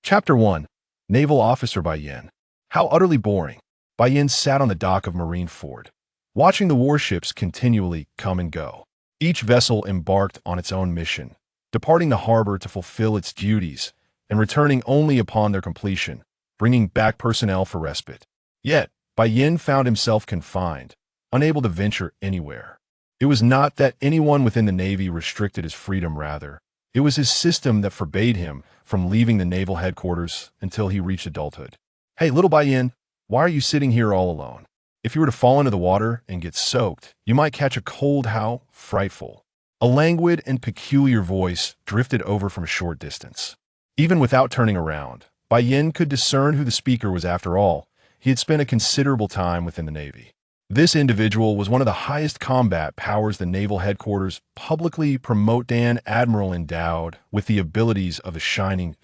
Chapter 1. Naval Officer by Yin. How utterly boring. Bai Yin sat on the dock of Marineford, watching the warships continually come and go. Each vessel embarked on its own mission, departing the harbor to fulfill its duties and returning only upon their completion, bringing back personnel for respite. Yet, Bai Yin found himself confined, unable to venture anywhere. It was not that anyone within the Navy restricted his freedom, rather, it was his system that forbade him from leaving the naval headquarters until he reached adulthood. Hey, little Bai Yin, why are you sitting here all alone? If you were to fall into the water and get soaked, you might catch a cold. How frightful. A languid and peculiar voice drifted over from a short distance. Even without turning around, Bai Yin could discern who the speaker was. After all, he had spent a considerable time within the Navy. This individual was one of the highest combat powers the naval headquarters publicly promote. An admiral endowed with the abilities of the shining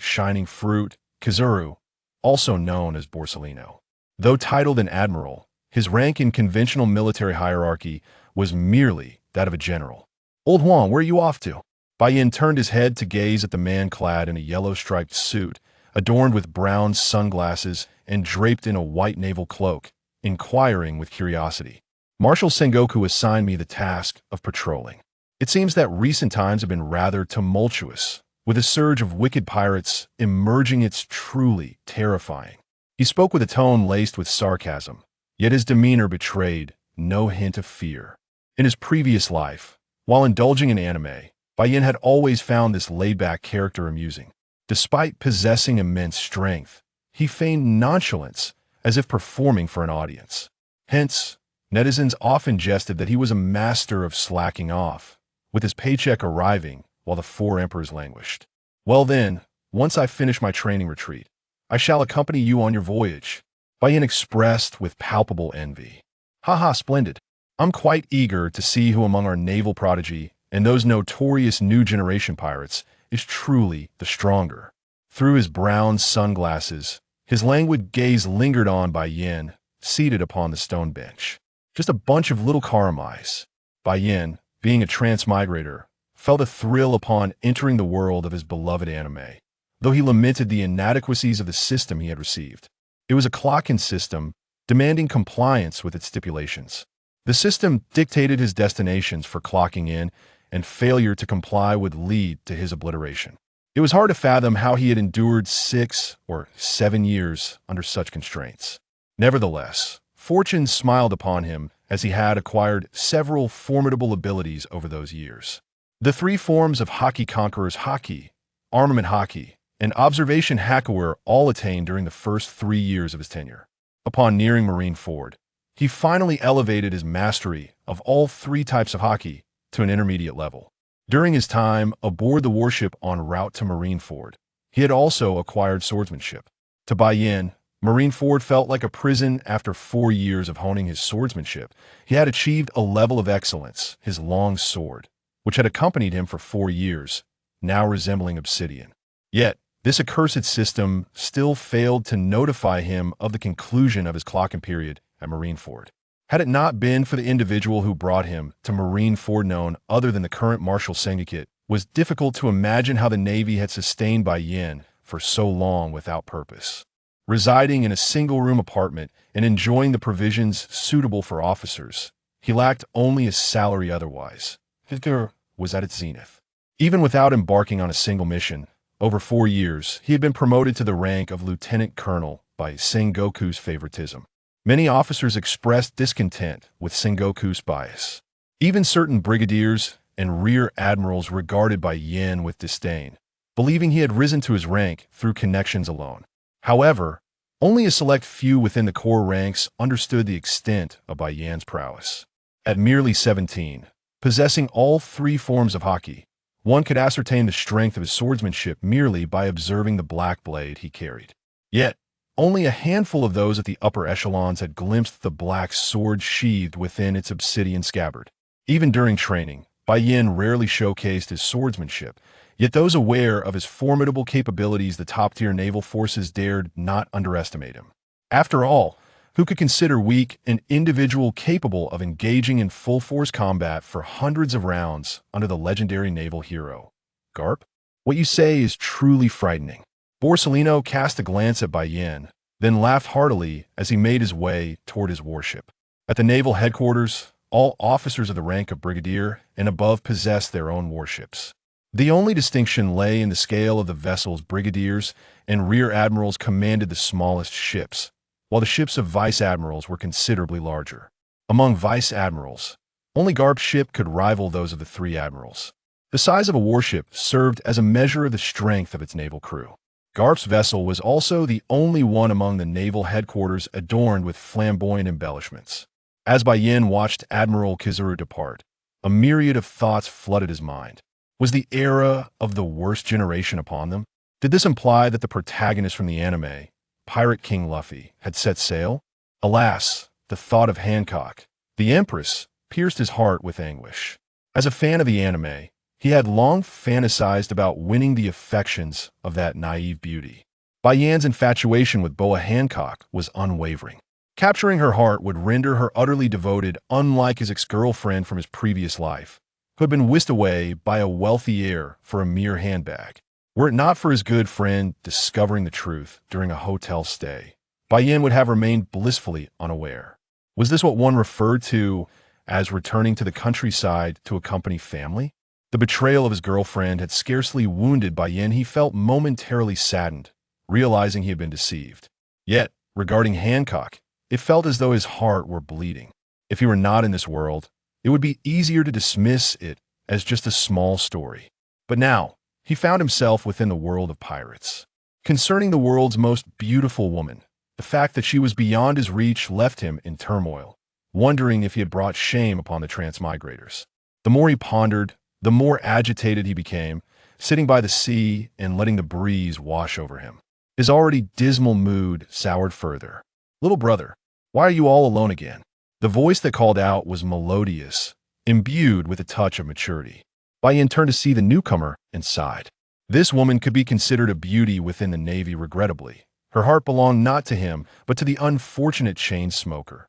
fruit, Kizaru, also known as Borsellino. Though titled an admiral, his rank in conventional military hierarchy was merely that of a general. Old Huang, where are you off to? Bai Yin turned his head to gaze at the man clad in a yellow-striped suit, adorned with brown sunglasses and draped in a white naval cloak, inquiring with curiosity. Marshal Sengoku assigned me the task of patrolling. It seems that recent times have been rather tumultuous, with a surge of wicked pirates emerging. It's truly terrifying. He spoke with a tone laced with sarcasm, yet his demeanor betrayed no hint of fear. In his previous life, while indulging in anime, Bai Yin had always found this laid-back character amusing. Despite possessing immense strength, he feigned nonchalance as if performing for an audience. Hence, netizens often jested that he was a master of slacking off, with his paycheck arriving while the four emperors languished. Well then, once I finish my training retreat, I shall accompany you on your voyage, Bai Yin expressed with palpable envy. Haha, splendid. I'm quite eager to see who among our naval prodigy and those notorious new generation pirates is truly the stronger. Through his brown sunglasses, his languid gaze lingered on Bai Yin, seated upon the stone bench. Just a bunch of little karamis. Bai Yin, being a transmigrator, felt a thrill upon entering the world of his beloved anime, though he lamented the inadequacies of the system he had received. It was a clock-in system, demanding compliance with its stipulations. The system dictated his destinations for clocking in, and failure to comply would lead to his obliteration. It was hard to fathom how he had endured 6 or 7 years under such constraints. Nevertheless, fortune smiled upon him as he had acquired several formidable abilities over those years. The 3 forms of Haki conquerors, Haki, armament Haki, and observation Haki, were all attained during the first 3 years of his tenure. Upon nearing Marineford, he finally elevated his mastery of all 3 types of Haki to an intermediate level. During his time aboard the warship en route to Marineford, he had also acquired swordsmanship. To Bai Yin, Marineford felt like a prison. After 4 years of honing his swordsmanship, he had achieved a level of excellence, his long sword, which had accompanied him for 4 years, now resembling obsidian. Yet, this accursed system still failed to notify him of the conclusion of his clocking period at Marineford. Had it not been for the individual who brought him to Marineford, known other than the current Marshal Sengoku, it was difficult to imagine how the Navy had sustained Bai Yin for so long without purpose. Residing in a single-room apartment and enjoying the provisions suitable for officers, he lacked only his salary. Otherwise, his career was at its zenith. Even without embarking on a single mission, over 4 years, he had been promoted to the rank of lieutenant colonel by Sengoku's favoritism. Many officers expressed discontent with Sengoku's bias. Even certain brigadiers and rear admirals regarded Bai Yin with disdain, believing he had risen to his rank through connections alone. However, only a select few within the core ranks understood the extent of Bai Yin's prowess. At merely 17, possessing all 3 forms of Haki, one could ascertain the strength of his swordsmanship merely by observing the black blade he carried. Yet, only a handful of those at the upper echelons had glimpsed the black sword sheathed within its obsidian scabbard. Even during training, Bai Yin rarely showcased his swordsmanship, yet those aware of his formidable capabilities, the top-tier naval forces dared not underestimate him. After all, who could consider weak an individual capable of engaging in full-force combat for hundreds of rounds under the legendary naval hero? Garp? What you say is truly frightening. Borsellino cast a glance at Bayen, then laughed heartily as he made his way toward his warship. At the naval headquarters, all officers of the rank of brigadier and above possessed their own warships. The only distinction lay in the scale of the vessels. Brigadiers and rear admirals commanded the smallest ships, while the ships of vice admirals were considerably larger. Among vice admirals, only Garp's ship could rival those of the three admirals. The size of a warship served as a measure of the strength of its naval crew. Garp's vessel was also the only one among the naval headquarters adorned with flamboyant embellishments. As Bayen watched Admiral Kizaru depart, a myriad of thoughts flooded his mind. Was the era of the worst generation upon them? Did this imply that the protagonist from the anime, Pirate King Luffy, had set sail? Alas, the thought of Hancock, the Empress, pierced his heart with anguish. As a fan of the anime, he had long fantasized about winning the affections of that naive beauty. Bayen's infatuation with Boa Hancock was unwavering. Capturing her heart would render her utterly devoted, unlike his ex-girlfriend from his previous life, who had been whisked away by a wealthy heir for a mere handbag. Were it not for his good friend discovering the truth during a hotel stay, Bayen would have remained blissfully unaware. Was this what one referred to as returning to the countryside to accompany family? The betrayal of his girlfriend had scarcely wounded Bayen. He felt momentarily saddened, realizing he had been deceived. Yet, regarding Hancock, it felt as though his heart were bleeding. If he were not in this world, it would be easier to dismiss it as just a small story. But now, he found himself within the world of pirates. Concerning the world's most beautiful woman, the fact that she was beyond his reach left him in turmoil, wondering if he had brought shame upon the transmigrators. The more he pondered, the more agitated he became, sitting by the sea and letting the breeze wash over him. His already dismal mood soured further. "Little brother, why are you all alone again?" The voice that called out was melodious, imbued with a touch of maturity. Bayen turned to see the newcomer and sighed. This woman could be considered a beauty within the Navy, regrettably. Her heart belonged not to him, but to the unfortunate chain smoker.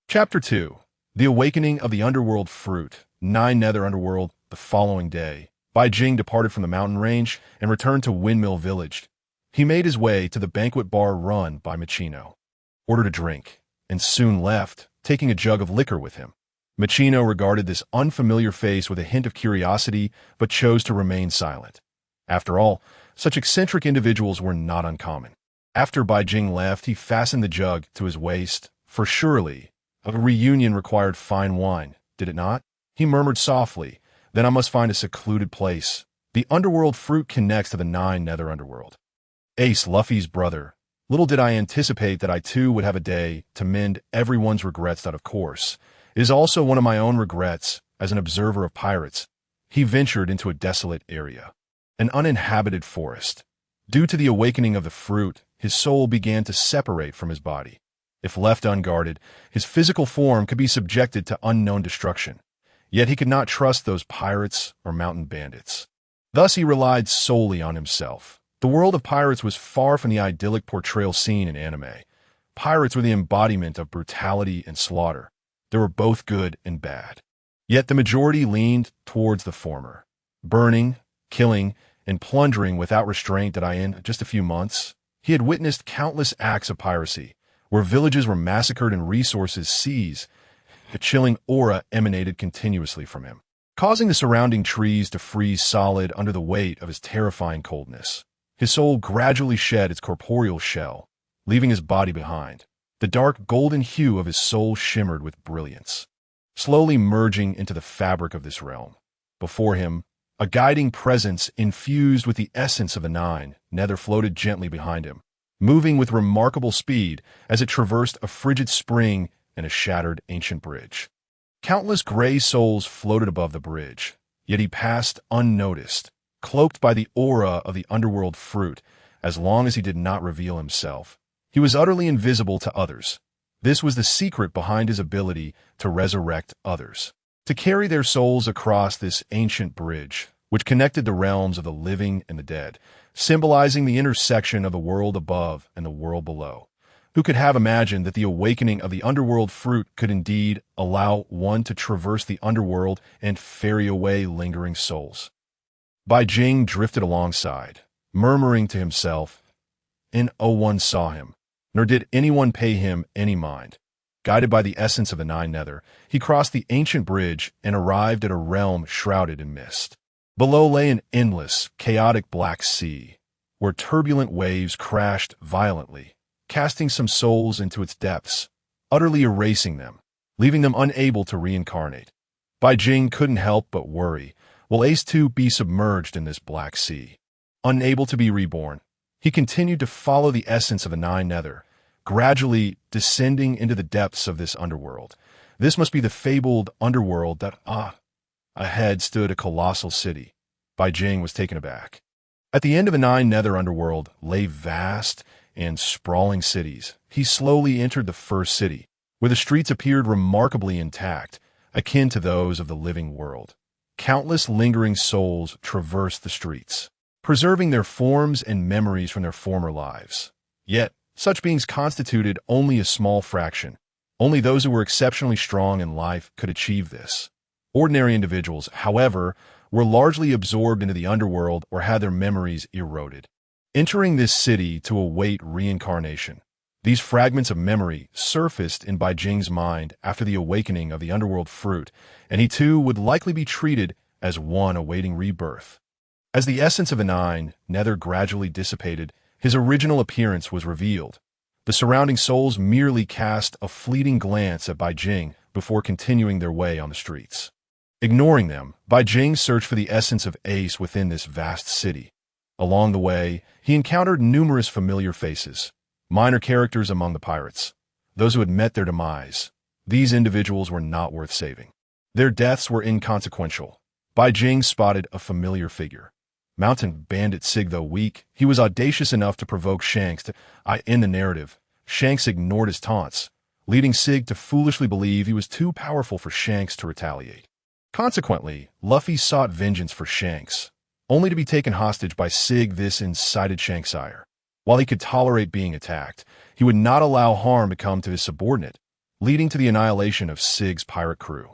Chapter 2. The Awakening of the Underworld Fruit. 9 Nether Underworld. The following day, Bai Jing departed from the mountain range and returned to Windmill Village. He made his way to the banquet bar run by Cheno, ordered a drink, and soon left, taking a jug of liquor with him. Cheno regarded this unfamiliar face with a hint of curiosity, but chose to remain silent. After all, such eccentric individuals were not uncommon. After Bai Jing left, he fastened the jug to his waist, for surely a reunion required fine wine, did it not? He murmured softly, "Then I must find a secluded place. The underworld fruit connects to the 9 Nether Underworld. Ace, Luffy's brother. Little did I anticipate that I too would have a day to mend everyone's regrets that, of course, is also one of my own regrets as an observer of pirates." He ventured into a desolate area, an uninhabited forest. Due to the awakening of the fruit, his soul began to separate from his body. If left unguarded, his physical form could be subjected to unknown destruction. Yet he could not trust those pirates or mountain bandits. Thus he relied solely on himself. The world of pirates was far from the idyllic portrayal seen in anime. Pirates were the embodiment of brutality and slaughter. They were both good and bad. Yet the majority leaned towards the former, burning, killing, and plundering without restraint. That in just a few months, he had witnessed countless acts of piracy, where villages were massacred and resources seized. A chilling aura emanated continuously from him, causing the surrounding trees to freeze solid under the weight of his terrifying coldness. His soul gradually shed its corporeal shell, leaving his body behind. The dark golden hue of his soul shimmered with brilliance, slowly merging into the fabric of this realm. Before him, a guiding presence infused with the essence of the 9 Nether floated gently behind him, moving with remarkable speed as it traversed a frigid spring and a shattered ancient bridge. Countless gray souls floated above the bridge, yet he passed unnoticed, cloaked by the aura of the underworld fruit. As long as he did not reveal himself, he was utterly invisible to others. This was the secret behind his ability to resurrect others, to carry their souls across this ancient bridge, which connected the realms of the living and the dead, symbolizing the intersection of the world above and the world below. Who could have imagined that the awakening of the underworld fruit could indeed allow one to traverse the underworld and ferry away lingering souls? Bai Jing drifted alongside, murmuring to himself, "And no one saw him, nor did anyone pay him any mind." Guided by the essence of the Nine Nether, he crossed the ancient bridge and arrived at a realm shrouded in mist. Below lay an endless, chaotic black sea, where turbulent waves crashed violently, casting some souls into its depths, utterly erasing them, leaving them unable to reincarnate. Bai Jing couldn't help but worry, will Ace too be submerged in this black sea? Unable to be reborn, he continued to follow the essence of the Nine Nether, gradually descending into the depths of this underworld. This must be the fabled underworld that, ahead stood a colossal city. Bai Jing was taken aback. At the end of the Nine Nether underworld lay vast and sprawling cities. He slowly entered the first city, where the streets appeared remarkably intact, akin to those of the living world. Countless lingering souls traversed the streets, preserving their forms and memories from their former lives. Yet, such beings constituted only a small fraction. Only those who were exceptionally strong in life could achieve this. Ordinary individuals, however, were largely absorbed into the underworld or had their memories eroded, entering this city to await reincarnation. These fragments of memory surfaced in Bai Jing's mind after the awakening of the underworld fruit, and he too would likely be treated as one awaiting rebirth. As the essence of the Nine Nether gradually dissipated, his original appearance was revealed. The surrounding souls merely cast a fleeting glance at Bai Jing before continuing their way on the streets. Ignoring them, Bai Jing searched for the essence of Ace within this vast city. Along the way, he encountered numerous familiar faces, minor characters among the pirates, those who had met their demise. These individuals were not worth saving. Their deaths were inconsequential. Bai Jing spotted a familiar figure. Mountain bandit Sig, though weak, he was audacious enough to provoke Shanks to in the narrative. Shanks ignored his taunts, leading Sig to foolishly believe he was too powerful for Shanks to retaliate. Consequently, Luffy sought vengeance for Shanks, only to be taken hostage by Sig. This incited Shanks' ire. While he could tolerate being attacked, he would not allow harm to come to his subordinate, leading to the annihilation of Sig's pirate crew.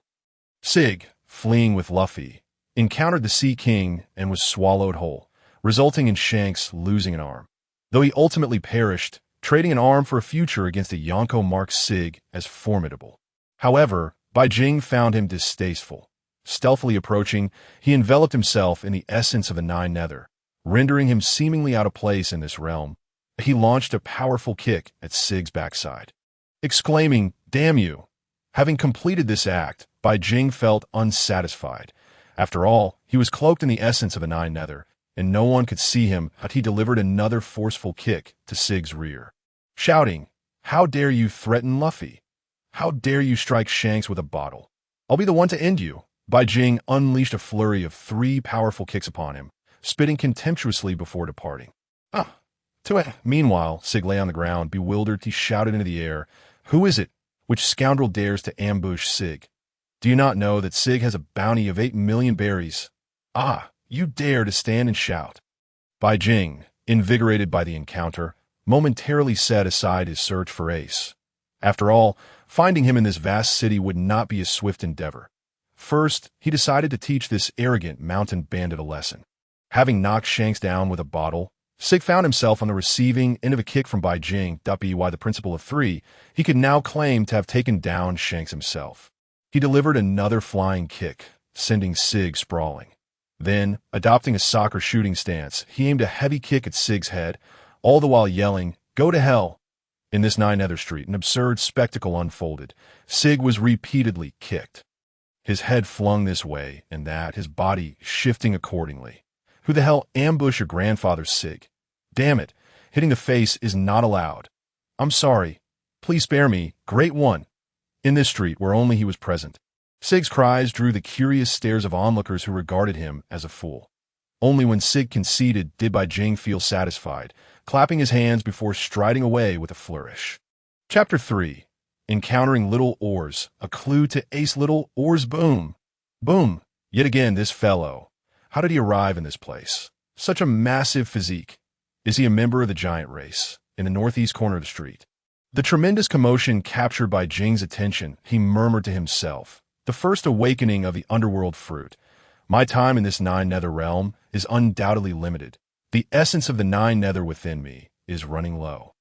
Sig, fleeing with Luffy, encountered the Sea King and was swallowed whole, resulting in Shanks losing an arm. Though he ultimately perished, trading an arm for a future against a Yonko marks Sig as formidable. However, Bai Jing found him distasteful. Stealthily approaching, he enveloped himself in the essence of the Nine Nether, rendering him seemingly out of place in this realm. He launched a powerful kick at Sig's backside, exclaiming, "Damn you!" Having completed this act, Bai Jing felt unsatisfied. After all, he was cloaked in the essence of the Nine Nether, and no one could see him, but he delivered another forceful kick to Sig's rear, shouting, "How dare you threaten Luffy? How dare you strike Shanks with a bottle? I'll be the one to end you." Bai Jing unleashed a flurry of 3 powerful kicks upon him, spitting contemptuously before departing. Meanwhile, Sig lay on the ground, bewildered. He shouted into the air, "Who is it? Which scoundrel dares to ambush Sig? Do you not know that Sig has a bounty of 8 million berries? You dare to stand and shout." Bai Jing, invigorated by the encounter, momentarily set aside his search for Ace. After all, finding him in this vast city would not be a swift endeavor. First, he decided to teach this arrogant mountain bandit a lesson. Having knocked Shanks down with a bottle, Sig found himself on the receiving end of a kick from Bai Jing. By the principle of 3, he could now claim to have taken down Shanks himself. He delivered another flying kick, sending Sig sprawling. Then, adopting a soccer shooting stance, he aimed a heavy kick at Sig's head, all the while yelling, "Go to hell!" In this Nine Nether Street, an absurd spectacle unfolded. Sig was repeatedly kicked, his head flung this way and that, his body shifting accordingly. Who the hell ambushed your grandfather, Sig? Damn it, hitting the face is not allowed. I'm sorry. Please spare me, great one. In this street, where only he was present, Sig's cries drew the curious stares of onlookers who regarded him as a fool. Only when Sig conceded did Bai Jing feel satisfied, clapping his hands before striding away with a flourish. Chapter 3. Encountering Little Oars, a clue to Ace. Little Oars. Boom! Boom! Yet again this fellow. How did he arrive in this place? Such a massive physique. Is he a member of the giant race? In the northeast corner of the street, the tremendous commotion captured Bai Jing's attention. He murmured to himself, "The first awakening of the underworld fruit. My time in this Nine Nether realm is undoubtedly limited. The essence of the nine nether within me is running low.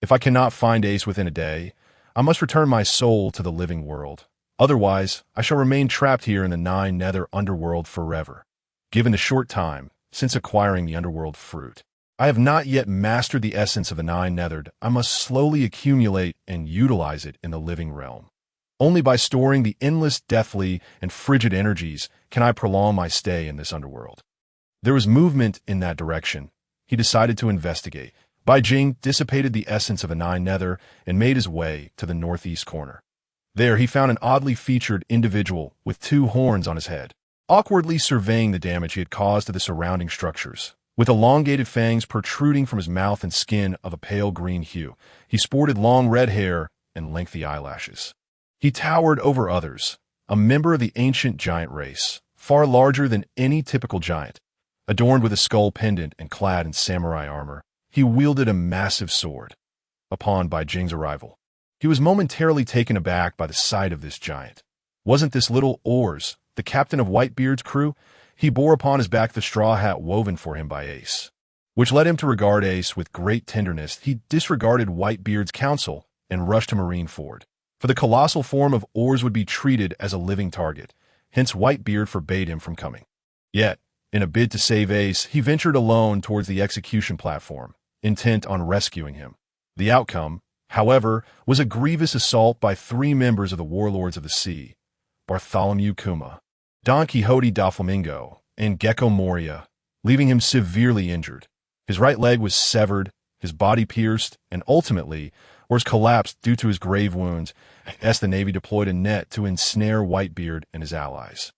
If I cannot find Ace within a day, I must return my soul to the living world. Otherwise, I shall remain trapped here in the nine nether underworld forever. Given the short time since acquiring the underworld fruit, I have not yet mastered the essence of the nine nethered. I must slowly accumulate and utilize it in the living realm. Only by storing the endless, deathly, and frigid energies can I prolong my stay in this underworld. There was movement in that direction. He decided to investigate. Bai Jing dissipated the essence of the nine nether and made his way to the northeast corner. There he found an oddly featured individual with two horns on his head, awkwardly surveying the damage he had caused to the surrounding structures. With elongated fangs protruding from his mouth and skin of a pale green hue, he sported long red hair and lengthy eyelashes. He towered over others, a member of the ancient giant race, far larger than any typical giant. Adorned with a skull pendant and clad in samurai armor, he wielded a massive sword. Upon Bai Jing's arrival, he was momentarily taken aback by the sight of this giant. Wasn't this little Oars, the captain of Whitebeard's crew? He bore upon his back the straw hat woven for him by Ace, which led him to regard Ace with great tenderness. He disregarded Whitebeard's counsel and rushed to Marineford, for the colossal form of Oars would be treated as a living target, hence Whitebeard forbade him from coming. Yet, in a bid to save Ace, he ventured alone towards the execution platform, intent on rescuing him. The outcome, however, was a grievous assault by three members of the Warlords of the Sea, Bartholomew Kuma, Don Quixote da Flamingo, and Gecko Moria, leaving him severely injured. His right leg was severed, his body pierced, and ultimately Oars collapsed due to his grave wounds as the Navy deployed a net to ensnare Whitebeard and his allies.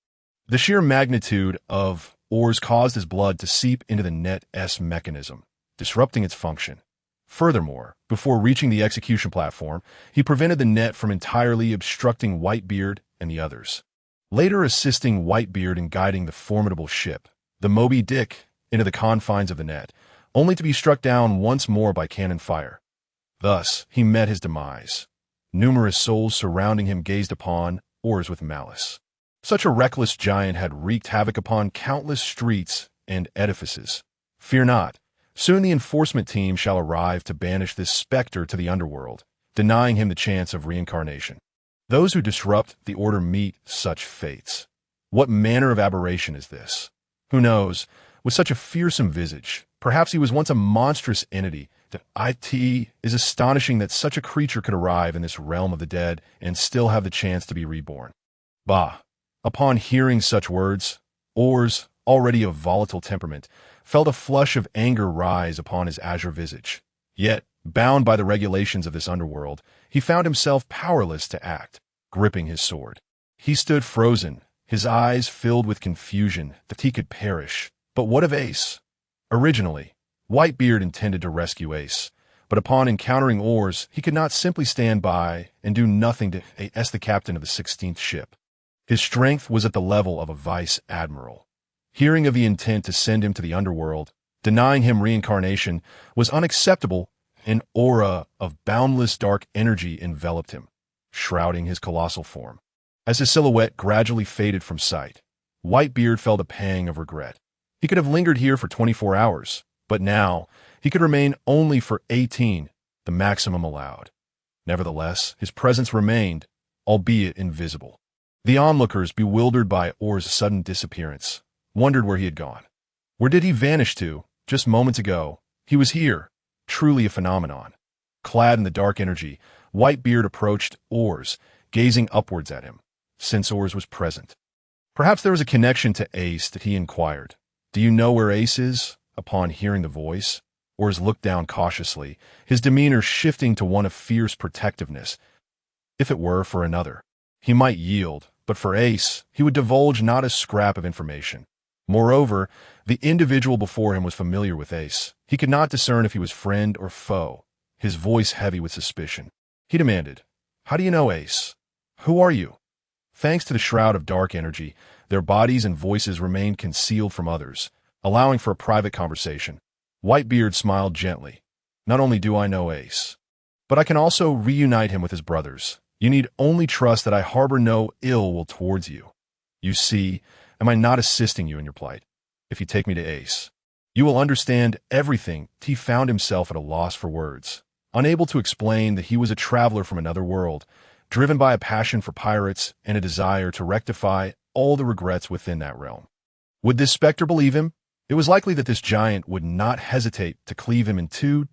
The sheer magnitude of Oars caused his blood to seep into the net's mechanism, disrupting its function. Furthermore, before reaching the execution platform, he prevented the net from entirely obstructing Whitebeard and the others, later assisting Whitebeard in guiding the formidable ship, the Moby Dick, into the confines of the net, only to be struck down once more by cannon fire. Thus, he met his demise. Numerous souls surrounding him gazed upon Oars with malice. Such a reckless giant had wreaked havoc upon countless streets and edifices. Fear not. Soon the enforcement team shall arrive to banish this specter to the underworld, denying him the chance of reincarnation. Those who disrupt the order meet such fates. What manner of aberration is this? Who knows? With such a fearsome visage, perhaps he was once a monstrous entity. It is astonishing that such a creature could arrive in this realm of the dead and still have the chance to be reborn. Bah! Upon hearing such words, Oars, already of volatile temperament, felt a flush of anger rise upon his azure visage. Yet, bound by the regulations of this underworld, he found himself powerless to act. Gripping his sword, he stood frozen, his eyes filled with confusion that he could perish. But what of Ace? Originally, Whitebeard intended to rescue Ace, but upon encountering Oars, he could not simply stand by and do nothing to as the captain of the 16th ship. His strength was at the level of a vice admiral. Hearing of the intent to send him to the underworld, denying him reincarnation was unacceptable. An aura of boundless dark energy enveloped him, shrouding his colossal form. As his silhouette gradually faded from sight, Whitebeard felt a pang of regret. He could have lingered here for 24 hours, but now he could remain only for 18, the maximum allowed. Nevertheless, his presence remained, albeit invisible. The onlookers, bewildered by Oars' sudden disappearance, wondered where he had gone. Where did he vanish to? Just moments ago, he was here, truly a phenomenon. Clad in the dark energy, Whitebeard approached Oars, gazing upwards at him, since Oars was present. Perhaps there was a connection to Ace that he inquired. Do you know where Ace is? Upon hearing the voice, Oars looked down cautiously, his demeanor shifting to one of fierce protectiveness. If it were for another, he might yield, but for Ace, he would divulge not a scrap of information. Moreover, the individual before him was familiar with Ace. He could not discern if he was friend or foe, his voice heavy with suspicion. He demanded, "How do you know Ace? Who are you?" Thanks to the shroud of dark energy, their bodies and voices remained concealed from others, allowing for a private conversation. Whitebeard smiled gently. "Not only do I know Ace, but I can also reunite him with his brothers. You need only trust that I harbor no ill will towards you. You see, am I not assisting you in your plight? If you take me to Ace, You will understand everything. He found himself at a loss for words, unable to explain that he was a traveler from another world, driven by a passion for pirates and a desire to rectify all the regrets within that realm. Would this specter believe him? It was likely that this giant would not hesitate to cleave him in two.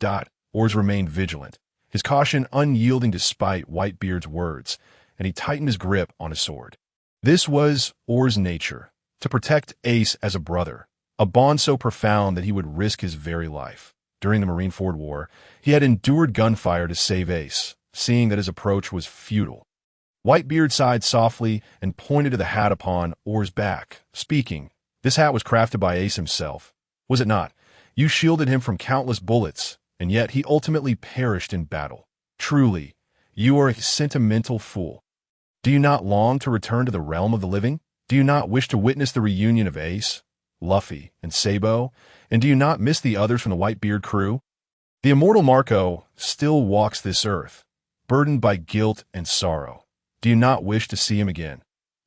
Oars remained vigilant, his caution unyielding despite Whitebeard's words, and he tightened his grip on his sword. This was Oars' nature, to protect Ace as a brother, a bond so profound that he would risk his very life. During the Marineford War, he had endured gunfire to save Ace, seeing that his approach was futile. Whitebeard sighed softly and pointed to the hat upon Oars' back, speaking, "This hat was crafted by Ace himself, was it not? You shielded him from countless bullets, and yet he ultimately perished in battle. Truly, you are a sentimental fool. Do you not long to return to the realm of the living? Do you not wish to witness the reunion of Ace, Luffy, and Sabo? And do you not miss the others from the Whitebeard crew? The immortal Marco still walks this earth, burdened by guilt and sorrow. Do you not wish to see him again?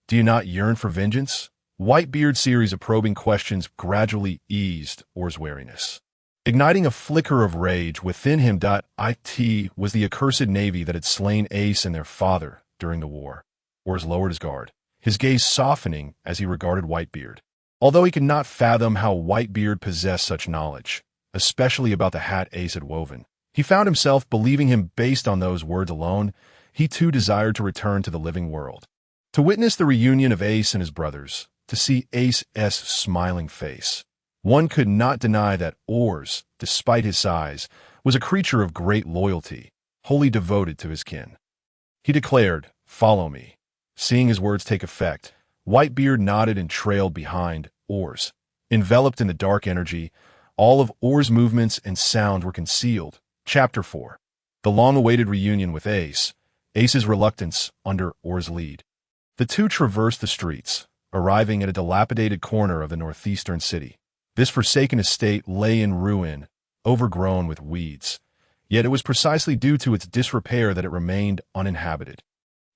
Do you not yearn for vengeance?" Whitebeard's series of probing questions gradually eased Oars' wariness, igniting a flicker of rage within him. It was the accursed navy that had slain Ace and their father during the war. Oars lowered his guard, his gaze softening as he regarded Whitebeard. Although he could not fathom how Whitebeard possessed such knowledge, especially about the hat Ace had woven, he found himself believing him based on those words alone. He too desired to return to the living world, to witness the reunion of Ace and his brothers, to see Ace's smiling face. One could not deny that Oars, despite his size, was a creature of great loyalty, wholly devoted to his kin. He declared, "Follow me." Seeing his words take effect, Whitebeard nodded and trailed behind Oars. Enveloped in the dark energy, all of Oars' movements and sound were concealed. Chapter 4. The long-awaited reunion with Ace, Ace's reluctance under Oars' lead. The two traversed the streets, arriving at a dilapidated corner of the northeastern city. This forsaken estate lay in ruin, overgrown with weeds, yet it was precisely due to its disrepair that it remained uninhabited.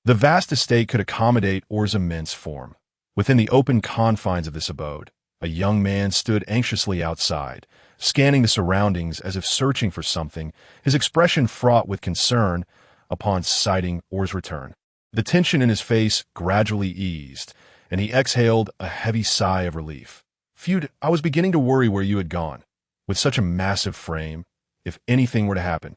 The vast estate could accommodate Oars' immense form. Within the open confines of this abode, a young man stood anxiously outside, scanning the surroundings as if searching for something, his expression fraught with concern upon sighting Oars' return. The tension in his face gradually eased, and he exhaled a heavy sigh of relief. "Feud, I was beginning to worry where you had gone. With such a massive frame, if anything were to happen,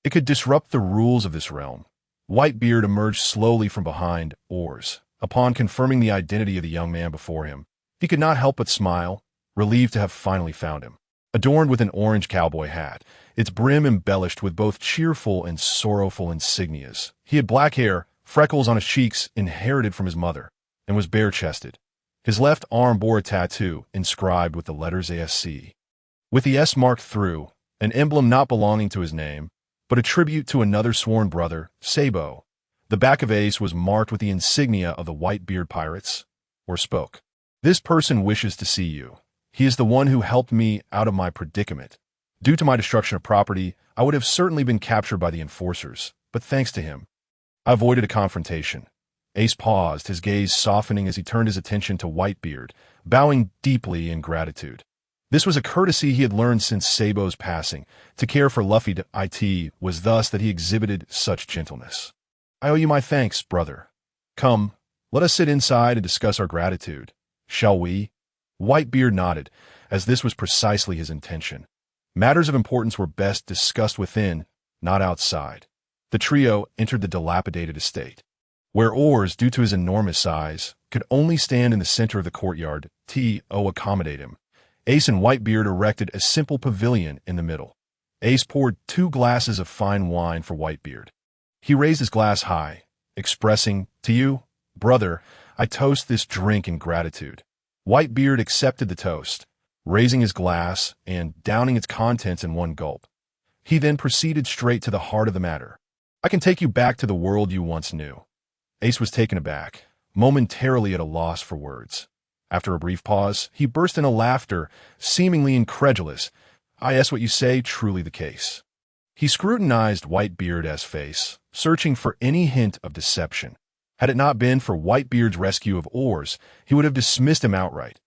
it could disrupt the rules of this realm." Whitebeard emerged slowly from behind Oars. Upon confirming the identity of the young man before him, he could not help but smile, relieved to have finally found him. Adorned with an orange cowboy hat, its brim embellished with both cheerful and sorrowful insignias, he had black hair, freckles on his cheeks inherited from his mother, and was bare-chested. His left arm bore a tattoo inscribed with the letters ASC, with the S marked through, an emblem not belonging to his name, but a tribute to another sworn brother, Sabo. The back of Ace was marked with the insignia of the Whitebeard pirates, or spoke. "This person wishes to see you. He is the one who helped me out of my predicament. Due to my destruction of property, I would have certainly been captured by the enforcers, but thanks to him, I avoided a confrontation." Ace paused, his gaze softening as he turned his attention to Whitebeard, bowing deeply in gratitude. This was a courtesy he had learned since Sabo's passing. To care for Luffy it was thus that he exhibited such gentleness. "I owe you my thanks, brother. Come, let us sit inside and discuss our gratitude. Shall we?" Whitebeard nodded, as this was precisely his intention. Matters of importance were best discussed within, not outside. The trio entered the dilapidated estate, where Oars, due to his enormous size, could only stand in the center of the courtyard to accommodate him. Ace and Whitebeard erected a simple pavilion in the middle. Ace poured 2 glasses of fine wine for Whitebeard. He raised his glass high, expressing, "To you, brother, I toast this drink in gratitude." Whitebeard accepted the toast, raising his glass and downing its contents in one gulp. He then proceeded straight to the heart of the matter. "I can take you back to the world you once knew." Ace was taken aback, momentarily at a loss for words. After a brief pause, he burst into laughter, seemingly incredulous. "Is what you say truly the case?" He scrutinized Whitebeard's face, searching for any hint of deception. Had it not been for Whitebeard's rescue of Oars, he would have dismissed him outright.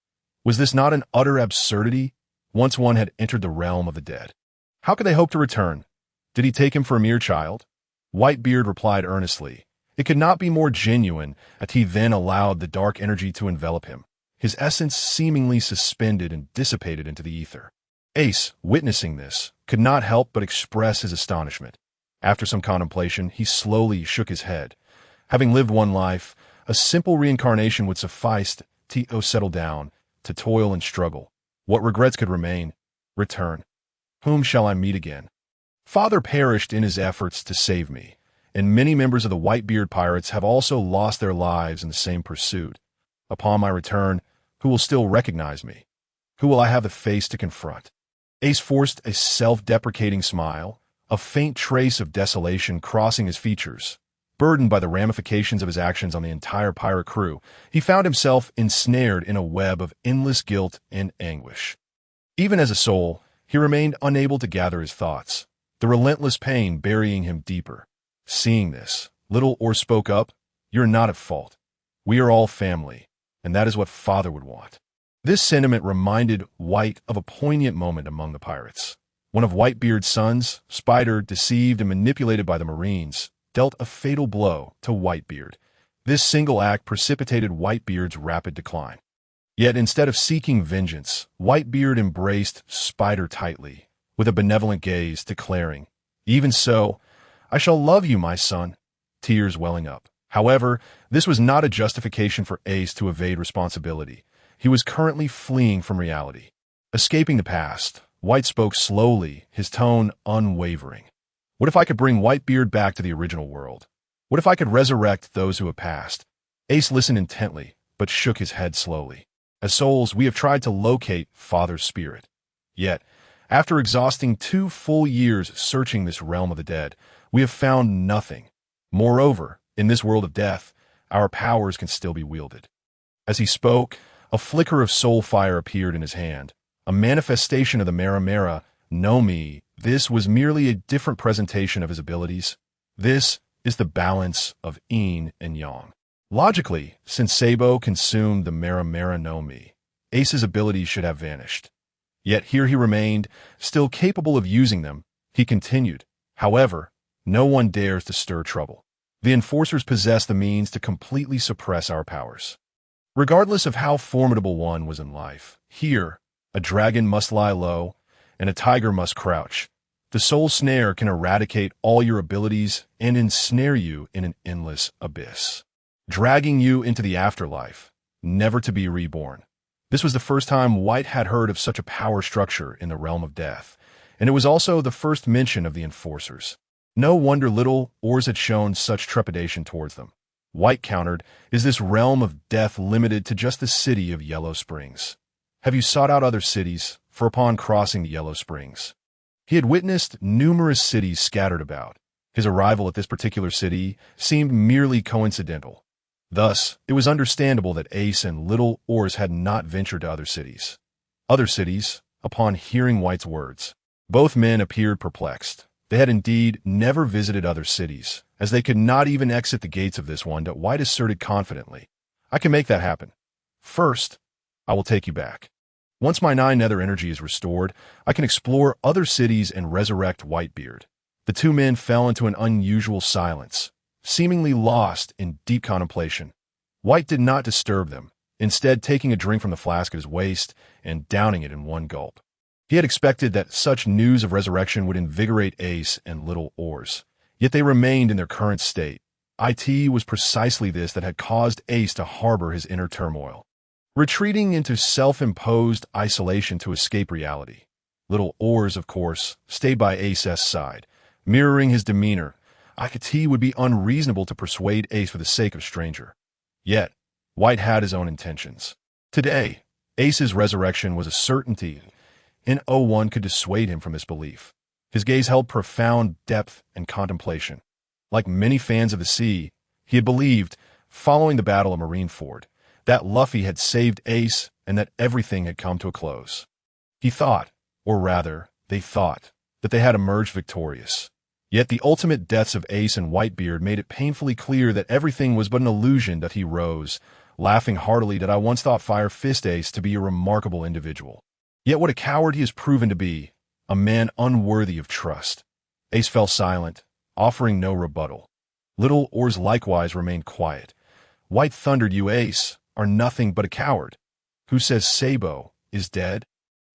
Was this not an utter absurdity? once one had entered the realm of the dead. How could they hope to return? Did he take him for a mere child? Whitebeard replied earnestly. It could not be more genuine as he then allowed the dark energy to envelop him, his essence seemingly suspended and dissipated into the ether. Ace, witnessing this, could not help but express his astonishment. After some contemplation, he slowly shook his head. Having lived one life, a simple reincarnation would suffice to settle down, to toil and struggle. What regrets could remain? Return. Whom shall I meet again? Father perished in his efforts to save me, and many members of the Whitebeard pirates have also lost their lives in the same pursuit. Upon my return, who will still recognize me? Who will I have the face to confront? Ace forced a self-deprecating smile, a faint trace of desolation crossing his features. Burdened by the ramifications of his actions on the entire pirate crew, he found himself ensnared in a web of endless guilt and anguish. Even as a soul, he remained unable to gather his thoughts, the relentless pain burying him deeper. Seeing this, little Oars spoke up. You're not at fault. We are all family, and that is what Father would want. This sentiment reminded White of a poignant moment among the pirates. One of Whitebeard's sons, Spider, deceived and manipulated by the Marines, dealt a fatal blow to Whitebeard. This single act precipitated Whitebeard's rapid decline. Yet instead of seeking vengeance, Whitebeard embraced Spider tightly, with a benevolent gaze, declaring, "Even so, I shall love you, my son," tears welling up. However, this was not a justification for Ace to evade responsibility. He was currently fleeing from reality. Escaping the past, White spoke slowly, his tone unwavering. What if I could bring Whitebeard back to the original world? What if I could resurrect those who have passed? Ace listened intently, but shook his head slowly. As souls, we have tried to locate Father's spirit. Yet, after exhausting 2 full years searching this realm of the dead, we have found nothing. Moreover, in this world of death, our powers can still be wielded. As he spoke, a flicker of soul fire appeared in his hand, a manifestation of the Mera no Mi. This was merely a different presentation of his abilities. This is the balance of yin and yang. Logically, since Sabo consumed the Mera no Mi, Ace's abilities should have vanished. Yet here he remained, still capable of using them. He continued, "However, no one dares to stir trouble. The enforcers possess the means to completely suppress our powers. Regardless of how formidable one was in life, here, a dragon must lie low, and a tiger must crouch. The soul snare can eradicate all your abilities and ensnare you in an endless abyss, dragging you into the afterlife, never to be reborn." This was the first time White had heard of such a power structure in the realm of death, and it was also the first mention of the enforcers. No wonder little Oars had shown such trepidation towards them. White countered, "Is this realm of death limited to just the city of Yellow Springs? Have you sought out other cities, for upon crossing the Yellow Springs, he had witnessed numerous cities scattered about. His arrival at this particular city seemed merely coincidental. Thus, it was understandable that Ace and little Oars had not ventured to other cities. Other cities, upon hearing White's words. Both men appeared perplexed. They had indeed never visited other cities, as they could not even exit the gates of this one that White asserted confidently. "I can make that happen. First, I will take you back. Once my 9 nether energy is restored, I can explore other cities and resurrect Whitebeard." The two men fell into an unusual silence, seemingly lost in deep contemplation. White did not disturb them, instead taking a drink from the flask at his waist and downing it in one gulp. He had expected that such news of resurrection would invigorate Ace and little Oars, yet they remained in their current state. It was precisely this that had caused Ace to harbor his inner turmoil, retreating into self-imposed isolation to escape reality. Little Oars, of course, stayed by Ace's side, mirroring his demeanor. It would be unreasonable to persuade Ace for the sake of a stranger. Yet, White had his own intentions. Today, Ace's resurrection was a certainty, and no one could dissuade him from this belief. His gaze held profound depth and contemplation. Like many fans of the sea, he had believed, following the Battle of Marineford, that Luffy had saved Ace and that everything had come to a close. He thought, or rather, they thought, that they had emerged victorious. Yet the ultimate deaths of Ace and Whitebeard made it painfully clear that everything was but an illusion. That he rose, laughing heartily, that I once thought Fire Fist Ace to be a remarkable individual. Yet what a coward he has proven to be, a man unworthy of trust. Ace fell silent, offering no rebuttal. Little Oars likewise remained quiet. White thundered, "You, Ace, are nothing but a coward. Who says Sabo is dead?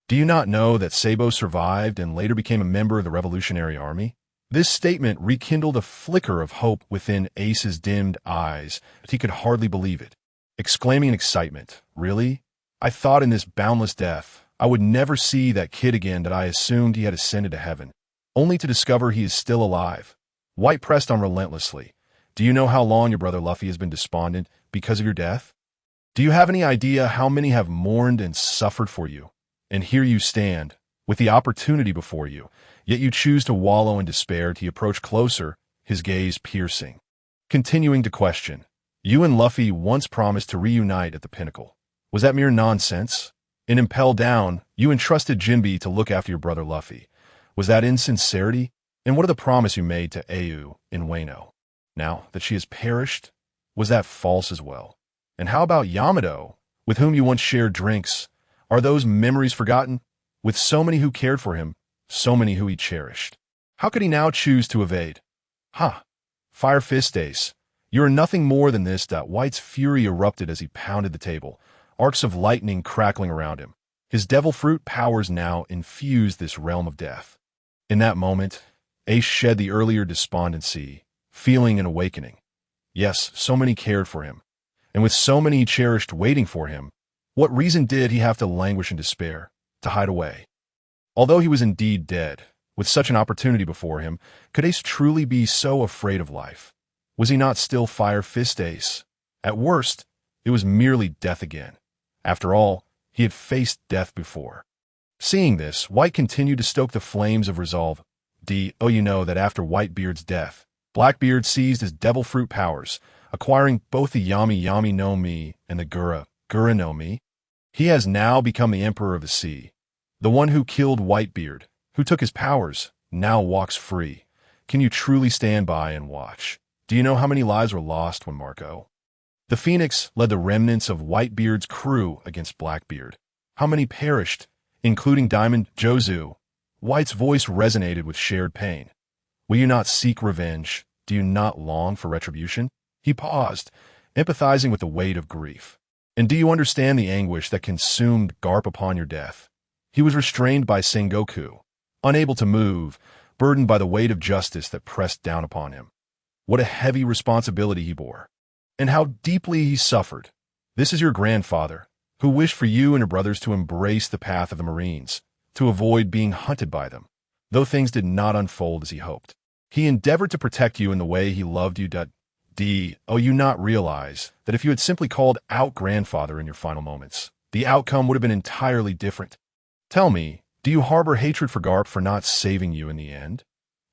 Do you not know that Sabo survived and later became a member of the Revolutionary Army?" This statement rekindled a flicker of hope within Ace's dimmed eyes, but he could hardly believe it. Exclaiming in excitement, "Really? I thought in this boundless death I would never see that kid again, that I assumed he had ascended to heaven, only to discover he is still alive." White pressed on relentlessly. "Do you know how long your brother Luffy has been despondent because of your death? Do you have any idea how many have mourned and suffered for you? And here you stand, with the opportunity before you, yet you choose to wallow in despair." He approached closer, his gaze piercing. Continuing to question, "You and Luffy once promised to reunite at the pinnacle. Was that mere nonsense? In Impel Down, you entrusted Jinbe to look after your brother Luffy. Was that insincerity? And what of the promise you made to Au in Wano? Now that she has perished, was that false as well? And how about Yamato, with whom you once shared drinks? Are those memories forgotten? With so many who cared for him, so many who he cherished. How could he now choose to evade? Ha! Fire Fist Ace, you are nothing more than this." White's fury erupted as he pounded the table, arcs of lightning crackling around him. His devil fruit powers now infused this realm of death. In that moment, Ace shed the earlier despondency, feeling an awakening. Yes, so many cared for him, and with so many he cherished waiting for him, what reason did he have to languish in despair, to hide away? Although he was indeed dead, with such an opportunity before him, could Ace truly be so afraid of life? Was he not still Fire Fist Ace? At worst, it was merely death again. After all, he had faced death before. Seeing this, White continued to stoke the flames of resolve. You know that after Whitebeard's death, Blackbeard seized his devil fruit powers, acquiring both the Yami Yami no Mi and the Gura no Mi. He has now become the Emperor of the Sea. The one who killed Whitebeard, who took his powers, now walks free. Can you truly stand by and watch? Do you know how many lives were lost when Marco, the Phoenix, led the remnants of Whitebeard's crew against Blackbeard? How many perished, including Diamond Jozu? White's voice resonated with shared pain. Will you not seek revenge? Do you not long for retribution? He paused, empathizing with the weight of grief. And do you understand the anguish that consumed Garp upon your death? He was restrained by Sengoku, unable to move, burdened by the weight of justice that pressed down upon him. What a heavy responsibility he bore, and how deeply he suffered. This is your grandfather, who wished for you and your brothers to embrace the path of the Marines, to avoid being hunted by them, though things did not unfold as he hoped. He endeavored to protect you in the way he loved you. You not realize that if you had simply called out grandfather in your final moments, the outcome would have been entirely different. Tell me, do you harbor hatred for Garp for not saving you in the end?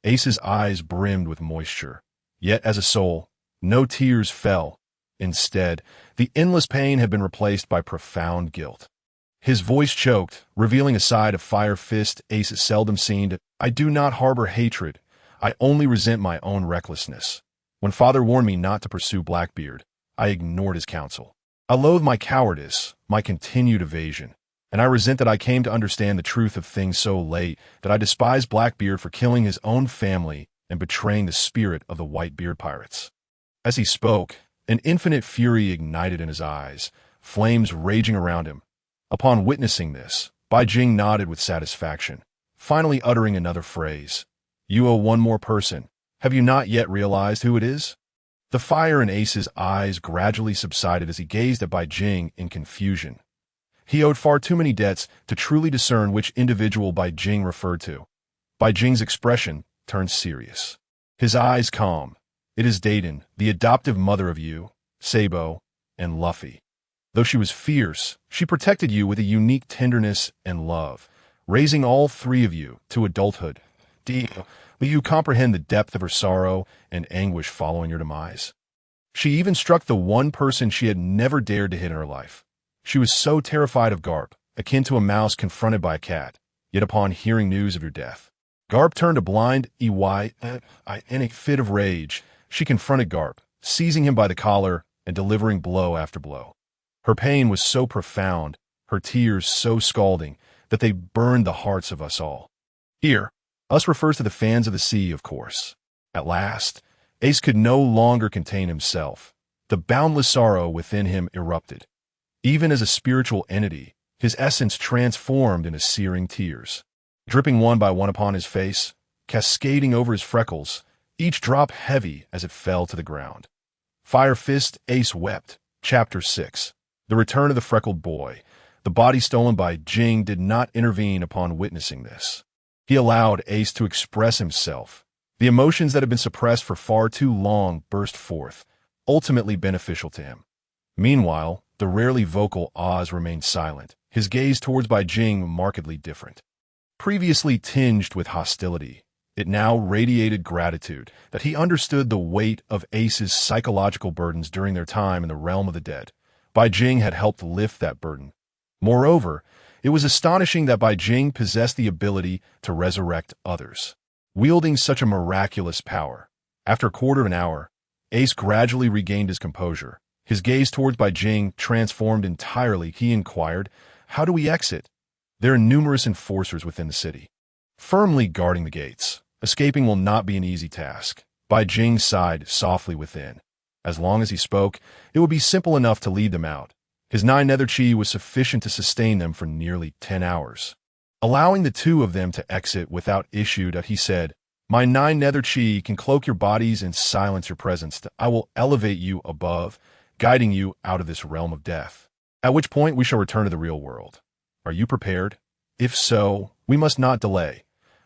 Ace's eyes brimmed with moisture, yet as a soul, no tears fell. Instead, the endless pain had been replaced by profound guilt. His voice choked, revealing a side of Fire Fist Ace seldom seen. "I do not harbor hatred. I only resent my own recklessness. When Father warned me not to pursue Blackbeard, I ignored his counsel. I loathe my cowardice, my continued evasion, and I resent that I came to understand the truth of things so late, that I despise Blackbeard for killing his own family and betraying the spirit of the Whitebeard pirates." As he spoke, an infinite fury ignited in his eyes, flames raging around him. Upon witnessing this, Bai Jing nodded with satisfaction, finally uttering another phrase. "You owe one more person. Have you not yet realized who it is?" The fire in Ace's eyes gradually subsided as he gazed at Bai Jing in confusion. He owed far too many debts to truly discern which individual Bai Jing referred to. Bai Jing's expression turned serious, his eyes calm. "It is Dayton, the adoptive mother of you, Sabo, and Luffy. Though she was fierce, she protected you with a unique tenderness and love, raising all three of you to adulthood. Will you comprehend the depth of her sorrow and anguish following your demise? She even struck the one person she had never dared to hit in her life. She was so terrified of Garp, akin to a mouse confronted by a cat, yet upon hearing news of your death, Garp turned a blind eye. In a fit of rage, she confronted Garp, seizing him by the collar and delivering blow after blow. Her pain was so profound, her tears so scalding, that they burned the hearts of us all. Here, us refers to the fans of the sea, of course. At last, Ace could no longer contain himself. The boundless sorrow within him erupted. Even as a spiritual entity, his essence transformed into searing tears, dripping one by one upon his face, cascading over his freckles, each drop heavy as it fell to the ground. Fire Fist Ace wept. Chapter 6. The Return of the Freckled Boy. The body stolen by Jing did not intervene upon witnessing this. He allowed Ace to express himself. The emotions that had been suppressed for far too long burst forth, ultimately beneficial to him. Meanwhile, the rarely vocal Oz remained silent, his gaze towards Bai Jing markedly different. Previously tinged with hostility, it now radiated gratitude that he understood the weight of Ace's psychological burdens during their time in the realm of the dead. Bai Jing had helped lift that burden. Moreover, it was astonishing that Bai Jing possessed the ability to resurrect others. Wielding such a miraculous power, after a quarter of an hour, Ace gradually regained his composure. His gaze towards Bai Jing transformed entirely. He inquired, "How do we exit?" "There are numerous enforcers within the city, firmly guarding the gates. Escaping will not be an easy task." Bai Jing sighed softly within. As long as he spoke, it would be simple enough to lead them out. His 9 nether chi was sufficient to sustain them for nearly 10 hours. Allowing the two of them to exit without issue, he said, "My 9 nether chi can cloak your bodies and silence your presence. I will elevate you above, guiding you out of this realm of death. At which point we shall return to the real world. Are you prepared? If so, we must not delay.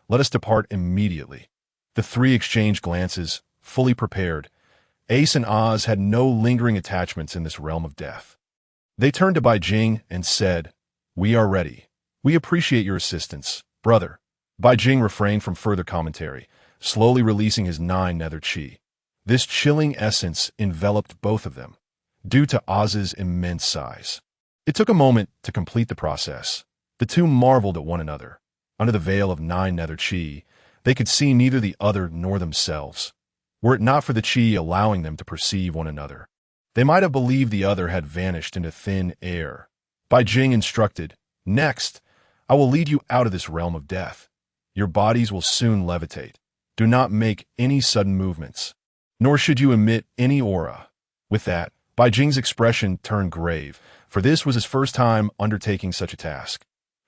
Let us depart immediately." The three exchanged glances, fully prepared. Ace and Oz had no lingering attachments in this realm of death. They turned to Bai Jing and said, "We are ready. We appreciate your assistance, brother." Bai Jing refrained from further commentary, slowly releasing his 9 nether chi. This chilling essence enveloped both of them, due to Oz's immense size. It took a moment to complete the process. The two marveled at one another. Under the veil of 9 nether chi, they could see neither the other nor themselves. Were it not for the chi allowing them to perceive one another, they might have believed the other had vanished into thin air. Bai Jing instructed, "Next, I will lead you out of this realm of death. Your bodies will soon levitate. Do not make any sudden movements, nor should you emit any aura." With that, Bai Jing's expression turned grave, for this was his first time undertaking such a task.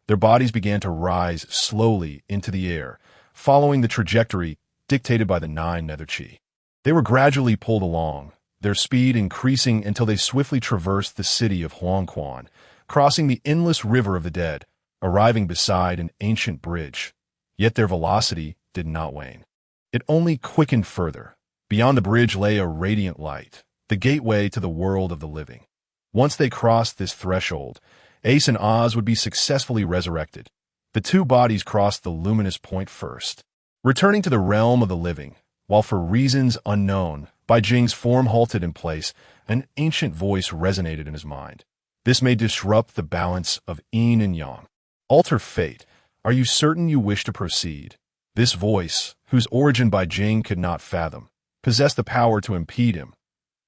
Their bodies began to rise slowly into the air, following the trajectory dictated by the 9 nether chi. They were gradually pulled along, their speed increasing until they swiftly traversed the city of Huangquan, crossing the endless river of the dead, arriving beside an ancient bridge. Yet their velocity did not wane. It only quickened further. Beyond the bridge lay a radiant light, the gateway to the world of the living. Once they crossed this threshold, Ace and Oz would be successfully resurrected. The two bodies crossed the luminous point first, returning to the realm of the living, while for reasons unknown, Bai Jing's form halted in place. An ancient voice resonated in his mind. This may disrupt the balance of yin and yang. "Alter fate. Are you certain you wish to proceed?" This voice, whose origin Bai Jing could not fathom, possessed the power to impede him.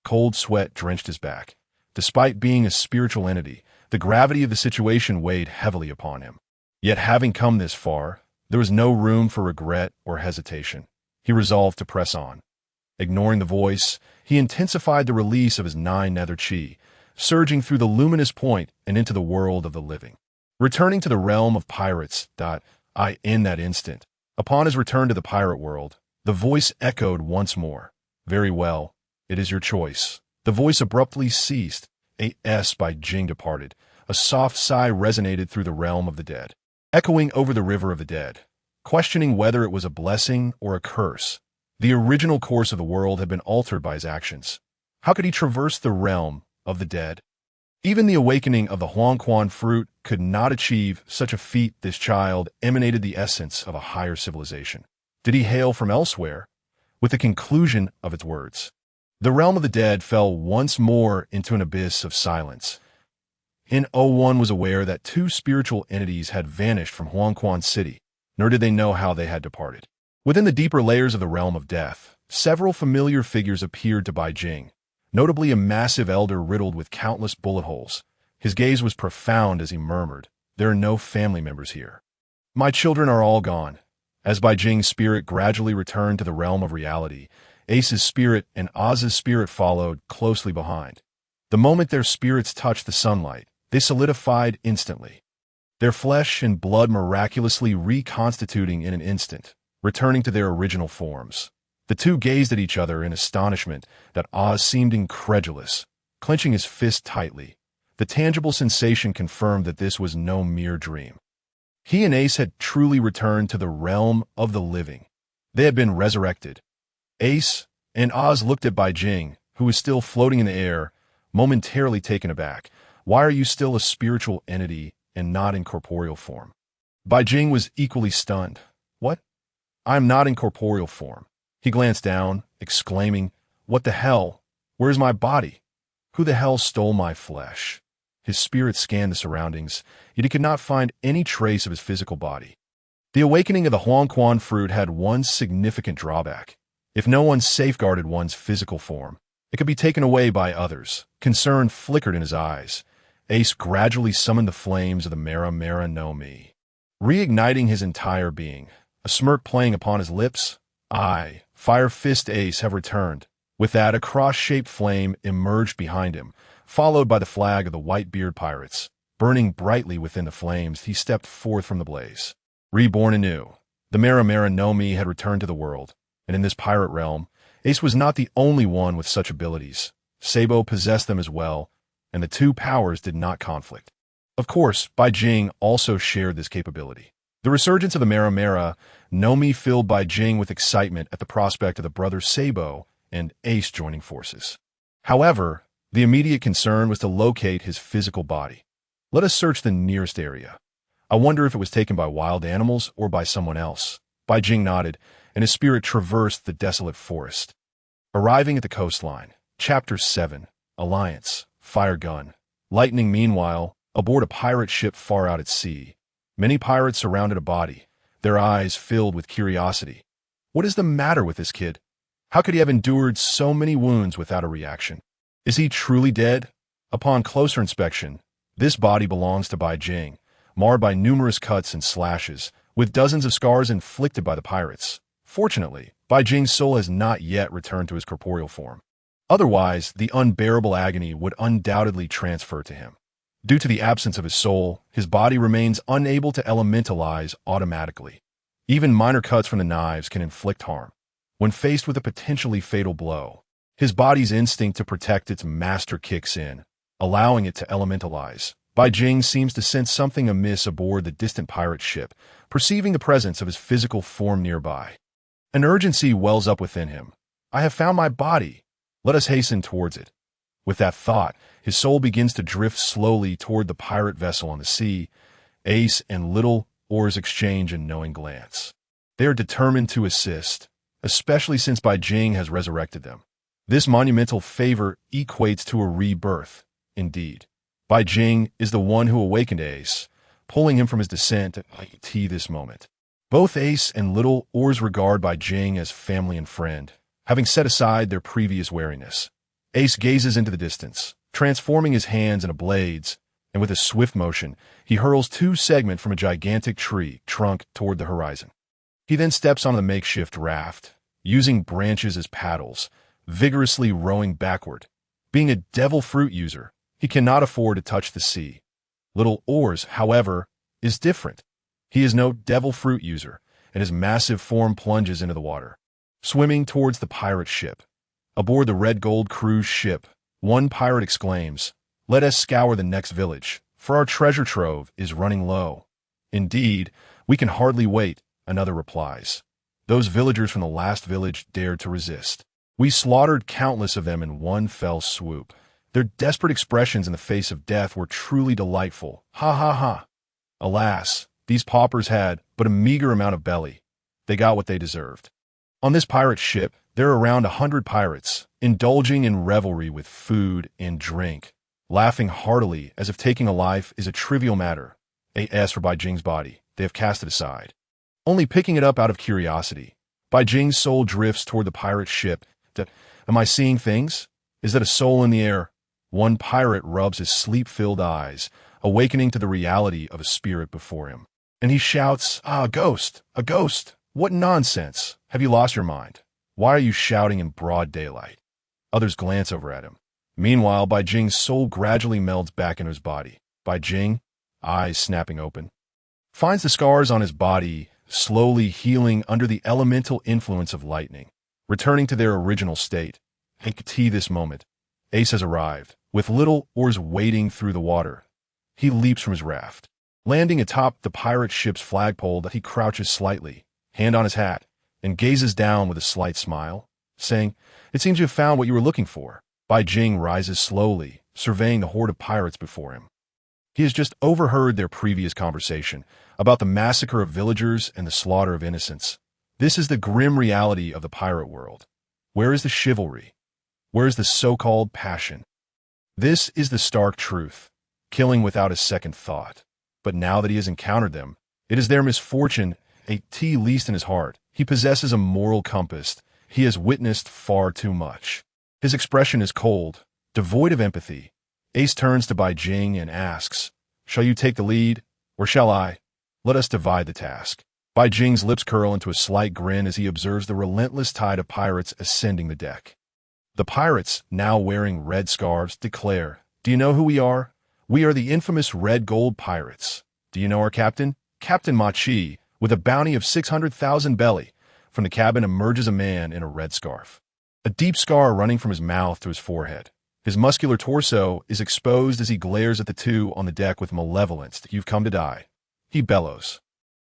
Cold sweat drenched his back. Despite being a spiritual entity, the gravity of the situation weighed heavily upon him. Yet having come this far, there was no room for regret or hesitation. He resolved to press on. Ignoring the voice, he intensified the release of his 9 nether chi, surging through the luminous point and into the world of the living. Returning to the realm of pirates, in that instant, upon his return to the pirate world, the voice echoed once more. "Very well, it is your choice." The voice abruptly ceased. Bai Jing departed. A soft sigh resonated through the realm of the dead, echoing over the river of the dead, questioning whether it was a blessing or a curse. The original course of the world had been altered by his actions. How could he traverse the realm of the dead? Even the awakening of the Huangquan fruit could not achieve such a feat. This child emanated the essence of a higher civilization. Did he hail from elsewhere? With the conclusion of its words, the realm of the dead fell once more into an abyss of silence. One was aware that 2 spiritual entities had vanished from Huangquan City, nor did they know how they had departed. Within the deeper layers of the realm of death, several familiar figures appeared to Bai Jing, notably a massive elder riddled with countless bullet holes. His gaze was profound as he murmured, There are no family members here. My children are all gone. As Bai Jing's spirit gradually returned to the realm of reality, Ace's spirit and Oz's spirit followed closely behind. The moment their spirits touched the sunlight, they solidified instantly, their flesh and blood miraculously reconstituting in an instant, returning to their original forms. The two gazed at each other in astonishment that Oz seemed incredulous, clenching his fist tightly. The tangible sensation confirmed that this was no mere dream. He and Ace had truly returned to the realm of the living. They had been resurrected. Ace and Oz looked at Bai Jing, who was still floating in the air, momentarily taken aback. Why are you still a spiritual entity and not in corporeal form? Bai Jing was equally stunned. What? I am not in corporeal form. He glanced down, exclaiming, What the hell? Where's my body? Who the hell stole my flesh? His spirit scanned the surroundings, yet he could not find any trace of his physical body. The awakening of the Huangquan fruit had one significant drawback. If no one safeguarded one's physical form, it could be taken away by others. Concern flickered in his eyes. Ace gradually summoned the flames of the Mera no Mi, reigniting his entire being, a smirk playing upon his lips. Fire Fist Ace have returned. With that, a cross-shaped flame emerged behind him, followed by the flag of the Whitebeard pirates. Burning brightly within the flames, he stepped forth from the blaze. Reborn anew, the Mera no Mi had returned to the world, and in this pirate realm, Ace was not the only one with such abilities. Sabo possessed them as well, and the two powers did not conflict. Of course, Bai Jing also shared this capability. The resurgence of the Mera no Mi filled Bai Jing with excitement at the prospect of the brothers Sabo and Ace joining forces. However, the immediate concern was to locate his physical body. Let us search the nearest area. I wonder if it was taken by wild animals or by someone else. Bai Jing nodded, and his spirit traversed the desolate forest. Arriving at the coastline, Chapter 7, Alliance, Fire Gun. Lightning, meanwhile, aboard a pirate ship far out at sea. Many pirates surrounded a body, their eyes filled with curiosity. What is the matter with this kid? How could he have endured so many wounds without a reaction? Is he truly dead? Upon closer inspection, this body belongs to Bai Jing, marred by numerous cuts and slashes, with dozens of scars inflicted by the pirates. Fortunately, Bai Jing's soul has not yet returned to his corporeal form. Otherwise, the unbearable agony would undoubtedly transfer to him. Due to the absence of his soul, his body remains unable to elementalize automatically. Even minor cuts from the knives can inflict harm. When faced with a potentially fatal blow, his body's instinct to protect its master kicks in, allowing it to elementalize. Bai Jing seems to sense something amiss aboard the distant pirate ship, perceiving the presence of his physical form nearby. An urgency wells up within him. I have found my body. Let us hasten towards it. With that thought, his soul begins to drift slowly toward the pirate vessel on the sea. Ace and little Oars exchange a knowing glance. They are determined to assist, especially since Bai Jing has resurrected them. This monumental favor equates to a rebirth, indeed. Bai Jing is the one who awakened Ace, pulling him from his descent at this moment. Both Ace and little Oars regard Bai Jing as family and friend, having set aside their previous wariness. Ace gazes into the distance, transforming his hands into blades, and with a swift motion, he hurls two segments from a gigantic tree trunk toward the horizon. He then steps on the makeshift raft, using branches as paddles, vigorously rowing backward. Being a devil fruit user, he cannot afford to touch the sea. Little Oars, however, is different. He is no devil fruit user, and his massive form plunges into the water, swimming towards the pirate ship. Aboard the red gold cruise ship, one pirate exclaims, "Let us scour the next village, for our treasure trove is running low." "Indeed, we can hardly wait," another replies. "Those villagers from the last village dared to resist. We slaughtered countless of them in one fell swoop. Their desperate expressions in the face of death were truly delightful. Ha ha ha." Alas, these paupers had but a meager amount of belly. They got what they deserved. On this pirate ship, there are around 100 pirates, indulging in revelry with food and drink, laughing heartily as if taking a life is a trivial matter. As for Bai Jing's body, they have cast it aside, only picking it up out of curiosity. Bai Jing's soul drifts toward the pirate ship. Am I seeing things? Is that a soul in the air? One pirate rubs his sleep-filled eyes, awakening to the reality of a spirit before him. And he shouts, "Ah, a ghost! A ghost! What nonsense! Have you lost your mind? Why are you shouting in broad daylight?" Others glance over at him. Meanwhile, Bai Jing's soul gradually melds back into his body. Bai Jing, eyes snapping open, finds the scars on his body slowly healing under the elemental influence of lightning, returning to their original state. Take tea this moment. Ace has arrived, with little oars wading through the water. He leaps from his raft, landing atop the pirate ship's flagpole that he crouches slightly, hand on his hat, and gazes down with a slight smile, saying, "It seems you have found what you were looking for." Bai Jing rises slowly, surveying the horde of pirates before him. He has just overheard their previous conversation about the massacre of villagers and the slaughter of innocents. This is the grim reality of the pirate world. Where is the chivalry? Where is the so-called passion? This is the stark truth, killing without a second thought. But now that he has encountered them, it is their misfortune, a tea least in his heart. He possesses a moral compass. He has witnessed far too much. His expression is cold, devoid of empathy. Ace turns to Bai Jing and asks, "Shall you take the lead, or shall I? Let us divide the task." Bai Jing's lips curl into a slight grin as he observes the relentless tide of pirates ascending the deck. The pirates, now wearing red scarves, declare, "Do you know who we are? We are the infamous Red Gold Pirates. Do you know our captain? Captain Ma Chi, with a bounty of 600,000 belly." From the cabin emerges a man in a red scarf, a deep scar running from his mouth to his forehead. His muscular torso is exposed as he glares at the two on the deck with malevolence. "You've come to die," he bellows.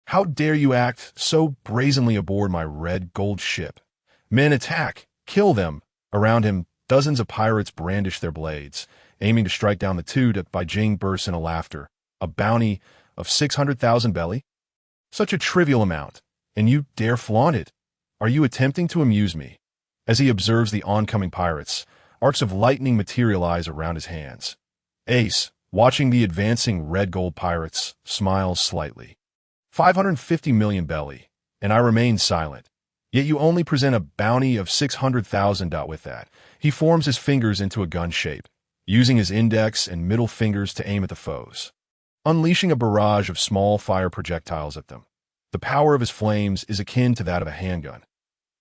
"How dare you act so brazenly aboard my red gold ship? Men, attack! Kill them!" Around him, dozens of pirates brandish their blades, aiming to strike down the two. Bai Jing bursts into laughter. "A bounty of 600,000 belly? Such a trivial amount, and you dare flaunt it? Are you attempting to amuse me?" As he observes the oncoming pirates, arcs of lightning materialize around his hands. Ace, watching the advancing red gold pirates, smiles slightly. 550 million belly, and I remain silent. Yet you only present a bounty of 600,000. With that, he forms his fingers into a gun shape, using his index and middle fingers to aim at the foes, unleashing a barrage of small fire projectiles at them. The power of his flames is akin to that of a handgun.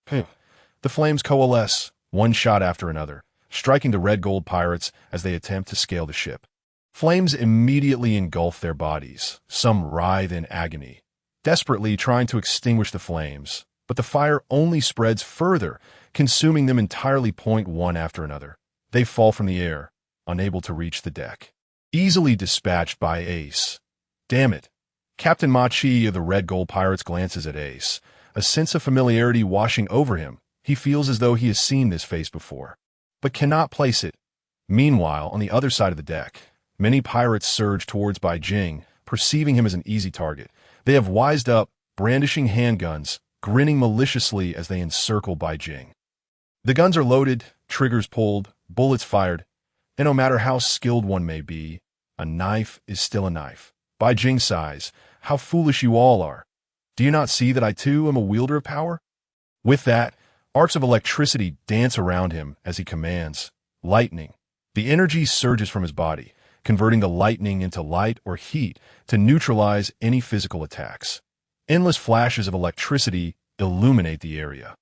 The flames coalesce, one shot after another, striking the red gold pirates as they attempt to scale the ship. Flames immediately engulf their bodies. Some writhe in agony, desperately trying to extinguish the flames, but the fire only spreads further, consuming them entirely. One after another, they fall from the air, unable to reach the deck. Easily dispatched by Ace. "Damn it." Captain Ma Chi of the Red Gold Pirates glances at Ace, a sense of familiarity washing over him. He feels as though he has seen this face before, but cannot place it. Meanwhile, on the other side of the deck, many pirates surge towards Bai Jing, perceiving him as an easy target. They have wised up, brandishing handguns, grinning maliciously as they encircle Bai Jing. The guns are loaded, triggers pulled, bullets fired, and no matter how skilled one may be, a knife is still a knife. Bai Jing sighs, "How foolish you all are. Do you not see that I too am a wielder of power?" With that, arcs of electricity dance around him as he commands, "Lightning." The energy surges from his body, converting the lightning into light or heat to neutralize any physical attacks. Endless flashes of electricity illuminate the area,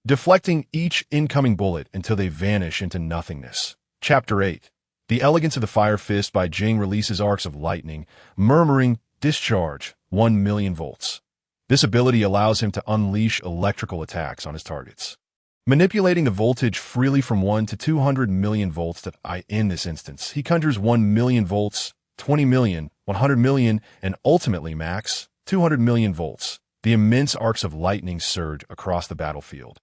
deflecting each incoming bullet until they vanish into nothingness. Chapter 8. The elegance of the fire fist. Bai Jing releases arcs of lightning, murmuring, "Discharge, 1,000,000 volts." This ability allows him to unleash electrical attacks on his targets, manipulating the voltage freely from 1 to 200 million volts. In this instance, he conjures 1,000,000 volts, 20 million, 100 million, and ultimately max 200 million volts. The immense arcs of lightning surge across the battlefield,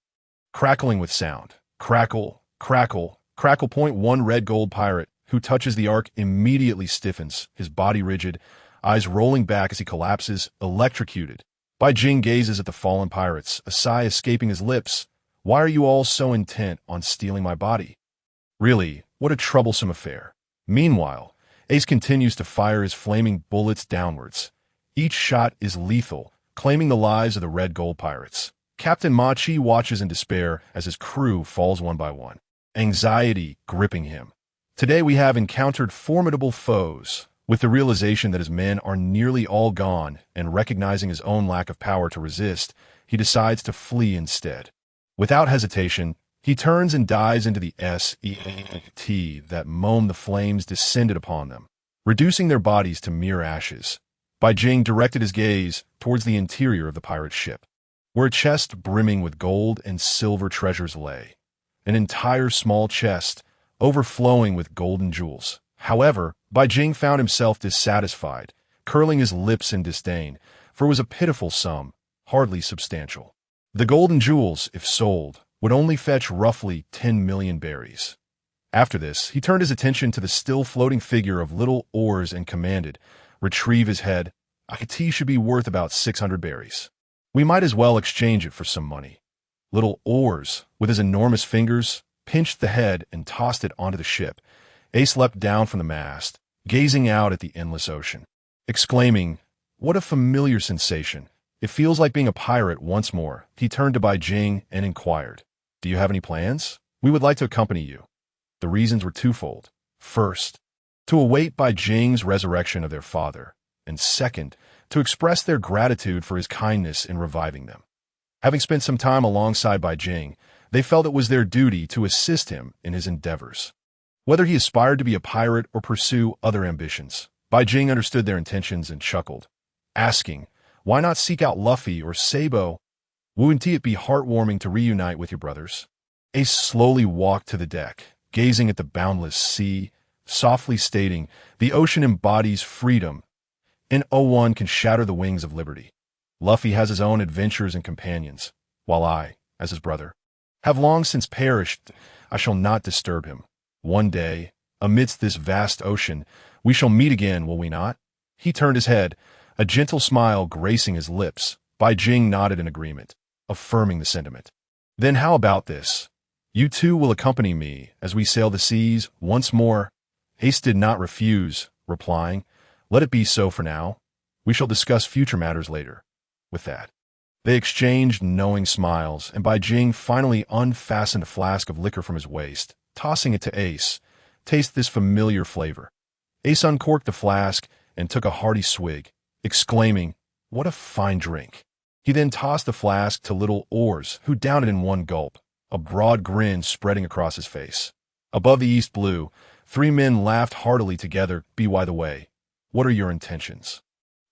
crackling with sound. Crackle, crackle, crackle. One red gold pirate who touches the arc immediately stiffens, his body rigid, eyes rolling back as he collapses, electrocuted. Bai Jing gazes at the fallen pirates, a sigh escaping his lips. "Why are you all so intent on stealing my body? Really, what a troublesome affair." Meanwhile, Ace continues to fire his flaming bullets downwards. Each shot is lethal, claiming the lives of the red gold pirates. Captain Ma Chi watches in despair as his crew falls one by one, anxiety gripping him. Today we have encountered formidable foes. With the realization that his men are nearly all gone and recognizing his own lack of power to resist, he decides to flee instead. Without hesitation, he turns and dives into the SEAT that moment the flames descended upon them, reducing their bodies to mere ashes. Bai Jing directed his gaze towards the interior of the pirate ship, where a chest brimming with gold and silver treasures lay. An entire small chest, overflowing with golden jewels. However, Bai Jing found himself dissatisfied, curling his lips in disdain, for it was a pitiful sum, hardly substantial. The golden jewels, if sold, would only fetch roughly 10 million berries. After this, he turned his attention to the still floating figure of little Oars and commanded, "Retrieve his head. A tea should be worth about 600 berries. We might as well exchange it for some money." Little Oars, with his enormous fingers, pinched the head and tossed it onto the ship. Ace leapt down from the mast, gazing out at the endless ocean, exclaiming, "What a familiar sensation. It feels like being a pirate once more." He turned to Bai Jing and inquired, "Do you have any plans? We would like to accompany you." The reasons were twofold. First, to await Bai Jing's resurrection of their father, and second, to express their gratitude for his kindness in reviving them. Having spent some time alongside Bai Jing, they felt it was their duty to assist him in his endeavors. Whether he aspired to be a pirate or pursue other ambitions, Bai Jing understood their intentions and chuckled, asking, "Why not seek out Luffy or Sabo? Wouldn't it be heartwarming to reunite with your brothers?" Ace slowly walked to the deck, gazing at the boundless sea, softly stating, "The ocean embodies freedom, and one can shatter the wings of liberty. Luffy has his own adventures and companions, while I, as his brother, have long since perished. I shall not disturb him. One day, amidst this vast ocean, we shall meet again, will we not?" He turned his head, a gentle smile gracing his lips. Bai Jing nodded in agreement, affirming the sentiment. "Then how about this? You two will accompany me as we sail the seas once more." Ace did not refuse, replying, "Let it be so for now. We shall discuss future matters later." With that, they exchanged knowing smiles, and Bai Jing finally unfastened a flask of liquor from his waist, tossing it to Ace. "Taste this familiar flavor." Ace uncorked the flask and took a hearty swig, exclaiming, "What a fine drink." He then tossed the flask to little Oars, who downed it in one gulp, a broad grin spreading across his face. Above the east blue, three men laughed heartily together. "By the way, what are your intentions?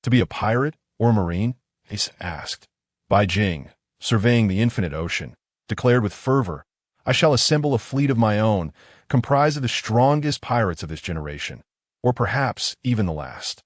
To be a pirate or a marine?" Ace asked. Bai Jing, surveying the infinite ocean, declared with fervor, "I shall assemble a fleet of my own, comprised of the strongest pirates of this generation, or perhaps even the last.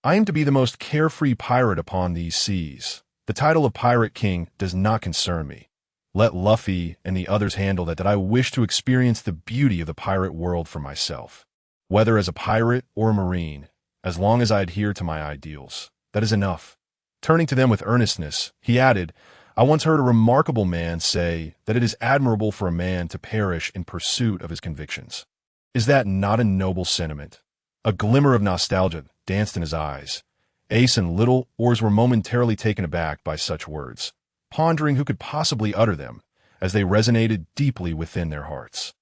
I aim to be the most carefree pirate upon these seas. The title of Pirate King does not concern me. Let Luffy and the others handle that I wish to experience the beauty of the pirate world for myself. Whether as a pirate or a marine, as long as I adhere to my ideals, that is enough." Turning to them with earnestness, he added, "I once heard a remarkable man say that it is admirable for a man to perish in pursuit of his convictions. Is that not a noble sentiment?" A glimmer of nostalgia danced in his eyes. Ace and little Oars were momentarily taken aback by such words, pondering who could possibly utter them, as they resonated deeply within their hearts.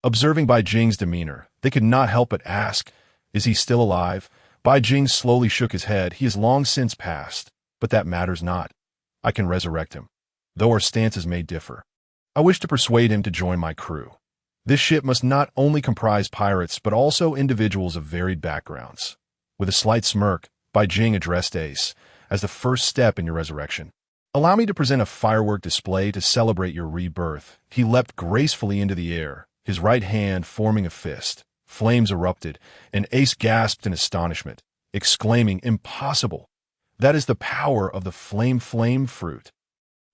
Observing Bai Jing's demeanor, they could not help but ask, "Is he still alive?" Bai Jing slowly shook his head. "He has long since passed, but that matters not. I can resurrect him, though our stances may differ. I wish to persuade him to join my crew. This ship must not only comprise pirates, but also individuals of varied backgrounds." With a slight smirk, Bai Jing addressed Ace, "As the first step in your resurrection, allow me to present a firework display to celebrate your rebirth." He leapt gracefully into the air, his right hand forming a fist. Flames erupted, and Ace gasped in astonishment, exclaiming, "Impossible! That is the power of the flame fruit."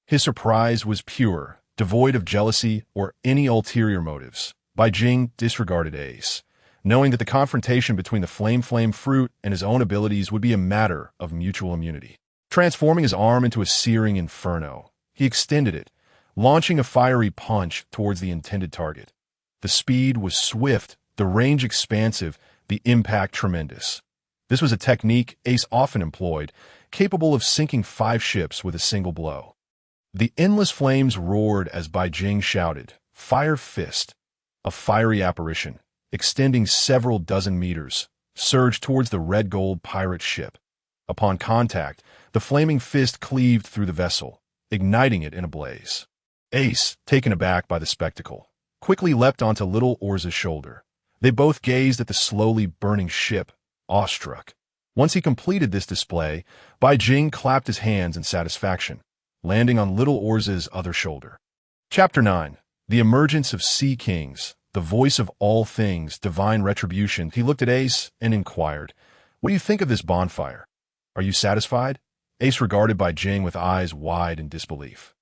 His surprise was pure, devoid of jealousy or any ulterior motives. Bai Jing disregarded Ace, knowing that the confrontation between the flame fruit and his own abilities would be a matter of mutual immunity. Transforming his arm into a searing inferno, he extended it, launching a fiery punch towards the intended target. The speed was swift, the range expansive, the impact tremendous. This was a technique Ace often employed, capable of sinking 5 ships with a single blow. The endless flames roared as Bai Jing shouted, "Fire Fist!" A fiery apparition, extending several dozen meters, surged towards the red-gold pirate ship. Upon contact, the flaming fist cleaved through the vessel, igniting it in a blaze. Ace, taken aback by the spectacle, quickly leapt onto little Oars' shoulder. They both gazed at the slowly burning ship, awestruck. Once he completed this display, Bai Jing clapped his hands in satisfaction, landing on little Oars' other shoulder. Chapter 9. The Emergence of Sea Kings, the Voice of All Things, Divine Retribution. He looked at Ace and inquired, "What do you think of this bonfire? Are you satisfied?" Ace regarded Bai Jing with eyes wide in disbelief.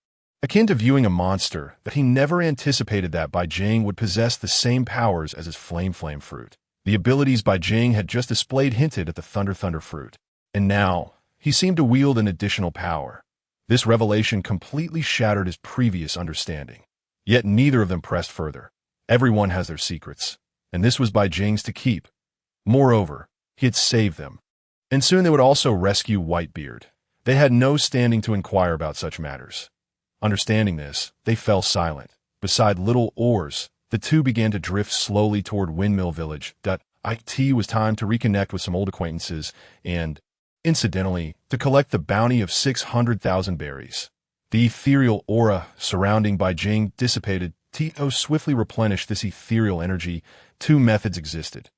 Akin to viewing a monster, that he never anticipated that Bai Jing would possess the same powers as his flame fruit. The abilities Bai Jing had just displayed hinted at the thunder fruit. And now, he seemed to wield an additional power. This revelation completely shattered his previous understanding. Yet neither of them pressed further. Everyone has their secrets, and this was Bai Jing's to keep. Moreover, he had saved them. And soon they would also rescue Whitebeard. They had no standing to inquire about such matters. Understanding this, they fell silent. Beside little Oars, the two began to drift slowly toward Windmill Village. It was time to reconnect with some old acquaintances and, incidentally, to collect the bounty of 600,000 berries. The ethereal aura surrounding Bai Jing dissipated. To swiftly replenish this ethereal energy, two methods existed.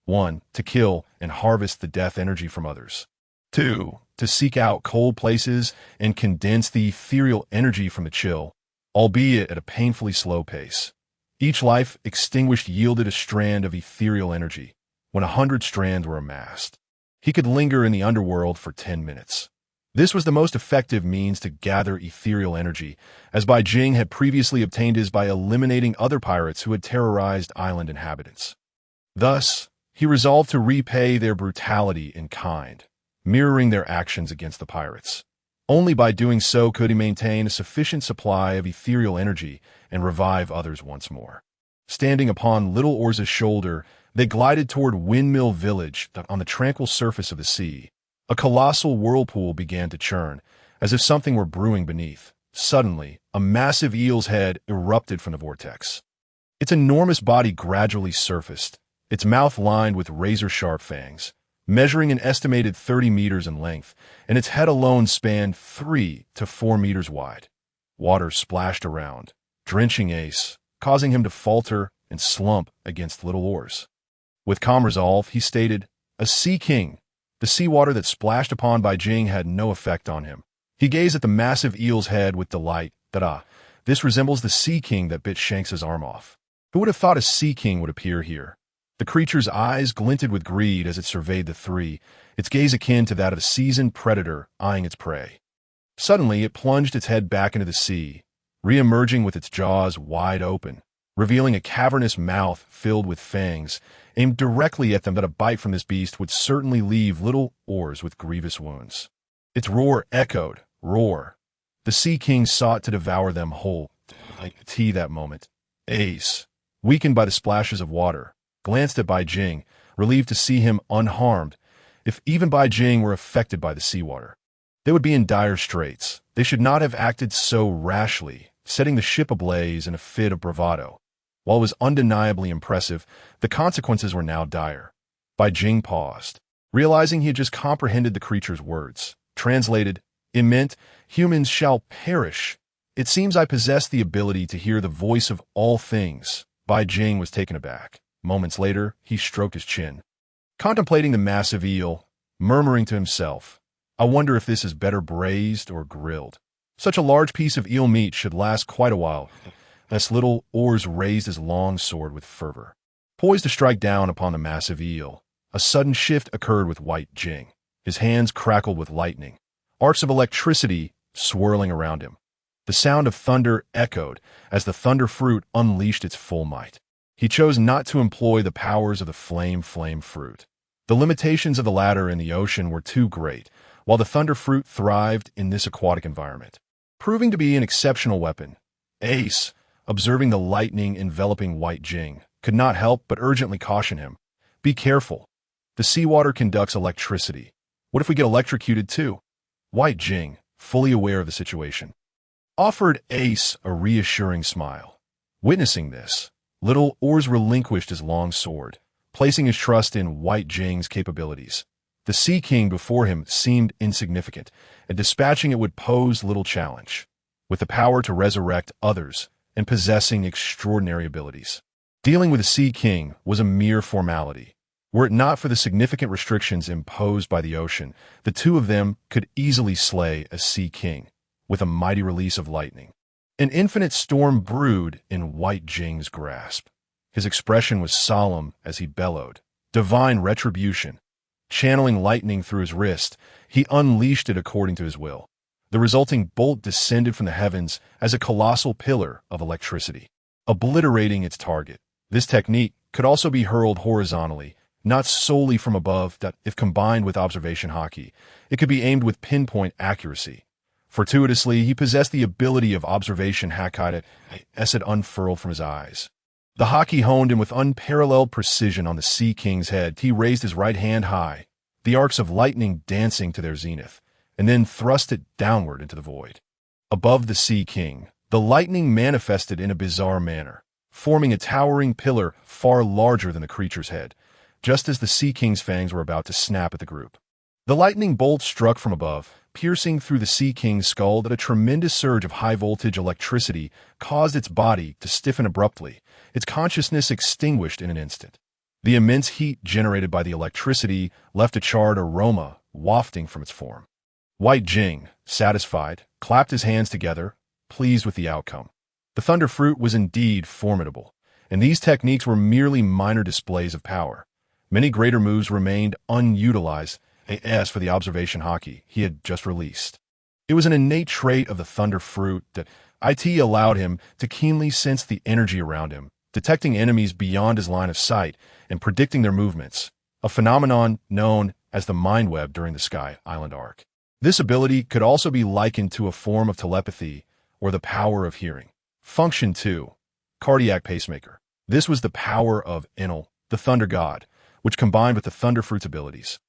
1. To kill and harvest the death energy from others. 2. To seek out cold places and condense the ethereal energy from the chill, albeit at a painfully slow pace. Each life extinguished yielded a strand of ethereal energy. When 100 strands were amassed, he could linger in the underworld for 10 minutes. This was the most effective means to gather ethereal energy, as Bai Jing had previously obtained his by eliminating other pirates who had terrorized island inhabitants. Thus, he resolved to repay their brutality in kind, mirroring their actions against the pirates. Only by doing so could he maintain a sufficient supply of ethereal energy and revive others once more. Standing upon little Oars' shoulder, they glided toward Windmill Village on the tranquil surface of the sea. A colossal whirlpool began to churn, as if something were brewing beneath. Suddenly, a massive eel's head erupted from the vortex. Its enormous body gradually surfaced, its mouth lined with razor-sharp fangs, measuring an estimated 30 meters in length, and its head alone spanned 3 to 4 meters wide. Water splashed around, drenching Ace, causing him to falter and slump against little Oars. With calm resolve, he stated, "A sea king." The seawater that splashed upon Bai Jing had no effect on him. He gazed at the massive eel's head with delight. This resembles the sea king that bit Shanks's arm off. Who would have thought a sea king would appear here? The creature's eyes glinted with greed as it surveyed the three, its gaze akin to that of a seasoned predator eyeing its prey. Suddenly, it plunged its head back into the sea, re-emerging with its jaws wide open, revealing a cavernous mouth filled with fangs, aimed directly at them. That a bite from this beast would certainly leave little Oars with grievous wounds. Its roar echoed, roar. The Sea King sought to devour them whole. That moment, Ace, weakened by the splashes of water, glanced at Bai Jing, relieved to see him unharmed. If even Bai Jing were affected by the seawater, they would be in dire straits. They should not have acted so rashly, setting the ship ablaze in a fit of bravado. While it was undeniably impressive, the consequences were now dire. Bai Jing paused, realizing he had just comprehended the creature's words. Translated, it meant, "Humans shall perish." It seems I possess the ability to hear the voice of all things. Bai Jing was taken aback. Moments later, he stroked his chin, contemplating the massive eel, murmuring to himself, "I wonder if this is better braised or grilled. Such a large piece of eel meat should last quite a while." As little Oars raised his long sword with fervor, poised to strike down upon the massive eel, a sudden shift occurred with Bai Jing. His hands crackled with lightning, arcs of electricity swirling around him. The sound of thunder echoed as the thunder fruit unleashed its full might. He chose not to employ the powers of the flame fruit. The limitations of the latter in the ocean were too great, while the thunder fruit thrived in this aquatic environment, proving to be an exceptional weapon. Ace, observing the lightning enveloping Bai Jing, could not help but urgently caution him. "Be careful. The seawater conducts electricity. What if we get electrocuted too?" Bai Jing, fully aware of the situation, offered Ace a reassuring smile. Witnessing this, little Oars relinquished his long sword, placing his trust in White Jing's capabilities. The Sea King before him seemed insignificant, and dispatching it would pose little challenge. With the power to resurrect others and possessing extraordinary abilities, dealing with the Sea King was a mere formality. Were it not for the significant restrictions imposed by the ocean, the two of them could easily slay a Sea King with a mighty release of lightning. An infinite storm brewed in White Jing's grasp. His expression was solemn as he bellowed, "Divine retribution." Channeling lightning through his wrist, he unleashed it according to his will. The resulting bolt descended from the heavens as a colossal pillar of electricity, obliterating its target. This technique could also be hurled horizontally, not solely from above, that if combined with observation Haki, it could be aimed with pinpoint accuracy. Fortuitously, he possessed the ability of observation Haki as it unfurled from his eyes. The Haki honed in with unparalleled precision on the Sea King's head. He raised his right hand high, the arcs of lightning dancing to their zenith, and then thrust it downward into the void. Above the Sea King, the lightning manifested in a bizarre manner, forming a towering pillar far larger than the creature's head, just as the Sea King's fangs were about to snap at the group. The lightning bolt struck from above, piercing through the Sea King's skull that a tremendous surge of high-voltage electricity caused its body to stiffen abruptly, its consciousness extinguished in an instant. The immense heat generated by the electricity left a charred aroma wafting from its form. White Jing, satisfied, clapped his hands together, pleased with the outcome. The Thunder Fruit was indeed formidable, and these techniques were merely minor displays of power. Many greater moves remained unutilized, as for the observation Haki he had just released. It was an innate trait of the Thunder Fruit that it allowed him to keenly sense the energy around him, detecting enemies beyond his line of sight and predicting their movements, a phenomenon known as the mind web during the Sky Island arc. This ability could also be likened to a form of telepathy or the power of hearing. Function 2. Cardiac Pacemaker. This was the power of Enlil, the Thunder God, which combined with the Thunder Fruit's abilities,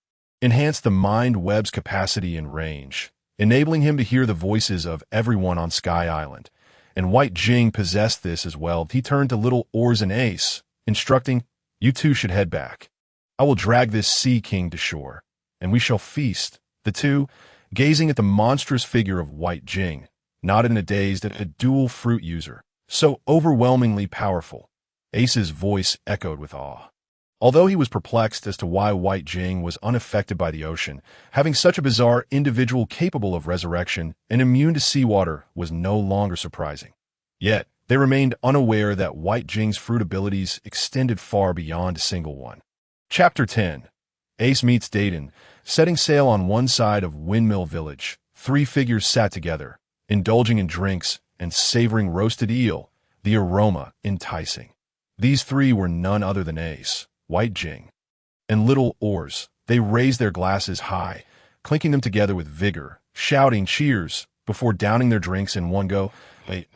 enhanced the mind web's capacity and range, enabling him to hear the voices of everyone on Sky Island. And White Jing possessed this as well. He turned to little Oars and Ace, instructing, "You two should head back. I will drag this Sea King to shore, and we shall feast." The two, gazing at the monstrous figure of White Jing, nodded in a daze at a dual fruit user, so overwhelmingly powerful. Ace's voice echoed with awe. Although he was perplexed as to why White Jing was unaffected by the ocean, having such a bizarre individual capable of resurrection and immune to seawater was no longer surprising. Yet, they remained unaware that White Jing's fruit abilities extended far beyond a single one. Chapter 10. Ace meets Dayton. Setting sail on one side of Windmill Village, three figures sat together, indulging in drinks and savoring roasted eel, the aroma enticing. These three were none other than Ace, White Jing, and little Oars. They raised their glasses high, clinking them together with vigor, shouting cheers before downing their drinks in one go.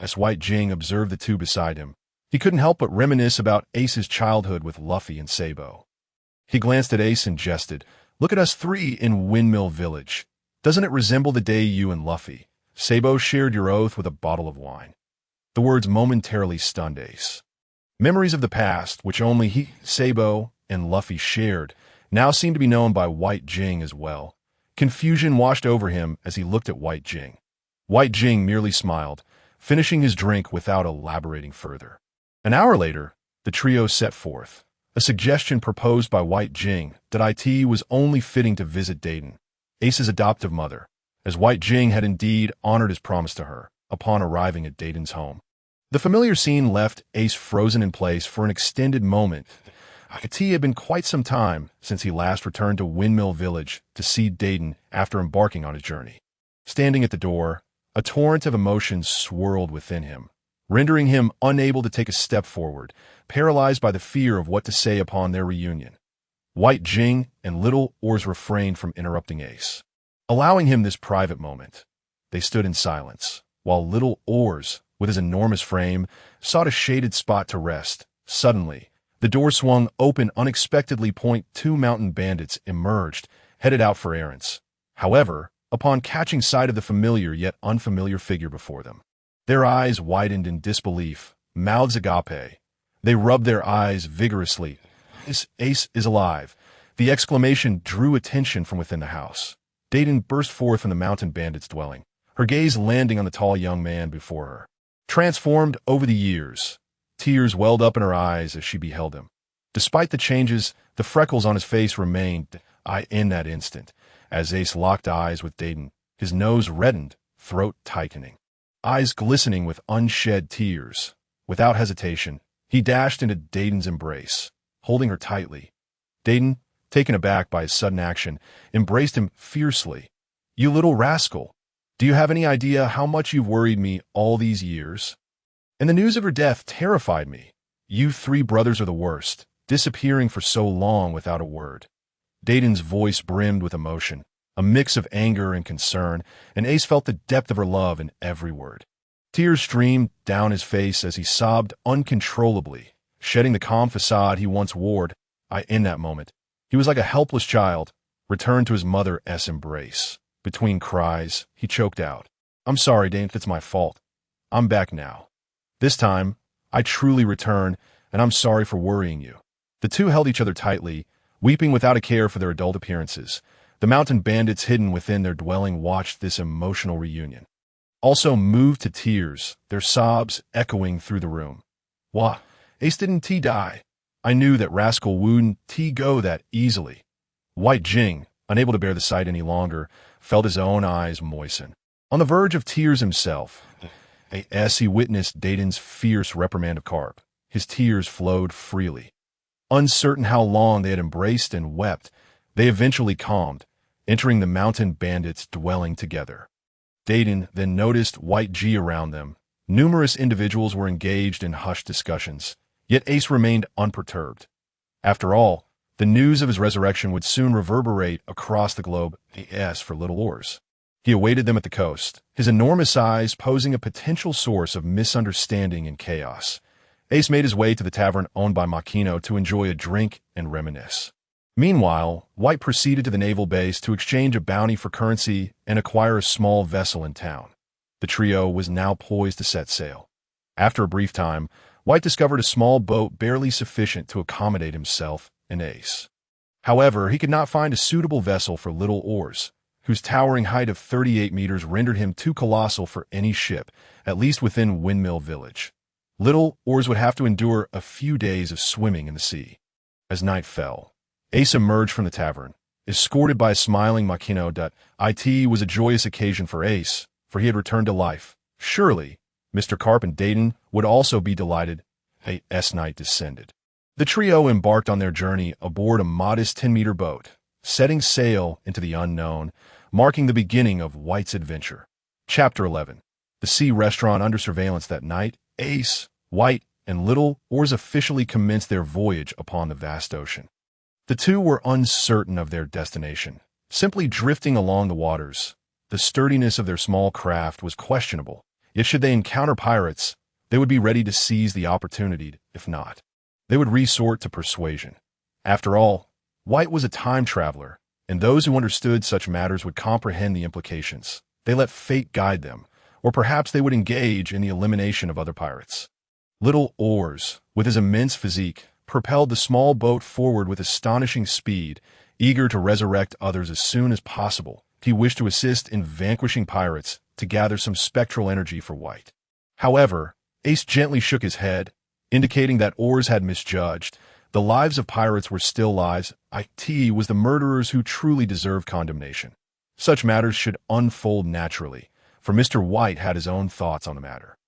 As White Jing observed the two beside him, he couldn't help but reminisce about Ace's childhood with Luffy and Sabo. He glanced at Ace and jested, "Look at us three in Windmill Village. Doesn't it resemble the day you and Luffy, Sabo, shared your oath with a bottle of wine?" The words momentarily stunned Ace. Memories of the past, which only he, Sabo, and Luffy shared, now seemed to be known by White Jing as well. Confusion washed over him as he looked at White Jing. White Jing merely smiled, finishing his drink without elaborating further. An hour later, the trio set forth, a suggestion proposed by White Jing that it was only fitting to visit Dayton, Ace's adoptive mother, as White Jing had indeed honored his promise to her upon arriving at Dayton's home. The familiar scene left Ace frozen in place for an extended moment. It had been quite some time since he last returned to Windmill Village to see Dayton after embarking on his journey. Standing at the door, a torrent of emotions swirled within him, rendering him unable to take a step forward, paralyzed by the fear of what to say upon their reunion. White Jing and little Oars refrained from interrupting Ace, allowing him this private moment. They stood in silence, while little Oars, with his enormous frame, sought a shaded spot to rest. Suddenly, the door swung open unexpectedly. Two mountain bandits emerged, headed out for errands. However, upon catching sight of the familiar yet unfamiliar figure before them, their eyes widened in disbelief, mouths agape. They rubbed their eyes vigorously, Ace is alive. The exclamation drew attention from within the house. Dayton burst forth from the mountain bandit's dwelling, her gaze landing on the tall young man before her. Transformed over the years, tears welled up in her eyes as she beheld him. Despite the changes, the freckles on his face remained in that instant. As Ace locked eyes with Dayton, his nose reddened, throat tightening, eyes glistening with unshed tears. Without hesitation, he dashed into Dayton's embrace, holding her tightly. Dayton, taken aback by his sudden action, embraced him fiercely. "You little rascal! Do you have any idea how much you've worried me all these years? And the news of her death terrified me. You three brothers are the worst, disappearing for so long without a word." Dayton's voice brimmed with emotion, a mix of anger and concern, and Ace felt the depth of her love in every word. Tears streamed down his face as he sobbed uncontrollably, shedding the calm facade he once wore. In that moment, he was like a helpless child, returned to his mother's embrace. Between cries, he choked out, "I'm sorry, Dayton, it's my fault. I'm back now. This time, I truly return, and I'm sorry for worrying you." The two held each other tightly, weeping without a care for their adult appearances. The mountain bandits hidden within their dwelling watched this emotional reunion, also moved to tears, their sobs echoing through the room. "Why, Ace didn't die? I knew that rascal wouldn't go that easily." White Jing, unable to bear the sight any longer, felt his own eyes moisten. On the verge of tears himself, as he witnessed Dayton's fierce reprimand of Garp, his tears flowed freely. Uncertain how long they had embraced and wept, they eventually calmed, entering the mountain bandits' dwelling together. Dayton then noticed White G around them. Numerous individuals were engaged in hushed discussions, yet Ace remained unperturbed. After all, the news of his resurrection would soon reverberate across the globe for Little Oars. He awaited them at the coast, his enormous eyes posing a potential source of misunderstanding and chaos. Ace made his way to the tavern owned by Cheno to enjoy a drink and reminisce. Meanwhile, White proceeded to the naval base to exchange a bounty for currency and acquire a small vessel in town. The trio was now poised to set sail. After a brief time, White discovered a small boat barely sufficient to accommodate himself and Ace. However, he could not find a suitable vessel for Little Oars, whose towering height of 38 meters rendered him too colossal for any ship, at least within Windmill Village. Little Oars would have to endure a few days of swimming in the sea. As night fell, Ace emerged from the tavern, escorted by a smiling Cheno. It was a joyous occasion for Ace, for he had returned to life. Surely, Mr. Garp and Dayton would also be delighted. As night descended, the trio embarked on their journey aboard a modest 10-meter boat, setting sail into the unknown, marking the beginning of White's adventure. Chapter 11. The sea restaurant under surveillance that night, Ace, White, and Little Oars officially commenced their voyage upon the vast ocean. The two were uncertain of their destination, simply drifting along the waters. The sturdiness of their small craft was questionable, yet should they encounter pirates, they would be ready to seize the opportunity. If not, they would resort to persuasion. After all, White was a time traveler, and those who understood such matters would comprehend the implications. They let fate guide them, or perhaps they would engage in the elimination of other pirates. Little Oars, with his immense physique, propelled the small boat forward with astonishing speed, eager to resurrect others as soon as possible. He wished to assist in vanquishing pirates to gather some spectral energy for White. However, Ace gently shook his head, indicating that Oars had misjudged. The lives of pirates were still lives. It was the murderers who truly deserved condemnation. Such matters should unfold naturally, for Mr. White had his own thoughts on the matter.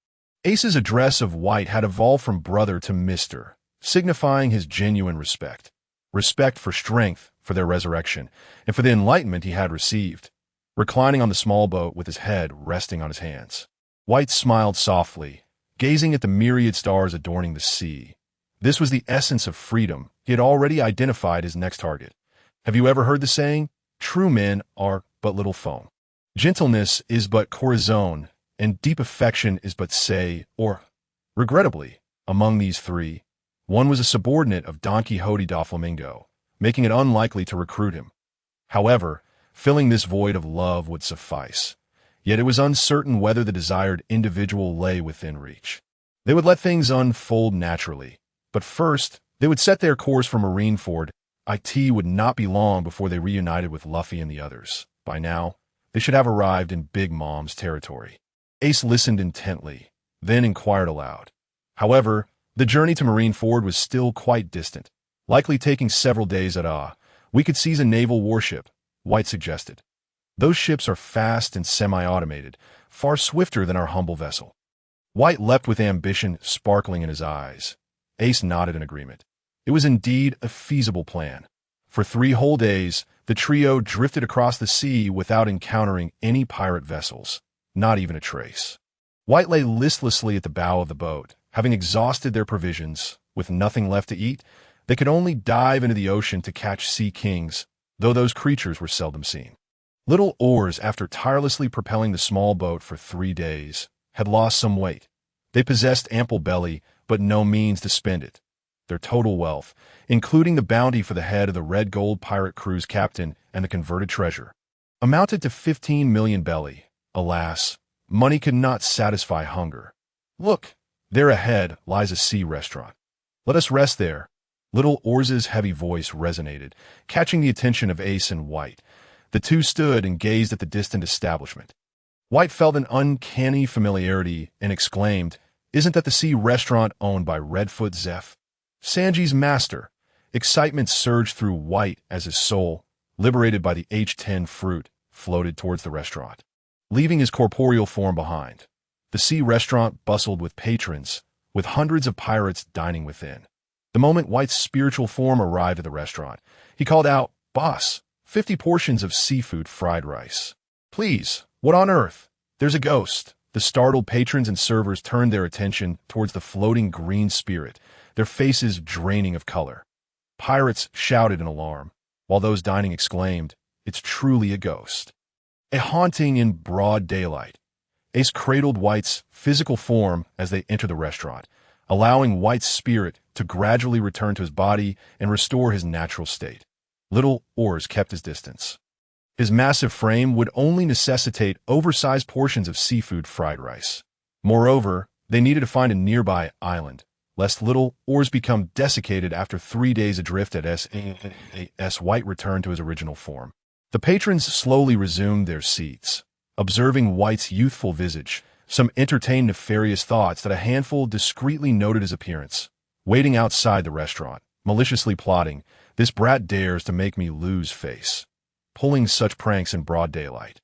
Ace's address of White had evolved from brother to Mr., signifying his genuine respect. Respect for strength, for their resurrection, and for the enlightenment he had received. Reclining on the small boat with his head resting on his hands, White smiled softly, gazing at the myriad stars adorning the sea. This was the essence of freedom. He had already identified his next target. Have you ever heard the saying, "True men are but little foam. Gentleness is but corazon, and deep affection is but say," or, regrettably, among these three, one was a subordinate of Don Quixote da Flamingo, making it unlikely to recruit him. However, filling this void of love would suffice. Yet it was uncertain whether the desired individual lay within reach. They would let things unfold naturally, but first, They would set their course for Marineford. It would not be long before they reunited with Luffy and the others. By now, they should have arrived in Big Mom's territory. Ace listened intently, then inquired aloud. However, the journey to Marineford was still quite distant, likely taking several days at a. We could seize a naval warship, White suggested. Those ships are fast and semi-automated, far swifter than our humble vessel. White leapt with ambition sparkling in his eyes. Ace nodded in agreement. It was indeed a feasible plan. For 3 whole days, the trio drifted across the sea without encountering any pirate vessels, not even a trace. White lay listlessly at the bow of the boat. Having exhausted their provisions, with nothing left to eat, they could only dive into the ocean to catch sea kings, though those creatures were seldom seen. Little Oars, after tirelessly propelling the small boat for 3 days, had lost some weight. They possessed ample belly, but no means to spend it. Their total wealth, including the bounty for the head of the red gold pirate cruise captain and the converted treasure, amounted to 15 million belly. Alas, money could not satisfy hunger. Look, there ahead lies a sea restaurant. Let us rest there. Little Oars's heavy voice resonated, catching the attention of Ace and White. The two stood and gazed at the distant establishment. White felt an uncanny familiarity and exclaimed, "Isn't that the sea restaurant owned by Redfoot Zeph, Sanji's master?" Excitement surged through White as his soul, liberated by the H10 fruit, floated towards the restaurant, leaving his corporeal form behind. The sea restaurant bustled with patrons, with hundreds of pirates dining within. The moment White's spiritual form arrived at the restaurant, he called out, "Boss, 50 portions of seafood fried rice. Please, what on earth? There's a ghost." The startled patrons and servers turned their attention towards the floating green spirit, their faces draining of color. Pirates shouted in alarm, while those dining exclaimed, "It's truly a ghost." A haunting in broad daylight. Ace cradled White's physical form as they entered the restaurant, allowing White's spirit to gradually return to his body and restore his natural state. Little Oars kept his distance. His massive frame would only necessitate oversized portions of seafood fried rice. Moreover, they needed to find a nearby island, lest Little Oars become desiccated after 3 days adrift at S. White returned to his original form. The patrons slowly resumed their seats. Observing White's youthful visage, some entertained nefarious thoughts that a handful discreetly noted his appearance. Waiting outside the restaurant, maliciously plotting, "This brat dares to make me lose face. Pulling such pranks in broad daylight.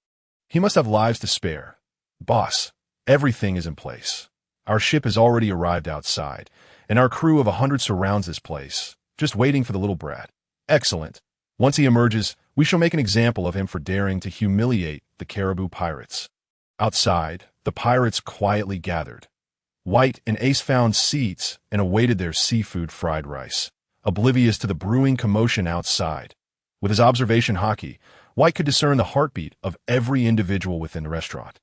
He must have lives to spare." "Boss, everything is in place. Our ship has already arrived outside, and our crew of 100 surrounds this place, just waiting for the little brat." "Excellent. Once he emerges, we shall make an example of him for daring to humiliate the Caribou pirates." Outside, the pirates quietly gathered. White and Ace found seats and awaited their seafood fried rice, oblivious to the brewing commotion outside. With his observation Haki, White could discern the heartbeat of every individual within the restaurant.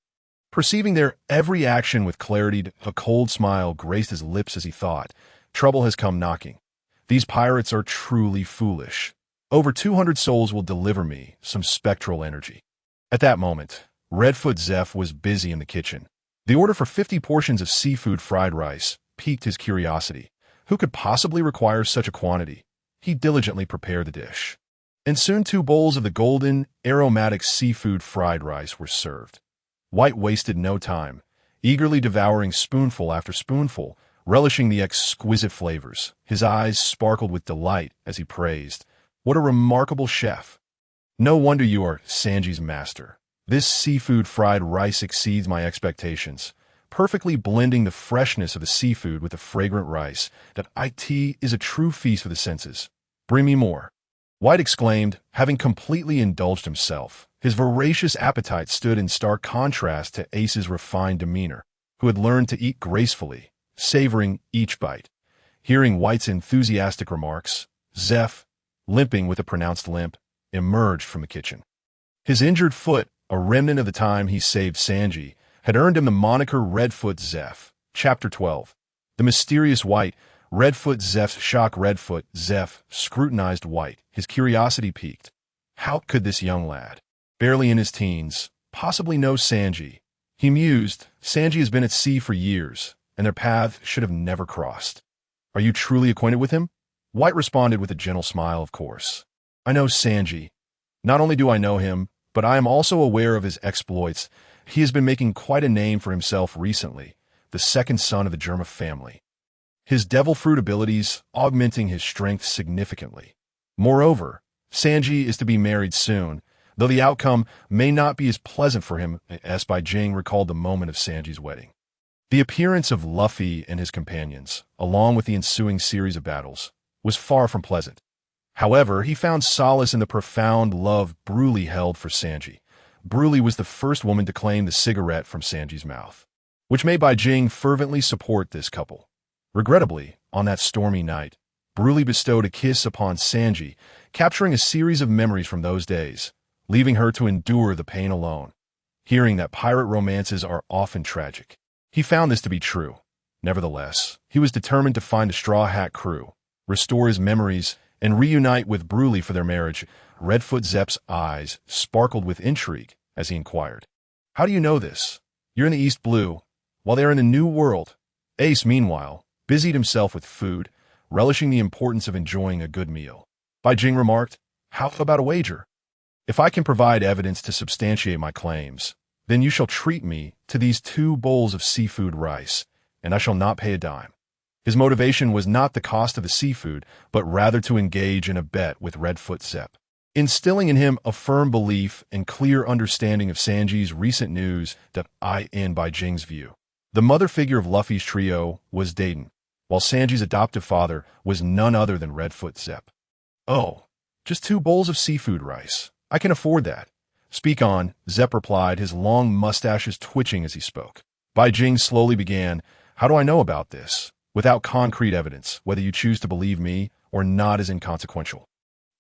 Perceiving their every action with clarity, a cold smile graced his lips as he thought, "Trouble has come knocking. These pirates are truly foolish. Over 200 souls will deliver me some spectral energy." At that moment, Redfoot Zeph was busy in the kitchen. The order for 50 portions of seafood fried rice piqued his curiosity. Who could possibly require such a quantity? He diligently prepared the dish. And soon 2 bowls of the golden, aromatic seafood fried rice were served. White wasted no time, eagerly devouring spoonful after spoonful, relishing the exquisite flavors. His eyes sparkled with delight as he praised, "What a remarkable chef! No wonder you are Sanji's master. This seafood fried rice exceeds my expectations, perfectly blending the freshness of the seafood with the fragrant rice. That it is a true feast for the senses. Bring me more." White exclaimed, having completely indulged himself. His voracious appetite stood in stark contrast to Ace's refined demeanor, who had learned to eat gracefully, savoring each bite. Hearing White's enthusiastic remarks, Zeph, limping with a pronounced limp, emerged from the kitchen. His injured foot, a remnant of the time he saved Sanji, had earned him the moniker Redfoot Zeph. Chapter 12. The mysterious White. Redfoot Zeph's shock. Redfoot Zeph scrutinized White, his curiosity piqued. How could this young lad, barely in his teens, possibly know Sanji? He mused. Sanji has been at sea for years, and their paths should have never crossed. "Are you truly acquainted with him?" White responded with a gentle smile, of course. I know Sanji. Not only do I know him, but I am also aware of his exploits. He has been making quite a name for himself recently, the second son of the Germa family. His devil fruit abilities augmenting his strength significantly. Moreover, Sanji is to be married soon, though the outcome may not be as pleasant for him as Bai Jing recalled the moment of Sanji's wedding. The appearance of Luffy and his companions, along with the ensuing series of battles, was far from pleasant. However, he found solace in the profound love Bruley held for Sanji. Bruley was the first woman to claim the cigarette from Sanji's mouth, which made Bai Jing fervently support this couple. Regrettably, on that stormy night, Bruley bestowed a kiss upon Sanji, capturing a series of memories from those days, leaving her to endure the pain alone. Hearing that pirate romances are often tragic, he found this to be true. Nevertheless, he was determined to find the Straw Hat crew, restore his memories, and reunite with Bruley for their marriage. Redfoot Zepp's eyes sparkled with intrigue as he inquired, "How do you know this? You're in the East Blue, while they're in the New World." Ace, meanwhile, busied himself with food, relishing the importance of enjoying a good meal. Bai Jing remarked, "How about a wager? If I can provide evidence to substantiate my claims, then you shall treat me to these 2 bowls of seafood rice, and I shall not pay a dime." His motivation was not the cost of the seafood, but rather to engage in a bet with Redfoot Zepp, instilling in him a firm belief and clear understanding of Sanji's recent news that in Bai Jing's view. The mother figure of Luffy's trio was Dayton, while Sanji's adoptive father was none other than Redfoot Zepp. "Oh, just 2 bowls of seafood rice. I can afford that." "Speak on," Zepp replied, his long mustaches twitching as he spoke. Bai Jing slowly began, "How do I know about this? Without concrete evidence, whether you choose to believe me or not is inconsequential.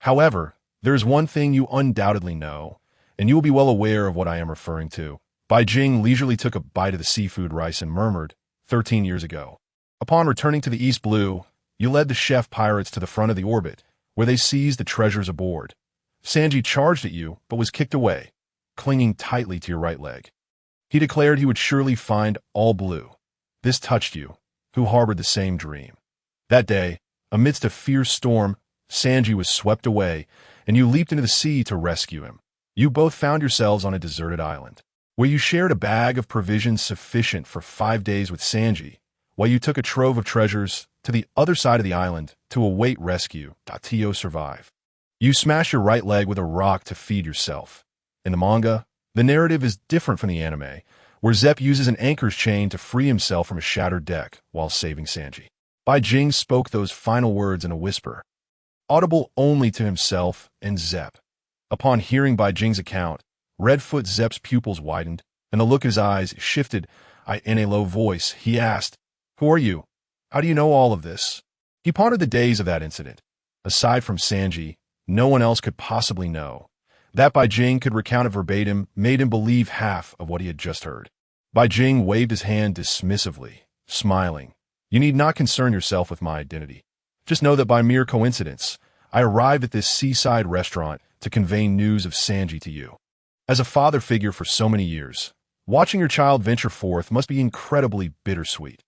However, there is one thing you undoubtedly know, and you will be well aware of what I am referring to." Bai Jing leisurely took a bite of the seafood rice and murmured, 13 years ago. Upon returning to the East Blue, you led the chef pirates to the front of the orbit, where they seized the treasures aboard. Sanji charged at you, but was kicked away, clinging tightly to your right leg. He declared he would surely find all blue. This touched you, who harbored the same dream. That day, amidst a fierce storm, Sanji was swept away, and you leaped into the sea to rescue him. You both found yourselves on a deserted island, where you shared a bag of provisions sufficient for 5 days with Sanji, while you took a trove of treasures to the other side of the island to await rescue. Tio survive. You smash your right leg with a rock to feed yourself. In the manga, the narrative is different from the anime, where Zepp uses an anchor's chain to free himself from a shattered deck while saving Sanji. Bai Jing spoke those final words in a whisper, audible only to himself and Zepp. Upon hearing Bai Jing's account, Redfoot Zepp's pupils widened, and the look in his eyes shifted. In a low voice, he asked, "Who are you? How do you know all of this?" He pondered the days of that incident. Aside from Sanji, no one else could possibly know. That Bai Jing could recount it verbatim made him believe half of what he had just heard. Bai Jing waved his hand dismissively, smiling. "You need not concern yourself with my identity. Just know that by mere coincidence, I arrived at this seaside restaurant to convey news of Sanji to you. As a father figure for so many years, watching your child venture forth must be incredibly bittersweet.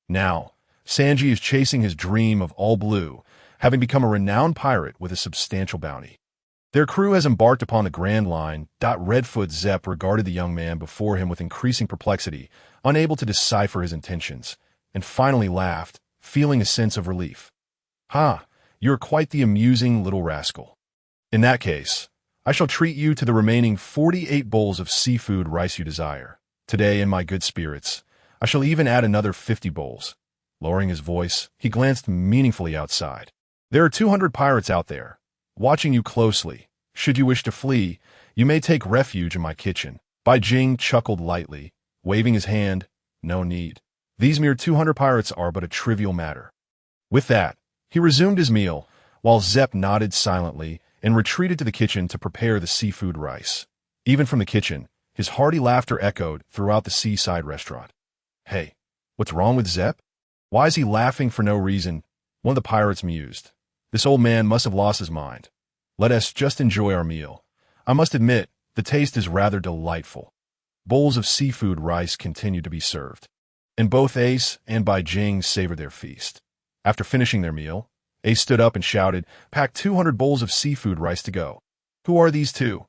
Now, Sanji is chasing his dream of all blue, having become a renowned pirate with a substantial bounty. Their crew has embarked upon the Grand Line. Redfoot Zepp regarded the young man before him with increasing perplexity, unable to decipher his intentions, and finally laughed, feeling a sense of relief. "Ha, you're quite the amusing little rascal. In that case, I shall treat you to the remaining 48 bowls of seafood rice you desire. Today, in my good spirits, I shall even add another 50 bowls. Lowering his voice, he glanced meaningfully outside. "There are 200 pirates out there, watching you closely. Should you wish to flee, you may take refuge in my kitchen." Bai Jing chuckled lightly, waving his hand. "No need. These mere 200 pirates are but a trivial matter." With that, he resumed his meal, while Zepp nodded silently and retreated to the kitchen to prepare the seafood rice. Even from the kitchen, his hearty laughter echoed throughout the seaside restaurant. "Hey, what's wrong with Zepp? Why is he laughing for no reason?" One of the pirates mused. "This old man must have lost his mind. Let us just enjoy our meal. I must admit, the taste is rather delightful." Bowls of seafood rice continued to be served, and both Ace and Bai Jing savored their feast. After finishing their meal, Ace stood up and shouted, "Pack 200 bowls of seafood rice to go." "Who are these two?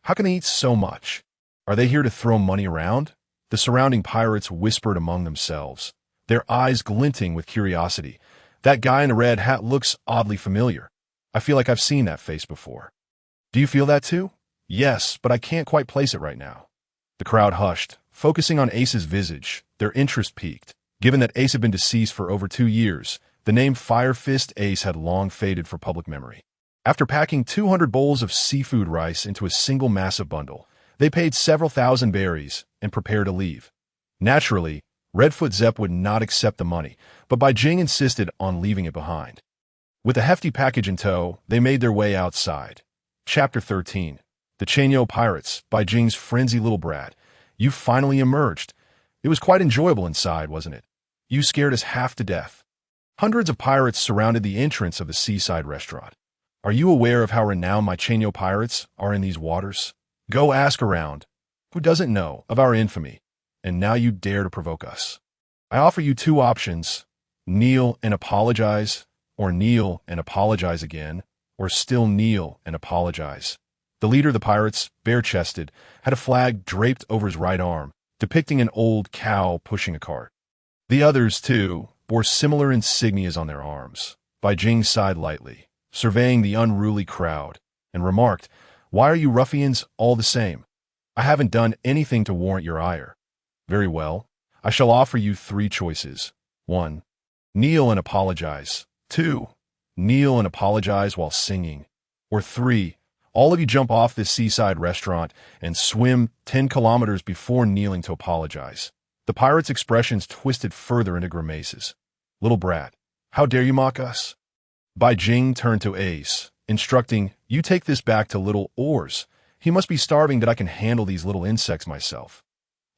How can they eat so much? Are they here to throw money around?" The surrounding pirates whispered among themselves, their eyes glinting with curiosity. "That guy in the red hat looks oddly familiar. I feel like I've seen that face before." "Do you feel that too?" "Yes, but I can't quite place it right now." The crowd hushed, focusing on Ace's visage. Their interest peaked. Given that Ace had been deceased for over 2 years, the name Fire Fist Ace had long faded for public memory. After packing 200 bowls of seafood rice into a single massive bundle, they paid several thousand berries and prepared to leave. Naturally, Redfoot Zepp would not accept the money, but Bai Jing insisted on leaving it behind. With a hefty package in tow, they made their way outside. Chapter 13. The Cheno Pirates, Bai Jing's frenzy little brat. "You finally emerged. It was quite enjoyable inside, wasn't it? You scared us half to death." Hundreds of pirates surrounded the entrance of the seaside restaurant. "Are you aware of how renowned my Cheno pirates are in these waters? Go ask around. Who doesn't know of our infamy? And now you dare to provoke us. I offer you 2 options. Kneel and apologize, or kneel and apologize again, or still kneel and apologize." The leader of the pirates, bare-chested, had a flag draped over his right arm, depicting an old cow pushing a cart. The others, too, bore similar insignias on their arms. Bai Jing sighed lightly, surveying the unruly crowd, and remarked, "Why are you ruffians all the same? I haven't done anything to warrant your ire." "Very well. I shall offer you 3 choices. 1. Kneel and apologize. 2. Kneel and apologize while singing. Or 3. All of you jump off this seaside restaurant and swim 10 kilometers before kneeling to apologize." The pirates' expressions twisted further into grimaces. "Little brat, how dare you mock us?" Bai Jing turned to Ace, instructing, "You take this back to little Oars. He must be starving that I can handle these little insects myself."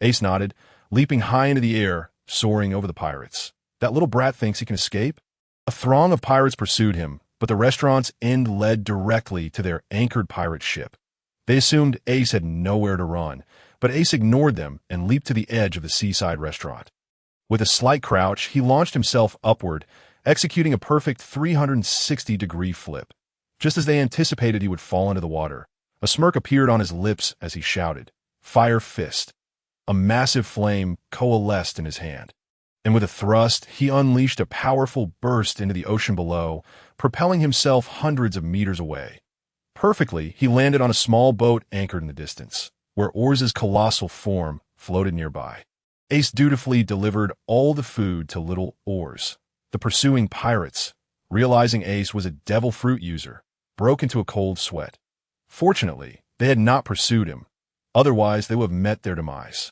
Ace nodded, leaping high into the air, soaring over the pirates. "That little brat thinks he can escape?" A throng of pirates pursued him, but the restaurant's end led directly to their anchored pirate ship. They assumed Ace had nowhere to run, but Ace ignored them and leaped to the edge of the seaside restaurant. With a slight crouch, he launched himself upward, executing a perfect 360-degree flip. Just as they anticipated he would fall into the water, a smirk appeared on his lips as he shouted, "Fire Fist." A massive flame coalesced in his hand, and with a thrust, he unleashed a powerful burst into the ocean below, propelling himself hundreds of meters away. Perfectly, he landed on a small boat anchored in the distance, where Oars' colossal form floated nearby. Ace dutifully delivered all the food to little Oars. The pursuing pirates, realizing Ace was a devil fruit user, broke into a cold sweat. Fortunately, they had not pursued him. Otherwise, they would have met their demise.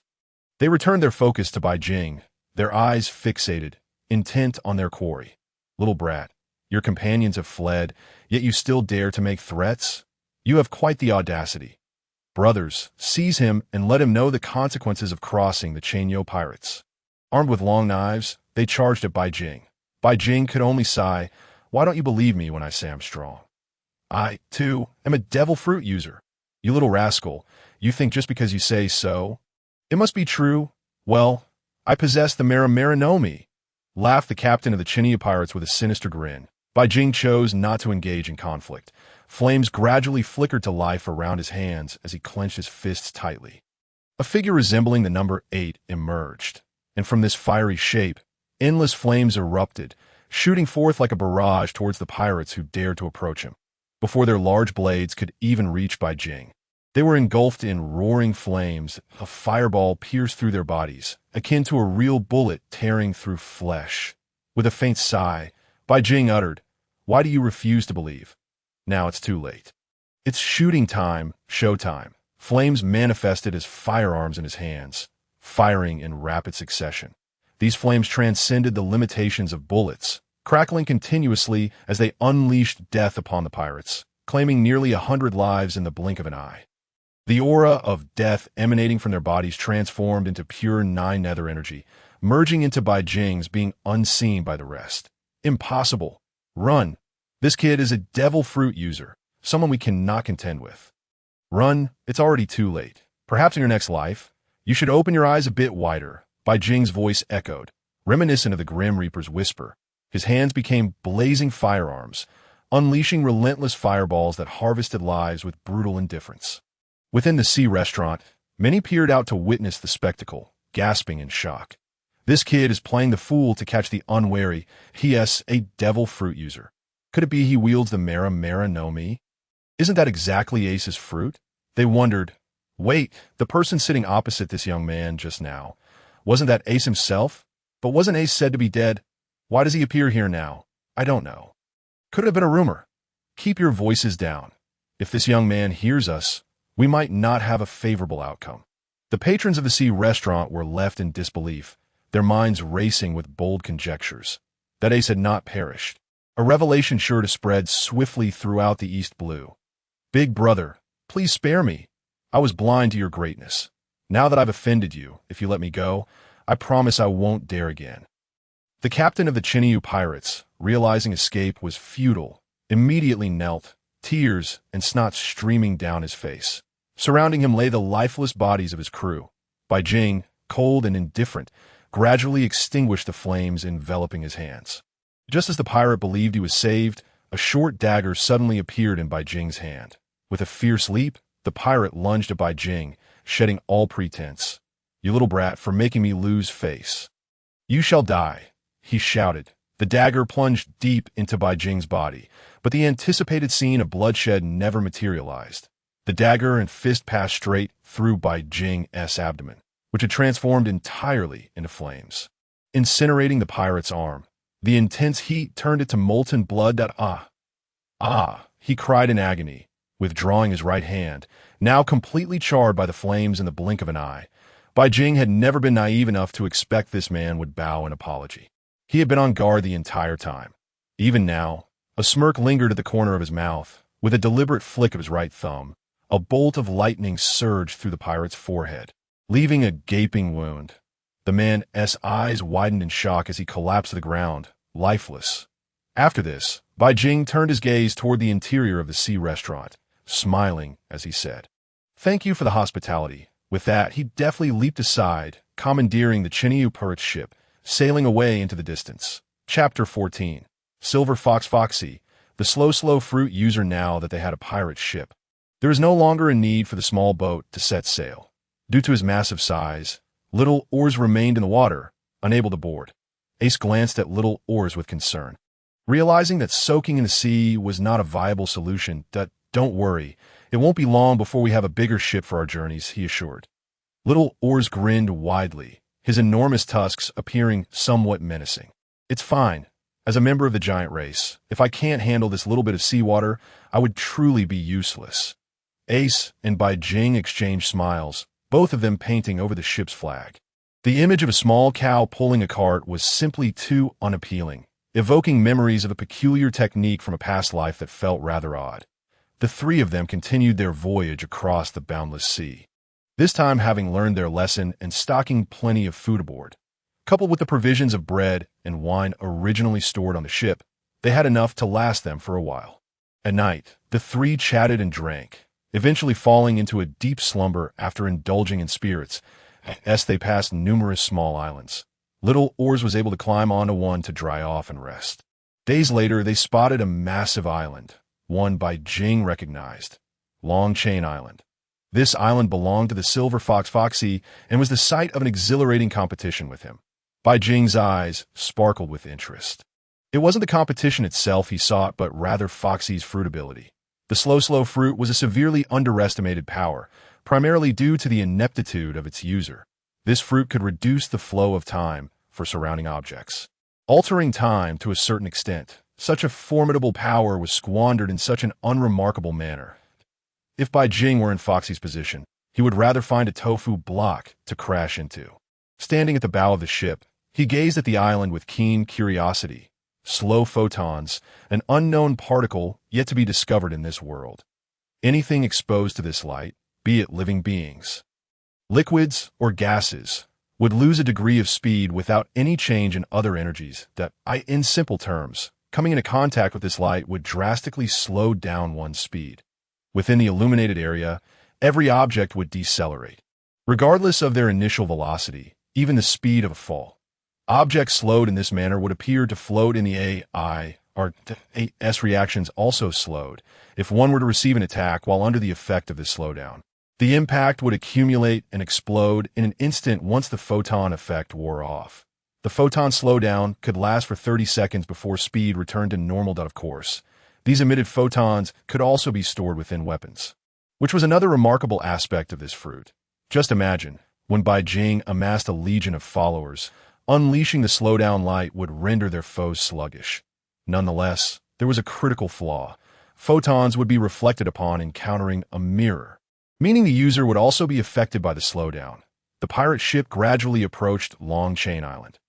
They returned their focus to Bai Jing, their eyes fixated, intent on their quarry. "Little brat, your companions have fled, yet you still dare to make threats? You have quite the audacity. Brothers, seize him and let him know the consequences of crossing the Cheno pirates." Armed with long knives, they charged at Bai Jing. Bai Jing could only sigh, "Why don't you believe me when I say I'm strong? I, too, am a devil fruit user. You little rascal, you think just because you say so? It must be true. Well, I possess the Marinomi," laughed the captain of the Cheno pirates with a sinister grin. Bai Jing chose not to engage in conflict. Flames gradually flickered to life around his hands as he clenched his fists tightly. A figure resembling the number 8 emerged, and from this fiery shape, endless flames erupted, shooting forth like a barrage towards the pirates who dared to approach him. Before their large blades could even reach Bai Jing, they were engulfed in roaring flames. A fireball pierced through their bodies, akin to a real bullet tearing through flesh. With a faint sigh, Bai Jing uttered, "Why do you refuse to believe? Now it's too late." "It's shooting time, showtime." Flames manifested as firearms in his hands, firing in rapid succession. These flames transcended the limitations of bullets, crackling continuously as they unleashed death upon the pirates, claiming nearly 100 lives in the blink of an eye. The aura of death emanating from their bodies transformed into pure nine nether energy, merging into Bai Jing's, being unseen by the rest. "Impossible. Run. This kid is a devil fruit user, someone we cannot contend with. Run, it's already too late. Perhaps in your next life, you should open your eyes a bit wider," Bai Jing's voice echoed, reminiscent of the Grim Reaper's whisper, His hands became blazing firearms, unleashing relentless fireballs that harvested lives with brutal indifference. Within the sea restaurant, many peered out to witness the spectacle, gasping in shock. This kid is playing the fool to catch the unwary. He is a devil fruit user. Could it be he wields the Mara no Mi? Isn't that exactly Ace's fruit? They wondered. Wait, the person sitting opposite this young man just now. Wasn't that Ace himself? But wasn't Ace said to be dead? Why does he appear here now? I don't know. Could it have been a rumor? Keep your voices down. If this young man hears us, we might not have a favorable outcome. The patrons of the sea restaurant were left in disbelief, their minds racing with bold conjectures. That Ace had not perished. A revelation sure to spread swiftly throughout the East Blue. Big brother, please spare me. I was blind to your greatness. Now that I've offended you, if you let me go, I promise I won't dare again. The captain of the Cheno pirates, realizing escape was futile, immediately knelt, tears and snot streaming down his face. Surrounding him lay the lifeless bodies of his crew. Bai Jing, cold and indifferent, gradually extinguished the flames enveloping his hands. Just as the pirate believed he was saved, a short dagger suddenly appeared in Bai Jing's hand. With a fierce leap, the pirate lunged at Bai Jing, shedding all pretense. You little brat, for making me lose face. You shall die, he shouted. The dagger plunged deep into Bai Jing's body, but the anticipated scene of bloodshed never materialized. The dagger and fist passed straight through Bai Jing's abdomen, which had transformed entirely into flames. Incinerating the pirate's arm, the intense heat turned it to molten blood that he cried in agony, withdrawing his right hand, now completely charred by the flames in the blink of an eye. Bai Jing had never been naive enough to expect this man would bow in apology. He had been on guard the entire time. Even now, a smirk lingered at the corner of his mouth. With a deliberate flick of his right thumb, a bolt of lightning surged through the pirate's forehead, leaving a gaping wound. The man's eyes widened in shock as he collapsed to the ground, lifeless. After this, Bai Jing turned his gaze toward the interior of the sea restaurant, smiling as he said, "Thank you for the hospitality." With that, he deftly leaped aside, commandeering the Cheno pirate's ship, sailing away into the distance. Chapter 14. Silver Fox Foxy, the slow fruit user. Now that they had a pirate ship, there is no longer a need for the small boat to set sail. Due to his massive size, little Oars remained in the water, unable to board. Ace glanced at little Oars with concern. Realizing that soaking in the sea was not a viable solution, "Don't worry, it won't be long before we have a bigger ship for our journeys," he assured. Little Oars grinned widely, his enormous tusks appearing somewhat menacing. "It's fine. As a member of the giant race, if I can't handle this little bit of seawater, I would truly be useless." Ace and Bai Jing exchanged smiles, both of them painting over the ship's flag. The image of a small cow pulling a cart was simply too unappealing, evoking memories of a peculiar technique from a past life that felt rather odd. The three of them continued their voyage across the boundless sea, this time having learned their lesson and stocking plenty of food aboard. Coupled with the provisions of bread and wine originally stored on the ship, they had enough to last them for a while. At night, the three chatted and drank, eventually falling into a deep slumber after indulging in spirits, as they passed numerous small islands. Little Oars was able to climb onto one to dry off and rest. Days later, they spotted a massive island, one Bai Jing recognized, Long Chain Island. This island belonged to the Silver Fox Foxy and was the site of an exhilarating competition with him. Bai Jing's eyes sparkled with interest. It wasn't the competition itself he sought, but rather Foxy's fruit ability. The slow fruit was a severely underestimated power, primarily due to the ineptitude of its user. This fruit could reduce the flow of time for surrounding objects, altering time to a certain extent. Such a formidable power was squandered in such an unremarkable manner. If Bai Jing were in Foxy's position, he would rather find a tofu block to crash into. Standing at the bow of the ship, he gazed at the island with keen curiosity. Slow photons, an unknown particle yet to be discovered in this world. Anything exposed to this light, be it living beings, liquids or gases, would lose a degree of speed without any change in other energies that, in simple terms, coming into contact with this light would drastically slow down one's speed. Within the illuminated area, every object would decelerate, regardless of their initial velocity, even the speed of a fall. Objects slowed in this manner would appear to float in the AI, or the AS reactions also slowed, if one were to receive an attack while under the effect of this slowdown. The impact would accumulate and explode in an instant once the photon effect wore off. The photon slowdown could last for 30 seconds before speed returned to normal. Of course, these emitted photons could also be stored within weapons, which was another remarkable aspect of this fruit. Just imagine, when Bai Jing amassed a legion of followers, unleashing the slowdown light would render their foes sluggish. Nonetheless, there was a critical flaw. Photons would be reflected upon encountering a mirror, meaning the user would also be affected by the slowdown. The pirate ship gradually approached Long Chain Island.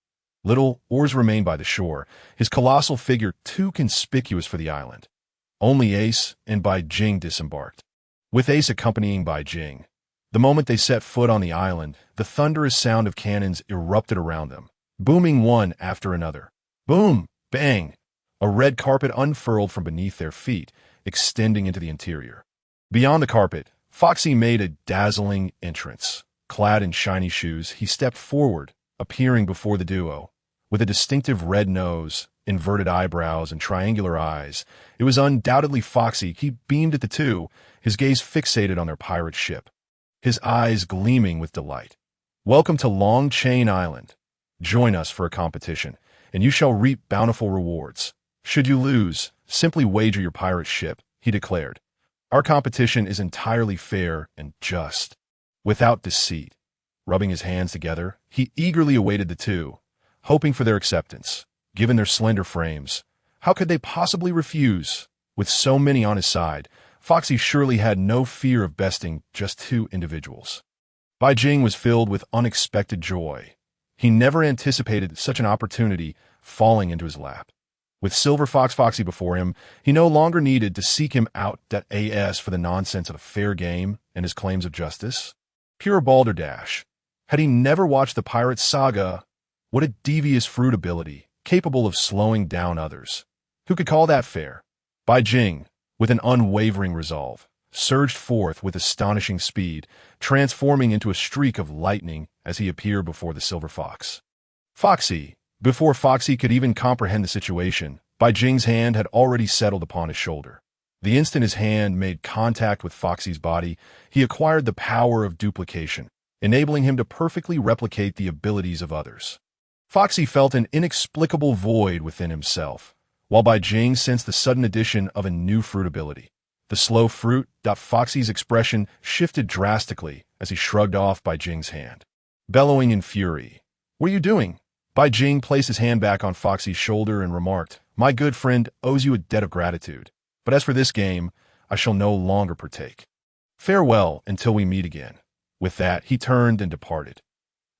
Little Oars remained by the shore, his colossal figure too conspicuous for the island. Only Ace and Bai Jing disembarked, with Ace accompanying Bai Jing. The moment they set foot on the island, the thunderous sound of cannons erupted around them, booming one after another. Boom! Bang! A red carpet unfurled from beneath their feet, extending into the interior. Beyond the carpet, Foxy made a dazzling entrance. Clad in shiny shoes, he stepped forward, appearing before the duo. With a distinctive red nose, inverted eyebrows, and triangular eyes, it was undoubtedly Foxy. He beamed at the two, his gaze fixated on their pirate ship, his eyes gleaming with delight. Welcome to Long Chain Island. Join us for a competition, and you shall reap bountiful rewards. Should you lose, simply wager your pirate ship, he declared. Our competition is entirely fair and just, without deceit. Rubbing his hands together, he eagerly awaited the two, hoping for their acceptance. Given their slender frames, how could they possibly refuse? With so many on his side, Foxy surely had no fear of besting just two individuals. Bai Jing was filled with unexpected joy. He never anticipated such an opportunity falling into his lap. With Silver Fox Foxy before him, he no longer needed to seek him out as for the nonsense of a fair game and his claims of justice. Pure balderdash. Had he never watched the Pirate Saga? What a devious fruit ability, capable of slowing down others. Who could call that fair? Bai Jing, with an unwavering resolve, surged forth with astonishing speed, transforming into a streak of lightning as he appeared before the Silver Fox. Foxy. Before Foxy could even comprehend the situation, Bai Jing's hand had already settled upon his shoulder. The instant his hand made contact with Foxy's body, he acquired the power of duplication, enabling him to perfectly replicate the abilities of others. Foxy felt an inexplicable void within himself, while Bai Jing sensed the sudden addition of a new fruit ability. The slow fruit. Foxy's expression shifted drastically as he shrugged off Bai Jing's hand, bellowing in fury. What are you doing? Bai Jing placed his hand back on Foxy's shoulder and remarked, My good friend owes you a debt of gratitude, but as for this game, I shall no longer partake. Farewell until we meet again. With that, he turned and departed.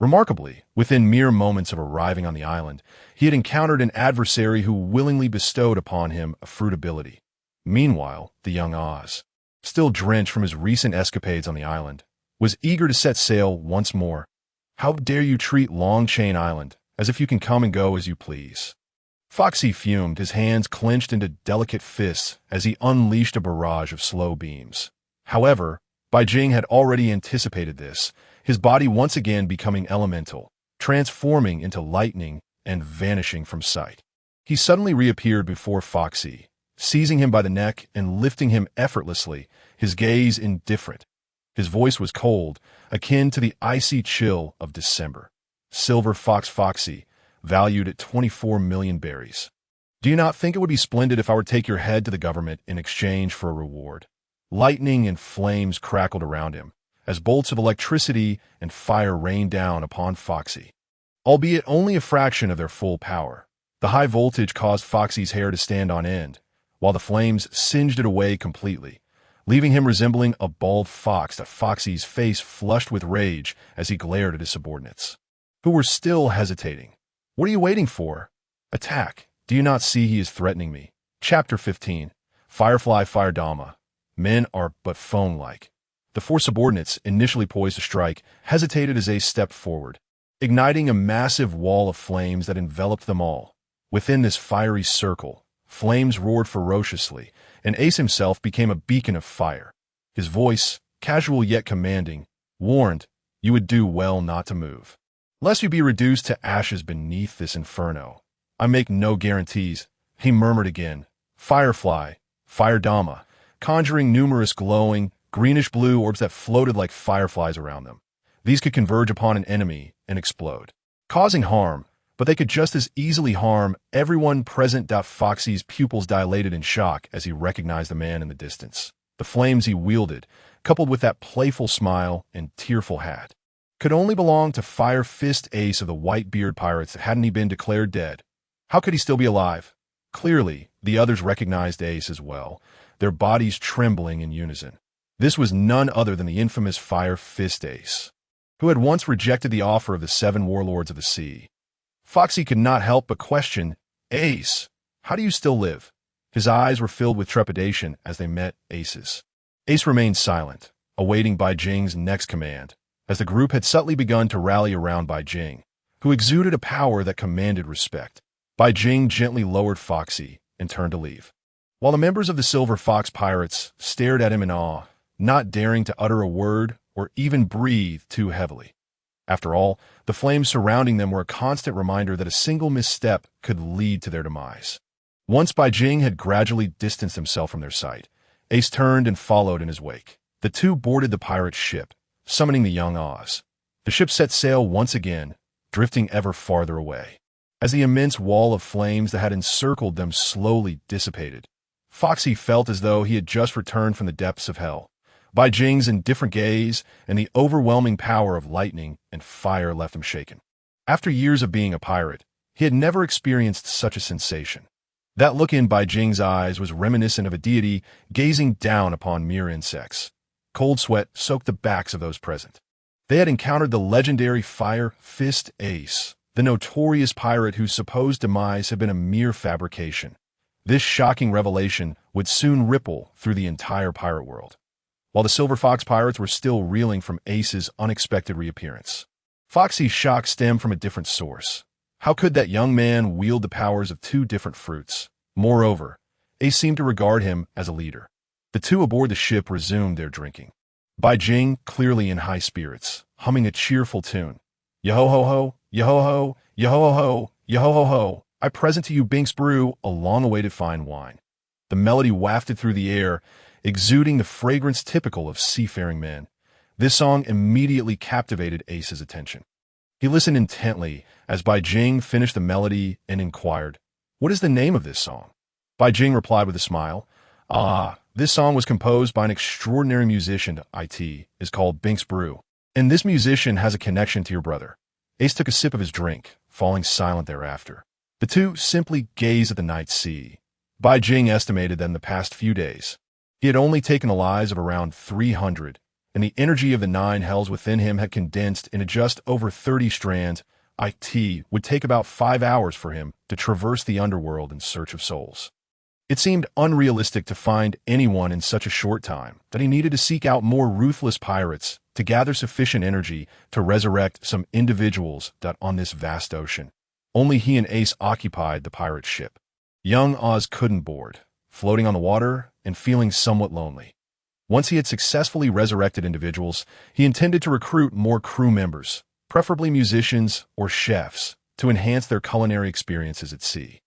Remarkably, within mere moments of arriving on the island, he had encountered an adversary who willingly bestowed upon him a fruit ability. Meanwhile, the young Oz, still drenched from his recent escapades on the island, was eager to set sail once more. How dare you treat Long Chain Island as if you can come and go as you please? Foxy fumed, his hands clenched into delicate fists as he unleashed a barrage of slow beams. However, Bai Jing had already anticipated this, his body once again becoming elemental, transforming into lightning and vanishing from sight. He suddenly reappeared before Foxy, seizing him by the neck and lifting him effortlessly, his gaze indifferent. His voice was cold, akin to the icy chill of December. Silver Fox Foxy, valued at 24 million berries. Do you not think it would be splendid if I were to take your head to the government in exchange for a reward? Lightning and flames crackled around him, as bolts of electricity and fire rained down upon Foxy. Albeit only a fraction of their full power, the high voltage caused Foxy's hair to stand on end, while the flames singed it away completely, leaving him resembling a bald fox. Foxy's face flushed with rage as he glared at his subordinates, who were still hesitating. What are you waiting for? Attack. Do you not see he is threatening me? Chapter 15. Firefly Firedama. Men are but phone-like. The four subordinates, initially poised to strike, hesitated as Ace stepped forward, igniting a massive wall of flames that enveloped them all. Within this fiery circle, flames roared ferociously, and Ace himself became a beacon of fire. His voice, casual yet commanding, warned, You would do well not to move. Lest you be reduced to ashes beneath this inferno. I make no guarantees, he murmured again. Firefly, fire dama, conjuring numerous glowing, greenish-blue orbs that floated like fireflies around them. These could converge upon an enemy and explode, causing harm, but they could just as easily harm everyone present. Foxy's pupils dilated in shock as he recognized the man in the distance. The flames he wielded, coupled with that playful smile and tearful hat, could only belong to Fire Fist Ace of the Whitebeard pirates. Hadn't he been declared dead? How could he still be alive? Clearly, the others recognized Ace as well, their bodies trembling in unison. This was none other than the infamous Fire Fist Ace, who had once rejected the offer of the 7 warlords of the sea. Foxy could not help but question, Ace, how do you still live? His eyes were filled with trepidation as they met Ace's. Ace remained silent, awaiting Bai Jing's next command, as the group had subtly begun to rally around Bai Jing, who exuded a power that commanded respect. Bai Jing gently lowered Foxy and turned to leave, while the members of the Silver Fox Pirates stared at him in awe, not daring to utter a word or even breathe too heavily. After all, the flames surrounding them were a constant reminder that a single misstep could lead to their demise. Once Bai Jing had gradually distanced himself from their sight, Ace turned and followed in his wake. The two boarded the pirate ship, summoning the young Oz. The ship set sail once again, drifting ever farther away. As the immense wall of flames that had encircled them slowly dissipated, Foxy felt as though he had just returned from the depths of hell. Bai Jing's indifferent gaze and the overwhelming power of lightning and fire left him shaken. After years of being a pirate, he had never experienced such a sensation. That look in Bai Jing's eyes was reminiscent of a deity gazing down upon mere insects. Cold sweat soaked the backs of those present. They had encountered the legendary Fire Fist Ace, the notorious pirate whose supposed demise had been a mere fabrication. This shocking revelation would soon ripple through the entire pirate world, while the Silver Fox Pirates were still reeling from Ace's unexpected reappearance. Foxy's shock stemmed from a different source. How could that young man wield the powers of 2 different fruits? Moreover, Ace seemed to regard him as a leader. The two aboard the ship resumed their drinking. Bai Jing, clearly in high spirits, humming a cheerful tune. Yo-ho-ho-ho, yo-ho-ho, yo-ho-ho-ho, yo-ho-ho-ho, I present to you Binks Brew, a long-awaited fine wine. The melody wafted through the air, exuding the fragrance typical of seafaring men. This song immediately captivated Ace's attention. He listened intently as Bai Jing finished the melody and inquired, "What is the name of this song?" Bai Jing replied with a smile, This song was composed by an extraordinary musician. It is called Binks Brew, and this musician has a connection to your brother." Ace took a sip of his drink, falling silent thereafter. The two simply gazed at the night sea. Bai Jing estimated that in the past few days, he had only taken the lives of around 300, and the energy of the 9 hells within him had condensed into just over 30 strands. It would take about 5 hours for him to traverse the underworld in search of souls. It seemed unrealistic to find anyone in such a short time that he needed to seek out more ruthless pirates to gather sufficient energy to resurrect some individuals that on this vast ocean. Only he and Ace occupied the pirate ship. Young Oz couldn't board, floating on the water and feeling somewhat lonely. Once he had successfully resurrected individuals, he intended to recruit more crew members, preferably musicians or chefs, to enhance their culinary experiences at sea.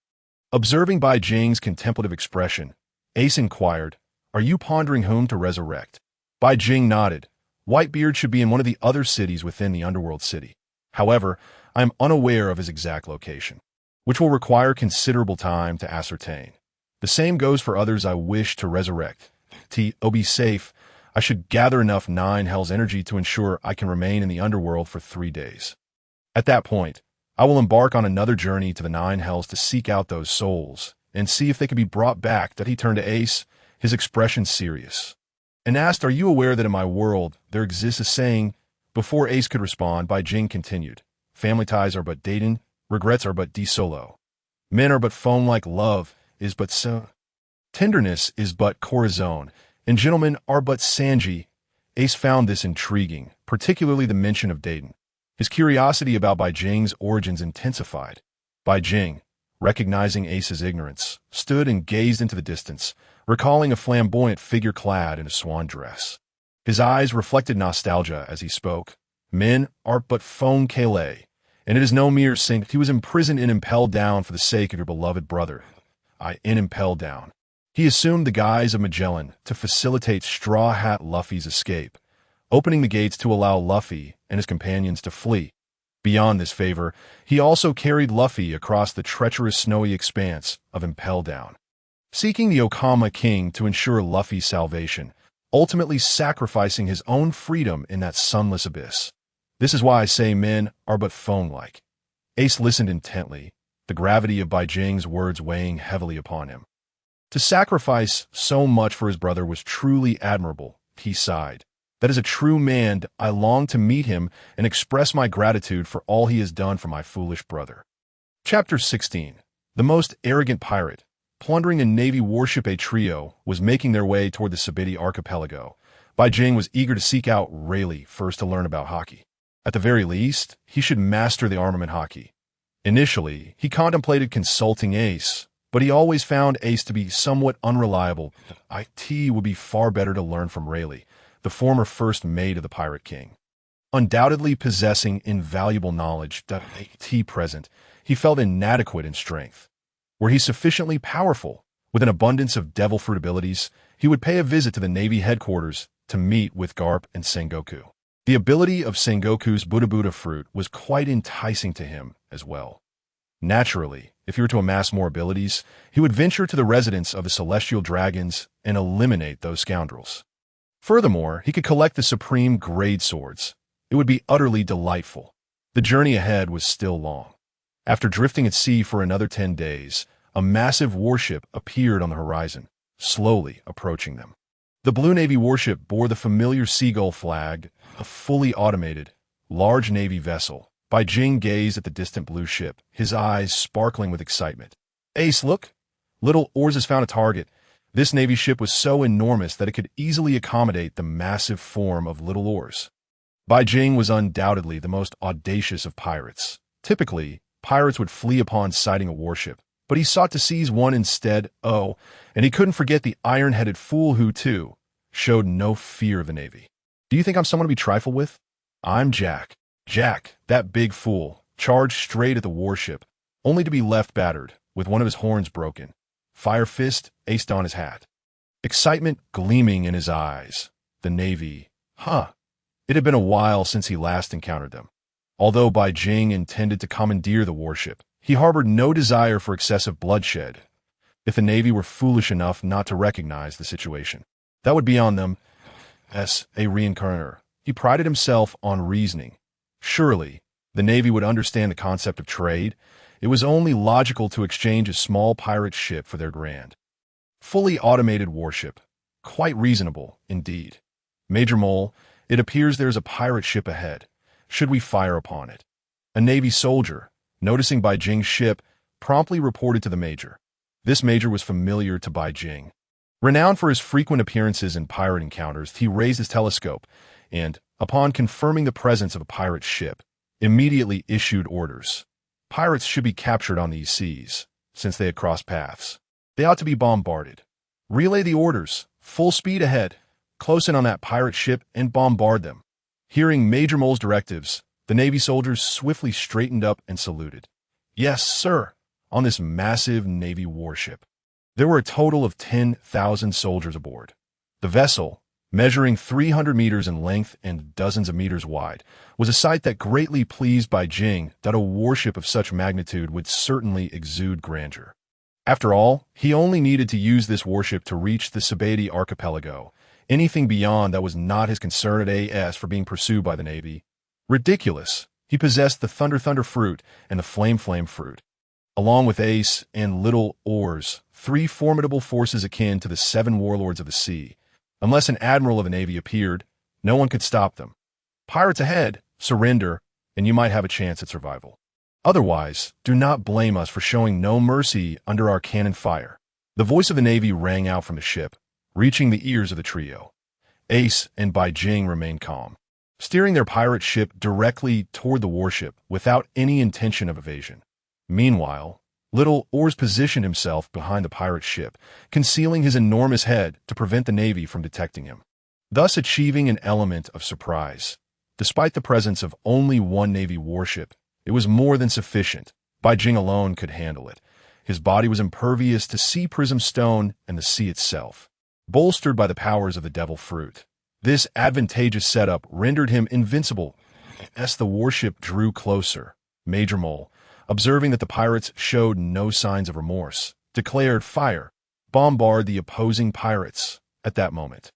Observing Bai Jing's contemplative expression, Ace inquired, "Are you pondering whom to resurrect?" Bai Jing nodded. "Whitebeard should be in one of the other cities within the underworld city. However, I am unaware of his exact location, which will require considerable time to ascertain. The same goes for others I wish to resurrect. To be safe, I should gather enough 9 hells energy to ensure I can remain in the underworld for 3 days. At that point, I will embark on another journey to the 9 hells to seek out those souls and see if they can be brought back." That he turned to Ace, his expression serious, and asked, "Are you aware that in my world there exists a saying?" Before Ace could respond, Bai Jing continued, "Family ties are but dating, regrets are but solo. Men are but foam like love is but so. Tenderness is but corazon, and gentlemen are but Sanji." Ace found this intriguing, particularly the mention of Dayton. His curiosity about Bai Jing's origins intensified. Bai Jing, recognizing Ace's ignorance, stood and gazed into the distance, recalling a flamboyant figure clad in a swan dress. His eyes reflected nostalgia as he spoke. "Men are but foam Calais, And it is no mere sink. He was imprisoned and impelled down for the sake of your beloved brother. Impelled down. He assumed the guise of Magellan to facilitate Straw Hat Luffy's escape, opening the gates to allow Luffy and his companions to flee. Beyond this favor, he also carried Luffy across the treacherous snowy expanse of Impel Down, seeking the Okama King to ensure Luffy's salvation, ultimately sacrificing his own freedom in that sunless abyss. This is why I say men are but phone-like. Ace listened intently, the gravity of Bai Jing's words weighing heavily upon him. To sacrifice so much for his brother was truly admirable, he sighed. That is a true man. I long to meet him and express my gratitude for all he has done for my foolish brother. Chapter 16. The most arrogant pirate, plundering a navy warship. A trio was making their way toward the Sabiti archipelago. Bai Jing was eager to seek out Rayleigh first to learn about Haki. At the very least, he should master the armament Haki. Initially, he contemplated consulting Ace, but he always found Ace to be somewhat unreliable. It would be far better to learn from Rayleigh, the former first mate of the Pirate King. Undoubtedly possessing invaluable knowledge, present, he felt inadequate in strength. Were he sufficiently powerful, with an abundance of devil fruit abilities, he would pay a visit to the Navy headquarters to meet with Garp and Sengoku. The ability of Sengoku's Buddha Buddha fruit was quite enticing to him as well. Naturally, if he were to amass more abilities, he would venture to the residence of the Celestial Dragons and eliminate those scoundrels. Furthermore, he could collect the supreme grade swords. It would be utterly delightful. The journey ahead was still long. After drifting at sea for another 10 days, a massive warship appeared on the horizon, slowly approaching them. The Blue Navy warship bore the familiar seagull flag, a fully automated, large Navy vessel. Bai Jing gazed at the distant blue ship, his eyes sparkling with excitement. Ace, look! Little Oars has found a target. This Navy ship was so enormous that it could easily accommodate the massive form of Little Oars. Bai Jing was undoubtedly the most audacious of pirates. Typically, pirates would flee upon sighting a warship, but he sought to seize one instead. Oh, and he couldn't forget the iron-headed fool who, too, showed no fear of the Navy. Do you think I'm someone to be trifled with? I'm Jack. Jack, that big fool, charged straight at the warship, only to be left battered, with one of his horns broken. Fire Fist aced on his hat. Excitement gleaming in his eyes. The Navy. It had been a while since he last encountered them. Although Bai Jing intended to commandeer the warship, he harbored no desire for excessive bloodshed. If the Navy were foolish enough not to recognize the situation, that would be on them. As a reincarnator, he prided himself on reasoning. Surely, the Navy would understand the concept of trade. It was only logical to exchange a small pirate ship for their grand, fully automated warship. Quite reasonable, indeed. Major Mole, it appears there is a pirate ship ahead. Should we fire upon it? A Navy soldier, noticing Bai Jing's ship, promptly reported to the Major. This Major was familiar to Bai Jing. Renowned for his frequent appearances in pirate encounters, he raised his telescope and, upon confirming the presence of a pirate ship, immediately issued orders. Pirates should be captured on these seas, since they had crossed paths. They ought to be bombarded. Relay the orders, full speed ahead, close in on that pirate ship and bombard them. Hearing Major Mole's directives, the Navy soldiers swiftly straightened up and saluted. Yes, sir, on this massive Navy warship. There were a total of 10,000 soldiers aboard. The vessel, measuring 300 meters in length and dozens of meters wide, was a sight that greatly pleased Bai Jing. That a warship of such magnitude would certainly exude grandeur. After all, he only needed to use this warship to reach the Sabiti archipelago. Anything beyond that was not his concern. As for being pursued by the Navy, ridiculous. He possessed the Thunder fruit and the Flame fruit. Along with Ace and Little Oars, 3 formidable forces akin to the 7 warlords of the sea. Unless an admiral of the Navy appeared, no one could stop them. Pirates ahead, surrender, and you might have a chance at survival. Otherwise, do not blame us for showing no mercy under our cannon fire. The voice of the Navy rang out from the ship, reaching the ears of the trio. Ace and Bai Jing remained calm, steering their pirate ship directly toward the warship without any intention of evasion. Meanwhile, Little Oars positioned himself behind the pirate ship, concealing his enormous head to prevent the Navy from detecting him, thus achieving an element of surprise. Despite the presence of only one Navy warship, It was more than sufficient. Bai Jing alone could handle it. His body was impervious to sea prism stone and the sea itself. Bolstered by the powers of the devil fruit, this advantageous setup rendered him invincible. As the warship drew closer, Major Mole, observing that the pirates showed no signs of remorse, declared fire, bombard the opposing pirates. At that moment,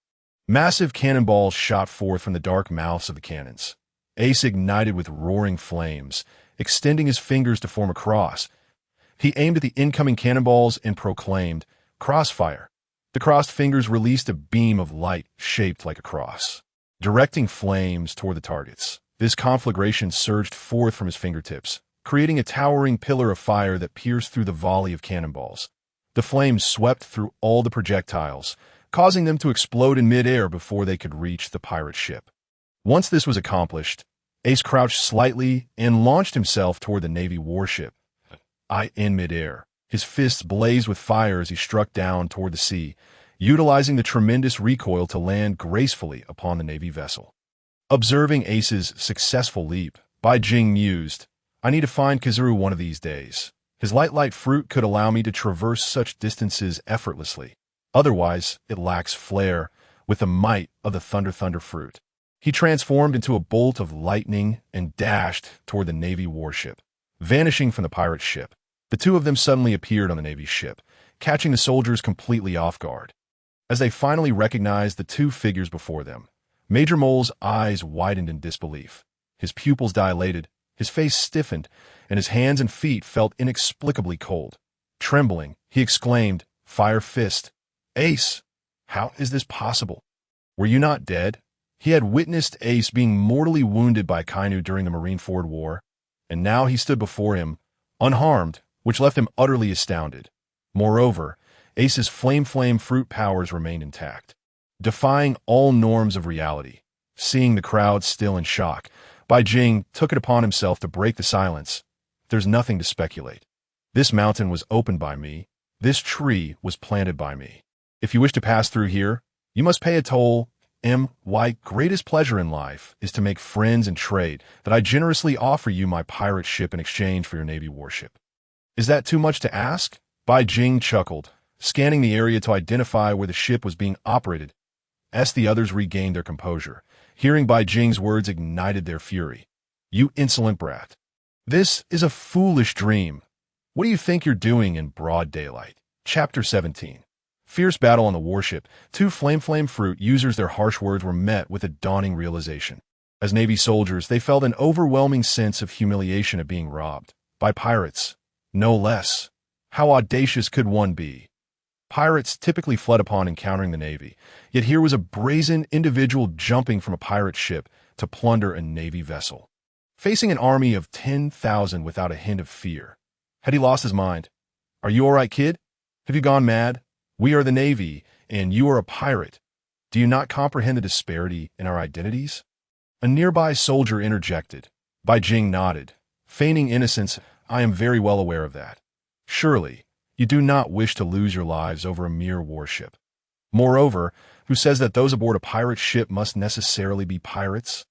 massive cannonballs shot forth from the dark mouths of the cannons. Ace ignited with roaring flames, extending his fingers to form a cross. He aimed at the incoming cannonballs and proclaimed, "Crossfire." The crossed fingers released a beam of light shaped like a cross, directing flames toward the targets. This conflagration surged forth from his fingertips, creating a towering pillar of fire that pierced through the volley of cannonballs. The flames swept through all the projectiles, causing them to explode in midair before they could reach the pirate ship. Once this was accomplished, Ace crouched slightly and launched himself toward the Navy warship. In midair, his fists blazed with fire as he struck down toward the sea, utilizing the tremendous recoil to land gracefully upon the Navy vessel. Observing Ace's successful leap, Bai Jing mused, "I need to find Kizaru one of these days. His light fruit could allow me to traverse such distances effortlessly. Otherwise, it lacks flair with the might of the thunder fruit." He transformed into a bolt of lightning and dashed toward the Navy warship, vanishing from the pirate ship. The two of them suddenly appeared on the Navy ship, catching the soldiers completely off guard. As they finally recognized the two figures before them, Major Mole's eyes widened in disbelief. His pupils dilated, his face stiffened, and his hands and feet felt inexplicably cold. Trembling, he exclaimed, "Fire Fist! Ace! How is this possible? Were you not dead?" He had witnessed Ace being mortally wounded by Cheno during the Marineford War, and now he stood before him, unharmed, which left him utterly astounded. Moreover, Ace's flame fruit powers remained intact. Defying all norms of reality, seeing the crowd still in shock, Bai Jing took it upon himself to break the silence. "There's nothing to speculate. This mountain was opened by me. This tree was planted by me. If you wish to pass through here, you must pay a toll. My greatest pleasure in life is to make friends and trade, that I generously offer you my pirate ship in exchange for your Navy warship." "Is that too much to ask?" Bai Jing chuckled, scanning the area to identify where the ship was being operated. As the others regained their composure, hearing Bai Jing's words ignited their fury. "You insolent brat. This is a foolish dream. What do you think you're doing in broad daylight?" Chapter 17. Fierce battle on the warship. Two flame fruit users, their harsh words were met with a dawning realization. As Navy soldiers, they felt an overwhelming sense of humiliation at being robbed. By pirates. No less. How audacious could one be? Pirates typically fled upon encountering the Navy, yet here was a brazen individual jumping from a pirate ship to plunder a Navy vessel, facing an army of 10,000 without a hint of fear. Had he lost his mind? "Are you all right, kid? Have you gone mad? We are the Navy, and you are a pirate. Do you not comprehend the disparity in our identities?" A nearby soldier interjected. Bai Jing nodded, feigning innocence. "I am very well aware of that. Surely, you do not wish to lose your lives over a mere warship. Moreover, who says that those aboard a pirate ship must necessarily be pirates?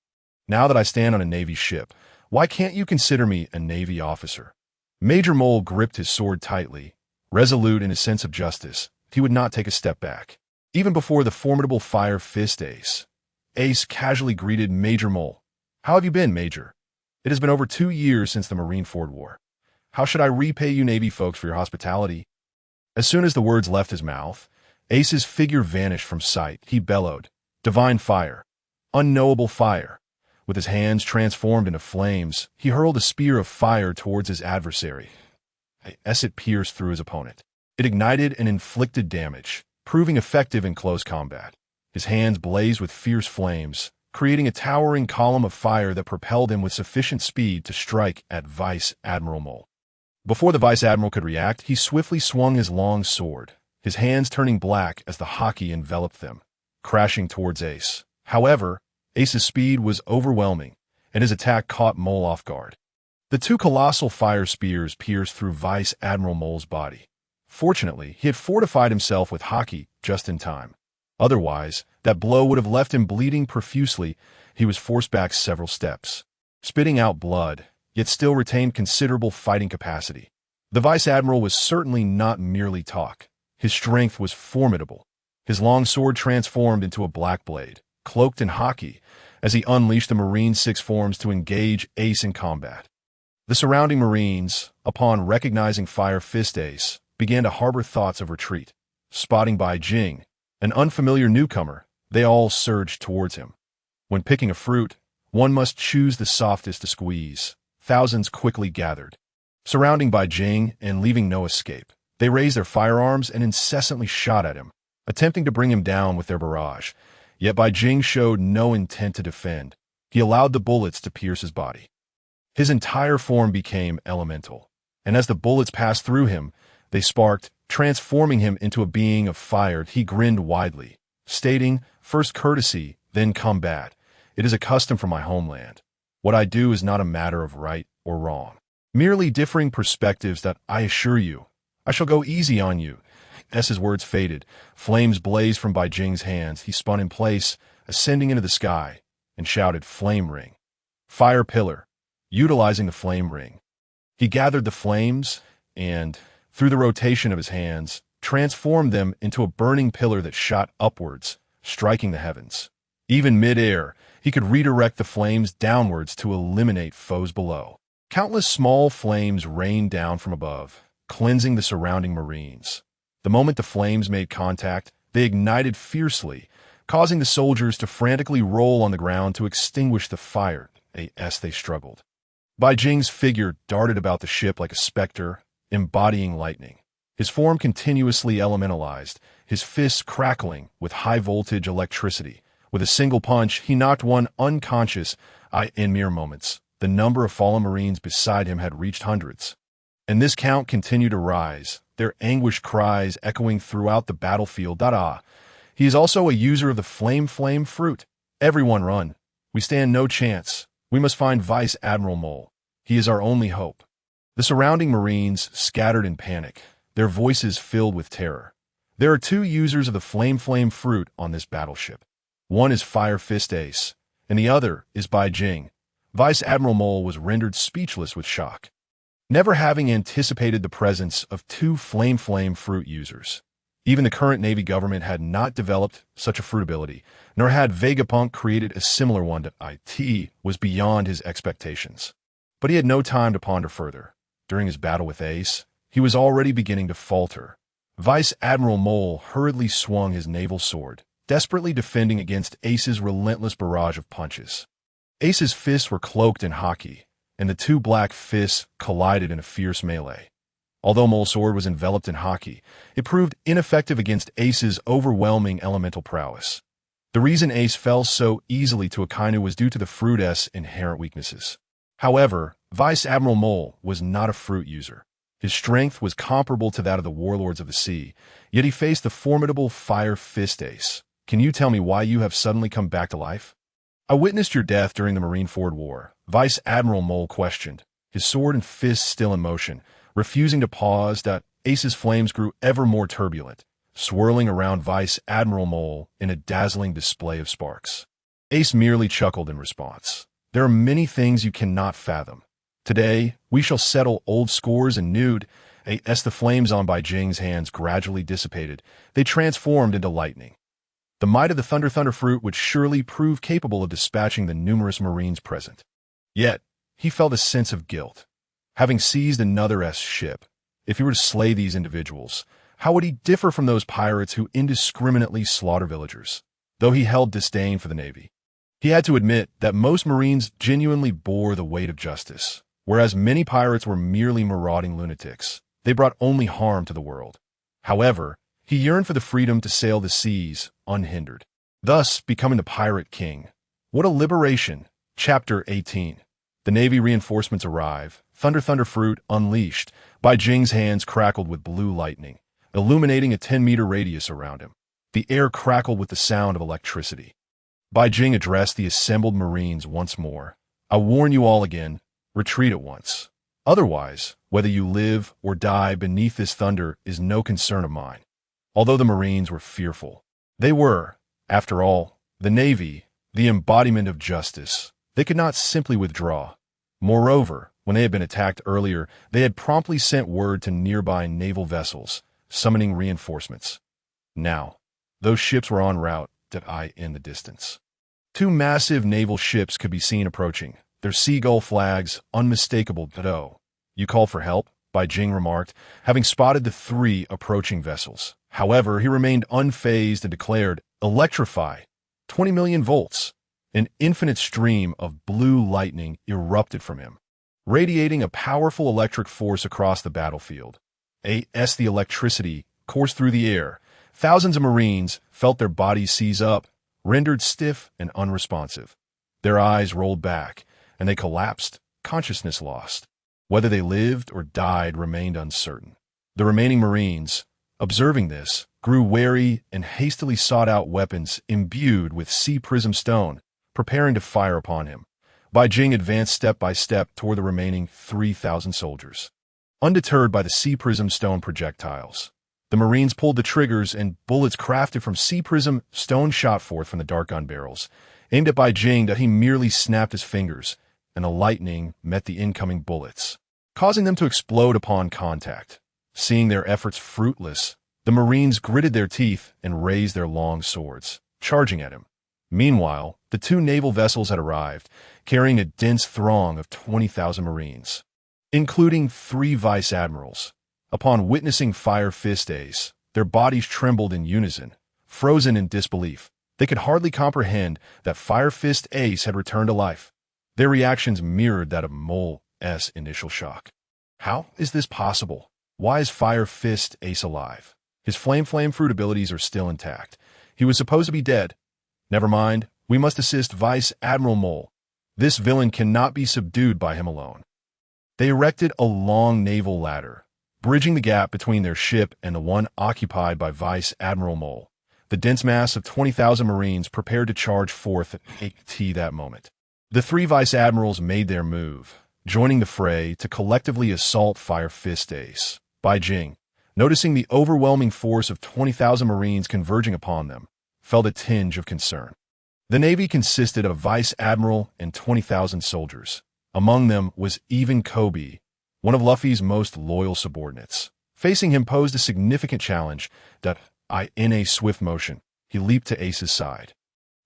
Now that I stand on a Navy ship, why can't you consider me a Navy officer?" Major Mole gripped his sword tightly. Resolute in his sense of justice, he would not take a step back. Even before the formidable Fire Fist Ace, Ace casually greeted Major Mole. "How have you been, Major? It has been over 2 years since the Marineford War. How should I repay you Navy folks for your hospitality?" As soon as the words left his mouth, Ace's figure vanished from sight. He bellowed, "Divine fire! Unknowable fire!" With his hands transformed into flames, he hurled a spear of fire towards his adversary. As it pierced through his opponent, it ignited and inflicted damage, proving effective in close combat. His hands blazed with fierce flames, creating a towering column of fire that propelled him with sufficient speed to strike at Vice Admiral Mole. Before the Vice Admiral could react, he swiftly swung his long sword, his hands turning black as the Haki enveloped them, crashing towards Ace. However, Ace's speed was overwhelming, and his attack caught Mole off guard. The two colossal fire spears pierced through Vice Admiral Mole's body. Fortunately, he had fortified himself with Haki just in time. Otherwise, that blow would have left him bleeding profusely. He was forced back several steps, spitting out blood, yet still retained considerable fighting capacity. The Vice Admiral was certainly not merely talk. His strength was formidable. His long sword transformed into a black blade, cloaked in Haki, as he unleashed the Marine Six forms to engage Ace in combat. The surrounding Marines, upon recognizing Fire Fist Ace, began to harbor thoughts of retreat. Spotting Bai Jing, an unfamiliar newcomer, they all surged towards him. When picking a fruit, one must choose the softest to squeeze. Thousands quickly gathered. Surrounding Bai Jing and leaving no escape, they raised their firearms and incessantly shot at him, attempting to bring him down with their barrage. Yet Bai Jing showed no intent to defend. He allowed the bullets to pierce his body. His entire form became elemental, and as the bullets passed through him, they sparked, transforming him into a being of fire. He grinned widely, stating, "First courtesy, then combat. It is a custom from my homeland. What I do is not a matter of right or wrong. Merely differing perspectives that, I assure you, I shall go easy on you." As his words faded, flames blazed from Bai Jing's hands. He spun in place, ascending into the sky, and shouted, "Flame ring. Fire pillar." Utilizing the flame ring, he gathered the flames and, through the rotation of his hands, transformed them into a burning pillar that shot upwards, striking the heavens. Even mid-air, he could redirect the flames downwards to eliminate foes below. Countless small flames rained down from above, cleansing the surrounding Marines. The moment the flames made contact, they ignited fiercely, causing the soldiers to frantically roll on the ground to extinguish the fire as they struggled. Bai Jing's figure darted about the ship like a specter, embodying lightning. His form continuously elementalized, his fists crackling with high-voltage electricity. With a single punch, he knocked one unconscious. In mere moments, the number of fallen Marines beside him had reached hundreds. And this count continued to rise, their anguished cries echoing throughout the battlefield. He is also a user of the flame fruit. Everyone run. We stand no chance. We must find Vice Admiral Mole. He is our only hope. The surrounding Marines scattered in panic, their voices filled with terror. There are two users of the flame fruit on this battleship. One is Fire Fist Ace, and the other is Bai Jing. Vice Admiral Mole was rendered speechless with shock, never having anticipated the presence of two flame fruit users. Even the current Navy government had not developed such a fruit ability, nor had Vegapunk created a similar one that was beyond his expectations. But he had no time to ponder further. During his battle with Ace, he was already beginning to falter. Vice Admiral Mole hurriedly swung his naval sword, desperately defending against Ace's relentless barrage of punches. Ace's fists were cloaked in Haki, and the two black fists collided in a fierce melee. Although Mole's sword was enveloped in Haki, it proved ineffective against Ace's overwhelming elemental prowess. The reason Ace fell so easily to Akainu was due to the fruit's inherent weaknesses. However, Vice Admiral Mole was not a fruit user. His strength was comparable to that of the warlords of the sea, yet he faced the formidable Fire Fist Ace. "Can you tell me why you have suddenly come back to life?" "I witnessed your death during the Marineford War," Vice Admiral Mole questioned, his sword and fists still in motion. Refusing to pause, that Ace's flames grew ever more turbulent, swirling around Vice Admiral Mole in a dazzling display of sparks. Ace merely chuckled in response. "There are many things you cannot fathom. Today, we shall settle old scores anew." As the flames on Bai Jing's hands gradually dissipated, they transformed into lightning. The might of the Thunder fruit would surely prove capable of dispatching the numerous Marines present. Yet, he felt a sense of guilt. Having seized another ship, if he were to slay these individuals, how would he differ from those pirates who indiscriminately slaughter villagers? Though he held disdain for the Navy, he had to admit that most Marines genuinely bore the weight of justice, whereas many pirates were merely marauding lunatics. They brought only harm to the world. However, he yearned for the freedom to sail the seas unhindered, thus becoming the Pirate King. What a liberation! Chapter 18. The Navy reinforcements arrive. Thunder fruit unleashed. Bai Jing's hands crackled with blue lightning, illuminating a 10-meter radius around him. The air crackled with the sound of electricity. Bai Jing addressed the assembled Marines once more. "I warn you all again, retreat at once. Otherwise, whether you live or die beneath this thunder is no concern of mine." Although the Marines were fearful, they were, after all, the Navy, the embodiment of justice. They could not simply withdraw. Moreover, When they had been attacked earlier, they had promptly sent word to nearby naval vessels, summoning reinforcements. Now, those ships were en route in the distance. Two massive naval ships could be seen approaching, their seagull flags unmistakable. "Oh, you called for help?" Bai Jing remarked, having spotted the three approaching vessels. However, he remained unfazed and declared, "Electrify! 20 million volts!" An infinite stream of blue lightning erupted from him, radiating a powerful electric force across the battlefield. As the electricity coursed through the air, thousands of Marines felt their bodies seize up, rendered stiff and unresponsive. Their eyes rolled back, and they collapsed, consciousness lost. Whether they lived or died remained uncertain. The remaining Marines, observing this, grew wary and hastily sought out weapons imbued with sea prism stone, preparing to fire upon him. Bai Jing advanced step by step toward the remaining 3,000 soldiers. Undeterred by the sea prism stone projectiles, the Marines pulled the triggers and bullets crafted from sea prism stone shot forth from the dark gun barrels. Aimed at Bai Jing, he merely snapped his fingers, and the lightning met the incoming bullets, causing them to explode upon contact. Seeing their efforts fruitless, the Marines gritted their teeth and raised their long swords, charging at him. Meanwhile, the two naval vessels had arrived, carrying a dense throng of 20,000 Marines, including 3 vice admirals. Upon witnessing Fire Fist Ace, their bodies trembled in unison, frozen in disbelief. They could hardly comprehend that Fire Fist Ace had returned to life. Their reactions mirrored that of Mole's initial shock. How is this possible? Why is Fire Fist Ace alive? His flame fruit abilities are still intact. He was supposed to be dead. Never mind, we must assist Vice Admiral Mole. This villain cannot be subdued by him alone. They erected a long naval ladder, bridging the gap between their ship and the one occupied by Vice Admiral Mole. The dense mass of 20,000 Marines prepared to charge forth at that moment. The 3 vice admirals made their move, joining the fray to collectively assault Fire Fist Ace. Bai Jing, noticing the overwhelming force of 20,000 Marines converging upon them, felt a tinge of concern. The Navy consisted of a vice admiral and 20,000 soldiers. Among them was even Kobe, one of Luffy's most loyal subordinates. Facing him posed a significant challenge. In a swift motion, he leaped to Ace's side.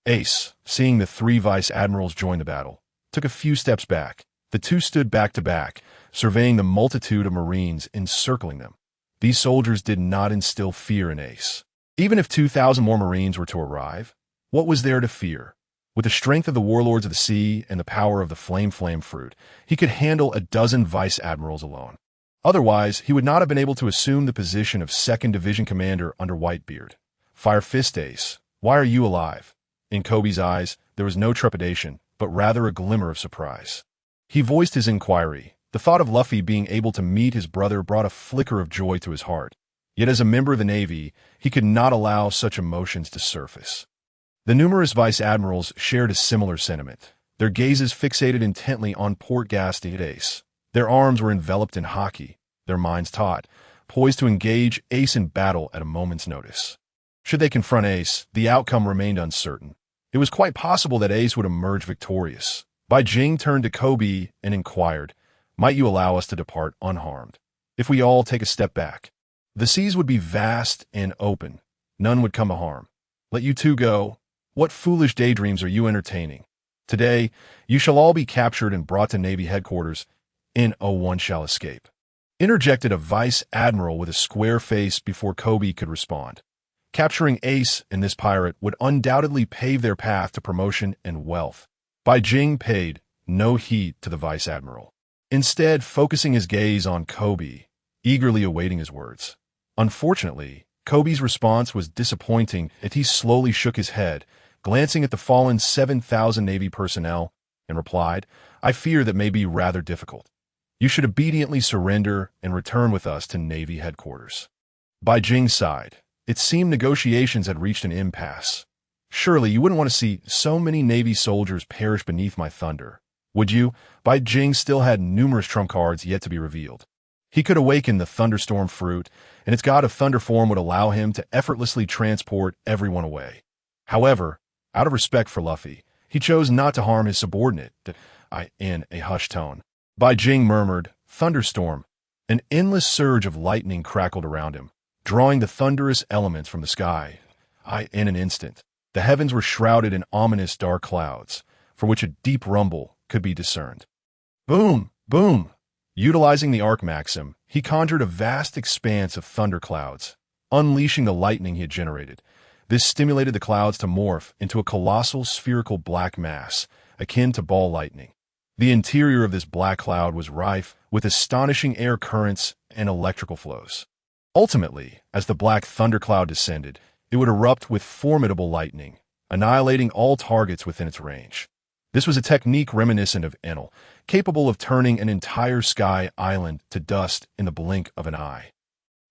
Ace, seeing the 3 vice admirals join the battle, took a few steps back. The two stood back to back, surveying the multitude of Marines encircling them. These soldiers did not instill fear in Ace. Even if 2,000 more Marines were to arrive, what was there to fear? With the strength of the warlords of the sea and the power of the flame fruit, he could handle a dozen vice admirals alone. Otherwise, he would not have been able to assume the position of 2nd Division Commander under Whitebeard. Fire Fist Ace, why are you alive? In Kobe's eyes, there was no trepidation, but rather a glimmer of surprise. He voiced his inquiry. The thought of Luffy being able to meet his brother brought a flicker of joy to his heart. Yet as a member of the Navy, he could not allow such emotions to surface. The numerous vice admirals shared a similar sentiment, their gazes fixated intently on Port Gasti at Ace. Their arms were enveloped in Haki, their minds taut, poised to engage Ace in battle at a moment's notice. Should they confront Ace, the outcome remained uncertain. It was quite possible that Ace would emerge victorious. Bai Jing turned to Kobe and inquired, "Might you allow us to depart unharmed? If we all take a step back, the seas would be vast and open. None would come to harm. Let you two go. What foolish daydreams are you entertaining? Today, you shall all be captured and brought to Navy headquarters. One shall escape." Interjected a vice admiral with a square face before Kobe could respond. Capturing Ace and this pirate would undoubtedly pave their path to promotion and wealth. Bai Jing paid no heed to the vice admiral, instead focusing his gaze on Kobe, eagerly awaiting his words. Unfortunately, Kobe's response was disappointing as he slowly shook his head, glancing at the fallen 7,000 Navy personnel, and replied, "I fear that may be rather difficult. You should obediently surrender and return with us to Navy headquarters." Bai Jing sighed. It seemed negotiations had reached an impasse. "Surely you wouldn't want to see so many Navy soldiers perish beneath my thunder, would you?" Bai Jing still had numerous trump cards yet to be revealed. He could awaken the thunderstorm fruit, and its god of thunder form would allow him to effortlessly transport everyone away. However, out of respect for Luffy, he chose not to harm his subordinate in a hushed tone. Bai Jing murmured, "Thunderstorm." An endless surge of lightning crackled around him, drawing the thunderous elements from the sky. In an instant, the heavens were shrouded in ominous dark clouds, for which a deep rumble could be discerned. Boom! Boom! Utilizing the arc maxim, he conjured a vast expanse of thunderclouds, unleashing the lightning he had generated. This stimulated the clouds to morph into a colossal spherical black mass, akin to ball lightning. The interior of this black cloud was rife with astonishing air currents and electrical flows. Ultimately, as the black thundercloud descended, it would erupt with formidable lightning, annihilating all targets within its range. This was a technique reminiscent of Enel, capable of turning an entire sky island to dust in the blink of an eye.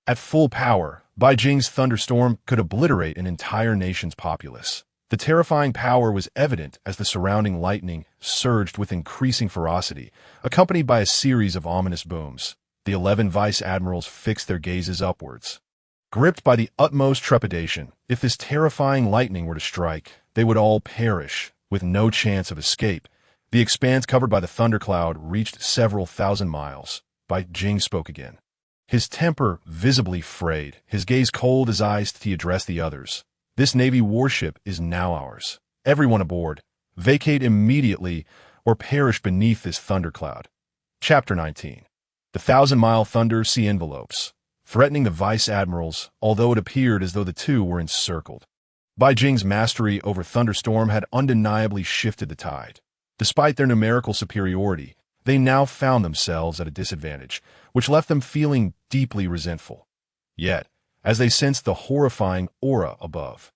At full power, Bai Jing's thunderstorm could obliterate an entire nation's populace. The terrifying power was evident as the surrounding lightning surged with increasing ferocity, accompanied by a series of ominous booms. The 11 vice admirals fixed their gazes upwards. Gripped by the utmost trepidation, if this terrifying lightning were to strike, they would all perish, with no chance of escape. The expanse covered by the thundercloud reached several thousand miles. Bai Jing spoke again. His temper visibly frayed, his gaze cold as ice he addressed the others. "This Navy warship is now ours. Everyone aboard, vacate immediately or perish beneath this thundercloud." Chapter 19. The 1,000-mile thunder sea envelopes, threatening the vice admirals, although it appeared as though the two were encircled. Bai Jing's mastery over thunderstorm had undeniably shifted the tide. Despite their numerical superiority, they now found themselves at a disadvantage, which left them feeling deeply resentful. Yet, as they sensed the horrifying aura above,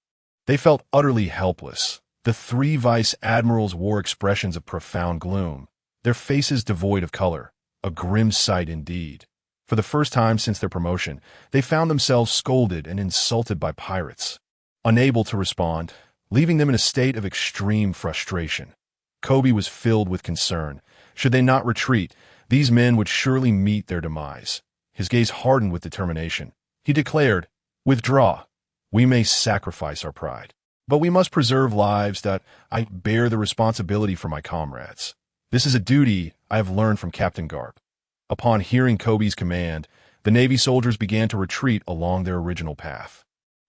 they felt utterly helpless. The 3 vice admirals wore expressions of profound gloom, their faces devoid of color, a grim sight indeed. For the first time since their promotion, they found themselves scolded and insulted by pirates. Unable to respond, leaving them in a state of extreme frustration. Kobe was filled with concern. Should they not retreat, these men would surely meet their demise. His gaze hardened with determination. He declared, "Withdraw. We may sacrifice our pride, but we must preserve lives. That I bear the responsibility for my comrades. This is a duty I have learned from Captain Garp." Upon hearing Kobe's command, the Navy soldiers began to retreat along their original path.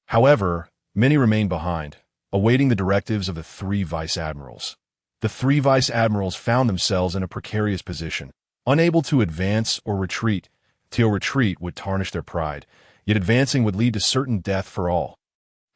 However, many remained behind, awaiting the directives of the 3 vice admirals. The 3 vice admirals found themselves in a precarious position, unable to advance or retreat. To retreat would tarnish their pride, yet advancing would lead to certain death for all.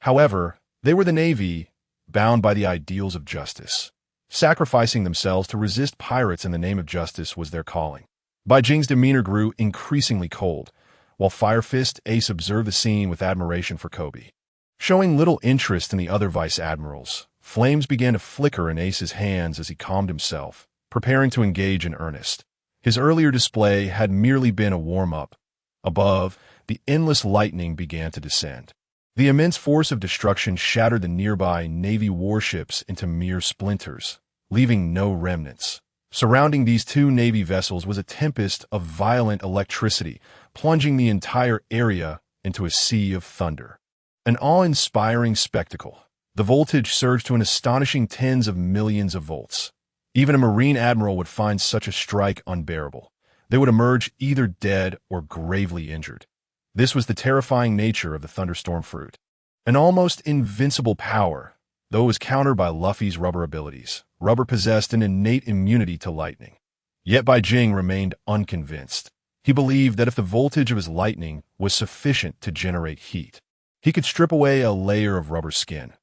However, they were the Navy, bound by the ideals of justice. Sacrificing themselves to resist pirates in the name of justice was their calling. Bai Jing's demeanor grew increasingly cold, while Firefist Ace observed the scene with admiration for Kobe. Showing little interest in the other vice admirals, flames began to flicker in Ace's hands as he calmed himself, preparing to engage in earnest. His earlier display had merely been a warm-up. Above, the endless lightning began to descend. The immense force of destruction shattered the nearby Navy warships into mere splinters, leaving no remnants. Surrounding these 2 Navy vessels was a tempest of violent electricity, plunging the entire area into a sea of thunder. An awe-inspiring spectacle. The voltage surged to an astonishing tens of millions of volts. Even a Marine admiral would find such a strike unbearable. They would emerge either dead or gravely injured. This was the terrifying nature of the thunderstorm fruit. An almost invincible power, though it was countered by Luffy's rubber abilities. Rubber possessed an innate immunity to lightning. Yet Bai Jing remained unconvinced. He believed that if the voltage of his lightning was sufficient to generate heat, he could strip away a layer of rubber skin.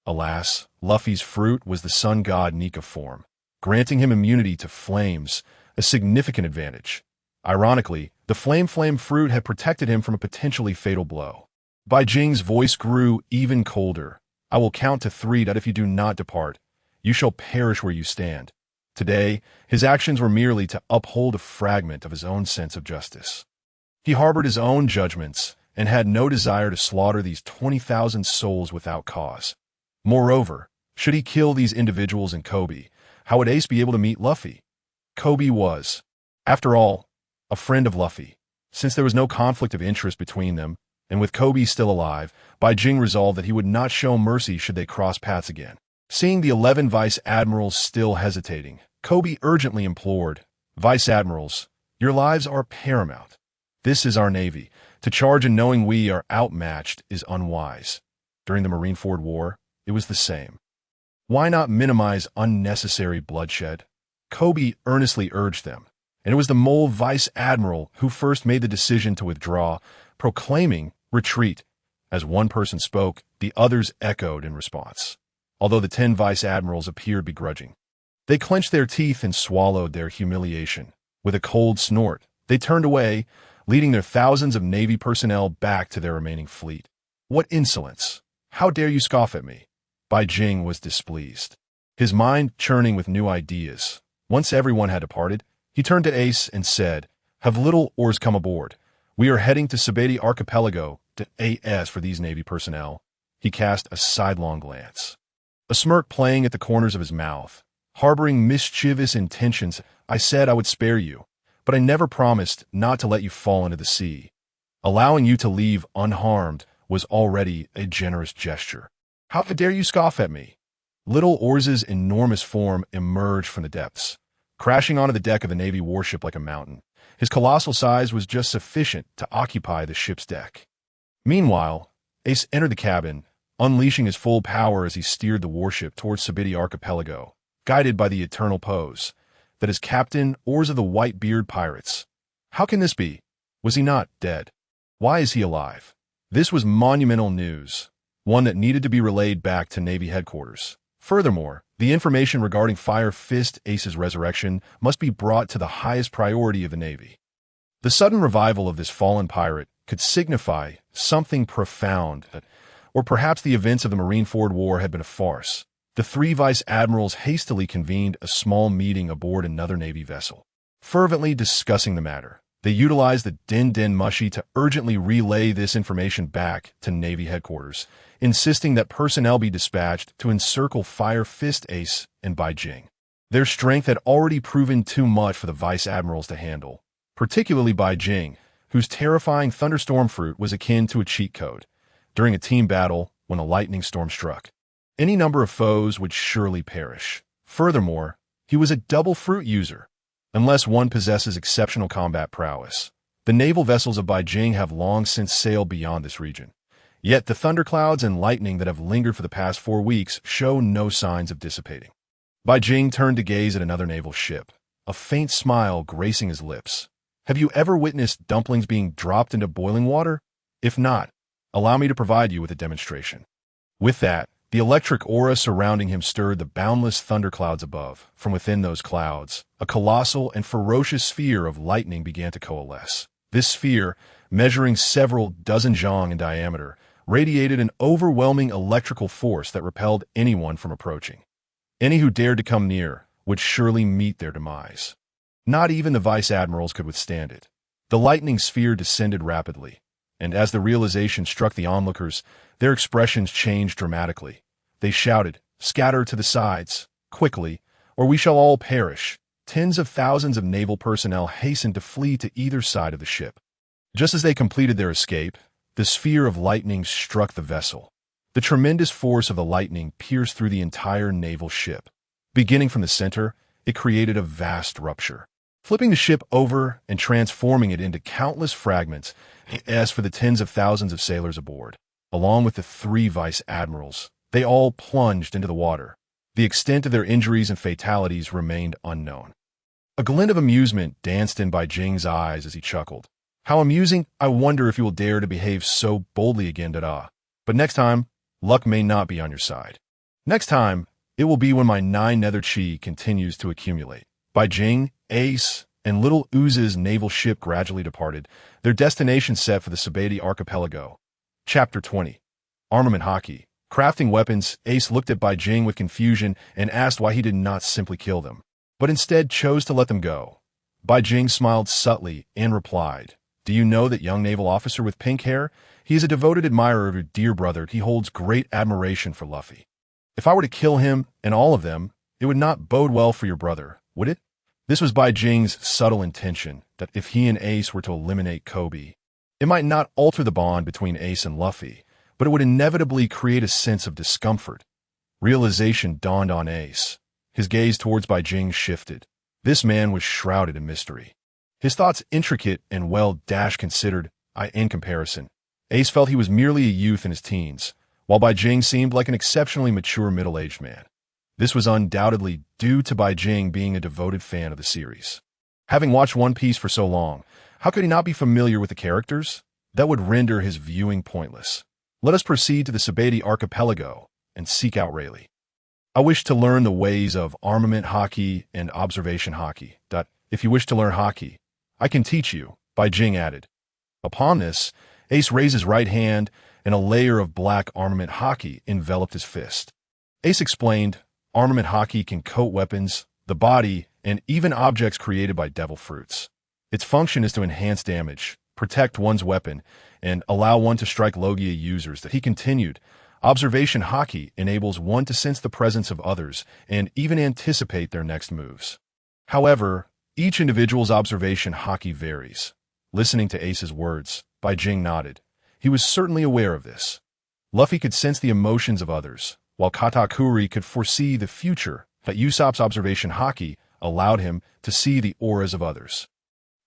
Alas, Luffy's fruit was the sun god Nika form, granting him immunity to flames, a significant advantage. Ironically, the flame fruit had protected him from a potentially fatal blow. Bai Jing's voice grew even colder. "I will count to 3 that if you do not depart, you shall perish where you stand." Today, his actions were merely to uphold a fragment of his own sense of justice. He harbored his own judgments and had no desire to slaughter these 20,000 souls without cause. Moreover, should he kill these individuals in Kobe, how would Ace be able to meet Luffy? Kobe was, after all, a friend of Luffy. Since there was no conflict of interest between them, and with Kobe still alive, Bai Jing resolved that he would not show mercy should they cross paths again. Seeing the 11 vice admirals still hesitating, Kobe urgently implored, Vice Admirals, your lives are paramount. This is our Navy. To charge and knowing we are outmatched is unwise. During the Marineford War, it was the same. Why not minimize unnecessary bloodshed? Kobe earnestly urged them, and it was the mole Vice Admiral who first made the decision to withdraw, proclaiming retreat. As one person spoke, the others echoed in response, although the 10 Vice Admirals appeared begrudging. They clenched their teeth and swallowed their humiliation. With a cold snort, they turned away, leading their thousands of Navy personnel back to their remaining fleet. What insolence! How dare you scoff at me? Bai Jing was displeased, his mind churning with new ideas. Once everyone had departed, he turned to Ace and said, "Have little Oars come aboard. We are heading to Baratie Archipelago to AS for these Navy personnel." He cast a sidelong glance, a smirk playing at the corners of his mouth. Harboring mischievous intentions, I said I would spare you, but I never promised not to let you fall into the sea. Allowing you to leave unharmed was already a generous gesture. How dare you scoff at me? Little Oars's enormous form emerged from the depths, crashing onto the deck of the Navy warship like a mountain. His colossal size was just sufficient to occupy the ship's deck. Meanwhile, Ace entered the cabin, unleashing his full power as he steered the warship towards Baratie Archipelago, guided by the eternal pose that is Captain Oars of the Whitebeard pirates. How can this be? Was he not dead? Why is he alive? This was monumental news, one that needed to be relayed back to Navy headquarters. Furthermore, the information regarding Fire Fist Ace's resurrection must be brought to the highest priority of the Navy. The sudden revival of this fallen pirate could signify something profound, or perhaps the events of the Marineford War had been a farce. The 3 Vice Admirals hastily convened a small meeting aboard another Navy vessel, fervently discussing the matter. They utilized the Din Din Mushi to urgently relay this information back to Navy headquarters, insisting that personnel be dispatched to encircle Fire Fist Ace and Bai Jing. Their strength had already proven too much for the Vice Admirals to handle, particularly Bai Jing, whose terrifying thunderstorm fruit was akin to a cheat code. During a team battle, when a lightning storm struck, any number of foes would surely perish. Furthermore, he was a double fruit user, unless one possesses exceptional combat prowess. The naval vessels of Bai Jing have long since sailed beyond this region. Yet the thunderclouds and lightning that have lingered for the past 4 weeks show no signs of dissipating. Bai Jing turned to gaze at another naval ship, a faint smile gracing his lips. Have you ever witnessed dumplings being dropped into boiling water? If not, allow me to provide you with a demonstration. With that, the electric aura surrounding him stirred the boundless thunderclouds above. From within those clouds, a colossal and ferocious sphere of lightning began to coalesce. This sphere, measuring several dozen zhang in diameter, radiated an overwhelming electrical force that repelled anyone from approaching. Any who dared to come near would surely meet their demise. Not even the Vice Admirals could withstand it. The lightning sphere descended rapidly, and as the realization struck the onlookers, their expressions changed dramatically. They shouted, "Scatter to the sides, quickly, or we shall all perish." Tens of thousands of naval personnel hastened to flee to either side of the ship. Just as they completed their escape, the sphere of lightning struck the vessel. The tremendous force of the lightning pierced through the entire naval ship. Beginning from the center, it created a vast rupture, flipping the ship over and transforming it into countless fragments. As for the tens of thousands of sailors aboard, along with the 3 Vice Admirals, they all plunged into the water. The extent of their injuries and fatalities remained unknown. A glint of amusement danced in Bai Jing's eyes as he chuckled. How amusing! I wonder if you will dare to behave so boldly again, Dada. But next time, luck may not be on your side. Next time, it will be when my 9 nether chi continues to accumulate. Bai Jing, Ace, and Little Ooz's naval ship gradually departed, their destination set for the Baratie Archipelago. Chapter 20. Armament Haki. Crafting weapons, Ace looked at Bai Jing with confusion and asked why he did not simply kill them, but instead chose to let them go. Bai Jing smiled subtly and replied, "Do you know that young naval officer with pink hair? He is a devoted admirer of your dear brother. He holds great admiration for Luffy. If I were to kill him and all of them, it would not bode well for your brother, would it?" This was Bai Jing's subtle intention, that if he and Ace were to eliminate Kobe, it might not alter the bond between Ace and Luffy, but it would inevitably create a sense of discomfort. Realization dawned on Ace. His gaze towards Bai Jing shifted. This man was shrouded in mystery. His thoughts intricate and well-considered. In comparison, Ace felt he was merely a youth in his teens, while Bai Jing seemed like an exceptionally mature middle-aged man. This was undoubtedly due to Bai Jing being a devoted fan of the series. Having watched One Piece for so long, how could he not be familiar with the characters? That would render his viewing pointless. Let us proceed to the Sabati archipelago and seek out Rayleigh. I wish to learn the ways of armament Haki and observation Haki. If you wish to learn Haki, I can teach you, Bai Jing added. Upon this, Ace raised his right hand, and a layer of black armament Haki enveloped his fist. Ace explained, armament Haki can coat weapons, the body, and even objects created by devil fruits. Its function is to enhance damage, protect one's weapon, and allow one to strike Logia users. That he continued, observation Haki enables one to sense the presence of others and even anticipate their next moves. However, each individual's observation Haki varies. Listening to Ace's words, Bai Jing nodded. He was certainly aware of this. Luffy could sense the emotions of others, while Katakuri could foresee the future. But Usopp's observation Haki allowed him to see the auras of others.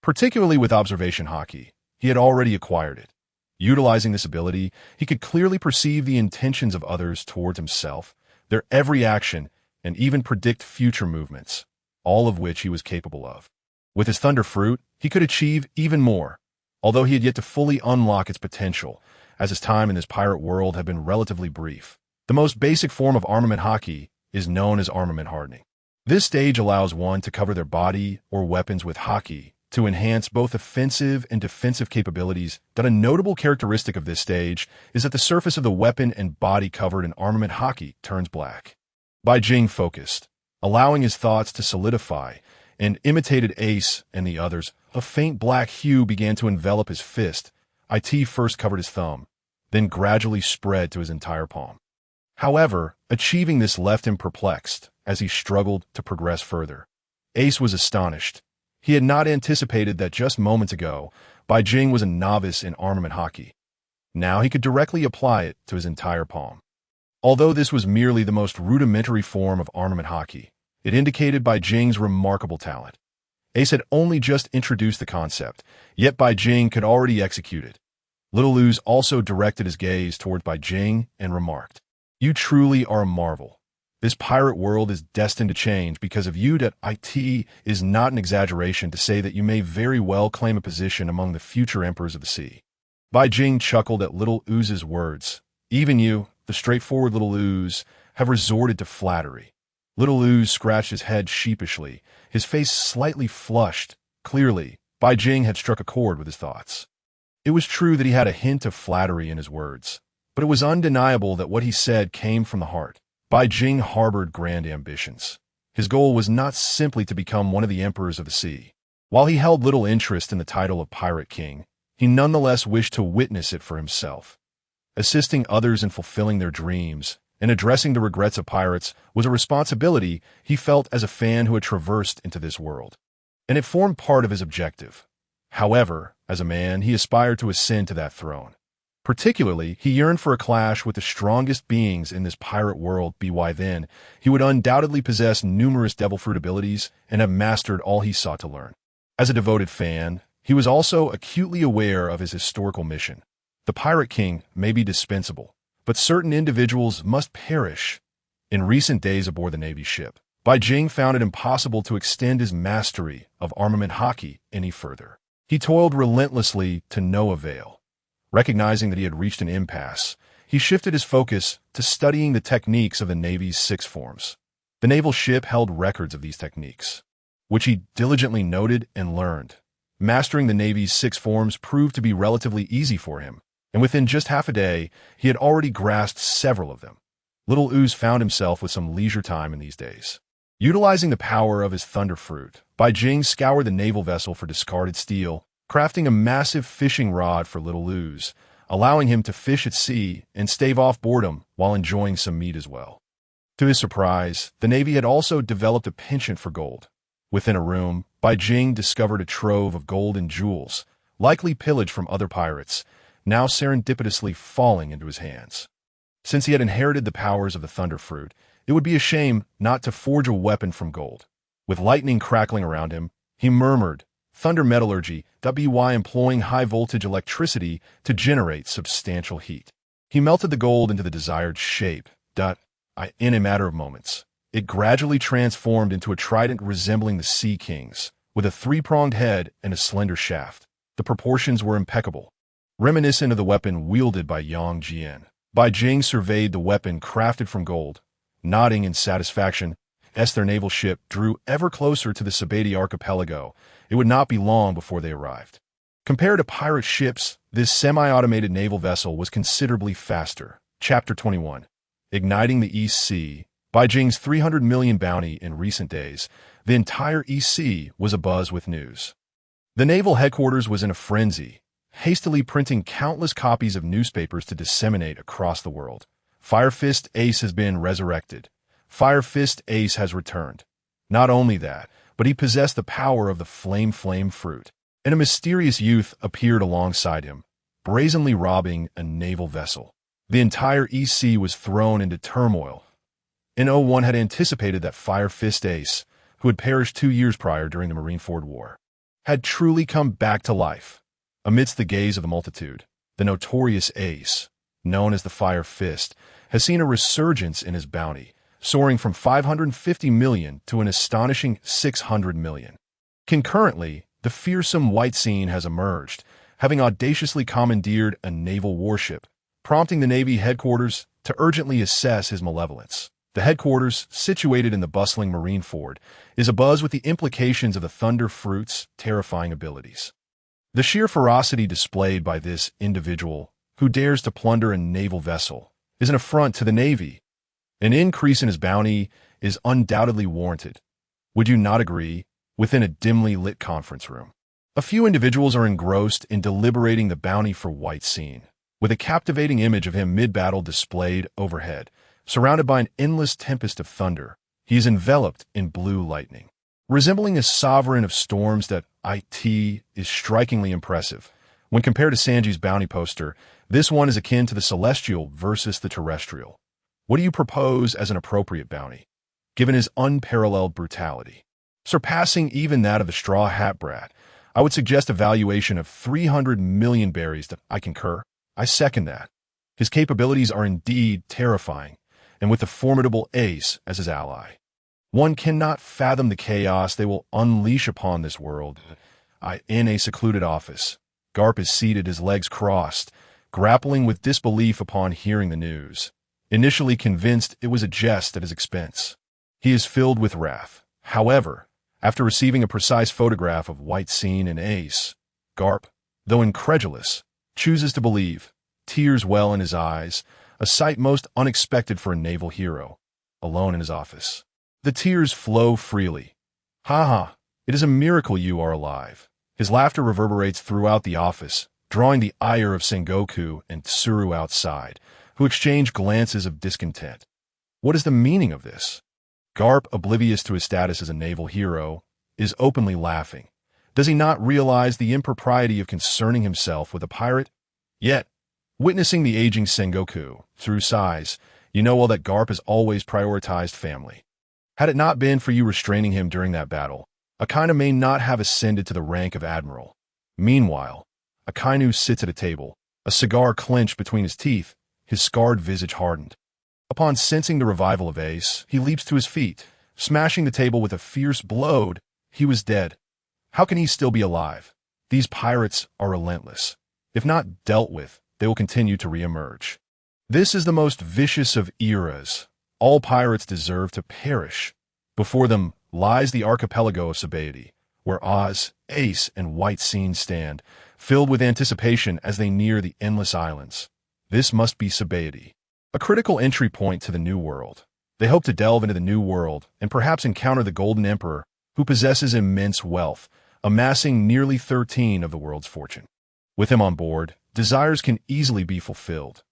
Particularly with observation Haki, he had already acquired it. Utilizing this ability, he could clearly perceive the intentions of others towards himself, their every action, and even predict future movements, all of which he was capable of. With his Thunder Fruit, he could achieve even more, although he had yet to fully unlock its potential, as his time in this pirate world had been relatively brief. The most basic form of armament Haki is known as armament hardening. This stage allows one to cover their body or weapons with Haki to enhance both offensive and defensive capabilities. A notable characteristic of this stage is that the surface of the weapon and body covered in armament Haki turns black. Bai Jing focused, allowing his thoughts to solidify, and imitated Ace and the others. A faint black hue began to envelop his fist. It first covered his thumb, then gradually spread to his entire palm. However, achieving this left him perplexed as he struggled to progress further. Ace was astonished. He had not anticipated that just moments ago, Bai Jing was a novice in armament Haki. Now he could directly apply it to his entire palm. Although this was merely the most rudimentary form of armament Haki, it indicated Bai Jing's remarkable talent. Ace had only just introduced the concept, yet Bai Jing could already execute it. Little Luz also directed his gaze towards Bai Jing and remarked, "You truly are a marvel. This pirate world is destined to change because of you. It is not an exaggeration to say that you may very well claim a position among the future emperors of the sea." Bai Jing chuckled at Little Uz's words. "Even you, the straightforward Little Uz, have resorted to flattery." Little Uz scratched his head sheepishly, his face slightly flushed. Clearly, Bai Jing had struck a chord with his thoughts. It was true that he had a hint of flattery in his words, but it was undeniable that what he said came from the heart. Bai Jing harbored grand ambitions. His goal was not simply to become one of the emperors of the sea. While he held little interest in the title of Pirate King, he nonetheless wished to witness it for himself. Assisting others in fulfilling their dreams and addressing the regrets of pirates was a responsibility he felt as a fan who had traversed into this world, and it formed part of his objective. However, as a man, he aspired to ascend to that throne. Particularly, he yearned for a clash with the strongest beings in this pirate world. By then, he would undoubtedly possess numerous devil fruit abilities and have mastered all he sought to learn. As a devoted fan, he was also acutely aware of his historical mission. The Pirate King may be dispensable, but certain individuals must perish. In recent days aboard the Navy ship, Bai Jing found it impossible to extend his mastery of armament Haki any further. He toiled relentlessly to no avail. Recognizing that he had reached an impasse, he shifted his focus to studying the techniques of the Navy's 6 forms. The naval ship held records of these techniques, which he diligently noted and learned. Mastering the Navy's 6 forms proved to be relatively easy for him, and within just half a day, he had already grasped several of them. Little Uz found himself with some leisure time in these days. Utilizing the power of his Thunder Fruit, Bai Jing scoured the naval vessel for discarded steel, crafting a massive fishing rod for Little Uz, allowing him to fish at sea and stave off boredom while enjoying some meat as well. To his surprise, the Navy had also developed a penchant for gold. Within a room, Bai Jing discovered a trove of gold and jewels, likely pillaged from other pirates, now serendipitously falling into his hands. Since he had inherited the powers of the Thunder Fruit, it would be a shame not to forge a weapon from gold. With lightning crackling around him, he murmured, "Thunder metallurgy, WY employing high-voltage electricity to generate substantial heat." He melted the gold into the desired shape, in a matter of moments. It gradually transformed into a trident resembling the Sea King's, with a three-pronged head and a slender shaft. The proportions were impeccable, reminiscent of the weapon wielded by Yang Jian. Bai Jing surveyed the weapon crafted from gold, nodding in satisfaction. As their naval ship drew ever closer to the Baratie archipelago, it would not be long before they arrived. Compared to pirate ships, this semi-automated naval vessel was considerably faster. Chapter 21. Igniting the East Sea. Bai Jing's 300 million bounty in recent days, the entire East Sea was abuzz with news. The naval headquarters was in a frenzy, hastily printing countless copies of newspapers to disseminate across the world. Fire Fist Ace has been resurrected. Fire Fist Ace has returned. Not only that, but he possessed the power of the flame fruit. And a mysterious youth appeared alongside him, brazenly robbing a naval vessel. The entire East Sea was thrown into turmoil. And no one had anticipated that Fire Fist Ace, who had perished 2 years prior during the Marineford War, had truly come back to life. Amidst the gaze of the multitude, the notorious Ace, known as the Fire Fist, has seen a resurgence in his bounty, soaring from 550 million to an astonishing 600 million. Concurrently, the fearsome White Scene has emerged, having audaciously commandeered a naval warship, prompting the Navy headquarters to urgently assess his malevolence. The headquarters, situated in the bustling Marineford, is abuzz with the implications of the Thunder Fruit's terrifying abilities. The sheer ferocity displayed by this individual, who dares to plunder a naval vessel, is an affront to the Navy. An increase in his bounty is undoubtedly warranted. Would you not agree? Within a dimly lit conference room, a few individuals are engrossed in deliberating the bounty for White Scene, with a captivating image of him mid-battle displayed overhead. Surrounded by an endless tempest of thunder, he is enveloped in blue lightning. Resembling a sovereign of storms, that IT is strikingly impressive. When compared to Sanji's bounty poster, this one is akin to the celestial versus the terrestrial. What do you propose as an appropriate bounty, given his unparalleled brutality? Surpassing even that of the Straw Hat Brat, I would suggest a valuation of 300 million berries. I concur. I second that. His capabilities are indeed terrifying, and with the formidable Ace as his ally, one cannot fathom the chaos they will unleash upon this world. In a secluded office, Garp is seated, his legs crossed, grappling with disbelief upon hearing the news. Initially convinced it was a jest at his expense, he is filled with wrath. However, after receiving a precise photograph of White Scene and Ace, Garp, though incredulous, chooses to believe. Tears well in his eyes, a sight most unexpected for a naval hero, alone in his office. The tears flow freely. "Ha, it is a miracle you are alive." His laughter reverberates throughout the office, drawing the ire of Sengoku and Tsuru outside, who exchange glances of discontent. What is the meaning of this? Garp, oblivious to his status as a naval hero, is openly laughing. Does he not realize the impropriety of concerning himself with a pirate? Yet, witnessing the aging Sengoku, through sighs, you know well that Garp has always prioritized family. Had it not been for you restraining him during that battle, Akainu may not have ascended to the rank of admiral. Meanwhile, Akainu sits at a table, a cigar clenched between his teeth, his scarred visage hardened. Upon sensing the revival of Ace, he leaps to his feet, smashing the table with a fierce blow. He was dead. How can he still be alive? These pirates are relentless. If not dealt with, they will continue to re-emerge. This is the most vicious of eras. All pirates deserve to perish. Before them lies the archipelago of Baratie, where Oz, Ace, and White Scene stand, filled with anticipation as they near the endless islands. This must be Baratie, a critical entry point to the New World. They hope to delve into the New World and perhaps encounter the Golden Emperor, who possesses immense wealth, amassing nearly 13 of the world's fortune. With him on board, desires can easily be fulfilled.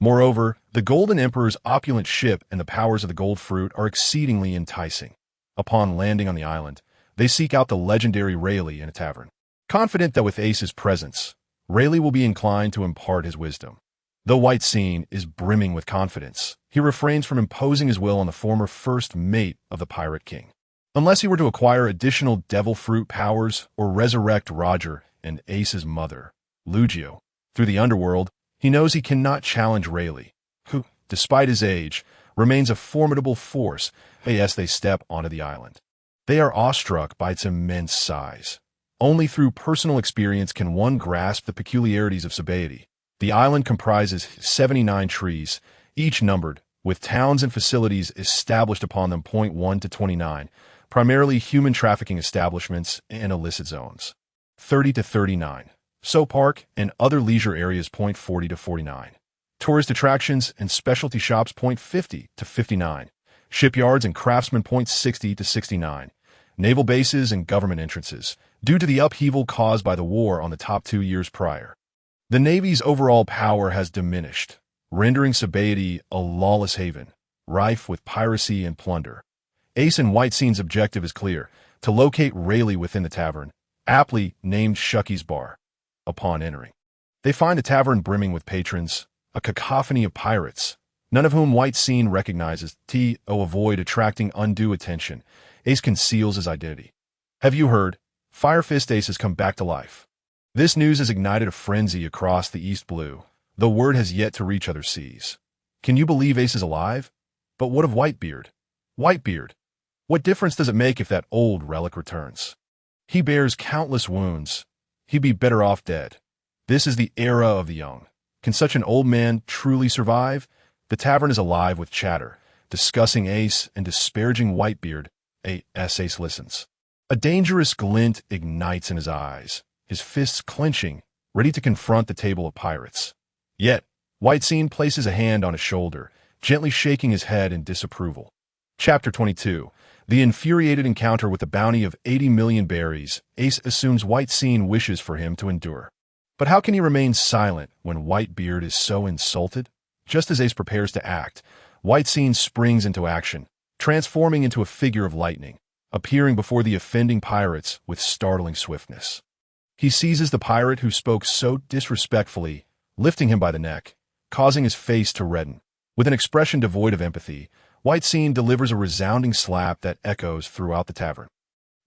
Moreover, the Golden Emperor's opulent ship and the powers of the Gold Fruit are exceedingly enticing. Upon landing on the island, they seek out the legendary Rayleigh in a tavern. Confident that with Ace's presence, Rayleigh will be inclined to impart his wisdom. Though White Scene is brimming with confidence, he refrains from imposing his will on the former first mate of the Pirate King. Unless he were to acquire additional devil fruit powers or resurrect Roger and Ace's mother, Lugio. Through the underworld, he knows he cannot challenge Rayleigh, who, despite his age, remains a formidable force as they step onto the island. They are awestruck by its immense size. Only through personal experience can one grasp the peculiarities of Baratie. The island comprises 79 trees, each numbered, with towns and facilities established upon them. 1 to 29, primarily human trafficking establishments and illicit zones. 30 to 39, soap park and other leisure areas. 40 to 49, tourist attractions and specialty shops. 50 to 59, shipyards and craftsmen. 60 to 69, naval bases and government entrances, due to the upheaval caused by the war on the top 2 years prior. The Navy's overall power has diminished, rendering Baratie a lawless haven, rife with piracy and plunder. Ace and Whiteseen's objective is clear: to locate Rayleigh within the tavern, aptly named Shucky's Bar. Upon entering, they find the tavern brimming with patrons, a cacophony of pirates, none of whom Whiteseen recognizes. To avoid attracting undue attention, Ace conceals his identity. Have you heard? Firefist Ace has come back to life. This news has ignited a frenzy across the East Blue, though word has yet to reach other seas. Can you believe Ace is alive? But what of Whitebeard? Whitebeard? What difference does it make if that old relic returns? He bears countless wounds. He'd be better off dead. This is the era of the young. Can such an old man truly survive? The tavern is alive with chatter, discussing Ace and disparaging Whitebeard. Ace listens. A dangerous glint ignites in his eyes, his fists clenching, ready to confront the table of pirates. Yet, Whiteseen places a hand on his shoulder, gently shaking his head in disapproval. Chapter 22. The infuriated encounter with the bounty of 80 million berries. Ace assumes Whiteseen wishes for him to endure. But how can he remain silent when Whitebeard is so insulted? Just as Ace prepares to act, Whiteseen springs into action, transforming into a figure of lightning, appearing before the offending pirates with startling swiftness. He seizes the pirate who spoke so disrespectfully, lifting him by the neck, causing his face to redden. With an expression devoid of empathy, Whiteseen delivers a resounding slap that echoes throughout the tavern.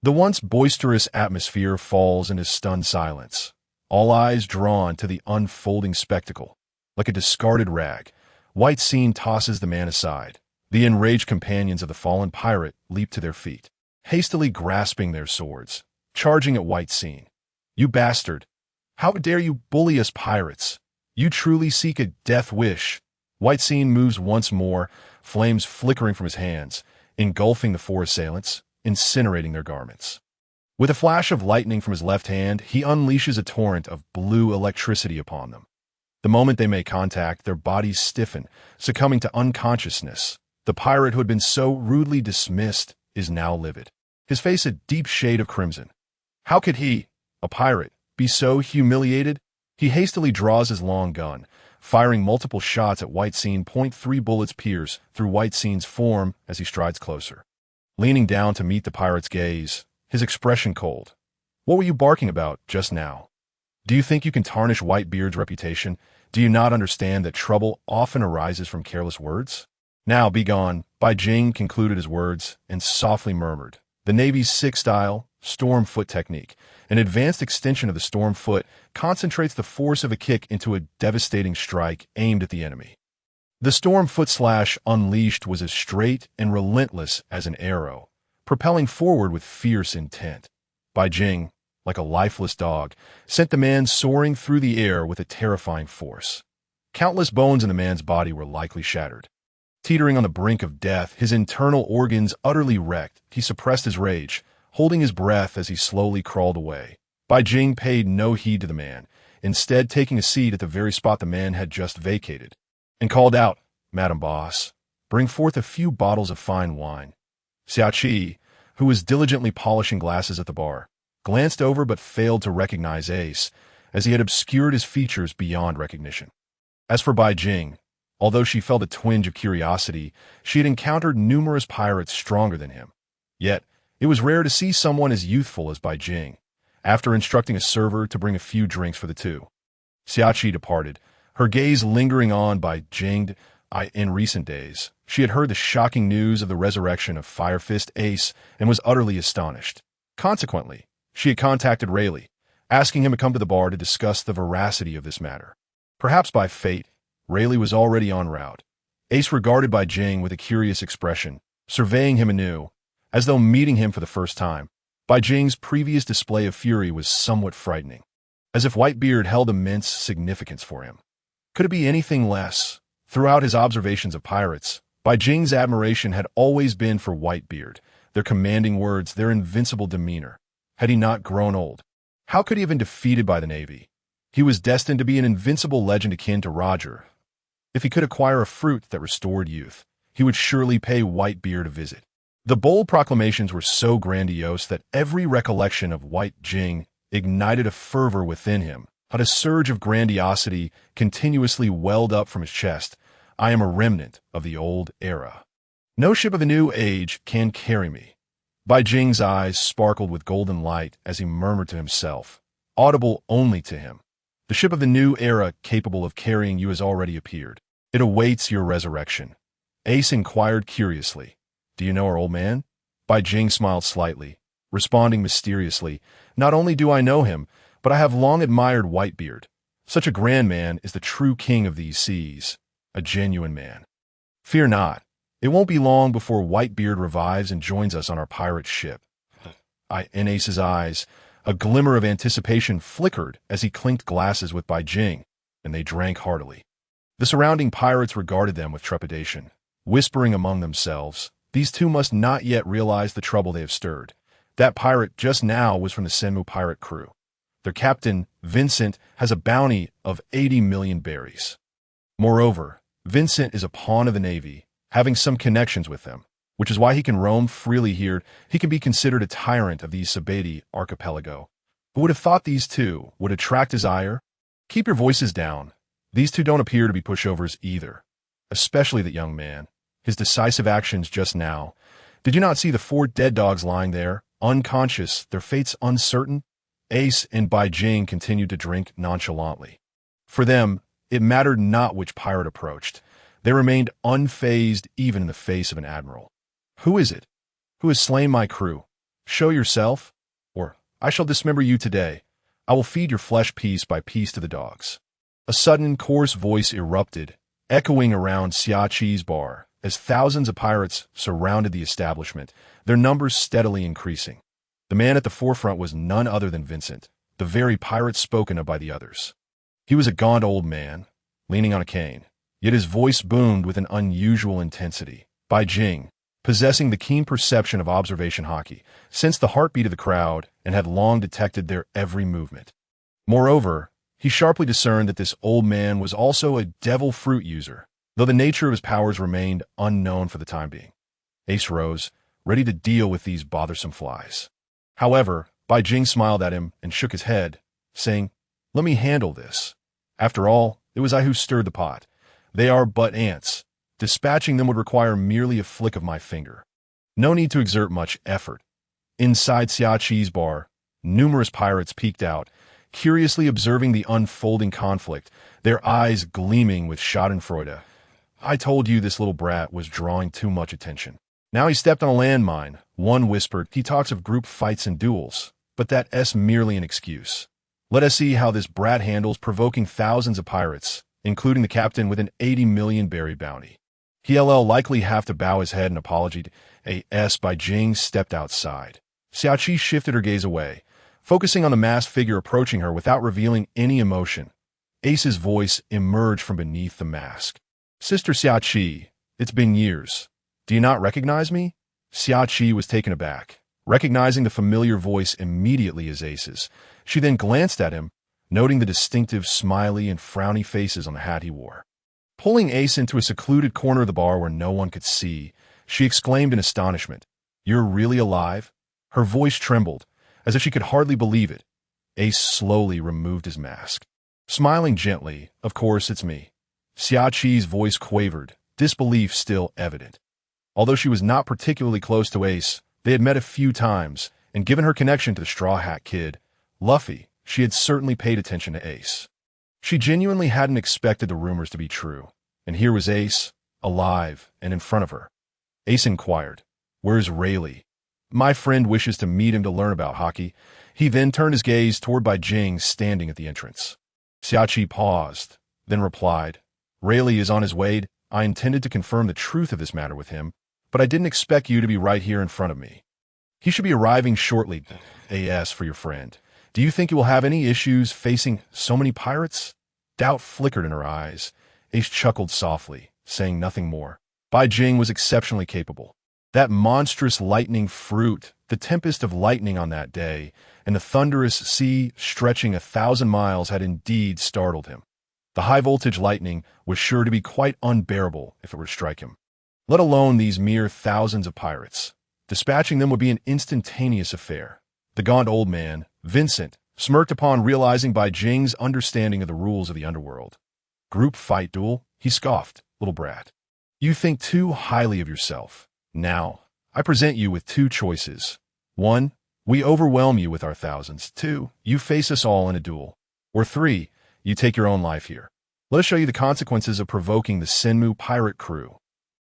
The once boisterous atmosphere falls into stunned silence, all eyes drawn to the unfolding spectacle. Like a discarded rag, Whiteseen tosses the man aside. The enraged companions of the fallen pirate leap to their feet, hastily grasping their swords, charging at Whiteseen. You bastard! How dare you bully us pirates? You truly seek a death wish. Whiteseen moves once more, flames flickering from his hands, engulfing the four assailants, incinerating their garments. With a flash of lightning from his left hand, he unleashes a torrent of blue electricity upon them. The moment they make contact, their bodies stiffen, succumbing to unconsciousness. The pirate who had been so rudely dismissed is now livid, his face a deep shade of crimson. How could he, a pirate, be so humiliated? He hastily draws his long gun, firing multiple shots at Whiteseen. 3 bullets pierce through Whiteseen's form as he strides closer. Leaning down to meet the pirate's gaze, his expression cold. What were you barking about just now? Do you think you can tarnish Whitebeard's reputation? Do you not understand that trouble often arises from careless words? Now be gone. Bai Jing concluded his words and softly murmured. The Navy's six-style, storm foot technique, an advanced extension of the storm foot, concentrates the force of a kick into a devastating strike aimed at the enemy. The storm foot slash unleashed was as straight and relentless as an arrow, propelling forward with fierce intent. Bai Jing, like a lifeless dog, sent the man soaring through the air with a terrifying force. Countless bones in the man's body were likely shattered. Teetering on the brink of death, his internal organs utterly wrecked, he suppressed his rage, holding his breath as he slowly crawled away. Bai Jing paid no heed to the man, instead taking a seat at the very spot the man had just vacated, and called out, "Madam Boss, bring forth a few bottles of fine wine." Xiaoqi, who was diligently polishing glasses at the bar, glanced over but failed to recognize Ace, as he had obscured his features beyond recognition. As for Bai Jing, although she felt a twinge of curiosity, she had encountered numerous pirates stronger than him. Yet, it was rare to see someone as youthful as Bai Jing. After instructing a server to bring a few drinks for the two, Xiaoqi departed, her gaze lingering on Bai Jing. In recent days, she had heard the shocking news of the resurrection of Fire Fist Ace and was utterly astonished. Consequently, she had contacted Rayleigh, asking him to come to the bar to discuss the veracity of this matter. Perhaps by fate, Rayleigh was already en route. Ace regarded Bai Jing with a curious expression, surveying him anew, as though meeting him for the first time. Bai Jing's previous display of fury was somewhat frightening, as if Whitebeard held immense significance for him. Could it be anything less? Throughout his observations of pirates, Bai Jing's admiration had always been for Whitebeard, their commanding words, their invincible demeanor. Had he not grown old? How could he have been defeated by the Navy? He was destined to be an invincible legend akin to Roger. If he could acquire a fruit that restored youth, he would surely pay Whitebeard a visit. The bold proclamations were so grandiose that every recollection of Bai Jing ignited a fervor within him. A surge of grandiosity continuously welled up from his chest. I am a remnant of the old era. No ship of the new age can carry me. Bai Jing's eyes sparkled with golden light as he murmured to himself, audible only to him. The ship of the new era capable of carrying you has already appeared. It awaits your resurrection. Ace inquired curiously. Do you know our old man? Bai Jing smiled slightly, responding mysteriously. Not only do I know him, but I have long admired Whitebeard. Such a grand man is the true king of these seas, a genuine man. Fear not. It won't be long before Whitebeard revives and joins us on our pirate ship. In Ace's eyes, a glimmer of anticipation flickered as he clinked glasses with Bai Jing, and they drank heartily. The surrounding pirates regarded them with trepidation, whispering among themselves, these two must not yet realize the trouble they have stirred. That pirate just now was from the Senmu pirate crew. Their captain, Vincent, has a bounty of 80 million berries. Moreover, Vincent is a pawn of the Navy, having some connections with them, which is why he can roam freely here. He can be considered a tyrant of the Sabati archipelago. Who would have thought these two would attract his ire? Keep your voices down. These two don't appear to be pushovers either, especially that young man. His decisive actions just now. Did you not see the 4 dead dogs lying there, unconscious, their fates uncertain? Ace and Bai Jing continued to drink nonchalantly. For them, it mattered not which pirate approached. They remained unfazed even in the face of an admiral. Who is it? Who has slain my crew? Show yourself, or I shall dismember you today. I will feed your flesh piece by piece to the dogs. A sudden, coarse voice erupted, echoing around Xiaqi's bar, as thousands of pirates surrounded the establishment, their numbers steadily increasing. The man at the forefront was none other than Vincent, the very pirate spoken of by the others. He was a gaunt old man, leaning on a cane, yet his voice boomed with an unusual intensity. Bai Jing, possessing the keen perception of observation Haki, sensed the heartbeat of the crowd and had long detected their every movement. Moreover, he sharply discerned that this old man was also a devil fruit user, though the nature of his powers remained unknown for the time being. Ace rose, ready to deal with these bothersome flies. However, Bai Jing smiled at him and shook his head, saying, "Let me handle this. After all, it was I who stirred the pot. They are but ants. Dispatching them would require merely a flick of my finger. No need to exert much effort." Inside Xiaqi's bar, numerous pirates peeked out, curiously observing the unfolding conflict, their eyes gleaming with schadenfreude. I told you this little brat was drawing too much attention. Now he stepped on a landmine. One whispered, he talks of group fights and duels, but that's merely an excuse. Let us see how this brat handles provoking thousands of pirates, including the captain with an 80 million berry bounty. He'll likely have to bow his head in apology to As Bai Jing stepped outside. Xiaqi shifted her gaze away, focusing on the masked figure approaching her without revealing any emotion. Ace's voice emerged from beneath the mask. "Sister Xiaqi, it's been years. Do you not recognize me?" Xiaqi was taken aback, recognizing the familiar voice immediately as Ace's. She then glanced at him, noting the distinctive smiley and frowny faces on the hat he wore. Pulling Ace into a secluded corner of the bar where no one could see, she exclaimed in astonishment, "You're really alive?" Her voice trembled, as if she could hardly believe it. Ace slowly removed his mask. Smiling gently, "Of course it's me." Xiaqi's voice quavered, disbelief still evident. Although she was not particularly close to Ace, they had met a few times, and given her connection to the Straw Hat Kid, Luffy, she had certainly paid attention to Ace. She genuinely hadn't expected the rumors to be true, and here was Ace, alive, and in front of her. Ace inquired, "Where's Rayleigh?" "My friend wishes to meet him to learn about Haki." He then turned his gaze toward Bai Jing standing at the entrance. Xiaoqi paused, then replied, "Rayleigh is on his way. I intended to confirm the truth of this matter with him, but I didn't expect you to be right here in front of me. He should be arriving shortly. As for your friend, do you think you will have any issues facing so many pirates?" Doubt flickered in her eyes. Ace chuckled softly, saying nothing more. Bai Jing was exceptionally capable. That monstrous lightning fruit, the tempest of lightning on that day, and the thunderous sea stretching 1,000 miles had indeed startled him. The high-voltage lightning was sure to be quite unbearable if it were to strike him. Let alone these mere thousands of pirates. Dispatching them would be an instantaneous affair. The gaunt old man, Vincent, smirked upon realizing Bai Jing's understanding of the rules of the underworld. "Group fight duel?" he scoffed. "Little brat. You think too highly of yourself. Now, I present you with two choices. 1, we overwhelm you with our thousands. 2, you face us all in a duel. Or 3, you take your own life here. Let us show you the consequences of provoking the Senmu pirate crew."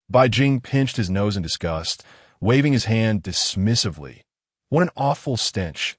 Bai Jing pinched his nose in disgust, waving his hand dismissively. "What an awful stench.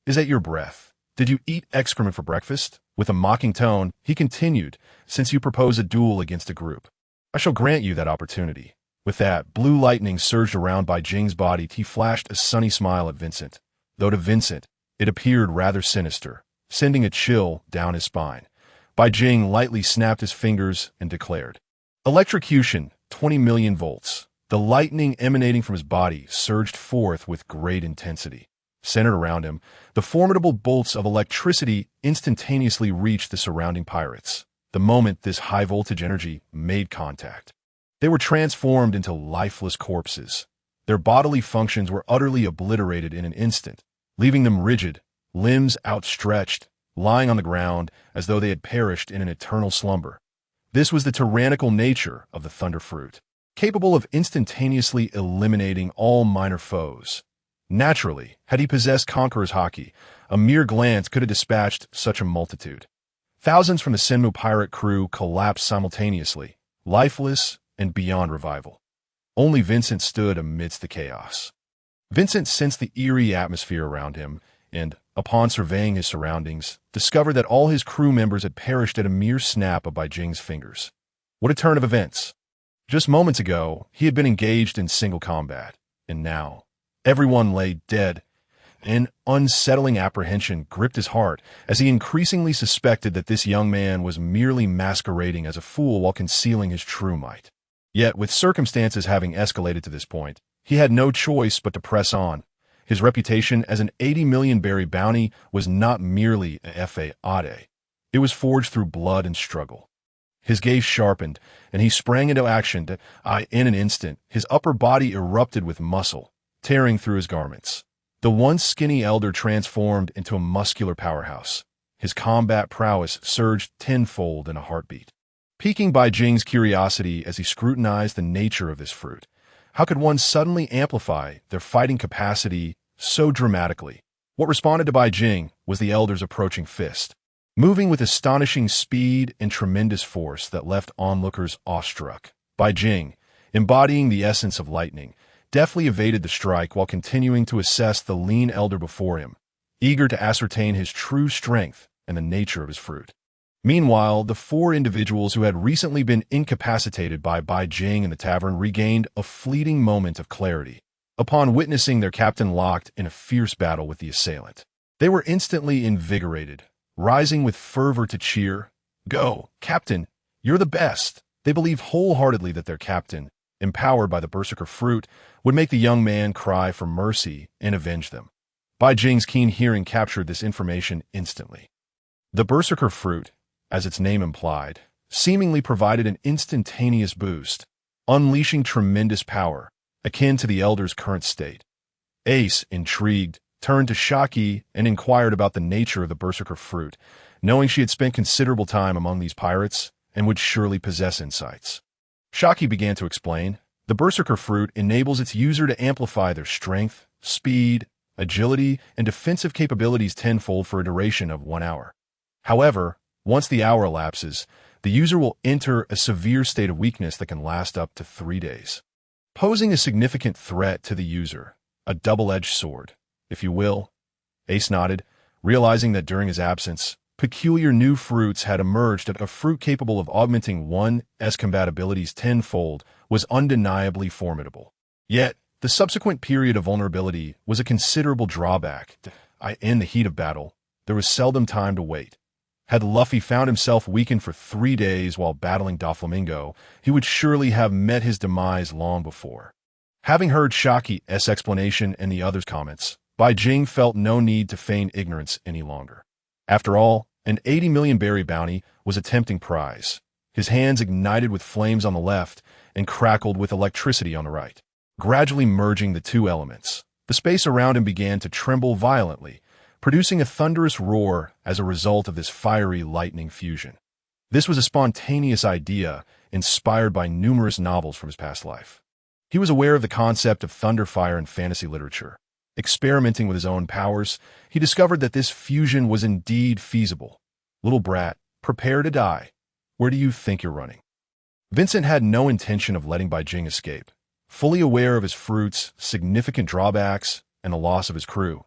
Is that your breath? Did you eat excrement for breakfast?" With a mocking tone, he continued, "Since you propose a duel against a group, I shall grant you that opportunity." With that, blue lightning surged around Bai Jing's body. He flashed a sunny smile at Vincent, though to Vincent, it appeared rather sinister, sending a chill down his spine. Bai Jing lightly snapped his fingers and declared, "Electrocution, 20 million volts." The lightning emanating from his body surged forth with great intensity. Centered around him, the formidable bolts of electricity instantaneously reached the surrounding pirates. The moment this high-voltage energy made contact, they were transformed into lifeless corpses. Their bodily functions were utterly obliterated in an instant, leaving them rigid, limbs outstretched, lying on the ground as though they had perished in an eternal slumber. This was the tyrannical nature of the Thunder Fruit, capable of instantaneously eliminating all minor foes. Naturally, had he possessed Conqueror's Haki, a mere glance could have dispatched such a multitude. Thousands from the Senmu pirate crew collapsed simultaneously, lifeless and beyond revival. Only Vincent stood amidst the chaos. Vincent sensed the eerie atmosphere around him and, upon surveying his surroundings, discovered that all his crew members had perished at a mere snap of Bai Jing's fingers. What a turn of events! Just moments ago, he had been engaged in single combat, and now, everyone lay dead. An unsettling apprehension gripped his heart as he increasingly suspected that this young man was merely masquerading as a fool while concealing his true might. Yet, with circumstances having escalated to this point, he had no choice but to press on. His reputation as an 80 million berry bounty was not merely a fade. It was forged through blood and struggle. His gaze sharpened, and he sprang into action. In an instant, his upper body erupted with muscle, tearing through his garments. The once skinny elder transformed into a muscular powerhouse. His combat prowess surged tenfold in a heartbeat, piquing Bai Jing's curiosity as he scrutinized the nature of this fruit. How could one suddenly amplify their fighting capacity so dramatically? What responded to Bai Jing was the elder's approaching fist, moving with astonishing speed and tremendous force that left onlookers awestruck. Bai Jing, embodying the essence of lightning, deftly evaded the strike while continuing to assess the lean elder before him, eager to ascertain his true strength and the nature of his fruit. Meanwhile, the 4 individuals who had recently been incapacitated by Bai Jing in the tavern regained a fleeting moment of clarity upon witnessing their captain locked in a fierce battle with the assailant. They were instantly invigorated, rising with fervor to cheer. "Go, Captain! You're the best!" They believed wholeheartedly that their captain, empowered by the Berserker fruit, would make the young man cry for mercy and avenge them. Bai Jing's keen hearing captured this information instantly. The Berserker fruit, as its name implied, seemingly provided an instantaneous boost, unleashing tremendous power, akin to the elder's current state. Ace, intrigued, turned to Haki and inquired about the nature of the Berserker fruit, knowing she had spent considerable time among these pirates and would surely possess insights. Haki began to explain, the Berserker fruit enables its user to amplify their strength, speed, agility, and defensive capabilities tenfold for a duration of 1 hour. However, once the hour elapses, the user will enter a severe state of weakness that can last up to 3 days, posing a significant threat to the user, a double-edged sword, if you will. Ace nodded, realizing that during his absence, peculiar new fruits had emerged. A fruit capable of augmenting one's combat abilities tenfold was undeniably formidable. Yet, the subsequent period of vulnerability was a considerable drawback. In the heat of battle, there was seldom time to wait. Had Luffy found himself weakened for 3 days while battling Doflamingo, he would surely have met his demise long before. Having heard Shaki's explanation and the others' comments, Bai Jing felt no need to feign ignorance any longer. After all, an 80 million berry bounty was a tempting prize. His hands ignited with flames on the left and crackled with electricity on the right. Gradually merging the two elements, the space around him began to tremble violently, producing a thunderous roar as a result of this fiery lightning fusion. This was a spontaneous idea inspired by numerous novels from his past life. He was aware of the concept of thunder fire in fantasy literature. Experimenting with his own powers, he discovered that this fusion was indeed feasible. Little brat, prepare to die. Where do you think you're running? Vincent had no intention of letting Bai Jing escape. Fully aware of his fruit's significant drawbacks and the loss of his crew,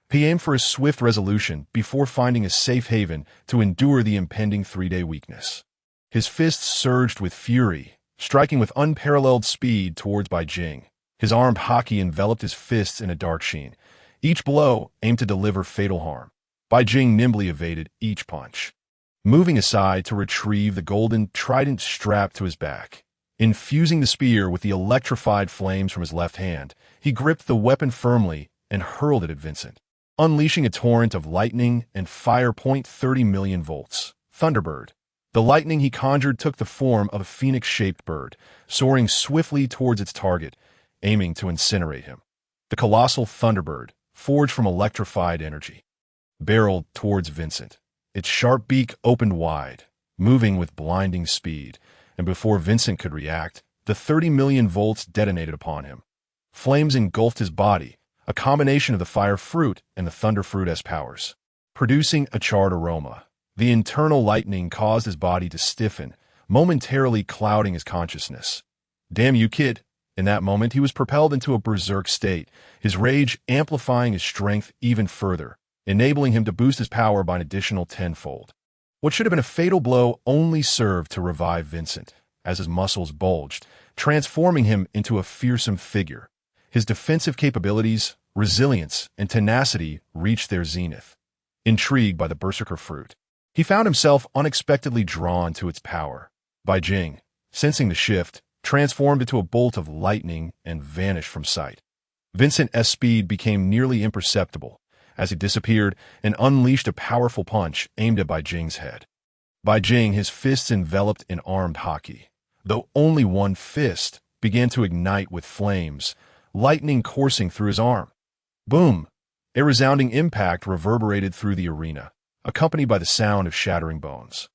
he aimed for a swift resolution before finding a safe haven to endure the impending 3-day weakness. His fists surged with fury, striking with unparalleled speed towards Bai Jing. His armed Haki enveloped his fists in a dark sheen. Each blow aimed to deliver fatal harm. Bai Jing nimbly evaded each punch, moving aside to retrieve the golden trident strapped to his back. Infusing the spear with the electrified flames from his left hand, he gripped the weapon firmly and hurled it at Vincent, unleashing a torrent of lightning and fire. 30 million volts. Thunderbird. The lightning he conjured took the form of a phoenix-shaped bird, soaring swiftly towards its target, aiming to incinerate him. The colossal Thunderbird, forged from electrified energy, barreled towards Vincent. Its sharp beak opened wide, moving with blinding speed, and before Vincent could react, the 30 million volts detonated upon him. Flames engulfed his body, a combination of the fire fruit and the thunder fruit's powers, producing a charred aroma. The internal lightning caused his body to stiffen, momentarily clouding his consciousness. Damn you, kid! In that moment, he was propelled into a berserk state, his rage amplifying his strength even further, enabling him to boost his power by an additional tenfold. What should have been a fatal blow only served to revive Vincent, as his muscles bulged, transforming him into a fearsome figure. His defensive capabilities, resilience, and tenacity reached their zenith. Intrigued by the berserker fruit, he found himself unexpectedly drawn to its power. Bai Jing, sensing the shift, transformed into a bolt of lightning and vanished from sight. Vincent's speed became nearly imperceptible as he disappeared and unleashed a powerful punch aimed at Bai Jing's head. Bai Jing, his fists enveloped in armed Haki, though only one fist, began to ignite with flames, lightning coursing through his arm. Boom! A resounding impact reverberated through the arena, accompanied by the sound of shattering bones.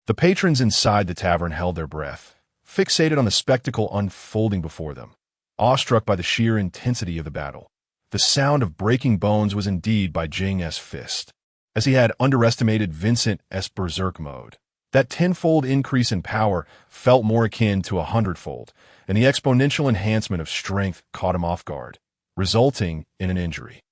The patrons inside the tavern held their breath, fixated on the spectacle unfolding before them, awestruck by the sheer intensity of the battle. The sound of breaking bones was indeed Bai Jing's fist, as he had underestimated Vincent's berserk mode. That tenfold increase in power felt more akin to 100-fold, and the exponential enhancement of strength caught him off guard, resulting in an injury.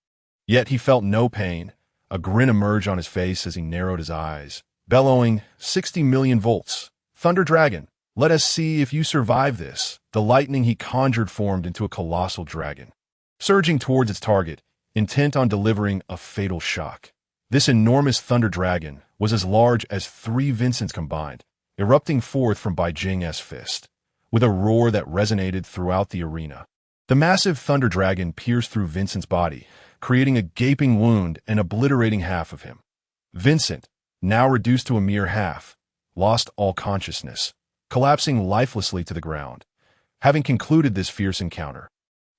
Yet he felt no pain, a grin emerged on his face as he narrowed his eyes, bellowing, 60 million volts. Thunder Dragon, let us see if you survive this. The lightning he conjured formed into a colossal dragon, surging towards its target, intent on delivering a fatal shock. This enormous thunder dragon was as large as 3 Vincents combined, erupting forth from Bai Jing's fist, with a roar that resonated throughout the arena. The massive thunder dragon pierced through Vincent's body, creating a gaping wound and obliterating half of him. Vincent, now reduced to a mere half, lost all consciousness, collapsing lifelessly to the ground. Having concluded this fierce encounter,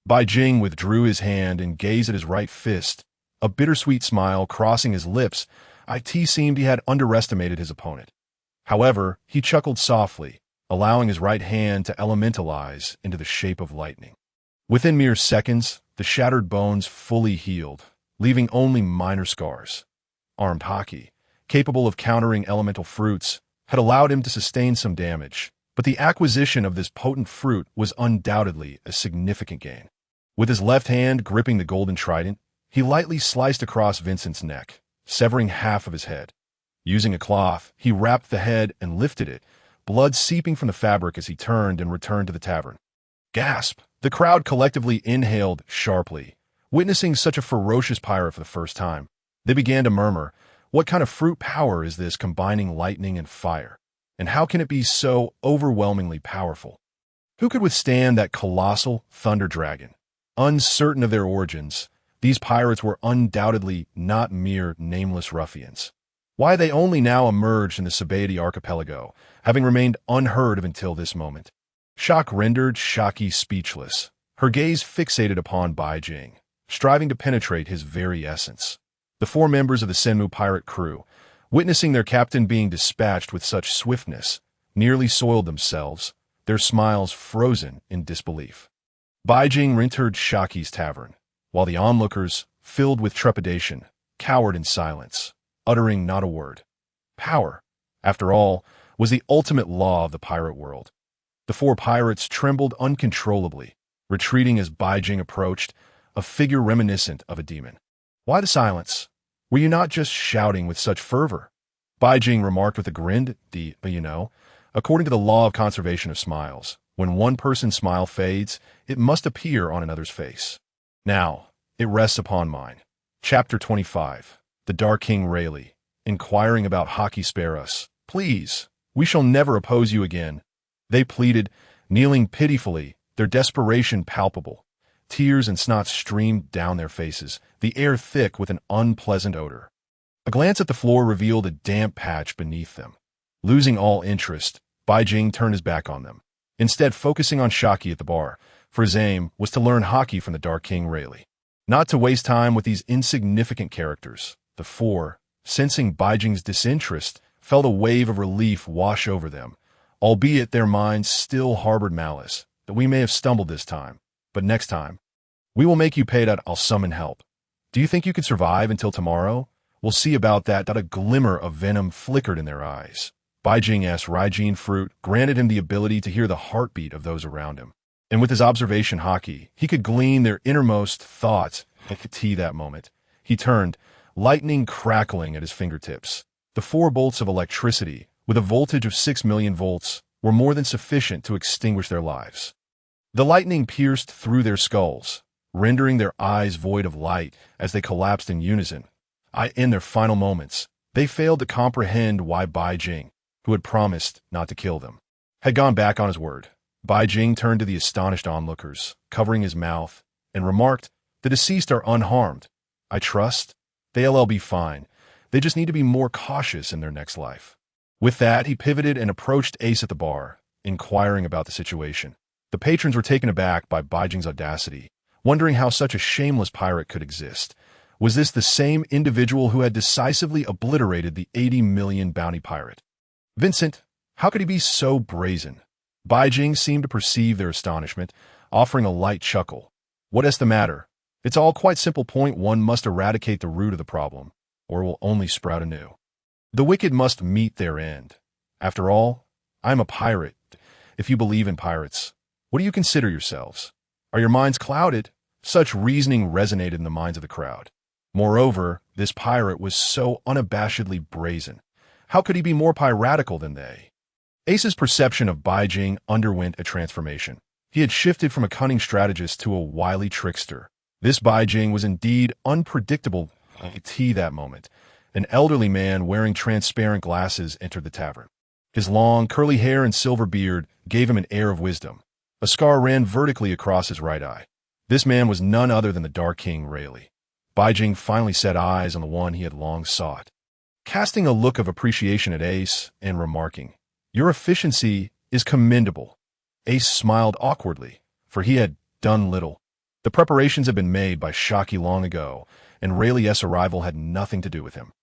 Bai Jing withdrew his hand and gazed at his right fist, a bittersweet smile crossing his lips. It seemed he had underestimated his opponent. However, he chuckled softly, allowing his right hand to elementalize into the shape of lightning. Within mere seconds, the shattered bones fully healed, leaving only minor scars. Armed Haki, capable of countering elemental fruits, had allowed him to sustain some damage, but the acquisition of this potent fruit was undoubtedly a significant gain. With his left hand gripping the golden trident, he lightly sliced across Vincent's neck, severing half of his head. Using a cloth, he wrapped the head and lifted it, blood seeping from the fabric as he turned and returned to the tavern. Gasp! The crowd collectively inhaled sharply, witnessing such a ferocious pirate for the first time. They began to murmur, what kind of fruit power is this combining lightning and fire? And how can it be so overwhelmingly powerful? Who could withstand that colossal thunder dragon? Uncertain of their origins, these pirates were undoubtedly not mere nameless ruffians. Why they only now emerged in the Baratie archipelago, having remained unheard of until this moment. Shock rendered Haki speechless, her gaze fixated upon Bai Jing, striving to penetrate his very essence. The 4 members of the Senmu pirate crew, witnessing their captain being dispatched with such swiftness, nearly soiled themselves, their smiles frozen in disbelief. Bai Jing entered Shaki's tavern, while the onlookers, filled with trepidation, cowered in silence, uttering not a word. Power, after all, was the ultimate law of the pirate world. The 4 pirates trembled uncontrollably, retreating as Bai Jing approached, a figure reminiscent of a demon. Why the silence? Were you not just shouting with such fervor? Bai Jing remarked with a grin, according to the law of conservation of smiles, when one person's smile fades, it must appear on another's face. Now, it rests upon mine. Chapter 25. The Dark King Rayleigh, inquiring about Haki, spare us. Please, we shall never oppose you again. They pleaded, kneeling pitifully, their desperation palpable. Tears and snot streamed down their faces, the air thick with an unpleasant odor. A glance at the floor revealed a damp patch beneath them. Losing all interest, Bai Jing turned his back on them, instead focusing on Haki at the bar, for his aim was to learn Haki from the Dark King Rayleigh. Not to waste time with these insignificant characters, the 4, sensing Bai Jing's disinterest, felt a wave of relief wash over them, albeit their minds still harbored malice, that we may have stumbled this time, but next time, we will make you pay that. I'll summon help. Do you think you can survive until tomorrow? We'll see about that. A glimmer of venom flickered in their eyes. Bai Jing's Raijin fruit granted him the ability to hear the heartbeat of those around him, and with his observation Haki, he could glean their innermost thoughts. At that moment, he turned, lightning crackling at his fingertips. The 4 bolts of electricity, with a voltage of 6 million volts, were more than sufficient to extinguish their lives. The lightning pierced through their skulls, rendering their eyes void of light as they collapsed in unison. In their final moments, they failed to comprehend why Bai Jing, who had promised not to kill them, had gone back on his word. Bai Jing turned to the astonished onlookers, covering his mouth, and remarked, the deceased are unharmed. I trust they'll be fine. They just need to be more cautious in their next life. With that, he pivoted and approached Ace at the bar, inquiring about the situation. The patrons were taken aback by Bai Jing's audacity, wondering how such a shameless pirate could exist. Was this the same individual who had decisively obliterated the 80 million bounty pirate? Vincent, how could he be so brazen? Bai Jing seemed to perceive their astonishment, offering a light chuckle. What is the matter? It's all quite simple. Point 1, must eradicate the root of the problem, or it will only sprout anew. The wicked must meet their end. After all, I'm a pirate. If you believe in pirates, what do you consider yourselves? Are your minds clouded? Such reasoning resonated in the minds of the crowd. Moreover, this pirate was so unabashedly brazen. How could he be more piratical than they? Ace's perception of Bai Jing underwent a transformation. He had shifted from a cunning strategist to a wily trickster. This Bai Jing was indeed unpredictable. At that moment, an elderly man wearing transparent glasses entered the tavern. His long, curly hair and silver beard gave him an air of wisdom. A scar ran vertically across his right eye. This man was none other than the Dark King Rayleigh. Bai Jing finally set eyes on the one he had long sought. Casting a look of appreciation at Ace and remarking, "Your efficiency is commendable." Ace smiled awkwardly, for he had done little. The preparations had been made by Haki long ago, and Rayleigh's arrival had nothing to do with him.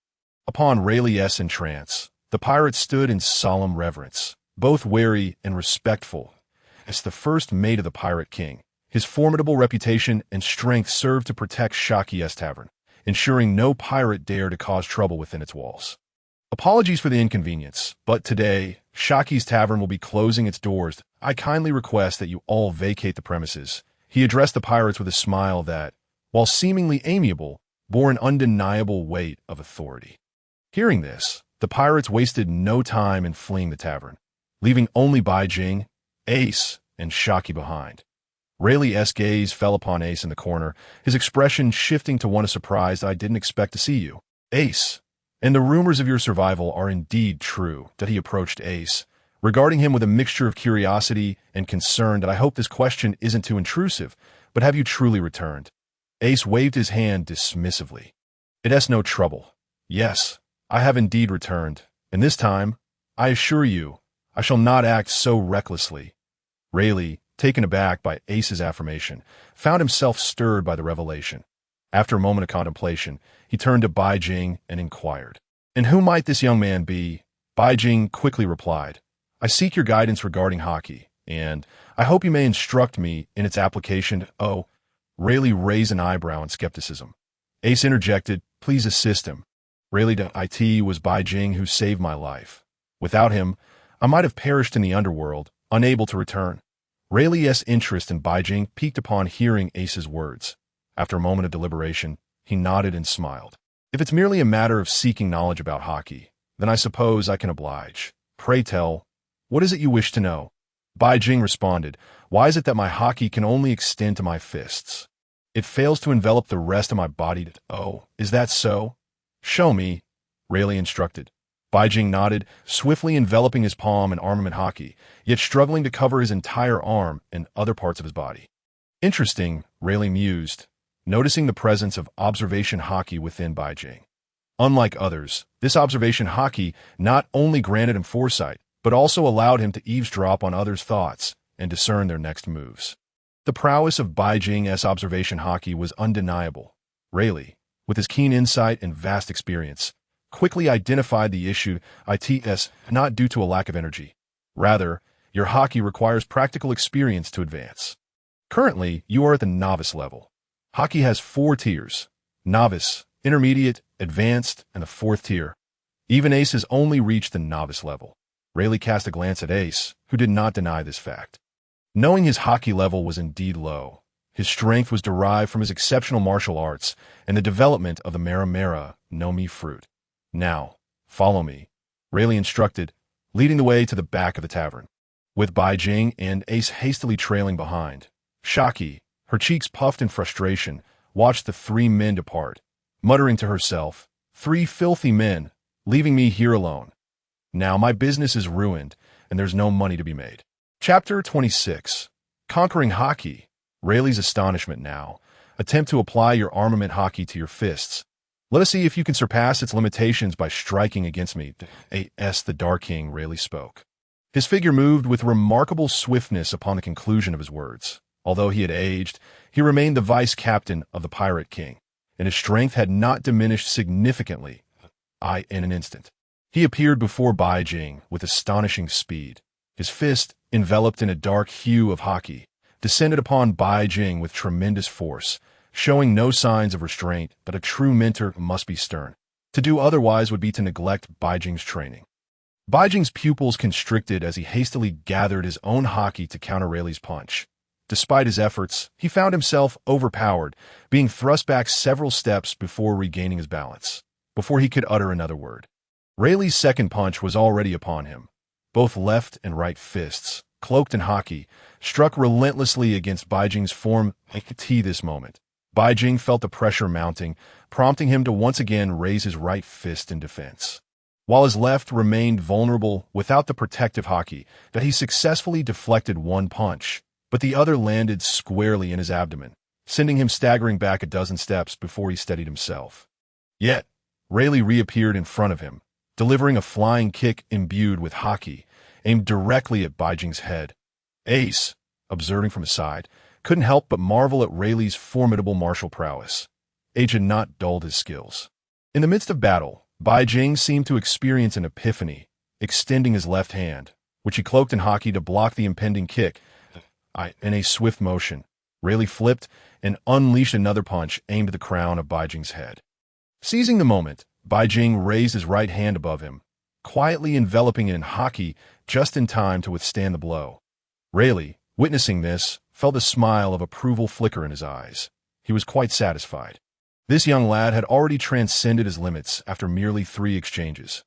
Upon Rayleigh's entrance, the pirates stood in solemn reverence, both wary and respectful. As the first mate of the Pirate King, his formidable reputation and strength served to protect Shaki's tavern, ensuring no pirate dared to cause trouble within its walls. Apologies for the inconvenience, but today, Shaki's Tavern will be closing its doors. I kindly request that you all vacate the premises. He addressed the pirates with a smile that, while seemingly amiable, bore an undeniable weight of authority. Hearing this, the pirates wasted no time in fleeing the tavern, leaving only Bai Jing, Ace, and Shaki behind. Rayleigh's gaze fell upon Ace in the corner, his expression shifting to one of surprise. I didn't expect to see you, Ace. And the rumors of your survival are indeed true. That he approached Ace, regarding him with a mixture of curiosity and concern. That I hope this question isn't too intrusive, but have you truly returned? Ace waved his hand dismissively. It's no trouble. Yes, I have indeed returned, and this time, I assure you, I shall not act so recklessly. Rayleigh, taken aback by Ace's affirmation, found himself stirred by the revelation. After a moment of contemplation, he turned to Bai Jing and inquired, "And who might this young man be?" Bai Jing quickly replied, "I seek your guidance regarding Haki, and I hope you may instruct me in its application." Oh, Rayleigh raised an eyebrow in skepticism. Ace interjected, "Please assist him. Rayleigh, it was Bai Jing who saved my life. Without him, I might have perished in the underworld, unable to return." Rayleigh's interest in Bai Jing piqued upon hearing Ace's words. After a moment of deliberation, he nodded and smiled. "If it's merely a matter of seeking knowledge about Haki, then I suppose I can oblige. Pray tell, what is it you wish to know?" Bai Jing responded, "Why is it that my Haki can only extend to my fists? It fails to envelop the rest of my body." "Oh, is that so? Show me," Rayleigh instructed. Bai Jing nodded, swiftly enveloping his palm in armament Haki, yet struggling to cover his entire arm and other parts of his body. "Interesting," Rayleigh mused, noticing the presence of observation Haki within Bai Jing. Unlike others, this observation Haki not only granted him foresight, but also allowed him to eavesdrop on others' thoughts and discern their next moves. The prowess of Bai Jing's observation Haki was undeniable. Rayleigh, with his keen insight and vast experience, quickly identified the issue. It's not due to a lack of energy. Rather, your Haki requires practical experience to advance. Currently, you are at the novice level. Haki has 4 tiers: novice, intermediate, advanced, and the 4th tier. Even Ace has only reached the novice level. Rayleigh cast a glance at Ace, who did not deny this fact. Knowing his Haki level was indeed low, his strength was derived from his exceptional martial arts and the development of the Mera no Mi fruit. "Now, follow me," Rayleigh instructed, leading the way to the back of the tavern. With Bai Jing and Ace hastily trailing behind, Shaki, her cheeks puffed in frustration, watched the 3 men depart, muttering to herself, "3 filthy men, leaving me here alone. Now my business is ruined, and there's no money to be made." Chapter 26. Conquering Haki. Rayleigh's astonishment now. Attempt to apply your armament Haki to your fists. Let us see if you can surpass its limitations by striking against me. The Dark King, Rayleigh spoke. His figure moved with remarkable swiftness upon the conclusion of his words. Although he had aged, he remained the vice captain of the Pirate King, and his strength had not diminished significantly. In an instant, he appeared before Bai Jing with astonishing speed. His fist, enveloped in a dark hue of Haki, descended upon Bai Jing with tremendous force, showing no signs of restraint. But a true mentor must be stern. To do otherwise would be to neglect Bai Jing's training. Bai Jing's pupils constricted as he hastily gathered his own Haki to counter Rayleigh's punch. Despite his efforts, he found himself overpowered, being thrust back several steps before regaining his balance, before he could utter another word. Rayleigh's second punch was already upon him. Both left and right fists, cloaked in Haki, struck relentlessly against Bai Jing's form. This moment, Bai Jing felt the pressure mounting, prompting him to once again raise his right fist in defense. While his left remained vulnerable without the protective Haki, that he successfully deflected one punch, but the other landed squarely in his abdomen, sending him staggering back a dozen steps before he steadied himself. Yet, Rayleigh reappeared in front of him, delivering a flying kick imbued with Haki, aimed directly at Bai Jing's head. Ace, observing from his side, couldn't help but marvel at Rayleigh's formidable martial prowess. Age had not dulled his skills. In the midst of battle, Bai Jing seemed to experience an epiphany, extending his left hand, which he cloaked in Haki to block the impending kick. In a swift motion, Rayleigh flipped and unleashed another punch aimed at the crown of Bai Jing's head. Seizing the moment, Bai Jing raised his right hand above him, quietly enveloping it in Haki just in time to withstand the blow. Rayleigh, witnessing this, felt a smile of approval flicker in his eyes. He was quite satisfied. This young lad had already transcended his limits after merely 3 exchanges.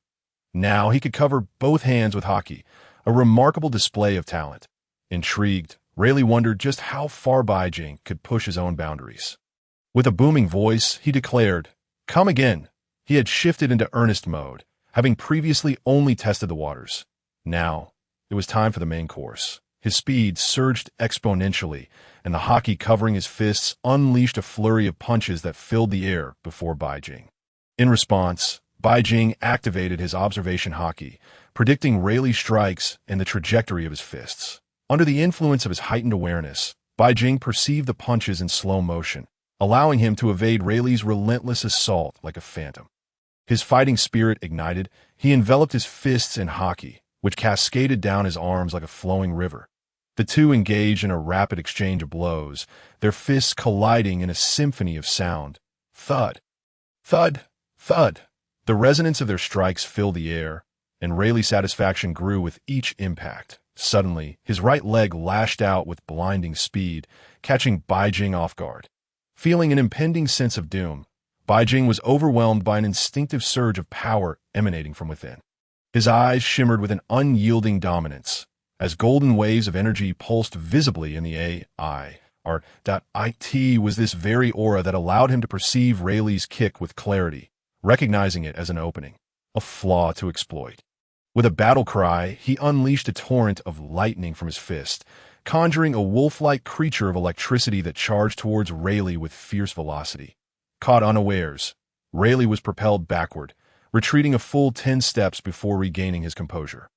Now he could cover both hands with Haki, a remarkable display of talent. Intrigued, Rayleigh wondered just how far Hijacking could push his own boundaries. With a booming voice, he declared, "Come again." He had shifted into earnest mode, having previously only tested the waters. Now, it was time for the main course. His speed surged exponentially, and the Haki covering his fists unleashed a flurry of punches that filled the air before Hijacking. In response, Hijacking activated his observation Haki, predicting Rayleigh's strikes and the trajectory of his fists. Under the influence of his heightened awareness, Hijacking perceived the punches in slow motion, allowing him to evade Rayleigh's relentless assault like a phantom. His fighting spirit ignited, he enveloped his fists in Haki, which cascaded down his arms like a flowing river. The two engaged in a rapid exchange of blows, their fists colliding in a symphony of sound. Thud, thud, thud. The resonance of their strikes filled the air, and Rayleigh's satisfaction grew with each impact. Suddenly, his right leg lashed out with blinding speed, catching Hijacking off guard. Feeling an impending sense of doom, Hijacking was overwhelmed by an instinctive surge of power emanating from within. His eyes shimmered with an unyielding dominance, as golden waves of energy pulsed visibly in the It was this very aura that allowed him to perceive Rayleigh's kick with clarity, recognizing it as an opening, a flaw to exploit. With a battle cry, he unleashed a torrent of lightning from his fist, conjuring a wolf-like creature of electricity that charged towards Rayleigh with fierce velocity. Caught unawares, Rayleigh was propelled backward, retreating a full 10 steps before regaining his composure.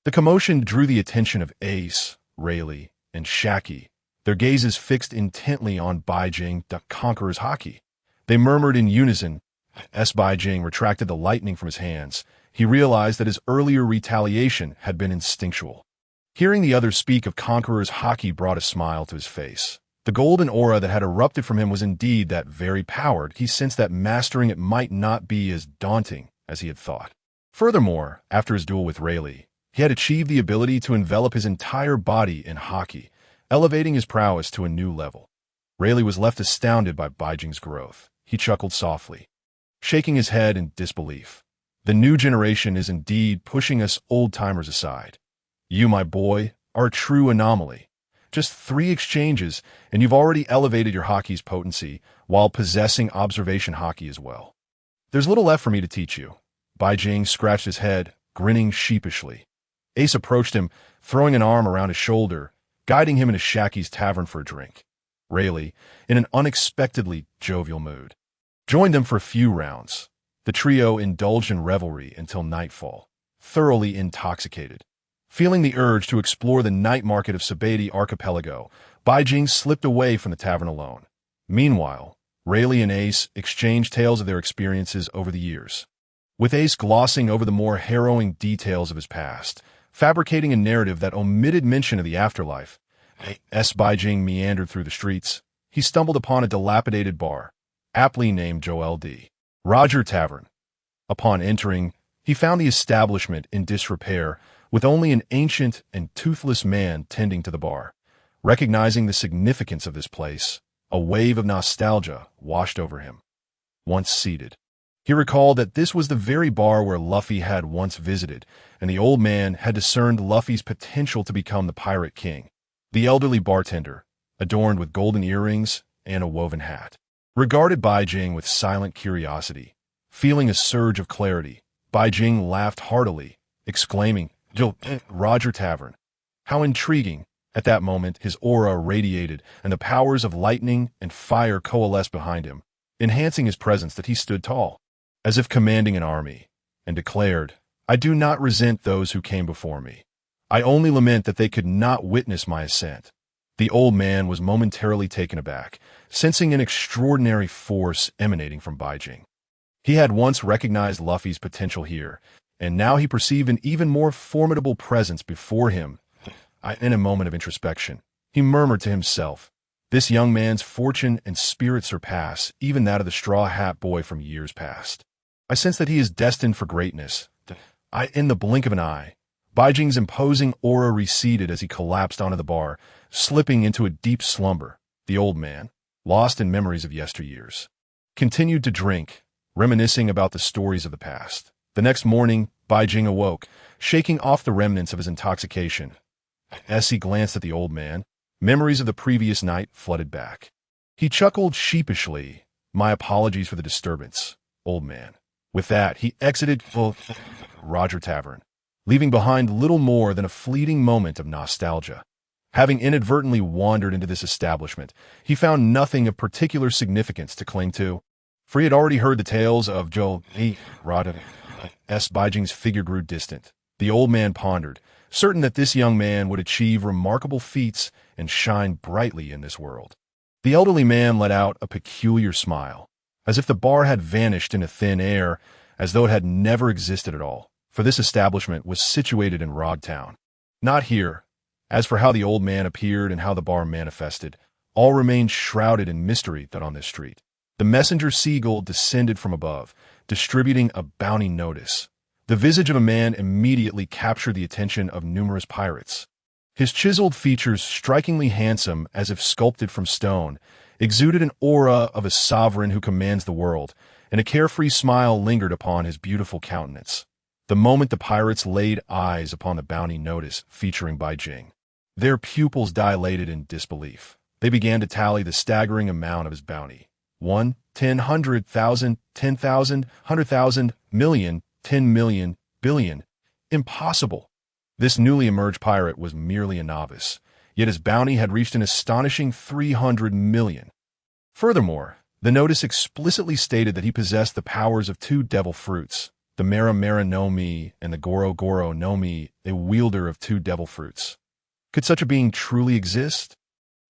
The commotion drew the attention of Ace, Rayleigh, and Haki, their gazes fixed intently on Hijacking the Conqueror's Haki. They murmured in unison. As Hijacking retracted the lightning from his hands, he realized that his earlier retaliation had been instinctual. Hearing the others speak of Conqueror's Haki brought a smile to his face. The golden aura that had erupted from him was indeed that very power. He sensed that mastering it might not be as daunting as he had thought. Furthermore, after his duel with Rayleigh, he had achieved the ability to envelop his entire body in Haki, elevating his prowess to a new level. Rayleigh was left astounded by Hijackking's growth. He chuckled softly, shaking his head in disbelief. The new generation is indeed pushing us old-timers aside. You, my boy, are a true anomaly. Just 3 exchanges, and you've already elevated your Haki's potency while possessing observation Haki as well. There's little left for me to teach you. Hijacking scratched his head, grinning sheepishly. Ace approached him, throwing an arm around his shoulder, guiding him into Shaki's tavern for a drink. Rayleigh, in an unexpectedly jovial mood, joined them for a few rounds. The trio indulged in revelry until nightfall, thoroughly intoxicated. Feeling the urge to explore the night market of Baratie archipelago, Hijacking slipped away from the tavern alone. Meanwhile, Rayleigh and Ace exchanged tales of their experiences over the years, with Ace glossing over the more harrowing details of his past, fabricating a narrative that omitted mention of the afterlife. As Hijacking meandered through the streets, he stumbled upon a dilapidated bar, aptly named Joel D. Roger Tavern. Upon entering, he found the establishment in disrepair, with only an ancient and toothless man tending to the bar. Recognizing the significance of this place, a wave of nostalgia washed over him. Once seated, he recalled that this was the very bar where Luffy had once visited, and the old man had discerned Luffy's potential to become the Pirate King. The elderly bartender, adorned with golden earrings and a woven hat, regarded Hijacking with silent curiosity. Feeling a surge of clarity, Hijacking laughed heartily, exclaiming, "Roger Tavern. How intriguing!" At that moment, his aura radiated, and the powers of lightning and fire coalesced behind him, enhancing his presence that he stood tall, as if commanding an army, and declared, "I do not resent those who came before me. I only lament that they could not witness my ascent." The old man was momentarily taken aback, sensing an extraordinary force emanating from Hijacking. He had once recognized Luffy's potential here, and now he perceived an even more formidable presence before him. In a moment of introspection, he murmured to himself, "This young man's fortune and spirit surpass even that of the Straw Hat Boy from years past. I sense that he is destined for greatness." In the blink of an eye, Baijing's imposing aura receded as he collapsed onto the bar, slipping into a deep slumber. The old man, lost in memories of yesteryears, continued to drink, reminiscing about the stories of the past. The next morning, Baijing awoke, shaking off the remnants of his intoxication. As he glanced at the old man, memories of the previous night flooded back. He chuckled sheepishly. "My apologies for the disturbance, old man." With that, he exited Roger Tavern, leaving behind little more than a fleeting moment of nostalgia. Having inadvertently wandered into this establishment, he found nothing of particular significance to cling to, for he had already heard the tales of Roger. Baijing's figure grew distant. The old man pondered, certain that this young man would achieve remarkable feats and shine brightly in this world. The elderly man let out a peculiar smile, as if the bar had vanished into thin air, as though it had never existed at all, for this establishment was situated in Rogtown. Not here. As for how the old man appeared and how the bar manifested, all remained shrouded in mystery on this street. The messenger seagull descended from above, distributing a bounty notice. The visage of a man immediately captured the attention of numerous pirates. His chiseled features, strikingly handsome as if sculpted from stone, exuded an aura of a sovereign who commands the world, and a carefree smile lingered upon his beautiful countenance. The moment the pirates laid eyes upon the bounty notice featuring Baijing, their pupils dilated in disbelief. They began to tally the staggering amount of his bounty. 1, 10, 100,000, 10,000, 100,000, million, 10 million, billion. Impossible! This newly emerged pirate was merely a novice, yet his bounty had reached an astonishing 300 million. Furthermore, the notice explicitly stated that he possessed the powers of 2 devil fruits, the Mera Mera no Mi and the Goro Goro no Mi, a wielder of 2 devil fruits. Could such a being truly exist?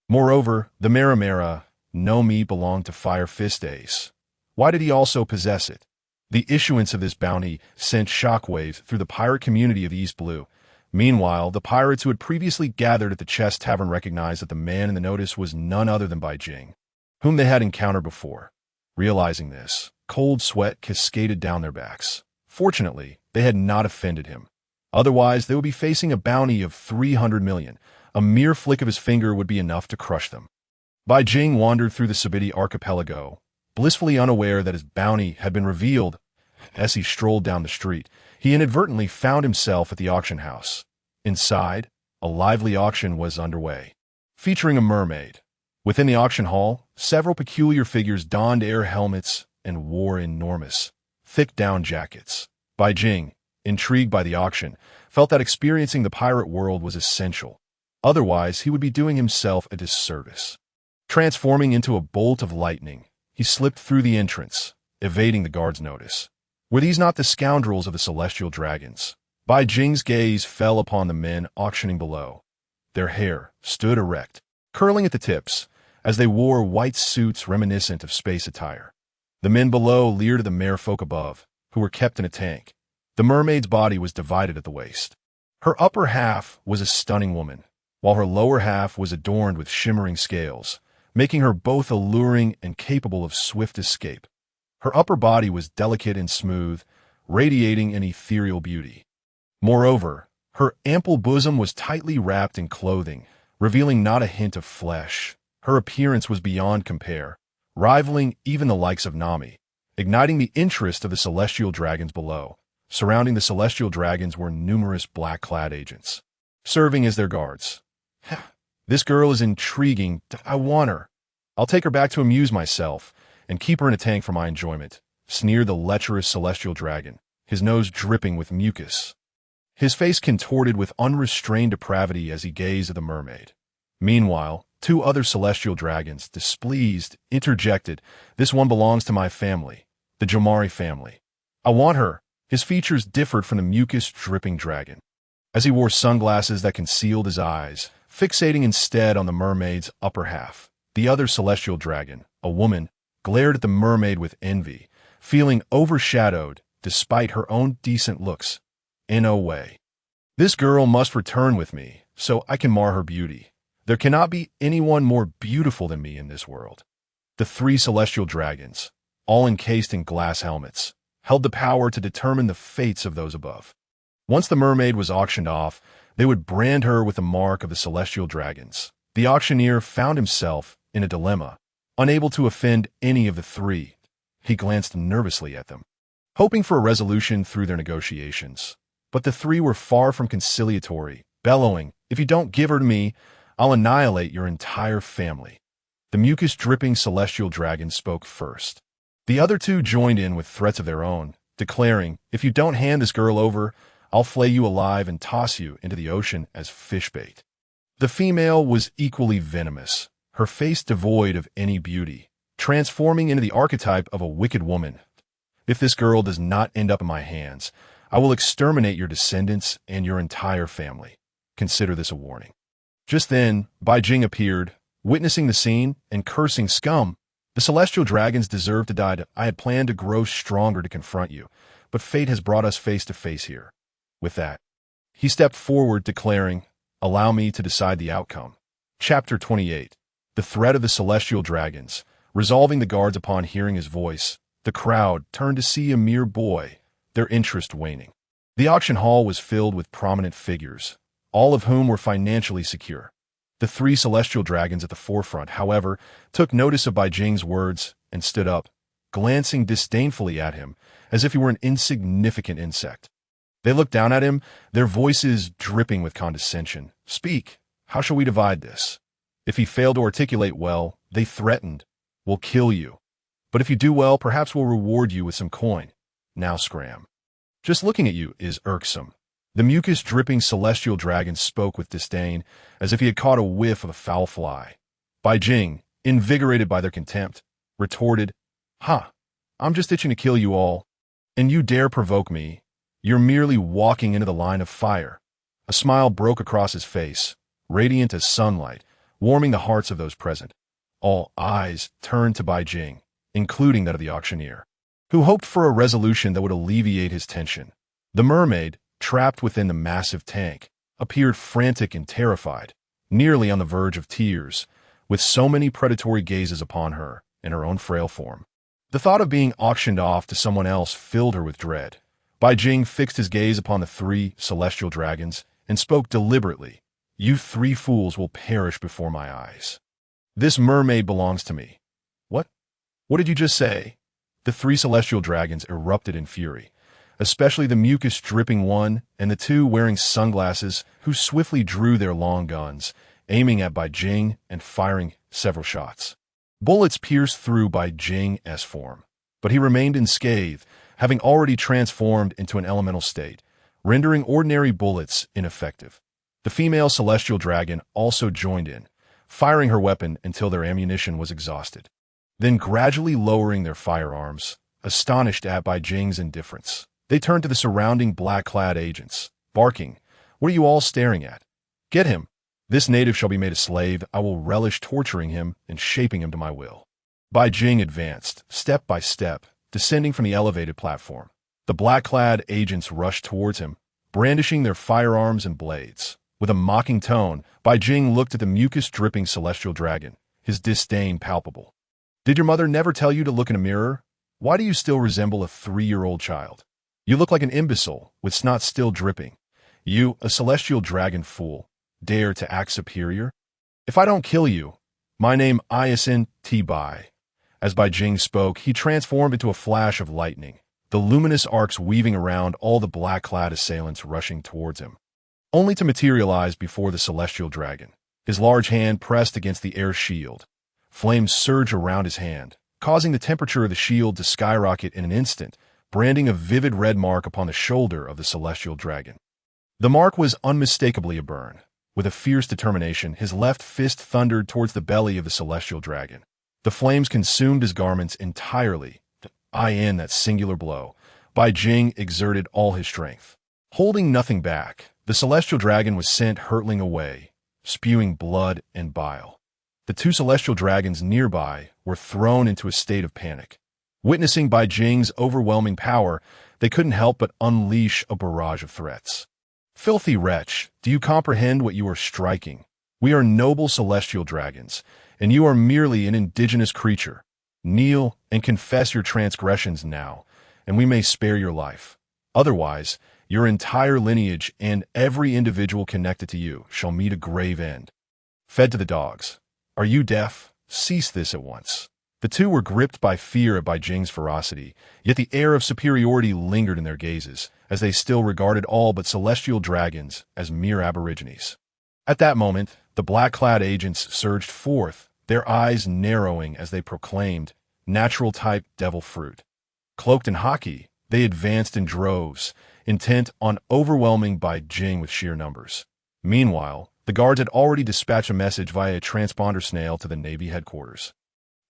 Moreover, the Mera Mera no Mi belonged to Fire Fist Ace. Why did he also possess it? The issuance of this bounty sent shockwaves through the pirate community of East Blue. Meanwhile, the pirates who had previously gathered at the Chess Tavern recognized that the man in the notice was none other than Baijing, whom they had encountered before. Realizing this, cold sweat cascaded down their backs. Fortunately, they had not offended him. Otherwise, they would be facing a bounty of 300 million. A mere flick of his finger would be enough to crush them. Baijing wandered through the Sabiti archipelago, blissfully unaware that his bounty had been revealed. As he strolled down the street, he inadvertently found himself at the auction house. Inside, a lively auction was underway, featuring a mermaid. Within the auction hall, several peculiar figures donned air helmets and wore enormous, thick down jackets. Baijing, intrigued by the auction, felt that experiencing the pirate world was essential. Otherwise, he would be doing himself a disservice. Transforming into a bolt of lightning, he slipped through the entrance, evading the guard's notice. Were these not the scoundrels of the celestial dragons? Baijing's gaze fell upon the men auctioning below. Their hair stood erect, curling at the tips, as they wore white suits reminiscent of space attire. The men below leered at the merfolk above, who were kept in a tank. The mermaid's body was divided at the waist. Her upper half was a stunning woman, while her lower half was adorned with shimmering scales, making her both alluring and capable of swift escape. Her upper body was delicate and smooth, radiating an ethereal beauty. Moreover, her ample bosom was tightly wrapped in clothing, revealing not a hint of flesh. Her appearance was beyond compare, rivaling even the likes of Nami, igniting the interest of the celestial dragons below. Surrounding the celestial dragons were numerous black-clad agents, serving as their guards. This girl is intriguing. I want her. I'll take her back to amuse myself and keep her in a tank for my enjoyment, sneered the lecherous celestial dragon, his nose dripping with mucus. His face contorted with unrestrained depravity as he gazed at the mermaid. Meanwhile, 2 other celestial dragons, displeased, interjected, "This one belongs to my family, the Jomari family. I want her." His features differed from the mucus-dripping dragon, as he wore sunglasses that concealed his eyes, fixating instead on the mermaid's upper half. The other celestial dragon, a woman, glared at the mermaid with envy, feeling overshadowed despite her own decent looks. In no way. This girl must return with me, so I can mar her beauty. There cannot be anyone more beautiful than me in this world. The 3 celestial dragons, all encased in glass helmets, held the power to determine the fates of those above. Once the mermaid was auctioned off, they would brand her with the mark of the celestial dragons. The auctioneer found himself in a dilemma, unable to offend any of the three. He glanced nervously at them, hoping for a resolution through their negotiations. But the three were far from conciliatory, bellowing, "If you don't give her to me, I'll annihilate your entire family." The mucus-dripping celestial dragon spoke first. The other two joined in with threats of their own, declaring, "If you don't hand this girl over, I'll flay you alive and toss you into the ocean as fish bait." The female was equally venomous, her face devoid of any beauty, transforming into the archetype of a wicked woman. "If this girl does not end up in my hands, I will exterminate your descendants and your entire family. Consider this a warning." Just then, Bai Jing appeared, witnessing the scene and cursing, "Scum! The celestial dragons deserve to die. I had planned to grow stronger to confront you, but fate has brought us face to face here." With that, he stepped forward, declaring, "Allow me to decide the outcome." Chapter 28. The Threat of the Celestial Dragons. Resolving the guards upon hearing his voice, the crowd turned to see a mere boy, their interest waning. The auction hall was filled with prominent figures, all of whom were financially secure. The three celestial dragons at the forefront, however, took notice of Bai Jing's words and stood up, glancing disdainfully at him as if he were an insignificant insect. They looked down at him, their voices dripping with condescension. "Speak. How shall we divide this?" If he failed to articulate well, they threatened, "We'll kill you. But if you do well, perhaps we'll reward you with some coin. Now scram. Just looking at you is irksome." The mucus-dripping celestial dragon spoke with disdain, as if he had caught a whiff of a foul fly. Bai Jing, invigorated by their contempt, retorted, "Ha! I'm just itching to kill you all. And you dare provoke me? You're merely walking into the line of fire." A smile broke across his face, radiant as sunlight, warming the hearts of those present. All eyes turned to Bai Jing, including that of the auctioneer, who hoped for a resolution that would alleviate his tension. The mermaid, trapped within the massive tank, appeared frantic and terrified, nearly on the verge of tears, with so many predatory gazes upon her in her own frail form. The thought of being auctioned off to someone else filled her with dread. Bai Jing fixed his gaze upon the three celestial dragons and spoke deliberately, "You three fools will perish before my eyes. This mermaid belongs to me." "What? What did you just say?" The three celestial dragons erupted in fury, especially the mucus-dripping one and the two wearing sunglasses who swiftly drew their long guns, aiming at Bai Jing and firing several shots. Bullets pierced through Bai Jing's form, but he remained unscathed, having already transformed into an elemental state, rendering ordinary bullets ineffective. The female celestial dragon also joined in, firing her weapon until their ammunition was exhausted, then gradually lowering their firearms, astonished at Bai Jing's indifference. They turned to the surrounding black-clad agents, barking, "What are you all staring at? Get him! This native shall be made a slave. I will relish torturing him and shaping him to my will." Bai Jing advanced, step by step, descending from the elevated platform. The black-clad agents rushed towards him, brandishing their firearms and blades. With a mocking tone, Bai Jing looked at the mucus-dripping celestial dragon, his disdain palpable. "Did your mother never tell you to look in a mirror? Why do you still resemble a 3-year-old child? You look like an imbecile, with snot still dripping. You, a celestial dragon fool, dare to act superior? If I don't kill you, my name Iasin T. Bai." As Bai Jing spoke, he transformed into a flash of lightning, the luminous arcs weaving around all the black-clad assailants rushing towards him, only to materialize before the celestial dragon. His large hand pressed against the air shield. Flames surged around his hand, causing the temperature of the shield to skyrocket in an instant, branding a vivid red mark upon the shoulder of the celestial dragon. The mark was unmistakably a burn. With a fierce determination, his left fist thundered towards the belly of the celestial dragon. The flames consumed his garments entirely. To end that singular blow, Bai Jing exerted all his strength. Holding nothing back, the celestial dragon was sent hurtling away, spewing blood and bile. The two celestial dragons nearby were thrown into a state of panic. Witnessing Bai Jing's overwhelming power, they couldn't help but unleash a barrage of threats. "Filthy wretch, do you comprehend what you are striking? We are noble celestial dragons, and you are merely an indigenous creature. Kneel and confess your transgressions now, and we may spare your life. Otherwise, Your entire lineage and every individual connected to you shall meet a grave end. Fed to the dogs. Are you deaf? Cease this at once. The two were gripped by fear at Bai Jing's ferocity, yet the air of superiority lingered in their gazes, as they still regarded all but celestial dragons as mere aborigines. At that moment, the black-clad agents surged forth, their eyes narrowing as they proclaimed, natural-type devil fruit. Cloaked in Haki, they advanced in droves, intent on overwhelming Bai Jing with sheer numbers. Meanwhile, the guards had already dispatched a message via a transponder snail to the Navy headquarters,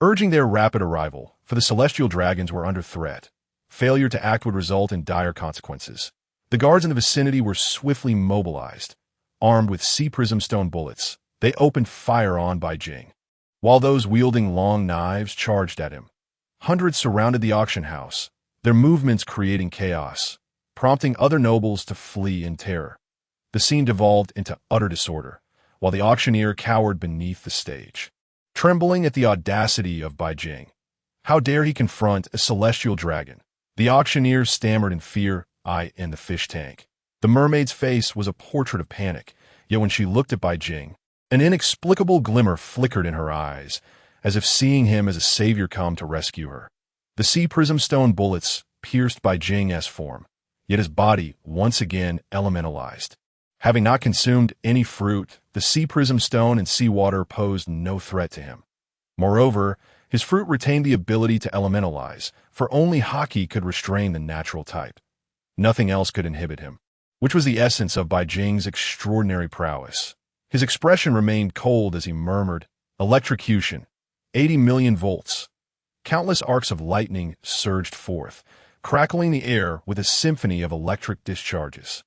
urging their rapid arrival, for the celestial dragons were under threat. Failure to act would result in dire consequences. The guards in the vicinity were swiftly mobilized. Armed with sea prism stone bullets, they opened fire on Bai Jing, while those wielding long knives charged at him. Hundreds surrounded the auction house, their movements creating chaos, prompting other nobles to flee in terror. The scene devolved into utter disorder, while the auctioneer cowered beneath the stage, trembling at the audacity of Bai Jing. How dare he confront a celestial dragon? The auctioneer stammered in fear, "I in the fish tank." The mermaid's face was a portrait of panic, yet when she looked at Bai Jing, an inexplicable glimmer flickered in her eyes, as if seeing him as a savior come to rescue her. The sea prism stone bullets pierced Bai Jing's form, yet his body once again elementalized. Having not consumed any fruit, the sea prism stone and seawater posed no threat to him. Moreover, his fruit retained the ability to elementalize, for only Haki could restrain the natural type. Nothing else could inhibit him, which was the essence of Bai Jing's extraordinary prowess. His expression remained cold as he murmured, "Electrocution, 80 million volts." Countless arcs of lightning surged forth, crackling the air with a symphony of electric discharges.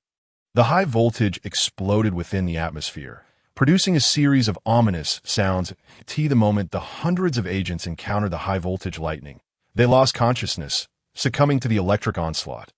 The high voltage exploded within the atmosphere, producing a series of ominous sounds. The moment the hundreds of agents encountered the high-voltage lightning, they lost consciousness, succumbing to the electric onslaught.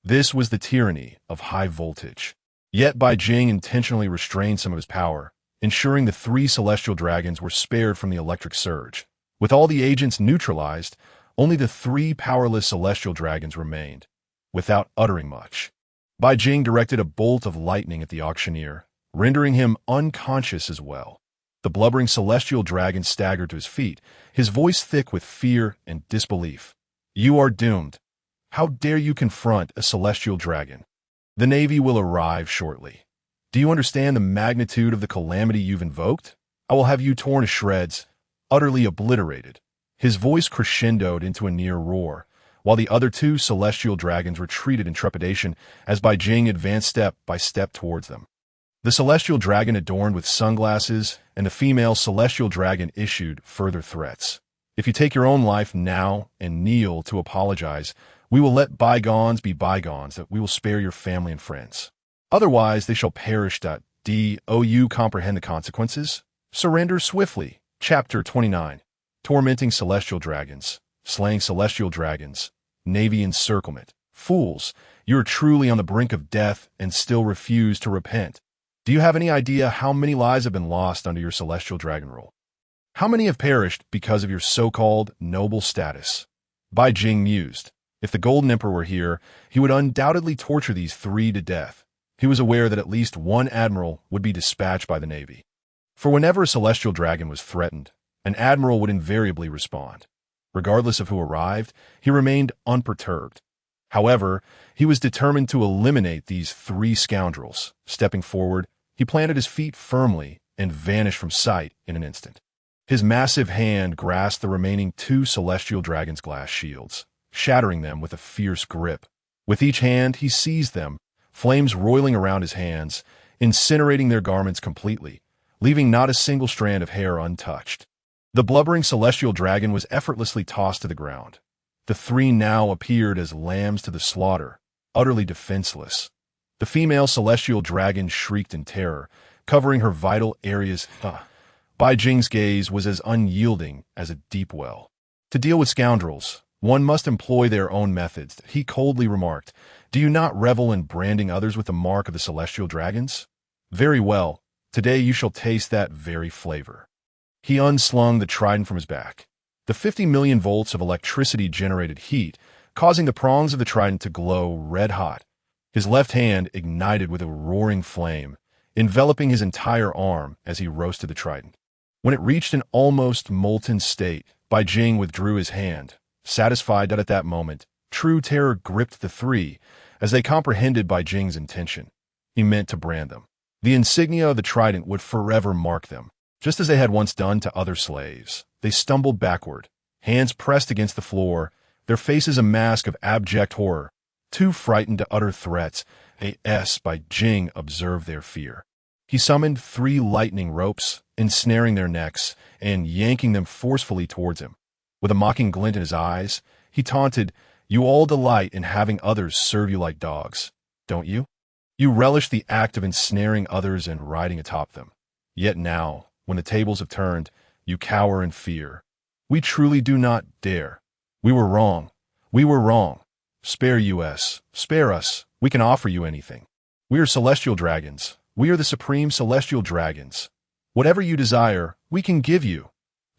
This was the tyranny of high voltage. Yet Bai Jing intentionally restrained some of his power, ensuring the three celestial dragons were spared from the electric surge. With all the agents neutralized, only the three powerless celestial dragons remained. Without uttering much, Bai Jing directed a bolt of lightning at the auctioneer, rendering him unconscious as well. The blubbering celestial dragon staggered to his feet, his voice thick with fear and disbelief. "You are doomed. How dare you confront a celestial dragon? The Navy will arrive shortly. Do you understand the magnitude of the calamity you've invoked? I will have you torn to shreds, utterly obliterated." His voice crescendoed into a near roar, while the other two celestial dragons retreated in trepidation as Bai Jing advanced step by step towards them. The celestial dragon adorned with sunglasses and the female celestial dragon issued further threats. "If you take your own life now and kneel to apologize, we will let bygones be bygones, that we will spare your family and friends. Otherwise, they shall perish. Do you comprehend the consequences? Surrender swiftly." Chapter 29. Tormenting Celestial Dragons. Slaying Celestial Dragons. Navy Encirclement. Fools, you are truly on the brink of death and still refuse to repent. Do you have any idea how many lives have been lost under your celestial dragon rule? How many have perished because of your so-called noble status? Bai Jing mused. If the Golden Emperor were here, he would undoubtedly torture these three to death. He was aware that at least one admiral would be dispatched by the Navy. For whenever a celestial dragon was threatened, an admiral would invariably respond. Regardless of who arrived, he remained unperturbed. However, he was determined to eliminate these three scoundrels. Stepping forward, he planted his feet firmly and vanished from sight in an instant. His massive hand grasped the remaining two celestial dragons' glass shields, shattering them with a fierce grip. With each hand, he seized them, flames roiling around his hands, incinerating their garments completely, leaving not a single strand of hair untouched. The blubbering celestial dragon was effortlessly tossed to the ground. The three now appeared as lambs to the slaughter, utterly defenseless. The female celestial dragon shrieked in terror, covering her vital areas. Bai Jing's gaze was as unyielding as a deep well. To deal with scoundrels, one must employ their own methods, he coldly remarked. Do you not revel in branding others with the mark of the celestial dragons? Very well, today you shall taste that very flavor. He unslung the trident from his back. The 50 million volts of electricity generated heat, causing the prongs of the trident to glow red-hot. His left hand ignited with a roaring flame, enveloping his entire arm as he roasted the trident. When it reached an almost molten state, Bai Jing withdrew his hand, satisfied that at that moment, true terror gripped the three as they comprehended Bai Jing's intention. He meant to brand them. The insignia of the trident would forever mark them, just as they had once done to other slaves. They stumbled backward, hands pressed against the floor, their faces a mask of abject horror. Too frightened to utter threats, Bai Jing observed their fear. He summoned 3 lightning ropes, ensnaring their necks and yanking them forcefully towards him. With a mocking glint in his eyes, he taunted, "You all delight in having others serve you like dogs, don't you? You relish the act of ensnaring others and riding atop them. Yet now, when the tables have turned, you cower in fear. We truly do not dare. We were wrong. We were wrong. Spare us. Spare us. We can offer you anything. We are celestial dragons. We are the supreme celestial dragons. Whatever you desire, we can give you."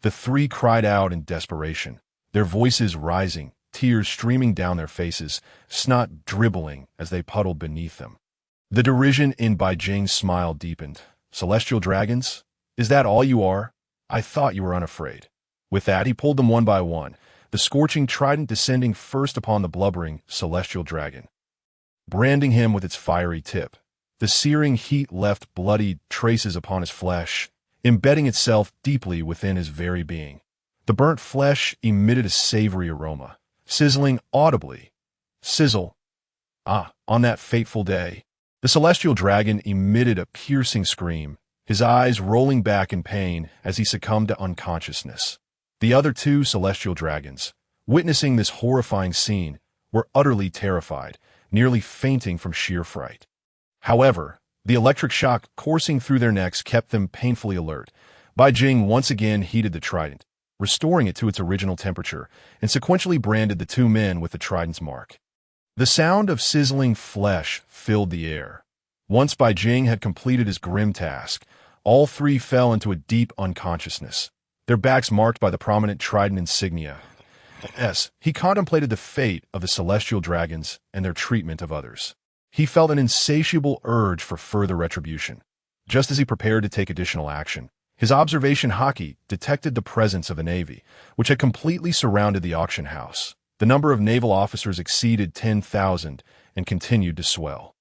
The 3 cried out in desperation, their voices rising, tears streaming down their faces, snot dribbling as they puddled beneath them. The derision in Bai Jing's smile deepened. "Celestial dragons? Is that all you are? I thought you were unafraid." With that, he pulled them one by one, the scorching trident descending first upon the blubbering celestial dragon, branding him with its fiery tip. The searing heat left bloody traces upon his flesh, embedding itself deeply within his very being. The burnt flesh emitted a savory aroma, sizzling audibly. Sizzle. On that fateful day, the celestial dragon emitted a piercing scream, his eyes rolling back in pain as he succumbed to unconsciousness. The other 2 celestial dragons, witnessing this horrifying scene, were utterly terrified, nearly fainting from sheer fright. However, the electric shock coursing through their necks kept them painfully alert. Bai Jing once again heated the trident, restoring it to its original temperature, and sequentially branded the 2 men with the trident's mark. The sound of sizzling flesh filled the air. Once Bai Jing had completed his grim task, all 3 fell into a deep unconsciousness, their backs marked by the prominent trident insignia. He contemplated the fate of the celestial dragons and their treatment of others. He felt an insatiable urge for further retribution. Just as he prepared to take additional action, his observation Haki detected the presence of a navy, which had completely surrounded the auction house. The number of naval officers exceeded 10,000 and continued to swell.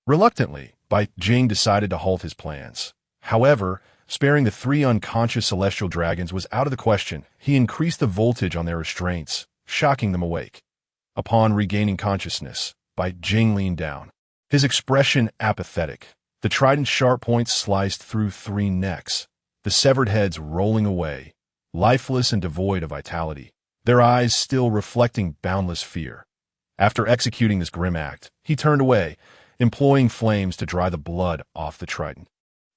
Reluctantly, Bai Jing decided to halt his plans. However, sparing the 3 unconscious celestial dragons was out of the question. He increased the voltage on their restraints, shocking them awake. Upon regaining consciousness, Bai Jing leaned down, his expression apathetic. The trident's sharp points sliced through 3 necks, the severed heads rolling away, lifeless and devoid of vitality, their eyes still reflecting boundless fear. After executing this grim act, he turned away, employing flames to dry the blood off the trident.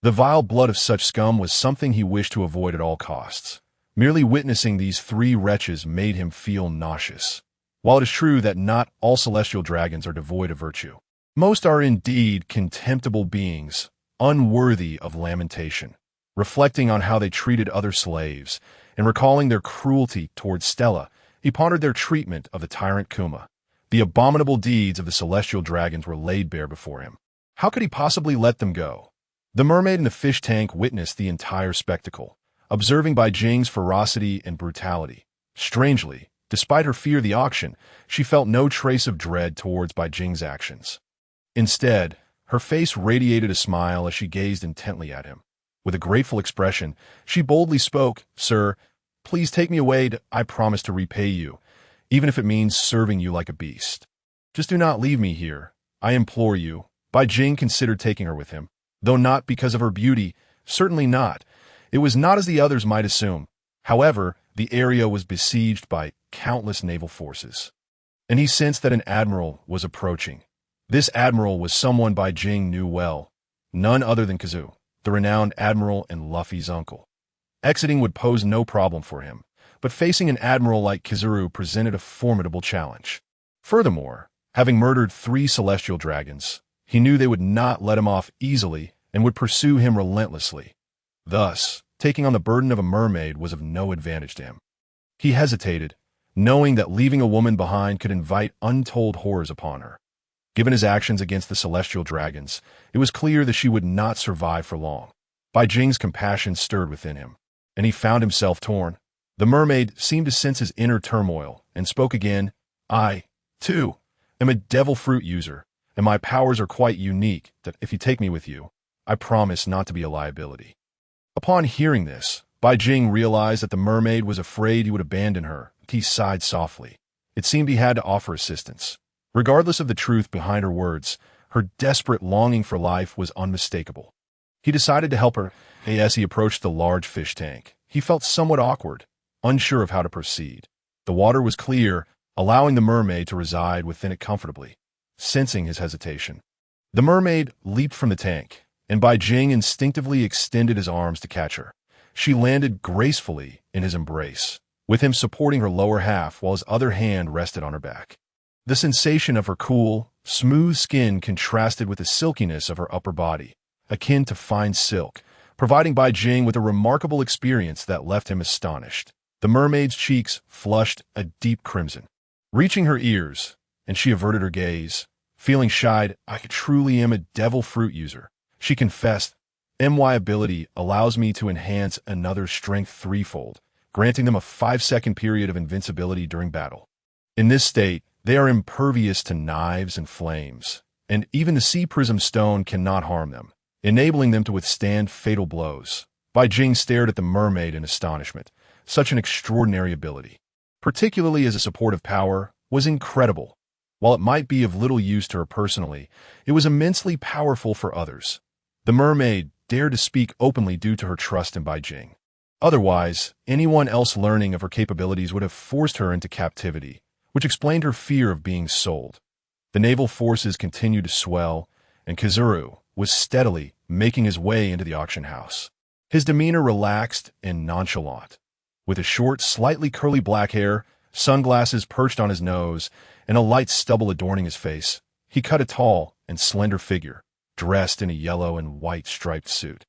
The vile blood of such scum was something he wished to avoid at all costs. Merely witnessing these 3 wretches made him feel nauseous. While it is true that not all celestial dragons are devoid of virtue, most are indeed contemptible beings, unworthy of lamentation. Reflecting on how they treated other slaves, and recalling their cruelty towards Stella, he pondered their treatment of the tyrant Kuma. The abominable deeds of the celestial dragons were laid bare before him. How could he possibly let them go? The mermaid in the fish tank witnessed the entire spectacle, observing Bai Jing's ferocity and brutality. Strangely, despite her fear of the auction, she felt no trace of dread towards Bai Jing's actions. Instead, her face radiated a smile as she gazed intently at him. With a grateful expression, she boldly spoke, "Sir, please take me away. I promise to repay you, even if it means serving you like a beast. Just do not leave me here. I implore you." Bai Jing considered taking her with him, though not because of her beauty, certainly not. It was not as the others might assume. However, the area was besieged by countless naval forces, and he sensed that an admiral was approaching. This admiral was someone Bai Jing knew well, none other than Kizaru, the renowned admiral and Luffy's uncle. Exiting would pose no problem for him, but facing an admiral like Kizaru presented a formidable challenge. Furthermore, having murdered 3 celestial dragons, he knew they would not let him off easily and would pursue him relentlessly. Thus, taking on the burden of a mermaid was of no advantage to him. He hesitated, knowing that leaving a woman behind could invite untold horrors upon her. Given his actions against the celestial dragons, it was clear that she would not survive for long. Bai Jing's compassion stirred within him, and he found himself torn. The mermaid seemed to sense his inner turmoil and spoke again. I, too, am a devil fruit user, and my powers are quite unique that if you take me with you, I promise not to be a liability. Upon hearing this, Bai Jing realized that the mermaid was afraid he would abandon her. He sighed softly. It seemed he had to offer assistance. Regardless of the truth behind her words, her desperate longing for life was unmistakable. He decided to help her. As he approached the large fish tank, he felt somewhat awkward, unsure of how to proceed. The water was clear, allowing the mermaid to reside within it comfortably. Sensing his hesitation, the mermaid leaped from the tank, and Bai Jing instinctively extended his arms to catch her. She landed gracefully in his embrace, with him supporting her lower half while his other hand rested on her back. The sensation of her cool, smooth skin contrasted with the silkiness of her upper body, akin to fine silk, providing Bai Jing with a remarkable experience that left him astonished. The mermaid's cheeks flushed a deep crimson, reaching her ears, and she averted her gaze. Feeling shy, I truly am a devil fruit user, she confessed. My ability allows me to enhance another's strength threefold, granting them a 5-second period of invincibility during battle. In this state, they are impervious to knives and flames, and even the sea prism stone cannot harm them, enabling them to withstand fatal blows. Bai Jing stared at the mermaid in astonishment. Such an extraordinary ability, particularly as a supportive power, was incredible. While it might be of little use to her personally, it was immensely powerful for others. The mermaid dared to speak openly due to her trust in Bai Jing. Otherwise, anyone else learning of her capabilities would have forced her into captivity, which explained her fear of being sold. The naval forces continued to swell, and Kizaru was steadily making his way into the auction house. His demeanor relaxed and nonchalant. With his short, slightly curly black hair, sunglasses perched on his nose, and a light stubble adorning his face, he cut a tall and slender figure, dressed in a yellow and white striped suit.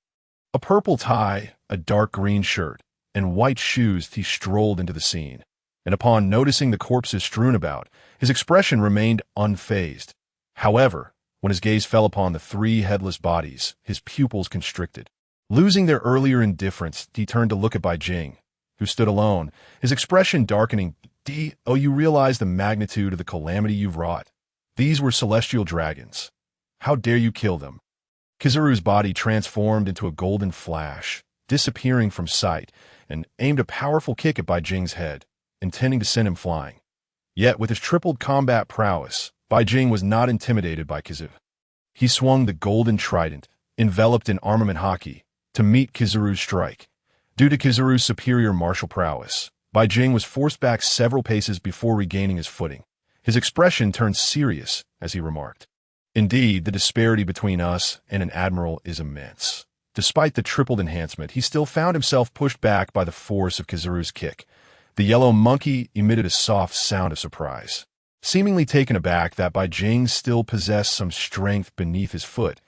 A purple tie, a dark green shirt, and white shoes, he strolled into the scene, and upon noticing the corpses strewn about, his expression remained unfazed. However, when his gaze fell upon the 3 headless bodies, his pupils constricted. Losing their earlier indifference, he turned to look at Bai Jing, who stood alone, his expression darkening. You realize the magnitude of the calamity you've wrought. These were celestial dragons. How dare you kill them? Kizaru's body transformed into a golden flash, disappearing from sight, and aimed a powerful kick at Bai Jing's head, intending to send him flying. Yet with his tripled combat prowess, Bai Jing was not intimidated by Kizaru. He swung the golden trident, enveloped in armament Haki, to meet Kizaru's strike. Due to Kizaru's superior martial prowess, Bai Jing was forced back several paces before regaining his footing. His expression turned serious as he remarked, "Indeed, the disparity between us and an admiral is immense." Despite the tripled enhancement, he still found himself pushed back by the force of Kizaru's kick. The yellow monkey emitted a soft sound of surprise. Seemingly taken aback that Bai Jing still possessed some strength beneath his foot,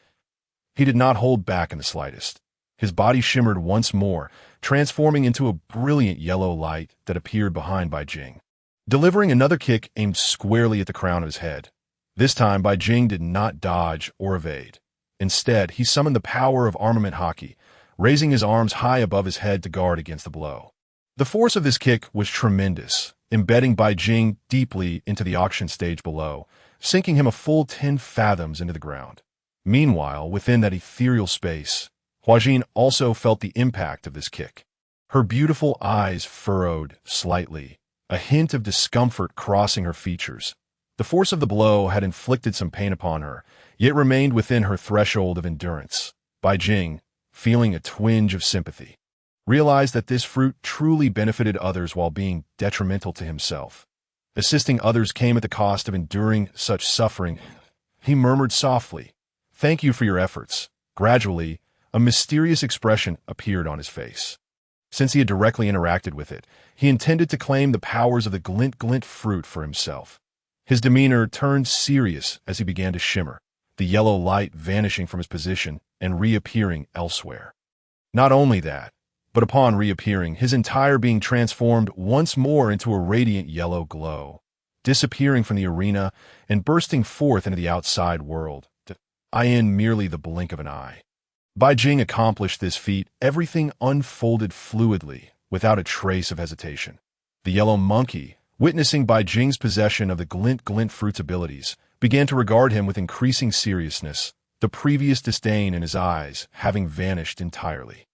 he did not hold back in the slightest. His body shimmered once more, transforming into a brilliant yellow light that appeared behind Bai Jing, delivering another kick aimed squarely at the crown of his head. This time, Bai Jing did not dodge or evade. Instead, he summoned the power of armament Haki, raising his arms high above his head to guard against the blow. The force of this kick was tremendous, embedding Bai Jing deeply into the auction stage below, sinking him a full 10 fathoms into the ground. Meanwhile, within that ethereal space, Hua also felt the impact of this kick. Her beautiful eyes furrowed slightly, a hint of discomfort crossing her features. The force of the blow had inflicted some pain upon her, yet remained within her threshold of endurance. Bai Jing, feeling a twinge of sympathy, realized that this fruit truly benefited others while being detrimental to himself. Assisting others came at the cost of enduring such suffering. He murmured softly, "Thank you for your efforts." Gradually, a mysterious expression appeared on his face. Since he had directly interacted with it, he intended to claim the powers of the glint fruit for himself. His demeanor turned serious as he began to shimmer, the yellow light vanishing from his position and reappearing elsewhere. Not only that, but upon reappearing, his entire being transformed once more into a radiant yellow glow. disappearing from the arena and bursting forth into the outside world, in merely the blink of an eye. Bai Jing accomplished this feat, everything unfolded fluidly, without a trace of hesitation. The yellow monkey, witnessing Bai Jing's possession of the glint fruit's abilities, began to regard him with increasing seriousness, the previous disdain in his eyes having vanished entirely.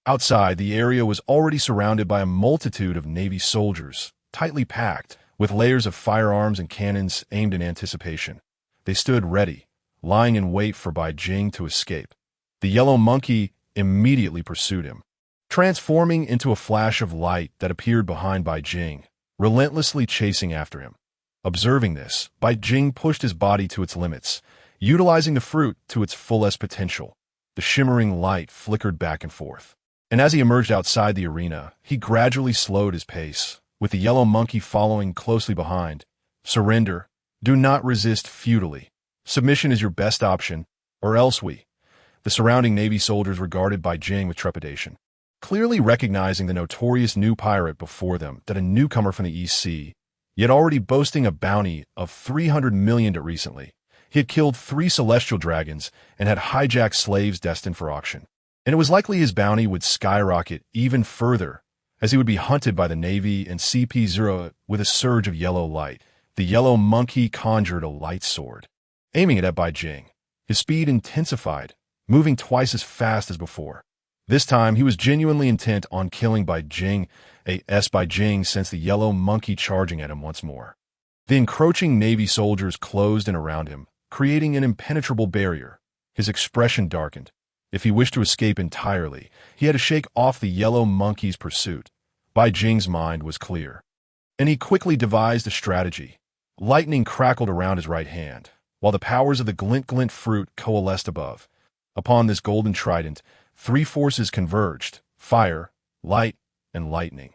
Outside, the area was already surrounded by a multitude of Navy soldiers, tightly packed, with layers of firearms and cannons aimed in anticipation. They stood ready, lying in wait for Bai Jing to escape. The yellow monkey immediately pursued him, transforming into a flash of light that appeared behind Bai Jing, relentlessly chasing after him. Observing this, Bai Jing pushed his body to its limits, utilizing the fruit to its fullest potential. The shimmering light flickered back and forth, and as he emerged outside the arena, he gradually slowed his pace, with the yellow monkey following closely behind. Surrender. Do not resist futilely. Submission is your best option, or else we. The surrounding Navy soldiers regarded Bai Jing with trepidation, clearly recognizing the notorious new pirate before them, that a newcomer from the East Sea, yet already boasting a bounty of 300 million recently. He had killed 3 celestial dragons and had hijacked slaves destined for auction. And it was likely his bounty would skyrocket even further, as he would be hunted by the Navy and CP0 with a surge of yellow light. The yellow monkey conjured a light sword, aiming it at Bai Jing. His speed intensified, moving twice as fast as before. This time, he was genuinely intent on killing Bai Jing, Bai Jing sensed the yellow monkey charging at him once more. The encroaching Navy soldiers closed in around him, creating an impenetrable barrier. His expression darkened. If he wished to escape entirely, he had to shake off the yellow monkey's pursuit. Bai Jing's mind was clear, and he quickly devised a strategy. Lightning crackled around his right hand, while the powers of the glint fruit coalesced above. Upon this golden trident, 3 forces converged: fire, light, and lightning.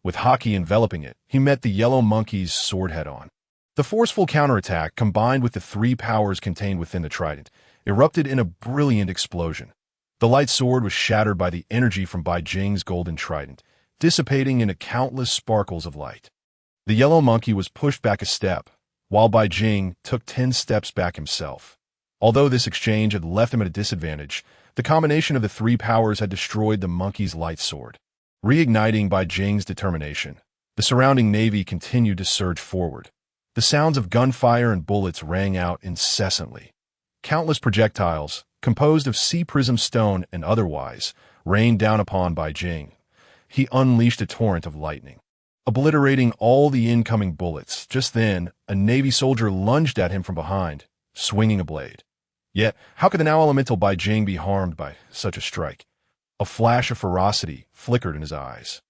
With Haki enveloping it, he met the yellow monkey's sword head-on. The forceful counterattack, combined with the 3 powers contained within the trident, erupted in a brilliant explosion. The light sword was shattered by the energy from Bai Jing's golden trident, dissipating into countless sparkles of light. The yellow monkey was pushed back a step, while Bai Jing took 10 steps back himself. Although this exchange had left him at a disadvantage, the combination of the 3 powers had destroyed the monkey's light sword. Reigniting Bai Jing's determination, the surrounding navy continued to surge forward. The sounds of gunfire and bullets rang out incessantly. Countless projectiles, composed of sea prism stone and otherwise, rained down upon Bai Jing. He unleashed a torrent of lightning, obliterating all the incoming bullets. Just then, a Navy soldier lunged at him from behind, swinging a blade. Yet, how could the now elemental Bai Jing be harmed by such a strike? A flash of ferocity flickered in his eyes.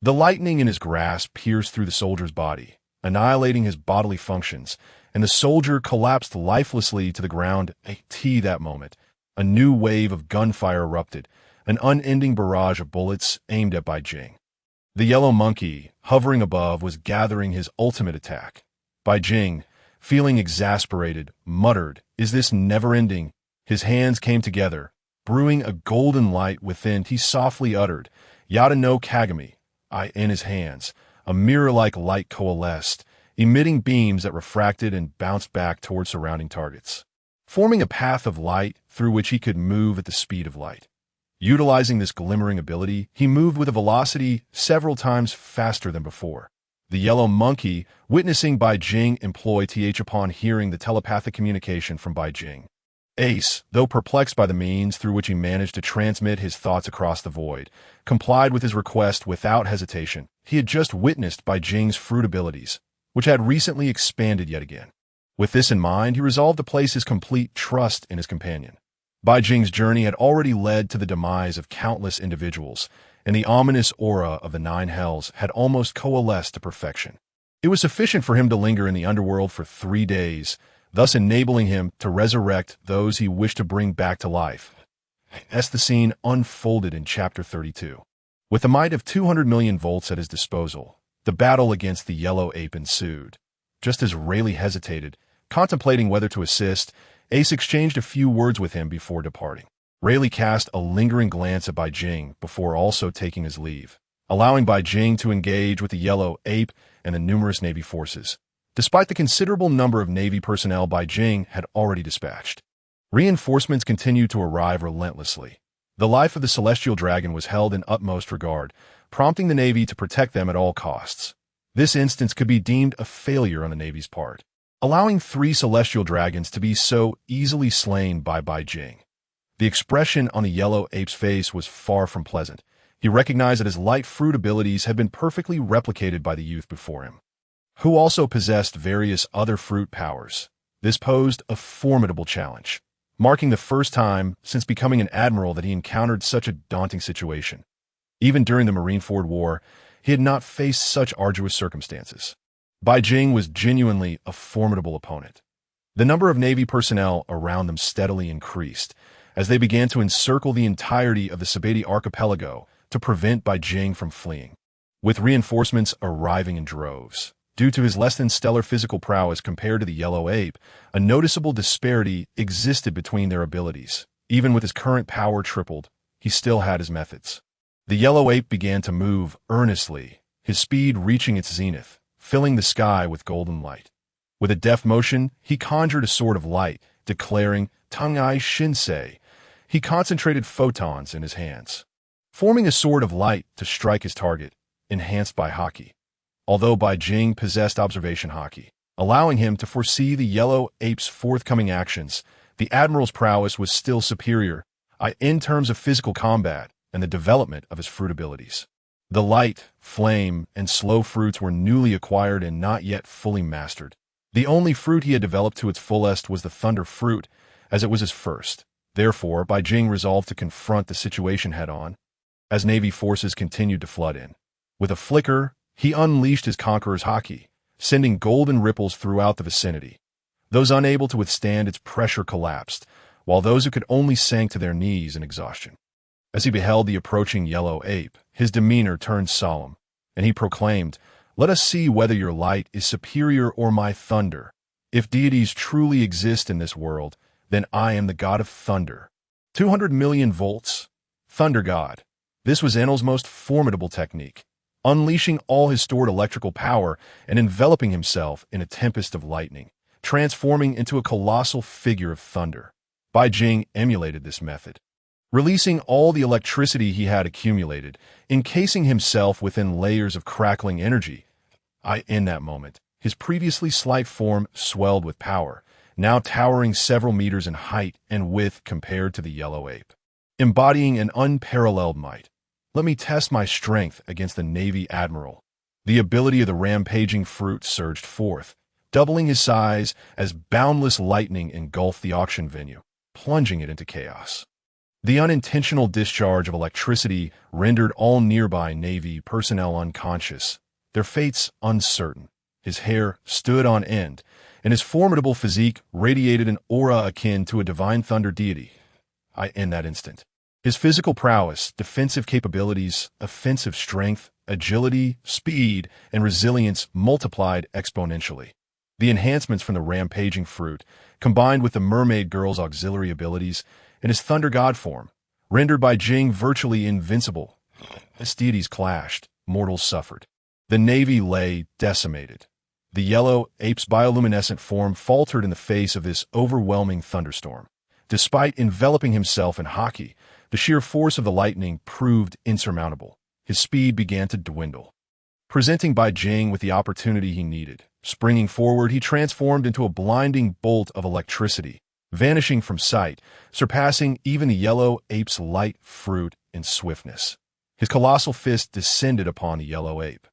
The lightning in his grasp pierced through the soldier's body, annihilating his bodily functions, and the soldier collapsed lifelessly to the ground. That moment, a new wave of gunfire erupted, an unending barrage of bullets aimed at Bai Jing. The yellow monkey, hovering above, was gathering his ultimate attack. Bai Jing, feeling exasperated, muttered, "Is this never-ending?" His hands came together, brewing a golden light within. He softly uttered, "Yada no Kagami." In his hands, a mirror-like light coalesced, emitting beams that refracted and bounced back toward surrounding targets, forming a path of light through which he could move at the speed of light. Utilizing this glimmering ability, he moved with a velocity several times faster than before. The yellow monkey, witnessing Bai Jing employ TH upon hearing the telepathic communication from Bai Jing. Ace, though perplexed by the means through which he managed to transmit his thoughts across the void, complied with his request without hesitation. He had just witnessed Bai Jing's fruit abilities, which had recently expanded yet again. With this in mind, he resolved to place his complete trust in his companion. Bai Jing's journey had already led to the demise of countless individuals, and the ominous aura of the 9 hells had almost coalesced to perfection. It was sufficient for him to linger in the underworld for 3 days, thus enabling him to resurrect those he wished to bring back to life. As the scene unfolded in Chapter 32. With a might of 200 million volts at his disposal, the battle against the yellow ape ensued. Just as Rayleigh hesitated, contemplating whether to assist, Ace exchanged a few words with him before departing. Rayleigh cast a lingering glance at Bai Jing before also taking his leave, allowing Bai Jing to engage with the yellow ape and the numerous Navy forces. despite the considerable number of Navy personnel Bai Jing had already dispatched. Reinforcements continued to arrive relentlessly. The life of the celestial dragon was held in utmost regard, prompting the Navy to protect them at all costs. This instance could be deemed a failure on the Navy's part, allowing 3 celestial dragons to be so easily slain by Bai Jing. The expression on the yellow ape's face was far from pleasant. He recognized that his light fruit abilities had been perfectly replicated by the youth before him, who also possessed various other fruit powers. This posed a formidable challenge, marking the first time since becoming an admiral that he encountered such a daunting situation. Even during the Marineford War, he had not faced such arduous circumstances. Bai Jing was genuinely a formidable opponent. The number of Navy personnel around them steadily increased as they began to encircle the entirety of the Sabati archipelago to prevent Bai Jing from fleeing. With reinforcements arriving in droves, due to his less than stellar physical prowess compared to the yellow ape, a noticeable disparity existed between their abilities. Even with his current power tripled, he still had his methods. The yellow ape began to move earnestly, his speed reaching its zenith, filling the sky with golden light. With a deft motion, he conjured a sword of light, declaring, Tangai Shinsei. He concentrated photons in his hands, forming a sword of light to strike his target, enhanced by Haki. Although Bai Jing possessed observation Haki, allowing him to foresee the yellow ape's forthcoming actions, the admiral's prowess was still superior in terms of physical combat and the development of his fruit abilities. The light, flame, and slow fruits were newly acquired and not yet fully mastered. The only fruit he had developed to its fullest was the thunder fruit, as it was his first. Therefore, Bai Jing resolved to confront the situation head-on, as Navy forces continued to flood in. With a flicker, he unleashed his conqueror's Haki, sending golden ripples throughout the vicinity. Those unable to withstand its pressure collapsed, while those who could only sank to their knees in exhaustion. As he beheld the approaching yellow ape, his demeanor turned solemn, and he proclaimed, "Let us see whether your light is superior or my thunder. If deities truly exist in this world, then I am the god of thunder. 200 million volts. Thunder god." This was Enel's most formidable technique, unleashing all his stored electrical power and enveloping himself in a tempest of lightning, transforming into a colossal figure of thunder. Bai Jing emulated this method, releasing all the electricity he had accumulated, encasing himself within layers of crackling energy. In that moment, his previously slight form swelled with power, now towering several meters in height and width compared to the yellow ape, embodying an unparalleled might. Let me test my strength against the Navy Admiral. The ability of the rampaging fruit surged forth, doubling his size as boundless lightning engulfed the auction venue, plunging it into chaos. The unintentional discharge of electricity rendered all nearby Navy personnel unconscious, their fates uncertain. His hair stood on end, and his formidable physique radiated an aura akin to a divine thunder deity. In that instant, his physical prowess, defensive capabilities, offensive strength, agility, speed, and resilience multiplied exponentially. The enhancements from the rampaging fruit, combined with the mermaid girl's auxiliary abilities and his thunder god form, rendered Bai Jing virtually invincible. As deities clashed, mortals suffered. The Navy lay decimated. The yellow ape's bioluminescent form faltered in the face of this overwhelming thunderstorm. Despite enveloping himself in Haki, the sheer force of the lightning proved insurmountable. His speed began to dwindle, presenting Bai Jing with the opportunity he needed. Springing forward, he transformed into a blinding bolt of electricity, vanishing from sight, surpassing even the yellow ape's light fruit in swiftness. His colossal fist descended upon the yellow ape,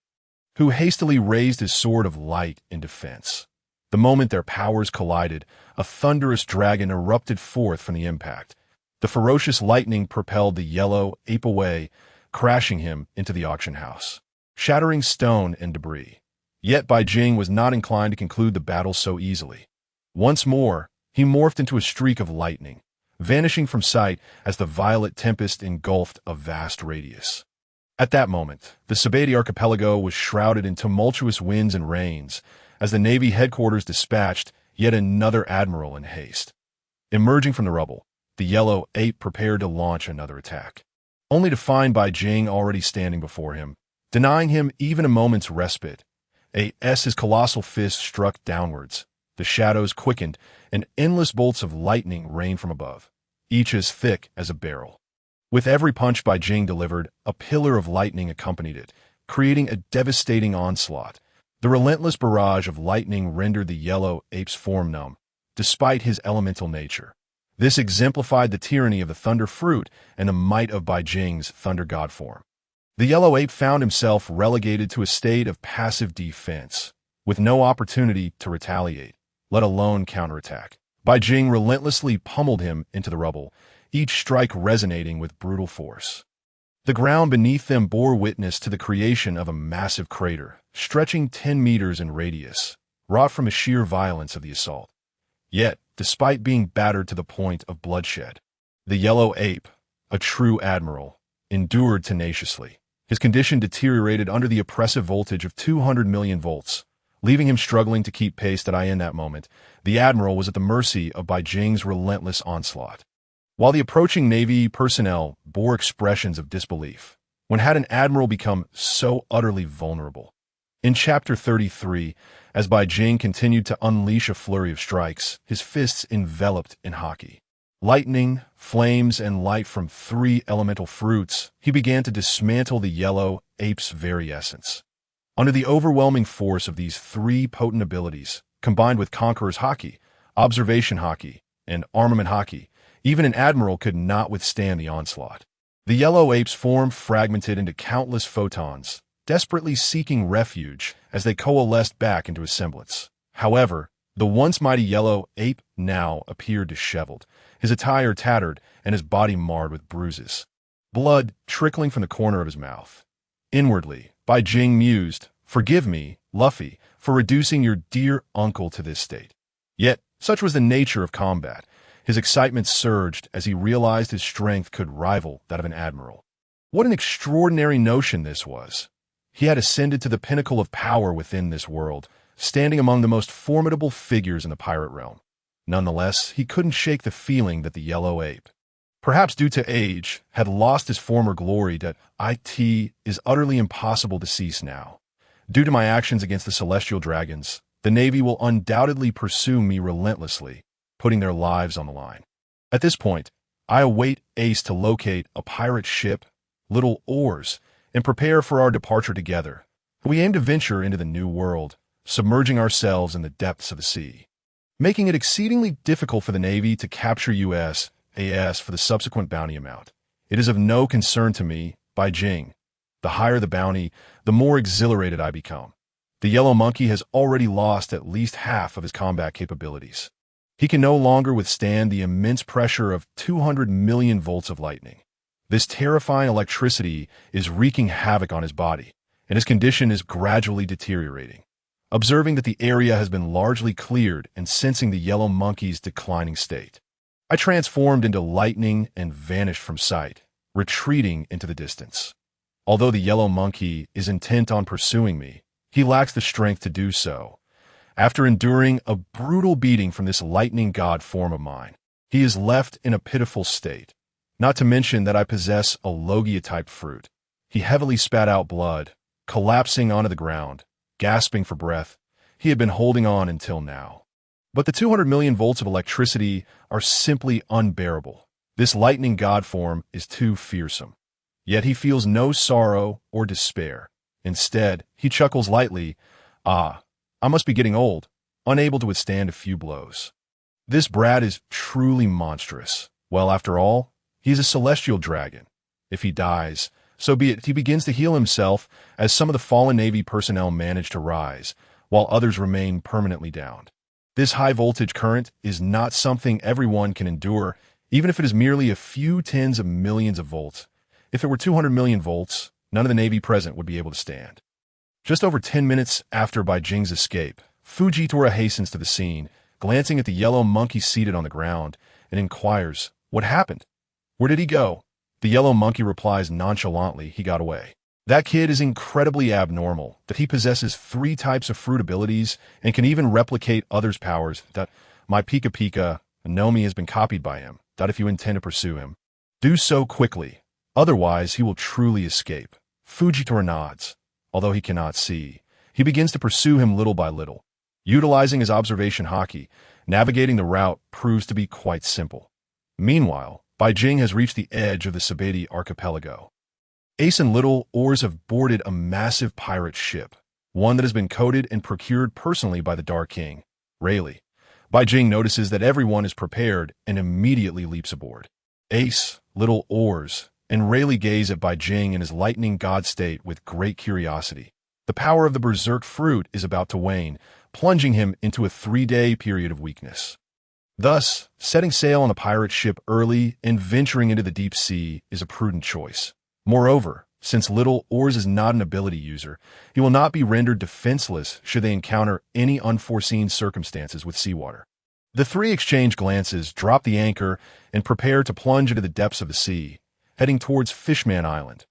who hastily raised his sword of light in defense. The moment their powers collided, a thunderous dragon erupted forth from the impact. The ferocious lightning propelled the yellow ape away, crashing him into the auction house, shattering stone and debris. Yet Bai Jing was not inclined to conclude the battle so easily. Once more, he morphed into a streak of lightning, vanishing from sight as the violet tempest engulfed a vast radius. At that moment, the Sabati archipelago was shrouded in tumultuous winds and rains as the Navy headquarters dispatched yet another admiral in haste. Emerging from the rubble, the yellow ape prepared to launch another attack, only to find Bai Jing already standing before him, denying him even a moment's respite. As his colossal fist struck downwards, the shadows quickened, and endless bolts of lightning rained from above, each as thick as a barrel. With every punch Bai Jing delivered, a pillar of lightning accompanied it, creating a devastating onslaught. The relentless barrage of lightning rendered the yellow ape's form numb, despite his elemental nature. This exemplified the tyranny of the Thunder Fruit and the might of Bai Jing's Thunder God form. The yellow ape found himself relegated to a state of passive defense, with no opportunity to retaliate, let alone counterattack. Bai Jing relentlessly pummeled him into the rubble, each strike resonating with brutal force. The ground beneath them bore witness to the creation of a massive crater, stretching 10 meters in radius, wrought from the sheer violence of the assault. Yet, despite being battered to the point of bloodshed, the yellow ape, a true admiral, endured tenaciously. His condition deteriorated under the oppressive voltage of 200 million volts, leaving him struggling to keep pace. In that moment, the admiral was at the mercy of Bai Jing's relentless onslaught. While the approaching Navy personnel bore expressions of disbelief, when had an admiral become so utterly vulnerable? In Chapter 33, as Bai Jing continued to unleash a flurry of strikes, his fists enveloped in Haki. Lightning, flames, and light from 3 elemental fruits, he began to dismantle the yellow ape's very essence. Under the overwhelming force of these 3 potent abilities, combined with Conqueror's Haki, Observation Haki, and Armament Haki, even an admiral could not withstand the onslaught. The yellow ape's form fragmented into countless photons, desperately seeking refuge as they coalesced back into a semblance. However, the once mighty yellow ape now appeared disheveled, his attire tattered and his body marred with bruises, blood trickling from the corner of his mouth. Inwardly, Bai Jing mused, "Forgive me, Luffy, for reducing your dear uncle to this state." Yet, such was the nature of combat. His excitement surged as he realized his strength could rival that of an admiral. What an extraordinary notion this was! He had ascended to the pinnacle of power within this world, standing among the most formidable figures in the pirate realm. Nonetheless, he couldn't shake the feeling that the yellow ape, perhaps due to age, had lost his former glory. That it is utterly impossible to cease now. Due to my actions against the celestial dragons, the Navy will undoubtedly pursue me relentlessly, putting their lives on the line. At this point, I await Ace to locate a pirate ship, little Oars, and prepare for our departure together. We aim to venture into the new world, submerging ourselves in the depths of the sea, making it exceedingly difficult for the Navy to capture USAS for the subsequent bounty amount. It is of no concern to me, Bai Jing. The higher the bounty, the more exhilarated I become. The yellow monkey has already lost at least half of his combat capabilities. He can no longer withstand the immense pressure of 200 million volts of lightning. This terrifying electricity is wreaking havoc on his body, and his condition is gradually deteriorating. Observing that the area has been largely cleared and sensing the yellow monkey's declining state, I transformed into lightning and vanished from sight, retreating into the distance. Although the yellow monkey is intent on pursuing me, he lacks the strength to do so. After enduring a brutal beating from this lightning god form of mine, he is left in a pitiful state. Not to mention that I possess a Logia-type fruit. He heavily spat out blood, collapsing onto the ground, gasping for breath. He had been holding on until now. But the 200 million volts of electricity are simply unbearable. This lightning god form is too fearsome. Yet he feels no sorrow or despair. Instead, he chuckles lightly. I must be getting old, unable to withstand a few blows. This brat is truly monstrous. Well, after all, he is a celestial dragon. If he dies, so be it. He begins to heal himself as some of the fallen Navy personnel manage to rise, while others remain permanently downed. This high-voltage current is not something everyone can endure, even if it is merely a few tens of millions of volts. If it were 200 million volts, none of the Navy present would be able to stand. Just over 10 minutes after Bai Jing's escape, Fujitora hastens to the scene, glancing at the yellow monkey seated on the ground, and inquires, "What happened? Where did he go?" The yellow monkey replies nonchalantly, "He got away." That kid is incredibly abnormal, that he possesses 3 types of fruit abilities and can even replicate others' powers. That my Pika Pika, Nomi has been copied by him. That if you intend to pursue him, do so quickly. Otherwise, he will truly escape. Fujitora nods. Although he cannot see, He begins to pursue him little by little. Utilizing his observation Haki, navigating the route proves to be quite simple. Meanwhile, Bai Jing has reached the edge of the Baratie archipelago. Ace and Little Oars have boarded a massive pirate ship, one that has been coded and procured personally by the Dark King, Rayleigh. Bai Jing notices that everyone is prepared and immediately leaps aboard. Ace, Little Oars, and Rayleigh gaze at Bai Jing in his lightning god state with great curiosity. The power of the berserk fruit is about to wane, plunging him into a 3-day period of weakness. Thus, setting sail on a pirate ship early and venturing into the deep sea is a prudent choice. Moreover, since Little Oars is not an ability user, he will not be rendered defenseless should they encounter any unforeseen circumstances with seawater. The three exchange glances, drop the anchor, and prepare to plunge into the depths of the sea, heading towards Fishman Island.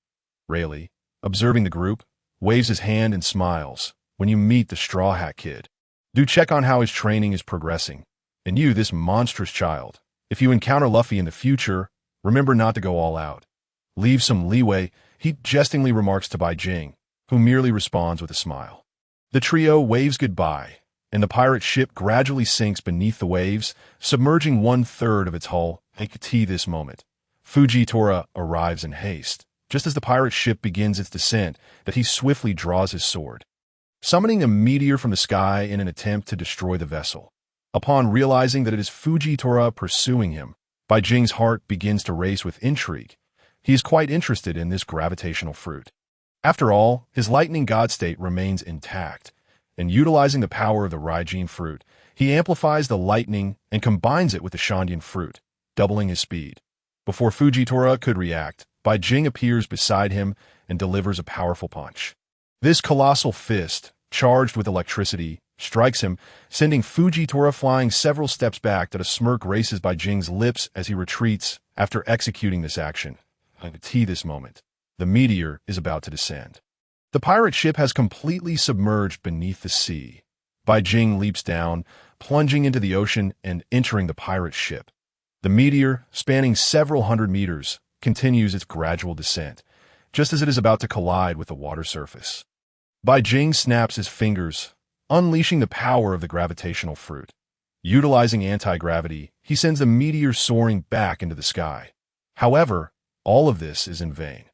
Rayleigh, observing the group, waves his hand and smiles. When you meet the Straw Hat Kid, do check on how his training is progressing. And you, this monstrous child, if you encounter Luffy in the future, remember not to go all out. Leave some leeway, he jestingly remarks to Bai Jing, who merely responds with a smile. The trio waves goodbye, and the pirate ship gradually sinks beneath the waves, submerging 1/3 of its hull. At this moment, Fujitora arrives in haste, just as the pirate ship begins its descent, that he swiftly draws his sword, summoning a meteor from the sky in an attempt to destroy the vessel. Upon realizing that it is Fujitora pursuing him, Bai Jing's heart begins to race with intrigue. He is quite interested in this gravitational fruit. After all, his lightning god state remains intact, and utilizing the power of the Reuniting fruit, he amplifies the lightning and combines it with the Shandian fruit, doubling his speed. Before Fujitora could react, Bai Jing appears beside him and delivers a powerful punch. This colossal fist, charged with electricity, strikes him, sending Fujitora flying several steps back. That a smirk races Bai Jing's lips as he retreats after executing this action. At this moment, the meteor is about to descend. The pirate ship has completely submerged beneath the sea. Bai Jing leaps down, plunging into the ocean and entering the pirate ship. The meteor, spanning several hundred meters, continues its gradual descent, just as it is about to collide with the water surface. Bai Jing snaps his fingers, unleashing the power of the gravitational fruit. Utilizing anti-gravity, he sends the meteor soaring back into the sky. However, all of this is in vain.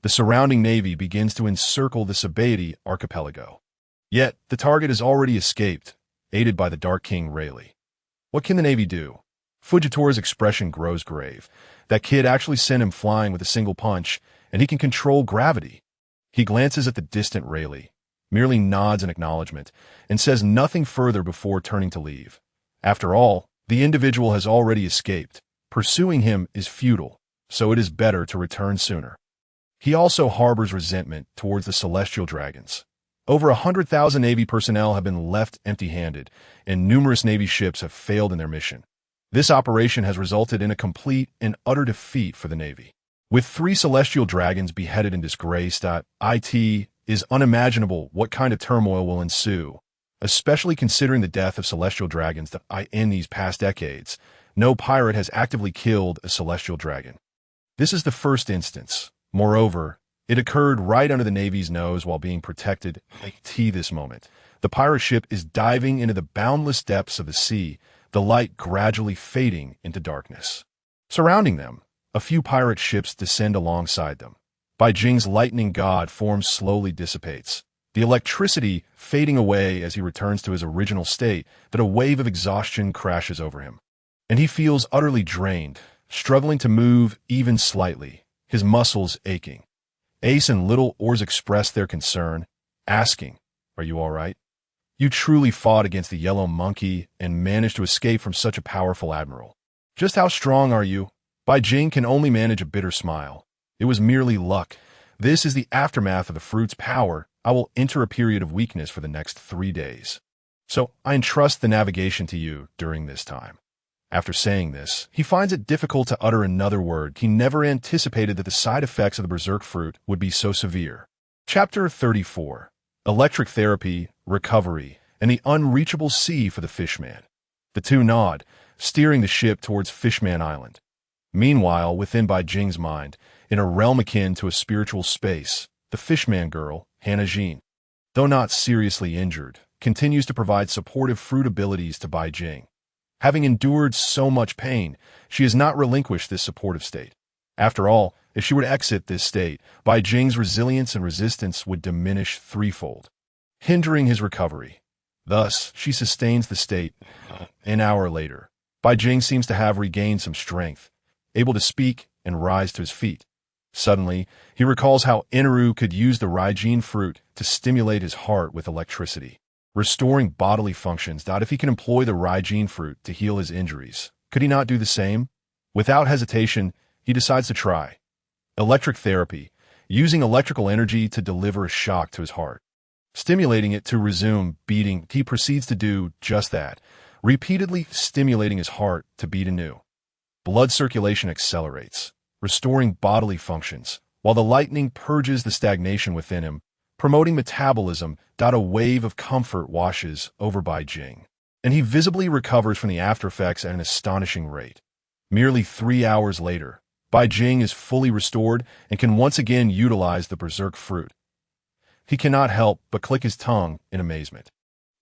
The surrounding navy begins to encircle the Baratie archipelago. Yet, the target has already escaped, aided by the Dark King Rayleigh. What can the navy do? Fujitora's expression grows grave. That kid actually sent him flying with a single punch, and he can control gravity. He glances at the distant Rayleigh, merely nods in acknowledgement, and says nothing further before turning to leave. After all, the individual has already escaped. Pursuing him is futile, so it is better to return sooner. He also harbors resentment towards the Celestial Dragons. Over 100,000 Navy personnel have been left empty-handed, and numerous Navy ships have failed in their mission. This operation has resulted in a complete and utter defeat for the Navy. With 3 Celestial Dragons beheaded and disgraced, it is unimaginable what kind of turmoil will ensue, especially considering the death of Celestial Dragons in these past decades. No pirate has actively killed a Celestial Dragon. This is the first instance. Moreover, it occurred right under the Navy's nose while being protected. At this moment, the pirate ship is diving into the boundless depths of the sea, the light gradually fading into darkness. Surrounding them, a few pirate ships descend alongside them. Bai Jing's lightning god form slowly dissipates, the electricity fading away as he returns to his original state. That a wave of exhaustion crashes over him, and he feels utterly drained, struggling to move even slightly, his muscles aching. Ace and Little Oars express their concern, asking, "Are you all right? You truly fought against the Yellow Monkey and managed to escape from such a powerful admiral. Just how strong are you?" Bai Jing can only manage a bitter smile. It was merely luck. This is the aftermath of the fruit's power. I will enter a period of weakness for the next 3 days. So I entrust the navigation to you during this time. After saying this, he finds it difficult to utter another word. He never anticipated that the side effects of the berserk fruit would be so severe. Chapter 34. Electric Therapy, Recovery, and the Unreachable Sea for the Fishman. The two nod, steering the ship towards Fishman Island. Meanwhile, within Bai Jing's mind, in a realm akin to a spiritual space, the Fishman girl, Hannah Jean, though not seriously injured, continues to provide supportive fruit abilities to Bai Jing. Having endured so much pain, she has not relinquished this supportive state. After all, if she were to exit this state, Bai Jing's resilience and resistance would diminish threefold, hindering his recovery. Thus, she sustains the state. An hour later, Bai Jing seems to have regained some strength, able to speak and rise to his feet. Suddenly, he recalls how Inaru could use the Raijin fruit to stimulate his heart with electricity, restoring bodily functions. If he can employ the Raijin fruit to heal his injuries, could he not do the same? Without hesitation, he decides to try. Electric therapy, using electrical energy to deliver a shock to his heart. Stimulating it to resume beating, he proceeds to do just that, repeatedly stimulating his heart to beat anew. Blood circulation accelerates, restoring bodily functions, while the lightning purges the stagnation within him, promoting metabolism. A wave of comfort washes over Bai Jing, and he visibly recovers from the aftereffects at an astonishing rate. Merely 3 hours later, Bai Jing is fully restored and can once again utilize the berserk fruit. He cannot help but click his tongue in amazement.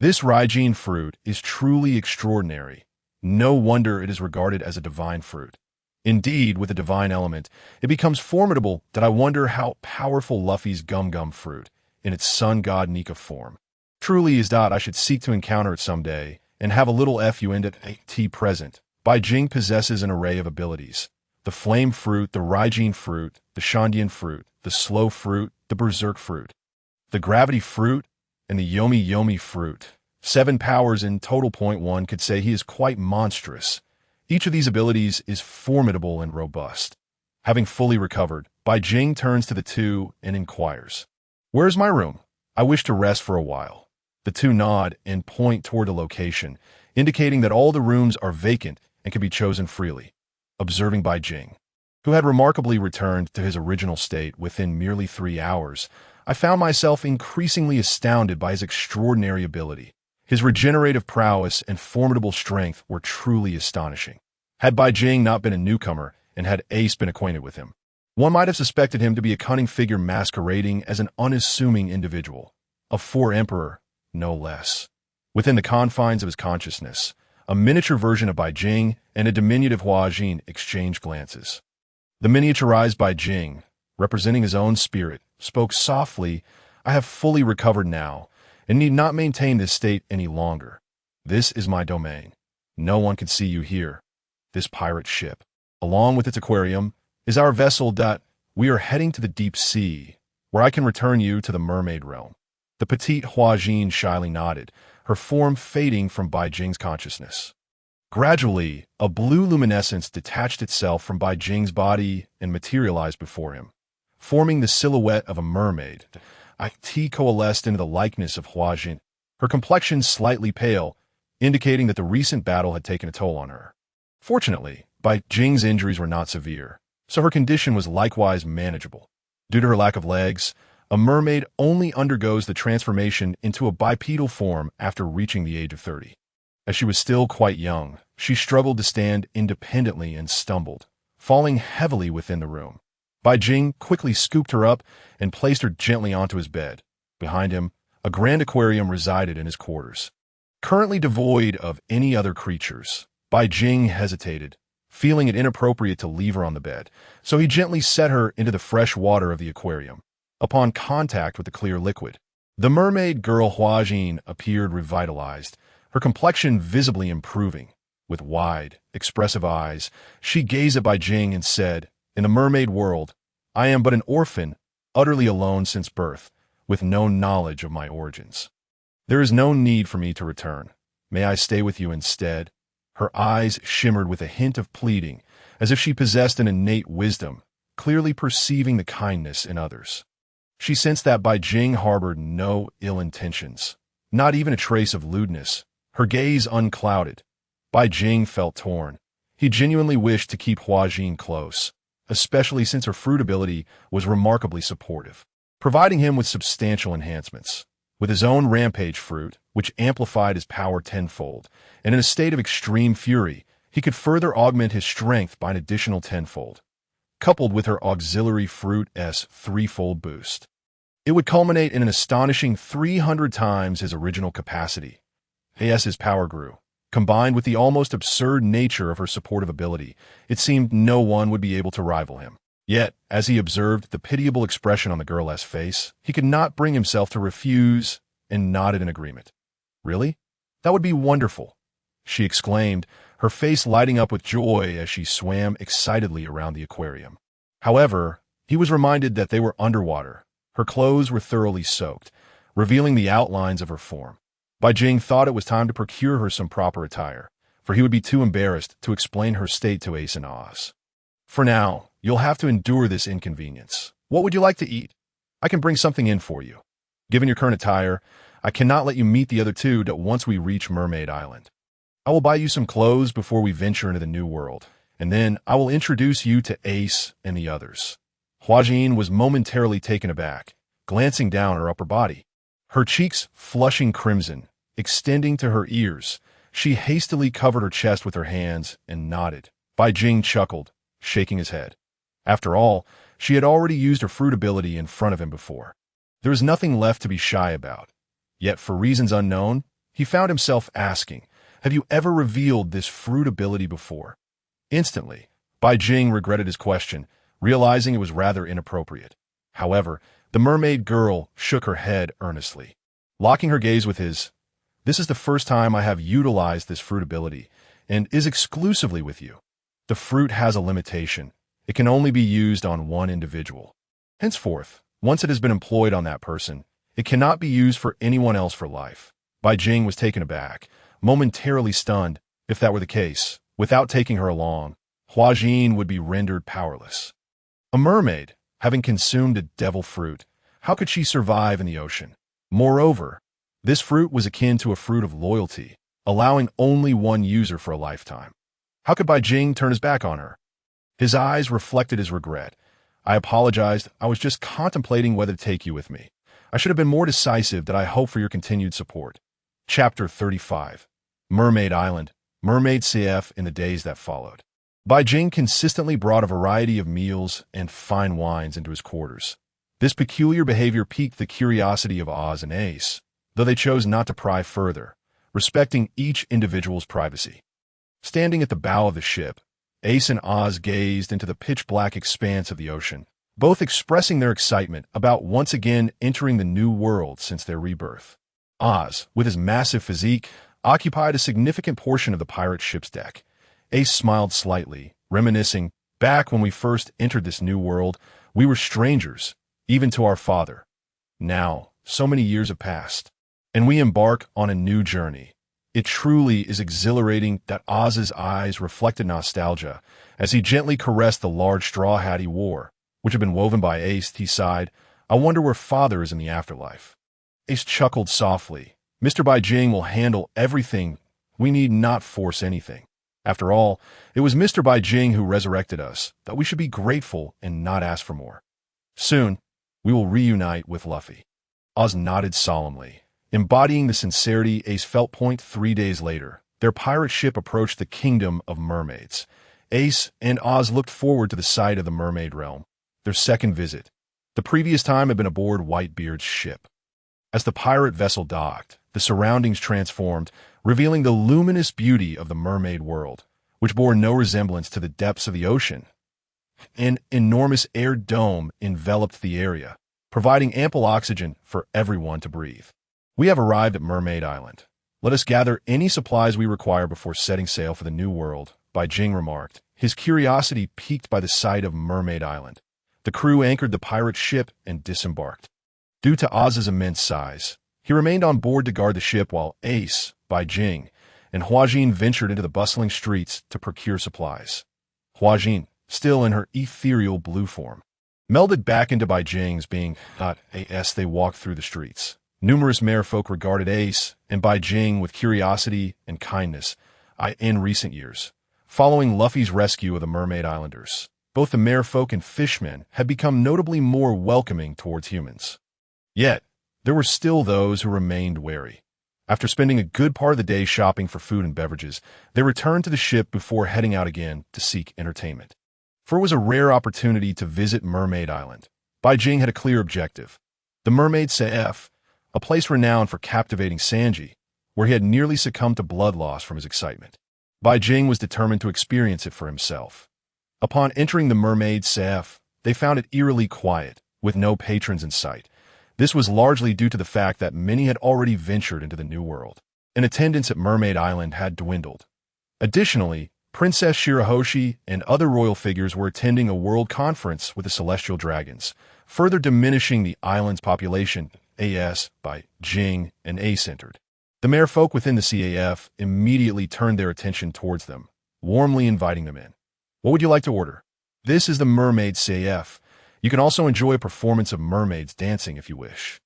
This Raijin fruit is truly extraordinary. No wonder it is regarded as a divine fruit. Indeed, with a divine element, it becomes formidable. I wonder how powerful Luffy's Gum Gum fruit, in its sun god Nika form, truly is. I should seek to encounter it someday, and have a little fun present. Bai Jing possesses an array of abilities. The flame fruit, the Raijin fruit, the Shandian fruit, the slow fruit, the berserk fruit, the gravity fruit, and the Yomi Yomi fruit. 7 powers in total. One could say he is quite monstrous. Each of these abilities is formidable and robust. Having fully recovered, Bai Jing turns to the two and inquires, "Where's my room? I wish to rest for a while." The two nod and point toward a location, indicating that all the rooms are vacant and can be chosen freely. Observing Bai Jing, who had remarkably returned to his original state within merely 3 hours, I found myself increasingly astounded by his extraordinary ability. His regenerative prowess and formidable strength were truly astonishing. Had Bai Jing not been a newcomer, and had Ace been acquainted with him, one might have suspected him to be a cunning figure masquerading as an unassuming individual. A emperor, no less. Within the confines of his consciousness, a miniature version of Bai Jing and a diminutive Hua Jin exchanged glances. The miniaturized Bai Jing, representing his own spirit, spoke softly, "I have fully recovered now, and need not maintain this state any longer. This is my domain. No one can see you here. This pirate ship, along with its aquarium, is our vessel. We are heading to the deep sea, where I can return you to the mermaid realm." The petite Hua Jin shyly nodded, her form fading from Bai Jing's consciousness. Gradually, a blue luminescence detached itself from Bai Jing's body and materialized before him, forming the silhouette of a mermaid. It coalesced into the likeness of Hua Jin, her complexion slightly pale, indicating that the recent battle had taken a toll on her. Fortunately, Bai Jing's injuries were not severe, so her condition was likewise manageable. Due to her lack of legs, a mermaid only undergoes the transformation into a bipedal form after reaching the age of 30. As she was still quite young, she struggled to stand independently and stumbled, falling heavily within the room. Bai Jing quickly scooped her up and placed her gently onto his bed. Behind him, a grand aquarium resided in his quarters. Currently devoid of any other creatures, Bai Jing hesitated, feeling it inappropriate to leave her on the bed, so he gently set her into the fresh water of the aquarium. Upon contact with the clear liquid, the mermaid girl Hua Jin appeared revitalized, her complexion visibly improving. With wide, expressive eyes, she gazed at Bai Jing and said, "In the mermaid world, I am but an orphan, utterly alone since birth, with no knowledge of my origins. There is no need for me to return. May I stay with you instead?" Her eyes shimmered with a hint of pleading, as if she possessed an innate wisdom, clearly perceiving the kindness in others. She sensed that Bai Jing harbored no ill intentions, not even a trace of lewdness, her gaze unclouded. Bai Jing felt torn. He genuinely wished to keep Hua Jin close, especially since her fruit ability was remarkably supportive, providing him with substantial enhancements. With his own rampage fruit, which amplified his power tenfold, and in a state of extreme fury, he could further augment his strength by an additional tenfold, coupled with her auxiliary fruit's threefold boost. It would culminate in an astonishing 300 times his original capacity. Ace's power grew. Combined with the almost absurd nature of her supportive ability, it seemed no one would be able to rival him. Yet, as he observed the pitiable expression on the girl's face, he could not bring himself to refuse and nodded in agreement. "Really? That would be wonderful," she exclaimed, her face lighting up with joy as she swam excitedly around the aquarium. However, he was reminded that they were underwater. Her clothes were thoroughly soaked, revealing the outlines of her form. Bai Jing thought it was time to procure her some proper attire, for he would be too embarrassed to explain her state to Ace and Oz. "For now, you'll have to endure this inconvenience. What would you like to eat? I can bring something in for you. Given your current attire, I cannot let you meet the other two once we reach Mermaid Island. I will buy you some clothes before we venture into the new world, and then I will introduce you to Ace and the others." Hijacking was momentarily taken aback, glancing down her upper body. Her cheeks flushing crimson, extending to her ears, she hastily covered her chest with her hands and nodded. Bai Jing chuckled, shaking his head. After all, she had already used her fruit ability in front of him before. There was nothing left to be shy about. Yet, for reasons unknown, he found himself asking, "Have you ever revealed this fruit ability before?" Instantly, Bai Jing regretted his question, realizing it was rather inappropriate. However, the mermaid girl shook her head earnestly. Locking her gaze with his, "This is the first time I have utilized this fruit ability, and is exclusively with you. The fruit has a limitation. It can only be used on one individual. Henceforth, once it has been employed on that person, it cannot be used for anyone else for life." Bai Jing was taken aback, momentarily stunned. If that were the case, without taking her along, Hijacking would be rendered powerless. A mermaid, having consumed a devil fruit, how could she survive in the ocean? Moreover, this fruit was akin to a fruit of loyalty, allowing only one user for a lifetime. How could Bai Jing turn his back on her? His eyes reflected his regret. "I apologized. I was just contemplating whether to take you with me. I should have been more decisive. That I hope for your continued support." Chapter 35. Mermaid Island. Mermaid CF in the days that followed. Bai Jing consistently brought a variety of meals and fine wines into his quarters. This peculiar behavior piqued the curiosity of Oz and Ace, though they chose not to pry further, respecting each individual's privacy. Standing at the bow of the ship, Ace and Oz gazed into the pitch-black expanse of the ocean, both expressing their excitement about once again entering the new world since their rebirth. Oz, with his massive physique, occupied a significant portion of the pirate ship's deck. Ace smiled slightly, reminiscing, "Back when we first entered this new world, we were strangers, even to our father. Now, so many years have passed, and we embark on a new journey. It truly is exhilarating." That Oz's eyes reflected nostalgia as he gently caressed the large straw hat he wore, which had been woven by Ace. He sighed, "I wonder where father is in the afterlife." Ace chuckled softly. "Mr. Bai Jing will handle everything. We need not force anything. After all, it was Mr. Bai Jing who resurrected us, that we should be grateful and not ask for more. Soon, we will reunite with Luffy." Oz nodded solemnly, embodying the sincerity Ace felt. 3 days later, their pirate ship approached the kingdom of mermaids. Ace and Oz looked forward to the sight of the mermaid realm, their second visit. The previous time had been aboard Whitebeard's ship. As the pirate vessel docked, the surroundings transformed, revealing the luminous beauty of the mermaid world, which bore no resemblance to the depths of the ocean. An enormous air dome enveloped the area, providing ample oxygen for everyone to breathe. "We have arrived at Mermaid Island. Let us gather any supplies we require before setting sail for the new world," Bai Jing remarked, his curiosity piqued by the sight of Mermaid Island. The crew anchored the pirate ship and disembarked. Due to Oz's immense size, he remained on board to guard the ship while Ace, Bai Jing, and Hijacking ventured into the bustling streets to procure supplies. Hijacking, still in her ethereal blue form, melded back into Bai Jing's being. As they walked through the streets, numerous merfolk regarded Ace and Bai Jing with curiosity and kindness. In recent years, following Luffy's rescue of the Mermaid Islanders, both the merfolk and fishmen had become notably more welcoming towards humans. Yet, there were still those who remained wary. After spending a good part of the day shopping for food and beverages, they returned to the ship before heading out again to seek entertainment. For it was a rare opportunity to visit Mermaid Island. Bai Jing had a clear objective. The the mermaid CF, a place renowned for captivating Sanji, where he had nearly succumbed to blood loss from his excitement. Bai Jing was determined to experience it for himself. Upon entering the mermaid CF, they found it eerily quiet, with no patrons in sight. This was largely due to the fact that many had already ventured into the New World, and attendance at Mermaid Island had dwindled. Additionally, Princess Shirahoshi and other royal figures were attending a world conference with the Celestial Dragons, further diminishing the island's population. As Bai Jing and Ace entered. The merfolk within the CAF immediately turned their attention towards them, warmly inviting them in. What would you like to order? This is the Mermaid CAF. You can also enjoy a performance of mermaids dancing if you wish.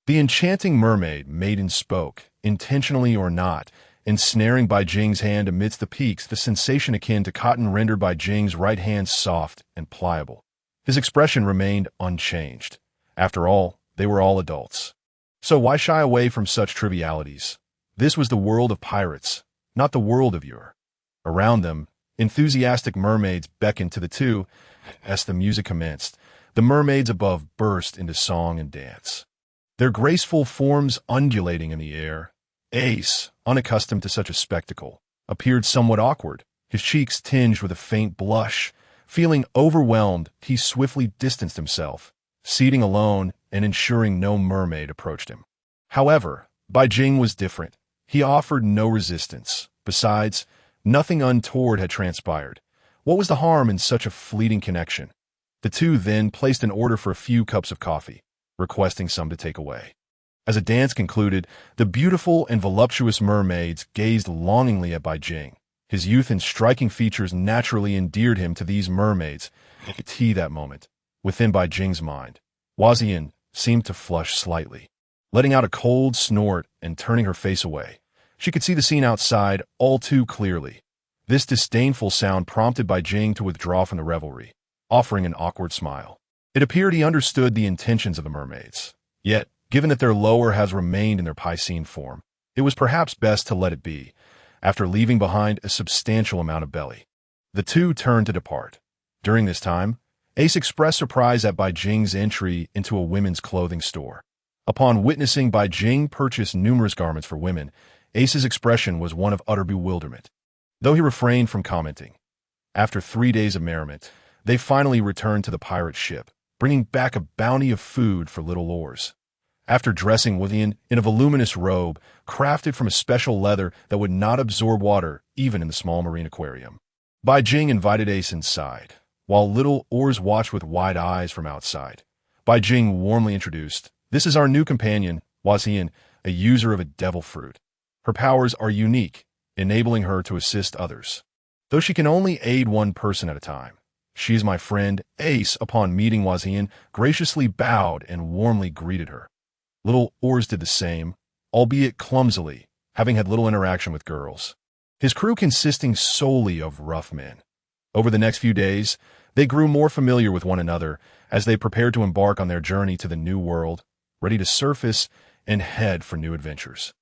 The enchanting mermaid maiden spoke, intentionally or not, ensnaring Bai Jing's hand amidst the peaks, the sensation akin to cotton rendered Bai Jing's right hand soft and pliable. His expression remained unchanged. After all, they were all adults. So why shy away from such trivialities? This was the world of pirates, not the world of yore. Around them, enthusiastic mermaids beckoned to the two. As the music commenced, the mermaids above burst into song and dance. Their graceful forms undulating in the air. Ace, unaccustomed to such a spectacle, appeared somewhat awkward, his cheeks tinged with a faint blush. Feeling overwhelmed, he swiftly distanced himself, seating alone and ensuring no mermaid approached him. However, Bai Jing was different. He offered no resistance. Besides, nothing untoward had transpired. What was the harm in such a fleeting connection? The two then placed an order for a few cups of coffee, requesting some to take away. As a dance concluded, the beautiful and voluptuous mermaids gazed longingly at Bai Jing. His youth and striking features naturally endeared him to these mermaids. That moment, within Bai Jing's mind, Huaxian seemed to flush slightly, letting out a cold snort and turning her face away. She could see the scene outside all too clearly. This disdainful sound prompted Bai Jing to withdraw from the revelry, offering an awkward smile. It appeared he understood the intentions of the mermaids. Yet, given that their lower has remained in their Piscine form, it was perhaps best to let it be, after leaving behind a substantial amount of belly. The two turned to depart. During this time, Ace expressed surprise at Bai Jing's entry into a women's clothing store. Upon witnessing Bai Jing purchase numerous garments for women, Ace's expression was one of utter bewilderment, though he refrained from commenting. After 3 days of merriment, they finally returned to the pirate ship, bringing back a bounty of food for little Oars. After dressing within in a voluminous robe, crafted from a special leather that would not absorb water even in the small marine aquarium, Bai Jing invited Ace inside. While little Oars watched with wide eyes from outside, Bai Jing warmly introduced, "This is our new companion, Huaxian, a user of a devil fruit. Her powers are unique, enabling her to assist others, though she can only aid one person at a time. She is my friend." Ace, upon meeting Huaxian, graciously bowed and warmly greeted her. Little Oars did the same, albeit clumsily, having had little interaction with girls. His crew consisting solely of rough men. Over the next few days, they grew more familiar with one another as they prepared to embark on their journey to the New World, ready to surface and head for new adventures.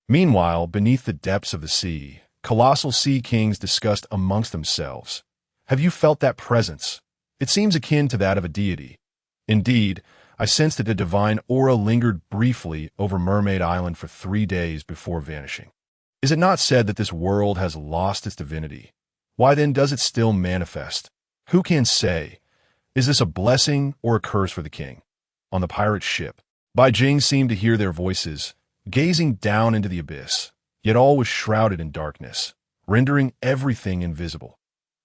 Meanwhile, beneath the depths of the sea, colossal sea kings discussed amongst themselves. "Have you felt that presence? It seems akin to that of a deity. Indeed, I sensed that a divine aura lingered briefly over Mermaid Island for 3 days before vanishing. Is it not said that this world has lost its divinity? Why then does it still manifest? Who can say? Is this a blessing or a curse for the king?" On the pirate ship, Bai Jing seemed to hear their voices, gazing down into the abyss, yet all was shrouded in darkness, rendering everything invisible.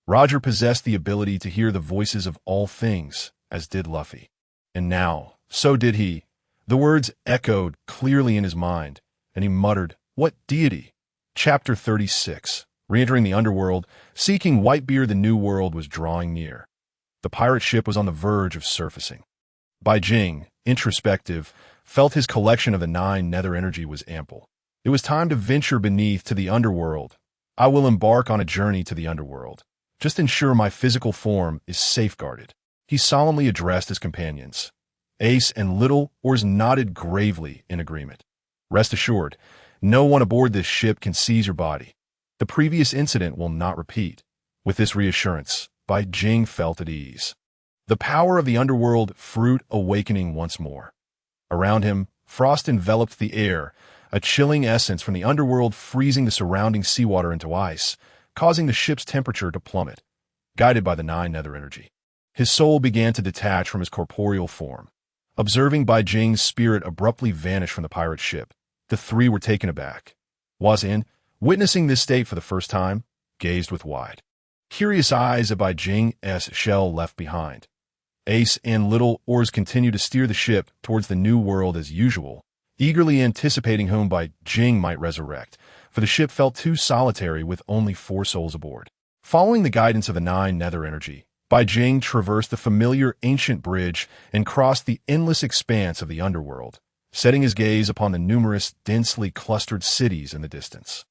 Roger possessed the ability to hear the voices of all things, as did Luffy. And now, so did he. The words echoed clearly in his mind, and he muttered, "What deity?" Chapter 36. Re-entering the underworld, seeking Whitebeard, the New World was drawing near. The pirate ship was on the verge of surfacing. Bai Jing, introspective, felt his collection of the 9 nether energy was ample. It was time to venture beneath to the underworld. "I will embark on a journey to the underworld. Just ensure my physical form is safeguarded," he solemnly addressed his companions. Ace and little Oars nodded gravely in agreement. "Rest assured, no one aboard this ship can seize your body. The previous incident will not repeat." With this reassurance, Bai Jing felt at ease. The power of the underworld fruit awakening once more. Around him, frost enveloped the air, a chilling essence from the underworld freezing the surrounding seawater into ice, causing the ship's temperature to plummet. Guided by the 9 nether energy, his soul began to detach from his corporeal form. Observing Bai Jing's spirit abruptly vanish from the pirate ship, the three were taken aback. Wazin, witnessing this state for the first time, gazed with wide, curious eyes at Bai Jing's shell left behind. Ace and little Oars continued to steer the ship towards the new world as usual, eagerly anticipating whom Bai Jing might resurrect, for the ship felt too solitary with only 4 souls aboard. Following the guidance of the 9 nether energy, Bai Jing traversed the familiar ancient bridge and crossed the endless expanse of the underworld, setting his gaze upon the numerous, densely clustered cities in the distance.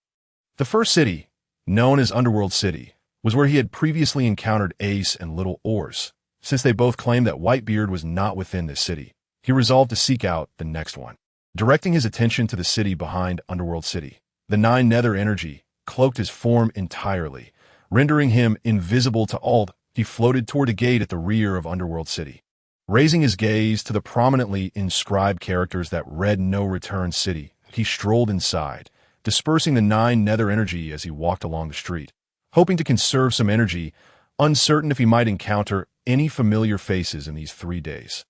The first city, known as Underworld City, was where he had previously encountered Ace and little Oars. Since they both claimed that Whitebeard was not within this city, he resolved to seek out the next one. Directing his attention to the city behind Underworld City, the 9 nether energy cloaked his form entirely, rendering him invisible to all. He floated toward a gate at the rear of Underworld City. Raising his gaze to the prominently inscribed characters that read "No Return City," he strolled inside, dispersing the 9 nether energy as he walked along the street, hoping to conserve some energy, uncertain if he might encounter any familiar faces in these 3 days.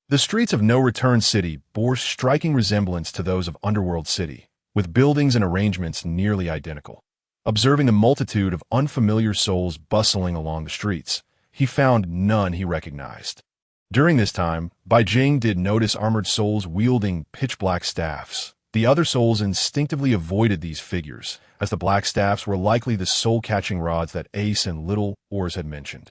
The streets of No Return City bore striking resemblance to those of Underworld City, with buildings and arrangements nearly identical. Observing the multitude of unfamiliar souls bustling along the streets, he found none he recognized. During this time, Bai Jing did notice armored souls wielding pitch-black staffs. The other souls instinctively avoided these figures, as the black staffs were likely the soul-catching rods that Ace and little Oars had mentioned.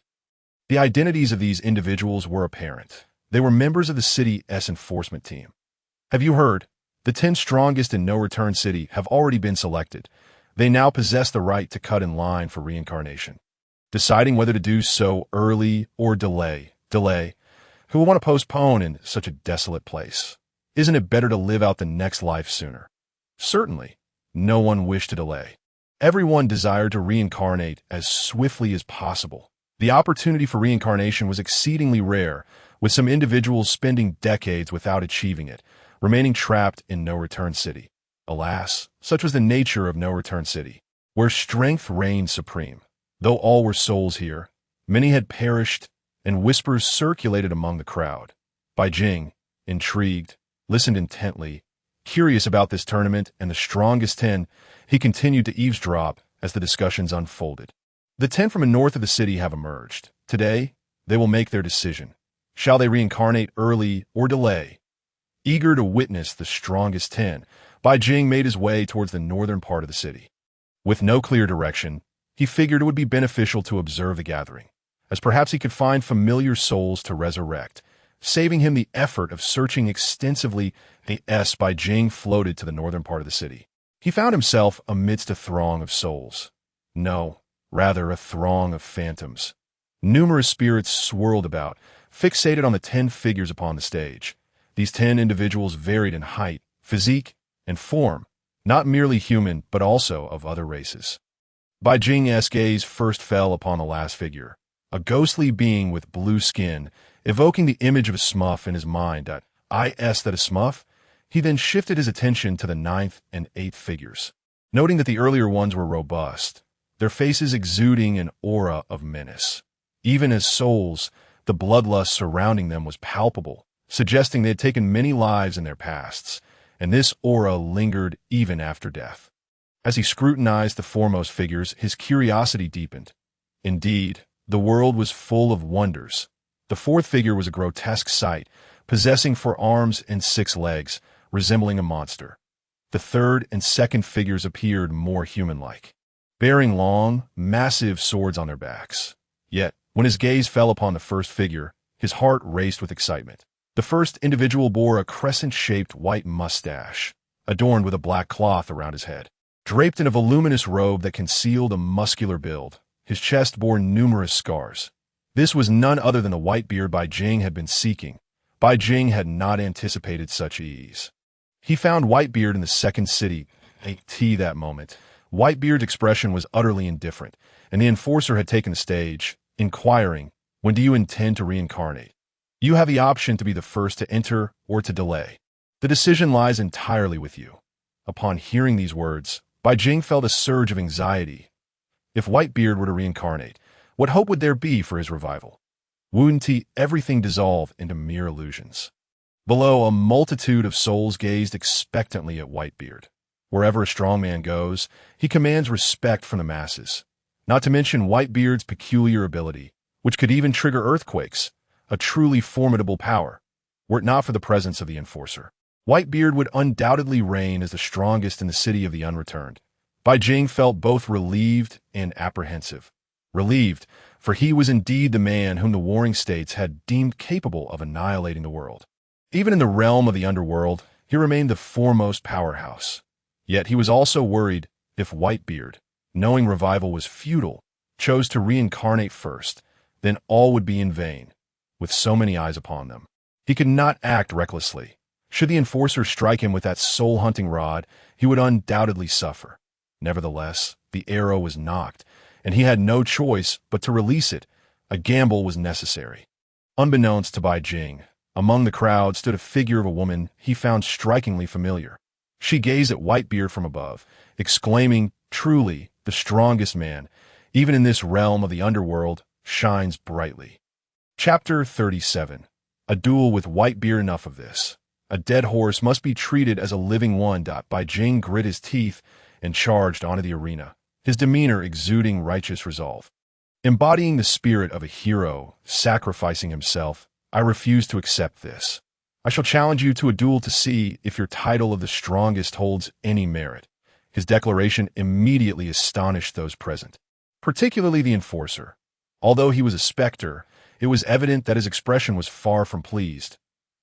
The identities of these individuals were apparent. They were members of the city's enforcement team. Have you heard? The 10 strongest in No Return City have already been selected. They now possess the right to cut in line for reincarnation. Deciding whether to do so early or delay. Who will want to postpone in such a desolate place? Isn't it better to live out the next life sooner? Certainly, no one wished to delay. Everyone desired to reincarnate as swiftly as possible. The opportunity for reincarnation was exceedingly rare, with some individuals spending decades without achieving it, remaining trapped in No Return City. Alas, such was the nature of No Return City, where strength reigned supreme. Though all were souls here, many had perished, and whispers circulated among the crowd. Bai Jing, intrigued, listened intently. Curious about this tournament and the strongest 10, he continued to eavesdrop as the discussions unfolded. The 10 from the north of the city have emerged. Today, they will make their decision. Shall they reincarnate early or delay? Eager to witness the strongest 10, Bai Jing made his way towards the northern part of the city. With no clear direction, he figured it would be beneficial to observe the gathering, as perhaps he could find familiar souls to resurrect, saving him the effort of searching extensively. Bai Jing floated to the northern part of the city. He found himself amidst a throng of souls. No, rather a throng of phantoms. Numerous spirits swirled about, fixated on the 10 figures upon the stage. These 10 individuals varied in height, physique, and form, not merely human, but also of other races. Bai Jing's gaze first fell upon the last figure, a ghostly being with blue skin, evoking the image of a smurf in his mind. That a smurf? He then shifted his attention to the 9th and 8th figures, noting that the earlier ones were robust, their faces exuding an aura of menace. Even as souls, the bloodlust surrounding them was palpable, suggesting they had taken many lives in their pasts, and this aura lingered even after death. As he scrutinized the foremost figures, his curiosity deepened. Indeed, the world was full of wonders. The 4th figure was a grotesque sight, possessing 4 arms and 6 legs, resembling a monster. The 3rd and 2nd figures appeared more human-like, bearing long, massive swords on their backs. Yet, when his gaze fell upon the 1st figure, his heart raced with excitement. The first individual bore a crescent-shaped white mustache, adorned with a black cloth around his head. Draped in a voluminous robe that concealed a muscular build, his chest bore numerous scars. This was none other than the Whitebeard Bai Jing had been seeking. Bai Jing had not anticipated such ease. He found Whitebeard in the 2nd city. That moment, Whitebeard's expression was utterly indifferent, and the enforcer had taken the stage, inquiring, "When do you intend to reincarnate? You have the option to be the first to enter or to delay." The decision lies entirely with you." Upon hearing these words, Bai Jing felt a surge of anxiety. If Whitebeard were to reincarnate, what hope would there be for his revival? Wouldn't everything dissolve into mere illusions? Below, a multitude of souls gazed expectantly at Whitebeard. Wherever a strong man goes, he commands respect from the masses. Not to mention Whitebeard's peculiar ability, which could even trigger earthquakes, a truly formidable power. Were it not for the presence of the Enforcer, Whitebeard would undoubtedly reign as the strongest in the City of the Unreturned. Bai Jing felt both relieved and apprehensive. Relieved, for he was indeed the man whom the warring states had deemed capable of annihilating the world. Even in the realm of the underworld, he remained the foremost powerhouse. Yet he was also worried if Whitebeard, knowing revival was futile, chose to reincarnate first, then all would be in vain, with so many eyes upon them. He could not act recklessly. Should the Enforcer strike him with that soul-hunting rod, he would undoubtedly suffer. Nevertheless, the arrow was nocked, and he had no choice but to release it. A gamble was necessary. Unbeknownst to Bai Jing, among the crowd stood a figure of a woman he found strikingly familiar. She gazed at Whitebeard from above, exclaiming, "Truly, the strongest man, even in this realm of the underworld, shines brightly." Chapter 37. A duel with Whitebeard. Enough of this. A dead horse must be treated as a living one. Bai Jing grit his teeth and charged onto the arena, his demeanor exuding righteous resolve. Embodying the spirit of a hero, sacrificing himself, "I refuse to accept this. I shall challenge you to a duel to see if your title of the strongest holds any merit." His declaration immediately astonished those present, particularly the Enforcer. Although he was a specter, it was evident that his expression was far from pleased.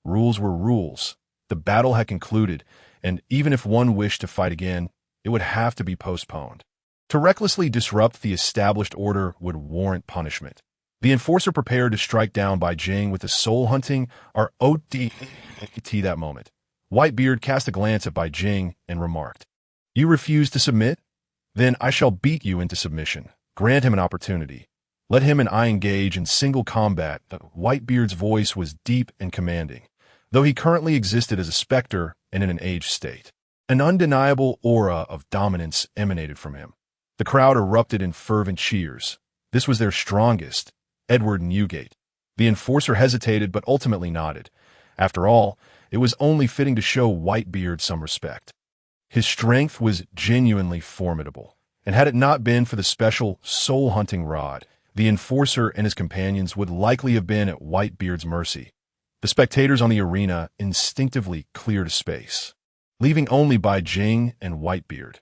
Rules were rules. The battle had concluded, and even if one wished to fight again, it would have to be postponed. To recklessly disrupt the established order would warrant punishment. The Enforcer prepared to strike down Bai Jing with the soul-hunting ROT that moment. Whitebeard cast a glance at Bai Jing and remarked, "You refuse to submit? Then I shall beat you into submission. Grant him an opportunity. Let him and I engage in single combat." Whitebeard's voice was deep and commanding, though he currently existed as a specter and in an aged state. An undeniable aura of dominance emanated from him. The crowd erupted in fervent cheers. This was their strongest, Edward Newgate. The Enforcer hesitated but ultimately nodded. After all, it was only fitting to show Whitebeard some respect. His strength was genuinely formidable, and had it not been for the special soul-hunting rod, the Enforcer and his companions would likely have been at Whitebeard's mercy. The spectators on the arena instinctively cleared a space, leaving only Bai Jing and Whitebeard.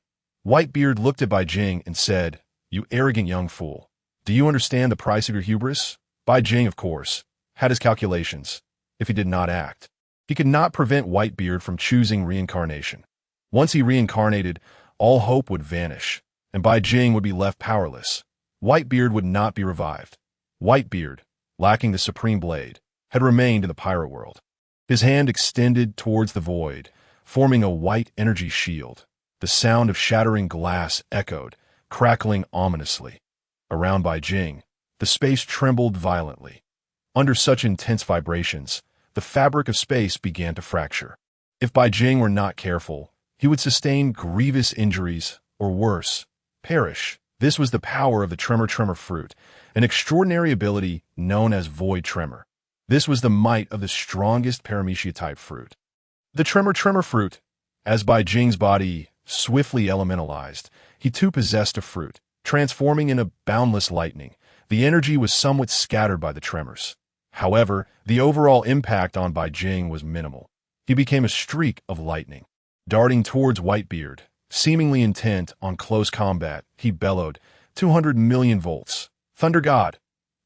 Whitebeard looked at Bai Jing and said, "You arrogant young fool. Do you understand the price of your hubris?" Bai Jing, of course, had his calculations. If he did not act, he could not prevent Whitebeard from choosing reincarnation. Once he reincarnated, all hope would vanish, and Bai Jing would be left powerless. Whitebeard would not be revived. Whitebeard, lacking the supreme blade, had remained in the pirate world. His hand extended towards the void, forming a white energy shield. The sound of shattering glass echoed, crackling ominously. Around Bai Jing, the space trembled violently. Under such intense vibrations, the fabric of space began to fracture. If Bai Jing were not careful, he would sustain grievous injuries, or worse, perish. This was the power of the tremor fruit, an extraordinary ability known as void tremor. This was the might of the strongest paramecia-type fruit. The tremor fruit, as Bai Jing's body swiftly elementalized, he too possessed a fruit, transforming into boundless lightning. The energy was somewhat scattered by the tremors. However, the overall impact on Bai Jing was minimal. He became a streak of lightning. Darting towards Whitebeard, seemingly intent on close combat, he bellowed, 200 million volts. Thunder God!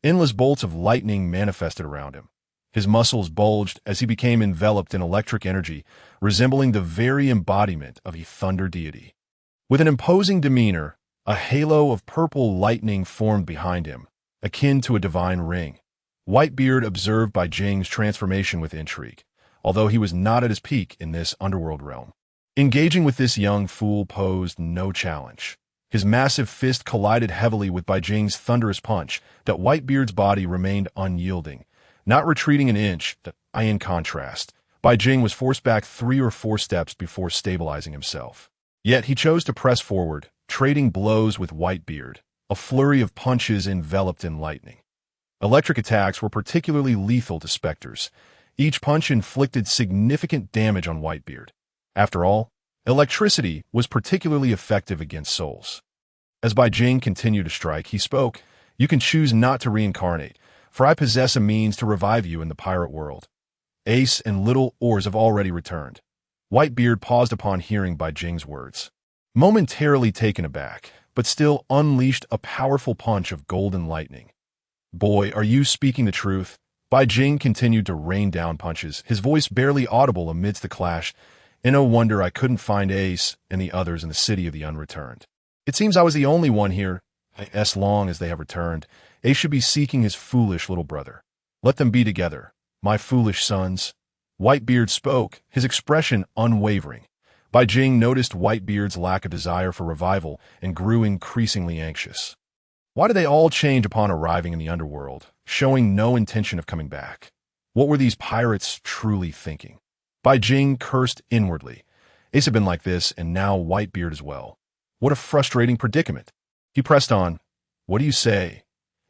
Endless bolts of lightning manifested around him. His muscles bulged as he became enveloped in electric energy, resembling the very embodiment of a thunder deity. With an imposing demeanor, a halo of purple lightning formed behind him, akin to a divine ring. Whitebeard observed Bai Jing's transformation with intrigue, although he was not at his peak in this underworld realm. Engaging with this young fool posed no challenge. His massive fist collided heavily with Bai Jing's thunderous punch, that Whitebeard's body remained unyielding, not retreating an inch. In contrast, Bai Jing was forced back 3 or 4 steps before stabilizing himself. Yet he chose to press forward, trading blows with Whitebeard, a flurry of punches enveloped in lightning. Electric attacks were particularly lethal to specters. Each punch inflicted significant damage on Whitebeard. After all, electricity was particularly effective against souls. As Bai Jing continued to strike, he spoke, "You can choose not to reincarnate, for I possess a means to revive you in the pirate world. Ace and little Oars have already returned." Whitebeard paused upon hearing Bai Jing's words. Momentarily taken aback, but still unleashed a powerful punch of golden lightning. "Boy, are you speaking the truth?" Bai Jing continued to rain down punches, his voice barely audible amidst the clash. "And no wonder I couldn't find Ace and the others in the city of the unreturned. It seems I was the only one here. As long as they have returned, Ace should be seeking his foolish little brother. Let them be together, my foolish sons." Whitebeard spoke, his expression unwavering. Bai Jing noticed Whitebeard's lack of desire for revival and grew increasingly anxious. Why did they all change upon arriving in the underworld, showing no intention of coming back? What were these pirates truly thinking? Bai Jing cursed inwardly. Ace had been like this, and now Whitebeard as well. What a frustrating predicament. He pressed on. "What do you say?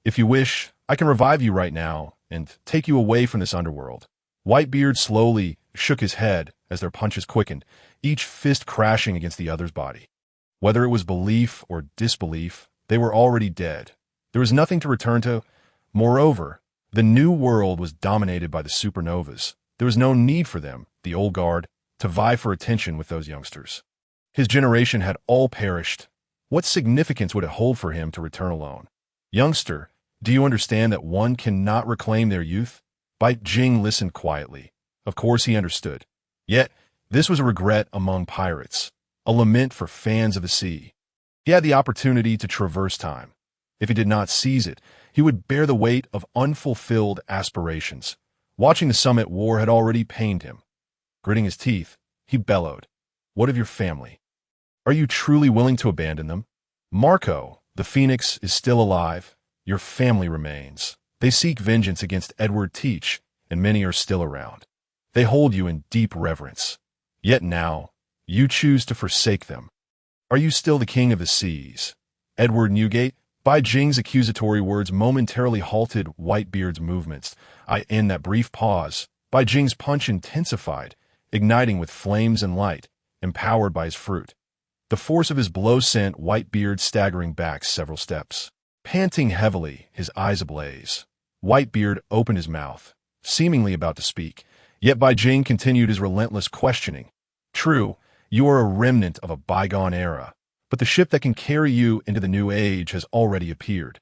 If you wish, I can revive you right now and take you away from this underworld." Whitebeard slowly shook his head as their punches quickened, each fist crashing against the other's body. Whether it was belief or disbelief, they were already dead. There was nothing to return to. Moreover, the new world was dominated by the supernovas. There was no need for them, the old guard, to vie for attention with those youngsters. His generation had all perished. What significance would it hold for him to return alone? "Youngster, do you understand that one cannot reclaim their youth?" Bai Jing listened quietly. Of course he understood. Yet, this was a regret among pirates, a lament for fans of the sea. He had the opportunity to traverse time. If he did not seize it, he would bear the weight of unfulfilled aspirations. Watching the summit war had already pained him. Gritting his teeth, he bellowed, "What of your family? Are you truly willing to abandon them? Marco, the Phoenix, is still alive. Your family remains. They seek vengeance against Edward Teach, and many are still around. They hold you in deep reverence. Yet now, you choose to forsake them. Are you still the king of the seas? Edward Newgate?" Bai Jing's accusatory words momentarily halted Whitebeard's movements. In that brief pause, Bai Jing's punch intensified, igniting with flames and light, empowered by his fruit. The force of his blow sent Whitebeard staggering back several steps. Panting heavily, his eyes ablaze, Whitebeard opened his mouth, seemingly about to speak, yet Bai Jing continued his relentless questioning. "True, you are a remnant of a bygone era, but the ship that can carry you into the new age has already appeared.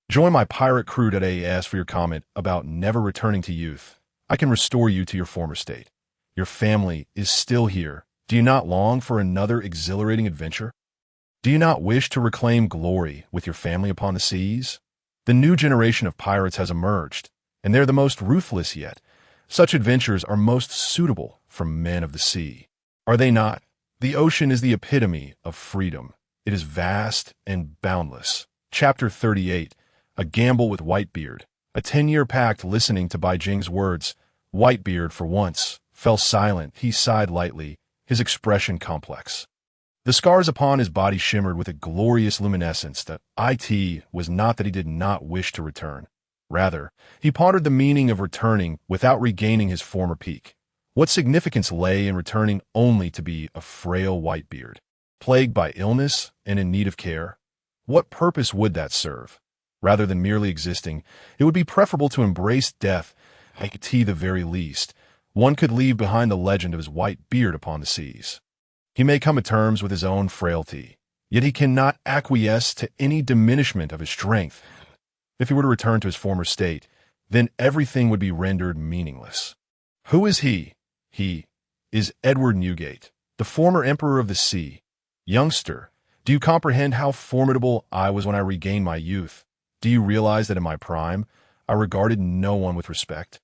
Join my pirate crew.as for your comment about never returning to youth. I can restore you to your former state. Your family is still here. Do you not long for another exhilarating adventure? Do you not wish to reclaim glory with your family upon the seas? The new generation of pirates has emerged, and they're the most ruthless yet. Such adventures are most suitable for men of the sea. Are they not? The ocean is the epitome of freedom. It is vast and boundless." Chapter 38, A Gamble with Whitebeard. A 10-year pact. Listening to Bai Jing's words, Whitebeard, for once, fell silent. He sighed lightly, his expression complex. The scars upon his body shimmered with a glorious luminescence. The it was not that he did not wish to return. Rather, he pondered the meaning of returning without regaining his former peak. What significance lay in returning only to be a frail Whitebeard, plagued by illness and in need of care? What purpose would that serve? Rather than merely existing, it would be preferable to embrace death. At the very least, one could leave behind the legend of his white beard upon the seas. He may come to terms with his own frailty, yet he cannot acquiesce to any diminishment of his strength. If he were to return to his former state, then everything would be rendered meaningless. Who is he? He is Edward Newgate, the former emperor of the sea. Youngster, do you comprehend how formidable I was when I regained my youth? Do you realize that in my prime, I regarded no one with respect?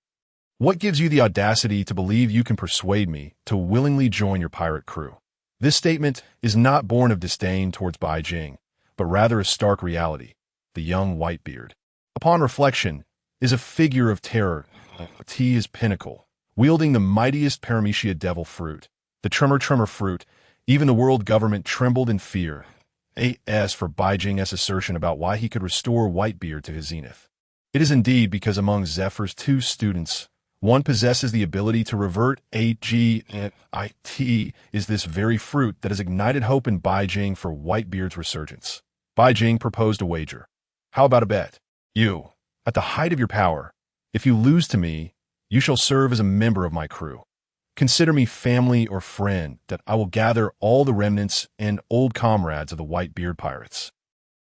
What gives you the audacity to believe you can persuade me to willingly join your pirate crew? This statement is not born of disdain towards Bai Jing, but rather a stark reality. The young Whitebeard, upon reflection, is a figure of terror. T is pinnacle, wielding the mightiest paramecia devil fruit, the tremor fruit. Even the world government trembled in fear. As for Hijacking assertion about why he could restore Whitebeard to his zenith. It is indeed because among Zephyr's 2 students, one possesses the ability to revert Hajit is this very fruit that has ignited hope in Hijacking for Whitebeard's resurgence. Hijacking proposed a wager. How about a bet? You, at the height of your power, if you lose to me, you shall serve as a member of my crew. Consider me family or friend, that I will gather all the remnants and old comrades of the Whitebeard pirates.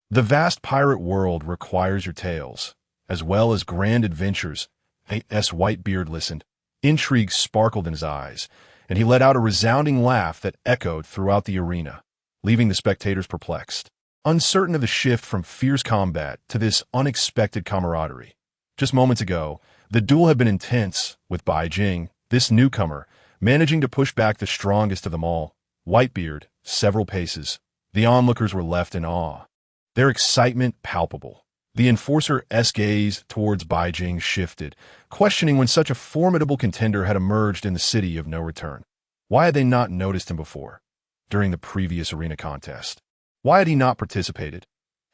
The vast pirate world requires your tales, as well as grand adventures. Whitebeard listened. Intrigue sparkled in his eyes, and he let out a resounding laugh that echoed throughout the arena, leaving the spectators perplexed, uncertain of the shift from fierce combat to this unexpected camaraderie. Just moments ago, the duel had been intense, with Hijacking, this newcomer, managing to push back the strongest of them all, Whitebeard, several paces. The onlookers were left in awe, their excitement palpable. The enforcer's gaze towards Hijacking shifted, questioning when such a formidable contender had emerged in the city of no return. Why had they not noticed him before, during the previous arena contest? Why had he not participated?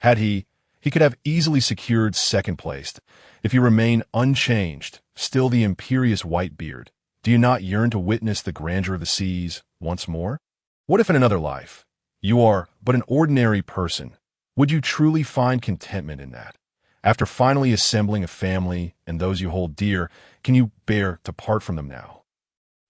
Had he could have easily secured second place. If you remain unchanged, still the imperious Whitebeard, do you not yearn to witness the grandeur of the seas once more? What if in another life, you are but an ordinary person? Would you truly find contentment in that? After finally assembling a family and those you hold dear, can you bear to part from them now?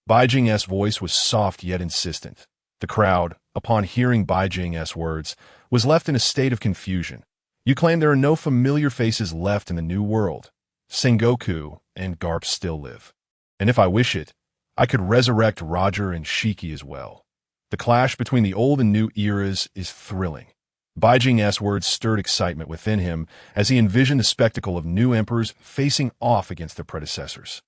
Hijacking's voice was soft yet insistent. The crowd, upon hearing Hijacking's words, was left in a state of confusion. You claim there are no familiar faces left in the new world. Sengoku and Garp still live. And if I wish it, I could resurrect Roger and Shiki as well. The clash between the old and new eras is thrilling. Hijacking's words stirred excitement within him as he envisioned the spectacle of new emperors facing off against their predecessors.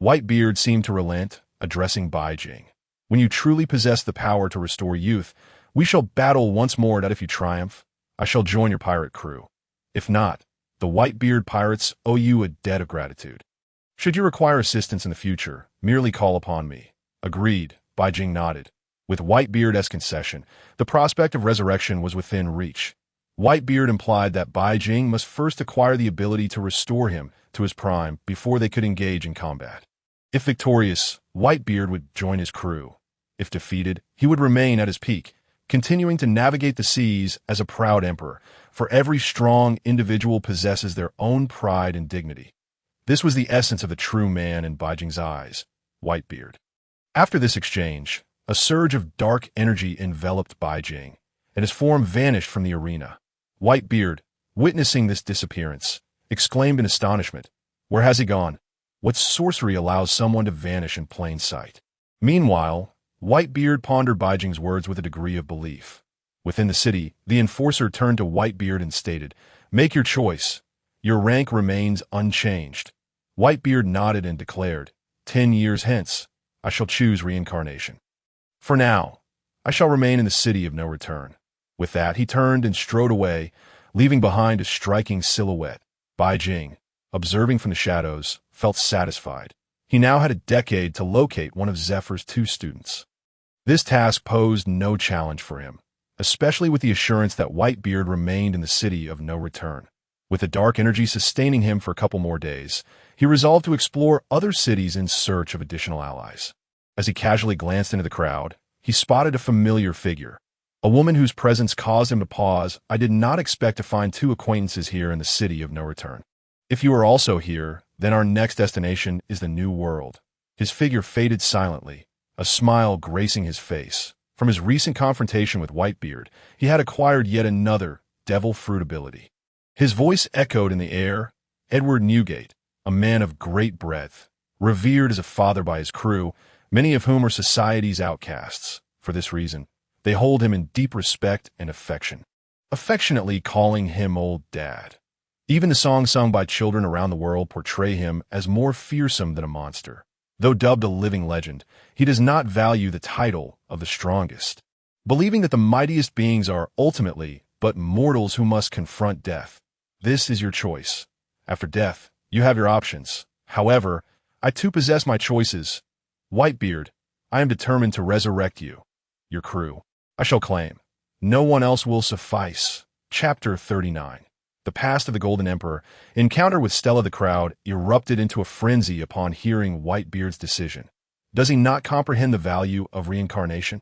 Whitebeard seemed to relent, addressing Hijacking. When you truly possess the power to restore youth, we shall battle once more, that if you triumph, I shall join your pirate crew. If not, the Whitebeard pirates owe you a debt of gratitude. Should you require assistance in the future, merely call upon me. Agreed, Hijacking nodded. With Whitebeard's concession, the prospect of resurrection was within reach. Whitebeard implied that Hijacking must first acquire the ability to restore him to his prime before they could engage in combat. If victorious, Whitebeard would join his crew. If defeated, he would remain at his peak, continuing to navigate the seas as a proud emperor, for every strong individual possesses their own pride and dignity. This was the essence of the true man in Hijacking's eyes, Whitebeard. After this exchange, a surge of dark energy enveloped Hijacking, and his form vanished from the arena. Whitebeard, witnessing this disappearance, exclaimed in astonishment, "Where has he gone? What sorcery allows someone to vanish in plain sight?" Meanwhile, Whitebeard pondered Hijacking words with a degree of belief. Within the city, the enforcer turned to Whitebeard and stated, "Make your choice. Your rank remains unchanged." Whitebeard nodded and declared, 10 years hence, I shall choose reincarnation. For now, I shall remain in the city of no return." With that, he turned and strode away, leaving behind a striking silhouette. Hijacking, observing from the shadows, felt satisfied. He now had a decade to locate one of Zephyr's 2 students. This task posed no challenge for him, especially with the assurance that Whitebeard remained in the city of no return. With the dark energy sustaining him for a couple more days, he resolved to explore other cities in search of additional allies. As he casually glanced into the crowd, he spotted a familiar figure, a woman whose presence caused him to pause. "I did not expect to find 2 acquaintances here in the city of no return. If you are also here, then our next destination is the new world." His figure faded silently, a smile gracing his face. From his recent confrontation with Whitebeard, he had acquired yet another devil fruit ability. His voice echoed in the air. Edward Newgate, a man of great breadth, revered as a father by his crew, many of whom are society's outcasts. For this reason, they hold him in deep respect and affection, affectionately calling him Old Dad. Even the songs sung by children around the world portray him as more fearsome than a monster. Though dubbed a living legend, he does not value the title of the strongest, believing that the mightiest beings are ultimately but mortals who must confront death. This is your choice. After death, you have your options. However, I too possess my choices. Whitebeard, I am determined to resurrect you. Your crew, I shall claim. No one else will suffice. Chapter 39. The Past of the Golden Emperor. Encounter with Stella. The crowd erupted into a frenzy upon hearing Whitebeard's decision. Does he not comprehend the value of reincarnation?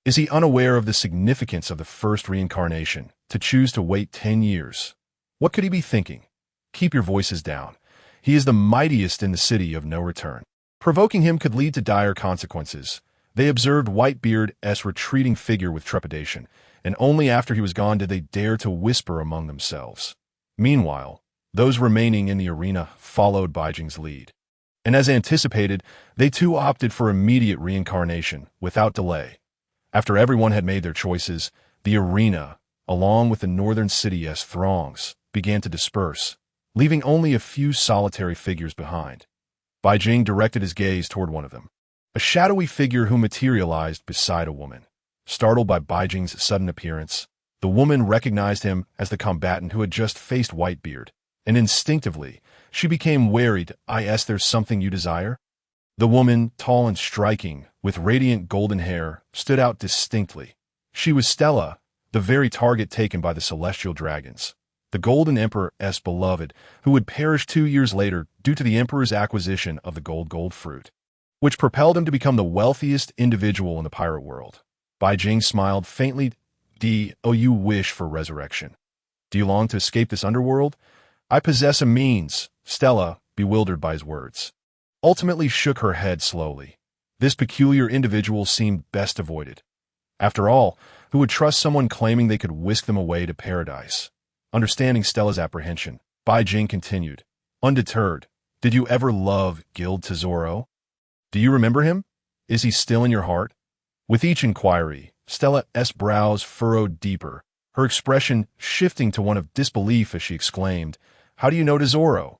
Is he unaware of the significance of the first reincarnation, to choose to wait 10 years? What could he be thinking? Keep your voices down. He is the mightiest in the city of no return. Provoking him could lead to dire consequences. They observed Whitebeard's retreating figure with trepidation, and only after he was gone did they dare to whisper among themselves. Meanwhile, those remaining in the arena followed Baijing's lead. And as anticipated, they too opted for immediate reincarnation, without delay. After everyone had made their choices, the arena, along with the northern city's throngs, began to disperse, leaving only a few solitary figures behind. Baijing directed his gaze toward one of them, a shadowy figure who materialized beside a woman. Startled by Baijing's sudden appearance, the woman recognized him as the combatant who had just faced Whitebeard, and instinctively, she became wary. There's something you desire? The woman, tall and striking, with radiant golden hair, stood out distinctly. She was Stella, the very target taken by the celestial dragons, the Golden Emperor's beloved, who would perish 2 years later due to the Emperor's acquisition of the gold fruit, which propelled him to become the wealthiest individual in the pirate world. Baijing smiled faintly. You wish for resurrection. Do you long to escape this underworld? I possess a means. Stella, bewildered by his words, ultimately shook her head slowly. This peculiar individual seemed best avoided. After all, who would trust someone claiming they could whisk them away to paradise? Understanding Stella's apprehension, Baijing continued, undeterred, did you ever love Guild Tesoro? Do you remember him? Is he still in your heart? With each inquiry, Stella's brows furrowed deeper, her expression shifting to one of disbelief as she exclaimed, How do you know Tesoro?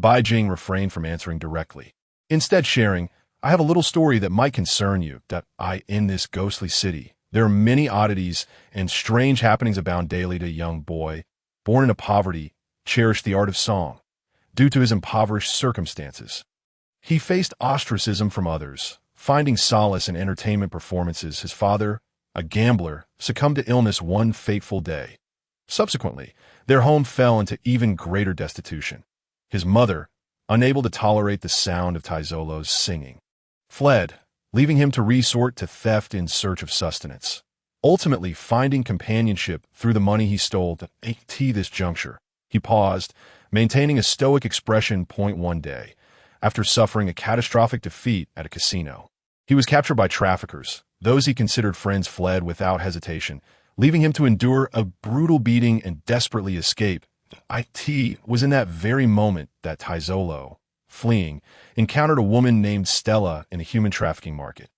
Baijing refrained from answering directly, instead sharing, I have a little story that might concern you. In this ghostly city, there are many oddities and strange happenings abound daily. To a young boy, born into poverty, cherished the art of song. Due to his impoverished circumstances, he faced ostracism from others. Finding solace in entertainment performances, his father, a gambler, succumbed to illness one fateful day. Subsequently, their home fell into even greater destitution. His mother, unable to tolerate the sound of Taizolo's singing, fled, leaving him to resort to theft in search of sustenance. Ultimately, finding companionship through the money he stole. At this juncture, he paused, maintaining a stoic expression. One day, after suffering a catastrophic defeat at a casino, he was captured by traffickers. Those he considered friends fled without hesitation, leaving him to endure a brutal beating and desperately escape. It was in that very moment that Taizolo, fleeing, encountered a woman named Stella in the human trafficking market.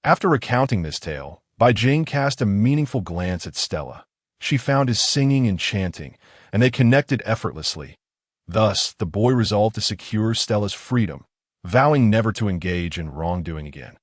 After recounting this tale, Baijing cast a meaningful glance at Stella. She found his singing enchanting, and they connected effortlessly. Thus, the boy resolved to secure Stella's freedom, vowing never to engage in wrongdoing again.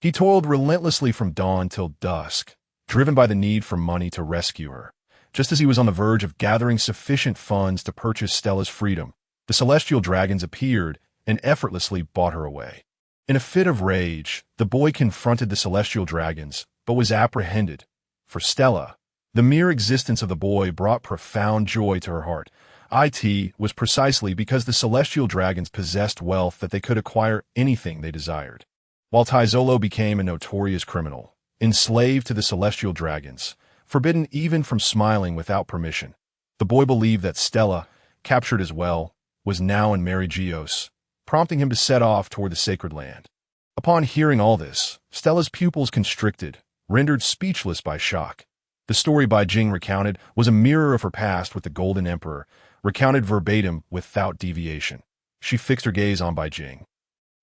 He toiled relentlessly from dawn till dusk, driven by the need for money to rescue her. Just as he was on the verge of gathering sufficient funds to purchase Stella's freedom, the celestial dragons appeared and effortlessly bought her away. In a fit of rage, the boy confronted the celestial dragons, but was apprehended. For Stella, the mere existence of the boy brought profound joy to her heart. It was precisely because the celestial dragons possessed wealth that they could acquire anything they desired. While Taizolo became a notorious criminal, enslaved to the celestial dragons, forbidden even from smiling without permission, the boy believed that Stella, captured as well, was now in Miraculous, prompting him to set off toward the sacred land. Upon hearing all this, Stella's pupils constricted, rendered speechless by shock. The story Baijing recounted was a mirror of her past with the Golden Emperor, recounted verbatim without deviation. She fixed her gaze on Baijing,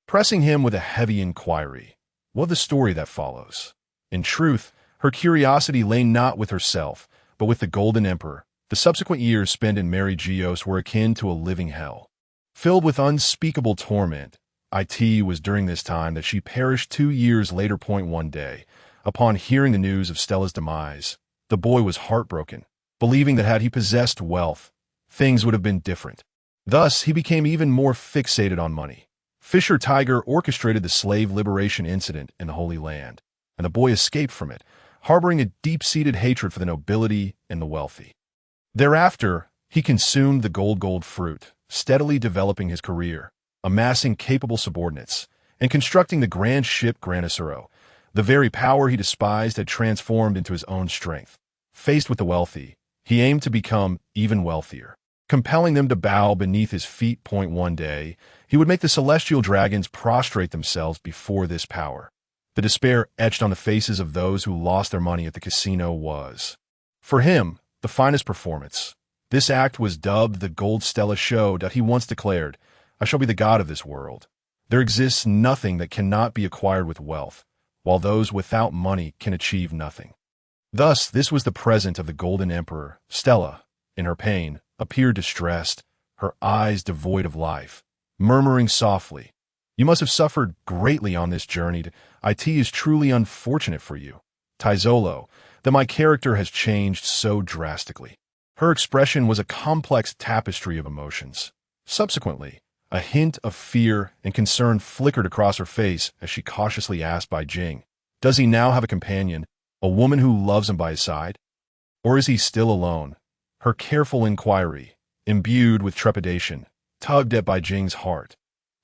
pressing him with a heavy inquiry. What of the story that follows? In truth, her curiosity lay not with herself, but with the Golden Emperor. The subsequent years spent in Miraculous were akin to a living hell, filled with unspeakable torment. It was during this time that she perished 2 years later. One day, upon hearing the news of Stella's demise, the boy was heartbroken, believing that had he possessed wealth, things would have been different. Thus, he became even more fixated on money. Fisher Tiger orchestrated the slave liberation incident in the Holy Land, and the boy escaped from it, harboring a deep-seated hatred for the nobility and the wealthy. Thereafter, he consumed the gold fruit, steadily developing his career, amassing capable subordinates, and constructing the grand ship Grandisero. The very power he despised had transformed into his own strength. Faced with the wealthy, he aimed to become even wealthier, compelling them to bow beneath his feet. One day, he would make the celestial dragons prostrate themselves before this power. The despair etched on the faces of those who lost their money at the casino was, for him, the finest performance. This act was dubbed the Gold Stella Show. He once declared, "I shall be the god of this world. There exists nothing that cannot be acquired with wealth, while those without money can achieve nothing." Thus, this was the present of the Golden Emperor. Stella, in her pain, appeared distressed, her eyes devoid of life, murmuring softly, "You must have suffered greatly on this journey. It is truly unfortunate for you, Taizolo, that my character has changed so drastically." Her expression was a complex tapestry of emotions. Subsequently, a hint of fear and concern flickered across her face as she cautiously asked Bai Jing, "Does he now have a companion, a woman who loves him by his side? Or is he still alone?" Her careful inquiry, imbued with trepidation, tugged at Bai Jing's heart.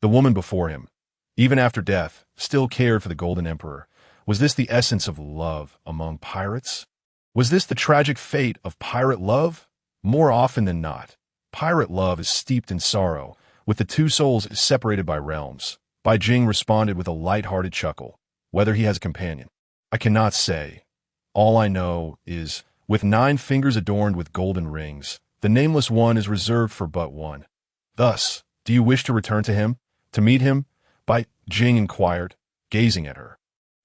The woman before him, even after death, still cared for the Golden Emperor. Was this the essence of love among pirates? Was this the tragic fate of pirate love? More often than not, pirate love is steeped in sorrow, with the two souls separated by realms. Bai Jing responded with a light-hearted chuckle. "Whether he has a companion, I cannot say. All I know is, with 9 fingers adorned with golden rings, the nameless one is reserved for but one. Thus, do you wish to return to him? To meet him?" Bai Jing inquired, gazing at her.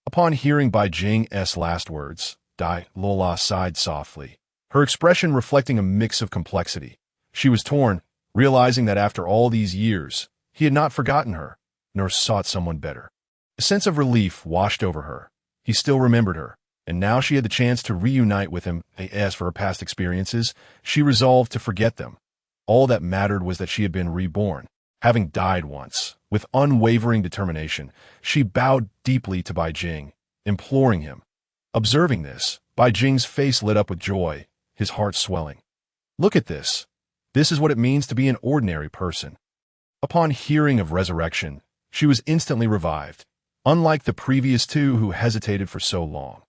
Upon hearing Bai Jing's last words, Dai Lola sighed softly, her expression reflecting a mix of complexity. She was torn, realizing that after all these years, he had not forgotten her, nor sought someone better. A sense of relief washed over her. He still remembered her, and now she had the chance to reunite with him. As for her past experiences, she resolved to forget them. All that mattered was that she had been reborn. Having died once, with unwavering determination, she bowed deeply to Bai Jing, imploring him. Observing this, Bai Jing's face lit up with joy, his heart swelling. "Look at this. This is what it means to be an ordinary person." Upon hearing of resurrection, she was instantly revived, unlike the previous two who hesitated for so long.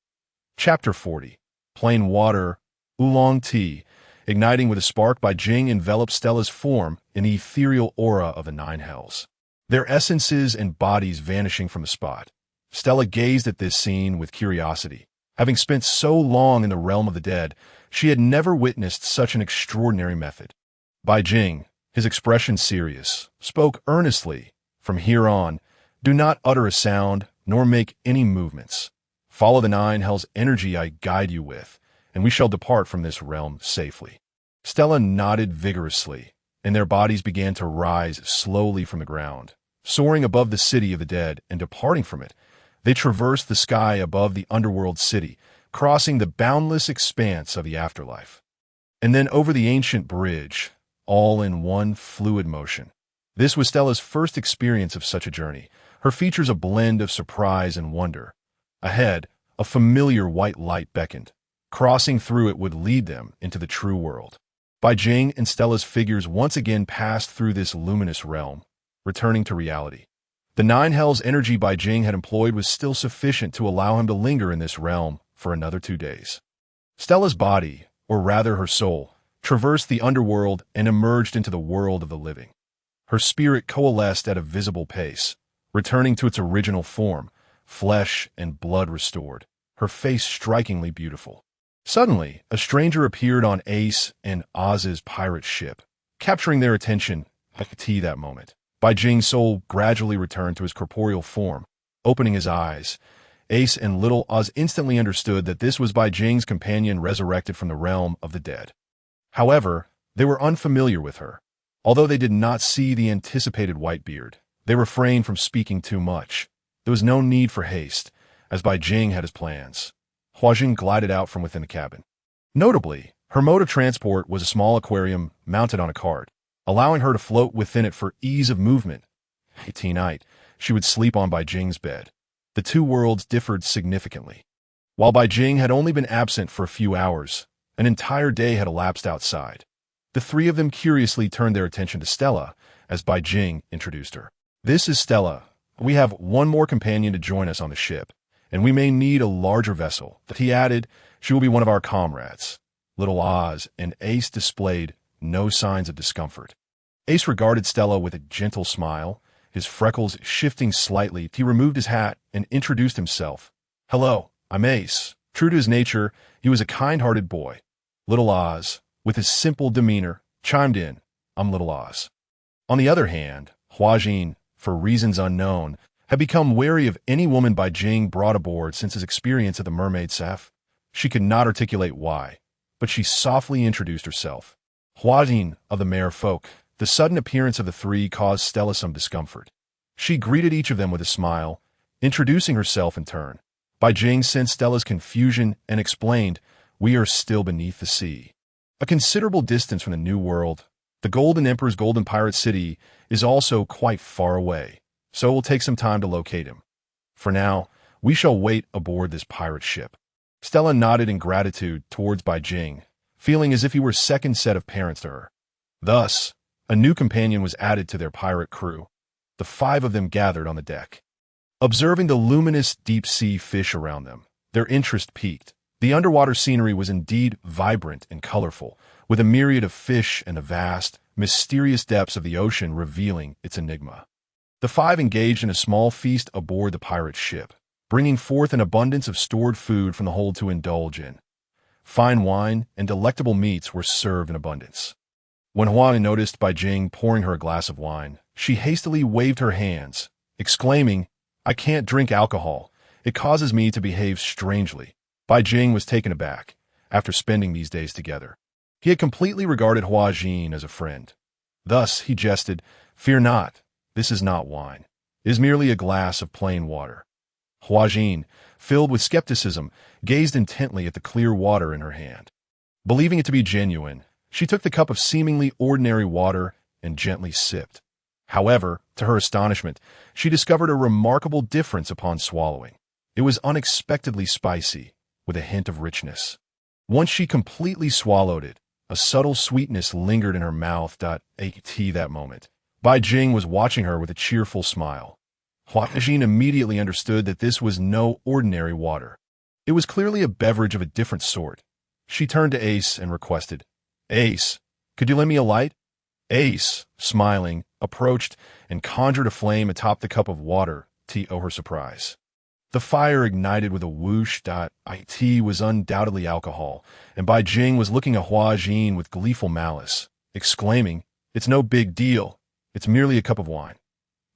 Chapter 40. Plain water, oolong tea. Igniting with a spark, Bai Jing enveloped Stella's form in the ethereal aura of the 9 hells, their essences and bodies vanishing from the spot. Stella gazed at this scene with curiosity. Having spent so long in the realm of the dead, she had never witnessed such an extraordinary method. Bai Jing, his expression serious, spoke earnestly. "From here on, do not utter a sound, nor make any movements. Follow the 9 hells' energy I guide you with, and we shall depart from this realm safely." Stella nodded vigorously, and their bodies began to rise slowly from the ground. Soaring above the city of the dead and departing from it, they traversed the sky above the underworld city, crossing the boundless expanse of the afterlife. And then over the ancient bridge, all in one fluid motion. This was Stella's first experience of such a journey, her features a blend of surprise and wonder. Ahead, a familiar white light beckoned. Crossing through it would lead them into the true world. Bai Jing and Stella's figures once again passed through this luminous realm, returning to reality. The 9 hells' energy Bai Jing had employed was still sufficient to allow him to linger in this realm for another 2 days. Stella's body, or rather her soul, traversed the underworld and emerged into the world of the living. Her spirit coalesced at a visible pace, returning to its original form, flesh and blood restored, her face strikingly beautiful. Suddenly, a stranger appeared on Ace and Oz's pirate ship, capturing their attention at that moment. Bai Jing's soul gradually returned to his corporeal form. Opening his eyes, Ace and little Oz instantly understood that this was Bai Jing's companion resurrected from the realm of the dead. However, they were unfamiliar with her. Although they did not see the anticipated Whitebeard, they refrained from speaking too much. There was no need for haste, as Bai Jing had his plans. Hijacking glided out from within the cabin. Notably, her mode of transport was a small aquarium mounted on a cart, allowing her to float within it for ease of movement. night, she would sleep on Bai Jing's bed. The two worlds differed significantly. While Bai Jing had only been absent for a few hours, an entire day had elapsed outside. The three of them curiously turned their attention to Stella as Bai Jing introduced her. "This is Stella. We have one more companion to join us on the ship, and we may need a larger vessel." That he added, "She will be one of our comrades." Little Oz and Ace displayed no signs of discomfort. Ace regarded Stella with a gentle smile, his freckles shifting slightly. He removed his hat and introduced himself. "Hello, I'm Ace." True to his nature, he was a kind-hearted boy. Little Oz, with his simple demeanor, chimed in, "I'm Little Oz." On the other hand, Hijacking, for reasons unknown, had become wary of any woman Bai Jing brought aboard since his experience at the mermaid Saf. She could not articulate why, but she softly introduced herself. Hijacking of the Mare Folk. The sudden appearance of the three caused Stella some discomfort. She greeted each of them with a smile, introducing herself in turn. Bai Jing sensed Stella's confusion and explained, "We are still beneath the sea. A considerable distance from the New World. The Golden Emperor's Golden Pirate City is also quite far away, so it will take some time to locate him. For now, we shall wait aboard this pirate ship." Stella nodded in gratitude towards Bai Jing, feeling as if he were a second set of parents to her. Thus, a new companion was added to their pirate crew. The five of them gathered on the deck. Observing the luminous deep-sea fish around them, their interest piqued. The underwater scenery was indeed vibrant and colorful, with a myriad of fish and the vast, mysterious depths of the ocean revealing its enigma. The five engaged in a small feast aboard the pirate ship, bringing forth an abundance of stored food from the hold to indulge in. Fine wine and delectable meats were served in abundance. When Hijacking noticed Bai Jing pouring her a glass of wine, she hastily waved her hands, exclaiming, "I can't drink alcohol. It causes me to behave strangely." Bai Jing was taken aback, after spending these days together. He had completely regarded Hijacking as a friend. Thus, he jested, "Fear not, this is not wine. It is merely a glass of plain water." Hijacking, filled with skepticism, gazed intently at the clear water in her hand. Believing it to be genuine, she took the cup of seemingly ordinary water and gently sipped. However, to her astonishment, she discovered a remarkable difference upon swallowing. It was unexpectedly spicy, with a hint of richness. Once she completely swallowed it, a subtle sweetness lingered in her mouth. At that moment, Bai Jing was watching her with a cheerful smile. Hijacking immediately understood that this was no ordinary water. It was clearly a beverage of a different sort. She turned to Ace and requested, "Ace, could you lend me a light?" Ace, smiling, approached and conjured a flame atop the cup of water to her surprise. The fire ignited with a whoosh. It was undoubtedly alcohol, and Bai Jing was looking at Hijacking with gleeful malice, exclaiming, "It's no big deal. It's merely a cup of wine."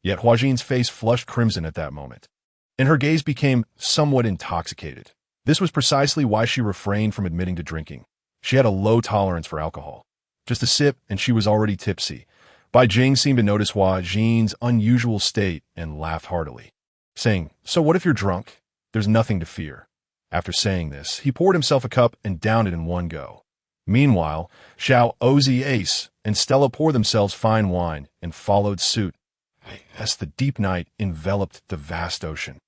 Yet Huajine's face flushed crimson at that moment, and her gaze became somewhat intoxicated. This was precisely why she refrained from admitting to drinking. She had a low tolerance for alcohol. Just a sip, and she was already tipsy. Bai Jing seemed to notice Huajine's unusual state and laughed heartily, saying, "So what if you're drunk? There's nothing to fear." After saying this, he poured himself a cup and downed it in one go. Meanwhile, Xiao, Ozzy, Ace, and Stella poured themselves fine wine and followed suit as the deep night enveloped the vast ocean.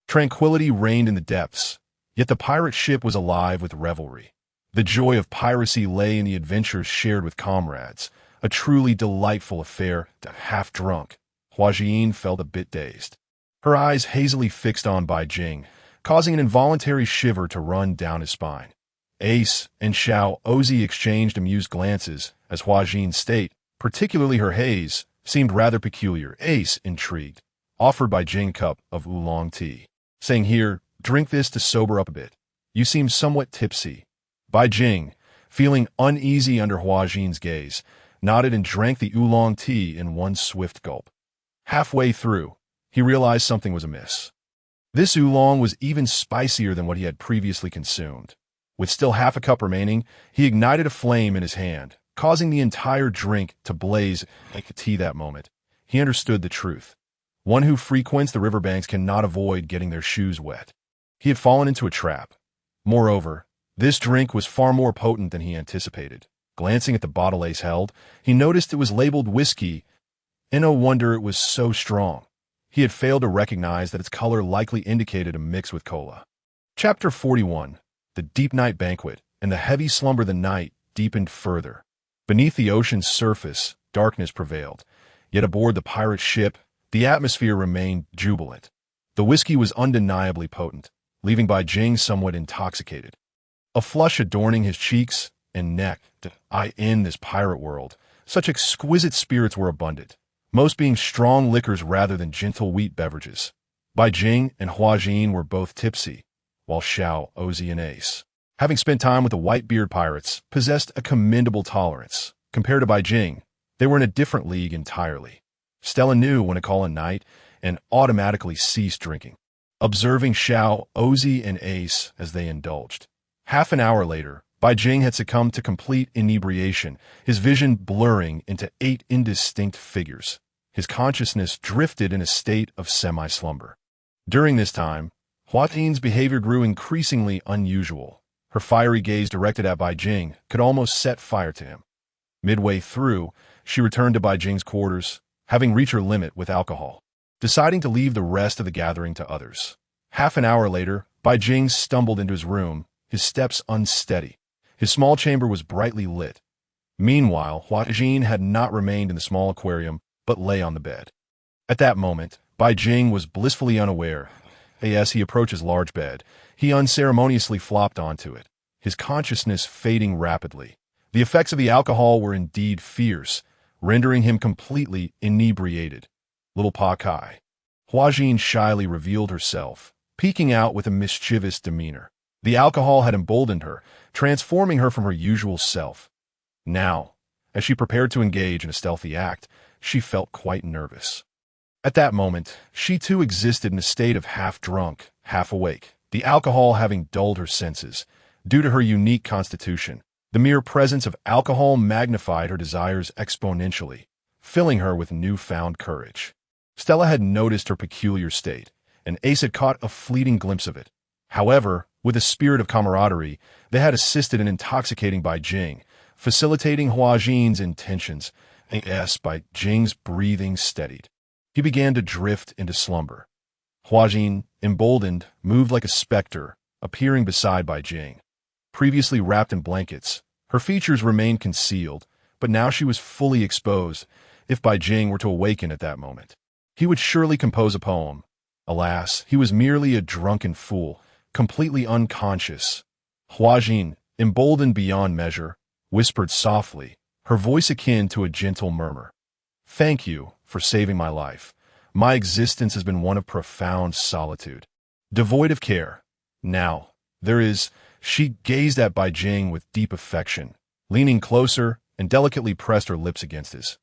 Tranquility reigned in the depths, yet the pirate ship was alive with revelry. The joy of piracy lay in the adventures shared with comrades, a truly delightful affair. Half drunk, Hijacking felt a bit dazed, her eyes hazily fixed on Bai Jing, causing an involuntary shiver to run down his spine. Ace and Xiao Ozzy exchanged amused glances as Huajine's state, particularly her haze, seemed rather peculiar. Ace, intrigued, offered Bai Jing a cup of oolong tea, saying, "Here, drink this to sober up a bit. You seem somewhat tipsy." Bai Jing, feeling uneasy under Huajine's gaze, nodded and drank the oolong tea in one swift gulp. Halfway through, he realized something was amiss. This oolong was even spicier than what he had previously consumed. With still half a cup remaining, he ignited a flame in his hand, causing the entire drink to blaze like a tea. That moment, he understood the truth. One who frequents the riverbanks cannot avoid getting their shoes wet. He had fallen into a trap. Moreover, this drink was far more potent than he anticipated. Glancing at the bottle Ace held, he noticed it was labeled whiskey and no wonder it was so strong. He had failed to recognize that its color likely indicated a mix with cola. Chapter 41. The Deep Night Banquet, and the heavy slumber of the night deepened further. Beneath the ocean's surface, darkness prevailed, yet aboard the pirate ship, the atmosphere remained jubilant. The whiskey was undeniably potent, leaving Bai Jing somewhat intoxicated. A flush adorning his cheeks and neck. In this pirate world, such exquisite spirits were abundant, most being strong liquors rather than gentle wheat beverages. Bai Jing and Hijacking were both tipsy, while Xiao, Ozzy, and Ace, having spent time with the Whitebeard pirates, possessed a commendable tolerance. Compared to Bai Jing, they were in a different league entirely. Stella knew when to call a night and automatically ceased drinking, observing Xiao, Ozzy, and Ace as they indulged. Half an hour later, Bai Jing had succumbed to complete inebriation, his vision blurring into 8 indistinct figures. His consciousness drifted in a state of semi-slumber. During this time, Huating's behavior grew increasingly unusual. Her fiery gaze directed at Bai Jing could almost set fire to him. Midway through, she returned to Bai Jing's quarters, having reached her limit with alcohol, deciding to leave the rest of the gathering to others. Half an hour later, Bai Jing stumbled into his room, his steps unsteady. His small chamber was brightly lit. Meanwhile, Hijacking had not remained in the small aquarium, but lay on the bed. At that moment, Bai Jing was blissfully unaware. As he approached his large bed, he unceremoniously flopped onto it, his consciousness fading rapidly. The effects of the alcohol were indeed fierce, rendering him completely inebriated. Little Pa Kai. Hijacking shyly revealed herself, peeking out with a mischievous demeanor. The alcohol had emboldened her, transforming her from her usual self. Now, as she prepared to engage in a stealthy act, she felt quite nervous. At that moment, she too existed in a state of half-drunk, half-awake, the alcohol having dulled her senses. Due to her unique constitution, the mere presence of alcohol magnified her desires exponentially, filling her with newfound courage. Stella had noticed her peculiar state, and Ace had caught a fleeting glimpse of it. However, with a spirit of camaraderie, they had assisted in intoxicating Bai Jing, facilitating Huajian's intentions. As Bai Jing's breathing steadied, he began to drift into slumber. Huajian, emboldened, moved like a specter, appearing beside Bai Jing. Previously wrapped in blankets, her features remained concealed, but now she was fully exposed. If Bai Jing were to awaken at that moment, he would surely compose a poem. Alas, he was merely a drunken fool, completely unconscious. Huajian, emboldened beyond measure, whispered softly, her voice akin to a gentle murmur. "Thank you for saving my life. My existence has been one of profound solitude, devoid of care. Now, there is..." She gazed at Bai Jing with deep affection, leaning closer and delicately pressed her lips against his.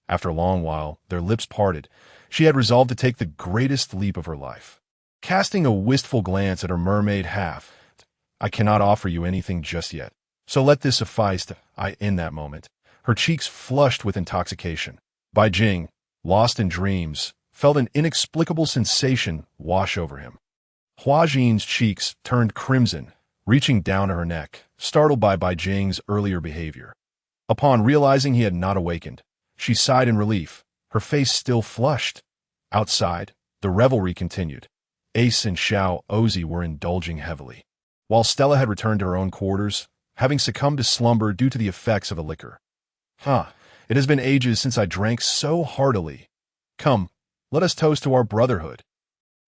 After a long while, their lips parted. She had resolved to take the greatest leap of her life. Casting a wistful glance at her mermaid half, "I cannot offer you anything just yet, so let this suffice." In that moment, her cheeks flushed with intoxication. Bai Jing, lost in dreams, felt an inexplicable sensation wash over him. Huajian's cheeks turned crimson, reaching down to her neck, startled by Bai Jing's earlier behavior. Upon realizing he had not awakened, she sighed in relief, her face still flushed. Outside, the revelry continued. Ace and Xiao Ozzy were indulging heavily, while Stella had returned to her own quarters, having succumbed to slumber due to the effects of the liquor. It has been ages since I drank so heartily. Come, let us toast to our brotherhood."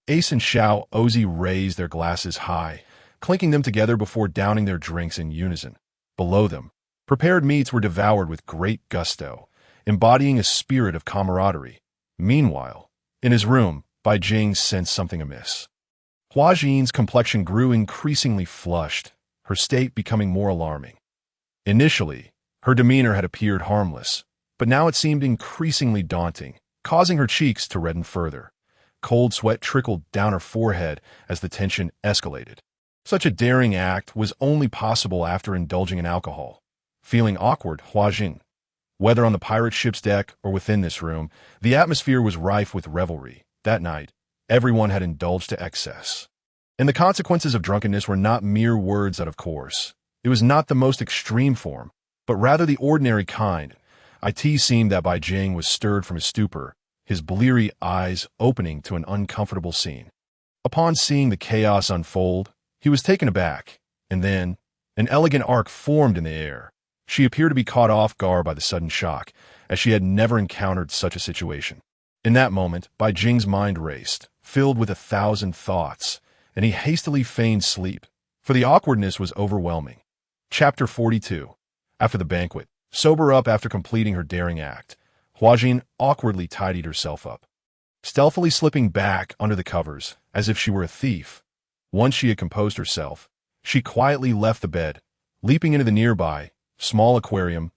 Ace and Xiao Ozzy raised their glasses high, clinking them together before downing their drinks in unison. Below them, prepared meats were devoured with great gusto, embodying a spirit of camaraderie. Meanwhile, in his room, Bai Jing sensed something amiss. Huajian's complexion grew increasingly flushed, her state becoming more alarming. Initially, her demeanor had appeared harmless, but now it seemed increasingly daunting, causing her cheeks to redden further. Cold sweat trickled down her forehead as the tension escalated. Such a daring act was only possible after indulging in alcohol. Feeling awkward, Huajian, whether on the pirate ship's deck or within this room, the atmosphere was rife with revelry. That night, everyone had indulged to excess. And the consequences of drunkenness were not mere words out of course. It was not the most extreme form, but rather the ordinary kind. It seemed that Bai Jing was stirred from his stupor, his bleary eyes opening to an uncomfortable scene. Upon seeing the chaos unfold, he was taken aback, and then an elegant arc formed in the air. She appeared to be caught off guard by the sudden shock, as she had never encountered such a situation. In that moment, Bai Jing's mind raced, filled with 1,000 thoughts, and he hastily feigned sleep, for the awkwardness was overwhelming. Chapter 42. After the banquet, sober up after completing her daring act, Huajin awkwardly tidied herself up, stealthily slipping back under the covers, as if she were a thief. Once she had composed herself, she quietly left the bed, leaping into the nearby, small aquarium.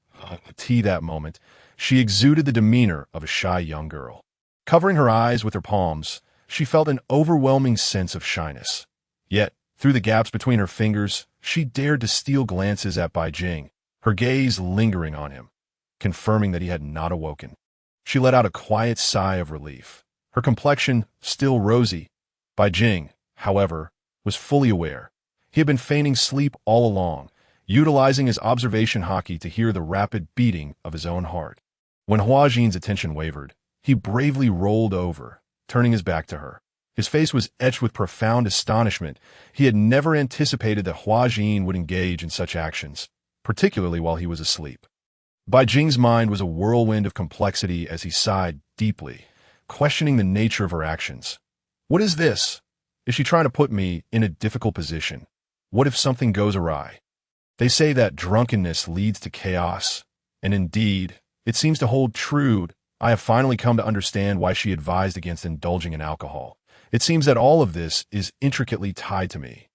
That moment, she exuded the demeanor of a shy young girl. Covering her eyes with her palms, she felt an overwhelming sense of shyness. Yet, through the gaps between her fingers, she dared to steal glances at Bai Jing, her gaze lingering on him, confirming that he had not awoken. She let out a quiet sigh of relief, her complexion still rosy. Bai Jing, however, was fully aware. He had been feigning sleep all along, utilizing his observation Haki to hear the rapid beating of his own heart. When Huajin's attention wavered, he bravely rolled over, turning his back to her. His face was etched with profound astonishment. He had never anticipated that Huajin would engage in such actions, particularly while he was asleep. Bai Jing's mind was a whirlwind of complexity as he sighed deeply, questioning the nature of her actions. What is this? Is she trying to put me in a difficult position? What if something goes awry? They say that drunkenness leads to chaos, and indeed, it seems to hold true. I have finally come to understand why she advised against indulging in alcohol. It seems that all of this is intricately tied to me.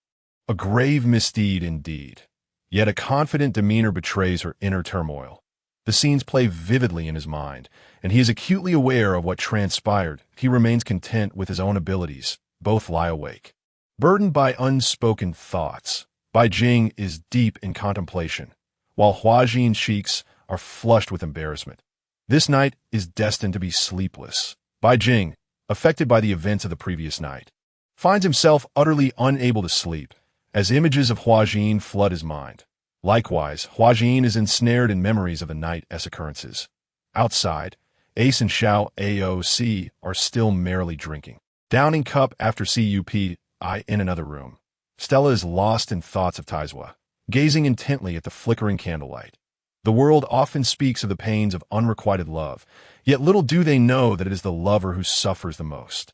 A grave misdeed indeed. Yet a confident demeanor betrays her inner turmoil. The scenes play vividly in his mind, and he is acutely aware of what transpired. He remains content with his own abilities. Both lie awake. Burdened by unspoken thoughts, Bai Jing is deep in contemplation, while Huajin's cheeks are flushed with embarrassment. This night is destined to be sleepless. Bai Jing, affected by the events of the previous night, finds himself utterly unable to sleep, as images of Huajin flood his mind. Likewise, Huajin is ensnared in memories of the night's occurrences. Outside, Ace and Xiao AOC are still merrily drinking, downing cup after cup. In another room, Stella is lost in thoughts of Taizua, gazing intently at the flickering candlelight. The world often speaks of the pains of unrequited love, yet little do they know that it is the lover who suffers the most.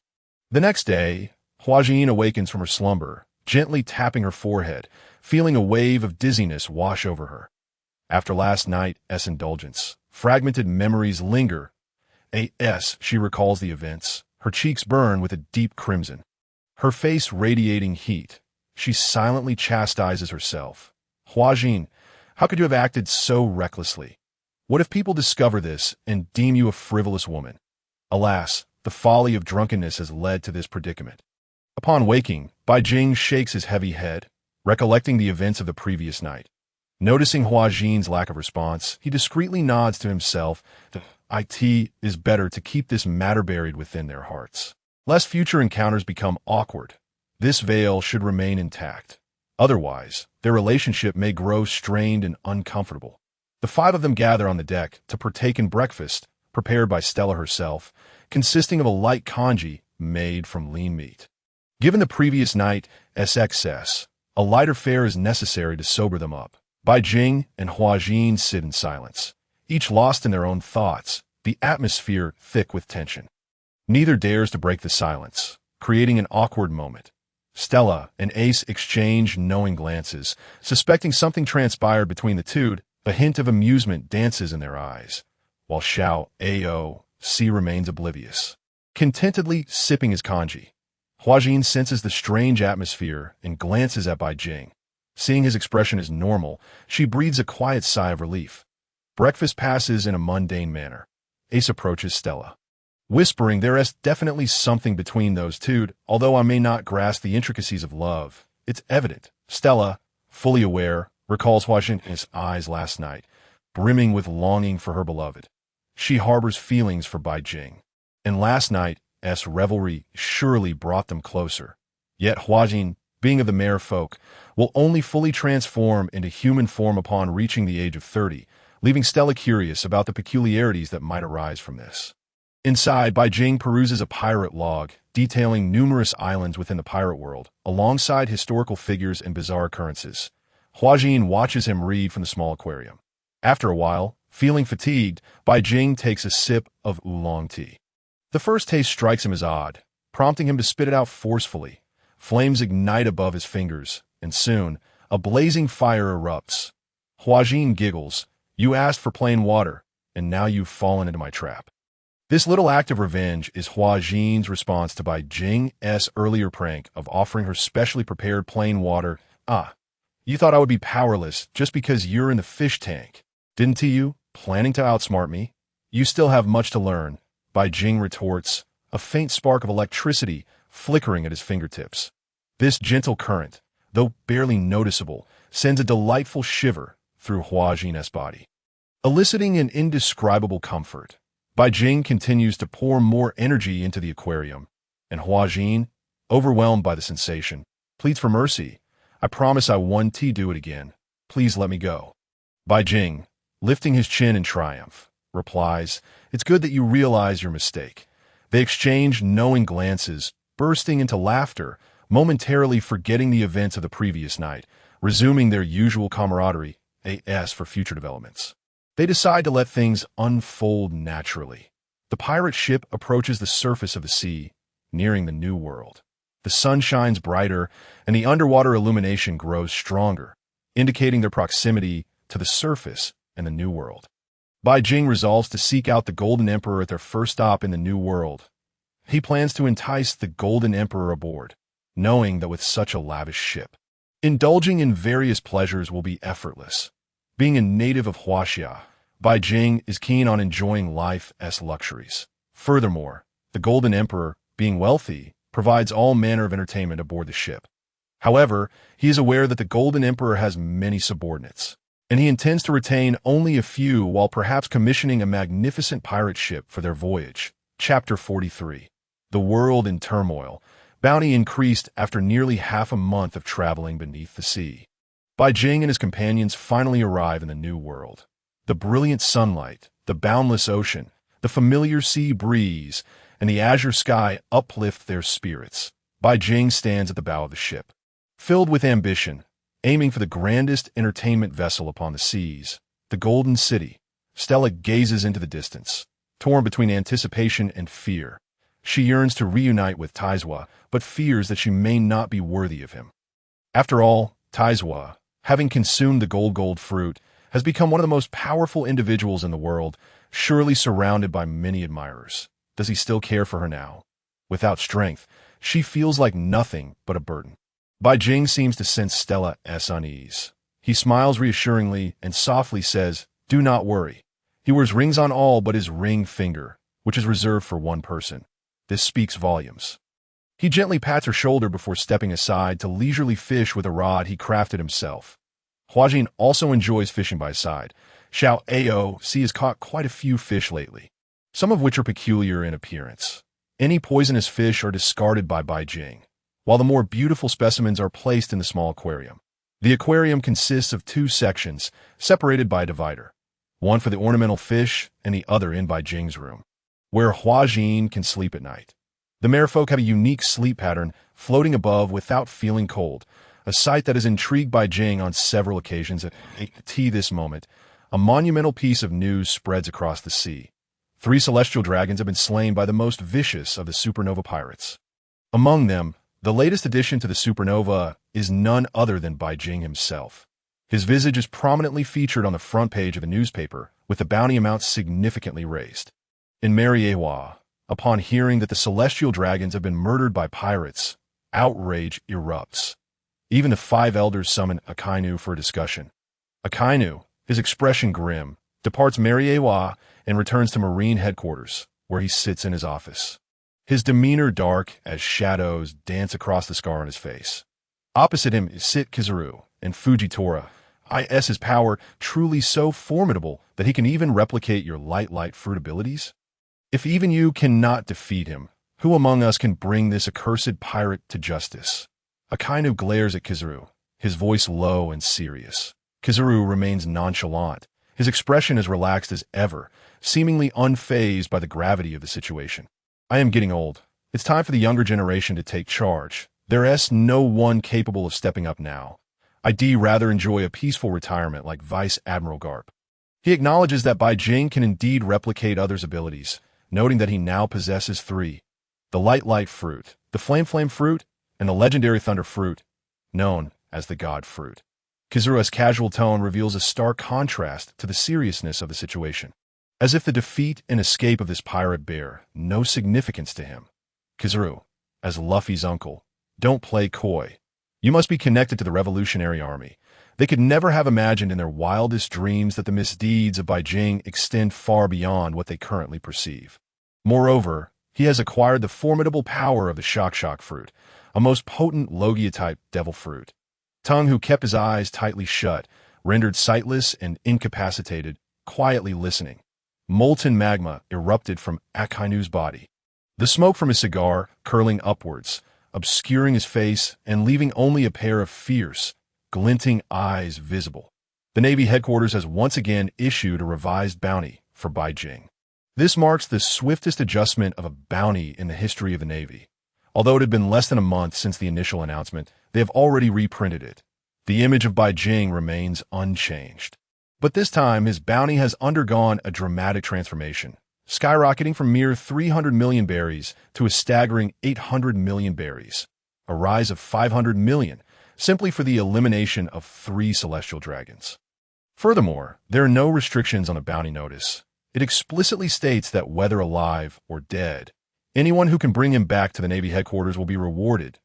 The next day, Huajin awakens from her slumber, gently tapping her forehead, feeling a wave of dizziness wash over her. After last night's indulgence, fragmented memories linger. She recalls the events, her cheeks burn with a deep crimson, her face radiating heat. She silently chastises herself. Huajin, how could you have acted so recklessly? What if people discover this and deem you a frivolous woman? Alas, the folly of drunkenness has led to this predicament. Upon waking, Bai Jing shakes his heavy head, recollecting the events of the previous night. Noticing Huajin's lack of response, he discreetly nods to himself that it is better to keep this matter buried within their hearts, lest future encounters become awkward. This veil should remain intact. Otherwise, their relationship may grow strained and uncomfortable. The five of them gather on the deck to partake in breakfast, prepared by Stella herself, consisting of a light congee made from lean meat. Given the previous night's excess, a lighter fare is necessary to sober them up. Bai Jing and Huajin sit in silence, each lost in their own thoughts, the atmosphere thick with tension. Neither dares to break the silence, creating an awkward moment. Stella and Ace exchange knowing glances, suspecting something transpired between the two. A hint of amusement dances in their eyes, while Xiao AOC remains oblivious, contentedly sipping his congee. Huajin senses the strange atmosphere and glances at Bai Jing. Seeing his expression as normal, she breathes a quiet sigh of relief. Breakfast passes in a mundane manner. Ace approaches Stella, whispering there is definitely something between those two. Although I may not grasp the intricacies of love, it's evident. Stella, fully aware, recalls Huajin's eyes last night, brimming with longing for her beloved. She harbors feelings for Bai Jing, and last night's revelry surely brought them closer. Yet Huajin, being of the mere folk, will only fully transform into human form upon reaching the age of 30, leaving Stella curious about the peculiarities that might arise from this. Inside, Bai Jing peruses a pirate log, detailing numerous islands within the pirate world, alongside historical figures and bizarre occurrences. Huajin watches him read from the small aquarium. After a while, feeling fatigued, Bai Jing takes a sip of oolong tea. The first taste strikes him as odd, prompting him to spit it out forcefully. Flames ignite above his fingers, and soon, a blazing fire erupts. Huajin giggles. "You asked for plain water, and now you've fallen into my trap." This little act of revenge is Huajin's response to Bai Jing's earlier prank of offering her specially prepared plain water. "Ah, you thought I would be powerless just because you're in the fish tank, didn't you? Planning to outsmart me? You still have much to learn," Bai Jing retorts, a faint spark of electricity flickering at his fingertips. This gentle current, though barely noticeable, sends a delightful shiver through Huajin's body, eliciting an indescribable comfort. Bai Jing continues to pour more energy into the aquarium, and Huajin, overwhelmed by the sensation, pleads for mercy. "I promise I won't do it again. Please let me go." Bai Jing, lifting his chin in triumph, replies, "It's good that you realize your mistake." They exchange knowing glances, bursting into laughter, momentarily forgetting the events of the previous night, resuming their usual camaraderie, as for future developments. They decide to let things unfold naturally. The pirate ship approaches the surface of the sea, nearing the New World. The sun shines brighter, and the underwater illumination grows stronger, indicating their proximity to the surface and the New World. Bai Jing resolves to seek out the Golden Emperor at their first stop in the New World. He plans to entice the Golden Emperor aboard, knowing that with such a lavish ship, indulging in various pleasures will be effortless. Being a native of Huaxia, Bai Jing is keen on enjoying life's luxuries. Furthermore, the Golden Emperor, being wealthy, provides all manner of entertainment aboard the ship. However, he is aware that the Golden Emperor has many subordinates, and he intends to retain only a few while perhaps commissioning a magnificent pirate ship for their voyage. Chapter 43. The World in Turmoil. Bounty increased after nearly half a month of traveling beneath the sea. Bai Jing and his companions finally arrive in the New World. The brilliant sunlight, the boundless ocean, the familiar sea breeze, and the azure sky uplift their spirits. Bai Jing stands at the bow of the ship, filled with ambition, aiming for the grandest entertainment vessel upon the seas, the Golden City. Stella gazes into the distance, torn between anticipation and fear. She yearns to reunite with Taizwa, but fears that she may not be worthy of him. After all, Taizwa, having consumed the gold fruit, has become one of the most powerful individuals in the world, surely surrounded by many admirers. Does he still care for her now? Without strength, she feels like nothing but a burden. Bai Jing seems to sense Stella's unease. He smiles reassuringly and softly says, "Do not worry." He wears rings on all but his ring finger, which is reserved for one person. This speaks volumes. He gently pats her shoulder before stepping aside to leisurely fish with a rod he crafted himself. Huajin also enjoys fishing by his side. Xiao Ao has caught quite a few fish lately, some of which are peculiar in appearance. Any poisonous fish are discarded by Bai Jing, while the more beautiful specimens are placed in the small aquarium. The aquarium consists of two sections, separated by a divider, one for the ornamental fish and the other in Bai Jing's room, where Huajin can sleep at night. The merfolk have a unique sleep pattern, floating above without feeling cold, a sight that has intrigued Bai Jing on several occasions. At this moment, a monumental piece of news spreads across the sea. 3 celestial dragons have been slain by the most vicious of the supernova pirates. Among them, the latest addition to the supernova is none other than Bai Jing himself. His visage is prominently featured on the front page of a newspaper, with the bounty amount significantly raised. In Rayleigh, upon hearing that the celestial dragons have been murdered by pirates, outrage erupts. Even the 5 elders summon Akainu for a discussion. Akainu, his expression grim, departs Rayleigh and returns to Marine headquarters, where he sits in his office. His demeanor dark as shadows dance across the scar on his face. Opposite him sit Kizaru and Fujitora. His power truly so formidable that he can even replicate your light fruit abilities? If even you cannot defeat him, who among us can bring this accursed pirate to justice? Akainu glares at Kizaru, his voice low and serious. Kizaru remains nonchalant, his expression as relaxed as ever, seemingly unfazed by the gravity of the situation. I am getting old. It's time for the younger generation to take charge. There's no one capable of stepping up now. I'd rather enjoy a peaceful retirement like Vice Admiral Garp. He acknowledges that Bai Jing can indeed replicate others' abilities, noting that he now possesses 3. The Light Fruit, the Flame Fruit, and the legendary Thunder Fruit, known as the God Fruit. Kizaru's casual tone reveals a stark contrast to the seriousness of the situation. As if the defeat and escape of this pirate bear no significance to him. Kizaru, as Luffy's uncle, don't play coy. You must be connected to the Revolutionary Army. They could never have imagined in their wildest dreams that the misdeeds of Bai Jing extend far beyond what they currently perceive. Moreover, he has acquired the formidable power of the Shock Fruit, a most potent Logia-type devil fruit. Tung, who kept his eyes tightly shut, rendered sightless and incapacitated, quietly listening. Molten magma erupted from Akainu's body. The smoke from his cigar curling upwards, obscuring his face and leaving only a pair of fierce, glinting eyes visible. The Navy headquarters has once again issued a revised bounty for Bai Jing. This marks the swiftest adjustment of a bounty in the history of the Navy. Although it had been less than a month since the initial announcement, they have already reprinted it. The image of Bai Jing remains unchanged. But this time, his bounty has undergone a dramatic transformation, skyrocketing from mere 300 million berries to a staggering 800 million berries, a rise of 500 million, simply for the elimination of 3 celestial dragons. Furthermore, there are no restrictions on the bounty notice. It explicitly states that whether alive or dead, anyone who can bring him back to the Navy headquarters will be rewarded,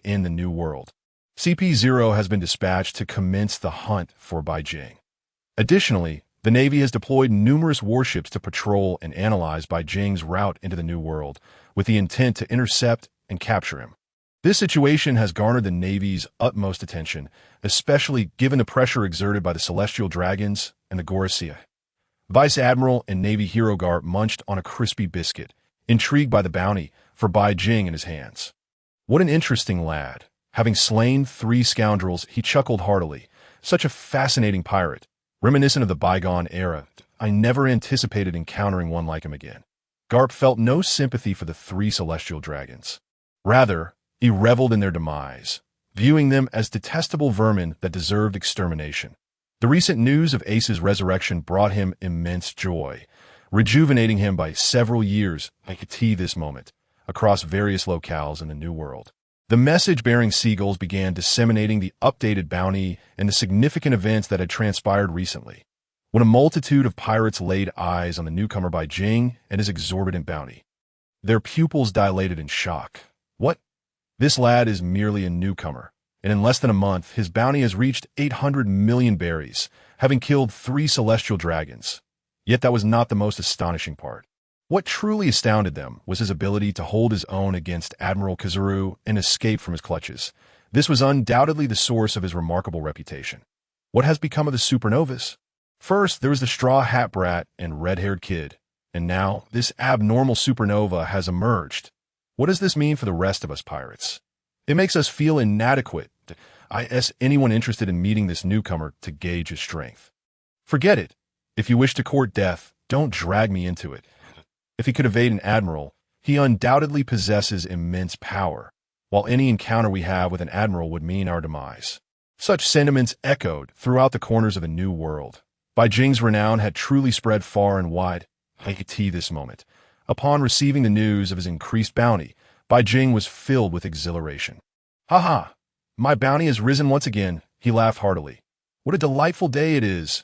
in the New World. CP0 has been dispatched to commence the hunt for Bai Jing. Additionally, the Navy has deployed numerous warships to patrol and analyze Bai Jing's route into the New World, with the intent to intercept and capture him. This situation has garnered the Navy's utmost attention, especially given the pressure exerted by the Celestial Dragons and the Gorasia. Vice Admiral and Navy hero Garp munched on a crispy biscuit, intrigued by the bounty for Bai Jing in his hands. What an interesting lad. Having slain 3 scoundrels, he chuckled heartily. Such a fascinating pirate. Reminiscent of the bygone era, I never anticipated encountering one like him again. Garp felt no sympathy for the 3 celestial dragons. Rather, he reveled in their demise, viewing them as detestable vermin that deserved extermination. The recent news of Ace's resurrection brought him immense joy, rejuvenating him by several years. I could see this moment across various locales in the New World. The message-bearing seagulls began disseminating the updated bounty and the significant events that had transpired recently. When a multitude of pirates laid eyes on the newcomer Bai Jing and his exorbitant bounty, their pupils dilated in shock. What? This lad is merely a newcomer, and in less than a month, his bounty has reached 800 million berries, having killed 3 celestial dragons. Yet that was not the most astonishing part. What truly astounded them was his ability to hold his own against Admiral Kizaru and escape from his clutches. This was undoubtedly the source of his remarkable reputation. What has become of the supernovas? First, there was the straw hat brat and red-haired kid, and now this abnormal supernova has emerged. What does this mean for the rest of us pirates? It makes us feel inadequate. I ask anyone interested in meeting this newcomer to gauge his strength. Forget it. If you wish to court death, don't drag me into it. If he could evade an admiral, he undoubtedly possesses immense power, while any encounter we have with an admiral would mean our demise. Such sentiments echoed throughout the corners of the New World. Bai Jing's renown had truly spread far and wide. I could see this moment. Upon receiving the news of his increased bounty, Bai Jing was filled with exhilaration. "Ha ha! My bounty has risen once again," he laughed heartily. "What a delightful day it is!"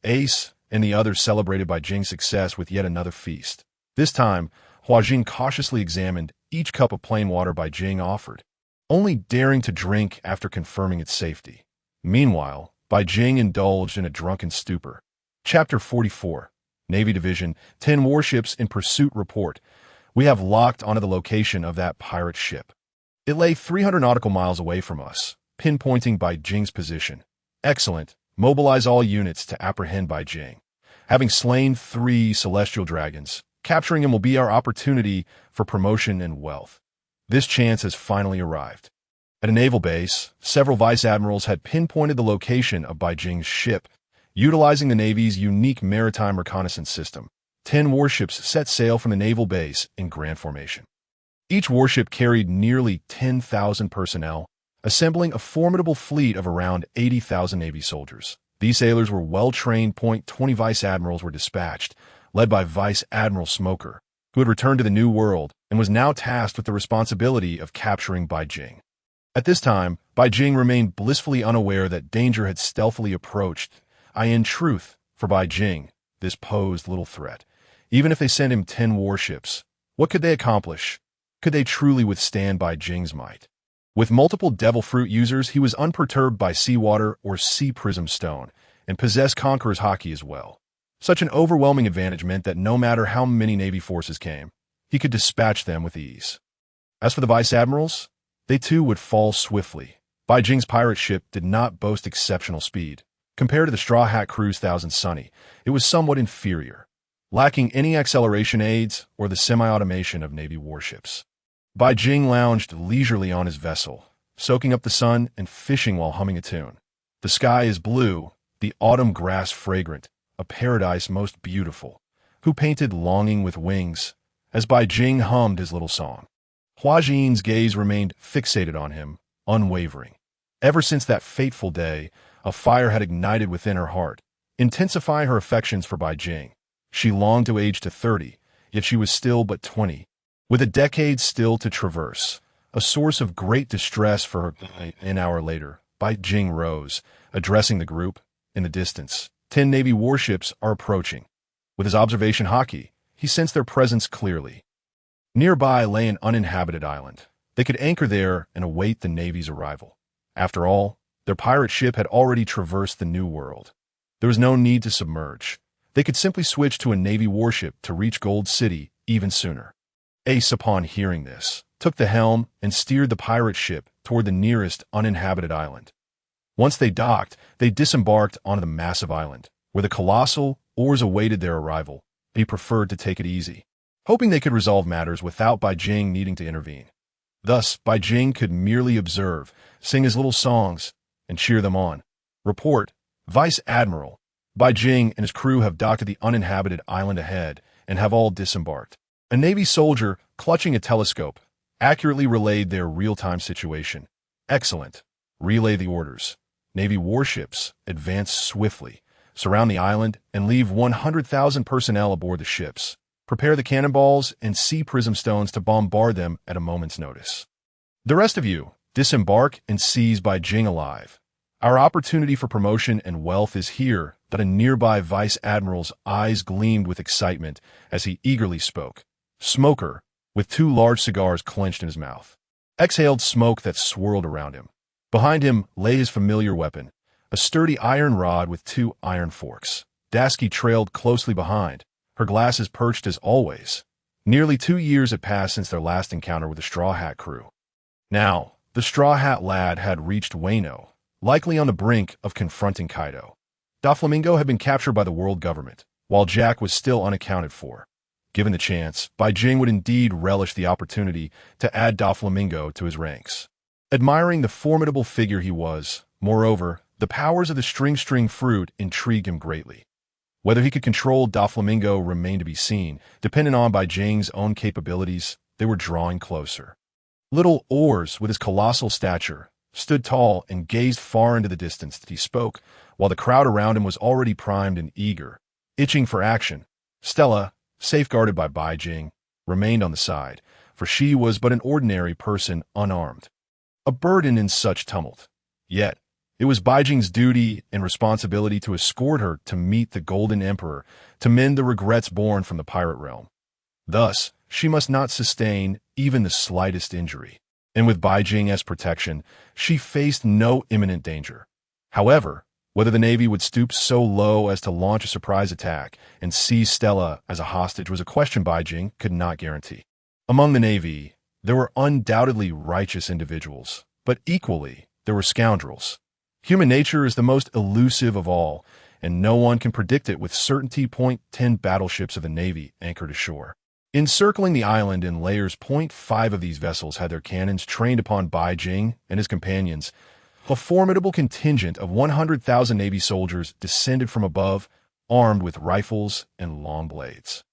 Ace and the others celebrated Bai Jing's success with yet another feast. This time, Hua-Jing cautiously examined each cup of plain water Bai Jing offered, only daring to drink after confirming its safety. Meanwhile, Bai Jing indulged in a drunken stupor. Chapter 44, Navy Division, 10 warships in pursuit report. We have locked onto the location of that pirate ship. It lay 300 nautical miles away from us, pinpointing Bai Jing's position. Excellent. Mobilize all units to apprehend Bai Jing. Having slain 3 celestial dragons, capturing him will be our opportunity for promotion and wealth. This chance has finally arrived. At a naval base, several vice admirals had pinpointed the location of Bai Jing's ship, Utilizing the Navy's unique maritime reconnaissance system, 10 warships set sail from the naval base in grand formation. Each warship carried nearly 10,000 personnel, assembling a formidable fleet of around 80,000 Navy soldiers. These sailors were well-trained. 20 vice admirals were dispatched, led by Vice Admiral Smoker, who had returned to the New World and was now tasked with the responsibility of capturing Bai Jing. At this time, Bai Jing remained blissfully unaware that danger had stealthily approached. In truth, for Bai Jing, this posed little threat. Even if they sent him 10 warships, what could they accomplish? Could they truly withstand Bai Jing's might? With multiple devil fruit users, he was unperturbed by seawater or sea prism stone, and possessed Conqueror's Haki as well. Such an overwhelming advantage meant that no matter how many Navy forces came, he could dispatch them with ease. As for the vice admirals, they too would fall swiftly. Bai Jing's pirate ship did not boast exceptional speed. Compared to the Straw Hat Crew's Thousand Sunny, it was somewhat inferior, lacking any acceleration aids or the semi-automation of Navy warships. Bai Jing lounged leisurely on his vessel, soaking up the sun and fishing while humming a tune. The sky is blue, the autumn grass fragrant, a paradise most beautiful. Who painted longing with wings, as Bai Jing hummed his little song. Hua Jin's gaze remained fixated on him, unwavering. Ever since that fateful day, a fire had ignited within her heart, intensifying her affections for Bai Jing. She longed to age to 30, yet she was still but 20, with a decade still to traverse, a source of great distress for her. An hour later, Bai Jing rose, addressing the group. In the distance, 10 Navy warships are approaching. With his observation Haki, he sensed their presence clearly. Nearby lay an uninhabited island. They could anchor there and await the Navy's arrival. After all, their pirate ship had already traversed the New World. There was no need to submerge. They could simply switch to a Navy warship to reach Gold City even sooner. Ace, upon hearing this, took the helm and steered the pirate ship toward the nearest uninhabited island. Once they docked, they disembarked onto the massive island, where the colossal Oars awaited their arrival. He preferred to take it easy, hoping they could resolve matters without Bai Jing needing to intervene. Thus, Bai Jing could merely observe, sing his little songs, and cheer them on. Report, Vice Admiral. Bai Jing and his crew have docked at the uninhabited island ahead and have all disembarked. A Navy soldier, clutching a telescope, accurately relayed their real-time situation. Excellent. Relay the orders. Navy warships advance swiftly, surround the island, and leave 100,000 personnel aboard the ships. Prepare the cannonballs and sea prism stones to bombard them at a moment's notice. The rest of you, disembark and seize Bai Jing alive. Our opportunity for promotion and wealth is here. That a nearby vice admiral's eyes gleamed with excitement as he eagerly spoke. Smoker, with 2 large cigars clenched in his mouth, exhaled smoke that swirled around him. Behind him lay his familiar weapon, a sturdy iron rod with 2 iron forks. Dasky trailed closely behind, her glasses perched as always. Nearly 2 years had passed since their last encounter with the Straw Hat Crew. Now, the Straw Hat lad had reached Wayno, likely on the brink of confronting Kaido. Doflamingo had been captured by the world government, while Jack was still unaccounted for. Given the chance, Bai Jing would indeed relish the opportunity to add Doflamingo to his ranks. Admiring the formidable figure he was, moreover, the powers of the string fruit intrigued him greatly. Whether he could control Doflamingo remained to be seen. Dependent on Bai Jing's own capabilities, they were drawing closer. Little Oars, with his colossal stature, stood tall and gazed far into the distance that he spoke, while the crowd around him was already primed and eager, itching for action. Stella, safeguarded by Bai Jing, remained on the side, for she was but an ordinary person unarmed. A burden in such tumult. Yet, it was Bai Jing's duty and responsibility to escort her to meet the Golden Emperor, to mend the regrets born from the pirate realm. Thus, she must not sustain even the slightest injury. And with Bai Jing as protection, she faced no imminent danger. However, whether the Navy would stoop so low as to launch a surprise attack and seize Stella as a hostage was a question Bai Jing could not guarantee. Among the Navy, there were undoubtedly righteous individuals, but equally, there were scoundrels. Human nature is the most elusive of all, and no one can predict it with certainty. 10 battleships of the Navy anchored ashore. Encircling the island in layers. 5 of these vessels had their cannons trained upon Bai Jing and his companions. A formidable contingent of 100,000 Navy soldiers descended from above, armed with rifles and long blades.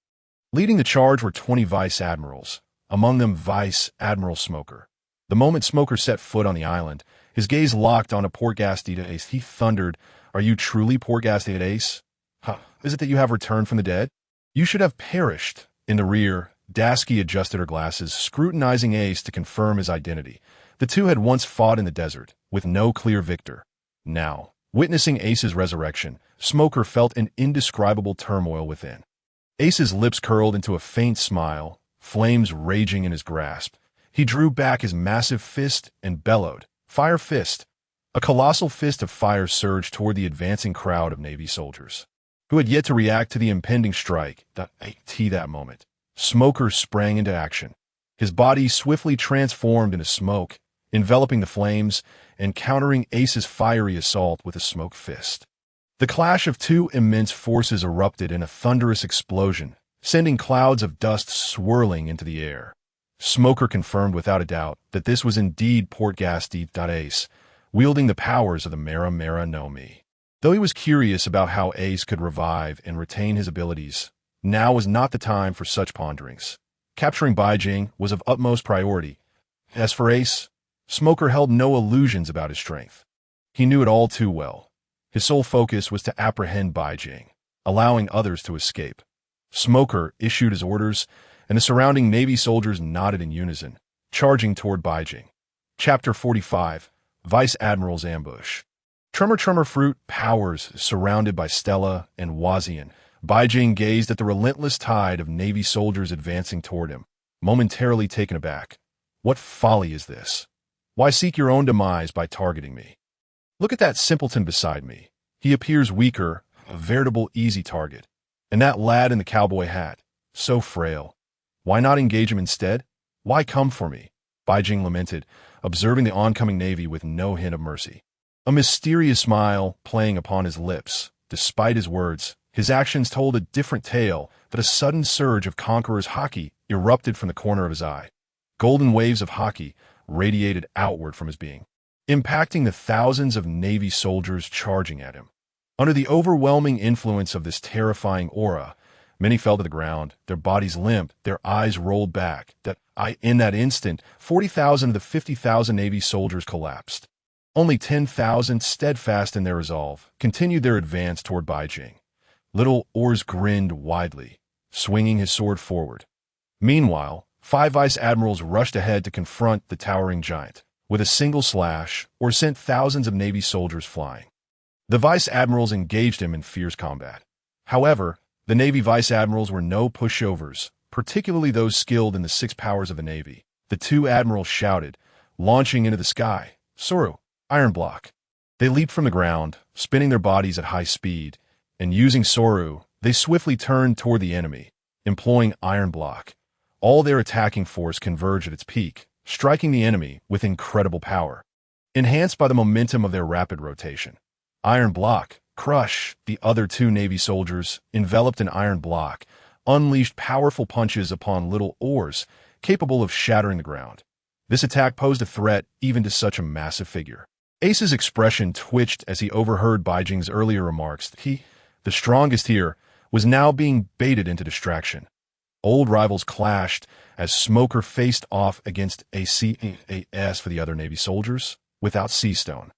Leading the charge were 20 vice admirals, among them Vice Admiral Smoker. The moment Smoker set foot on the island, his gaze locked on a Persuading Ace. He thundered, "Are you truly Persuading Ace? Huh, is it that you have returned from the dead? You should have perished." In the rear, Dasky adjusted her glasses, scrutinizing Ace to confirm his identity. The two had once fought in the desert, with no clear victor. Now, witnessing Ace's resurrection, Smoker felt an indescribable turmoil within. Ace's lips curled into a faint smile, flames raging in his grasp. He drew back his massive fist and bellowed, "Fire fist!" A colossal fist of fire surged toward the advancing crowd of Navy soldiers, who had yet to react to the impending strike. At that moment, Smoker sprang into action. His body swiftly transformed into smoke, enveloping the flames and countering Ace's fiery assault with a smoke fist. The clash of two immense forces erupted in a thunderous explosion, sending clouds of dust swirling into the air. Smoker confirmed without a doubt that this was indeed Persuading Ace, wielding the powers of the Mera no Mi. Though he was curious about how Ace could revive and retain his abilities, now was not the time for such ponderings. Capturing Beijing was of utmost priority. As for Ace, Smoker held no illusions about his strength. He knew it all too well. His sole focus was to apprehend Beijing, allowing others to escape. Smoker issued his orders, and the surrounding Navy soldiers nodded in unison, charging toward Beijing. Chapter 45, Vice Admiral's Ambush. Tremor fruit powers surrounded by Stella and Wazian. Beijing gazed at the relentless tide of Navy soldiers advancing toward him, momentarily taken aback. What folly is this? Why seek your own demise by targeting me? Look at that simpleton beside me. He appears weaker, a veritable easy target. And that lad in the cowboy hat, so frail. Why not engage him instead? Why come for me? Beijing lamented, observing the oncoming Navy with no hint of mercy. A mysterious smile playing upon his lips. Despite his words, his actions told a different tale, that a sudden surge of Conqueror's Haki erupted from the corner of his eye. Golden waves of Haki radiated outward from his being, impacting the thousands of Navy soldiers charging at him. Under the overwhelming influence of this terrifying aura, many fell to the ground, their bodies limp, their eyes rolled back. In that instant, 40,000 of the 50,000 Navy soldiers collapsed. Only 10,000, steadfast in their resolve, continued their advance toward Beijing. Little Oars grinned widely, swinging his sword forward. Meanwhile, 5 vice admirals rushed ahead to confront the towering giant. With a single slash, or sent thousands of Navy soldiers flying. The vice admirals engaged him in fierce combat. However, the Navy vice admirals were no pushovers, particularly those skilled in the 6 powers of the Navy. The 2 admirals shouted, launching into the sky, "Soru, iron block." They leaped from the ground, spinning their bodies at high speed, and using Soru, they swiftly turned toward the enemy, employing iron block. All their attacking force converged at its peak, striking the enemy with incredible power. Enhanced by the momentum of their rapid rotation. Iron block, crush, the other 2 Navy soldiers, enveloped in iron block, unleashed powerful punches upon little oars, capable of shattering the ground. This attack posed a threat even to such a massive figure. Ace's expression twitched as he overheard Beijing's earlier remarks that he, the strongest here, was now being baited into distraction. Old rivals clashed as Smoker faced off against ACAS for the other Navy soldiers, without Seastone.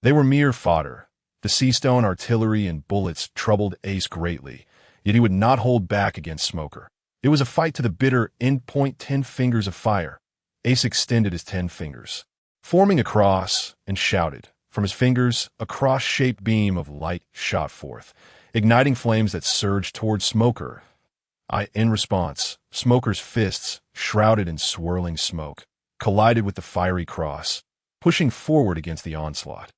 They were mere fodder. The Seastone artillery and bullets troubled Ace greatly, yet he would not hold back against Smoker. It was a fight to the bitter end. 10 fingers of fire. Ace extended his 10 fingers, forming a cross, and shouted. From his fingers, a cross-shaped beam of light shot forth, igniting flames that surged toward Smoker. In response, Smoker's fists, shrouded in swirling smoke, collided with the fiery cross, pushing forward against the onslaught.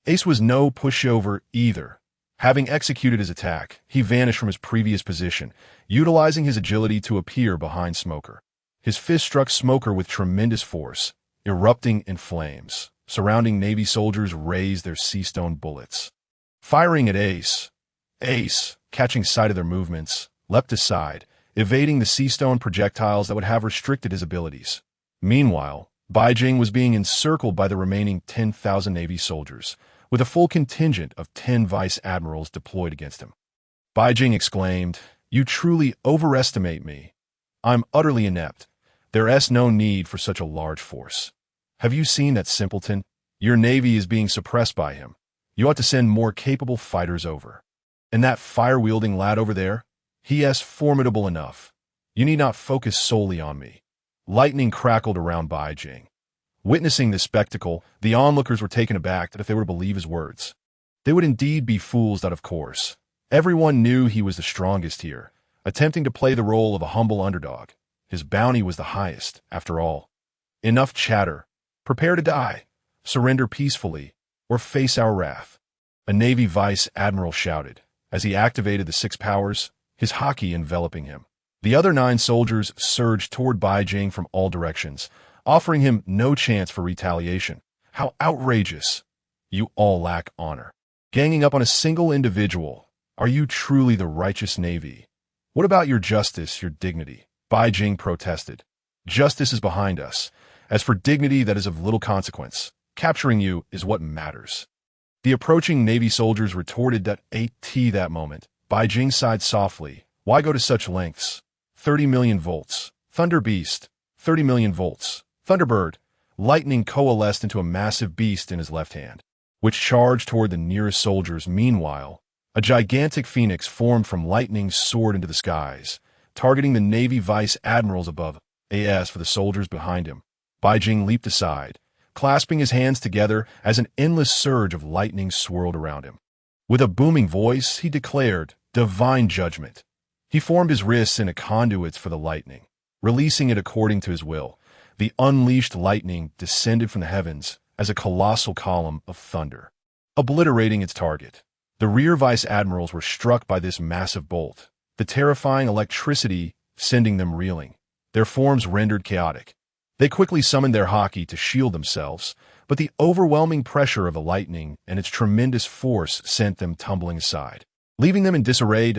Ace was no pushover either. Having executed his attack, he vanished from his previous position, utilizing his agility to appear behind Smoker. His fist struck Smoker with tremendous force, erupting in flames. Surrounding Navy soldiers raised their Seastone bullets, firing at Ace. Ace, catching sight of their movements, leapt aside, evading the Seastone projectiles that would have restricted his abilities. Meanwhile, Beijing was being encircled by the remaining 10,000 Navy soldiers, with a full contingent of 10 vice admirals deployed against him. Beijing exclaimed, "You truly overestimate me. I'm utterly inept. There's no need for such a large force. Have you seen that simpleton? Your navy is being suppressed by him. You ought to send more capable fighters over. And that fire-wielding lad over there? He is formidable enough. You need not focus solely on me." Lightning crackled around Beijing. Witnessing this spectacle, the onlookers were taken aback that if they were to believe his words, they would indeed be fools out of course. Everyone knew he was the strongest here, attempting to play the role of a humble underdog. His bounty was the highest, after all. Enough chatter. Prepare to die. Surrender peacefully, or face our wrath. A Navy vice admiral shouted, as he activated the 6 powers, his Haki enveloping him. The other 9 soldiers surged toward Beijing from all directions, offering him no chance for retaliation. How outrageous! You all lack honor. Ganging up on a single individual. Are you truly the righteous Navy? What about your justice, your dignity? Beijing protested. Justice is behind us. As for dignity, that is of little consequence. Capturing you is what matters. The approaching Navy soldiers retorted that moment. Beijing sighed softly. Why go to such lengths? 30 million volts. Thunder Beast. 30 million volts. Thunderbird. Lightning coalesced into a massive beast in his left hand, which charged toward the nearest soldiers. Meanwhile, a gigantic phoenix formed from lightning soared into the skies, targeting the Navy vice admirals above. As for the soldiers behind him, Beijing leaped aside, clasping his hands together as an endless surge of lightning swirled around him. With a booming voice, he declared, "Divine judgment." He formed his wrists into conduits for the lightning, releasing it according to his will. The unleashed lightning descended from the heavens as a colossal column of thunder, obliterating its target. The rear vice admirals were struck by this massive bolt, the terrifying electricity sending them reeling, their forms rendered chaotic. They quickly summoned their Haki to shield themselves, but the overwhelming pressure of the lightning and its tremendous force sent them tumbling aside, leaving them in disarray.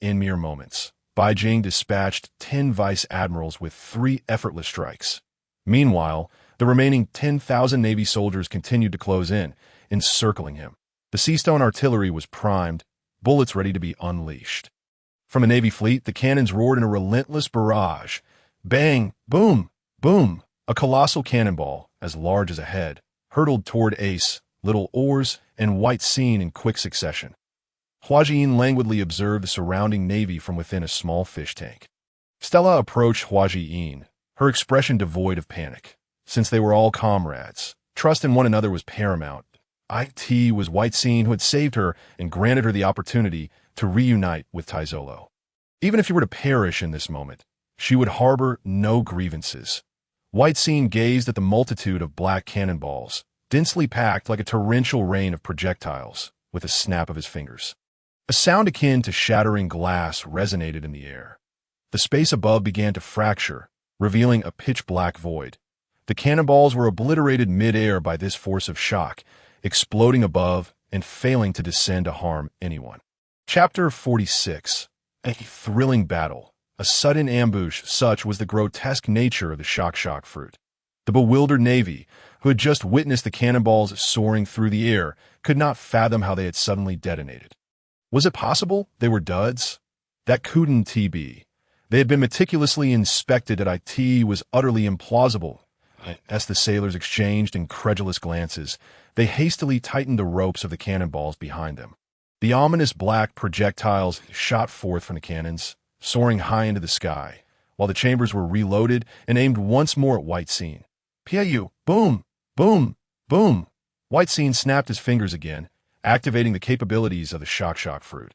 In mere moments, Beijing dispatched 10 vice admirals with 3 effortless strikes. Meanwhile, the remaining 10,000 Navy soldiers continued to close in, encircling him. The Seastone artillery was primed, bullets ready to be unleashed. From a Navy fleet, the cannons roared in a relentless barrage. Bang! Boom! Boom! A colossal cannonball, as large as a head, hurtled toward Ace, little Oars, and White Scene in quick succession. Hijacking languidly observed the surrounding navy from within a small fish tank. Stella approached Hijacking, her expression devoid of panic. Since they were all comrades, trust in one another was paramount. It was White Scene who had saved her and granted her the opportunity to reunite with Taizolo. Even if he were to perish in this moment, she would harbor no grievances. White Scene gazed at the multitude of black cannonballs, densely packed like a torrential rain of projectiles, with a snap of his fingers. A sound akin to shattering glass resonated in the air. The space above began to fracture, revealing a pitch-black void. The cannonballs were obliterated mid-air by this force of shock, exploding above and failing to descend to harm anyone. Chapter 46. A thrilling battle. A sudden ambush, such was the grotesque nature of the shock fruit. The bewildered Navy, who had just witnessed the cannonballs soaring through the air, could not fathom how they had suddenly detonated. Was it possible they were duds? That couldn't be. They had been meticulously inspected at IT was utterly implausible. As the sailors exchanged incredulous glances, they hastily tightened the ropes of the cannonballs behind them. The ominous black projectiles shot forth from the cannons, soaring high into the sky, while the chambers were reloaded and aimed once more at White Scene. Piu! Boom! Boom! Boom! White Scene snapped his fingers again, activating the capabilities of the shock fruit.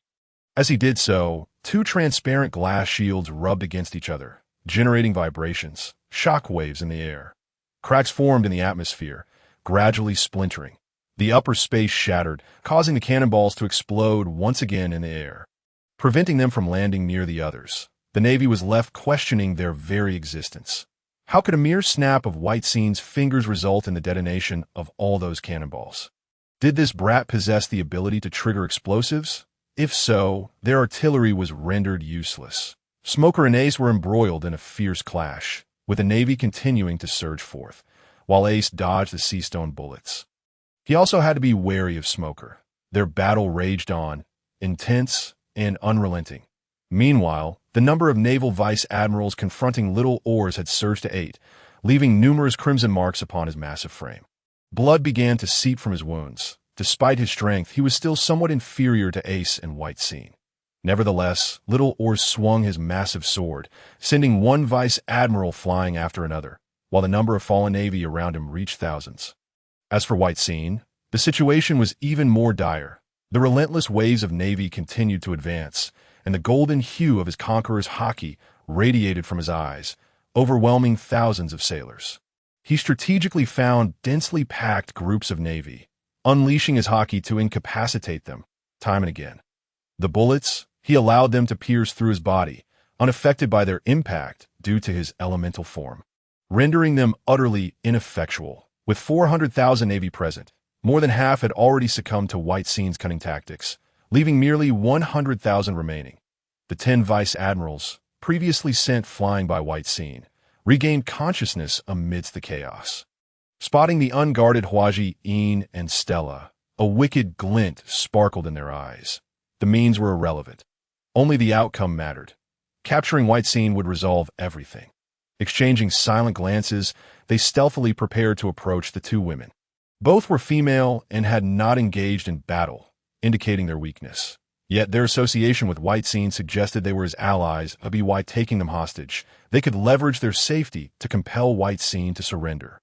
As he did so, 2 transparent glass shields rubbed against each other, generating vibrations, shock waves in the air. Cracks formed in the atmosphere, gradually splintering. The upper space shattered, causing the cannonballs to explode once again in the air, preventing them from landing near the others. The Navy was left questioning their very existence. How could a mere snap of White Scene's fingers result in the detonation of all those cannonballs? Did this brat possess the ability to trigger explosives? If so, their artillery was rendered useless. Smoker and Ace were embroiled in a fierce clash, with the Navy continuing to surge forth, while Ace dodged the sea stone bullets. He also had to be wary of Smoker. Their battle raged on, intense and unrelenting. Meanwhile, the number of naval vice admirals confronting little Oars had surged to 8, leaving numerous crimson marks upon his massive frame. Blood began to seep from his wounds. Despite his strength, he was still somewhat inferior to Ace and White Scene. Nevertheless, little Oars swung his massive sword, sending one vice admiral flying after another, while the number of fallen navy around him reached thousands. As for White Scene, the situation was even more dire. The relentless waves of navy continued to advance, and the golden hue of his conqueror's Haki radiated from his eyes, overwhelming thousands of sailors. He strategically found densely packed groups of navy, unleashing his Haki to incapacitate them, time and again. The bullets, he allowed them to pierce through his body, unaffected by their impact due to his elemental form, rendering them utterly ineffectual. With 400,000 navy present, more than half had already succumbed to White Scene's cunning tactics, leaving merely 100,000 remaining. The 10 vice admirals, previously sent flying by White Scene, regained consciousness amidst the chaos. Spotting the unguarded Hijacking and Stella, a wicked glint sparkled in their eyes. The means were irrelevant. Only the outcome mattered. Capturing White Scene would resolve everything. Exchanging silent glances, they stealthily prepared to approach the two women. Both were female and had not engaged in battle, indicating their weakness. Yet their association with White Scene suggested they were his allies, by taking them hostage. They could leverage their safety to compel White Scene to surrender.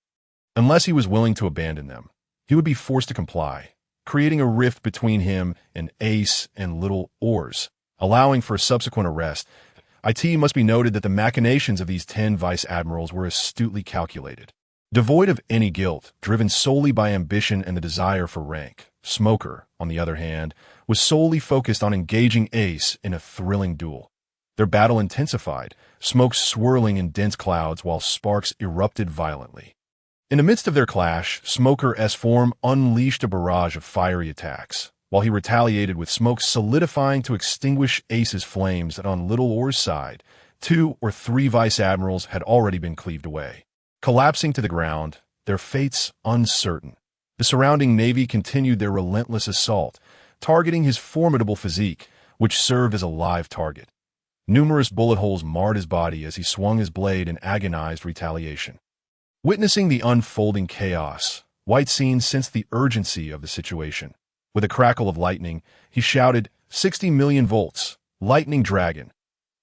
Unless he was willing to abandon them, he would be forced to comply, creating a rift between him and Ace and little Oars, allowing for a subsequent arrest. It must be noted that the machinations of these 10 vice admirals were astutely calculated. Devoid of any guilt, driven solely by ambition and the desire for rank, Smoker, on the other hand, was solely focused on engaging Ace in a thrilling duel. Their battle intensified, smoke swirling in dense clouds while sparks erupted violently. In the midst of their clash, Smoker's form unleashed a barrage of fiery attacks, while he retaliated with smoke solidifying to extinguish Ace's flames. That on little Oars' side, 2 or 3 vice admirals had already been cleaved away. Collapsing to the ground, their fates uncertain, the surrounding navy continued their relentless assault, targeting his formidable physique, which served as a live target. Numerous bullet holes marred his body as he swung his blade in agonized retaliation. Witnessing the unfolding chaos, White Scene sensed the urgency of the situation. With a crackle of lightning, he shouted, 60 million volts, lightning dragon.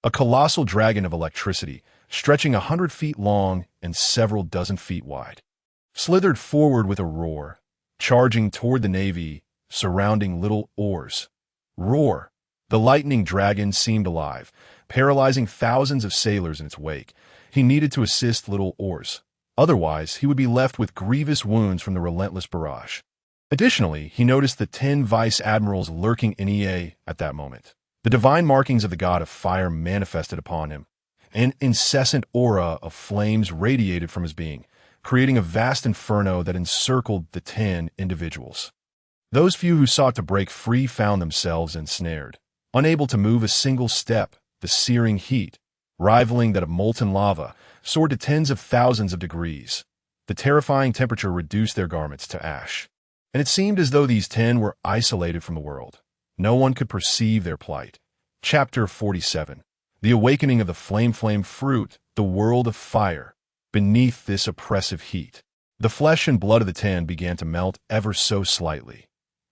A colossal dragon of electricity, stretching 100 feet long and several dozen feet wide, slithered forward with a roar, charging toward the navy, surrounding little Oars. Roar! The lightning dragon seemed alive, paralyzing thousands of sailors in its wake. He needed to assist little Oars. Otherwise, he would be left with grievous wounds from the relentless barrage. Additionally, he noticed the 10 vice admirals lurking in EA at that moment. The divine markings of the god of fire manifested upon him. An incessant aura of flames radiated from his being, creating a vast inferno that encircled the 10 individuals. Those few who sought to break free found themselves ensnared, unable to move a single step. The searing heat, rivaling that of molten lava, soared to tens of thousands of degrees. The terrifying temperature reduced their garments to ash, and it seemed as though these 10 were isolated from the world. No one could perceive their plight. Chapter 47. The Awakening of the Flame Fruit, the World of Fire. Beneath this oppressive heat, the flesh and blood of the 10 began to melt ever so slightly.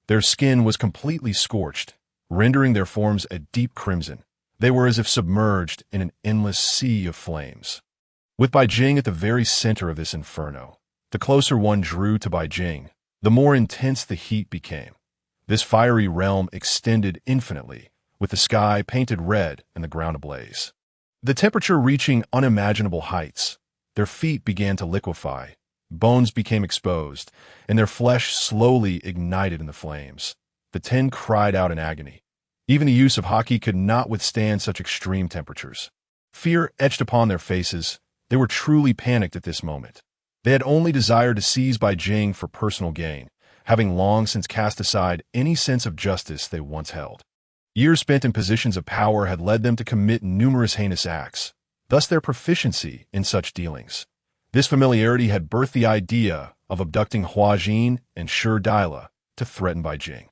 Their skin was completely scorched, rendering their forms a deep crimson. They were as if submerged in an endless sea of flames. With Beijing at the very center of this inferno, the closer one drew to Beijing, the more intense the heat became. This fiery realm extended infinitely, with the sky painted red and the ground ablaze. The temperature reaching unimaginable heights, their feet began to liquefy, bones became exposed, and their flesh slowly ignited in the flames. The 10 cried out in agony. Even the use of Haki could not withstand such extreme temperatures. Fear etched upon their faces. They were truly panicked at this moment. They had only desired to seize Beijing for personal gain, having long since cast aside any sense of justice they once held. Years spent in positions of power had led them to commit numerous heinous acts, thus their proficiency in such dealings. This familiarity had birthed the idea of abducting Hijacking and Rayleigh to threaten Beijing.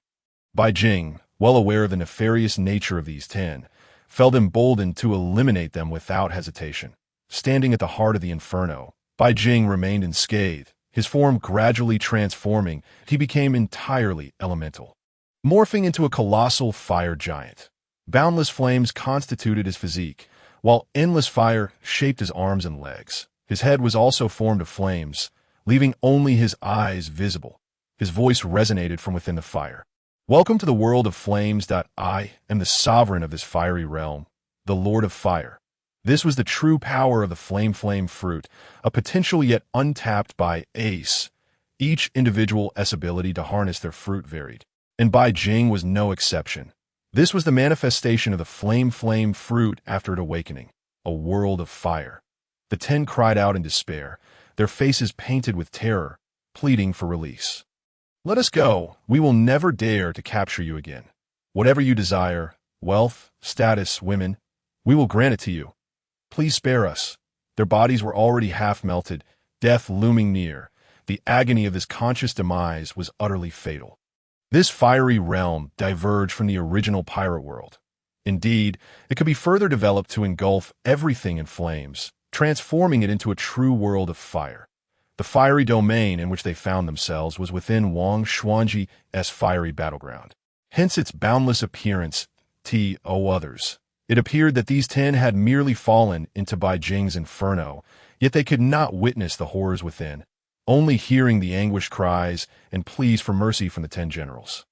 Beijing, well aware of the nefarious nature of these 10, felt emboldened to eliminate them without hesitation. Standing at the heart of the inferno, Beijing remained unscathed. His form gradually transforming, he became entirely elemental, morphing into a colossal fire giant. Boundless flames constituted his physique, while endless fire shaped his arms and legs. His head was also formed of flames, leaving only his eyes visible. His voice resonated from within the fire. Welcome to the world of flames. I am the sovereign of this fiery realm, the Lord of Fire. This was the true power of the flame fruit, a potential yet untapped by Ace. Each individual's ability to harness their fruit varied, and Beijing was no exception. This was the manifestation of the flame fruit after its awakening, a world of fire. The 10 cried out in despair, their faces painted with terror, pleading for release. Let us go. We will never dare to capture you again. Whatever you desire, wealth, status, women, we will grant it to you. Please spare us. Their bodies were already half melted, death looming near. The agony of this conscious demise was utterly fatal. This fiery realm diverged from the original pirate world. Indeed, it could be further developed to engulf everything in flames, transforming it into a true world of fire. The fiery domain in which they found themselves was within Wang Xuanji's fiery battleground. Hence its boundless appearance, others. It appeared that these 10 had merely fallen into Beijing's inferno, yet they could not witness the horrors within, only hearing the anguished cries and pleas for mercy from the 10 generals.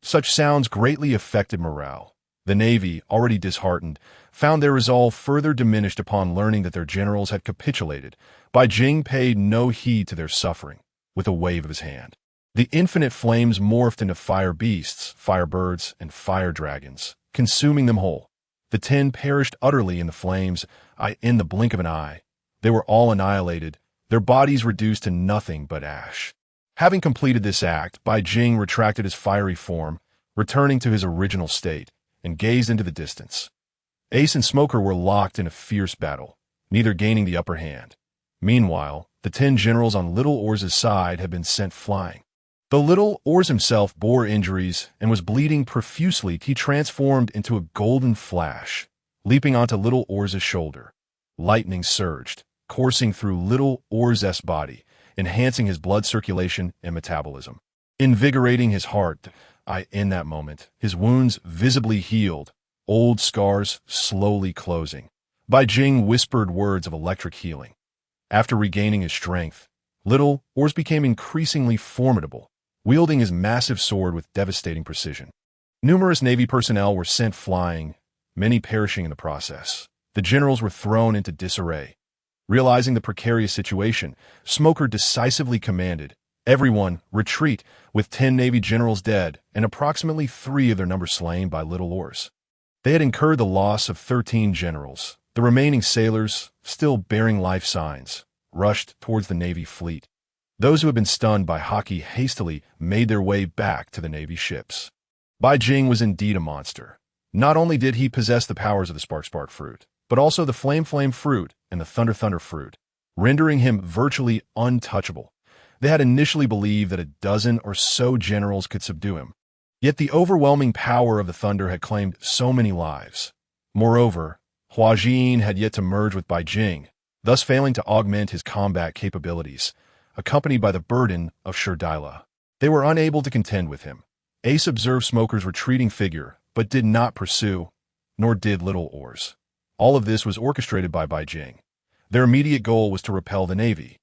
Such sounds greatly affected morale. The Navy, already disheartened, found their resolve further diminished upon learning that their generals had capitulated. Beijing paid no heed to their suffering. With a wave of his hand, the infinite flames morphed into fire beasts, fire birds, and fire dragons, consuming them whole. The 10 perished utterly in the flames, in the blink of an eye. They were all annihilated, their bodies reduced to nothing but ash. Having completed this act, Beijing retracted his fiery form, returning to his original state, and gazed into the distance. Ace and Smoker were locked in a fierce battle, neither gaining the upper hand. Meanwhile, the 10 generals on Little Oars' side had been sent flying. Though Little Oars himself bore injuries and was bleeding profusely, he transformed into a golden flash, leaping onto Little Oars' shoulder. Lightning surged, coursing through Little Oars' body, enhancing his blood circulation and metabolism, invigorating his heart. In that moment, his wounds visibly healed, old scars slowly closing. Beijing whispered words of electric healing. After regaining his strength, Little Oars became increasingly formidable, wielding his massive sword with devastating precision. Numerous Navy personnel were sent flying, many perishing in the process. The generals were thrown into disarray. Realizing the precarious situation, Smoker decisively commanded, "Everyone, retreat," with 10 Navy generals dead and approximately 3 of their number slain by Little Oars. They had incurred the loss of 13 generals. The remaining sailors, still bearing life signs, rushed towards the Navy fleet. Those who had been stunned by Haki hastily made their way back to the Navy ships. Beijing was indeed a monster. Not only did he possess the powers of the Spark fruit, but also the Flame fruit and the Thunder fruit, rendering him virtually untouchable. They had initially believed that a dozen or so generals could subdue him. Yet the overwhelming power of the Thunder had claimed so many lives. Moreover, Hijacking had yet to merge with Beijing, thus failing to augment his combat capabilities, accompanied by the burden of Rayleigh. They were unable to contend with him. Ace observed Smoker's retreating figure, but did not pursue, nor did Little Oars. All of this was orchestrated by Beijing. Their immediate goal was to repel the Navy,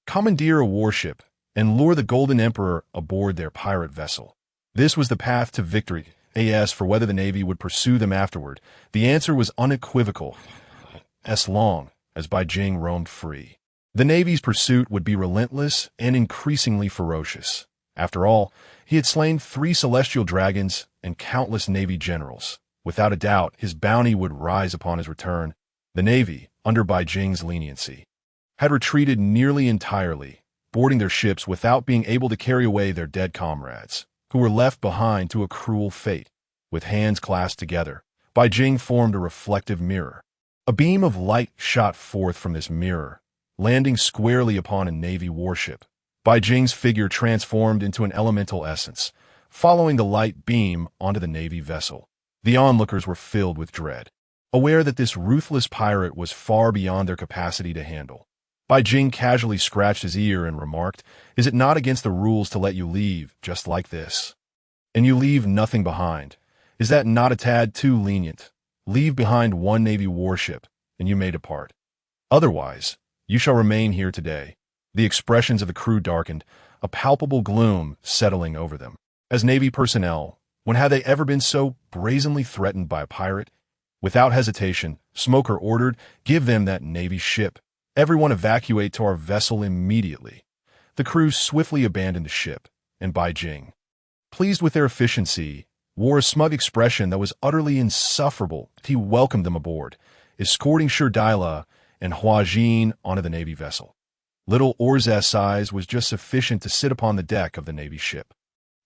commandeer a warship, and lure the Golden Emperor aboard their pirate vessel. This was the path to victory. As for whether the Navy would pursue them afterward, the answer was unequivocal, as long as Beijing roamed free. The Navy's pursuit would be relentless and increasingly ferocious. After all, he had slain 3 celestial dragons and countless Navy generals. Without a doubt, his bounty would rise upon his return. The Navy, under Beijing's leniency, had retreated nearly entirely, boarding their ships without being able to carry away their dead comrades, who were left behind to a cruel fate. With hands clasped together, Beijing formed a reflective mirror. A beam of light shot forth from this mirror, landing squarely upon a Navy warship. Bai Jing's figure transformed into an elemental essence, following the light beam onto the Navy vessel. The onlookers were filled with dread, aware that this ruthless pirate was far beyond their capacity to handle. Bai Jing casually scratched his ear and remarked, "Is it not against the rules to let you leave just like this? And you leave nothing behind. Is that not a tad too lenient? Leave behind one Navy warship, and you may depart. Otherwise, you shall remain here today." The expressions of the crew darkened, a palpable gloom settling over them. As Navy personnel, when had they ever been so brazenly threatened by a pirate? Without hesitation, Smoker ordered, "Give them that Navy ship. Everyone evacuate to our vessel immediately." The crew swiftly abandoned the ship, and Bai Jing, pleased with their efficiency, wore a smug expression that was utterly insufferable. He welcomed them aboard, escorting Sherdila and Huajin onto the Navy vessel. Little Oars' size was just sufficient to sit upon the deck of the Navy ship.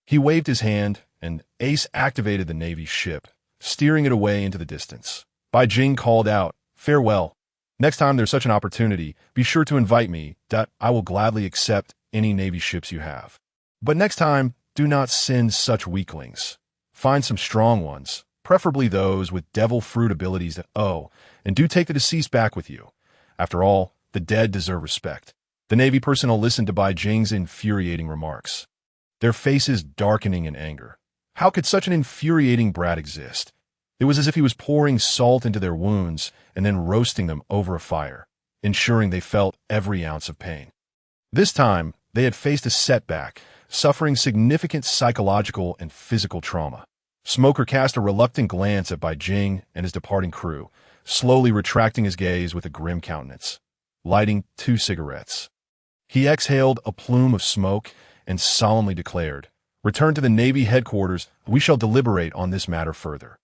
He waved his hand, and Ace activated the Navy ship, steering it away into the distance. Bai Jing called out, "Farewell. Next time there's such an opportunity, be sure to invite me. I will gladly accept any Navy ships you have. But next time, do not send such weaklings. Find some strong ones, preferably those with devil fruit abilities and do take the deceased back with you. After all, the dead deserve respect." The Navy personnel listened to Bai Jing's infuriating remarks, their faces darkening in anger. How could such an infuriating brat exist? It was as if he was pouring salt into their wounds and then roasting them over a fire, ensuring they felt every ounce of pain. This time, they had faced a setback, suffering significant psychological and physical trauma. Smoker cast a reluctant glance at Bai Jing and his departing crew, slowly retracting his gaze with a grim countenance, lighting 2 cigarettes. He exhaled a plume of smoke and solemnly declared, "Return to the Navy headquarters. We shall deliberate on this matter further.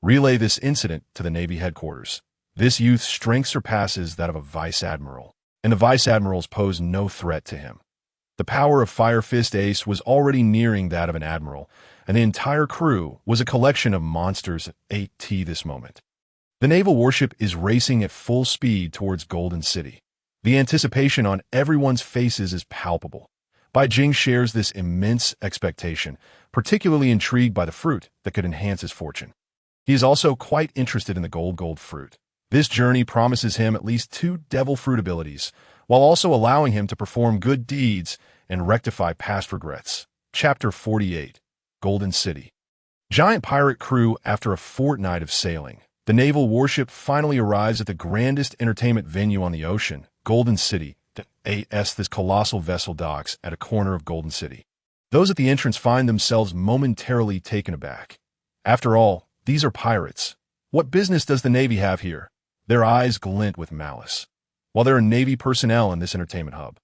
Relay this incident to the Navy headquarters. This youth's strength surpasses that of a vice admiral, and the vice admirals pose no threat to him." The power of Fire Fist Ace was already nearing that of an admiral, and the entire crew was a collection of monsters at 8T this moment. The naval warship is racing at full speed towards Golden City. The anticipation on everyone's faces is palpable. Bai Jing shares this immense expectation, particularly intrigued by the fruit that could enhance his fortune. He is also quite interested in the gold fruit. This journey promises him at least 2 devil fruit abilities, while also allowing him to perform good deeds and rectify past regrets. Chapter 48, Golden City. Giant pirate crew after a fortnight of sailing. The naval warship finally arrives at the grandest entertainment venue on the ocean, Golden City. This colossal vessel docks at a corner of Golden City. Those at the entrance find themselves momentarily taken aback. After all, these are pirates. What business does the Navy have here? Their eyes glint with malice. While there are Navy personnel in this entertainment hub,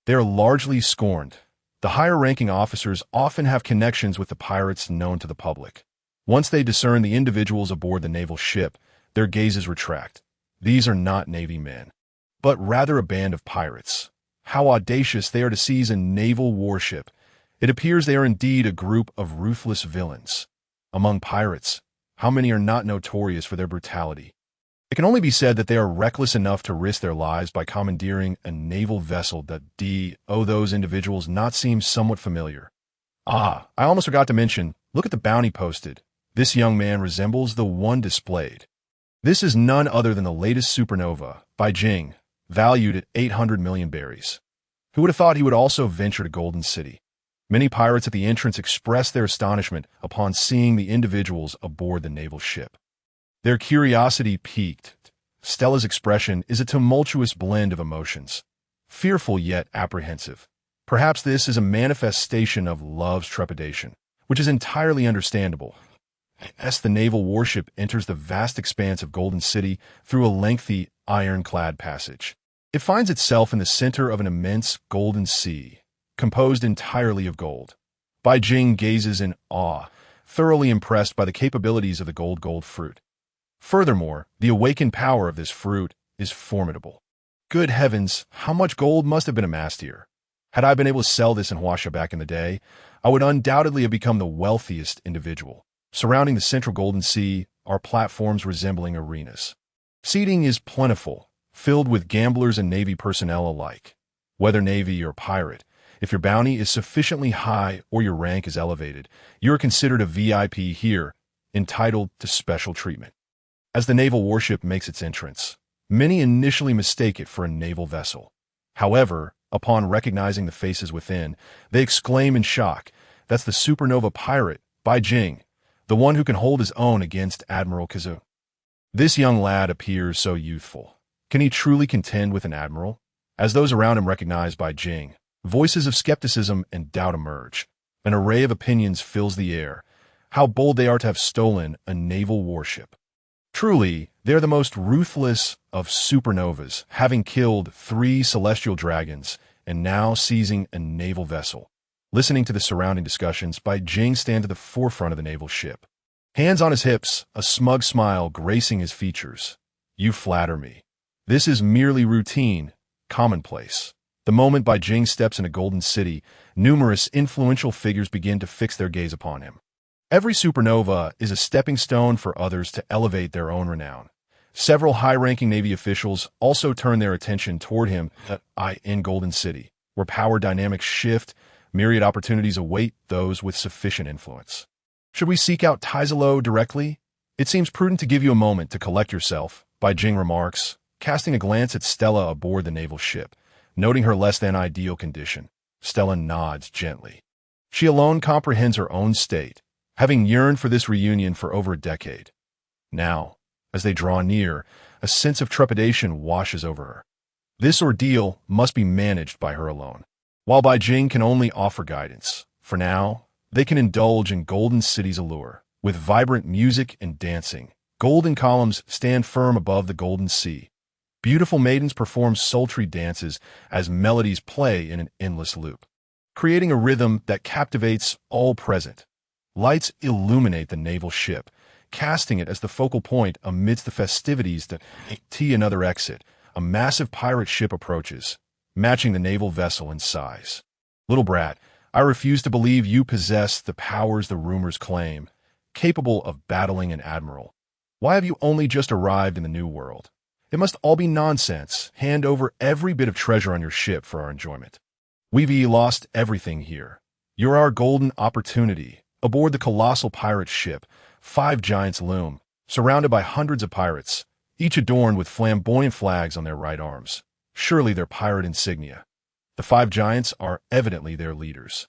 they are largely scorned. The higher-ranking officers often have connections with the pirates known to the public. Once they discern the individuals aboard the naval ship, their gazes retract. These are not Navy men, but rather a band of pirates. How audacious they are to seize a naval warship. It appears they are indeed a group of ruthless villains. Among pirates, how many are not notorious for their brutality? It can only be said that they are reckless enough to risk their lives by commandeering a naval vessel that those individuals not seem somewhat familiar. I almost forgot to mention, look at the bounty posted. This young man resembles the one displayed. This is none other than the latest supernova, Bai Jing, valued at 800 million berries. Who would have thought he would also venture to Golden City? Many pirates at the entrance expressed their astonishment upon seeing the individuals aboard the naval ship. Their curiosity piqued. Stella's expression is a tumultuous blend of emotions, fearful yet apprehensive. Perhaps this is a manifestation of love's trepidation, which is entirely understandable. As the naval warship enters the vast expanse of Golden City through a lengthy, ironclad passage, it finds itself in the center of an immense golden sea, composed entirely of gold. Bai Jing gazes in awe, thoroughly impressed by the capabilities of the gold fruit. Furthermore, the awakened power of this fruit is formidable. Good heavens, how much gold must have been amassed here? Had I been able to sell this in Huasha back in the day, I would undoubtedly have become the wealthiest individual. Surrounding the central Golden Sea are platforms resembling arenas. Seating is plentiful, filled with gamblers and Navy personnel alike. Whether Navy or pirate, if your bounty is sufficiently high or your rank is elevated, you are considered a VIP here, entitled to special treatment. As the naval warship makes its entrance, many initially mistake it for a naval vessel. However, upon recognizing the faces within, they exclaim in shock, "That's the supernova pirate, Bai Jing, the one who can hold his own against Admiral Kizaru." This young lad appears so youthful. Can he truly contend with an admiral? As those around him recognize Bai Jing, voices of skepticism and doubt emerge. An array of opinions fills the air. How bold they are to have stolen a naval warship. Truly, they are the most ruthless of supernovas, having killed 3 celestial dragons and now seizing a naval vessel. Listening to the surrounding discussions, Bai Jing stands at the forefront of the naval ship. Hands on his hips, a smug smile gracing his features. You flatter me. This is merely routine, commonplace. The moment Bai Jing steps into Golden City, numerous influential figures begin to fix their gaze upon him. Every supernova is a stepping stone for others to elevate their own renown. Several high-ranking Navy officials also turn their attention toward him in Golden City, where power dynamics shift, myriad opportunities await those with sufficient influence. Should we seek out Taizalo directly? It seems prudent to give you a moment to collect yourself, Bai Jing remarks, casting a glance at Stella aboard the naval ship. Noting her less-than-ideal condition, Stella nods gently. She alone comprehends her own state, having yearned for this reunion for over a decade. Now, as they draw near, a sense of trepidation washes over her. This ordeal must be managed by her alone. While Bai Jing can only offer guidance, for now, they can indulge in Golden City's allure. With vibrant music and dancing, golden columns stand firm above the Golden Sea. Beautiful maidens perform sultry dances as melodies play in an endless loop, creating a rhythm that captivates all present. Lights illuminate the naval ship, casting it as the focal point amidst the festivities that another exit. A massive pirate ship approaches, matching the naval vessel in size. Little brat, I refuse to believe you possess the powers the rumors claim, capable of battling an admiral. Why have you only just arrived in the New World? It must all be nonsense. Hand over every bit of treasure on your ship for our enjoyment. We've lost everything here. You're our golden opportunity. Aboard the colossal pirate ship, 5 giants loom, surrounded by hundreds of pirates, each adorned with flamboyant flags on their right arms. Surely they're pirate insignia. The 5 giants are evidently their leaders.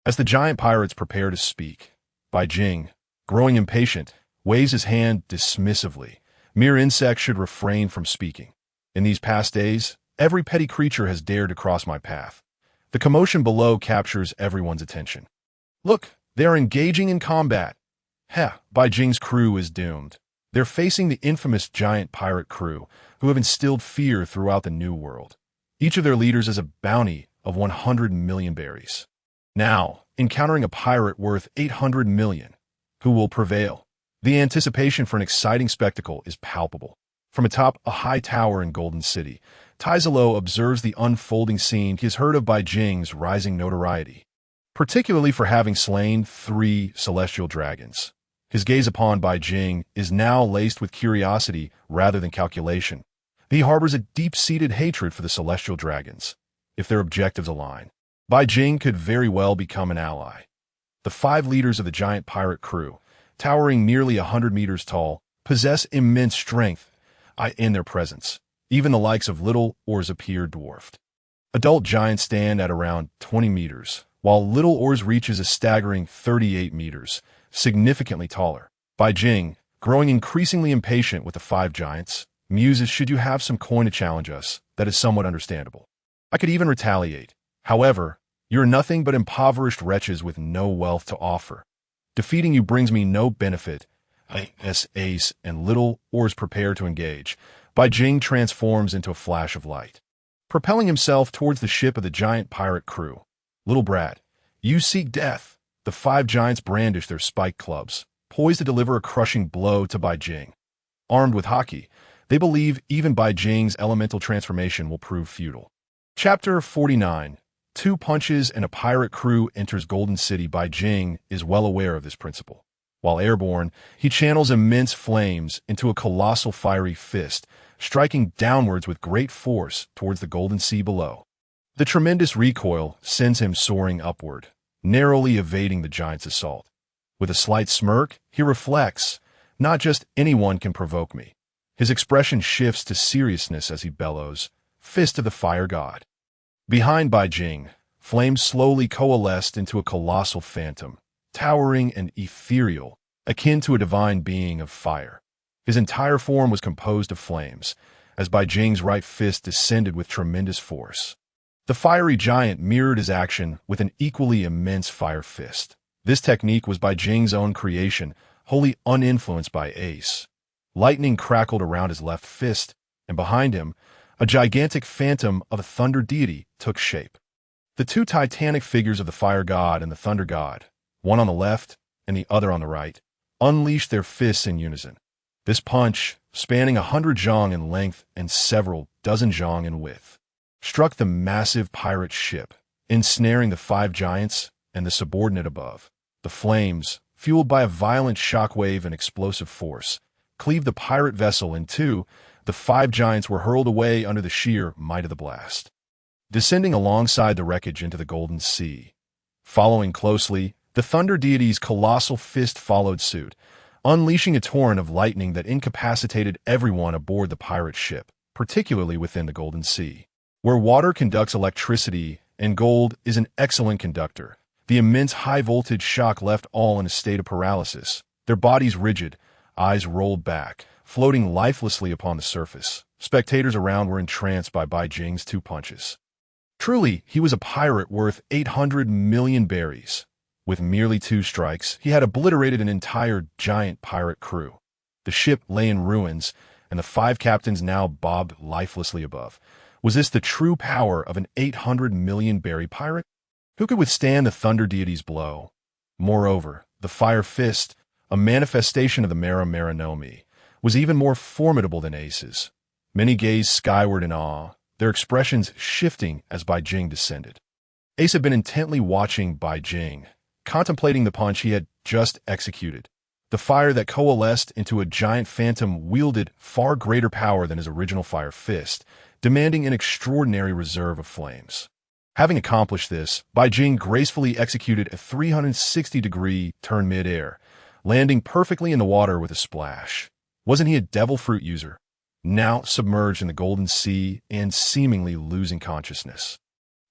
As the giant pirates prepare to speak, Bai Jing, growing impatient, waves his hand dismissively. Mere insects should refrain from speaking. In these past days, every petty creature has dared to cross my path. The commotion below captures everyone's attention. Look, they are engaging in combat. Bai Jing's crew is doomed. They're facing the infamous giant pirate crew, who have instilled fear throughout the New World. Each of their leaders has a bounty of 100 million berries. Now, encountering a pirate worth 800 million, who will prevail? The anticipation for an exciting spectacle is palpable. From atop a high tower in Golden City, Taizalo observes the unfolding scene. He has heard of Bai Jing's rising notoriety, particularly for having slain 3 celestial dragons. His gaze upon Bai Jing is now laced with curiosity rather than calculation. He harbors a deep-seated hatred for the celestial dragons. If their objectives align, Bai Jing could very well become an ally. The 5 leaders of the giant pirate crew, towering nearly 100 meters tall, possess immense strength in their presence. Even the likes of little Oars appear dwarfed. Adult giants stand at around 20 meters, while little Oars reaches a staggering 38 meters, significantly taller. Bai Jing, growing increasingly impatient with the 5 giants, muses, should you have some coin to challenge us, that is somewhat understandable. I could even retaliate. However, you're nothing but impoverished wretches with no wealth to offer. Defeating you brings me no benefit. Ace and little Oars prepare to engage. Bai Jing transforms into a flash of light, propelling himself towards the ship of the giant pirate crew. Little brat, you seek death. The 5 giants brandish their spiked clubs, poised to deliver a crushing blow to Bai Jing. Armed with Haki, they believe even Bai Jing's elemental transformation will prove futile. Chapter 49. 2 punches and a pirate crew enters Golden City. Bai Jing is well aware of this principle. While airborne, he channels immense flames into a colossal fiery fist, striking downwards with great force towards the golden sea below. The tremendous recoil sends him soaring upward, narrowly evading the giant's assault. With a slight smirk, he reflects, "Not just anyone can provoke me." His expression shifts to seriousness as he bellows, "Fist of the fire god." Behind Bai Jing, flames slowly coalesced into a colossal phantom, towering and ethereal, akin to a divine being of fire. His entire form was composed of flames, as Bai Jing's right fist descended with tremendous force. The fiery giant mirrored his action with an equally immense fire fist. This technique was Bai Jing's own creation, wholly uninfluenced by Ace. Lightning crackled around his left fist, and behind him, a gigantic phantom of a thunder deity took shape. The two titanic figures of the fire god and the thunder god, one on the left and the other on the right, unleashed their fists in unison. This punch, spanning 100 zhang in length and several dozen zhang in width, struck the massive pirate ship, ensnaring the 5 giants and the subordinate above. The flames, fueled by a violent shockwave and explosive force, cleaved the pirate vessel in two. The 5 giants were hurled away under the sheer might of the blast, descending alongside the wreckage into the golden sea. Following closely, the thunder deity's colossal fist followed suit, unleashing a torrent of lightning that incapacitated everyone aboard the pirate ship, particularly within the golden sea, where water conducts electricity and gold is an excellent conductor. The immense high-voltage shock left all in a state of paralysis, their bodies rigid, eyes rolled back, floating lifelessly upon the surface. Spectators around were entranced by Bai Jing's 2 punches. Truly, he was a pirate worth 800 million berries. With merely 2 strikes, he had obliterated an entire giant pirate crew. The ship lay in ruins, and the 5 captains now bobbed lifelessly above. Was this the true power of an 800 million berry pirate? Who could withstand the thunder deity's blow? Moreover, the fire fist, a manifestation of the Mera no Mi, was even more formidable than Ace's. Many gazed skyward in awe, their expressions shifting as Bai Jing descended. Ace had been intently watching Bai Jing, contemplating the punch he had just executed. The fire that coalesced into a giant phantom wielded far greater power than his original fire fist, demanding an extraordinary reserve of flames. Having accomplished this, Bai Jing gracefully executed a 360-degree turn mid-air, landing perfectly in the water with a splash. Wasn't he a devil fruit user? Now submerged in the golden sea and seemingly losing consciousness.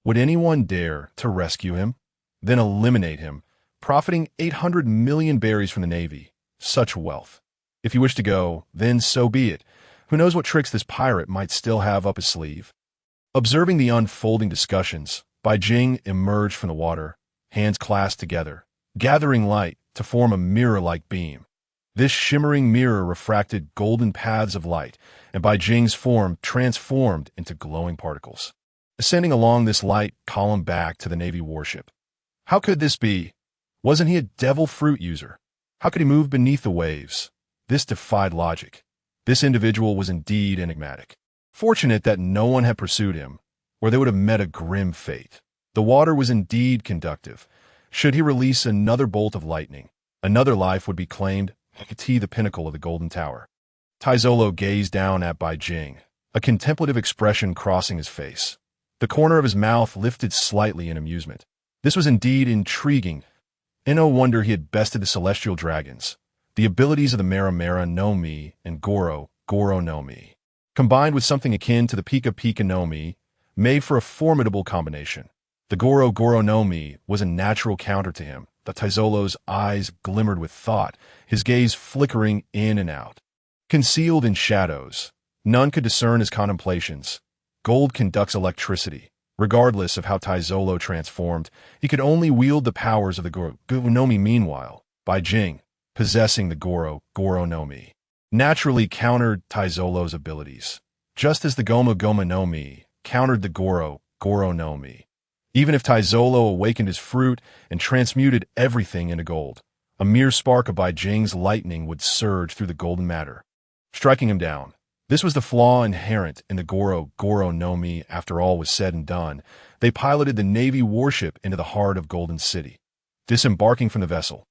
Would anyone dare to rescue him? Then eliminate him, profiting 800 million berries from the Navy. Such wealth. If you wish to go, then so be it. Who knows what tricks this pirate might still have up his sleeve? Observing the unfolding discussions, Bai Jing emerged from the water, hands clasped together, gathering light to form a mirror-like beam. This shimmering mirror refracted golden paths of light, and Bai Jing's form transformed into glowing particles, ascending along this light column back to the Navy warship. How could this be? Wasn't he a devil fruit user? How could he move beneath the waves? This defied logic. This individual was indeed enigmatic. Fortunate that no one had pursued him, or they would have met a grim fate. The water was indeed conductive. Should he release another bolt of lightning, another life would be claimed, Haki, the pinnacle of the Golden Tower. Taizolo gazed down at Bai Jing, a contemplative expression crossing his face. The corner of his mouth lifted slightly in amusement. This was indeed intriguing, and no wonder he had bested the celestial dragons. The abilities of the Mera no Mi and Goro no Mi, combined with something akin to the Pika no Mi, made for a formidable combination. The Goro no Mi was a natural counter to him. The Taizolo's eyes glimmered with thought, his gaze flickering in and out. Concealed in shadows, none could discern his contemplations. Gold conducts electricity. Regardless of how Taizolo transformed, he could only wield the powers of the Goro no Mi. Meanwhile, Bai Jing, possessing the Goro no Mi, naturally countered Taizolo's abilities, just as the Goma no Mi countered the Goro no Mi. Even if Taizolo awakened his fruit and transmuted everything into gold, a mere spark of Bai Jing's lightning would surge through the golden matter, striking him down. This was the flaw inherent in the Goro no Mi. After all was said and done, they piloted the Navy warship into the heart of Golden City. Disembarking from the vessel,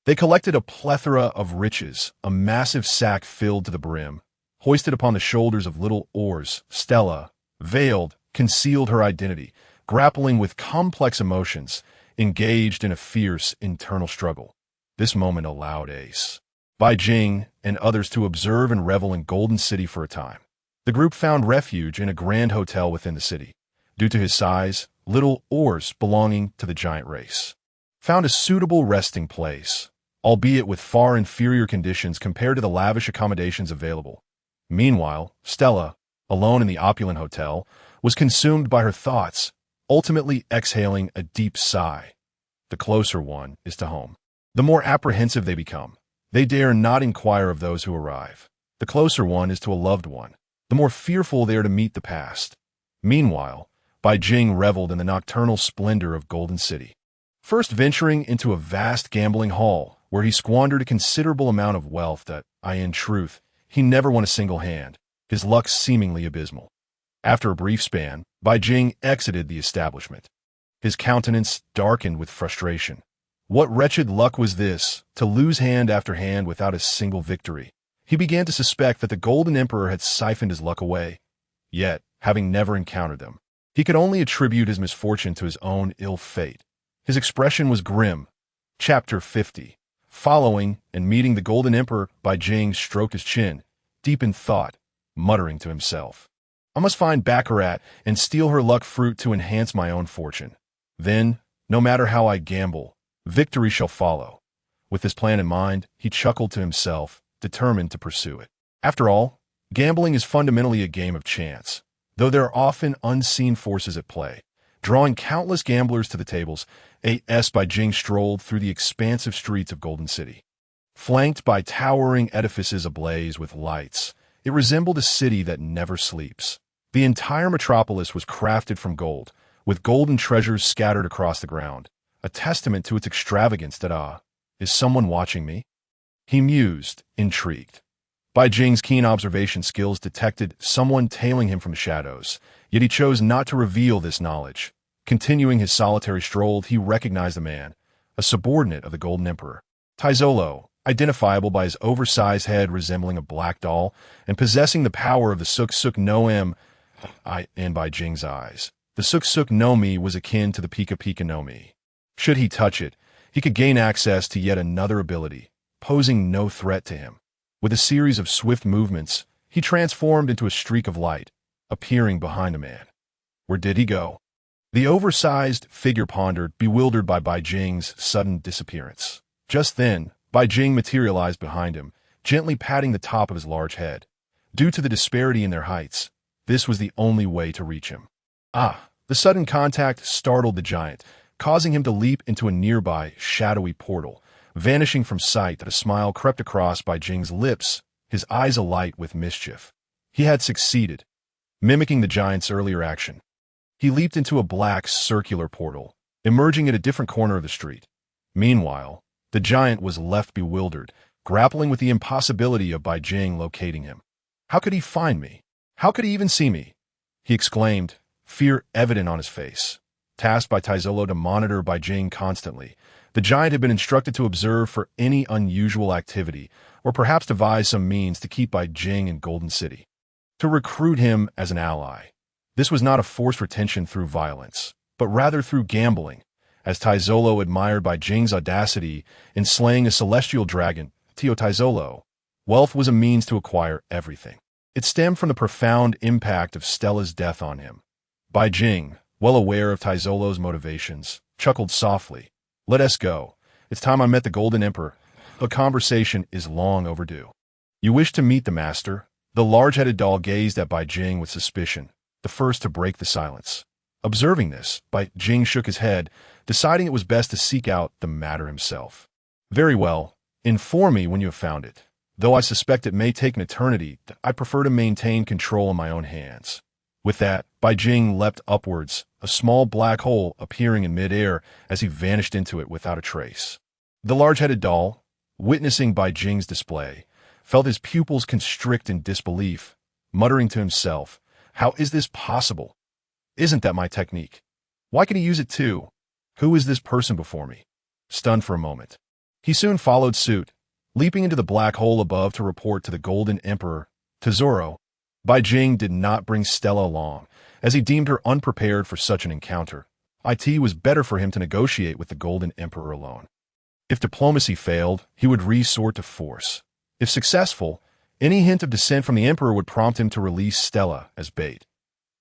They collected a plethora of riches, a massive sack filled to the brim, hoisted upon the shoulders of little Oars. Stella, veiled, concealed her identity, grappling with complex emotions, engaged in a fierce internal struggle. This moment allowed Ace, Bai Jing, and others to observe and revel in Golden City for a time. The group found refuge in a grand hotel within the city. Due to his size, little Oars belonging to the giant race found a suitable resting place, albeit with far inferior conditions compared to the lavish accommodations available. Meanwhile, Stella, alone in the opulent hotel, was consumed by her thoughts, ultimately exhaling a deep sigh. The closer one is to home, the more apprehensive they become. They dare not inquire of those who arrive. The closer one is to a loved one, the more fearful they are to meet the past. Meanwhile, Bai Jing reveled in the nocturnal splendor of Golden City, first venturing into a vast gambling hall where he squandered a considerable amount of wealth that, in truth, he never won a single hand, his luck seemingly abysmal. After a brief span, Bai Jing exited the establishment. His countenance darkened with frustration. What wretched luck was this, to lose hand after hand without a single victory? He began to suspect that the Golden Emperor had siphoned his luck away. Yet, having never encountered them, he could only attribute his misfortune to his own ill fate. His expression was grim. Chapter 50. Following and meeting the Golden Emperor, Bai Jing stroked his chin, deep in thought, muttering to himself, I must find Baccarat and steal her luck fruit to enhance my own fortune. Then, no matter how I gamble, victory shall follow. With this plan in mind, he chuckled to himself, determined to pursue it. After all, gambling is fundamentally a game of chance, though there are often unseen forces at play. Drawing countless gamblers to the tables, A.S. Bai Jing strolled through the expansive streets of Golden City. Flanked by towering edifices ablaze with lights, it resembled a city that never sleeps. The entire metropolis was crafted from gold, with golden treasures scattered across the ground, a testament to its extravagance that, is someone watching me? He mused, intrigued. Bai Jing's keen observation skills detected someone tailing him from the shadows, yet he chose not to reveal this knowledge. Continuing his solitary stroll, he recognized the man, a subordinate of the Golden Emperor. Taizolo, identifiable by his oversized head resembling a black doll, and possessing the power of the Suk Suk no M, in Bai Jing's eyes. The Suk Suk no Mi was akin to the Pika Pika no Mi. Should he touch it, he could gain access to yet another ability, posing no threat to him. With a series of swift movements, he transformed into a streak of light, appearing behind the man. Where did he go? The oversized figure pondered, bewildered by Bai Jing's sudden disappearance. Just then, Bai Jing materialized behind him, gently patting the top of his large head. Due to the disparity in their heights, this was the only way to reach him. The sudden contact startled the giant, causing him to leap into a nearby, shadowy portal. Vanishing from sight, a smile crept across Bai Jing's lips, his eyes alight with mischief. He had succeeded, mimicking the giant's earlier action. He leaped into a black, circular portal, emerging at a different corner of the street. Meanwhile, the giant was left bewildered, grappling with the impossibility of Bai Jing locating him. How could he find me? How could he even see me? He exclaimed, fear evident on his face. Tasked by Taizolo to monitor Bai Jing constantly, the giant had been instructed to observe for any unusual activity, or perhaps devise some means to keep Bai Jing in Golden City. To recruit him as an ally. This was not a forced retention through violence, but rather through gambling, as Taizolo admired Bai Jing's audacity in slaying a celestial dragon, Tio Taizolo. Wealth was a means to acquire everything. It stemmed from the profound impact of Stella's death on him. Bai Jing, well aware of Taizolo's motivations, chuckled softly. Let us go. It's time I met the Golden Emperor. The conversation is long overdue. You wish to meet the master? The large-headed doll gazed at Bai Jing with suspicion, the first to break the silence. Observing this, Bai Jing shook his head, deciding it was best to seek out the matter himself. Very well. Inform me when you have found it. Though I suspect it may take an eternity, I prefer to maintain control in my own hands. With that, Bai Jing leapt upwards, a small black hole appearing in mid-air as he vanished into it without a trace. The large-headed doll, witnessing Bai Jing's display, felt his pupils constrict in disbelief, muttering to himself, how is this possible? Isn't that my technique? Why can he use it too? Who is this person before me? Stunned for a moment, He soon followed suit, leaping into the black hole above to report to the Golden Emperor, Tesoro. Bai Jing did not bring Stella along, as he deemed her unprepared for such an encounter. It was better for him to negotiate with the Golden Emperor alone. If diplomacy failed, he would resort to force. If successful, any hint of dissent from the Emperor would prompt him to release Stella as bait.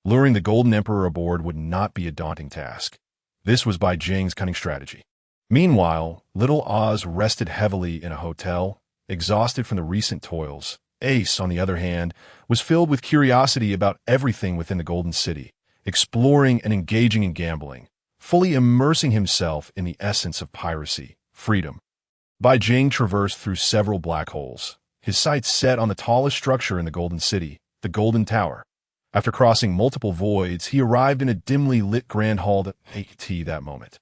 Luring the Golden Emperor aboard would not be a daunting task. This was Bai Jing's cunning strategy. Meanwhile, little Oz rested heavily in a hotel, exhausted from the recent toils. Ace, on the other hand, was filled with curiosity about everything within the Golden City, exploring and engaging in gambling, fully immersing himself in the essence of piracy, freedom. Bai Jing traversed through several black holes, his sights set on the tallest structure in the Golden City, the Golden Tower. After crossing multiple voids, he arrived in a dimly lit grand hall that moment.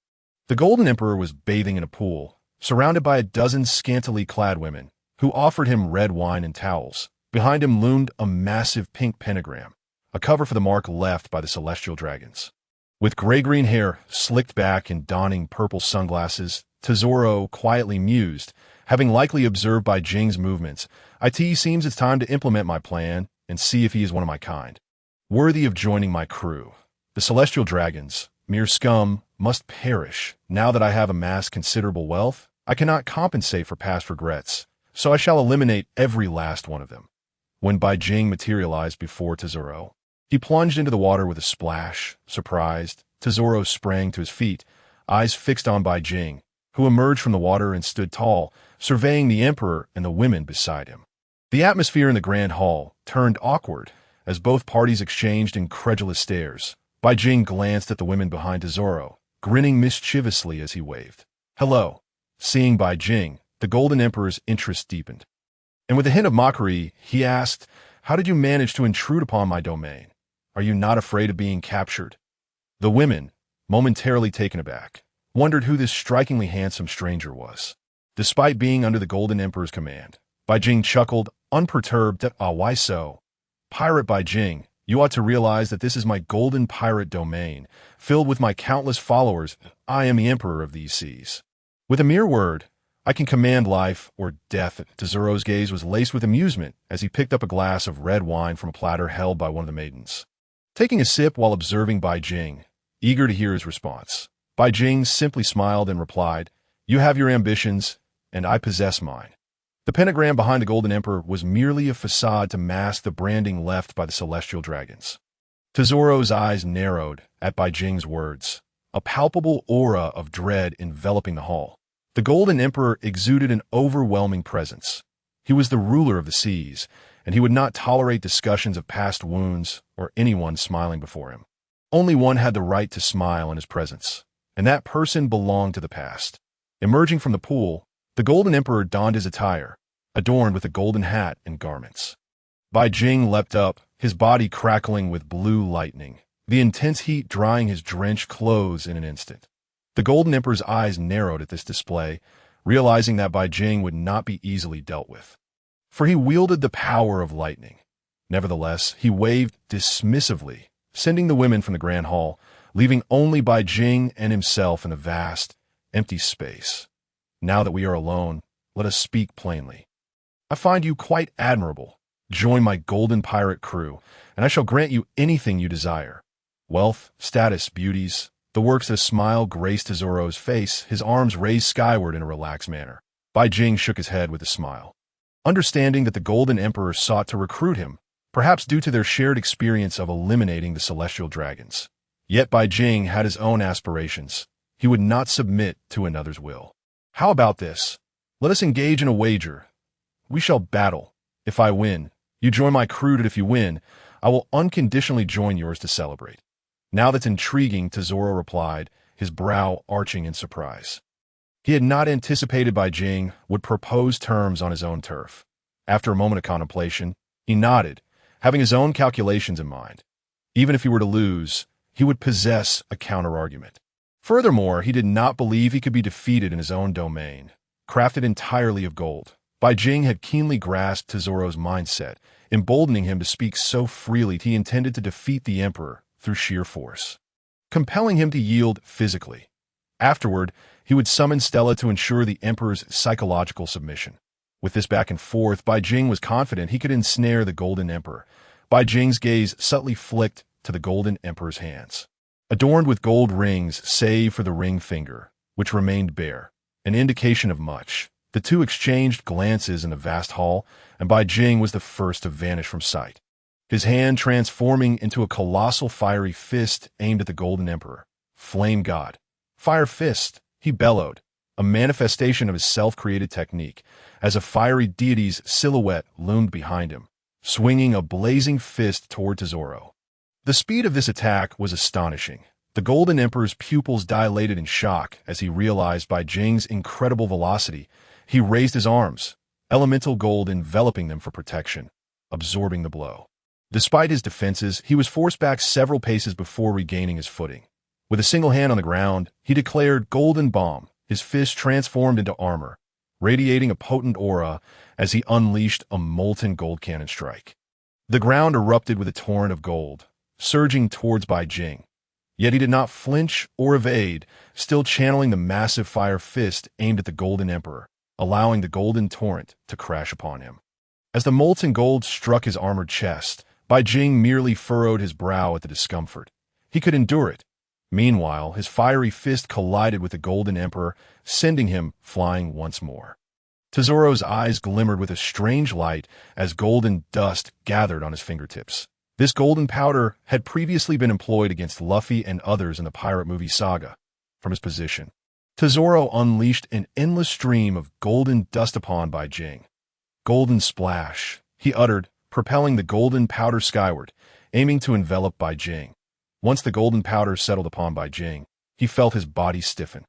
The Golden Emperor was bathing in a pool, surrounded by a dozen scantily clad women, who offered him red wine and towels. Behind him loomed a massive pink pentagram, a cover for the mark left by the celestial dragons. With gray-green hair slicked back and donning purple sunglasses, Tesoro quietly mused, having likely observed Bai Jing's movements. It seems it's time to implement my plan and see if he is one of my kind. Worthy of joining my crew. The celestial dragons, mere scum, must perish. Now that I have amassed considerable wealth, I cannot compensate for past regrets, so I shall eliminate every last one of them. When Bai Jing materialized before Tesoro, he plunged into the water with a splash. Surprised, Tesoro sprang to his feet, eyes fixed on Bai Jing, who emerged from the water and stood tall, surveying the Emperor and the women beside him. The atmosphere in the grand hall turned awkward as both parties exchanged incredulous stares. Bai Jing glanced at the women behind Tesoro, grinning mischievously as he waved. "Hello." Seeing Bai Jing, the Golden Emperor's interest deepened. And with a hint of mockery, he asked, "How did you manage to intrude upon my domain? Are you not afraid of being captured?" The women, momentarily taken aback, wondered who this strikingly handsome stranger was. Despite being under the Golden Emperor's command, Bai Jing chuckled, unperturbed. Why so? Pirate Bai Jing, you ought to realize that this is my golden pirate domain, filled with my countless followers. I am the Emperor of these seas. With a mere word, I can command life or death." Tesoro's gaze was laced with amusement as he picked up a glass of red wine from a platter held by one of the maidens. Taking a sip while observing Bai Jing, eager to hear his response, Bai Jing simply smiled and replied, "You have your ambitions, and I possess mine." The pentagram behind the Golden Emperor was merely a facade to mask the branding left by the celestial dragons. Tesoro's eyes narrowed at Bai Jing's words, a palpable aura of dread enveloping the hall. The Golden Emperor exuded an overwhelming presence. He was the ruler of the seas, and he would not tolerate discussions of past wounds or anyone smiling before him. Only one had the right to smile in his presence, and that person belonged to the past. Emerging from the pool, the Golden Emperor donned his attire, adorned with a golden hat and garments. Bai Jing leapt up, his body crackling with blue lightning, the intense heat drying his drenched clothes in an instant. The Golden Emperor's eyes narrowed at this display, realizing that Bai Jing would not be easily dealt with. For he wielded the power of lightning. Nevertheless, he waved dismissively, sending the women from the grand hall, leaving only Bai Jing and himself in the vast, empty space. "Now that we are alone, let us speak plainly. I find you quite admirable. Join my golden pirate crew, and I shall grant you anything you desire. Wealth, status, beauties." The works of a smile graced Tesoro's face, his arms raised skyward in a relaxed manner. Bai Jing shook his head with a smile. Understanding that the Golden Emperor sought to recruit him, perhaps due to their shared experience of eliminating the celestial dragons. Yet Bai Jing had his own aspirations. He would not submit to another's will. "How about this? Let us engage in a wager. We shall battle. If I win, you join my crew, and if you win, I will unconditionally join yours to celebrate." "Now that's intriguing," Tesoro replied, his brow arching in surprise. He had not anticipated Bai Jing would propose terms on his own turf. After a moment of contemplation, he nodded, having his own calculations in mind. Even if he were to lose, he would possess a counter-argument. Furthermore, he did not believe he could be defeated in his own domain, crafted entirely of gold. Bai Jing had keenly grasped Tesoro's mindset, emboldening him to speak so freely he intended to defeat the Emperor through sheer force, compelling him to yield physically. Afterward, he would summon Stella to ensure the Emperor's psychological submission. With this back and forth, Bai Jing was confident he could ensnare the Golden Emperor. Bai Jing's gaze subtly flicked to the Golden Emperor's hands, adorned with gold rings save for the ring finger, which remained bare, an indication of much. The two exchanged glances in the vast hall, and Bai Jing was the first to vanish from sight, his hand transforming into a colossal fiery fist aimed at the Golden Emperor. Flame God. Fire fist, he bellowed, a manifestation of his self-created technique, as a fiery deity's silhouette loomed behind him, swinging a blazing fist toward Tesoro. The speed of this attack was astonishing. The Golden Emperor's pupils dilated in shock as he realized Bai Jing's incredible velocity. He raised his arms, elemental gold enveloping them for protection, absorbing the blow. Despite his defenses, he was forced back several paces before regaining his footing. With a single hand on the ground, he declared Golden Bomb, his fist transformed into armor, radiating a potent aura as he unleashed a molten gold cannon strike. The ground erupted with a torrent of gold, surging towards Bai Jing. Yet he did not flinch or evade, still channeling the massive fire fist aimed at the Golden Emperor, allowing the golden torrent to crash upon him. As the molten gold struck his armored chest, Bai Jing merely furrowed his brow at the discomfort. He could endure it. Meanwhile, his fiery fist collided with the Golden Emperor, sending him flying once more. Tesoro's eyes glimmered with a strange light as golden dust gathered on his fingertips. This golden powder had previously been employed against Luffy and others in the pirate movie saga. From his position, Tesoro unleashed an endless stream of golden dust upon Bai Jing. Golden splash, he uttered, propelling the golden powder skyward, aiming to envelop Bai Jing. Once the golden powder settled upon Bai Jing, he felt his body stiffen.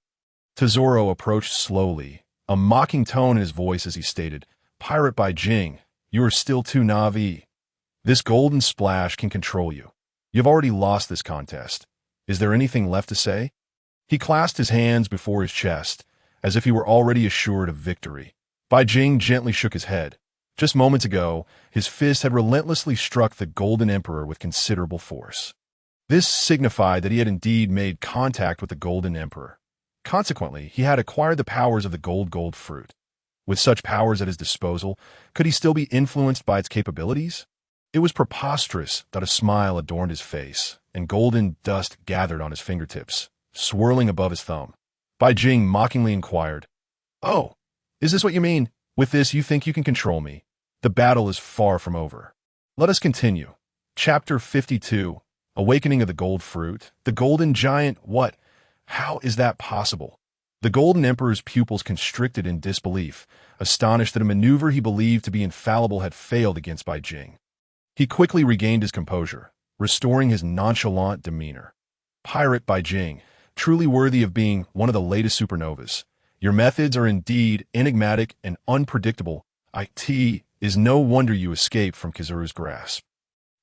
Tesoro approached slowly, a mocking tone in his voice as he stated, "Pirate Bai Jing, you are still too naive. This golden splash can control you. You've already lost this contest. Is there anything left to say?" He clasped his hands before his chest, as if he were already assured of victory. Bai Jing gently shook his head. Just moments ago, his fist had relentlessly struck the Golden Emperor with considerable force. This signified that he had indeed made contact with the Golden Emperor. Consequently, he had acquired the powers of the gold fruit. With such powers at his disposal, could he still be influenced by its capabilities? It was preposterous that a smile adorned his face, and golden dust gathered on his fingertips, swirling above his thumb. Bai Jing mockingly inquired, "Oh, is this what you mean? With this you think you can control me? The battle is far from over. Let us continue." Chapter 52, Awakening of the Gold Fruit. The Golden Giant, what? How is that possible? The Golden Emperor's pupils constricted in disbelief, astonished that a maneuver he believed to be infallible had failed against Bai Jing. He quickly regained his composure, restoring his nonchalant demeanor. "Pirate Bai Jing, truly worthy of being one of the latest supernovas. Your methods are indeed enigmatic and unpredictable. It is no wonder you escaped from Kizaru's grasp.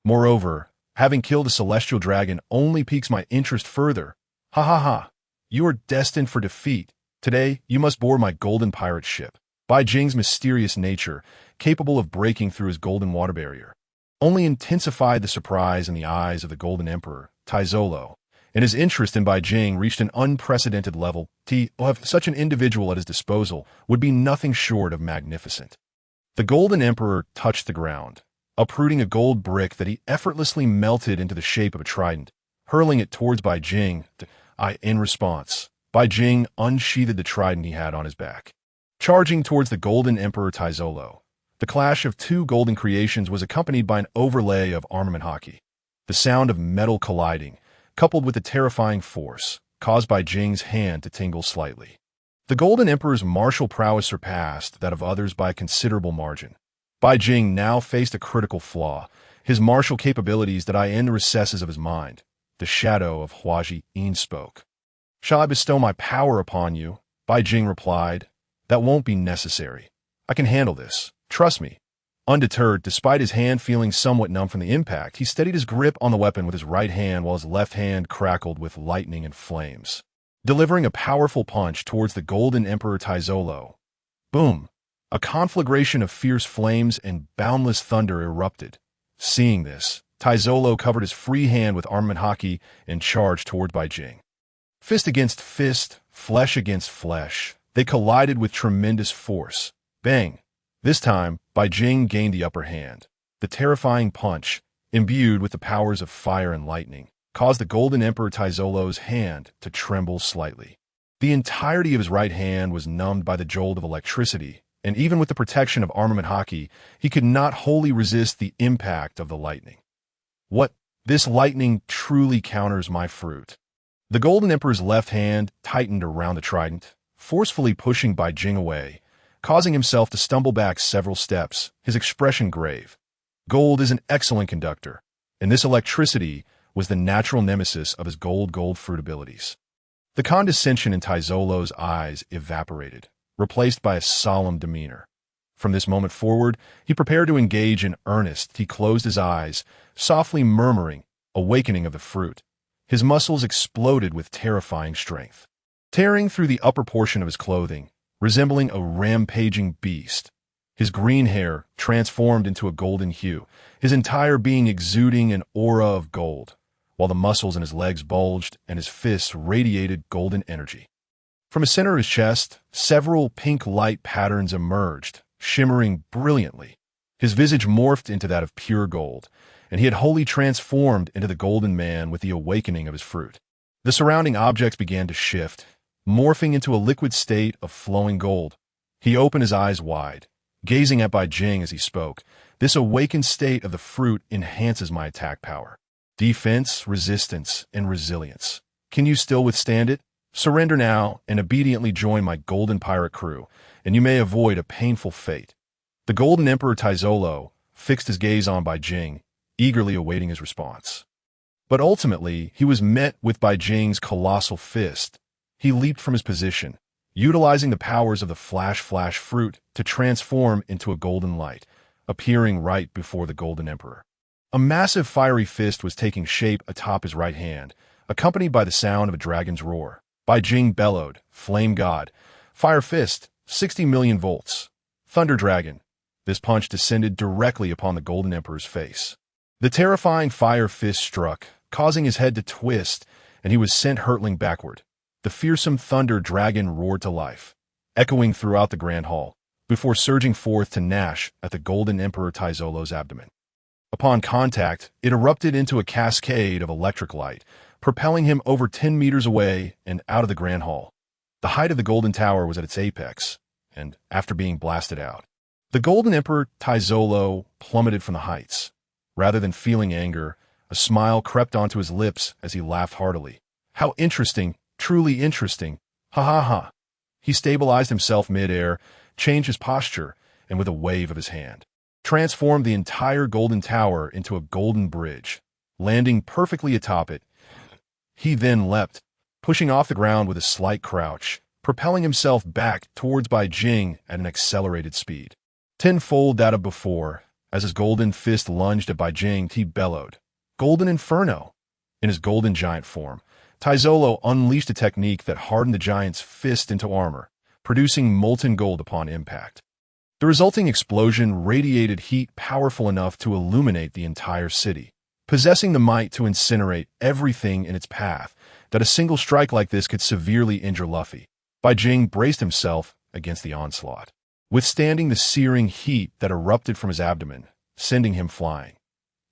Moreover, having killed a celestial dragon only piques my interest further. Ha ha ha. You are destined for defeat. Today, you must board my golden pirate ship." Bai Jing's mysterious nature, capable of breaking through his golden water barrier, only intensified the surprise in the eyes of the Golden Emperor, Taizolo, and his interest in Bai Jing reached an unprecedented level. To have such an individual at his disposal would be nothing short of magnificent. The Golden Emperor touched the ground, uprooting a gold brick that he effortlessly melted into the shape of a trident, hurling it towards Bai Jing. In response, Bai Jing unsheathed the trident he had on his back, charging towards the Golden Emperor Taizolo. The clash of two golden creations was accompanied by an overlay of armament Haki. The sound of metal colliding, coupled with the terrifying force, caused Bai Jing's hand to tingle slightly. The Golden Emperor's martial prowess surpassed that of others by a considerable margin. Bai Jing now faced a critical flaw, his martial capabilities that in the recesses of his mind. The shadow of Hijacking spoke. "Shall I bestow my power upon you?" Bai Jing replied. "That won't be necessary. I can handle this. Trust me." Undeterred, despite his hand feeling somewhat numb from the impact, he steadied his grip on the weapon with his right hand while his left hand crackled with lightning and flames, delivering a powerful punch towards the Golden Emperor Taizolo. Boom! A conflagration of fierce flames and boundless thunder erupted. Seeing this, Taizolo covered his free hand with armament Haki and charged toward Bai Jing. Fist against fist, flesh against flesh. They collided with tremendous force. Bang! This time, Beijing gained the upper hand. The terrifying punch, imbued with the powers of fire and lightning, caused the Golden Emperor Taizolo's hand to tremble slightly. The entirety of his right hand was numbed by the jolt of electricity, and even with the protection of armament Haki, he could not wholly resist the impact of the lightning. What? This lightning truly counters my fruit. The Golden Emperor's left hand tightened around the trident, forcefully pushing Beijing away, causing himself to stumble back several steps, his expression grave. Gold is an excellent conductor, and this electricity was the natural nemesis of his gold fruit abilities. The condescension in Taizolo's eyes evaporated, replaced by a solemn demeanor. From this moment forward, he prepared to engage in earnest. He closed his eyes, softly murmuring, awakening of the fruit. His muscles exploded with terrifying strength. Tearing through the upper portion of his clothing, resembling a rampaging beast, his green hair transformed into a golden hue, his entire being exuding an aura of gold, while the muscles in his legs bulged and his fists radiated golden energy. From the center of his chest, several pink light patterns emerged, shimmering brilliantly. His visage morphed into that of pure gold, and he had wholly transformed into the Golden Man with the awakening of his fruit. The surrounding objects began to shift, morphing into a liquid state of flowing gold. He opened his eyes wide, gazing at Beijing as he spoke. This awakened state of the fruit enhances my attack power. Defense, resistance, and resilience. Can you still withstand it? Surrender now and obediently join my golden pirate crew, and you may avoid a painful fate. The Golden Emperor Taizolo fixed his gaze on Beijing, eagerly awaiting his response. But ultimately, he was met with Beijing's colossal fist. He leaped from his position, utilizing the powers of the flash fruit to transform into a golden light, appearing right before the Golden Emperor. A massive fiery fist was taking shape atop his right hand, accompanied by the sound of a dragon's roar. Beijing bellowed, Flame God, Fire Fist, 60 million volts, Thunder Dragon. This punch descended directly upon the Golden Emperor's face. The terrifying fire fist struck, causing his head to twist, and he was sent hurtling backward. The fearsome Thunder Dragon roared to life, echoing throughout the Grand Hall, before surging forth to gnash at the Golden Emperor Taizolo's abdomen. Upon contact, it erupted into a cascade of electric light, propelling him over 10 meters away and out of the Grand Hall. The height of the Golden Tower was at its apex, and after being blasted out, the Golden Emperor Taizolo plummeted from the heights. Rather than feeling anger, a smile crept onto his lips as he laughed heartily. How interesting, truly interesting. Ha ha ha. He stabilized himself mid-air, changed his posture, and with a wave of his hand, transformed the entire Golden Tower into a golden bridge, landing perfectly atop it. He then leapt, pushing off the ground with a slight crouch, propelling himself back towards Beijing at an accelerated speed. Tenfold that of before, as his golden fist lunged at Beijing, he bellowed, Golden Inferno! In his golden giant form, Taizolo unleashed a technique that hardened the giant's fist into armor, producing molten gold upon impact. The resulting explosion radiated heat powerful enough to illuminate the entire city, possessing the might to incinerate everything in its path. That a single strike like this could severely injure Luffy. Beijing braced himself against the onslaught, withstanding the searing heat that erupted from his abdomen, sending him flying.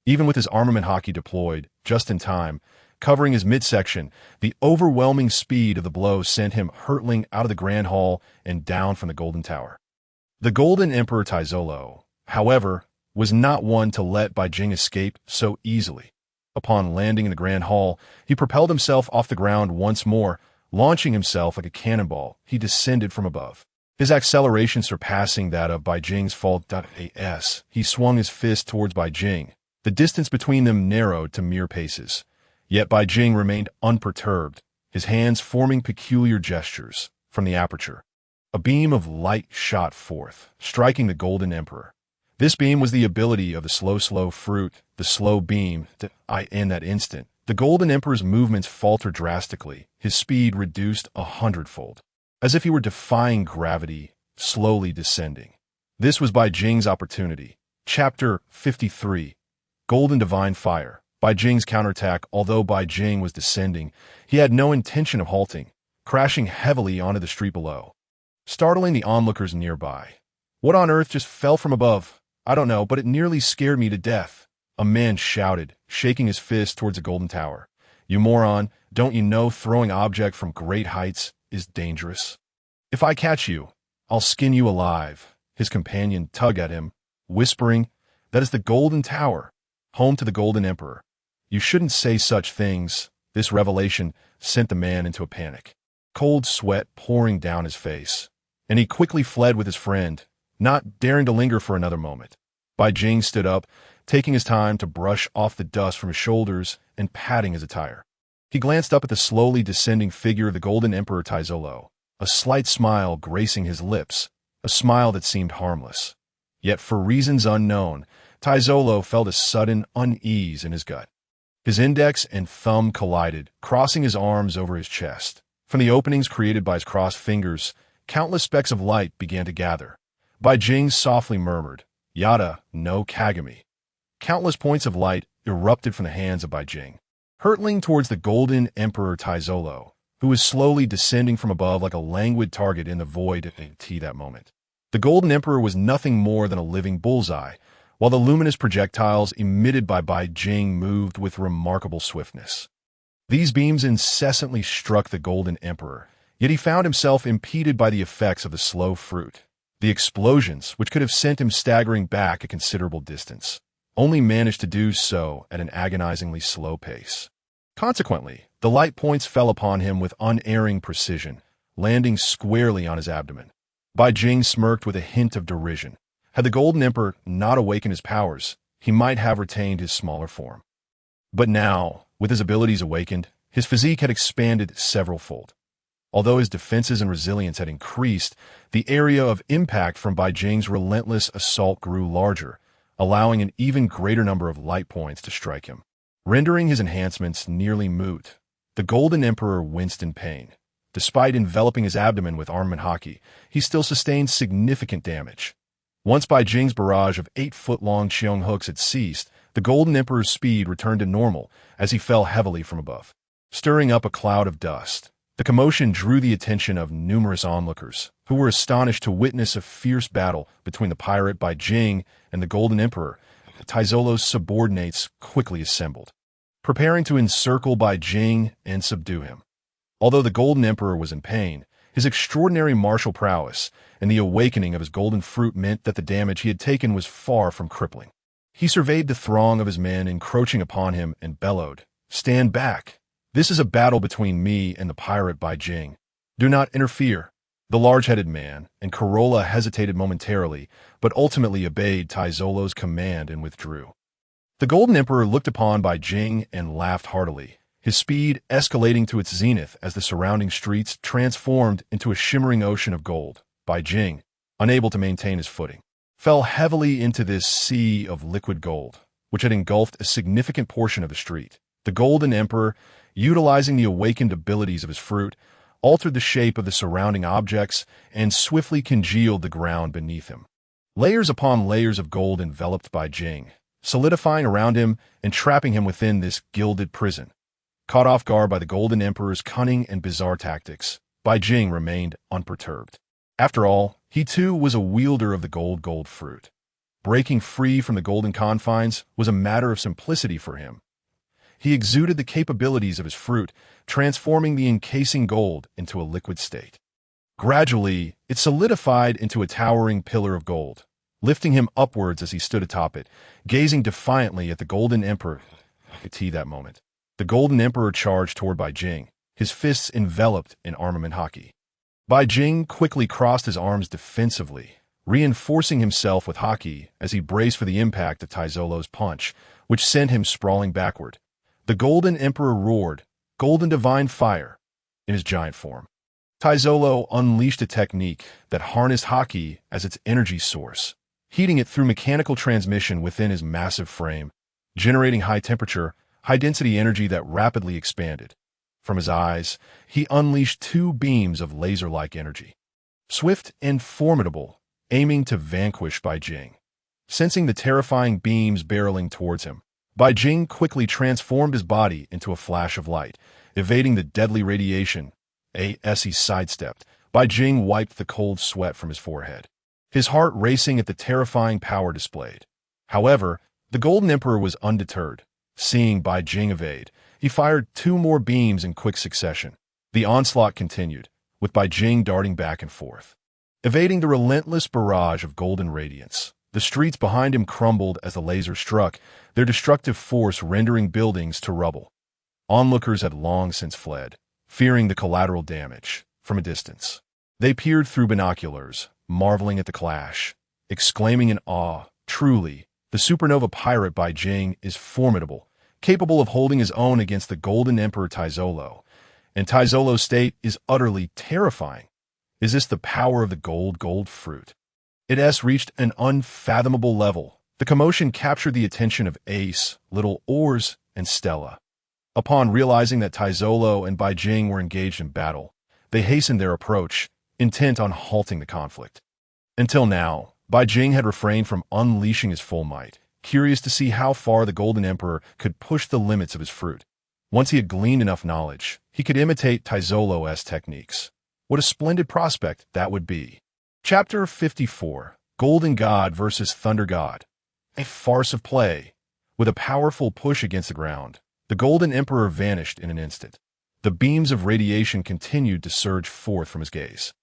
Even with his armament Haki deployed, just in time, covering his midsection, the overwhelming speed of the blow sent him hurtling out of the Grand Hall and down from the Golden Tower. The Golden Emperor Taizolo, however, was not one to let Beijing escape so easily. Upon landing in the Grand Hall, he propelled himself off the ground once more, launching himself like a cannonball. He descended from above, his acceleration surpassing that of Beijing's fall. He swung his fist towards Beijing. The distance between them narrowed to mere paces. Yet Beijing remained unperturbed, his hands forming peculiar gestures. From the aperture, a beam of light shot forth, striking the Golden Emperor. This beam was the ability of the slow fruit, the slow beam. In that instant, the Golden Emperor's movements faltered drastically, his speed reduced 100-fold, as if he were defying gravity, slowly descending. This was Beijing's opportunity. Chapter 53, Golden Divine Fire. Beijing's counterattack. Although Beijing was descending, he had no intention of halting. crashing heavily onto the street below, startling the onlookers nearby. "What on earth just fell from above? I don't know, but it nearly scared me to death," a man shouted, shaking his fist towards the golden tower. "You moron, don't you know throwing object from great heights is dangerous? If I catch you, I'll skin you alive." His companion tugged at him, whispering, "That is the golden tower, home to the Golden Emperor. You shouldn't say such things." This revelation sent the man into a panic, cold sweat pouring down his face, and he quickly fled with his friend, not daring to linger for another moment. Bai Jing stood up, taking his time to brush off the dust from his shoulders and patting his attire. He glanced up at the slowly descending figure of the Golden Emperor Taizolo, a slight smile gracing his lips, a smile that seemed harmless. Yet for reasons unknown, Taizolo felt a sudden unease in his gut. His index and thumb collided, crossing his arms over his chest. From the openings created by his crossed fingers, countless specks of light began to gather. Bai Jing softly murmured, "Yada no Kagami." Countless points of light erupted from the hands of Bai Jing, hurtling towards the Golden Emperor Taizolo, who was slowly descending from above like a languid target in the void at that moment. The Golden Emperor was nothing more than a living bullseye, while the luminous projectiles emitted by Bai Jing moved with remarkable swiftness. These beams incessantly struck the Golden Emperor, yet he found himself impeded by the effects of the slow fruit. The explosions, which could have sent him staggering back a considerable distance, only managed to do so at an agonizingly slow pace. Consequently, the light points fell upon him with unerring precision, landing squarely on his abdomen. Bai Jing smirked with a hint of derision. Had the Golden Emperor not awakened his powers, he might have retained his smaller form. But now, with his abilities awakened, his physique had expanded several-fold. Although his defenses and resilience had increased, the area of impact from Bai Jing's relentless assault grew larger, allowing an even greater number of light points to strike him, rendering his enhancements nearly moot. The Golden Emperor winced in pain. Despite enveloping his abdomen with armament Haki, he still sustained significant damage. Once Bai Jing's barrage of 8-foot-long Cheong hooks had ceased, the Golden Emperor's speed returned to normal as he fell heavily from above, stirring up a cloud of dust. The commotion drew the attention of numerous onlookers, who were astonished to witness a fierce battle between the pirate Bai Jing and the Golden Emperor. Taizolo's subordinates quickly assembled, preparing to encircle Bai Jing and subdue him. Although the Golden Emperor was in pain, his extraordinary martial prowess and the awakening of his golden fruit meant that the damage he had taken was far from crippling. He surveyed the throng of his men encroaching upon him and bellowed, "Stand back! This is a battle between me and the pirate Bai Jing. Do not interfere." The large-headed man and Corolla hesitated momentarily, but ultimately obeyed Taizolo's command and withdrew. The Golden Emperor looked upon Bai Jing and laughed heartily, his speed escalating to its zenith as the surrounding streets transformed into a shimmering ocean of gold. Bai Jing, unable to maintain his footing, fell heavily into this sea of liquid gold, which had engulfed a significant portion of the street. The Golden Emperor, utilizing the awakened abilities of his fruit, altered the shape of the surrounding objects and swiftly congealed the ground beneath him. Layers upon layers of gold enveloped Bai Jing, solidifying around him and trapping him within this gilded prison. Caught off guard by the Golden Emperor's cunning and bizarre tactics, Bai Jing remained unperturbed. After all, he too was a wielder of the gold fruit. Breaking free from the golden confines was a matter of simplicity for him. He exuded the capabilities of his fruit, transforming the encasing gold into a liquid state. Gradually, it solidified into a towering pillar of gold, lifting him upwards as he stood atop it, gazing defiantly at the Golden Emperor. At that moment, the Golden Emperor charged toward Bai Jing, his fists enveloped in armament Haki. Bai Jing quickly crossed his arms defensively, reinforcing himself with Haki as he braced for the impact of Taizolo's punch, which sent him sprawling backward. The Golden Emperor roared, "Golden Divine Fire," in his giant form. Taizolo unleashed a technique that harnessed Haki as its energy source, heating it through mechanical transmission within his massive frame, generating high-temperature, high-density energy that rapidly expanded. From his eyes, he unleashed 2 beams of laser-like energy, swift and formidable, aiming to vanquish Bai Jing. Sensing the terrifying beams barreling towards him, Bai Jing quickly transformed his body into a flash of light, evading the deadly radiation As he sidestepped, Bai Jing wiped the cold sweat from his forehead, his heart racing at the terrifying power displayed. However, the Golden Emperor was undeterred. Seeing Bai Jing evade, he fired 2 more beams in quick succession. The onslaught continued, with Bai Jing darting back and forth, evading the relentless barrage of golden radiance. The streets behind him crumbled as the laser struck, their destructive force rendering buildings to rubble. Onlookers had long since fled, fearing the collateral damage. From a distance, they peered through binoculars, marveling at the clash, exclaiming in awe, "Truly, the supernova pirate Bai Jing is formidable, capable of holding his own against the Golden Emperor Taizolo. And Taizolo's state is utterly terrifying. Is this the power of the gold fruit?" It has reached an unfathomable level. The commotion captured the attention of Ace, little Oars, and Stella. Upon realizing that Taizolo and Bai Jing were engaged in battle, they hastened their approach, intent on halting the conflict. Until now, Bai Jing had refrained from unleashing his full might, curious to see how far the Golden Emperor could push the limits of his fruit. Once he had gleaned enough knowledge, he could imitate Taizolo's techniques. What a splendid prospect that would be. Chapter 54, Golden God versus Thunder God. A farce of play. With a powerful push against the ground, the Golden Emperor vanished in an instant. The beams of radiation continued to surge forth from his gaze,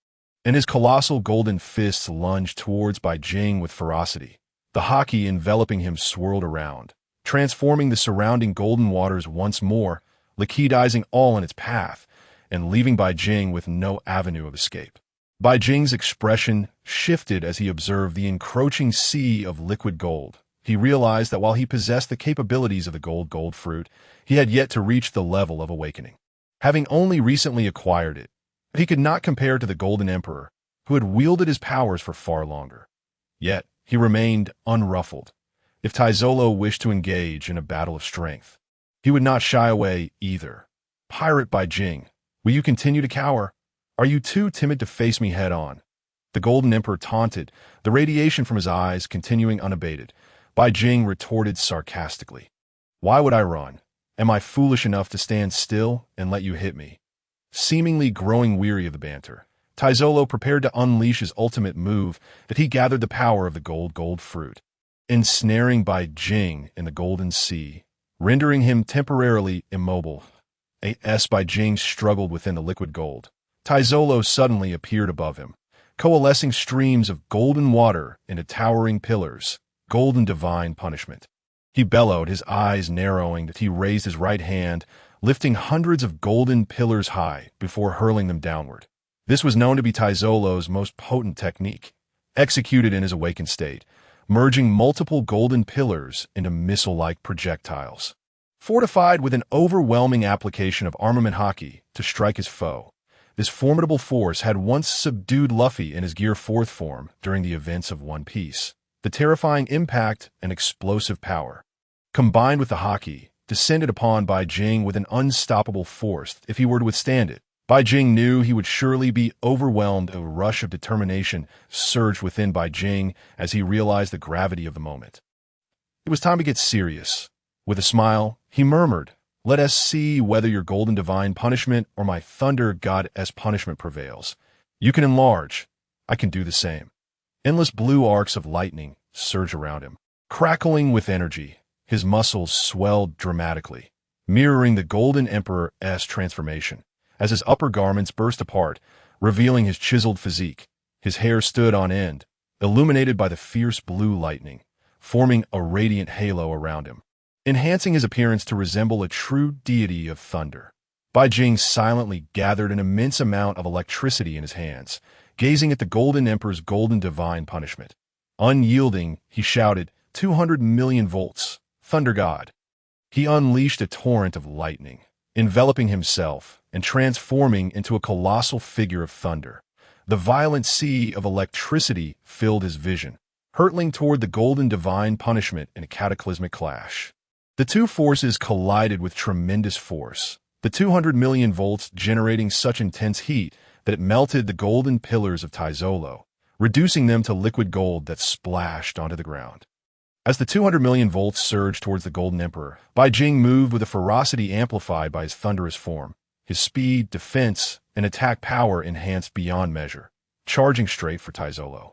and his colossal golden fists lunged towards Bai Jing with ferocity. The Haki enveloping him swirled around, transforming the surrounding golden waters once more, liquidizing all in its path, and leaving Bai Jing with no avenue of escape. Bai Jing's expression shifted as he observed the encroaching sea of liquid gold. He realized that while he possessed the capabilities of the gold fruit, he had yet to reach the level of awakening. Having only recently acquired it, he could not compare to the Golden Emperor, who had wielded his powers for far longer. Yet, he remained unruffled. If Taizolo wished to engage in a battle of strength, he would not shy away either. "Pirate Bai Jing, will you continue to cower? Are you too timid to face me head-on?" The Golden Emperor taunted, the radiation from his eyes continuing unabated. Bai Jing retorted sarcastically, "Why would I run? Am I foolish enough to stand still and let you hit me?" Seemingly growing weary of the banter, Taizolo prepared to unleash his ultimate move that he gathered the power of the gold fruit, ensnaring Bai Jing in the golden sea, rendering him temporarily immobile. As Bai Jing struggled within the liquid gold, Taizolo suddenly appeared above him, coalescing streams of golden water into towering pillars, golden divine punishment. He bellowed, his eyes narrowing as he raised his right hand, lifting hundreds of golden pillars high before hurling them downward. This was known to be Taizolo's most potent technique, executed in his awakened state, merging multiple golden pillars into missile-like projectiles. Fortified with an overwhelming application of armament Haki to strike his foe, this formidable force had once subdued Luffy in his Gear 4th form during the events of One Piece. The terrifying impact and explosive power, combined with the Haki, descended upon Bai Jing with an unstoppable force if he were to withstand it. Bai Jing knew he would surely be overwhelmed. A rush of determination surged within Bai Jing as he realized the gravity of the moment. It was time to get serious. With a smile, he murmured, "Let us see whether your golden divine punishment or my thunder god's punishment prevails. You can enlarge. I can do the same." Endless blue arcs of lightning surged around him. Crackling with energy, his muscles swelled dramatically, mirroring the Golden Emperor's transformation. As his upper garments burst apart, revealing his chiseled physique, his hair stood on end, illuminated by the fierce blue lightning, forming a radiant halo around him, enhancing his appearance to resemble a true deity of thunder. Bai Jing silently gathered an immense amount of electricity in his hands, gazing at the Golden Emperor's golden divine punishment. Unyielding, he shouted, 200 million volts, Thunder God. He unleashed a torrent of lightning, enveloping himself and transforming into a colossal figure of thunder. The violent sea of electricity filled his vision, hurtling toward the golden divine punishment in a cataclysmic clash. The two forces collided with tremendous force, the 200 million volts generating such intense heat that it melted the golden pillars of Taizolo, reducing them to liquid gold that splashed onto the ground. As the 200 million volts surged towards the Golden Emperor, Bai Jing moved with a ferocity amplified by his thunderous form. his speed, defense, and attack power enhanced beyond measure, charging straight for Taizolo.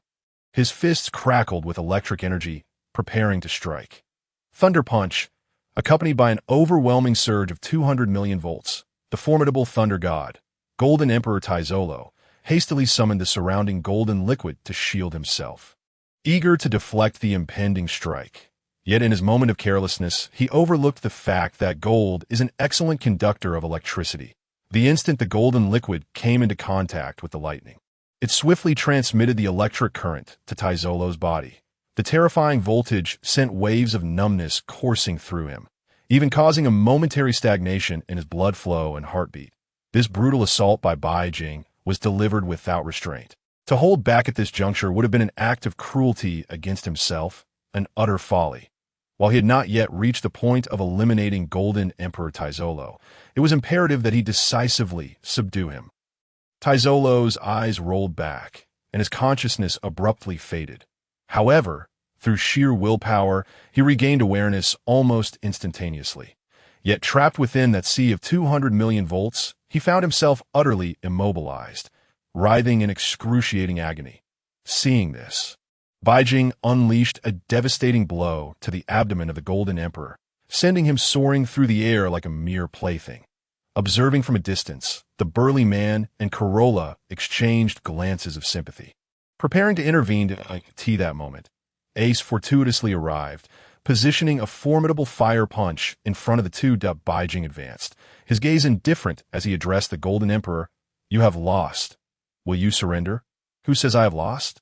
His fists crackled with electric energy, preparing to strike. Thunder Punch, accompanied by an overwhelming surge of 200 million volts, the formidable thunder god, Golden Emperor Taizolo, hastily summoned the surrounding golden liquid to shield himself. Eager to deflect the impending strike, yet in his moment of carelessness, he overlooked the fact that gold is an excellent conductor of electricity. The instant the golden liquid came into contact with the lightning, it swiftly transmitted the electric current to Taizolo's body. The terrifying voltage sent waves of numbness coursing through him, even causing a momentary stagnation in his blood flow and heartbeat. This brutal assault by Bai Jing was delivered without restraint. To hold back at this juncture would have been an act of cruelty against himself, an utter folly. While he had not yet reached the point of eliminating Golden Emperor Taizolo, it was imperative that he decisively subdue him. Taizolo's eyes rolled back, and his consciousness abruptly faded. However, through sheer willpower, he regained awareness almost instantaneously. Yet trapped within that sea of 200 million volts, he found himself utterly immobilized, writhing in excruciating agony. Seeing this, Bai Jing unleashed a devastating blow to the abdomen of the Golden Emperor, sending him soaring through the air like a mere plaything. Observing from a distance, the burly man and Corolla exchanged glances of sympathy. Preparing to intervene to that moment, Ace fortuitously arrived, positioning a formidable fire punch in front of the two. Bai Jing advanced, his gaze indifferent as he addressed the Golden Emperor. "You have lost. Will you surrender?" "Who says I have lost?"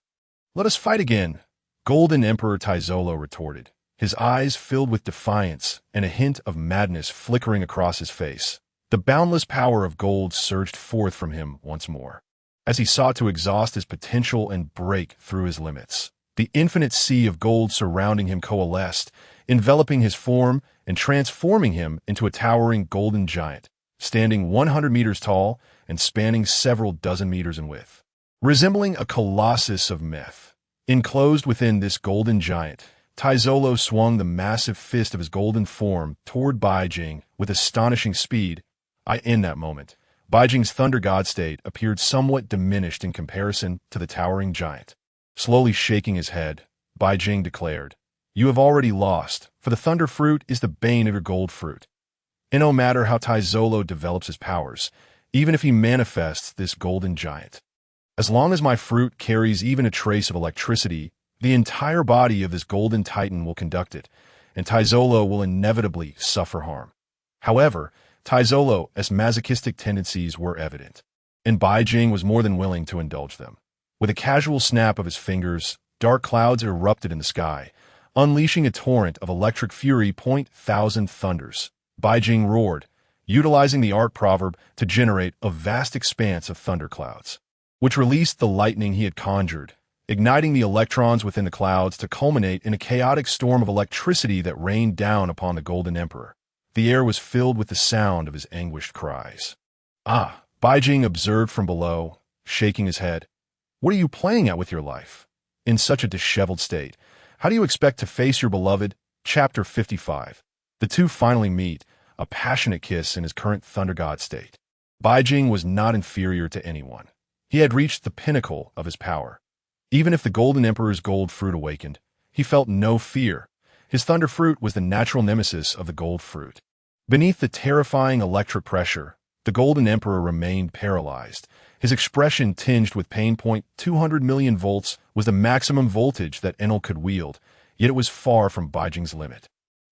"Let us fight again," Golden Emperor Taizolo retorted, his eyes filled with defiance and a hint of madness flickering across his face. The boundless power of gold surged forth from him once more, as he sought to exhaust his potential and break through his limits. The infinite sea of gold surrounding him coalesced, enveloping his form and transforming him into a towering golden giant, standing 100 meters tall and spanning several dozen meters in width. Resembling a colossus of myth, enclosed within this golden giant, Taizolo swung the massive fist of his golden form toward Bai Jing with astonishing speed. In that moment, Bai Jing's thunder god state appeared somewhat diminished in comparison to the towering giant. Slowly shaking his head, Bai Jing declared, "You have already lost, for the thunder fruit is the bane of your gold fruit. And no matter how Taizolo develops his powers, even if he manifests this golden giant, as long as my fruit carries even a trace of electricity, the entire body of this golden titan will conduct it, and Taizolo will inevitably suffer harm." However, Taizolo's masochistic tendencies were evident, and Bai Jing was more than willing to indulge them. With a casual snap of his fingers, dark clouds erupted in the sky, unleashing a torrent of electric fury. Thousand thunders, Bai Jing roared, utilizing the art proverb to generate a vast expanse of thunderclouds, which released the lightning he had conjured, igniting the electrons within the clouds to culminate in a chaotic storm of electricity that rained down upon the Golden Emperor. The air was filled with the sound of his anguished cries. Bai Jing observed from below, shaking his head. "What are you playing at with your life? In such a disheveled state, how do you expect to face your beloved?" Chapter 55. The two finally meet, a passionate kiss in his current thunder god state. Bai Jing was not inferior to anyone. He had reached the pinnacle of his power. Even if the Golden Emperor's gold fruit awakened, he felt no fear. His thunder fruit was the natural nemesis of the gold fruit. Beneath the terrifying electric pressure, the Golden Emperor remained paralyzed, his expression tinged with pain. 200 million volts was the maximum voltage that Enel could wield, yet it was far from Bai Jing's limit.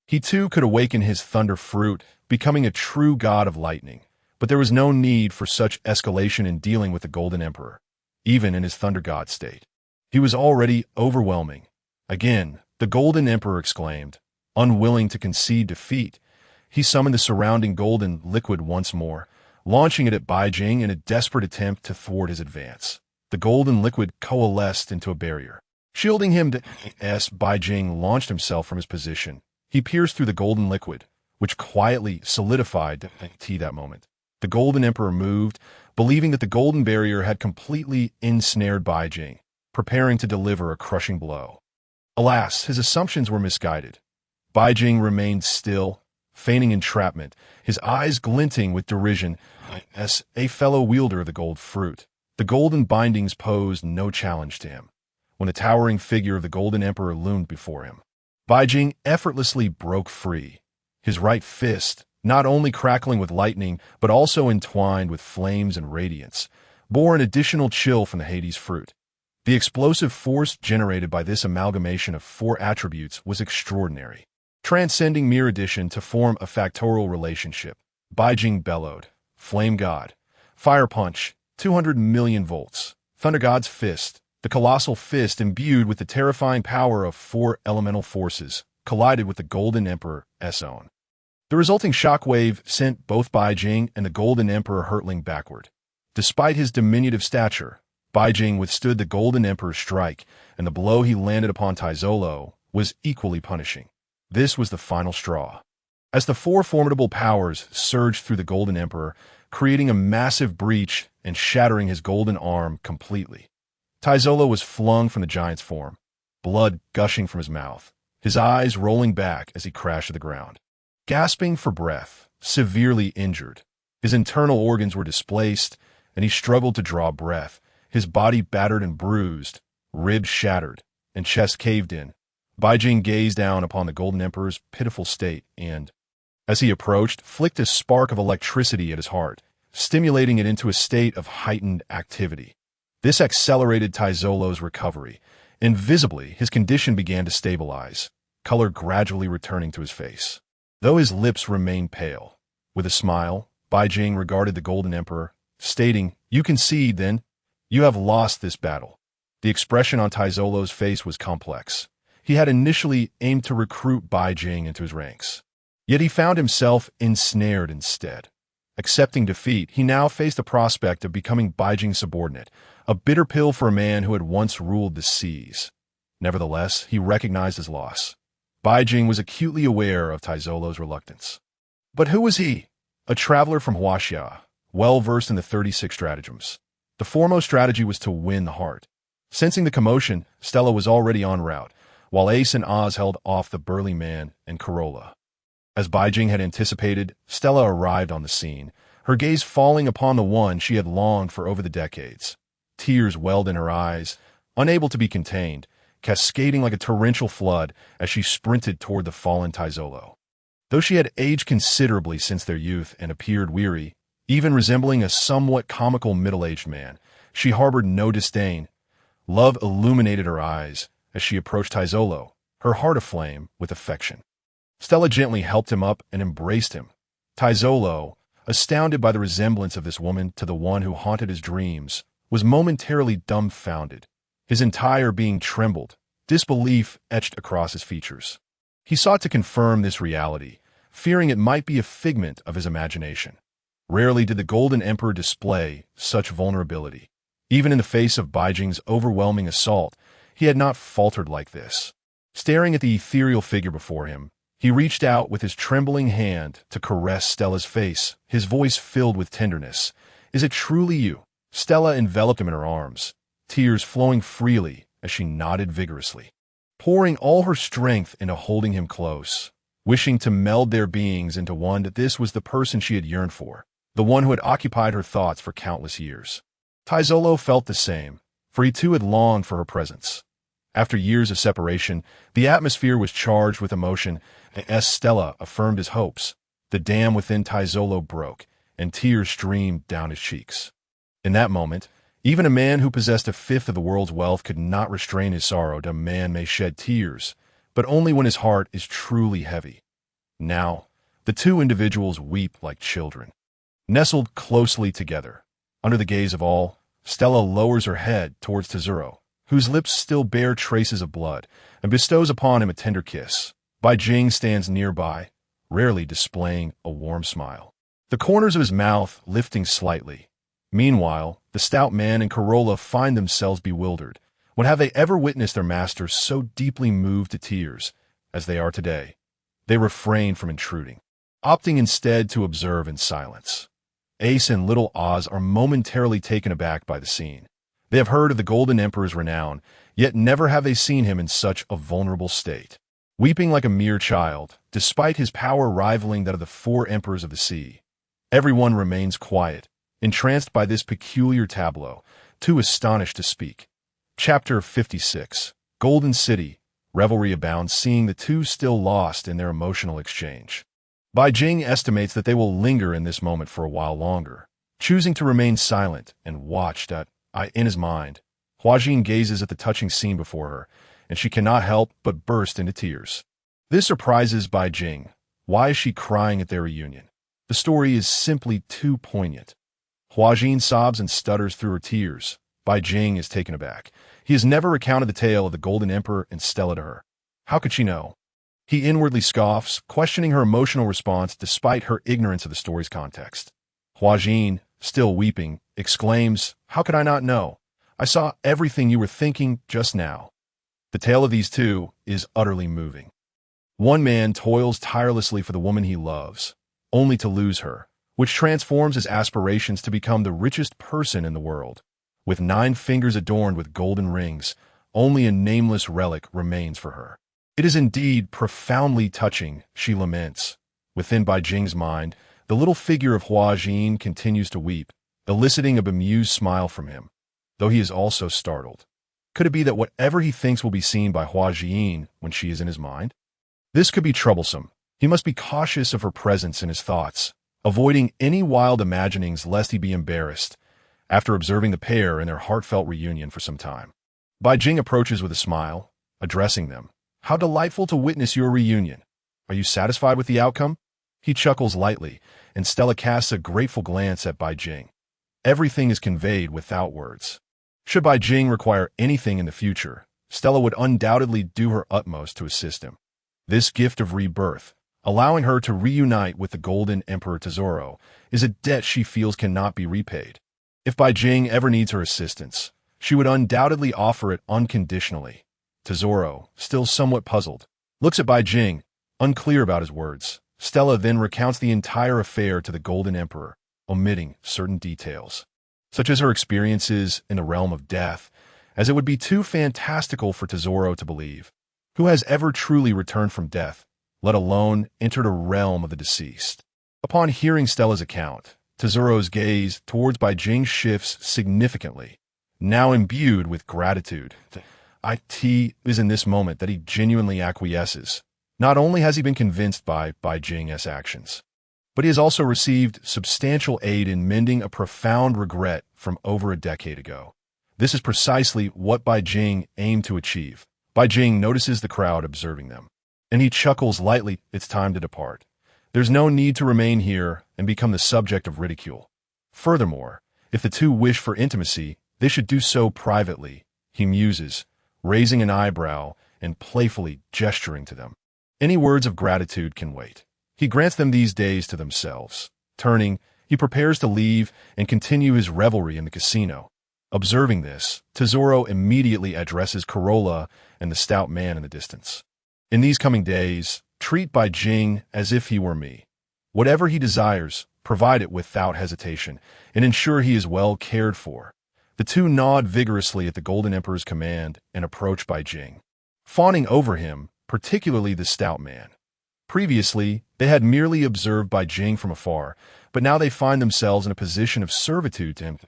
He too could awaken his thunder fruit, becoming a true god of lightning, but there was no need for such escalation in dealing with the Golden Emperor, even in his thunder god state. He was already overwhelming. Again, the Golden Emperor exclaimed, unwilling to concede defeat. He summoned the surrounding golden liquid once more, launching it at Bai Jing in a desperate attempt to thwart his advance. The golden liquid coalesced into a barrier, shielding him. Bai Jing launched himself from his position. He pierced through the golden liquid, which quietly solidified that moment. The Golden Emperor moved, believing that the golden barrier had completely ensnared Bai Jing, preparing to deliver a crushing blow. Alas, his assumptions were misguided. Bai Jing remained still, feigning entrapment, his eyes glinting with derision as a fellow wielder of the gold fruit. The golden bindings posed no challenge to him. When the towering figure of the Golden Emperor loomed before him, Baijing effortlessly broke free, his right fist, not only crackling with lightning but also entwined with flames and radiance, bore an additional chill from the Hades fruit. The explosive force generated by this amalgamation of 4 attributes was extraordinary, transcending mere addition to form a factorial relationship. Baijing bellowed, Flame God, Fire Punch, 200 million volts, Thunder God's Fist. The colossal fist, imbued with the terrifying power of 4 elemental forces, collided with the Golden Emperor's own. The resulting shockwave sent both Baijing and the Golden Emperor hurtling backward. Despite his diminutive stature, Baijing withstood the Golden Emperor's strike, and the blow he landed upon Taizolo was equally punishing. This was the final straw. As the 4 formidable powers surged through the Golden Emperor, creating a massive breach and shattering his golden arm completely, Taizolo was flung from the giant's form, blood gushing from his mouth, his eyes rolling back as he crashed to the ground. Gasping for breath, severely injured, his internal organs were displaced, and he struggled to draw breath, his body battered and bruised, ribs shattered, and chest caved in. Baijing gazed down upon the Golden Emperor's pitiful state and, as he approached, flicked a spark of electricity at his heart, stimulating it into a state of heightened activity. This accelerated Taizolo's recovery. Invisibly, his condition began to stabilize, color gradually returning to his face, though his lips remained pale. With a smile, Baijing regarded the Golden Emperor, stating, "You concede, then? You have lost this battle." The expression on Taizolo's face was complex. He had initially aimed to recruit Baijing into his ranks, yet he found himself ensnared instead. Accepting defeat, he now faced the prospect of becoming Baijing's subordinate, a bitter pill for a man who had once ruled the seas. Nevertheless, he recognized his loss. Baijing was acutely aware of Taizolo's reluctance. But who was he? A traveler from Huaxia, well-versed in the 36 stratagems. The foremost strategy was to win the heart. Sensing the commotion, Stella was already en route, while Ace and Oz held off the burly man and Corolla. As Baijing had anticipated, Stella arrived on the scene, her gaze falling upon the one she had longed for over the decades. Tears welled in her eyes, unable to be contained, cascading like a torrential flood as she sprinted toward the fallen Taizolo. Though she had aged considerably since their youth and appeared weary, even resembling a somewhat comical middle-aged man, she harbored no disdain. Love illuminated her eyes as she approached Taizolo, her heart aflame with affection. Stella gently helped him up and embraced him. Taizolo, astounded by the resemblance of this woman to the one who haunted his dreams, was momentarily dumbfounded. His entire being trembled, disbelief etched across his features. He sought to confirm this reality, fearing it might be a figment of his imagination. Rarely did the Golden Emperor display such vulnerability. Even in the face of Baijing's overwhelming assault, he had not faltered like this. Staring at the ethereal figure before him, he reached out with his trembling hand to caress Stella's face, his voice filled with tenderness. "Is it truly you?" Stella enveloped him in her arms, tears flowing freely as she nodded vigorously, pouring all her strength into holding him close, wishing to meld their beings into one. That this was the person she had yearned for, the one who had occupied her thoughts for countless years. Taizolo felt the same, for he too had longed for her presence. After years of separation, the atmosphere was charged with emotion, and as Stella affirmed his hopes, the dam within Taizolo broke, and tears streamed down his cheeks. In that moment, even a man who possessed a fifth of the world's wealth could not restrain his sorrow. A man may shed tears, but only when his heart is truly heavy. Now, the two individuals weep like children. Nestled closely together, under the gaze of all, Stella lowers her head towards Tezuro, whose lips still bear traces of blood, and bestows upon him a tender kiss. Baijing stands nearby, rarely displaying a warm smile, the corners of his mouth lifting slightly. Meanwhile, the stout man and Corolla find themselves bewildered. When have they ever witnessed their master so deeply moved to tears as they are today? They refrain from intruding, opting instead to observe in silence. Ace and little Oz are momentarily taken aback by the scene. They have heard of the Golden Emperor's renown, yet never have they seen him in such a vulnerable state. weeping like a mere child, despite his power rivaling that of the four emperors of the sea. Everyone remains quiet, entranced by this peculiar tableau, too astonished to speak. Chapter 56. Golden City. Revelry abounds, seeing the two still lost in their emotional exchange. Bai Jing estimates that they will linger in this moment for a while longer, choosing to remain silent and watch that, in his mind. Huajin gazes at the touching scene before her, and she cannot help but burst into tears. This surprises Bai Jing. Why is she crying at their reunion? The story is simply too poignant. Huajin sobs and stutters through her tears. Bai Jing is taken aback. He has never recounted the tale of the Golden Emperor and Stella to her. How could she know? He inwardly scoffs, questioning her emotional response despite her ignorance of the story's context. Huajin, still weeping, exclaims, "How could I not know? I saw everything you were thinking just now." The tale of these two is utterly moving. One man toils tirelessly for the woman he loves, only to lose her, which transforms his aspirations to become the richest person in the world. With 9 fingers adorned with golden rings, only a nameless relic remains for her. It is indeed profoundly touching, she laments. Within Bai Jing's mind, the little figure of Huajin continues to weep, eliciting a bemused smile from him, though he is also startled. Could it be that whatever he thinks will be seen by Huajin when she is in his mind? This could be troublesome. He must be cautious of her presence in his thoughts, avoiding any wild imaginings lest he be embarrassed. After observing the pair in their heartfelt reunion for some time, Bai Jing approaches with a smile, addressing them. "How delightful to witness your reunion. Are you satisfied with the outcome?" He chuckles lightly, and Stella casts a grateful glance at Bai Jing. Everything is conveyed without words. Should Bai Jing require anything in the future, Stella would undoubtedly do her utmost to assist him. This gift of rebirth, allowing her to reunite with the Golden Emperor Tesoro, is a debt she feels cannot be repaid. If Bai Jing ever needs her assistance, she would undoubtedly offer it unconditionally. Tesoro, still somewhat puzzled, looks at Bai Jing, unclear about his words. Stella then recounts the entire affair to the Golden Emperor, omitting certain details, such as her experiences in the realm of death, as it would be too fantastical for Tesoro to believe. Who has ever truly returned from death, let alone entered a realm of the deceased? Upon hearing Stella's account, Tesoro's gaze towards Bai Jing shifts significantly. Now imbued with gratitude, it is in this moment that he genuinely acquiesces. Not only has he been convinced by Bai Jing's actions, but he has also received substantial aid in mending a profound regret from over a decade ago. This is precisely what Bai Jing aimed to achieve. Bai Jing notices the crowd observing them, and he chuckles lightly. It's time to depart. There's no need to remain here and become the subject of ridicule. Furthermore, if the two wish for intimacy, they should do so privately, he muses, raising an eyebrow and playfully gesturing to them. Any words of gratitude can wait. He grants them these days to themselves. Turning, he prepares to leave and continue his revelry in the casino. Observing this, Tesoro immediately addresses Corolla and the stout man in the distance. "In these coming days, treat Bai Jing as if he were me. Whatever he desires, provide it without hesitation, and ensure he is well cared for." The two nod vigorously at the Golden Emperor's command and approach Bai Jing, fawning over him, particularly the stout man. Previously, they had merely observed Bai Jing from afar, but now they find themselves in a position of servitude to him.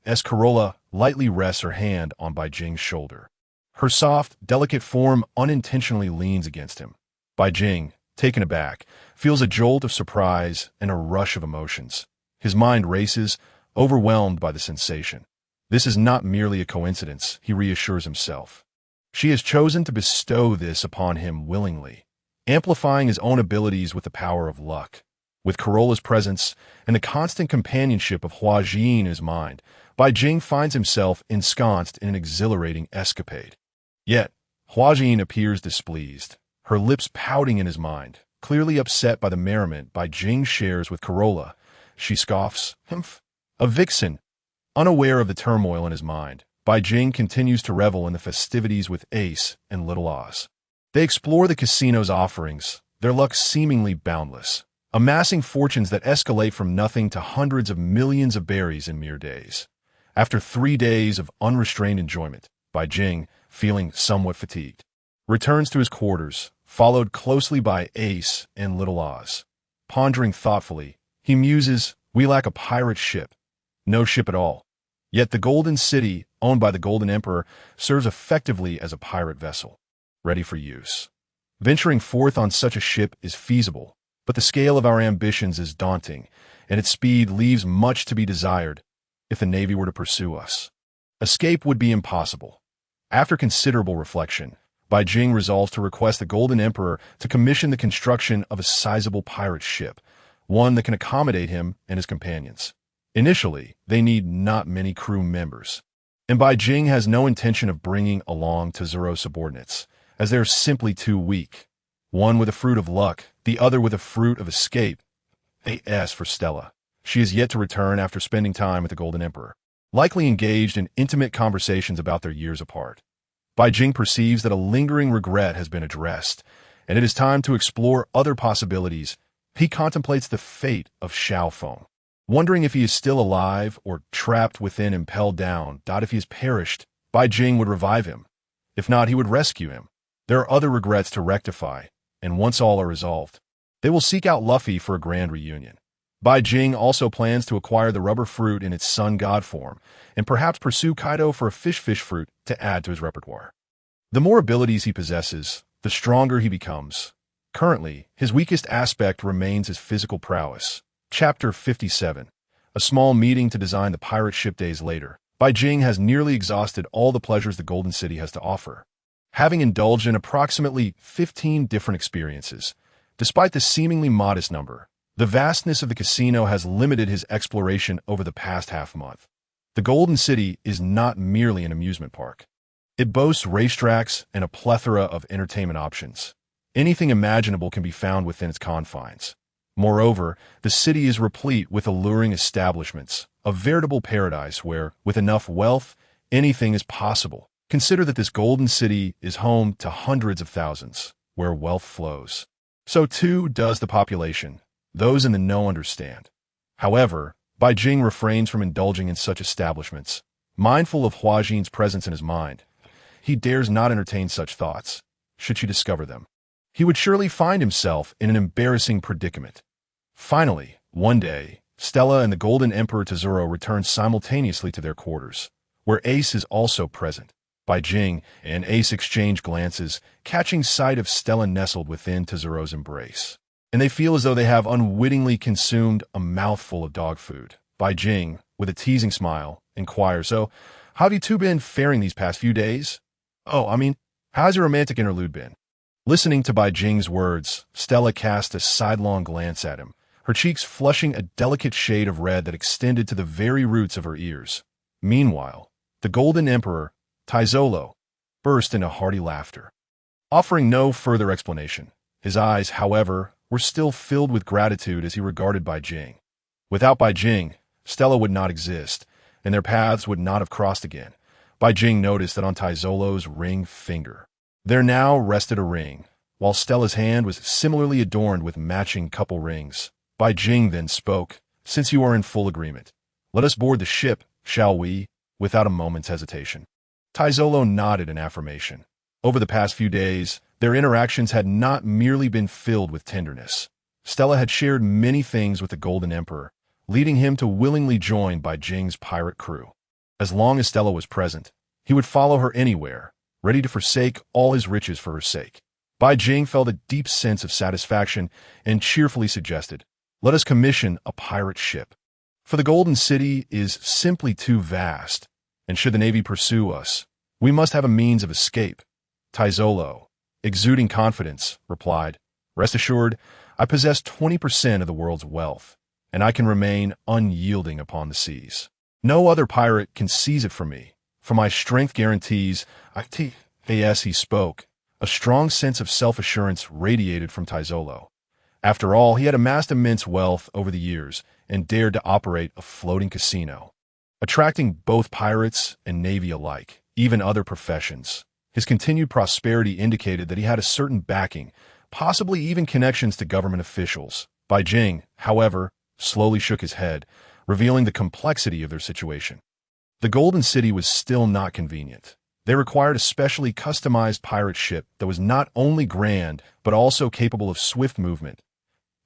As Corolla lightly rests her hand on Bai Jing's shoulder, her soft, delicate form unintentionally leans against him. Bai Jing, taken aback, feels a jolt of surprise and a rush of emotions. His mind races, overwhelmed by the sensation. This is not merely a coincidence, he reassures himself. She has chosen to bestow this upon him willingly, amplifying his own abilities with the power of luck. With Corolla's presence and the constant companionship of Huajin in his mind, Bai Jing finds himself ensconced in an exhilarating escapade. Yet, Huajin appears displeased, her lips pouting in his mind, clearly upset by the merriment Bai Jing shares with Corolla. She scoffs, "Humph, a vixen." Unaware of the turmoil in his mind, Bai Jing continues to revel in the festivities with Ace and Little Oz. They explore the casino's offerings, their luck seemingly boundless, amassing fortunes that escalate from nothing to hundreds of millions of berries in mere days. After 3 days of unrestrained enjoyment, Bai Jing, feeling somewhat fatigued, returns to his quarters, followed closely by Ace and Little Oz. Pondering thoughtfully, he muses, "We lack a pirate ship. No ship at all. Yet the Golden City, owned by the Golden Emperor, serves effectively as a pirate vessel, ready for use. Venturing forth on such a ship is feasible, but the scale of our ambitions is daunting, and its speed leaves much to be desired if the Navy were to pursue us. Escape would be impossible." After considerable reflection, Bai Jing resolves to request the Golden Emperor to commission the construction of a sizable pirate ship, one that can accommodate him and his companions. Initially, they need not many crew members, and Bai Jing has no intention of bringing along Kizaru subordinates, as they are simply too weak. One with a fruit of luck, the other with a fruit of escape. As for Stella, she is yet to return after spending time with the Golden Emperor, likely engaged in intimate conversations about their years apart. Bai Jing perceives that a lingering regret has been addressed, and it is time to explore other possibilities. He contemplates the fate of Xiaofeng, wondering if he is still alive or trapped within, impelled down. If he has perished, Bai Jing would revive him. If not, he would rescue him. There are other regrets to rectify, and once all are resolved, they will seek out Luffy for a grand reunion. Bai Jing also plans to acquire the rubber fruit in its sun god form, and perhaps pursue Kaido for a fish fruit to add to his repertoire. The more abilities he possesses, the stronger he becomes. Currently, his weakest aspect remains his physical prowess. Chapter 57. A small meeting to design the pirate ship. Days later, Bai Jing has nearly exhausted all the pleasures the Golden City has to offer. Having indulged in approximately 15 different experiences, despite the seemingly modest number, the vastness of the casino has limited his exploration over the past half-month. The Golden City is not merely an amusement park. It boasts racetracks and a plethora of entertainment options. Anything imaginable can be found within its confines. Moreover, the city is replete with alluring establishments, a veritable paradise where, with enough wealth, anything is possible. Consider that this Golden City is home to hundreds of thousands, where wealth flows. So too does the population. Those in the know understand. However, Bai Jing refrains from indulging in such establishments. Mindful of Hua Jin's presence in his mind, he dares not entertain such thoughts. Should she discover them, he would surely find himself in an embarrassing predicament. Finally, one day, Stella and the Golden Emperor Kizaru return simultaneously to their quarters, where Ace is also present. Bai Jing and Ace exchange glances, catching sight of Stella nestled within Kizaru's embrace, and they feel as though they have unwittingly consumed a mouthful of dog food. Bai Jing, with a teasing smile, inquires, "So, how have you two been faring these past few days? How's your romantic interlude been?" Listening to Bai Jing's words, Stella cast a sidelong glance at him, her cheeks flushing a delicate shade of red that extended to the very roots of her ears. Meanwhile, the Golden Emperor, Taizolo, burst into hearty laughter, offering no further explanation. His eyes, however, were still filled with gratitude as he regarded Bai Jing. Without Bai Jing, Stella would not exist, and their paths would not have crossed again. Bai Jing noticed that on Taizolo's ring finger there now rested a ring, while Stella's hand was similarly adorned with matching couple rings. Bai Jing then spoke, "Since you are in full agreement, let us board the ship, shall we?" Without a moment's hesitation, Taizolo nodded in affirmation. Over the past few days, their interactions had not merely been filled with tenderness. Stella had shared many things with the Golden Emperor, leading him to willingly join Bai Jing's pirate crew. As long as Stella was present, he would follow her anywhere, ready to forsake all his riches for her sake. Bai Jing felt a deep sense of satisfaction and cheerfully suggested, "Let us commission a pirate ship. For the Golden City is simply too vast, and should the Navy pursue us, we must have a means of escape." Taizolo, exuding confidence, replied, "Rest assured, I possess 20% of the world's wealth, and I can remain unyielding upon the seas. No other pirate can seize it from me, for my strength guarantees As he spoke, a strong sense of self-assurance radiated from Taizolo. After all, he had amassed immense wealth over the years and dared to operate a floating casino, attracting both pirates and Navy alike, even other professions. His continued prosperity indicated that he had a certain backing, possibly even connections to government officials. Bai Jing, however, slowly shook his head, revealing the complexity of their situation. The Golden City was still not convenient. They required a specially customized pirate ship that was not only grand, but also capable of swift movement.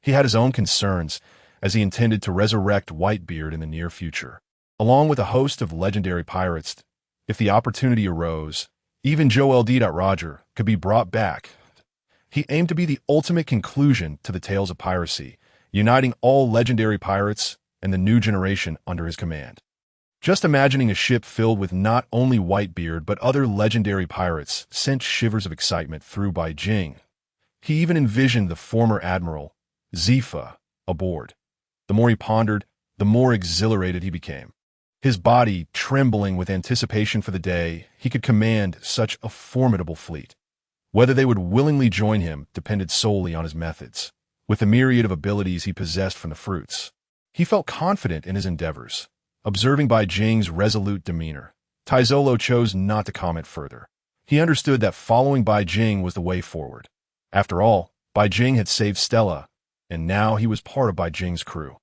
He had his own concerns, as he intended to resurrect Whitebeard in the near future. Along with a host of legendary pirates, if the opportunity arose, even Joel D. Roger could be brought back. He aimed to be the ultimate conclusion to the tales of piracy, uniting all legendary pirates and the new generation under his command. Just imagining a ship filled with not only Whitebeard but other legendary pirates sent shivers of excitement through Bai Jing. He even envisioned the former Admiral, Zifa, aboard. The more he pondered, the more exhilarated he became. His body trembling with anticipation for the day he could command such a formidable fleet. Whether they would willingly join him depended solely on his methods. With the myriad of abilities he possessed from the fruits, he felt confident in his endeavors. Observing Bai Jing's resolute demeanor, Taizolo chose not to comment further. He understood that following Bai Jing was the way forward. After all, Bai Jing had saved Stella, and now he was part of Bai Jing's crew.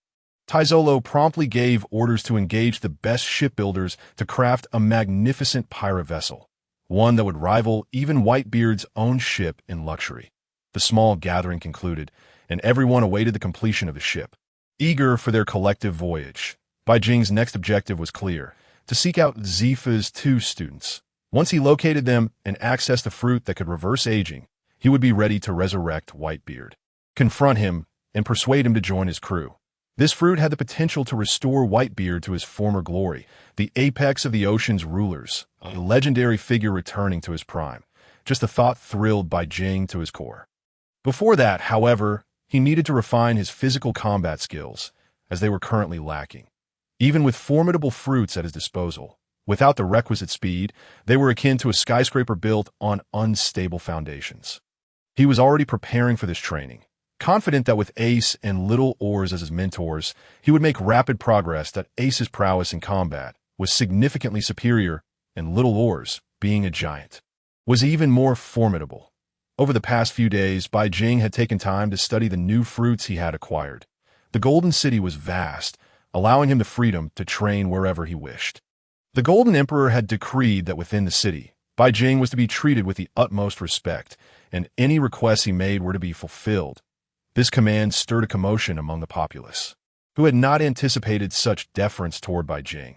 Taizolo promptly gave orders to engage the best shipbuilders to craft a magnificent pirate vessel, one that would rival even Whitebeard's own ship in luxury. The small gathering concluded, and everyone awaited the completion of the ship. Eager for their collective voyage, Bai Jing's next objective was clear: to seek out Zifa's two students. Once he located them and accessed the fruit that could reverse aging, he would be ready to resurrect Whitebeard, confront him, and persuade him to join his crew. This fruit had the potential to restore Whitebeard to his former glory, the apex of the ocean's rulers, a legendary figure returning to his prime. Just the thought thrilled Bai Jing to his core. Before that, however, he needed to refine his physical combat skills, as they were currently lacking. Even with formidable fruits at his disposal, without the requisite speed, they were akin to a skyscraper built on unstable foundations. He was already preparing for this training, confident that with Ace and Little Oars as his mentors, he would make rapid progress, that Ace's prowess in combat was significantly superior, and Little Oars, being a giant, was even more formidable. Over the past few days, Bai Jing had taken time to study the new fruits he had acquired. The Golden City was vast, allowing him the freedom to train wherever he wished. The Golden Emperor had decreed that within the city, Bai Jing was to be treated with the utmost respect, and any requests he made were to be fulfilled. This command stirred a commotion among the populace, who had not anticipated such deference toward Bai Jing.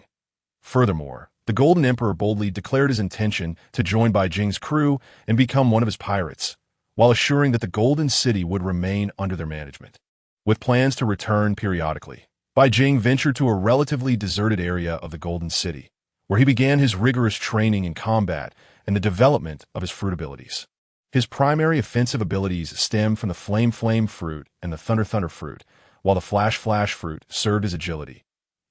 Furthermore, the Golden Emperor boldly declared his intention to join Bai Jing's crew and become one of his pirates, while assuring that the Golden City would remain under their management. With plans to return periodically, Bai Jing ventured to a relatively deserted area of the Golden City, where he began his rigorous training in combat and the development of his fruit abilities. His primary offensive abilities stemmed from the Flame fruit and the Thunder fruit, while the Flash fruit served as agility.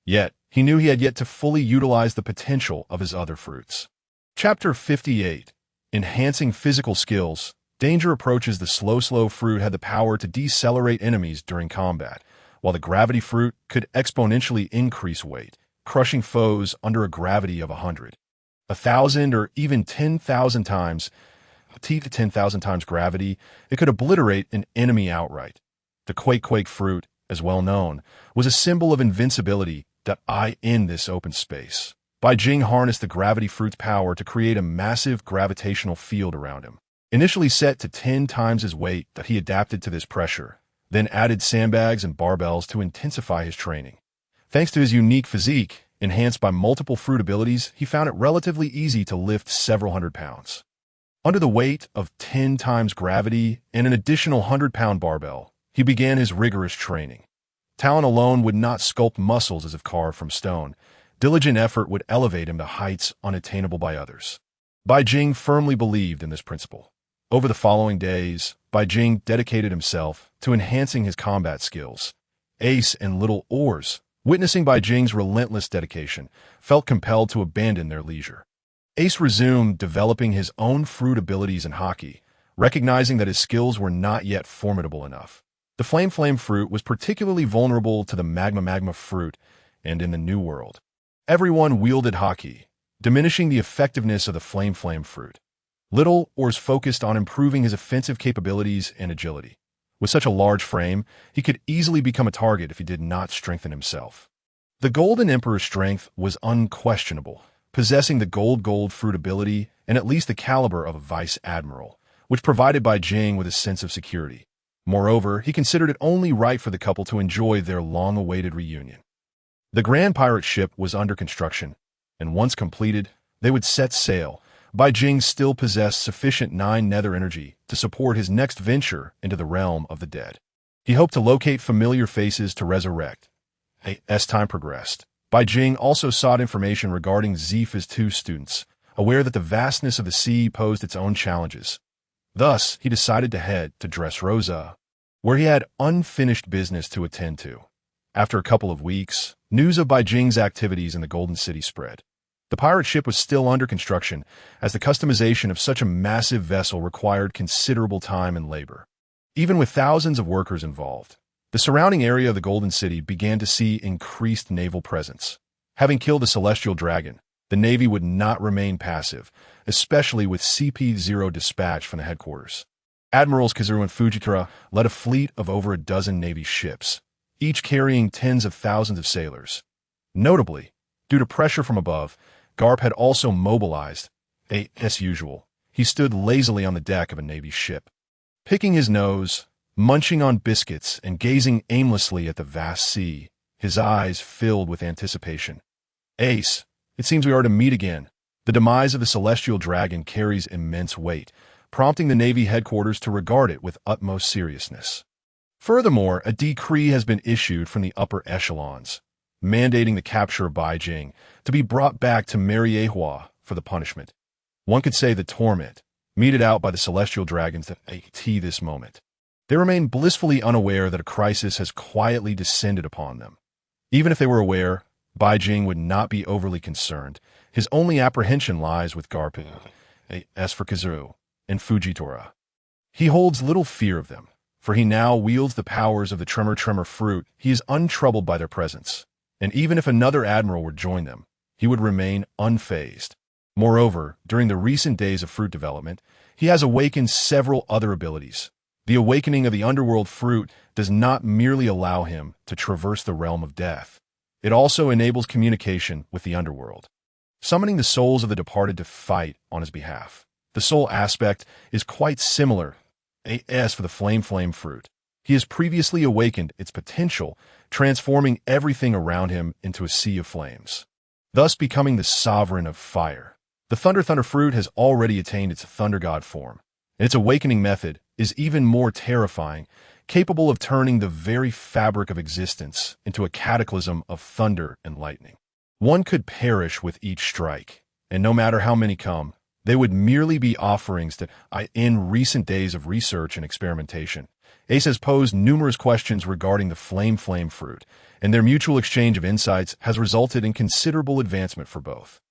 Yet, he knew he had yet to fully utilize the potential of his other fruits. Chapter 58. Enhancing Physical Skills. Danger Approaches. The Slow fruit had the power to decelerate enemies during combat, while the Gravity fruit could exponentially increase weight, crushing foes under a gravity of 100, 1,000, or even 10,000 times. To 10,000 times gravity, it could obliterate an enemy outright. The Quake fruit, as well known, was a symbol of invincibility in this open space. Bai Jing harnessed the Gravity fruit's power to create a massive gravitational field around him. Initially set to 10 times his weight, that he adapted to this pressure, then added sandbags and barbells to intensify his training. Thanks to his unique physique, enhanced by multiple fruit abilities, he found it relatively easy to lift several hundred pounds. Under the weight of 10 times gravity and an additional 100-pound barbell, he began his rigorous training. Talent alone would not sculpt muscles as if carved from stone. Diligent effort would elevate him to heights unattainable by others. Bai Jing firmly believed in this principle. Over the following days, Bai Jing dedicated himself to enhancing his combat skills. Ace and Little Oars, witnessing Bai Jing's relentless dedication, felt compelled to abandon their leisure. Ace resumed developing his own fruit abilities in Haki, recognizing that his skills were not yet formidable enough. The Flame fruit was particularly vulnerable to the Magma fruit, and in the New World, everyone wielded Haki, diminishing the effectiveness of the Flame fruit. Little Oars focused on improving his offensive capabilities and agility. With such a large frame, he could easily become a target if he did not strengthen himself. The Golden Emperor's strength was unquestionable, possessing the gold fruit ability and at least the caliber of a vice admiral, which provided Bai Jing with a sense of security. Moreover, he considered it only right for the couple to enjoy their long-awaited reunion. The grand pirate ship was under construction, and once completed, they would set sail. Bai Jing still possessed sufficient 9 nether energy to support his next venture into the realm of the dead. He hoped to locate familiar faces to resurrect. As time progressed, Bai Jing also sought information regarding Zifa's 2 students, aware that the vastness of the sea posed its own challenges. Thus, he decided to head to Dressrosa, where he had unfinished business to attend to. After a couple of weeks, news of Bai Jing's activities in the Golden City spread. The pirate ship was still under construction, as the customization of such a massive vessel required considerable time and labor. Even with thousands of workers involved, the surrounding area of the Golden City began to see increased naval presence. Having killed the Celestial Dragon, the Navy would not remain passive, especially with CP-0 dispatch from the headquarters. Admirals Kizaru and Fujitora led a fleet of over a dozen Navy ships, each carrying tens of thousands of sailors. Notably, due to pressure from above, Garp had also mobilized. As usual, he stood lazily on the deck of a Navy ship, picking his nose, munching on biscuits, and gazing aimlessly at the vast sea, his eyes filled with anticipation. Ace, it seems we are to meet again. The demise of the Celestial Dragon carries immense weight, prompting the Navy headquarters to regard it with utmost seriousness. Furthermore, a decree has been issued from the upper echelons, mandating the capture of Bai Jing to be brought back to Mariehua for the punishment. One could say the torment meted out by the Celestial Dragons at this moment. They remain blissfully unaware that a crisis has quietly descended upon them. Even if they were aware, Bai Jing would not be overly concerned. His only apprehension lies with Garp. As for Kizaru and Fujitora, he holds little fear of them, for he now wields the powers of the tremor fruit. He is untroubled by their presence, and even if another admiral would join them, he would remain unfazed. Moreover, during the recent days of fruit development, he has awakened several other abilities. The awakening of the underworld fruit does not merely allow him to traverse the realm of death. It also enables communication with the underworld, summoning the souls of the departed to fight on his behalf. The soul aspect is quite similar. As for the flame fruit, he has previously awakened its potential, transforming everything around him into a sea of flames, thus becoming the sovereign of fire. The thunder fruit has already attained its thunder god form, and its awakening method is even more terrifying, capable of turning the very fabric of existence into a cataclysm of thunder and lightning. One could perish with each strike, and no matter how many come, they would merely be offerings that, in recent days of research and experimentation, Ace has posed numerous questions regarding the flame fruit, and their mutual exchange of insights has resulted in considerable advancement for both.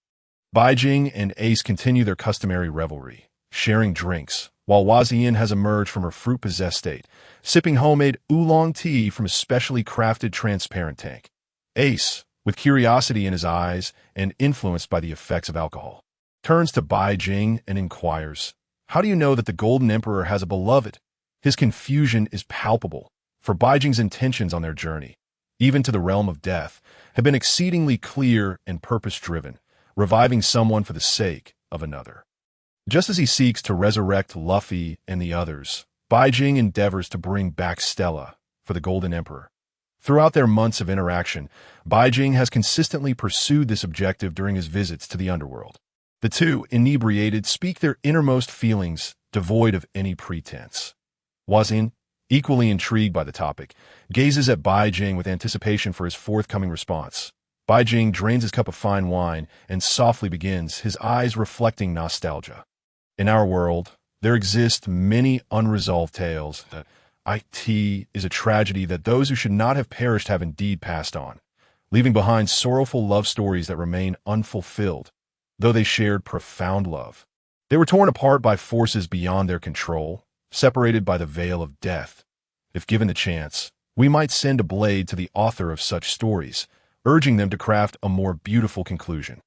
Bai Jing and Ace continue their customary revelry, sharing drinks, while Wazian has emerged from her fruit-possessed state, sipping homemade oolong tea from a specially crafted transparent tank. Ace, with curiosity in his eyes and influenced by the effects of alcohol, turns to Bai Jing and inquires, "How do you know that the Golden Emperor has a beloved?" His confusion is palpable, for Bai Jing's intentions on their journey, even to the realm of death, have been exceedingly clear and purpose-driven, reviving someone for the sake of another. Just as he seeks to resurrect Luffy and the others, Bai Jing endeavors to bring back Stella for the Golden Emperor. Throughout their months of interaction, Bai Jing has consistently pursued this objective during his visits to the underworld. The two, inebriated, speak their innermost feelings, devoid of any pretense. Wazin, equally intrigued by the topic, gazes at Bai Jing with anticipation for his forthcoming response. Bai Jing drains his cup of fine wine and softly begins, his eyes reflecting nostalgia. In our world, there exist many unresolved tales. It is a tragedy that those who should not have perished have indeed passed on, leaving behind sorrowful love stories that remain unfulfilled, though they shared profound love. They were torn apart by forces beyond their control, separated by the veil of death. If given the chance, we might send a blade to the author of such stories, urging them to craft a more beautiful conclusion.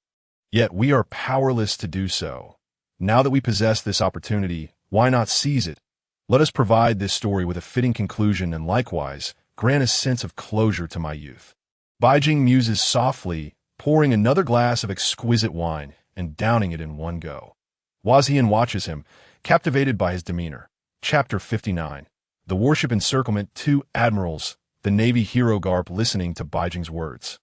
Yet we are powerless to do so. Now that we possess this opportunity, why not seize it? Let us provide this story with a fitting conclusion and likewise grant a sense of closure to my youth. Bai Jing muses softly, pouring another glass of exquisite wine and downing it in one go. Wazian watches him, captivated by his demeanor. Chapter 59. The Warship Encirclement. 2 Admirals. The Navy hero Garp listening to Baijing's words.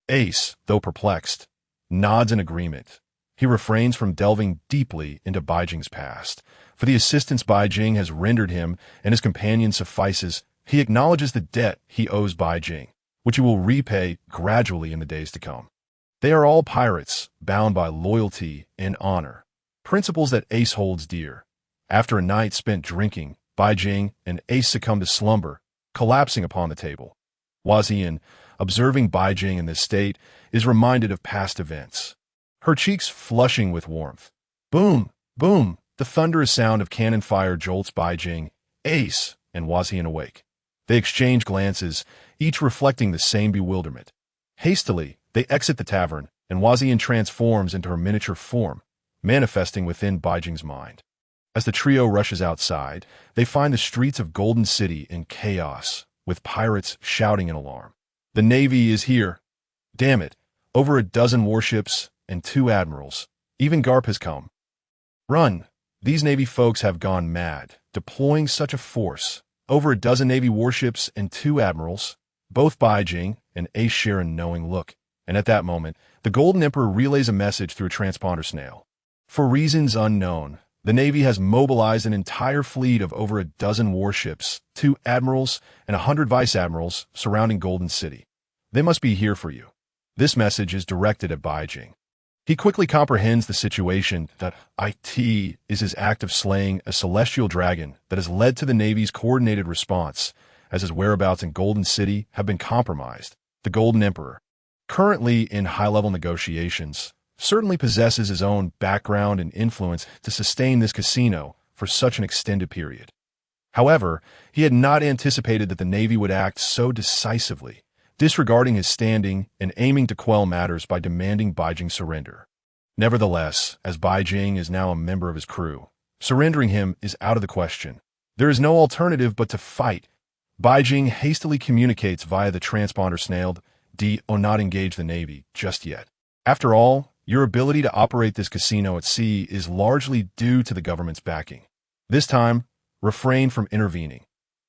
Ace, though perplexed, nods in agreement. He refrains from delving deeply into Baijing's past. For the assistance Baijing has rendered him and his companion suffices. He acknowledges the debt he owes Baijing, which he will repay gradually in the days to come. They are all pirates, bound by loyalty and honor, principles that Ace holds dear. After a night spent drinking, Baijing and Ace succumb to slumber, collapsing upon the table. Wazian, observing Baijing in this state, is reminded of past events, her cheeks flushing with warmth. Boom, boom, the thunderous sound of cannon fire jolts Baijing, Ace, and Wazian awake. They exchange glances, each reflecting the same bewilderment. Hastily, they exit the tavern, and Wazian transforms into her miniature form, manifesting within Baijing's mind. As the trio rushes outside, they find the streets of Golden City in chaos, with pirates shouting in alarm. The Navy is here. Damn it, over a dozen warships and 2 admirals. Even Garp has come. Run! These Navy folks have gone mad, deploying such a force. Over a dozen Navy warships and 2 admirals, both Baijing and Ace share a knowing look. And at that moment, the Golden Emperor relays a message through a transponder snail. For reasons unknown, the Navy has mobilized an entire fleet of over a dozen warships, 2 admirals, and 100 vice admirals surrounding Golden City. They must be here for you. This message is directed at Baijing. He quickly comprehends the situation that it is his act of slaying a celestial dragon that has led to the Navy's coordinated response, as his whereabouts in Golden City have been compromised. The Golden Emperor, currently in high-level negotiations, certainly possesses his own background and influence to sustain this casino for such an extended period. However, he had not anticipated that the Navy would act so decisively, disregarding his standing and aiming to quell matters by demanding Baijing's surrender. Nevertheless, as Baijing is now a member of his crew, surrendering him is out of the question. There is no alternative but to fight. Baijing hastily communicates via the transponder snail, "Do not engage the Navy just yet. After all, your ability to operate this casino at sea is largely due to the government's backing. This time, refrain from intervening.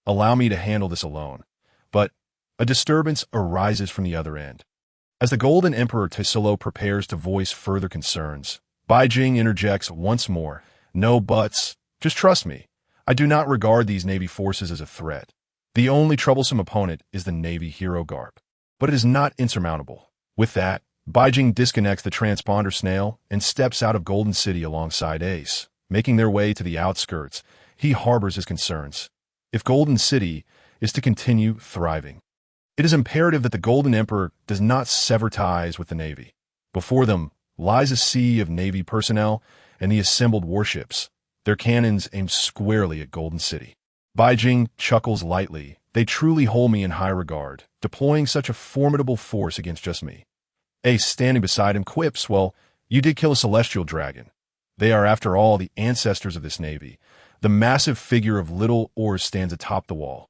Allow me to handle this alone." But a disturbance arises from the other end. As the Golden Emperor Tesolo prepares to voice further concerns, Baijing interjects once more. "No buts. Just trust me. I do not regard these Navy forces as a threat. The only troublesome opponent is the Navy hero Garp. But it is not insurmountable." With that, Baijing disconnects the transponder snail and steps out of Golden City alongside Ace. Making their way to the outskirts, he harbors his concerns. If Golden City is to continue thriving, it is imperative that the Golden Emperor does not sever ties with the Navy. Before them lies a sea of Navy personnel and the assembled warships, their cannons aimed squarely at Golden City. Baijing chuckles lightly. "They truly hold me in high regard, deploying such a formidable force against just me." Ace, standing beside him, quips, "Well, you did kill a celestial dragon. They are, after all, the ancestors of this Navy." The massive figure of little Oars stands atop the wall,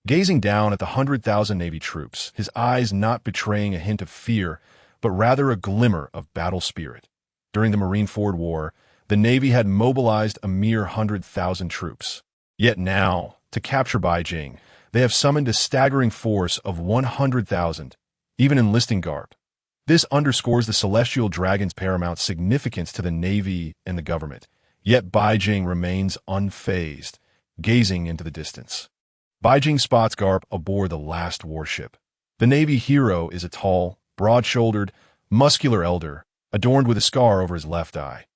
gazing down at the 100,000 Navy troops, his eyes not betraying a hint of fear, but rather a glimmer of battle spirit. During the Marine Ford War, the Navy had mobilized a mere 100,000 troops. Yet now, to capture Baijing, they have summoned a staggering force of 100,000, even enlisting Garp. This underscores the celestial dragon's paramount significance to the Navy and the government. Yet Baijing remains unfazed, gazing into the distance. Baijing spots Garp aboard the last warship. The Navy hero is a tall, broad-shouldered, muscular elder, adorned with a scar over his left eye.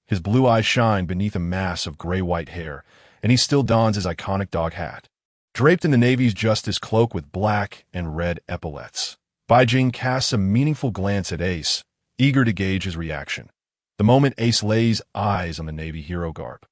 His blue eyes shine beneath a mass of gray-white hair, and he still dons his iconic dog hat. Draped in the Navy's Justice cloak with black and red epaulets, Baijing casts a meaningful glance at Ace, eager to gauge his reaction. The moment Ace lays eyes on the Navy hero Garp,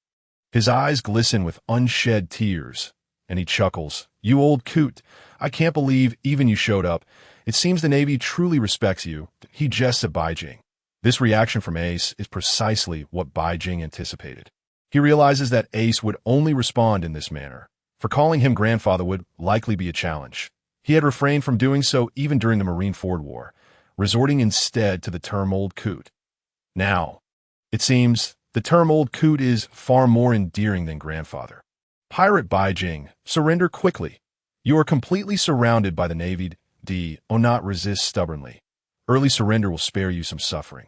his eyes glisten with unshed tears, and he chuckles. "You old coot, I can't believe even you showed up. It seems the Navy truly respects you." He jests at Baijing. This reaction from Ace is precisely what Baijing anticipated. He realizes that Ace would only respond in this manner, for calling him grandfather would likely be a challenge. He had refrained from doing so even during the Marine Ford War, resorting instead to the term old coot. Now, it seems The term old coot is far more endearing than grandfather. Pirate Baijing, surrender quickly. You are completely surrounded by the Navy. Do not resist stubbornly. Early surrender will spare you some suffering.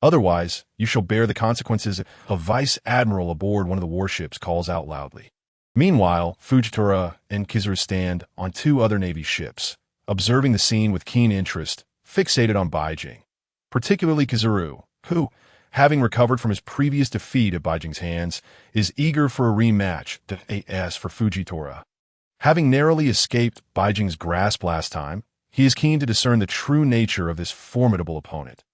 Otherwise, you shall bear the consequences. A vice admiral aboard one of the warships calls out loudly. Meanwhile, Fujitora and Kizaru stand on two other Navy ships, observing the scene with keen interest, fixated on Baijing. Particularly Kizaru, who, having recovered from his previous defeat at Baijing's hands, is eager for a rematch as for Fujitora. Having narrowly escaped Baijing's grasp last time, he is keen to discern the true nature of this formidable opponent.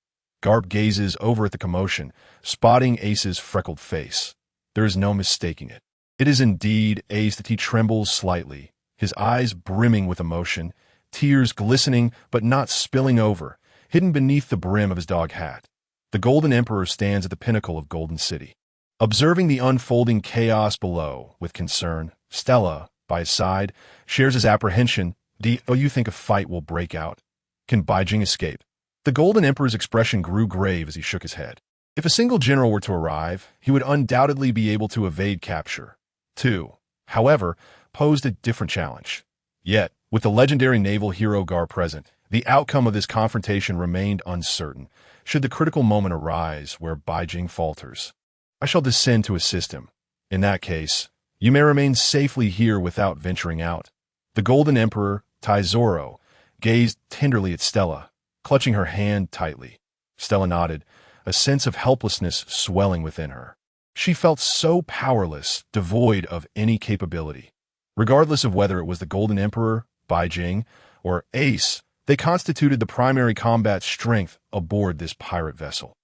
Garp gazes over at the commotion, spotting Ace's freckled face. There is no mistaking it. It is indeed Ace that he trembles slightly, his eyes brimming with emotion, tears glistening but not spilling over, hidden beneath the brim of his dog hat. The Golden Emperor stands at the pinnacle of Golden City. Observing the unfolding chaos below with concern, Stella, by his side, shares his apprehension. You think a fight will break out? Can Baijing escape? The Golden Emperor's expression grew grave as he shook his head. If a single general were to arrive, he would undoubtedly be able to evade capture. Two, however, posed a different challenge. Yet, with the legendary naval hero Garp present, the outcome of this confrontation remained uncertain, should the critical moment arise where Baijing falters. I shall descend to assist him. In that case, you may remain safely here without venturing out. The Golden Emperor, Taizoro, gazed tenderly at Stella, clutching her hand tightly. Stella nodded, a sense of helplessness swelling within her. She felt so powerless, devoid of any capability. Regardless of whether it was the Golden Emperor, Baijing, or Ace, they constituted the primary combat strength aboard this pirate vessel.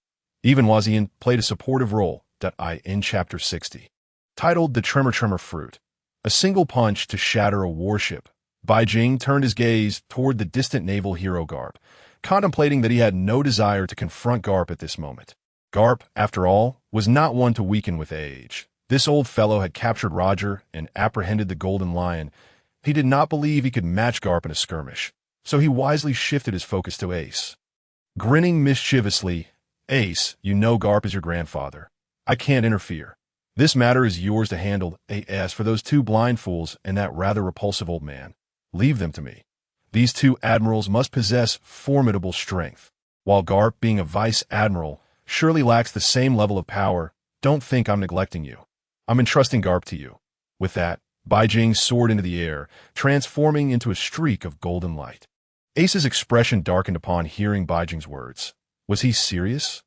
Even Wazian played a supportive role in Chapter 60. Titled The Tremor Fruit, a single punch to shatter a warship, Baijing turned his gaze toward the distant naval hero Garp, contemplating that he had no desire to confront Garp at this moment. Garp, after all, was not one to weaken with age. This old fellow had captured Roger and apprehended the Golden Lion. He did not believe he could match Garp in a skirmish, so he wisely shifted his focus to Ace. Grinning mischievously, Ace, you know Garp is your grandfather. I can't interfere. This matter is yours to handle. As for those two blind fools and that rather repulsive old man, leave them to me. These two admirals must possess formidable strength. While Garp, being a vice admiral, surely lacks the same level of power, don't think I'm neglecting you. I'm entrusting Garp to you. With that, Baijing soared into the air, transforming into a streak of golden light. Ace's expression darkened upon hearing Baijing's words. Was he serious?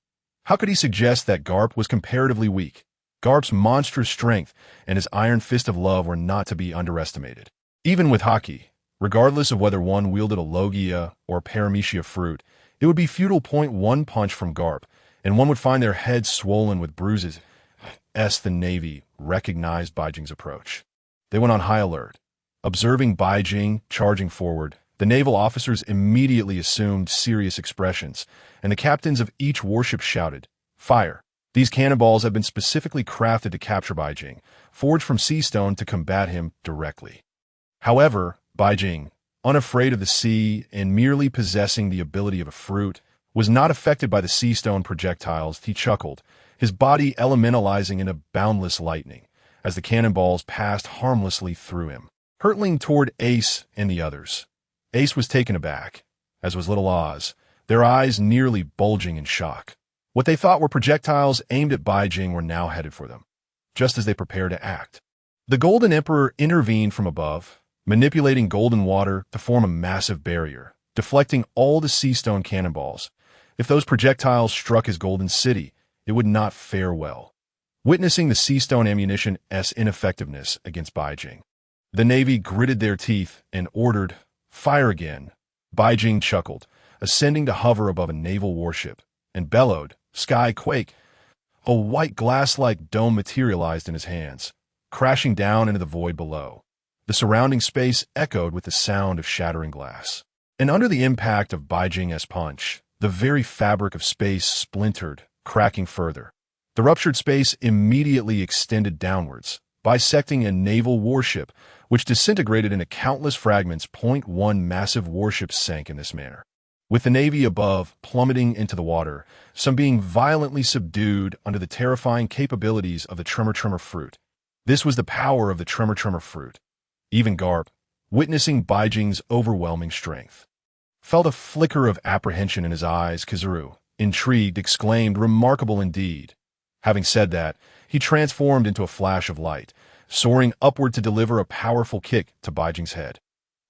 How could he suggest that Garp was comparatively weak? Garp's monstrous strength and his iron fist of love were not to be underestimated. Even with Haki, regardless of whether one wielded a Logia or Paramecia fruit, it would be futile. One punch from Garp, and one would find their heads swollen with bruises. The Navy recognized Baijing's approach. They went on high alert. Observing Baijing charging forward, the naval officers immediately assumed serious expressions, and the captains of each warship shouted, "Fire!" These cannonballs have been specifically crafted to capture Baijing, forged from sea stone to combat him directly. However, Baijing, unafraid of the sea and merely possessing the ability of a fruit, was not affected by the sea stone projectiles. He chuckled, his body elementalizing into boundless lightning, as the cannonballs passed harmlessly through him, hurtling toward Ace and the others. Ace was taken aback, as was little Oz, their eyes nearly bulging in shock. What they thought were projectiles aimed at Baijing were now headed for them, just as they prepared to act. The Golden Emperor intervened from above, manipulating golden water to form a massive barrier, deflecting all the sea stone cannonballs. If those projectiles struck his golden city, it would not fare well. Witnessing the sea stone ammunition's ineffectiveness against Baijing, the Navy gritted their teeth and ordered, "Fire again." Baijing chuckled, ascending to hover above a naval warship, and bellowed, "Sky quake." A white glass-like dome materialized in his hands, crashing down into the void below. The surrounding space echoed with the sound of shattering glass. And under the impact of Baijing's punch, the very fabric of space splintered, cracking further. The ruptured space immediately extended downwards, bisecting a naval warship, which disintegrated into countless fragments. One massive warship sank in this manner. with the navy above plummeting into the water, some being violently subdued under the terrifying capabilities of the tremor fruit. This was the power of the tremor fruit. Even Garp, witnessing Baijing's overwhelming strength, felt a flicker of apprehension in his eyes. Kizaru, intrigued, exclaimed, "Remarkable indeed." Having said that, he transformed into a flash of light, soaring upward to deliver a powerful kick to Baijing's head.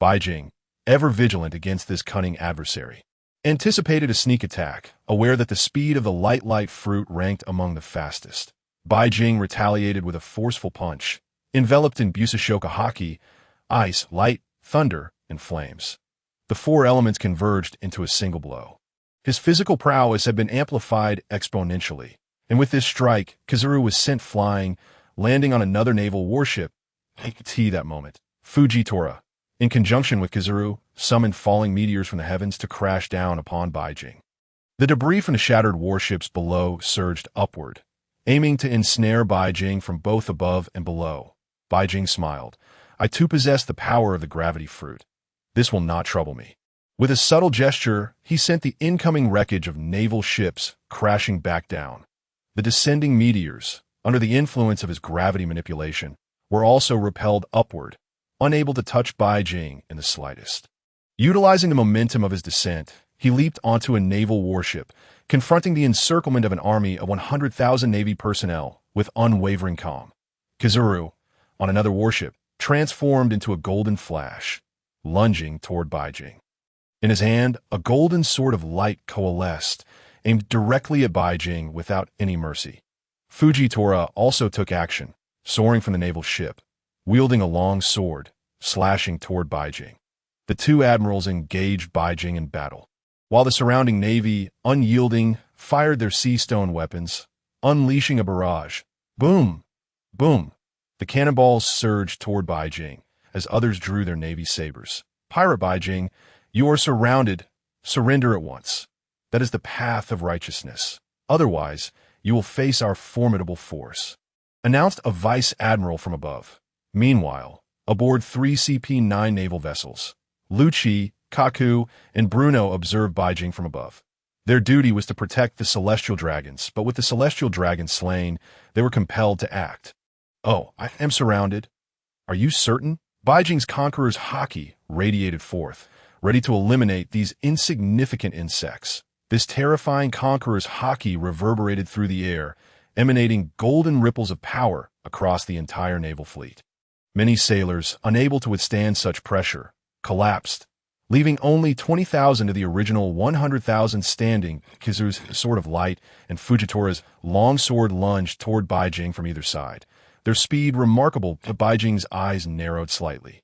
Baijing, ever vigilant against this cunning adversary, anticipated a sneak attack, aware that the speed of the light fruit ranked among the fastest. Baijing retaliated with a forceful punch, enveloped in Busashoka Haki, ice, light, thunder, and flames. The four elements converged into a single blow. His physical prowess had been amplified exponentially, and with this strike, Kizaru was sent flying, landing on another naval warship. That moment, Fujitora, in conjunction with Kizaru, summoned falling meteors from the heavens to crash down upon Baijing. The debris from the shattered warships below surged upward, aiming to ensnare Baijing from both above and below. Baijing smiled. "I too possess the power of the gravity fruit. This will not trouble me." With a subtle gesture, he sent the incoming wreckage of naval ships crashing back down. The descending meteors, under the influence of his gravity manipulation, were also repelled upward, unable to touch Baijing in the slightest. Utilizing the momentum of his descent, he leaped onto a naval warship, confronting the encirclement of an army of 100,000 Navy personnel with unwavering calm. Kizaru, on another warship, transformed into a golden flash, lunging toward Baijing. In his hand, a golden sword of light coalesced, aimed directly at Baijing without any mercy. Fujitora also took action, soaring from the naval ship, wielding a long sword, slashing toward Baijing. The two admirals engaged Baijing in battle, while the surrounding navy, unyielding, fired their sea stone weapons, unleashing a barrage. Boom! Boom! The cannonballs surged toward Baijing, as others drew their navy sabers. "Pirate Baijing, you are surrounded. Surrender at once. That is the path of righteousness. Otherwise, you will face our formidable force," announced a vice admiral from above. Meanwhile, aboard 3 CP-9 naval vessels, Lucci, Kaku, and Bruno observed Baijing from above. Their duty was to protect the celestial dragons, but with the celestial dragons slain, they were compelled to act. "Oh, I am surrounded." "Are you certain?" Baijing's conqueror's Haki radiated forth, ready to eliminate these insignificant insects. This terrifying conqueror's Haki reverberated through the air, emanating golden ripples of power across the entire naval fleet. Many sailors, unable to withstand such pressure, collapsed, leaving only 20,000 of the original 100,000 standing. Kizaru's sword of light and Fujitora's long sword lunged toward Baijing from either side, their speed remarkable, but Baijing's eyes narrowed slightly.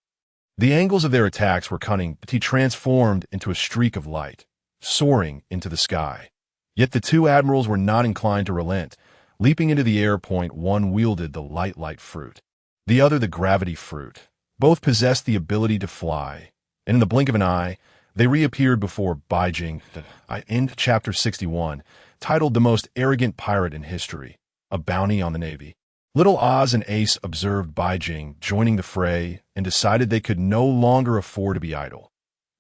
The angles of their attacks were cunning, but he transformed into a streak of light, soaring into the sky. Yet the two admirals were not inclined to relent. Leaping into the air, one wielded the light fruit, the other the gravity fruit. Both possessed the ability to fly, and in the blink of an eye, they reappeared before Baijing. End Chapter 61, titled "The Most Arrogant Pirate in History, a Bounty on the Navy." Little Oz and Ace observed Baijing joining the fray and decided they could no longer afford to be idle.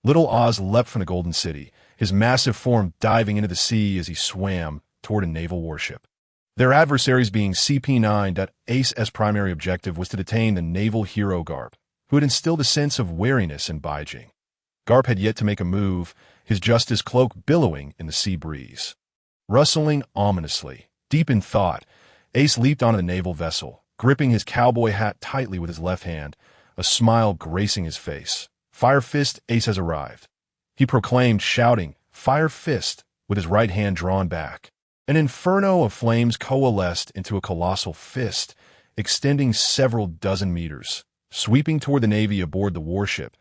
Little Oz leapt from the Golden City, his massive form diving into the sea as he swam toward a naval warship. Their adversaries being CP-9. Ace's primary objective was to detain the naval hero Garp, who had instilled a sense of wariness in Baijing. Garp had yet to make a move, his justice cloak billowing in the sea breeze. Rustling ominously, deep in thought, Ace leaped onto the naval vessel, gripping his cowboy hat tightly with his left hand, a smile gracing his face. "Fire Fist, Ace has arrived," he proclaimed, shouting, "Fire Fist," with his right hand drawn back. An inferno of flames coalesced into a colossal fist, extending several dozen meters, sweeping toward the navy aboard the warship.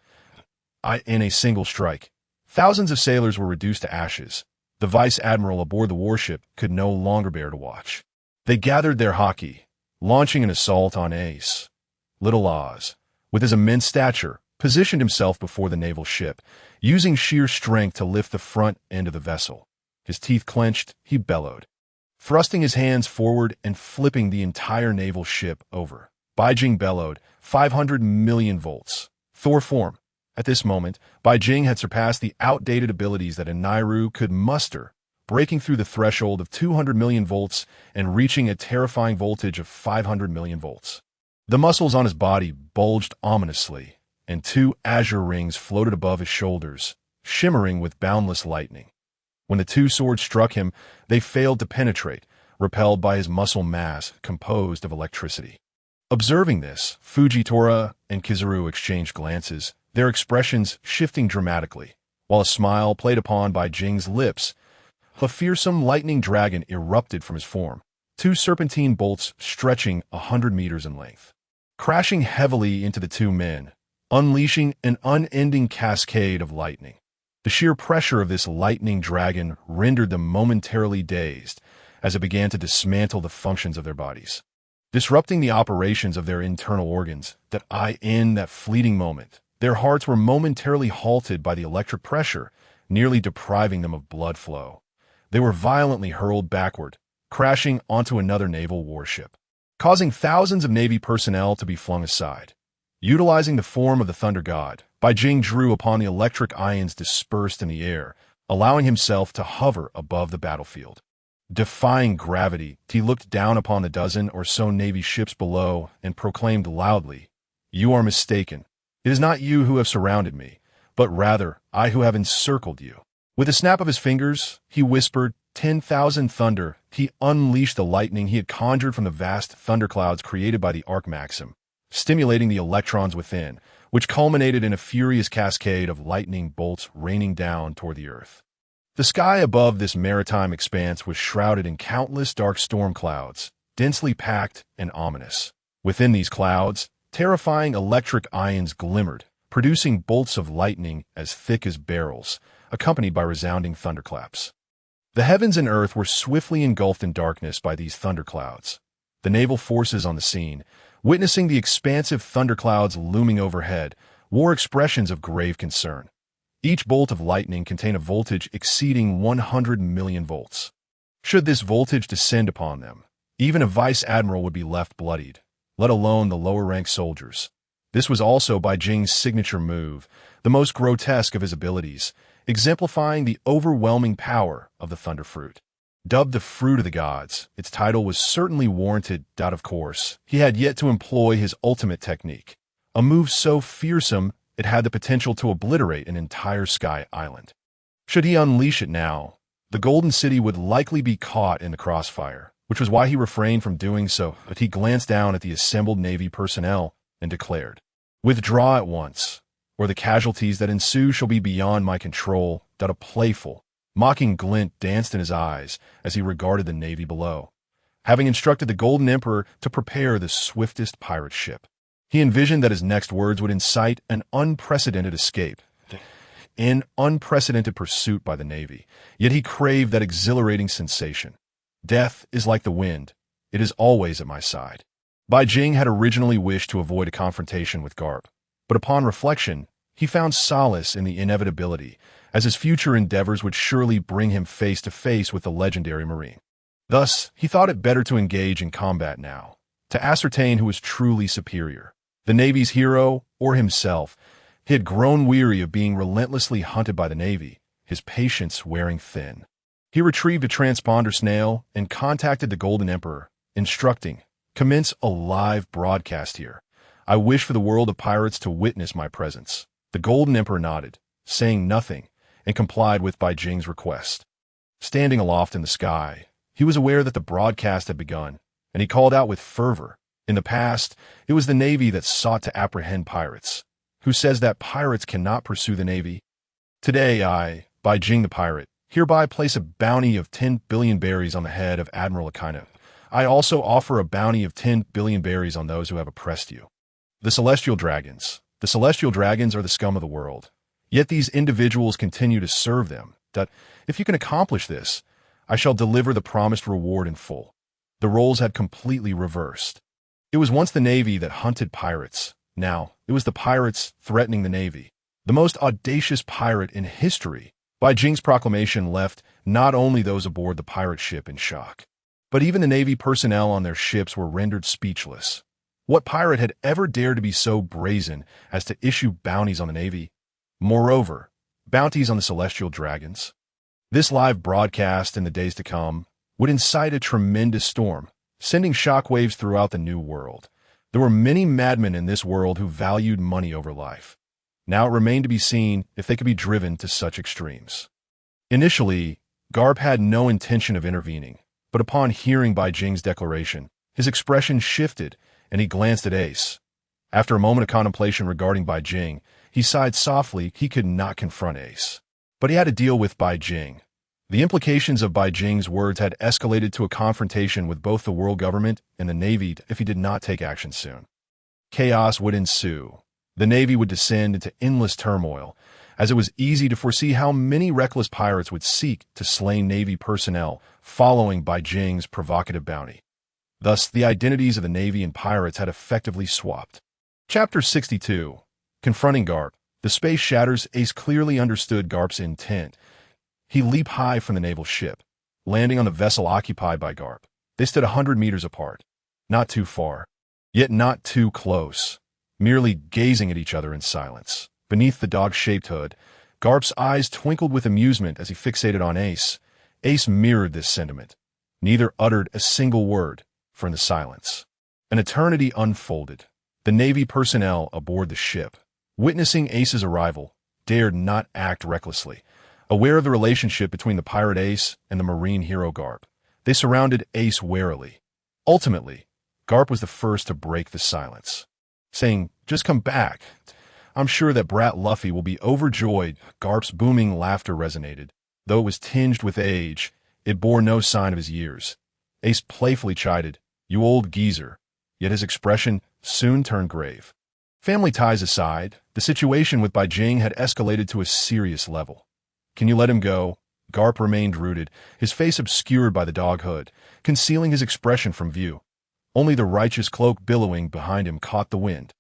In a single strike, thousands of sailors were reduced to ashes. The vice admiral aboard the warship could no longer bear to watch. They gathered their Haki, launching an assault on Ace. Little Oz, with his immense stature, positioned himself before the naval ship, using sheer strength to lift the front end of the vessel. His teeth clenched, he bellowed, thrusting his hands forward and flipping the entire naval ship over. Baijing bellowed, 500 million volts. Thor form. At this moment, Bai Jing had surpassed the outdated abilities that a Nairu could muster, breaking through the threshold of 200 million volts and reaching a terrifying voltage of 500 million volts. The muscles on his body bulged ominously, and two azure rings floated above his shoulders, shimmering with boundless lightning. When the two swords struck him, they failed to penetrate, repelled by his muscle mass composed of electricity. Observing this, Fujitora and Kizaru exchanged glances, their expressions shifting dramatically. While a smile played upon Bai Jing's lips, a fearsome lightning dragon erupted from his form, two serpentine bolts stretching 100 meters in length. Crashing heavily into the two men, unleashing an unending cascade of lightning. The sheer pressure of this lightning dragon rendered them momentarily dazed as it began to dismantle the functions of their bodies, disrupting the operations of their internal organs. In that fleeting moment, their hearts were momentarily halted by the electric pressure, nearly depriving them of blood flow. They were violently hurled backward, crashing onto another naval warship, causing thousands of Navy personnel to be flung aside. Utilizing the form of the Thunder God, Bai Jing drew upon the electric ions dispersed in the air, allowing himself to hover above the battlefield. Defying gravity, he looked down upon the dozen or so Navy ships below and proclaimed loudly, "You are mistaken. It is not you who have surrounded me, but rather I who have encircled you." With a snap of his fingers, he whispered, 10,000 thunder. He unleashed the lightning he had conjured from the vast thunderclouds created by the arc maxim, stimulating the electrons within, which culminated in a furious cascade of lightning bolts raining down toward the earth. The sky above this maritime expanse was shrouded in countless dark storm clouds, densely packed and ominous. Within these clouds, terrifying electric ions glimmered, producing bolts of lightning as thick as barrels, accompanied by resounding thunderclaps. The heavens and earth were swiftly engulfed in darkness by these thunderclouds. The naval forces on the scene, witnessing the expansive thunderclouds looming overhead, wore expressions of grave concern. Each bolt of lightning contained a voltage exceeding 100 million volts. Should this voltage descend upon them, even a vice admiral would be left bloodied, let alone the lower-ranked soldiers. This was also Bai Jing's signature move, the most grotesque of his abilities, exemplifying the overwhelming power of the Thunder Fruit. Dubbed the Fruit of the Gods, its title was certainly warranted. Of course, he had yet to employ his ultimate technique, a move so fearsome it had the potential to obliterate an entire sky island. Should he unleash it now, the Golden City would likely be caught in the crossfire, which was why he refrained from doing so. But he glanced down at the assembled Navy personnel and declared, "Withdraw at once, or the casualties that ensue shall be beyond my control." A playful, mocking glint danced in his eyes as he regarded the Navy below. Having instructed the Golden Emperor to prepare the swiftest pirate ship, he envisioned that his next words would incite an unprecedented escape, an unprecedented pursuit by the Navy. Yet he craved that exhilarating sensation. Death is like the wind. It is always at my side. Bai Jing had originally wished to avoid a confrontation with Garp, but upon reflection, he found solace in the inevitability, as his future endeavors would surely bring him face to face with the legendary Marine. Thus, he thought it better to engage in combat now, to ascertain who was truly superior, the Navy's hero or himself. He had grown weary of being relentlessly hunted by the Navy, his patience wearing thin. He retrieved a transponder snail and contacted the Golden Emperor, instructing, "Commence a live broadcast here. I wish for the world of pirates to witness my presence." The Golden Emperor nodded, saying nothing, and complied with Bai Jing's request. Standing aloft in the sky, he was aware that the broadcast had begun, and he called out with fervor. In the past, it was the Navy that sought to apprehend pirates. Who says that pirates cannot pursue the Navy? Today I, Bai Jing the pirate, hereby place a bounty of 10 billion berries on the head of Admiral Cheno. I also offer a bounty of 10 billion berries on those who have oppressed you. The Celestial Dragons. The Celestial Dragons are the scum of the world. Yet these individuals continue to serve them. If you can accomplish this, I shall deliver the promised reward in full. The roles had completely reversed. It was once the Navy that hunted pirates. Now, it was the pirates threatening the Navy. The most audacious pirate in history. Bai Jing's proclamation left not only those aboard the pirate ship in shock, but even the Navy personnel on their ships were rendered speechless. What pirate had ever dared to be so brazen as to issue bounties on the Navy? Moreover, bounties on the celestial dragons. This live broadcast in the days to come would incite a tremendous storm, sending shockwaves throughout the new world. There were many madmen in this world who valued money over life. Now it remained to be seen if they could be driven to such extremes. Initially, Garp had no intention of intervening, but upon hearing Bai Jing's declaration, his expression shifted and he glanced at Ace. After a moment of contemplation regarding Bai Jing, he sighed softly. He could not confront Ace, but he had to deal with Bai Jing. The implications of Bai Jing's words had escalated to a confrontation with both the world government and the Navy if he did not take action soon. Chaos would ensue. The Navy would descend into endless turmoil, as it was easy to foresee how many reckless pirates would seek to slay Navy personnel following Bai Jing's provocative bounty. Thus, the identities of the Navy and pirates had effectively swapped. Chapter 62. Confronting Garp. The space shatters. Ace clearly understood Garp's intent. He leaped high from the naval ship, landing on the vessel occupied by Garp. They stood 100 meters apart. Not too far, yet not too close, merely gazing at each other in silence. Beneath the dog-shaped hood, Garp's eyes twinkled with amusement as he fixated on Ace. Ace mirrored this sentiment. Neither uttered a single word, for in the silence, an eternity unfolded. The Navy personnel aboard the ship, witnessing Ace's arrival, dared not act recklessly. Aware of the relationship between the pirate Ace and the marine hero Garp, they surrounded Ace warily. Ultimately, Garp was the first to break the silence, saying, "Just come back. I'm sure that Brat Luffy will be overjoyed." Garp's booming laughter resonated. Though it was tinged with age, it bore no sign of his years. Ace playfully chided, "You old geezer," yet his expression soon turned grave. Family ties aside, the situation with Bai Jing had escalated to a serious level. "Can you let him go?" Garp remained rooted, his face obscured by the dog hood, concealing his expression from view. Only the righteous cloak billowing behind him caught the wind.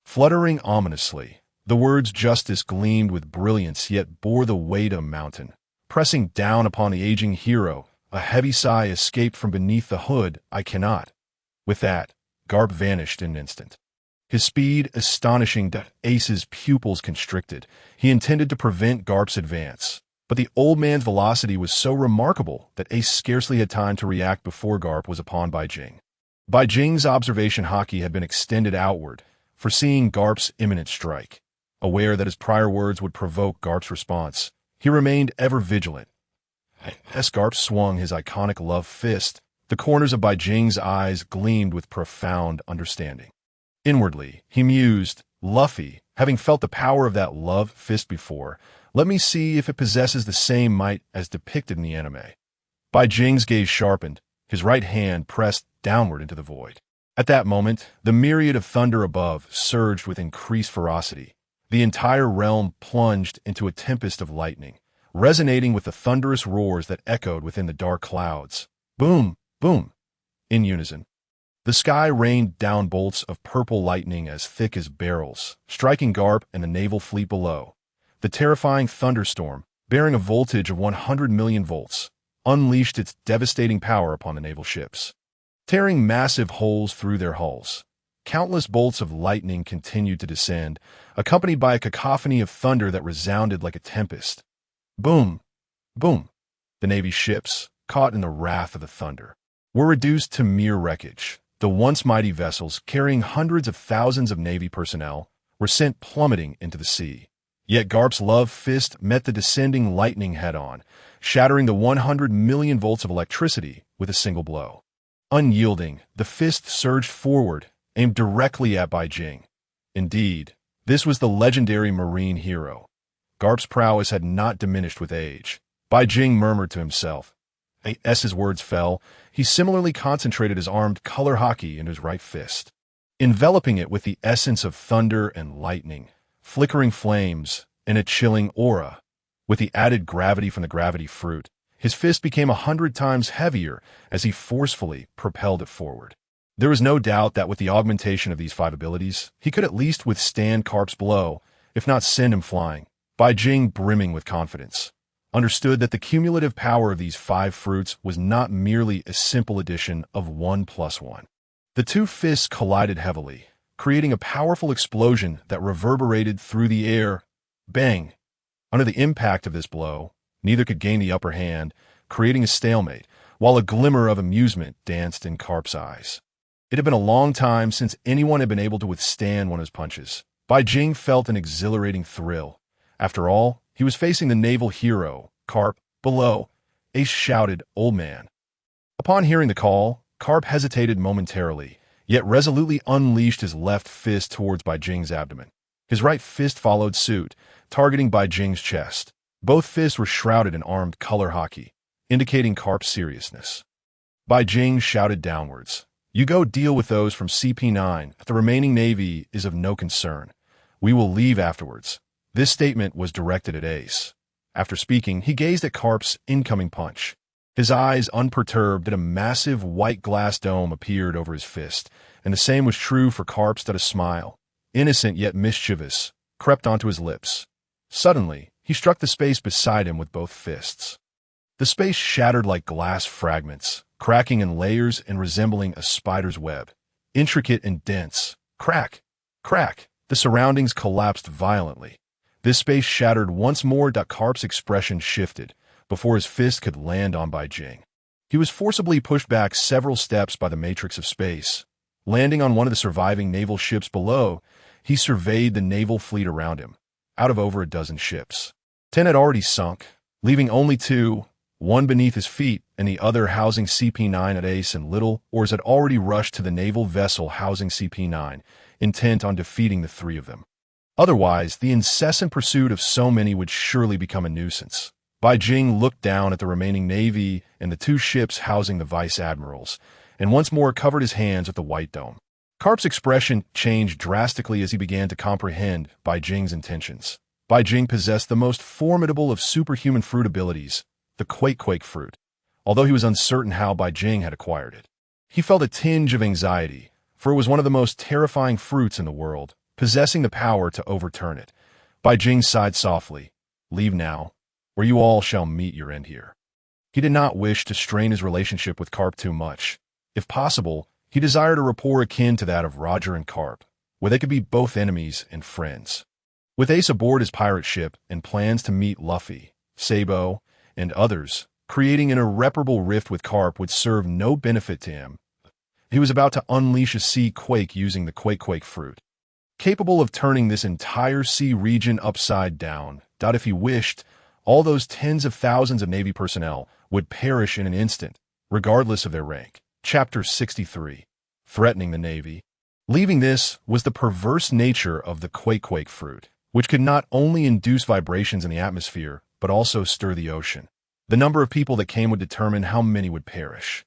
Fluttering ominously, the words justice gleamed with brilliance yet bore the weight of a mountain. Pressing down upon the aging hero, a heavy sigh escaped from beneath the hood. "I cannot." With that, Garp vanished in an instant. His speed astonishing to Ace's pupils constricted. He intended to prevent Garp's advance, but the old man's velocity was so remarkable that Ace scarcely had time to react before Garp was upon Bai Jing. Bai Jing's observation Haki had been extended outward, foreseeing Garp's imminent strike. Aware that his prior words would provoke Garp's response, he remained ever vigilant. As Garp swung his iconic love fist, the corners of Bai Jing's eyes gleamed with profound understanding. Inwardly, he mused, "Luffy, having felt the power of that love fist before, let me see if it possesses the same might as depicted in the anime." Bai Jing's gaze sharpened, his right hand pressed downward into the void. At that moment, the myriad of thunder above surged with increased ferocity. The entire realm plunged into a tempest of lightning, resonating with the thunderous roars that echoed within the dark clouds. Boom! Boom! In unison. The sky rained down bolts of purple lightning as thick as barrels, striking Garp and the naval fleet below. The terrifying thunderstorm, bearing a voltage of 100 million volts, unleashed its devastating power upon the naval ships, tearing massive holes through their hulls. Countless bolts of lightning continued to descend, accompanied by a cacophony of thunder that resounded like a tempest. Boom! Boom! The Navy ships, caught in the wrath of the thunder, were reduced to mere wreckage. The once mighty vessels, carrying hundreds of thousands of Navy personnel, were sent plummeting into the sea. Yet Garp's love fist met the descending lightning head-on, shattering the 100 million volts of electricity with a single blow. Unyielding, the fist surged forward, aimed directly at Bai Jing. Indeed, this was the legendary marine hero. Garp's prowess had not diminished with age. Bai Jing murmured to himself. As his words fell, he similarly concentrated his armed color Haki into his right fist, enveloping it with the essence of thunder and lightning, flickering flames, and a chilling aura. With the added gravity from the gravity fruit, his fist became 100 times heavier as he forcefully propelled it forward. There was no doubt that with the augmentation of these 5 abilities, he could at least withstand Garp's blow, if not send him flying. Bai Jing, brimming with confidence, understood that the cumulative power of these 5 fruits was not merely a simple addition of 1 plus 1. The 2 fists collided heavily, creating a powerful explosion that reverberated through the air. Bang! Under the impact of this blow, neither could gain the upper hand, creating a stalemate, while a glimmer of amusement danced in Garp's eyes. It had been a long time since anyone had been able to withstand one of his punches. Bai Jing felt an exhilarating thrill. After all, he was facing the naval hero, Garp. Below, Ace shouted, "Old man." Upon hearing the call, Garp hesitated momentarily, yet resolutely unleashed his left fist towards Bai Jing's abdomen. His right fist followed suit, targeting Bai Jing's chest. Both fists were shrouded in armed color Haki, indicating Garp's seriousness. Bai Jing shouted downwards, "You go deal with those from CP9. The remaining navy is of no concern. We will leave afterwards." This statement was directed at Ace. After speaking, he gazed at Garp's incoming punch. His eyes unperturbed, and a massive white glass dome appeared over his fist, and the same was true for Garp's. That a smile, innocent yet mischievous, crept onto his lips. Suddenly, he struck the space beside him with both fists. The space shattered like glass fragments, cracking in layers and resembling a spider's web. Intricate and dense. Crack! Crack! The surroundings collapsed violently. This space shattered once more. Garp's expression shifted before his fist could land on Bai Jing. He was forcibly pushed back several steps by the matrix of space. Landing on one of the surviving naval ships below, he surveyed the naval fleet around him. Out of over a dozen ships, 10 had already sunk, leaving only 2, one beneath his feet and the other housing CP9. At Ace and little Oars had already rushed to the naval vessel housing CP9, intent on defeating the 3 of them. Otherwise, the incessant pursuit of so many would surely become a nuisance. Bai Jing looked down at the remaining navy and the 2 ships housing the vice admirals, and once more covered his hands with the white dome. Garp's expression changed drastically as he began to comprehend Bai Jing's intentions. Bai Jing possessed the most formidable of superhuman fruit abilities, the Quake fruit, although he was uncertain how Bai Jing had acquired it. He felt a tinge of anxiety, for it was one of the most terrifying fruits in the world, possessing the power to overturn it. Bai Jing sighed softly, "Leave now, or you all shall meet your end here." He did not wish to strain his relationship with Garp too much. If possible, he desired a rapport akin to that of Roger and Garp, where they could be both enemies and friends. With Ace aboard his pirate ship and plans to meet Luffy, Sabo, and others, creating an irreparable rift with Garp would serve no benefit to him. He was about to unleash a sea quake using the Quake fruit, capable of turning this entire sea region upside down. If he wished, all those tens of thousands of Navy personnel would perish in an instant, regardless of their rank. Chapter 63. Threatening the Navy. Leaving this was the perverse nature of the Quake fruit, which could not only induce vibrations in the atmosphere, but also stir the ocean. The number of people that came would determine how many would perish.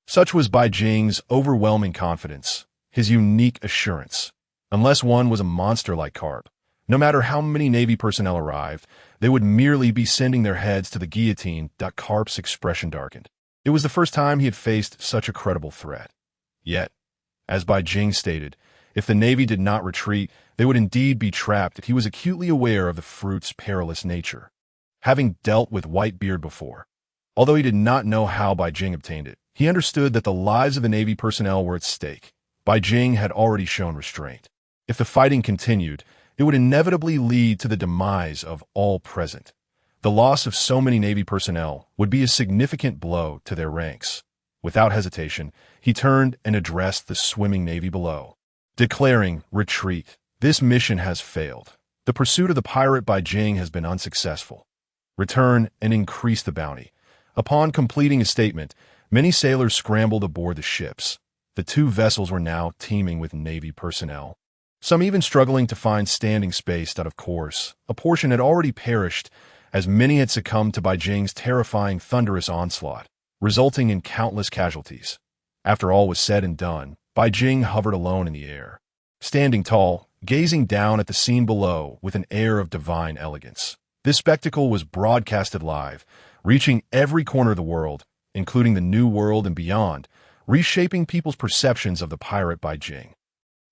Such was Bai Jing's overwhelming confidence, his unique assurance. Unless one was a monster like Garp, no matter how many Navy personnel arrived, they would merely be sending their heads to the guillotine. Garp's expression darkened. It was the first time he had faced such a credible threat. Yet, as Bai Jing stated, if the Navy did not retreat, they would indeed be trapped. He was acutely aware of the fruit's perilous nature, having dealt with Whitebeard before. Although he did not know how Bai Jing obtained it, he understood that the lives of the Navy personnel were at stake. Bai Jing had already shown restraint. If the fighting continued, it would inevitably lead to the demise of all present. The loss of so many Navy personnel would be a significant blow to their ranks. Without hesitation, he turned and addressed the swimming Navy below, declaring, "Retreat. This mission has failed. The pursuit of the pirate Bai Jing has been unsuccessful. Return and increase the bounty." Upon completing his statement, many sailors scrambled aboard the ships. The 2 vessels were now teeming with Navy personnel, some even struggling to find standing space. Of course, a portion had already perished, as many had succumbed to Bai Jing's terrifying thunderous onslaught, resulting in countless casualties. After all was said and done, Bai Jing hovered alone in the air, standing tall, gazing down at the scene below with an air of divine elegance. This spectacle was broadcasted live, reaching every corner of the world, including the New World and beyond, reshaping people's perceptions of the pirate Bai Jing.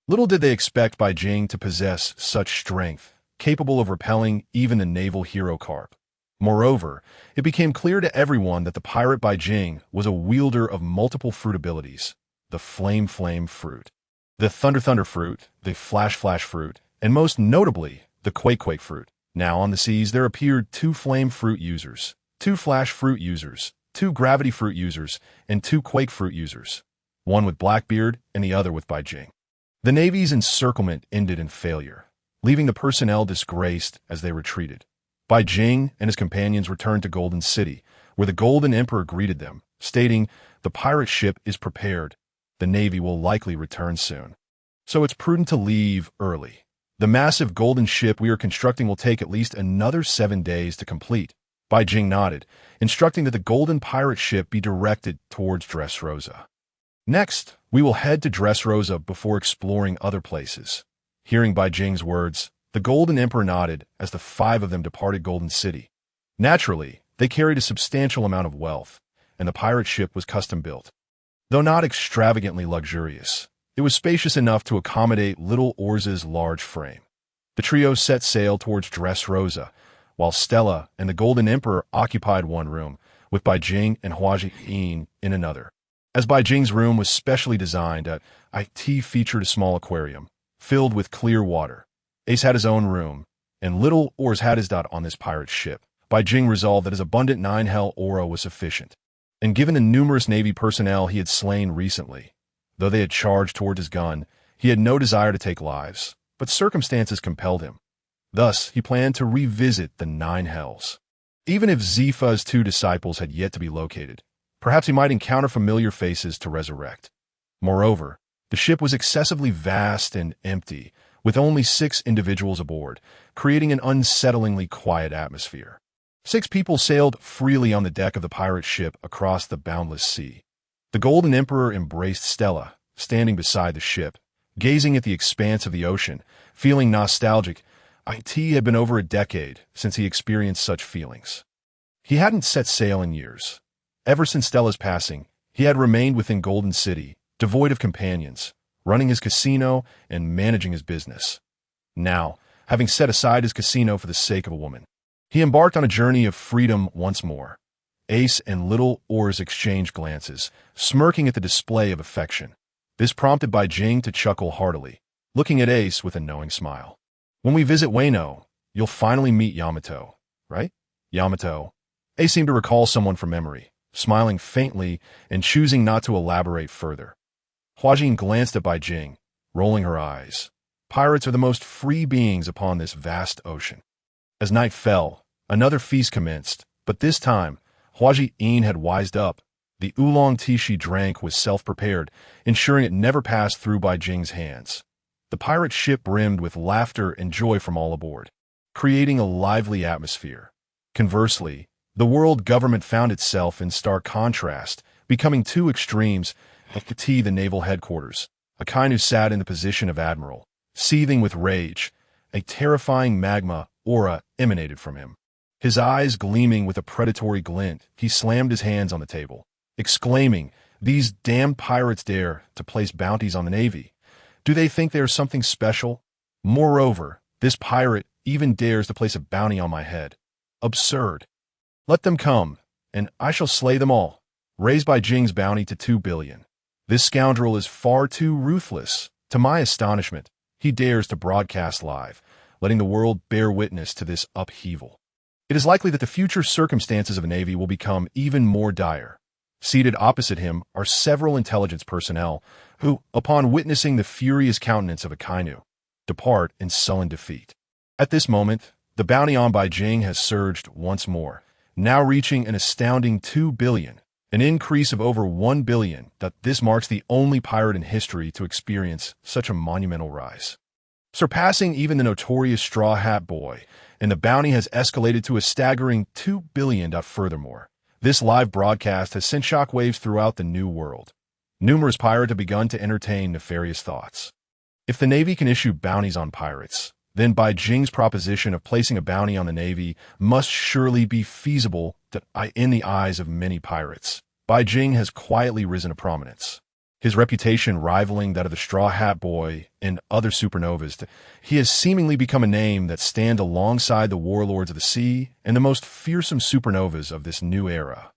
Little did they expect Bai Jing to possess such strength, capable of repelling even the naval hero Garp. Moreover, it became clear to everyone that the pirate Bai Jing was a wielder of multiple fruit abilities: the Flame fruit, the Thunder fruit, the Flash fruit, and most notably, the Quake fruit. Now on the seas there appeared 2 flame fruit users, 2 flash fruit users, 2 gravity fruit users, and 2 quake fruit users, one with Blackbeard and the other with Beijing. The Navy's encirclement ended in failure, leaving the personnel disgraced as they retreated. Beijing and his companions returned to Golden City, where the Golden Emperor greeted them, stating, "The pirate ship is prepared. The Navy will likely return soon. So it's prudent to leave early. The massive golden ship we are constructing will take at least another 7 days to complete." Beijing nodded, instructing that the golden pirate ship be directed towards Dressrosa. "Next, we will head to Dressrosa before exploring other places." Hearing Beijing's words, the Golden Emperor nodded as the 5 of them departed Golden City. Naturally, they carried a substantial amount of wealth, and the pirate ship was custom-built. Though not extravagantly luxurious, it was spacious enough to accommodate little Oars' large frame. The trio set sail towards Dressrosa, while Stella and the Golden Emperor occupied one room, with Beijing and Hijacking in another. As Beijing's room was specially designed, it featured a small aquarium, filled with clear water. Ace had his own room, and little Oars had his dot on this pirate ship. Beijing resolved that his abundant 9-hell aura was sufficient, and given the numerous Navy personnel he had slain recently, though they had charged toward his gun, he had no desire to take lives, but circumstances compelled him. Thus, he planned to revisit the 9 hells. Even if Zifa's 2 disciples had yet to be located, perhaps he might encounter familiar faces to resurrect. Moreover, the ship was excessively vast and empty, with only 6 individuals aboard, creating an unsettlingly quiet atmosphere. 6 people sailed freely on the deck of the pirate ship across the boundless sea. The Golden Emperor embraced Stella, standing beside the ship, gazing at the expanse of the ocean, feeling nostalgic. It had been over a decade since he experienced such feelings. He hadn't set sail in years. Ever since Stella's passing, he had remained within Golden City, devoid of companions, running his casino and managing his business. Now, having set aside his casino for the sake of a woman, he embarked on a journey of freedom once more. Ace and little Oars exchanged glances, smirking at the display of affection. This prompted Beijing to chuckle heartily, looking at Ace with a knowing smile. "When we visit Wano, you'll finally meet Yamato, right?" Yamato. Ace seemed to recall someone from memory, smiling faintly and choosing not to elaborate further. Huajin glanced at Beijing, rolling her eyes. Pirates are the most free beings upon this vast ocean. As night fell, another feast commenced, but this time, Hijacking had wised up. The oolong tea she drank was self-prepared, ensuring it never passed through Beijing's hands. The pirate ship brimmed with laughter and joy from all aboard, creating a lively atmosphere. Conversely, the world government found itself in stark contrast, becoming 2 extremes. Haki, the naval headquarters, a kind who sat in the position of admiral, seething with rage. A terrifying magma aura emanated from him. His eyes gleaming with a predatory glint, he slammed his hands on the table, exclaiming, "These damned pirates dare to place bounties on the Navy. Do they think they are something special? Moreover, this pirate even dares to place a bounty on my head. Absurd. Let them come, and I shall slay them all." Raised Beijing's bounty to 2 billion. This scoundrel is far too ruthless. To my astonishment, he dares to broadcast live, letting the world bear witness to this upheaval. It is likely that the future circumstances of the Navy will become even more dire. Seated opposite him are several intelligence personnel who, upon witnessing the furious countenance of a Cheno, depart in sullen defeat. At this moment, the bounty on Beijing has surged once more, now reaching an astounding 2 billion. An increase of over 1 billion. This marks the only pirate in history to experience such a monumental rise, surpassing even the notorious Straw Hat Boy, and the bounty has escalated to a staggering 2 billion. Furthermore, this live broadcast has sent shockwaves throughout the New World. Numerous pirates have begun to entertain nefarious thoughts. If the Navy can issue bounties on pirates, then Beijing's proposition of placing a bounty on the Navy must surely be feasible in the eyes of many pirates. Beijing has quietly risen to prominence, his reputation rivaling that of the Straw Hat Boy and other supernovas. He has seemingly become a name that stands alongside the warlords of the sea and the most fearsome supernovas of this new era.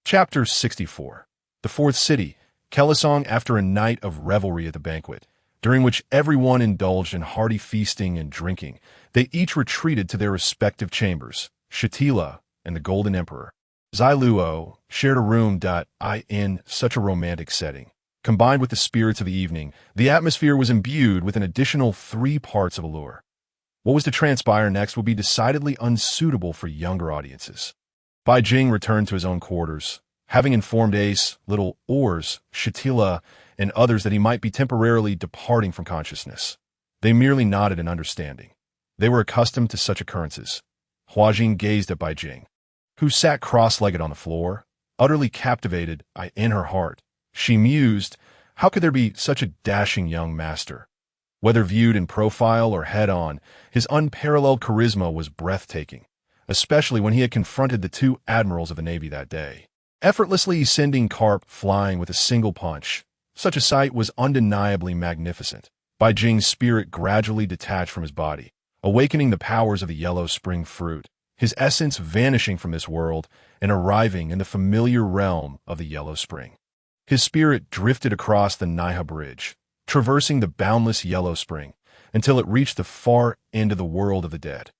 Chapter 64. The Fourth City. Kelisong. After a night of revelry at the banquet, during which everyone indulged in hearty feasting and drinking. They each retreated to their respective chambers. Shatila and the Golden Emperor Xiluo shared a room. In such a romantic setting, combined with the spirits of the evening, the atmosphere was imbued with an additional 3 parts of allure. What was to transpire next would be decidedly unsuitable for younger audiences. Bai Jing returned to his own quarters, having informed Ace, little Oars, Shatila, and others that he might be temporarily departing from consciousness. They merely nodded in understanding. They were accustomed to such occurrences. Huajing gazed at Bai Jing, who sat cross-legged on the floor, utterly captivated. In her heart, she mused, how could there be such a dashing young master? Whether viewed in profile or head-on, his unparalleled charisma was breathtaking, especially when he had confronted the 2 admirals of the Navy that day, effortlessly sending Garp flying with a single punch. Such a sight was undeniably magnificent. Bai Jing's spirit gradually detached from his body, awakening the powers of the yellow spring fruit, his essence vanishing from this world and arriving in the familiar realm of the yellow spring. His spirit drifted across the Niha Bridge, traversing the boundless yellow spring until it reached the far end of the world of the dead.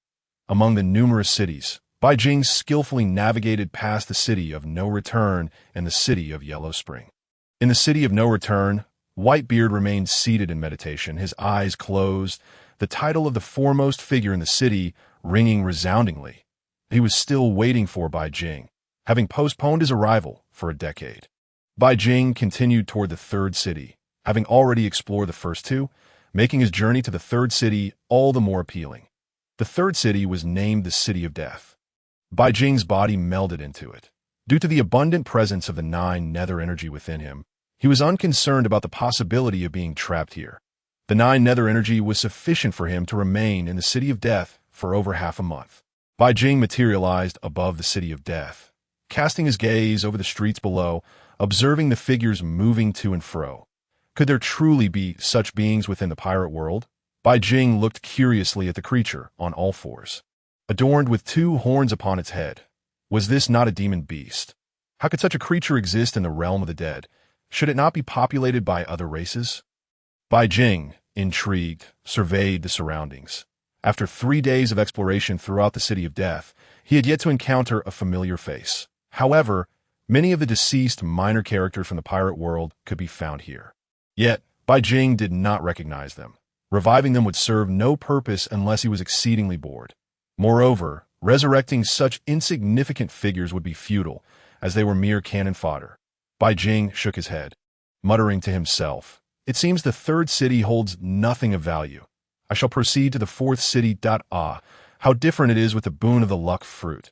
Among the numerous cities, Bai Jing skillfully navigated past the city of No Return and the city of Yellow Spring. In the city of No Return, Whitebeard remained seated in meditation, his eyes closed, the title of the foremost figure in the city ringing resoundingly. He was still waiting for Bai Jing, having postponed his arrival for a decade. Bai Jing continued toward the 3rd city, having already explored the first 2, making his journey to the 3rd city all the more appealing. The 3rd city was named the City of Death. Bai Jing's body melded into it. Due to the abundant presence of the 9 nether energy within him, he was unconcerned about the possibility of being trapped here. The 9 nether energy was sufficient for him to remain in the City of Death for over half a month. Bai Jing materialized above the City of Death, casting his gaze over the streets below, observing the figures moving to and fro. Could there truly be such beings within the pirate world? Bai Jing looked curiously at the creature on all 4s, adorned with 2 horns upon its head. Was this not a demon beast? How could such a creature exist in the realm of the dead? Should it not be populated by other races? Bai Jing, intrigued, surveyed the surroundings. After 3 days of exploration throughout the City of Death, he had yet to encounter a familiar face. However, many of the deceased minor characters from the pirate world could be found here. Yet, Bai Jing did not recognize them. Reviving them would serve no purpose unless he was exceedingly bored. Moreover, resurrecting such insignificant figures would be futile, as they were mere cannon fodder. Bai Jing shook his head, muttering to himself, "It seems the 3rd city holds nothing of value. I shall proceed to the 4th city. How different it is with the boon of the luck fruit."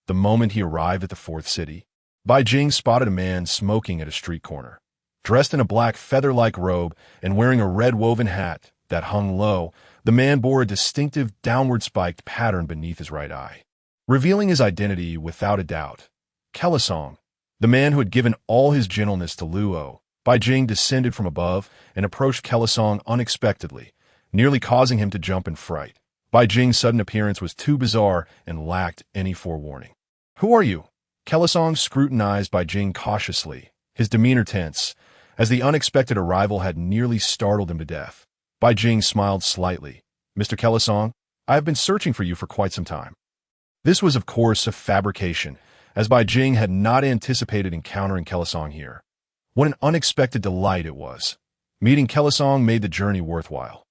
The moment he arrived at the 4th city, Bai Jing spotted a man smoking at a street corner. Dressed in a black feather-like robe and wearing a red woven hat that hung low, the man bore a distinctive downward-spiked pattern beneath his right eye, revealing his identity without a doubt. Kelisong, the man who had given all his gentleness to Luo. Bai Jing descended from above and approached Kelisong unexpectedly, nearly causing him to jump in fright. Bai Jing's sudden appearance was too bizarre and lacked any forewarning. "Who are you?" Kelisong scrutinized Bai Jing cautiously, his demeanor tense, as the unexpected arrival had nearly startled him to death. Bai Jing smiled slightly. "Mr. Kelisong, I have been searching for you for quite some time." This was, of course, a fabrication, as Bai Jing had not anticipated encountering Kelisong here. What an unexpected delight it was. Meeting Kelisong made the journey worthwhile.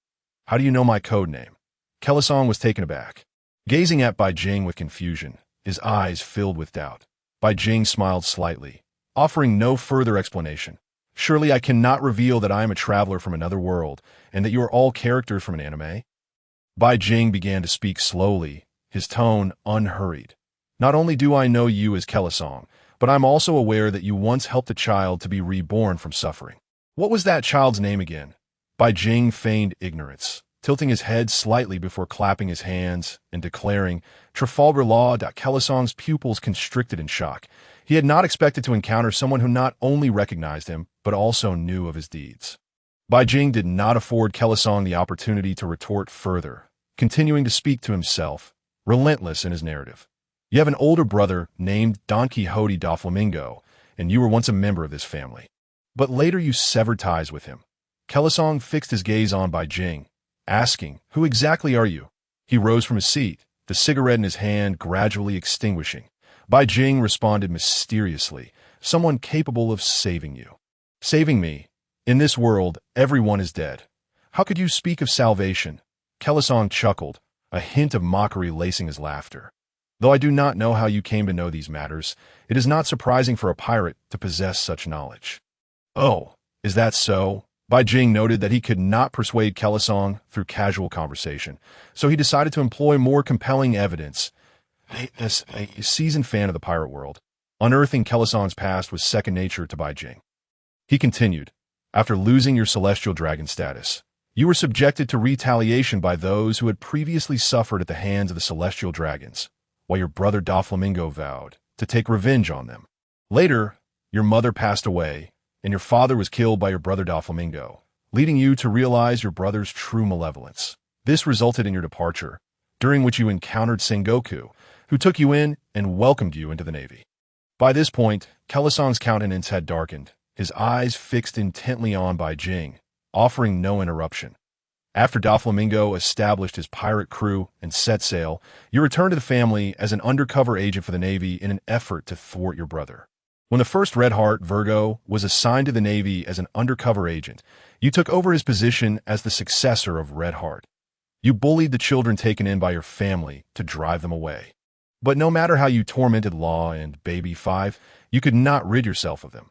"How do you know my code name?" Kelisong was taken aback, gazing at Bai Jing with confusion, his eyes filled with doubt. Bai Jing smiled slightly, offering no further explanation. "Surely I cannot reveal that I am a traveler from another world, and that you are all characters from an anime?" Bai Jing began to speak slowly, his tone unhurried. "Not only do I know you as Kelisong, but I'm also aware that you once helped a child to be reborn from suffering." "What was that child's name again?" Bai Jing feigned ignorance, tilting his head slightly before clapping his hands and declaring, "Trafalgar Law." Kelisong's pupils constricted in shock. He had not expected to encounter someone who not only recognized him, but also knew of his deeds. Bai Jing did not afford Kelisong the opportunity to retort further, continuing to speak to himself, relentless in his narrative. "You have an older brother named Don Quixote da Flamingo, and you were once a member of this family. But later you severed ties with him. Kelisong fixed his gaze on Bai Jing, asking, "Who exactly are you?" He rose from his seat, the cigarette in his hand gradually extinguishing. Bai Jing responded mysteriously, "Someone capable of saving you." "Saving me? In this world, everyone is dead. How could you speak of salvation?" Kelisong chuckled, a hint of mockery lacing his laughter. "Though I do not know how you came to know these matters, it is not surprising for a pirate to possess such knowledge." "Oh, is that so?" Bai Jing noted that he could not persuade Kelisong through casual conversation, so he decided to employ more compelling evidence. As a seasoned fan of the pirate world, unearthing Kelisong's past was second nature to Bai Jing. He continued, "After losing your celestial dragon status, you were subjected to retaliation by those who had previously suffered at the hands of the celestial dragons, while your brother Doflamingo vowed to take revenge on them. Later, your mother passed away, and your father was killed by your brother Doflamingo, leading you to realize your brother's true malevolence. This resulted in your departure, during which you encountered Sengoku, who took you in and welcomed you into the Navy." By this point, Kelisong's countenance had darkened, his eyes fixed intently on Bai Jing, offering no interruption. "After Doflamingo established his pirate crew and set sail, you returned to the family as an undercover agent for the Navy in an effort to thwart your brother. When the first Red Heart, Virgo, was assigned to the Navy as an undercover agent, you took over his position as the successor of Red Heart. You bullied the children taken in by your family to drive them away. But no matter how you tormented Law and Baby 5, you could not rid yourself of them.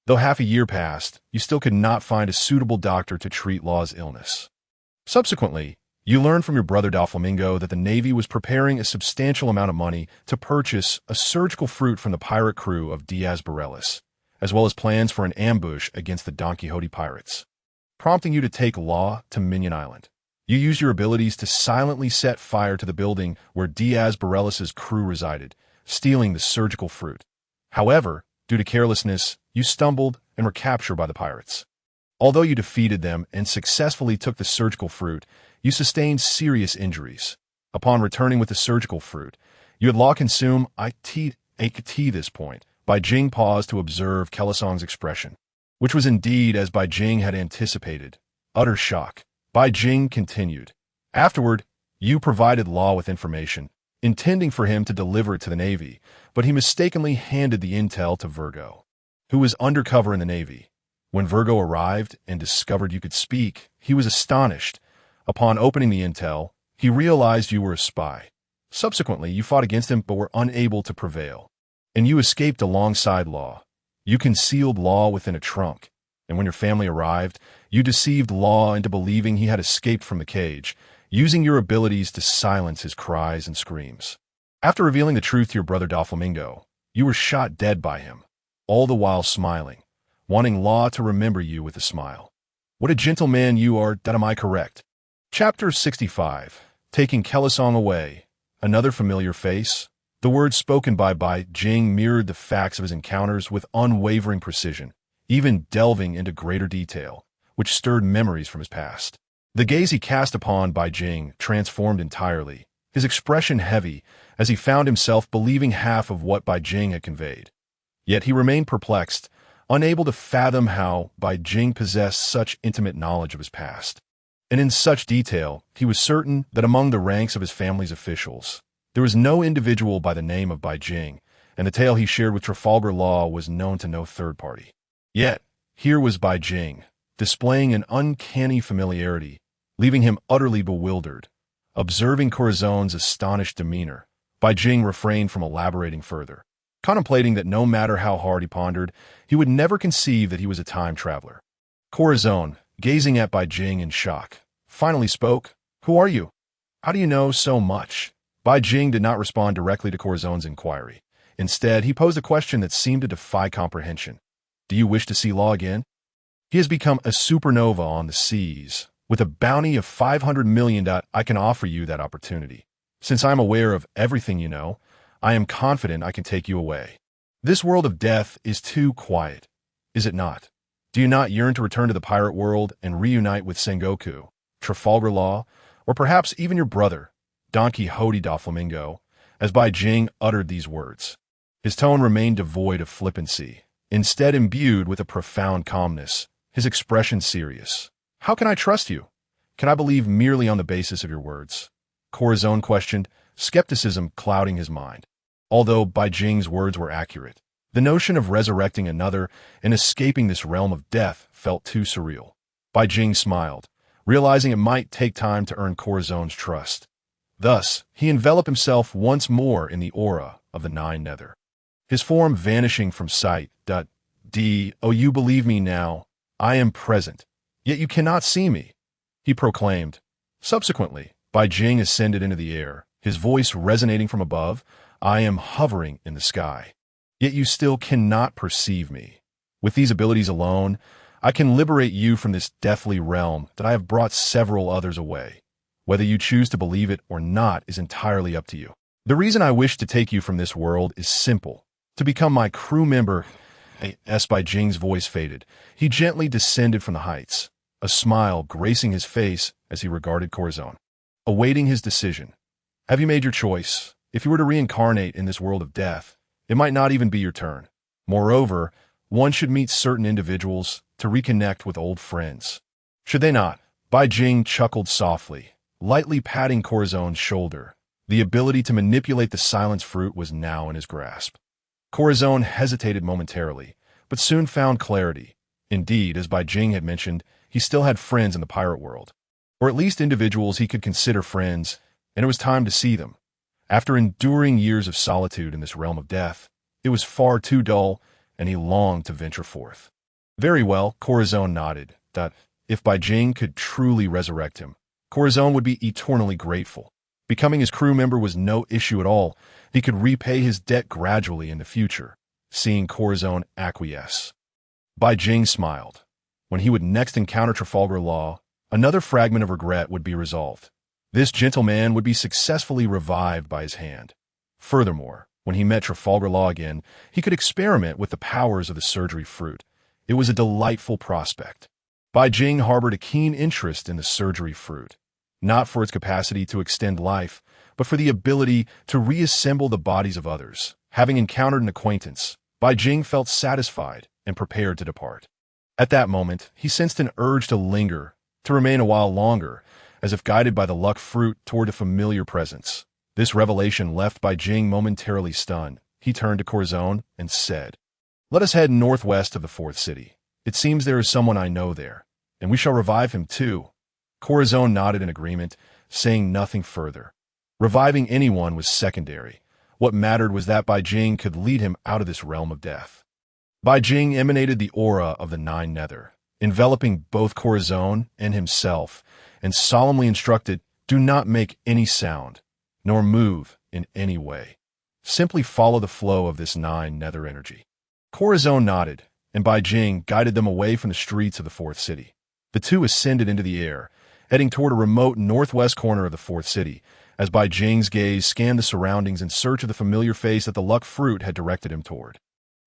Though half a year passed, you still could not find a suitable doctor to treat Law's illness. Subsequently, you learned from your brother Doflamingo that the Navy was preparing a substantial amount of money to purchase a surgical fruit from the pirate crew of Diaz Bareilles, as well as plans for an ambush against the Don Quixote pirates, prompting you to take Law to Minion Island. You used your abilities to silently set fire to the building where Diaz Bareilles' crew resided, stealing the surgical fruit. However, due to carelessness, you stumbled and were captured by the pirates. Although you defeated them and successfully took the surgical fruit, you sustained serious injuries. Upon returning with the surgical fruit, you had Law consume this point. Bai Jing paused to observe Kelisong's expression, which was indeed as Bai Jing had anticipated, utter shock. Bai Jing continued, "Afterward, you provided Law with information, intending for him to deliver it to the Navy, but he mistakenly handed the intel to Virgo, who was undercover in the Navy. When Virgo arrived and discovered you could speak, he was astonished. Upon opening the intel, he realized you were a spy. Subsequently, you fought against him but were unable to prevail, and you escaped alongside Law. You concealed Law within a trunk, and when your family arrived, you deceived Law into believing he had escaped from the cage, using your abilities to silence his cries and screams. After revealing the truth to your brother Doflamingo, you were shot dead by him, all the while smiling, wanting Law to remember you with a smile. What a gentleman you are, that am I correct?" Chapter 65. Taking Kelisong away. Another familiar face. The words spoken by Bai Jing mirrored the facts of his encounters with unwavering precision, even delving into greater detail, which stirred memories from his past. The gaze he cast upon Bai Jing transformed entirely, his expression heavy, as he found himself believing half of what Bai Jing had conveyed. Yet he remained perplexed, unable to fathom how Bai Jing possessed such intimate knowledge of his past. And in such detail, he was certain that among the ranks of his family's officials, there was no individual by the name of Bai Jing, and the tale he shared with Trafalgar Law was known to no third party. Yet, here was Bai Jing, displaying an uncanny familiarity, leaving him utterly bewildered. Observing Corazon's astonished demeanor, Bai Jing refrained from elaborating further, contemplating that no matter how hard he pondered, he would never conceive that he was a time traveler. Corazon, gazing at Bai Jing in shock, finally spoke, "Who are you? How do you know so much?" Bai Jing did not respond directly to Corazon's inquiry. Instead, he posed a question that seemed to defy comprehension. "Do you wish to see Law again? He has become a supernova on the seas. With a bounty of 500 million, I can offer you that opportunity. Since I am aware of everything you know, I am confident I can take you away. This world of death is too quiet, is it not? Do you not yearn to return to the pirate world and reunite with Sengoku, Trafalgar Law, or perhaps even your brother, Don Quixote Doflamingo?" As Bai Jing uttered these words, his tone remained devoid of flippancy, instead imbued with a profound calmness, his expression serious. How can I trust you? Can I believe merely on the basis of your words? Corazon questioned, skepticism clouding his mind. Although Bai Jing's words were accurate, the notion of resurrecting another and escaping this realm of death felt too surreal. Bai Jing smiled, realizing it might take time to earn Corazon's trust. Thus, he enveloped himself once more in the aura of the Nine Nether, his form vanishing from sight. Oh, you believe me now. I am present, yet you cannot see me, he proclaimed. Subsequently, Bai Jing ascended into the air, his voice resonating from above. I am hovering in the sky, yet you still cannot perceive me. With these abilities alone, I can liberate you from this deathly realm that I have brought several others away. Whether you choose to believe it or not is entirely up to you. The reason I wish to take you from this world is simple: to become my crew member. As Bai Jing's voice faded, he gently descended from the heights, a smile gracing his face as he regarded Corazon, awaiting his decision. Have you made your choice? If you were to reincarnate in this world of death, it might not even be your turn. Moreover, one should meet certain individuals to reconnect with old friends. Should they not? Bai Jing chuckled softly, lightly patting Corazon's shoulder. The ability to manipulate the silence fruit was now in his grasp. Corazon hesitated momentarily, but soon found clarity. Indeed, as Bai Jing had mentioned, he still had friends in the pirate world, or at least individuals he could consider friends, and it was time to see them. After enduring years of solitude in this realm of death, it was far too dull, and he longed to venture forth. Very well, Corazon nodded. If Bai Jing could truly resurrect him, Corazon would be eternally grateful. Becoming his crew member was no issue at all. He could repay his debt gradually in the future, seeing Corazon acquiesce. Bai Jing smiled. When he would next encounter Trafalgar Law, another fragment of regret would be resolved. This gentleman would be successfully revived by his hand. Furthermore, when he met Trafalgar Law again, he could experiment with the powers of the surgery fruit. It was a delightful prospect. Bai Jing harbored a keen interest in the surgery fruit, not for its capacity to extend life, but for the ability to reassemble the bodies of others. Having encountered an acquaintance, Bai Jing felt satisfied and prepared to depart. At that moment, he sensed an urge to linger, to remain a while longer, as if guided by the luck fruit toward a familiar presence. This revelation left Bai Jing momentarily stunned. He turned to Corazon and said, "Let us head northwest of the fourth city. It seems there is someone I know there, and we shall revive him too." Corazon nodded in agreement, saying nothing further. Reviving anyone was secondary. What mattered was that Bai Jing could lead him out of this realm of death. Bai Jing emanated the aura of the Nine Nether, enveloping both Corazon and himself, and solemnly instructed, "Do not make any sound, nor move in any way. Simply follow the flow of this Nine Nether energy." Corazon nodded, and Bai Jing guided them away from the streets of the fourth city. The two ascended into the air, heading toward a remote northwest corner of the fourth city, as Bai Jing's gaze scanned the surroundings in search of the familiar face that the luck fruit had directed him toward.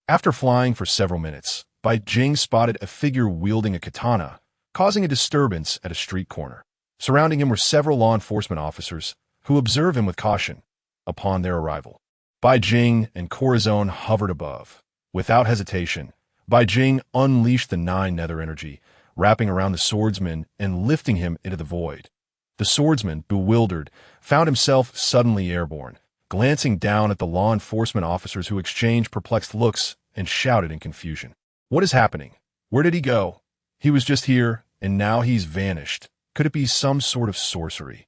After flying for several minutes, Bai Jing spotted a figure wielding a katana, causing a disturbance at a street corner. Surrounding him were several law enforcement officers, who observed him with caution. Upon their arrival, Bai Jing and Corazon hovered above. Without hesitation, Bai Jing unleashed the Nine Nether energy, wrapping around the swordsman and lifting him into the void. The swordsman, bewildered, found himself suddenly airborne, glancing down at the law enforcement officers who exchanged perplexed looks and shouted in confusion. "What is happening? Where did he go? He was just here, and now he's vanished. Could it be some sort of sorcery?"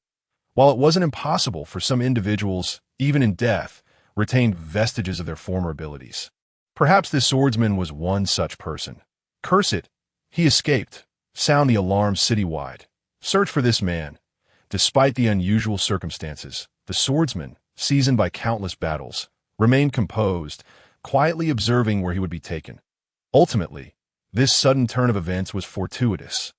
While it wasn't impossible for some individuals, even in death, retained vestiges of their former abilities. Perhaps this swordsman was one such person. Curse it! He escaped. Sound the alarm citywide. Search for this man. Despite the unusual circumstances, the swordsman, seasoned by countless battles, remained composed, quietly observing where he would be taken. Ultimately, this sudden turn of events was fortuitous,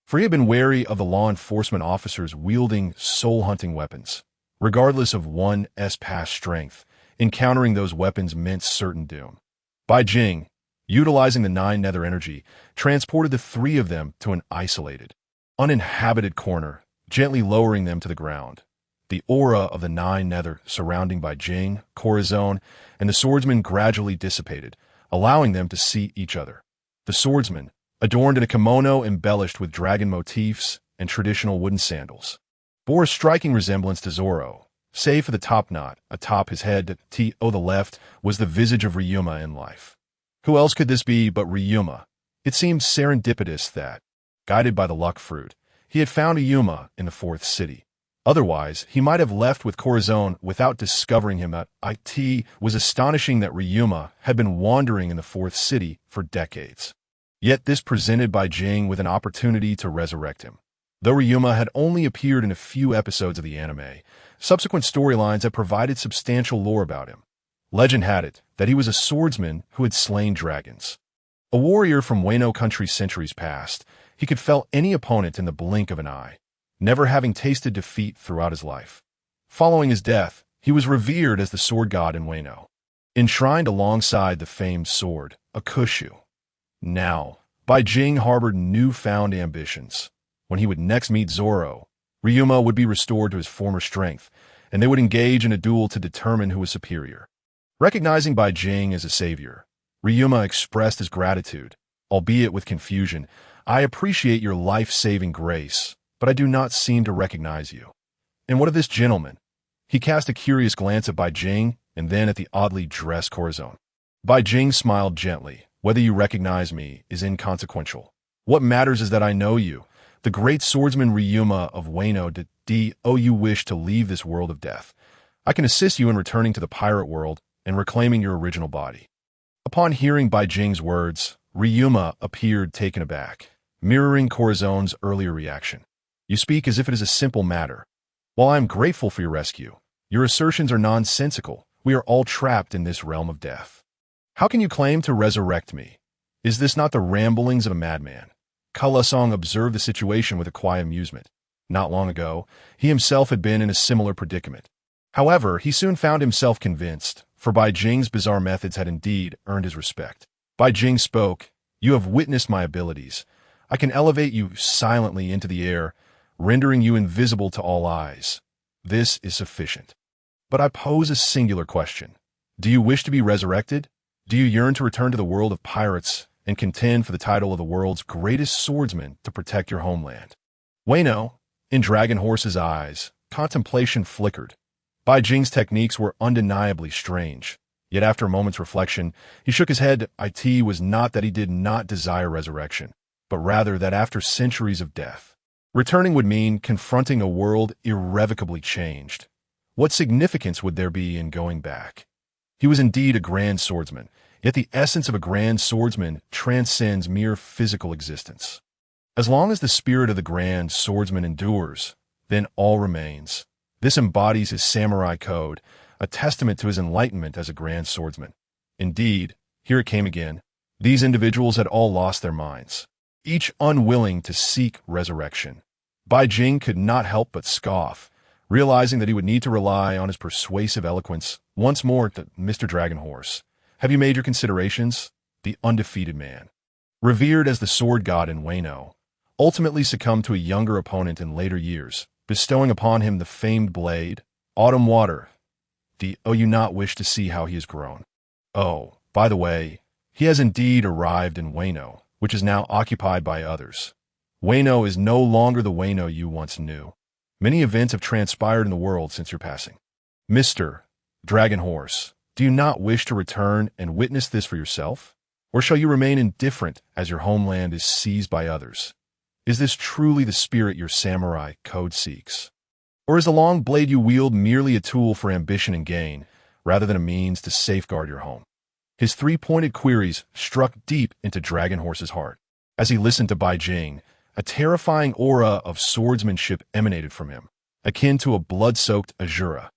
for he had been wary of the law enforcement officers wielding soul-hunting weapons. Regardless of one's past strength, encountering those weapons meant certain doom. Bai Jing, utilizing the Nine Nether energy, transported the three of them to an isolated, uninhabited corner, gently lowering them to the ground. The aura of the Nine Nether surrounding Bai Jing, Corazon, and the swordsman gradually dissipated, allowing them to see each other. The swordsman, adorned in a kimono embellished with dragon motifs and traditional wooden sandals. Bore a striking resemblance to Zoro, save for the top knot atop his head. To the left was the visage of Ryuma in life. Who else could this be but Ryuma? It seemed serendipitous that, guided by the luck fruit, he had found Ryuma in the fourth city. Otherwise, he might have left with Corazon without discovering him. It was astonishing that Ryuma had been wandering in the fourth city for decades. Yet this presented Bai Jing with an opportunity to resurrect him. Though Ryuma had only appeared in a few episodes of the anime, subsequent storylines had provided substantial lore about him. Legend had it that he was a swordsman who had slain dragons. A warrior from Wano country centuries past, he could fell any opponent in the blink of an eye, never having tasted defeat throughout his life. Following his death, he was revered as the sword god in Wano, enshrined alongside the famed sword, Akushu. Now, Bai Jing harbored newfound ambitions. When he would next meet Zoro, Ryuma would be restored to his former strength, and they would engage in a duel to determine who was superior. Recognizing Bai Jing as a savior, Ryuma expressed his gratitude, albeit with confusion. I appreciate your life-saving grace, but I do not seem to recognize you. And what of this gentleman? He cast a curious glance at Bai Jing and then at the oddly dressed Corazon. Bai Jing smiled gently. Whether you recognize me is inconsequential. What matters is that I know you, the great swordsman Ryuma of Wano. You wish to leave this world of death. I can assist you in returning to the pirate world and reclaiming your original body. Upon hearing Bai Jing's words, Ryuma appeared taken aback, mirroring Corazon's earlier reaction. You speak as if it is a simple matter. While I am grateful for your rescue, your assertions are nonsensical. We are all trapped in this realm of death. How can you claim to resurrect me? Is this not the ramblings of a madman? Kalasong observed the situation with a quiet amusement. Not long ago, he himself had been in a similar predicament. However, he soon found himself convinced, for Bai Jing's bizarre methods had indeed earned his respect. Bai Jing spoke, "You have witnessed my abilities. I can elevate you silently into the air, rendering you invisible to all eyes. This is sufficient. But I pose a singular question. Do you wish to be resurrected? Do you yearn to return to the world of pirates and contend for the title of the world's greatest swordsman to protect your homeland?" Wano, in Dragon Horse's eyes, contemplation flickered. Bai Jing's techniques were undeniably strange. Yet after a moment's reflection, he shook his head. It was not that he did not desire resurrection, but rather that after centuries of death, returning would mean confronting a world irrevocably changed. What significance would there be in going back? He was indeed a grand swordsman, yet the essence of a grand swordsman transcends mere physical existence. As long as the spirit of the grand swordsman endures, then all remains. This embodies his samurai code, a testament to his enlightenment as a grand swordsman. Indeed, here it came again. These individuals had all lost their minds, each unwilling to seek resurrection. Bai Jing could not help but scoff, realizing that he would need to rely on his persuasive eloquence once more. Mr. Dragon Horse, have you made your considerations? The undefeated man, revered as the sword god in Wano, ultimately succumbed to a younger opponent in later years, bestowing upon him the famed blade, Autumn Water. Do you not wish to see how he has grown? Oh, by the way, he has indeed arrived in Wano, which is now occupied by others. Wano is no longer the Wano you once knew. Many events have transpired in the world since your passing. Mr. Dragon Horse, do you not wish to return and witness this for yourself? Or shall you remain indifferent as your homeland is seized by others? Is this truly the spirit your samurai code seeks? Or is the long blade you wield merely a tool for ambition and gain, rather than a means to safeguard your home? His three-pointed queries struck deep into Dragon Horse's heart. As he listened to Bai Jing, a terrifying aura of swordsmanship emanated from him, akin to a blood-soaked azura.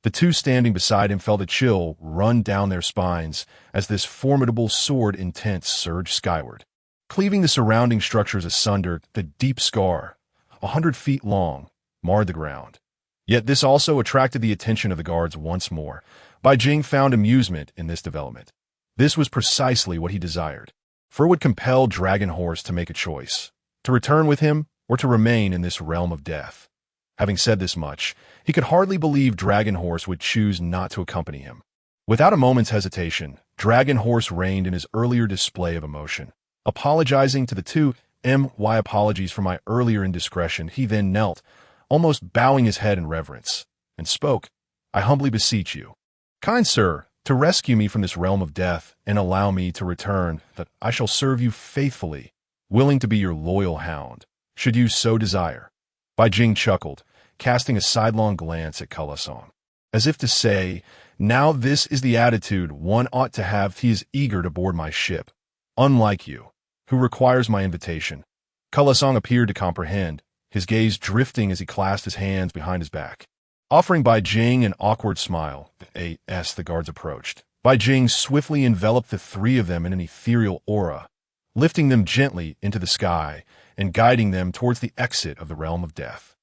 The two standing beside him felt a chill run down their spines as this formidable sword intent surged skyward, cleaving the surrounding structures asunder. The deep scar, 100 feet long, marred the ground. Yet this also attracted the attention of the guards once more. Bai Jing found amusement in this development. This was precisely what he desired, for it would compel Dragon Horse to make a choice, to return with him or to remain in this realm of death. Having said this much, he could hardly believe Dragon Horse would choose not to accompany him. Without a moment's hesitation, Dragon Horse reigned in his earlier display of emotion. Apologizing to the two, my apologies for my earlier indiscretion, he then knelt, almost bowing his head in reverence, and spoke, I humbly beseech you, kind sir, to rescue me from this realm of death and allow me to return, that I shall serve you faithfully, willing to be your loyal hound, should you so desire. Bai Jing chuckled, casting a sidelong glance at Kalasong, as if to say, now this is the attitude one ought to have. He is eager to board my ship, unlike you, who requires my invitation. Kalasong appeared to comprehend, his gaze drifting as he clasped his hands behind his back. Offering Bai Jing an awkward smile, as the guards approached, Bai Jing swiftly enveloped the three of them in an ethereal aura, lifting them gently into the sky and guiding them towards the exit of the realm of death.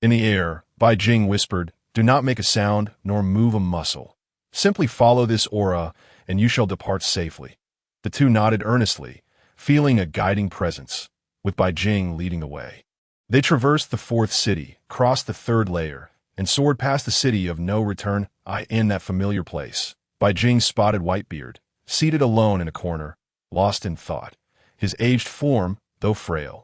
In the air, Bai Jing whispered, do not make a sound nor move a muscle. Simply follow this aura and you shall depart safely. The two nodded earnestly, feeling a guiding presence, with Bai Jing leading the way. They traversed the fourth city, crossed the third layer, and soared past the city of no return. In that familiar place, Bai Jing spotted Whitebeard, seated alone in a corner, lost in thought. His aged form, though frail,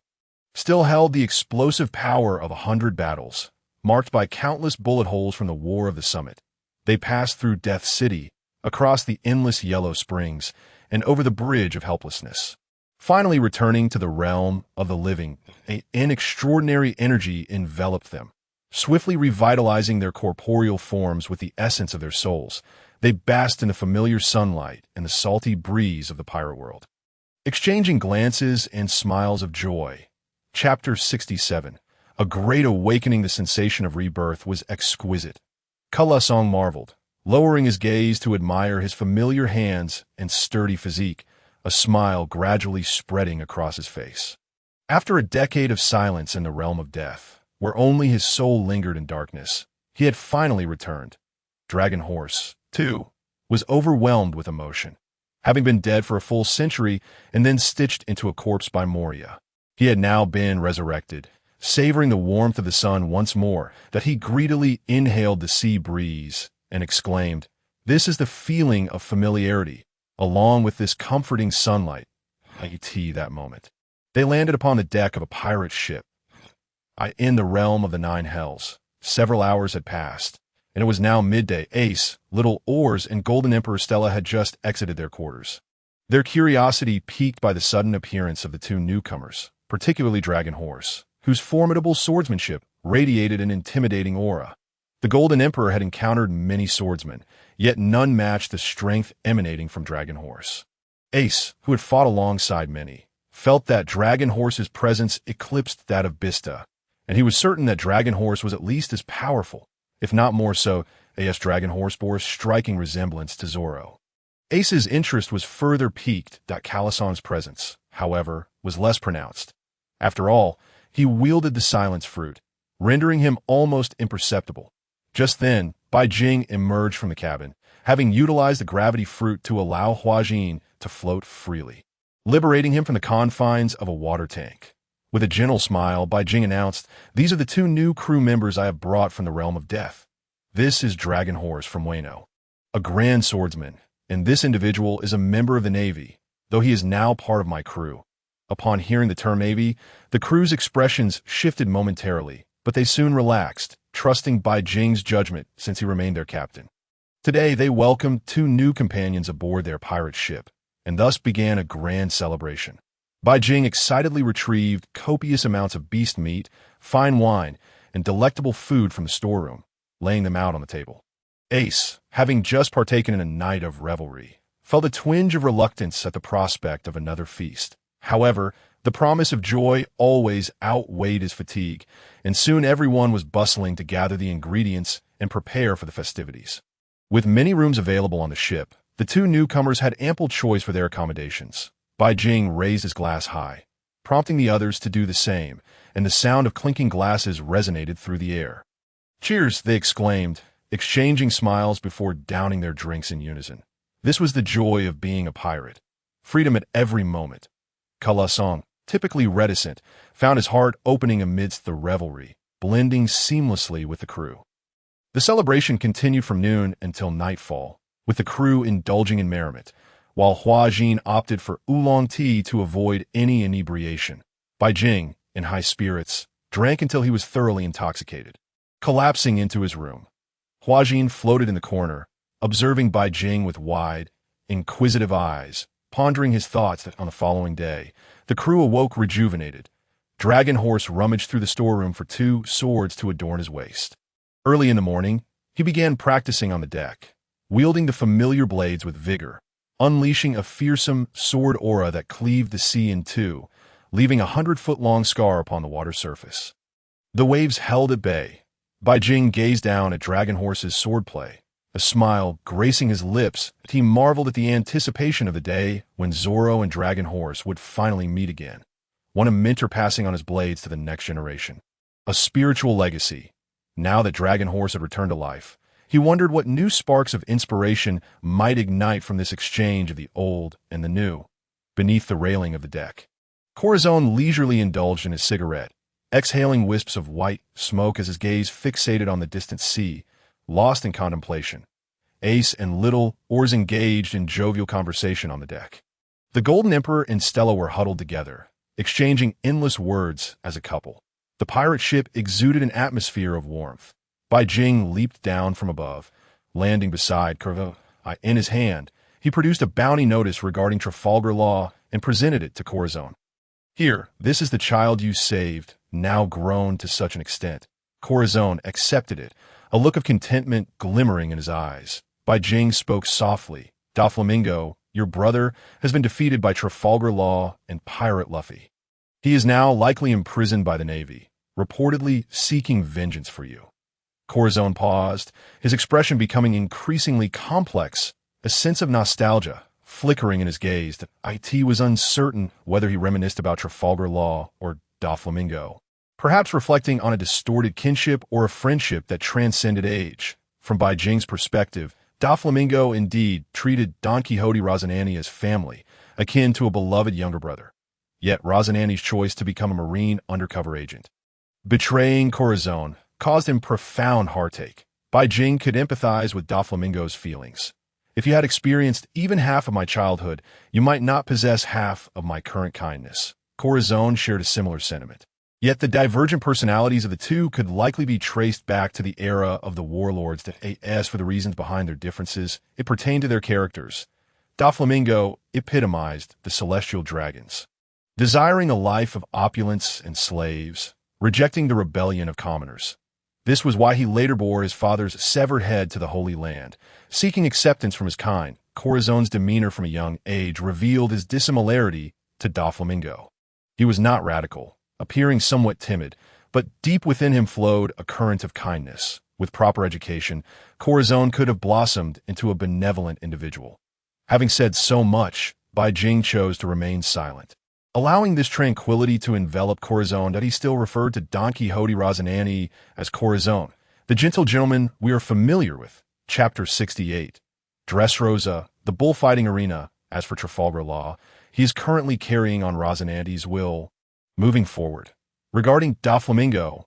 still held the explosive power of 100 battles, marked by countless bullet holes from the War of the Summit. They passed through Death City, across the endless yellow springs, and over the Bridge of Helplessness. Finally returning to the realm of the living, an extraordinary energy enveloped them. Swiftly revitalizing their corporeal forms with the essence of their souls, they basked in the familiar sunlight and the salty breeze of the pirate world. Exchanging glances and smiles of joy. Chapter 67. A great awakening. The sensation of rebirth was exquisite. Kalasong marveled, lowering his gaze to admire his familiar hands and sturdy physique, a smile gradually spreading across his face. After a decade of silence in the realm of death, where only his soul lingered in darkness, he had finally returned. Dragon Horse, too, was overwhelmed with emotion, having been dead for a full century and then stitched into a corpse by Moria. He had now been resurrected, savoring the warmth of the sun once more, that he greedily inhaled the sea breeze and exclaimed, this is the feeling of familiarity, along with this comforting sunlight. That moment, they landed upon the deck of a pirate ship, in the realm of the Nine Hells. Several hours had passed, and it was now midday. Ace, Little Oars, and Golden Emperor Stella had just exited their quarters. Their curiosity piqued by the sudden appearance of the two newcomers, particularly Dragon Horse, whose formidable swordsmanship radiated an intimidating aura. The Golden Emperor had encountered many swordsmen, yet none matched the strength emanating from Dragon Horse. Ace, who had fought alongside many, felt that Dragon Horse's presence eclipsed that of Bista, and he was certain that Dragon Horse was at least as powerful, if not more so. Dragon Horse bore a striking resemblance to Zoro. Ace's interest was further piqued that Kalasong's presence, however, was less pronounced. After all, he wielded the silence fruit, rendering him almost imperceptible. Just then, Bai Jing emerged from the cabin, having utilized the gravity fruit to allow Huajin to float freely, liberating him from the confines of a water tank. With a gentle smile, Bai Jing announced, these are the two new crew members I have brought from the realm of death. This is Dragon Horse from Wano, a grand swordsman, and this individual is a member of the Navy, though he is now part of my crew. Upon hearing the term Navy, the crew's expressions shifted momentarily, but they soon relaxed, trusting Bai Jing's judgment since he remained their captain. Today they welcomed two new companions aboard their pirate ship, and thus began a grand celebration. Bai Jing excitedly retrieved copious amounts of beast meat, fine wine, and delectable food from the storeroom, laying them out on the table. Ace, having just partaken in a night of revelry, felt a twinge of reluctance at the prospect of another feast. However, the promise of joy always outweighed his fatigue, and soon everyone was bustling to gather the ingredients and prepare for the festivities. With many rooms available on the ship, the two newcomers had ample choice for their accommodations. Bai Jing raised his glass high, prompting the others to do the same, and the sound of clinking glasses resonated through the air. Cheers, they exclaimed, exchanging smiles before downing their drinks in unison. This was the joy of being a pirate. Freedom at every moment. Kalasong, typically reticent, found his heart opening amidst the revelry, blending seamlessly with the crew. The celebration continued from noon until nightfall, with the crew indulging in merriment, while Hua opted for oolong tea to avoid any inebriation. Bai Jing, in high spirits, drank until he was thoroughly intoxicated. Collapsing into his room, Hua floated in the corner, observing Bai Jing with wide, inquisitive eyes, pondering his thoughts that on the following day, the crew awoke rejuvenated. Dragon Horse rummaged through the storeroom for 2 swords to adorn his waist. Early in the morning, he began practicing on the deck, wielding the familiar blades with vigor, unleashing a fearsome sword aura that cleaved the sea in two, leaving a 100-foot-long scar upon the water surface. The waves held at bay. Bai Jing gazed down at Dragon Horse's swordplay, a smile gracing his lips as he marveled at the anticipation of the day when Zoro and Dragon Horse would finally meet again, one a mentor passing on his blades to the next generation. A spiritual legacy. Now that Dragon Horse had returned to life, he wondered what new sparks of inspiration might ignite from this exchange of the old and the new, beneath the railing of the deck. Corazon leisurely indulged in his cigarette, exhaling wisps of white smoke as his gaze fixated on the distant sea, lost in contemplation. Ace and little Oars engaged in jovial conversation on the deck. The Golden Emperor and Stella were huddled together, exchanging endless words as a couple. The pirate ship exuded an atmosphere of warmth. Bai Jing leaped down from above, landing beside Curvo. In his hand, he produced a bounty notice regarding Trafalgar Law and presented it to Corazon. Here, this is the child you saved, now grown to such an extent. Corazon accepted it, a look of contentment glimmering in his eyes. Bai Jing spoke softly. Doflamingo, your brother, has been defeated by Trafalgar Law and Pirate Luffy. He is now likely imprisoned by the Navy, reportedly seeking vengeance for you. Corazon paused, his expression becoming increasingly complex, a sense of nostalgia flickering in his gaze that IT was uncertain whether he reminisced about Trafalgar Law or Doflamingo, perhaps reflecting on a distorted kinship or a friendship that transcended age. From Bai Jing's perspective, Doflamingo indeed treated Don Quixote Rocinante as family, akin to a beloved younger brother. Yet Rocinante's choice to become a Marine undercover agent, betraying Corazon, caused him profound heartache. Bai Jing could empathize with Doflamingo's feelings. If you had experienced even half of my childhood, you might not possess half of my current kindness. Corazon shared a similar sentiment. Yet the divergent personalities of the two could likely be traced back to the era of the warlords that as for the reasons behind their differences, it pertained to their characters. Doflamingo epitomized the celestial dragons, desiring a life of opulence and slaves, rejecting the rebellion of commoners. This was why he later bore his father's severed head to the Holy Land, seeking acceptance from his kind. Corazon's demeanor from a young age revealed his dissimilarity to Doflamingo. He was not radical, appearing somewhat timid, but deep within him flowed a current of kindness. With proper education, Corazon could have blossomed into a benevolent individual. Having said so much, Bai Jing chose to remain silent, allowing this tranquility to envelop Corazon that he still referred to Don Quixote Rocinante as Corazon, the gentle gentleman we are familiar with. Chapter 68. Dressrosa, the bullfighting arena. As for Trafalgar Law, he is currently carrying on Rocinante's will. Moving forward, regarding Doflamingo,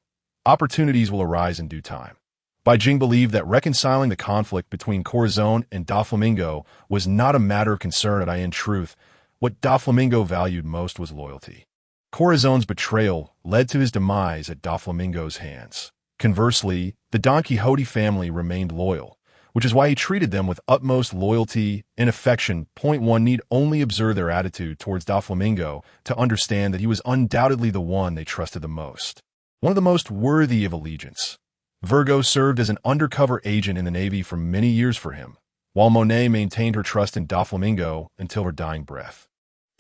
opportunities will arise in due time. Bai Jing believed that reconciling the conflict between Corazon and Doflamingo was not a matter of concern. In truth, what Doflamingo valued most was loyalty. Corazon's betrayal led to his demise at Doflamingo's hands. Conversely, the Don Quixote family remained loyal, which is why he treated them with utmost loyalty and affection. One need only observe their attitude towards Doflamingo to understand that he was undoubtedly the one they trusted the most, one of the most worthy of allegiance. Virgo served as an undercover agent in the Navy for many years for him, while Monet maintained her trust in Doflamingo until her dying breath.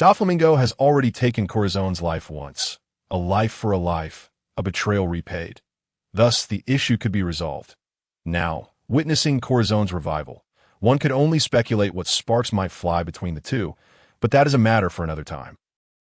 Doflamingo has already taken Corazon's life once, a life for a life, a betrayal repaid. Thus, the issue could be resolved. Now, witnessing Corazon's revival, one could only speculate what sparks might fly between the two, but that is a matter for another time.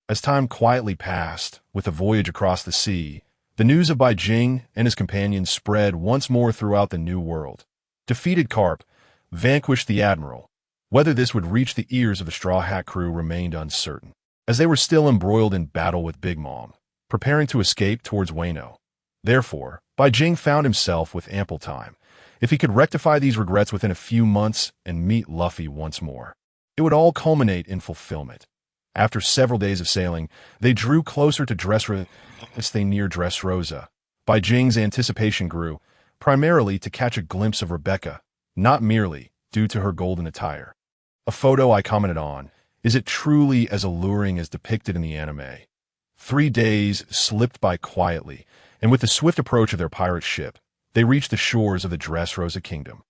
As time quietly passed, with the voyage across the sea, the news of Bai Jing and his companions spread once more throughout the New World. Defeated Garp, vanquished the Admiral. Whether this would reach the ears of the Straw Hat crew remained uncertain, as they were still embroiled in battle with Big Mom, preparing to escape towards Wano. Therefore, Bai Jing found himself with ample time, if he could rectify these regrets within a few months and meet Luffy once more. it would all culminate in fulfillment. After several days of sailing, they drew closer to Dressrosa as they neared Dressrosa. Bai Jing's anticipation grew, primarily to catch a glimpse of Rebecca, not merely due to her golden attire. A photo I commented on, is it truly as alluring as depicted in the anime? 3 days slipped by quietly, and with the swift approach of their pirate ship, they reached the shores of the Dressrosa kingdom.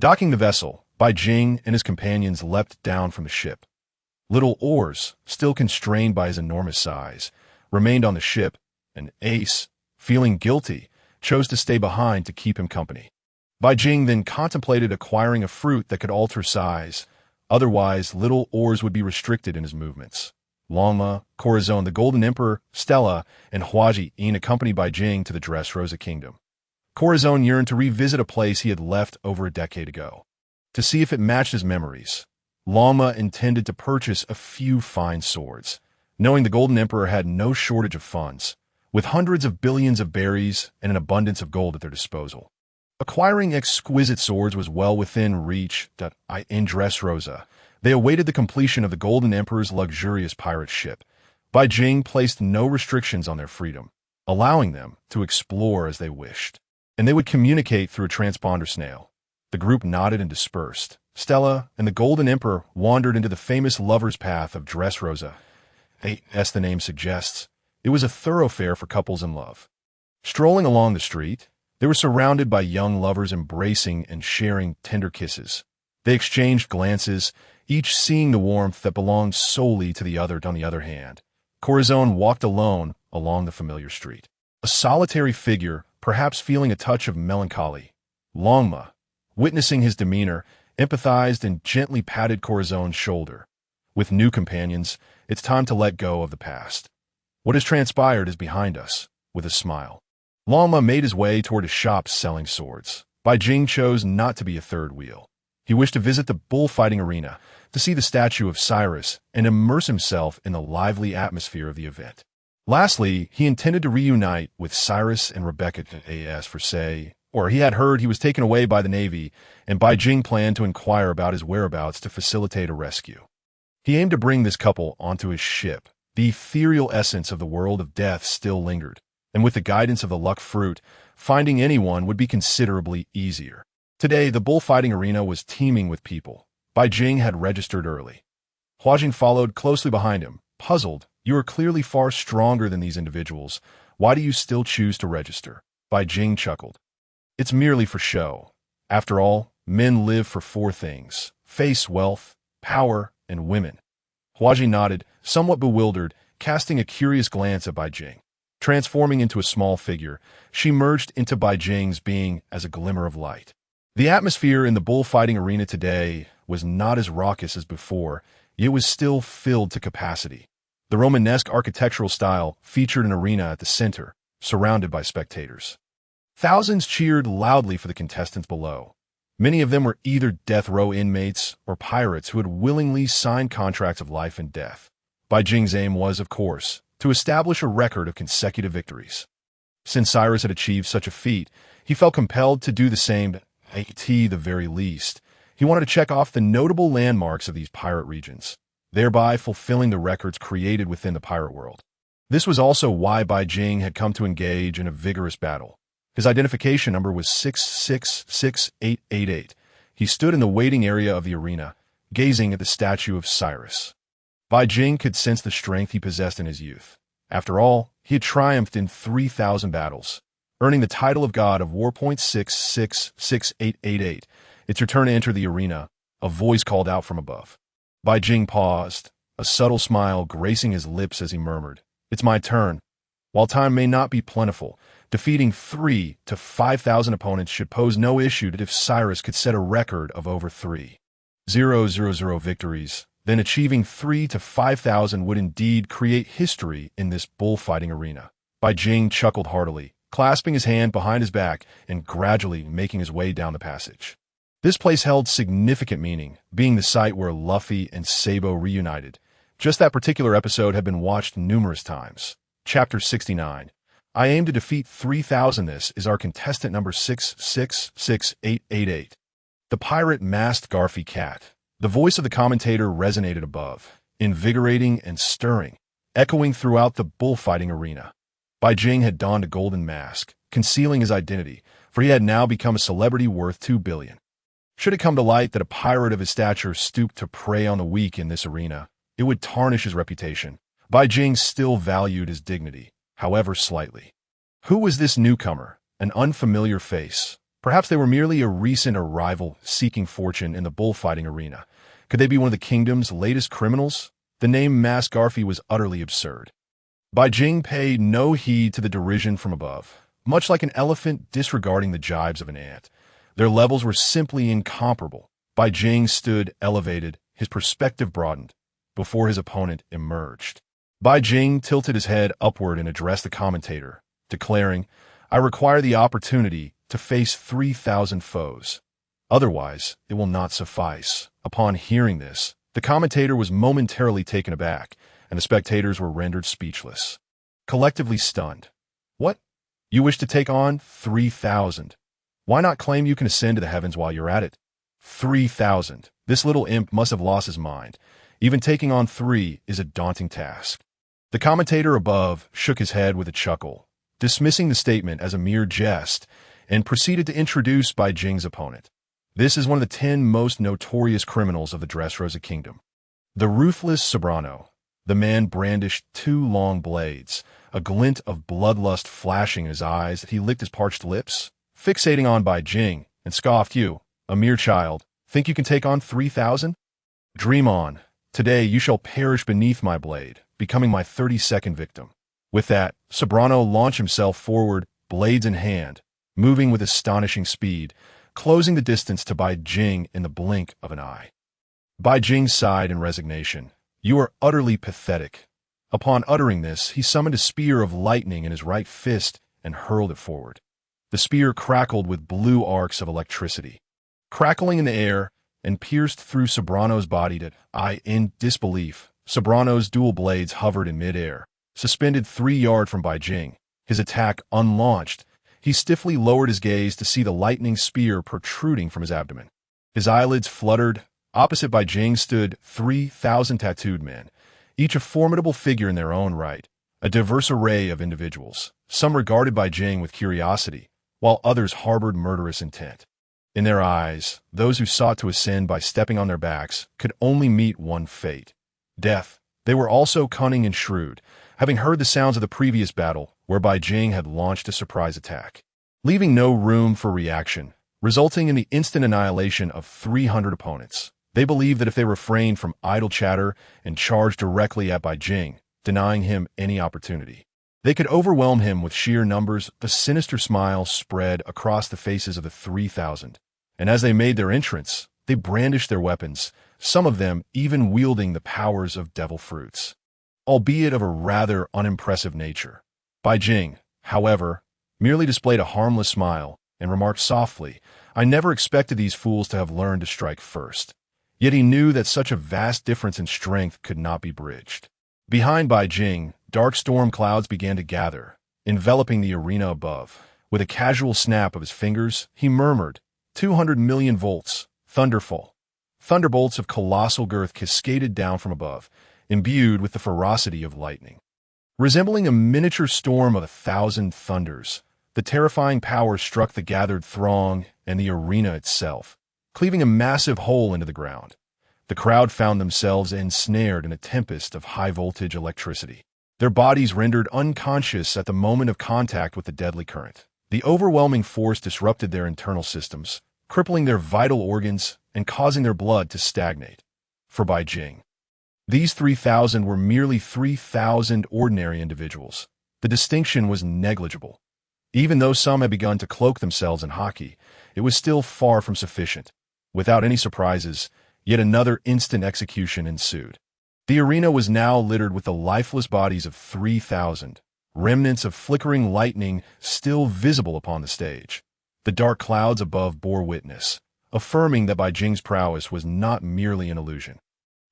Docking the vessel, Bai Jing and his companions leapt down from the ship. Little Oars, still constrained by his enormous size, remained on the ship, and Ace, feeling guilty, chose to stay behind to keep him company. Bai Jing then contemplated acquiring a fruit that could alter size, otherwise Little Oars would be restricted in his movements. Longma, Corazon, the Golden Emperor, Stella, and Hijacking accompanied Bai Jing to the Dressrosa kingdom. Corazon yearned to revisit a place he had left over a decade ago, to see if it matched his memories. Longma intended to purchase a few fine swords, knowing the Golden Emperor had no shortage of funds, with hundreds of billions of berries and an abundance of gold at their disposal. Acquiring exquisite swords was well within reach. In Dressrosa, they awaited the completion of the Golden Emperor's luxurious pirate ship. Bai Jing placed no restrictions on their freedom, allowing them to explore as they wished, and they would communicate through a transponder snail. The group nodded and dispersed. Stella and the Golden Emperor wandered into the famous lover's path of Dressrosa. As the name suggests, it was a thoroughfare for couples in love. Strolling along the street, they were surrounded by young lovers embracing and sharing tender kisses. They exchanged glances, each seeing the warmth that belonged solely to the other. On the other hand, Corazon walked alone along the familiar street, a solitary figure, perhaps feeling a touch of melancholy. Longma, witnessing his demeanor, empathized and gently patted Corazon's shoulder. With new companions, it's time to let go of the past. What has transpired is behind us, with a smile. Longma made his way toward a shop selling swords. Bai Jing chose not to be a third wheel. He wished to visit the bullfighting arena, to see the statue of Cyrus, and immerse himself in the lively atmosphere of the event. Lastly, he intended to reunite with Cyrus and Rebecca as for say, or he had heard he was taken away by the Navy, and Bai Jing planned to inquire about his whereabouts to facilitate a rescue. He aimed to bring this couple onto his ship. The ethereal essence of the world of death still lingered, and with the guidance of the luck fruit, finding anyone would be considerably easier. Today, the bullfighting arena was teeming with people. Bai Jing had registered early. Hijacking followed closely behind him, puzzled. You are clearly far stronger than these individuals. Why do you still choose to register? Bai Jing chuckled. It's merely for show. After all, men live for 4 things: face, wealth, power, and women. Hijacking nodded, somewhat bewildered, casting a curious glance at Bai Jing. Transforming into a small figure, she merged into Bai Jing's being as a glimmer of light. The atmosphere in the bullfighting arena today was not as raucous as before, yet was still filled to capacity. The Romanesque architectural style featured an arena at the center, surrounded by spectators. Thousands cheered loudly for the contestants below. Many of them were either death row inmates or pirates who had willingly signed contracts of life and death. Bai Jing's aim was, of course, to establish a record of consecutive victories. Since Cyrus had achieved such a feat, he felt compelled to do the same. At the very least, he wanted to check off the notable landmarks of these pirate regions, thereby fulfilling the records created within the pirate world. This was also why Bai Jing had come to engage in a vigorous battle. His identification number was 666888. He stood in the waiting area of the arena, gazing at the statue of Cyrus. Bai Jing could sense the strength he possessed in his youth. After all, he had triumphed in 3,000 battles, earning the title of God of War. 666888. It's your turn to enter the arena, a voice called out from above. Bai Jing paused, a subtle smile gracing his lips as he murmured, "It's my turn." While time may not be plentiful, defeating 3,000 to 5,000 opponents should pose no issue if Cyrus could set a record of over 3,000 victories. Then achieving 3,000 to 5,000 would indeed create history in this bullfighting arena. Bai Jing chuckled heartily, clasping his hand behind his back and gradually making his way down the passage. This place held significant meaning, being the site where Luffy and Sabo reunited. Just that particular episode had been watched numerous times. Chapter 69. I aim to defeat 3,000. This is our contestant number 666888. The pirate masked Garfy Cat. The voice of the commentator resonated above, invigorating and stirring, echoing throughout the bullfighting arena. Bai Jing had donned a golden mask, concealing his identity, for he had now become a celebrity worth 2 billion. Should it come to light that a pirate of his stature stooped to prey on the weak in this arena, it would tarnish his reputation. Bai Jing still valued his dignity, however slightly. Who was this newcomer? An unfamiliar face. Perhaps they were merely a recent arrival seeking fortune in the bullfighting arena. Could they be one of the kingdom's latest criminals? The name Mas Garfi was utterly absurd. Bai Jing paid no heed to the derision from above, much like an elephant disregarding the jibes of an ant. Their levels were simply incomparable. Bai Jing stood elevated, his perspective broadened, before his opponent emerged. Bai Jing tilted his head upward and addressed the commentator, declaring, "I require the opportunity to face 3,000 foes. Otherwise, it will not suffice." Upon hearing this, the commentator was momentarily taken aback, and the spectators were rendered speechless. Collectively stunned. What? You wish to take on 3,000? Why not claim you can ascend to the heavens while you're at it? 3,000. This little imp must have lost his mind. Even taking on 3 is a daunting task. The commentator above shook his head with a chuckle, dismissing the statement as a mere jest, and proceeded to introduce Bai Jing's opponent. This is one of the 10 most notorious criminals of the Dressrosa kingdom. The ruthless Sobrano. The man brandished 2 long blades, a glint of bloodlust flashing in his eyes as he licked his parched lips, fixating on Bai Jing, and scoffed. "You, a mere child, think you can take on 3,000? Dream on. Today you shall perish beneath my blade, becoming my 32nd victim." With that, Sobrano launched himself forward, blades in hand, moving with astonishing speed, closing the distance to Bai Jing in the blink of an eye. Bai Jing sighed in resignation. "You are utterly pathetic." Upon uttering this, he summoned a spear of lightning in his right fist and hurled it forward. The spear crackled with blue arcs of electricity, crackling in the air and pierced through Sobrano's body in disbelief. Sobrano's dual blades hovered in midair, suspended 3 yards from Bai Jing. His attack unlaunched, he stiffly lowered his gaze to see the lightning spear protruding from his abdomen. His eyelids fluttered. Opposite Bai Jing stood 3,000 tattooed men, each a formidable figure in their own right, a diverse array of individuals. Some regarded Bai Jing with curiosity, while others harbored murderous intent. In their eyes, those who sought to ascend by stepping on their backs could only meet one fate: death. They were also cunning and shrewd, having heard the sounds of the previous battle, where Bai Jing had launched a surprise attack, leaving no room for reaction, resulting in the instant annihilation of 300 opponents. They believed that if they refrained from idle chatter and charged directly at Bai Jing, denying him any opportunity, they could overwhelm him with sheer numbers. A sinister smile spread across the faces of the 3,000, and as they made their entrance, they brandished their weapons, some of them even wielding the powers of devil fruits, albeit of a rather unimpressive nature. Bai Jing, however, merely displayed a harmless smile and remarked softly, "I never expected these fools to have learned to strike first." Yet he knew that such a vast difference in strength could not be bridged. Behind Bai Jing, dark storm clouds began to gather, enveloping the arena above. With a casual snap of his fingers, he murmured, 200 million volts, thunderfall. Thunderbolts of colossal girth cascaded down from above, imbued with the ferocity of lightning. Resembling a miniature storm of 1,000 thunders, the terrifying power struck the gathered throng and the arena itself, cleaving a massive hole into the ground. The crowd found themselves ensnared in a tempest of high-voltage electricity, their bodies rendered unconscious at the moment of contact with the deadly current. The overwhelming force disrupted their internal systems, crippling their vital organs and causing their blood to stagnate. For Bai Jing, these 3,000 were merely 3,000 ordinary individuals. The distinction was negligible. Even though some had begun to cloak themselves in Haki, it was still far from sufficient. Without any surprises, yet another instant execution ensued. The arena was now littered with the lifeless bodies of 3,000, remnants of flickering lightning still visible upon the stage. The dark clouds above bore witness, affirming that Bai Jing's prowess was not merely an illusion.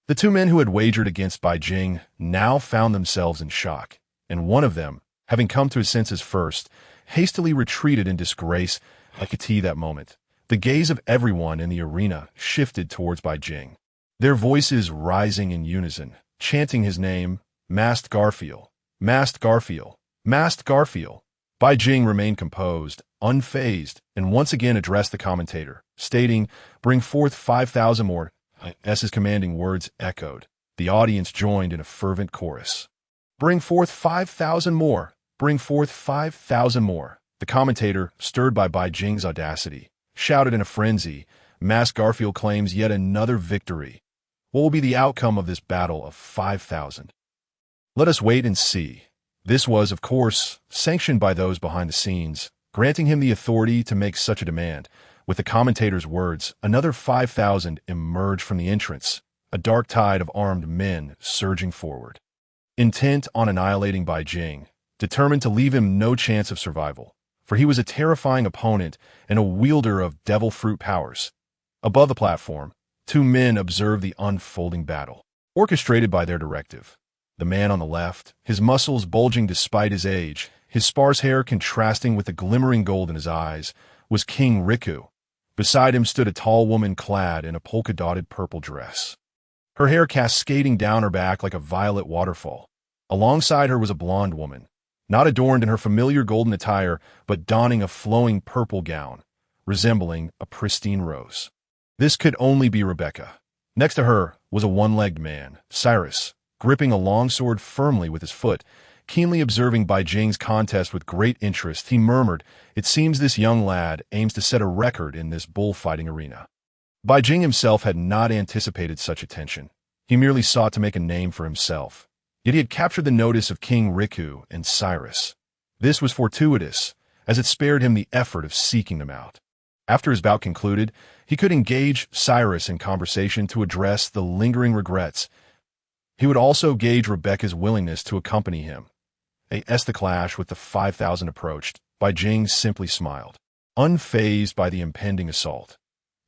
The 2 men who had wagered against Bai Jing now found themselves in shock, and one of them, having come to his senses first, hastily retreated in disgrace like a tea that moment. The gaze of everyone in the arena shifted towards Bai Jing. their voices rising in unison, chanting his name, Masked Garfield, Masked Garfield, Masked Garfield. Bai Jing remained composed, unfazed, and once again addressed the commentator, stating, "Bring forth 5,000 more." As his commanding words echoed, the audience joined in a fervent chorus. "Bring forth 5,000 more! Bring forth 5,000 more!" The commentator, stirred by Bai Jing's audacity, shouted in a frenzy, "Masked Garfield claims yet another victory. What will be the outcome of this battle of 5,000? Let us wait and see." This was, of course, sanctioned by those behind the scenes, granting him the authority to make such a demand. With the commentator's words, another 5,000 emerged from the entrance, a dark tide of armed men surging forward. Intent on annihilating Bai Jing, determined to leave him no chance of survival, for he was a terrifying opponent and a wielder of devil fruit powers. Above the platform, two men observed the unfolding battle, orchestrated by their directive. The man on the left, his muscles bulging despite his age, his sparse hair contrasting with the glimmering gold in his eyes, was King Riku. Beside him stood a tall woman clad in a polka-dotted purple dress, her hair cascading down her back like a violet waterfall. Alongside her was a blonde woman, not adorned in her familiar golden attire, but donning a flowing purple gown, resembling a pristine rose. This could only be Rebecca. Next to her was a one-legged man, Cyrus, gripping a long sword firmly with his foot. Keenly observing Bai Jing's contest with great interest, he murmured, "It seems this young lad aims to set a record in this bullfighting arena." Bai Jing himself had not anticipated such attention. He merely sought to make a name for himself. Yet he had captured the notice of King Riku and Cyrus. This was fortuitous, as it spared him the effort of seeking them out. After his bout concluded, he could engage Cyrus in conversation to address the lingering regrets. He would also gauge Rebecca's willingness to accompany him. As the clash with the 5,000 approached, Bai Jing simply smiled, unfazed by the impending assault.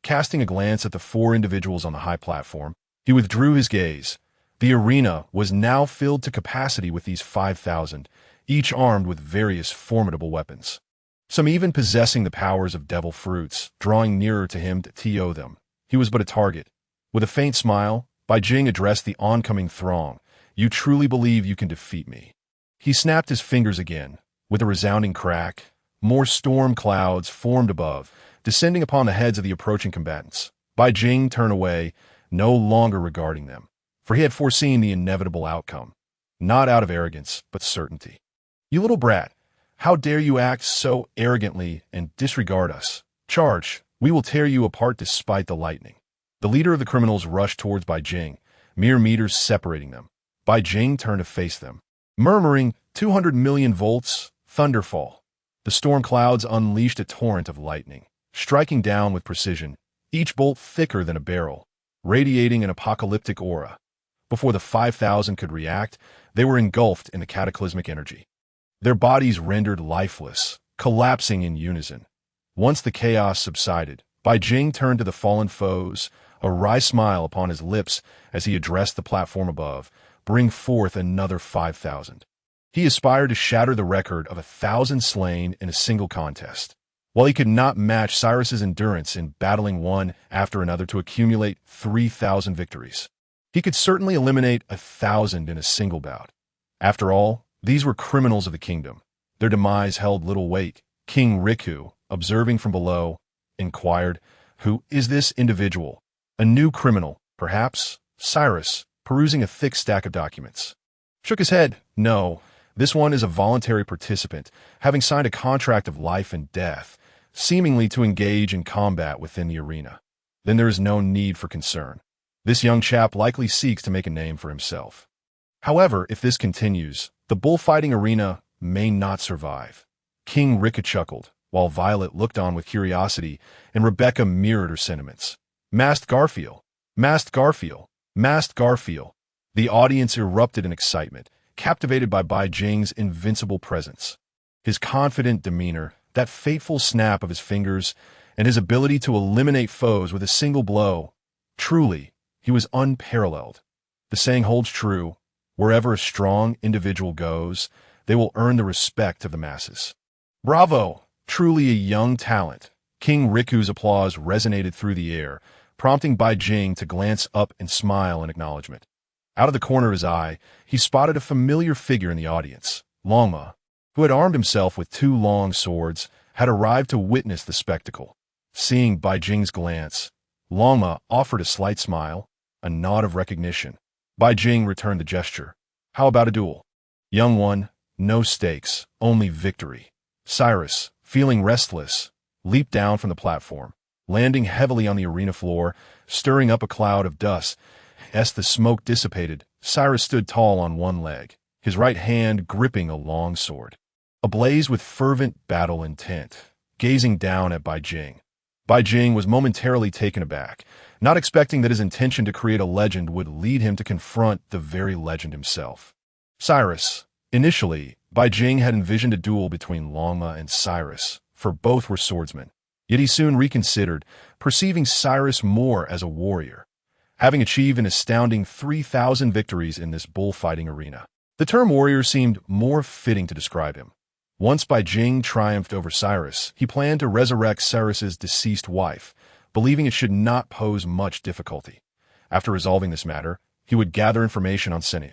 Casting a glance at the four individuals on the high platform, he withdrew his gaze. The arena was now filled to capacity with these 5,000, each armed with various formidable weapons, some even possessing the powers of devil fruits, drawing nearer to him to TO them. He was but a target. With a faint smile, Bai Jing addressed the oncoming throng. "You truly believe you can defeat me?" He snapped his fingers again. With a resounding crack, more storm clouds formed above, descending upon the heads of the approaching combatants. Bai Jing turned away, no longer regarding them, for he had foreseen the inevitable outcome, not out of arrogance, but certainty. "You little brat, how dare you act so arrogantly and disregard us? Charge, we will tear you apart despite the lightning." The leader of the criminals rushed towards Bai Jing, mere meters separating them. Bai Jing turned to face them, murmuring, 200 million volts, thunderfall." The storm clouds unleashed a torrent of lightning, striking down with precision, each bolt thicker than a barrel, radiating an apocalyptic aura. Before the 5,000 could react, they were engulfed in the cataclysmic energy, their bodies rendered lifeless, collapsing in unison. Once the chaos subsided, Bai Jing turned to the fallen foes, a wry smile upon his lips as he addressed the platform above. "Bring forth another 5,000. He aspired to shatter the record of 1,000 slain in a single contest. While he could not match Cyrus's endurance in battling one after another to accumulate 3,000 victories, he could certainly eliminate 1,000 in a single bout. After all, these were criminals of the kingdom. Their demise held little weight. King Riku, observing from below, inquired, "Who is this individual? A new criminal, perhaps?" Cyrus, perusing a thick stack of documents, shook his head. "No, this one is a voluntary participant, having signed a contract of life and death, seemingly to engage in combat within the arena. Then there is no need for concern. This young chap likely seeks to make a name for himself. However, if this continues, the bullfighting arena may not survive." King Riku chuckled, while Violet looked on with curiosity, and Rebecca mirrored her sentiments. "Masked Garfield! Masked Garfield! Masked Garfield!" The audience erupted in excitement, captivated by Bai Jing's invincible presence. His confident demeanor, that fateful snap of his fingers, and his ability to eliminate foes with a single blow. Truly, he was unparalleled. The saying holds true: wherever a strong individual goes, they will earn the respect of the masses. "Bravo! Truly a young talent." King Riku's applause resonated through the air, prompting Bai Jing to glance up and smile in acknowledgement. Out of the corner of his eye, he spotted a familiar figure in the audience. Longma, who had armed himself with 2 long swords, had arrived to witness the spectacle. Seeing Bai Jing's glance, Longma offered a slight smile, a nod of recognition. Bai Jing returned the gesture. How about a duel? Young one, no stakes, only victory. Cyrus, feeling restless, leaped down from the platform, landing heavily on the arena floor, stirring up a cloud of dust. As the smoke dissipated, Cyrus stood tall on one leg, his right hand gripping a long sword, ablaze with fervent battle intent, gazing down at Bai Jing. Bai Jing was momentarily taken aback, not expecting that his intention to create a legend would lead him to confront the very legend himself. Cyrus. Initially, Bai Jing had envisioned a duel between Longma and Cyrus, for both were swordsmen. Yet he soon reconsidered, perceiving Cyrus more as a warrior, having achieved an astounding 3,000 victories in this bullfighting arena. The term warrior seemed more fitting to describe him. Once Bai Jing triumphed over Cyrus, he planned to resurrect Cyrus's deceased wife, believing it should not pose much difficulty. After resolving this matter, he would gather information on Cheno,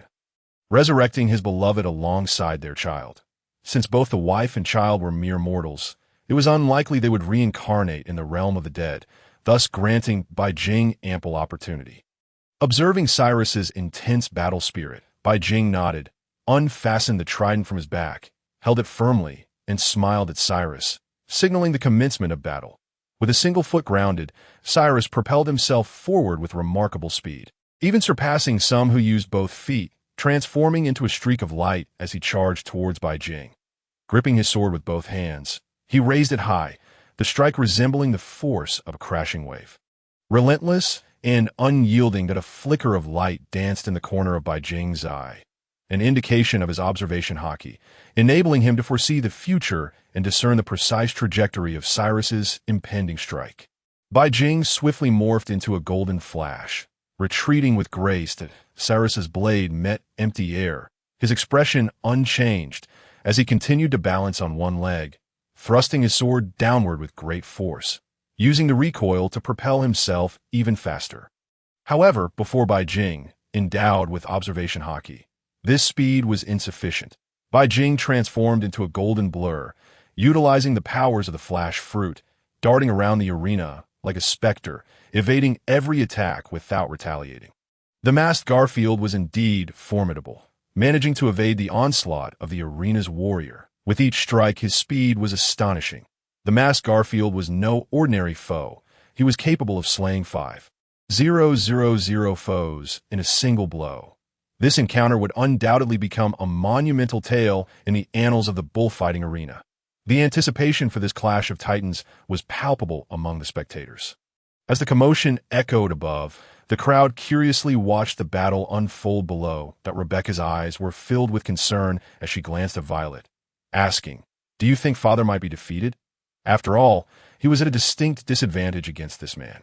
resurrecting his beloved alongside their child. Since both the wife and child were mere mortals, it was unlikely they would reincarnate in the realm of the dead, thus granting Bai Jing ample opportunity. Observing Cyrus's intense battle spirit, Bai Jing nodded, unfastened the trident from his back, held it firmly, and smiled at Cyrus, signaling the commencement of battle. With a single foot grounded, Cyrus propelled himself forward with remarkable speed, even surpassing some who used both feet, transforming into a streak of light as he charged towards Bai Jing. Gripping his sword with both hands, he raised it high, the strike resembling the force of a crashing wave. Relentless and unyielding that a flicker of light danced in the corner of Bai Jing's eye, an indication of his observation Haki, enabling him to foresee the future and discern the precise trajectory of Cyrus's impending strike. Bai Jing swiftly morphed into a golden flash, retreating with grace that Cyrus's blade met empty air, his expression unchanged as he continued to balance on one leg, thrusting his sword downward with great force, using the recoil to propel himself even faster. However, before Bai Jing, endowed with observation Haki, this speed was insufficient. Bai Jing transformed into a golden blur, utilizing the powers of the flash fruit, darting around the arena like a specter, evading every attack without retaliating. The masked Garfield was indeed formidable, managing to evade the onslaught of the arena's warrior. With each strike, his speed was astonishing. The masked Garfield was no ordinary foe. He was capable of slaying 5,000 foes in a single blow. This encounter would undoubtedly become a monumental tale in the annals of the bullfighting arena. The anticipation for this clash of titans was palpable among the spectators. As the commotion echoed above, the crowd curiously watched the battle unfold below. That Rebecca's eyes were filled with concern as she glanced at Violet, asking, "Do you think father might be defeated?" After all, he was at a distinct disadvantage against this man.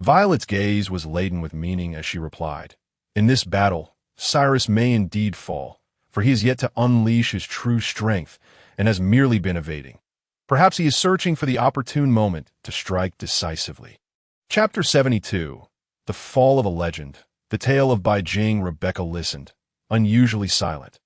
Violet's gaze was laden with meaning as she replied, "In this battle, Cyrus may indeed fall, for he is yet to unleash his true strength and has merely been evading. Perhaps he is searching for the opportune moment to strike decisively." Chapter 72. The Fall of a Legend. The tale of Bai Jing. Rebecca listened, unusually silent.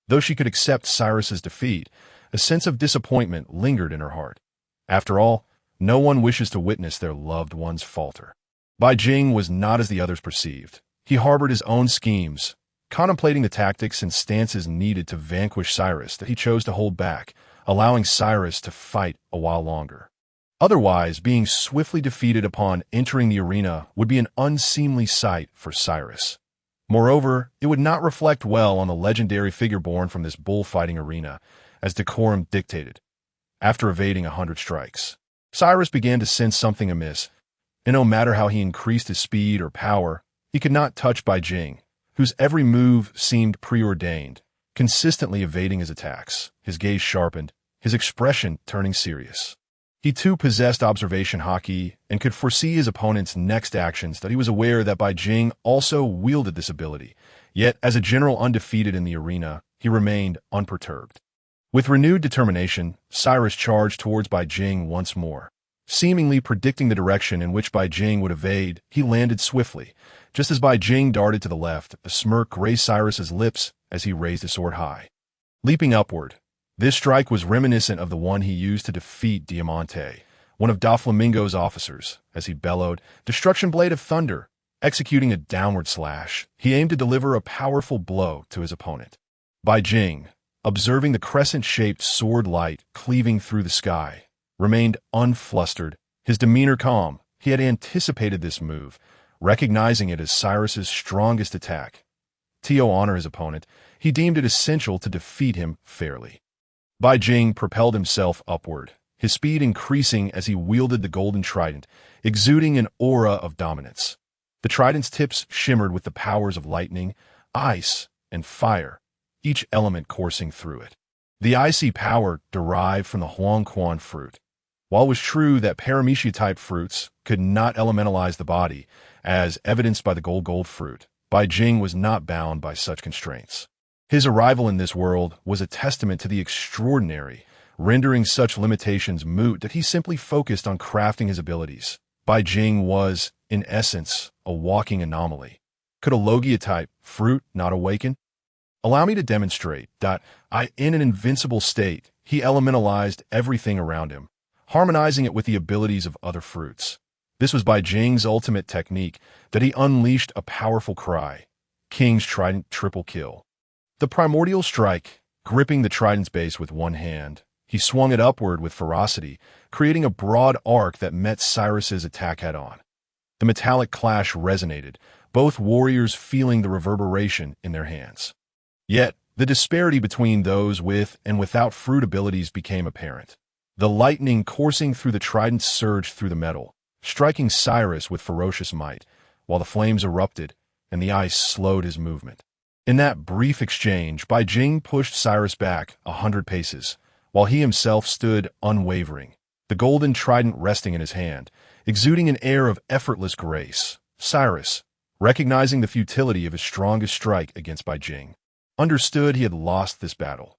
Though she could accept Cyrus's defeat, a sense of disappointment lingered in her heart. After all, no one wishes to witness their loved ones falter. Bai Jing was not as the others perceived. He harbored his own schemes, contemplating the tactics and stances needed to vanquish Cyrus that he chose to hold back, allowing Cyrus to fight a while longer. Otherwise, being swiftly defeated upon entering the arena would be an unseemly sight for Cyrus. Moreover, it would not reflect well on the legendary figure born from this bullfighting arena, as decorum dictated. After evading 100 strikes, Cyrus began to sense something amiss, and no matter how he increased his speed or power, he could not touch Bai Jing, whose every move seemed preordained, consistently evading his attacks. His gaze sharpened, his expression turning serious. He too possessed observation Haki and could foresee his opponent's next actions, that he was aware that Bai Jing also wielded this ability. Yet, as a general undefeated in the arena, he remained unperturbed. With renewed determination, Cyrus charged towards Bai Jing once more. Seemingly predicting the direction in which Bai Jing would evade, he landed swiftly. Just as Bai Jing darted to the left, a smirk grazed Cyrus's lips as he raised his sword high. Leaping upward, this strike was reminiscent of the one he used to defeat Diamante, one of Doflamingo's officers. As he bellowed, "Destruction Blade of Thunder!" Executing a downward slash, he aimed to deliver a powerful blow to his opponent. Bai Jing, observing the crescent-shaped sword light cleaving through the sky, remained unflustered, his demeanor calm. He had anticipated this move, recognizing it as Cyrus's strongest attack. To honor his opponent, he deemed it essential to defeat him fairly. Bai Jing propelled himself upward, his speed increasing as he wielded the golden trident, exuding an aura of dominance. The trident's tips shimmered with the powers of lightning, ice, and fire, each element coursing through it. The icy power derived from the Huangquan fruit. While it was true that paramecia-type fruits could not elementalize the body, as evidenced by the gold fruit, Bai Jing was not bound by such constraints. His arrival in this world was a testament to the extraordinary, rendering such limitations moot that he simply focused on crafting his abilities. Bai Jing was, in essence, a walking anomaly. Could a Logia-type fruit not awaken? Allow me to demonstrate that, in an invincible state, he elementalized everything around him, harmonizing it with the abilities of other fruits. This was Bai Jing's ultimate technique, that he unleashed a powerful cry, King's Trident triple kill. The primordial strike, gripping the trident's base with one hand, he swung it upward with ferocity, creating a broad arc that met Cyrus's attack head-on. The metallic clash resonated, both warriors feeling the reverberation in their hands. Yet, the disparity between those with and without fruit abilities became apparent. The lightning coursing through the trident surged through the metal, striking Cyrus with ferocious might, while the flames erupted and the ice slowed his movement. In that brief exchange, Bai Jing pushed Cyrus back 100 paces, while he himself stood unwavering, the golden trident resting in his hand, exuding an air of effortless grace. Cyrus, recognizing the futility of his strongest strike against Bai Jing, understood he had lost this battle.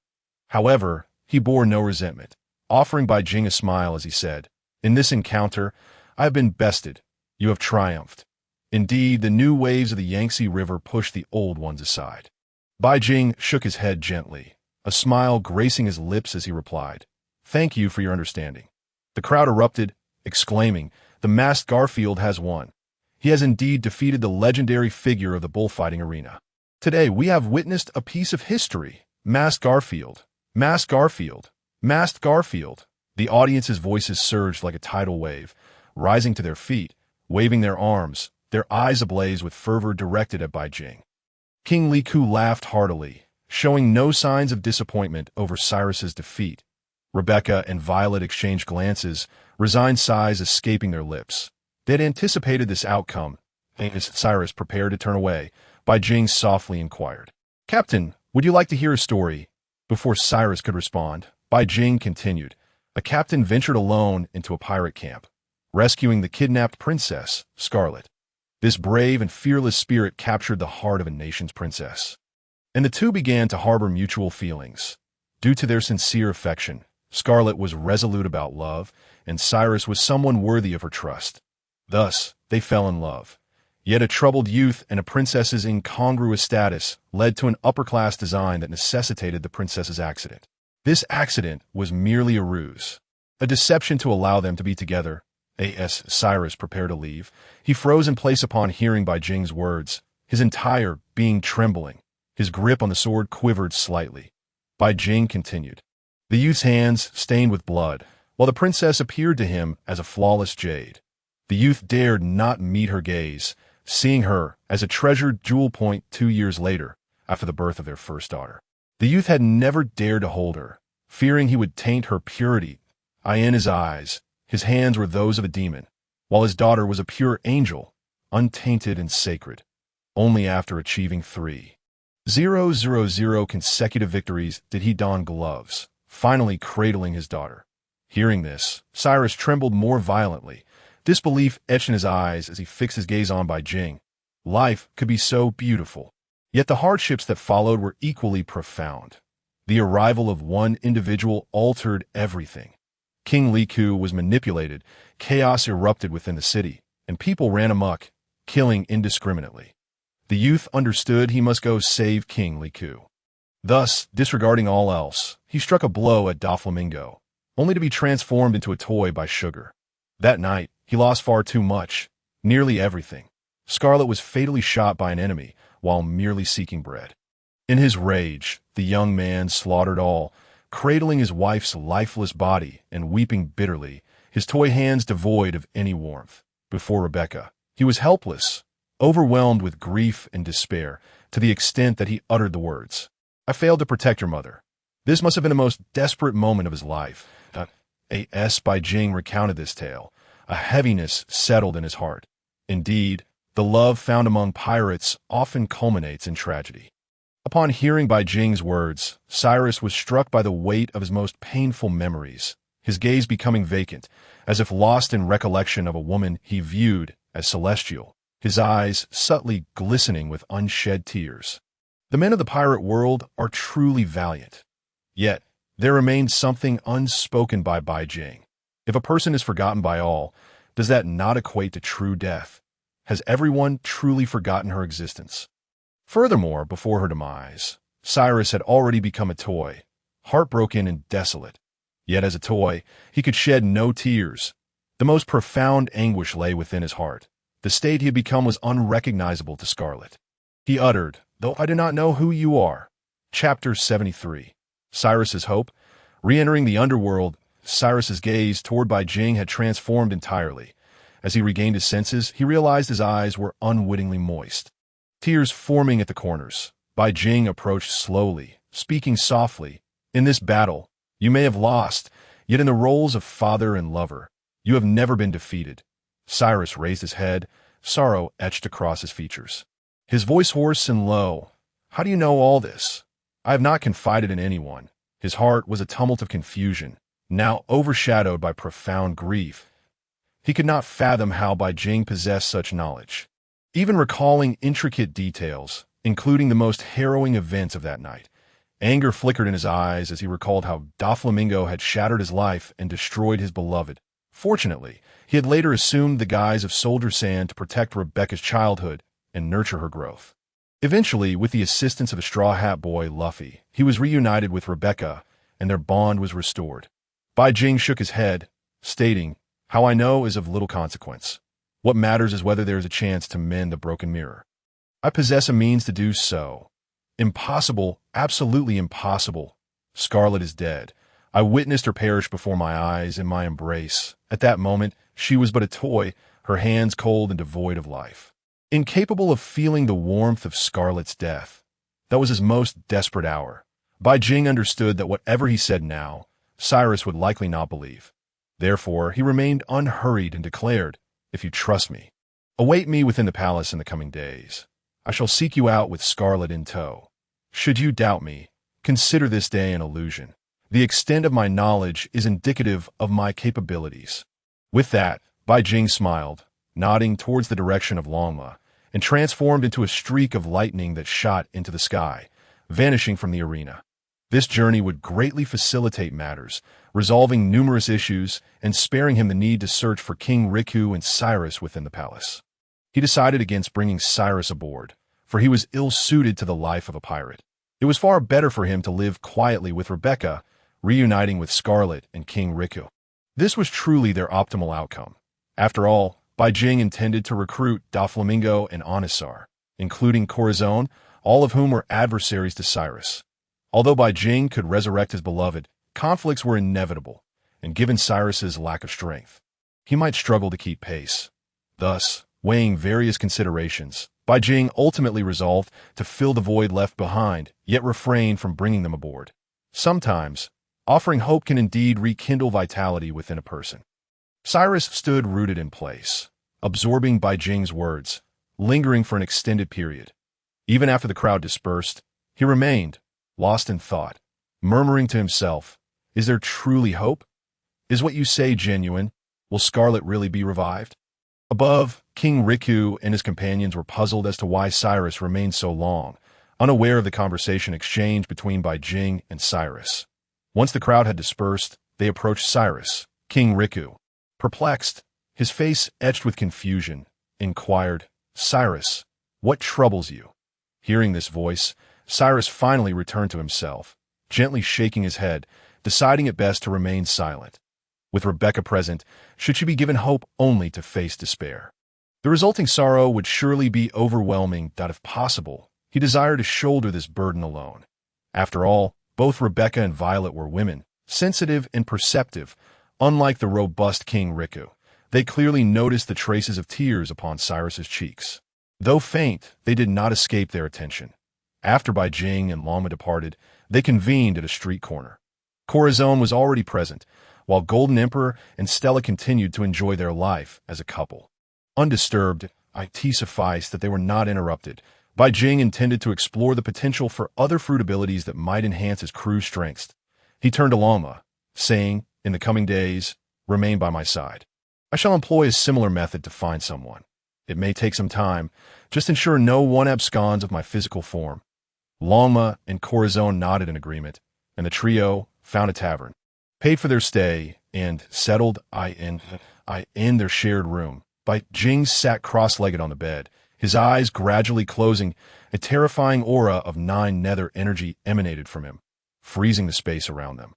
However, he bore no resentment, offering Bai Jing a smile as he said, "In this encounter, I have been bested. You have triumphed." Indeed, the new waves of the Yangtze River pushed the old ones aside. Bai Jing shook his head gently, a smile gracing his lips as he replied, "Thank you for your understanding." The crowd erupted, exclaiming, "The masked Garfield has won. He has indeed defeated the legendary figure of the bullfighting arena. Today we have witnessed a piece of history. Masked Garfield, Masked Garfield, Masked Garfield." The audience's voices surged like a tidal wave, rising to their feet, waving their arms, their eyes ablaze with fervor directed at Bai Jing. King Li Ku laughed heartily, showing no signs of disappointment over Cyrus's defeat. Rebecca and Violet exchanged glances, resigned sighs escaping their lips. They had anticipated this outcome, and as Cyrus prepared to turn away, Bai Jing softly inquired, "Captain, would you like to hear a story?" Before Cyrus could respond, Bai Jing continued, "A captain ventured alone into a pirate camp, rescuing the kidnapped princess, Scarlet. This brave and fearless spirit captured the heart of a nation's princess. And the two began to harbor mutual feelings. Due to their sincere affection, Scarlet was resolute about love, and Cyrus was someone worthy of her trust. Thus, they fell in love. Yet a troubled youth and a princess's incongruous status led to an upper-class design that necessitated the princess's accident. This accident was merely a ruse, a deception to allow them to be together. As Cyrus prepared to leave, he froze in place upon hearing Bai Jing's words, his entire being trembling. His grip on the sword quivered slightly. Bai Jing continued. The youth's hands stained with blood, while the princess appeared to him as a flawless jade. The youth dared not meet her gaze, seeing her as a treasured jewel point 2 years later, after the birth of their first daughter. The youth had never dared to hold her, fearing he would taint her purity. In his eyes, his hands were those of a demon, while his daughter was a pure angel, untainted and sacred. Only after achieving 3,000 consecutive victories did he don gloves, finally cradling his daughter. Hearing this, Cyrus trembled more violently, disbelief etched in his eyes as he fixed his gaze on Bai Jing. Life could be so beautiful, yet the hardships that followed were equally profound. The arrival of one individual altered everything. King Liku was manipulated, chaos erupted within the city, and people ran amok, killing indiscriminately. The youth understood he must go save King Liku. Thus, disregarding all else, he struck a blow at Doflamingo, only to be transformed into a toy by Sugar. That night, he lost far too much, nearly everything. Scarlet was fatally shot by an enemy while merely seeking bread. In his rage, the young man slaughtered all, cradling his wife's lifeless body and weeping bitterly, his toy hands devoid of any warmth. Before Rebecca, he was helpless, overwhelmed with grief and despair, to the extent that he uttered the words, "I failed to protect your mother." This must have been the most desperate moment of his life. A.S. by Jing recounted this tale. A heaviness settled in his heart. Indeed, the love found among pirates often culminates in tragedy. Upon hearing Bai Jing's words, Cyrus was struck by the weight of his most painful memories, his gaze becoming vacant, as if lost in recollection of a woman he viewed as celestial, his eyes subtly glistening with unshed tears. The men of the pirate world are truly valiant. Yet, there remains something unspoken by Bai Jing. If a person is forgotten by all, does that not equate to true death? Has everyone truly forgotten her existence? Furthermore, before her demise, Cyrus had already become a toy, heartbroken and desolate. Yet as a toy, he could shed no tears. The most profound anguish lay within his heart. The state he had become was unrecognizable to Scarlet. He uttered, "Though I do not know who you are." Chapter 73. Cyrus's Hope. Re-entering the underworld, Cyrus's gaze toward Bai Jing had transformed entirely. As he regained his senses, he realized his eyes were unwittingly moist. Tears forming at the corners, Bai Jing approached slowly, speaking softly. "In this battle, you may have lost, yet in the roles of father and lover, you have never been defeated." Cyrus raised his head, sorrow etched across his features. His voice hoarse and low. "How do you know all this?" "I have not confided in anyone." His heart was a tumult of confusion, now overshadowed by profound grief. He could not fathom how Bai Jing possessed such knowledge. Even recalling intricate details, including the most harrowing events of that night, anger flickered in his eyes as he recalled how Doflamingo had shattered his life and destroyed his beloved. Fortunately, he had later assumed the guise of Soldier Sand to protect Rebecca's childhood and nurture her growth. Eventually, with the assistance of a Straw Hat Boy, Luffy, he was reunited with Rebecca, and their bond was restored. Bai Jing shook his head, stating, "How I know is of little consequence. What matters is whether there is a chance to mend the broken mirror. I possess a means to do so." "Impossible, absolutely impossible. Scarlet is dead. I witnessed her perish before my eyes in my embrace. At that moment, she was but a toy, her hands cold and devoid of life. Incapable of feeling the warmth of Scarlet's death. That was his most desperate hour." Bai Jing understood that whatever he said now, Cyrus would likely not believe. Therefore, he remained unhurried and declared, "If you trust me, await me within the palace in the coming days. I shall seek you out with Scarlet in tow. Should you doubt me, consider this day an illusion. The extent of my knowledge is indicative of my capabilities." With that, Bai Jing smiled, nodding towards the direction of Longma, and transformed into a streak of lightning that shot into the sky, vanishing from the arena. This journey would greatly facilitate matters, resolving numerous issues and sparing him the need to search for King Riku and Cyrus within the palace. He decided against bringing Cyrus aboard, for he was ill-suited to the life of a pirate. It was far better for him to live quietly with Rebecca, reuniting with Scarlet and King Riku. This was truly their optimal outcome. After all, Bai Jing intended to recruit Doflamingo and Onisar, including Corazon, all of whom were adversaries to Cyrus. Although Bai Jing could resurrect his beloved, conflicts were inevitable, and given Cyrus's lack of strength, he might struggle to keep pace. Thus, weighing various considerations, Bai Jing ultimately resolved to fill the void left behind, yet refrain from bringing them aboard. Sometimes, offering hope can indeed rekindle vitality within a person. Cyrus stood rooted in place, absorbing Bai Jing's words, lingering for an extended period. Even after the crowd dispersed, he remained, lost in thought, murmuring to himself, "Is there truly hope? Is what you say genuine? Will Scarlet really be revived?" Above, King Riku and his companions were puzzled as to why Cyrus remained so long, unaware of the conversation exchanged between Bai Jing and Cyrus. Once the crowd had dispersed, they approached Cyrus, King Riku, perplexed, his face etched with confusion, inquired, "Cyrus, what troubles you?" Hearing this voice, Cyrus finally returned to himself, gently shaking his head, deciding it best to remain silent. With Rebecca present, should she be given hope only to face despair? The resulting sorrow would surely be overwhelming, that if possible, he desired to shoulder this burden alone. After all, both Rebecca and Violet were women, sensitive and perceptive. Unlike the robust King Riku, they clearly noticed the traces of tears upon Cyrus's cheeks. Though faint, they did not escape their attention. After Bai Jing and Lama departed, they convened at a street corner. Corazon was already present, while Golden Emperor and Stella continued to enjoy their life as a couple. Undisturbed, it sufficed that they were not interrupted. Bai Jing intended to explore the potential for other fruit abilities that might enhance his crew's strengths. He turned to Lama, saying, "In the coming days, remain by my side. I shall employ a similar method to find someone. It may take some time, just ensure no one absconds of my physical form." Lama and Corazon nodded in agreement, and the trio found a tavern, paid for their stay, and settled in their shared room. Bai Jing sat cross-legged on the bed, his eyes gradually closing. A terrifying aura of 9 nether energy emanated from him, freezing the space around them.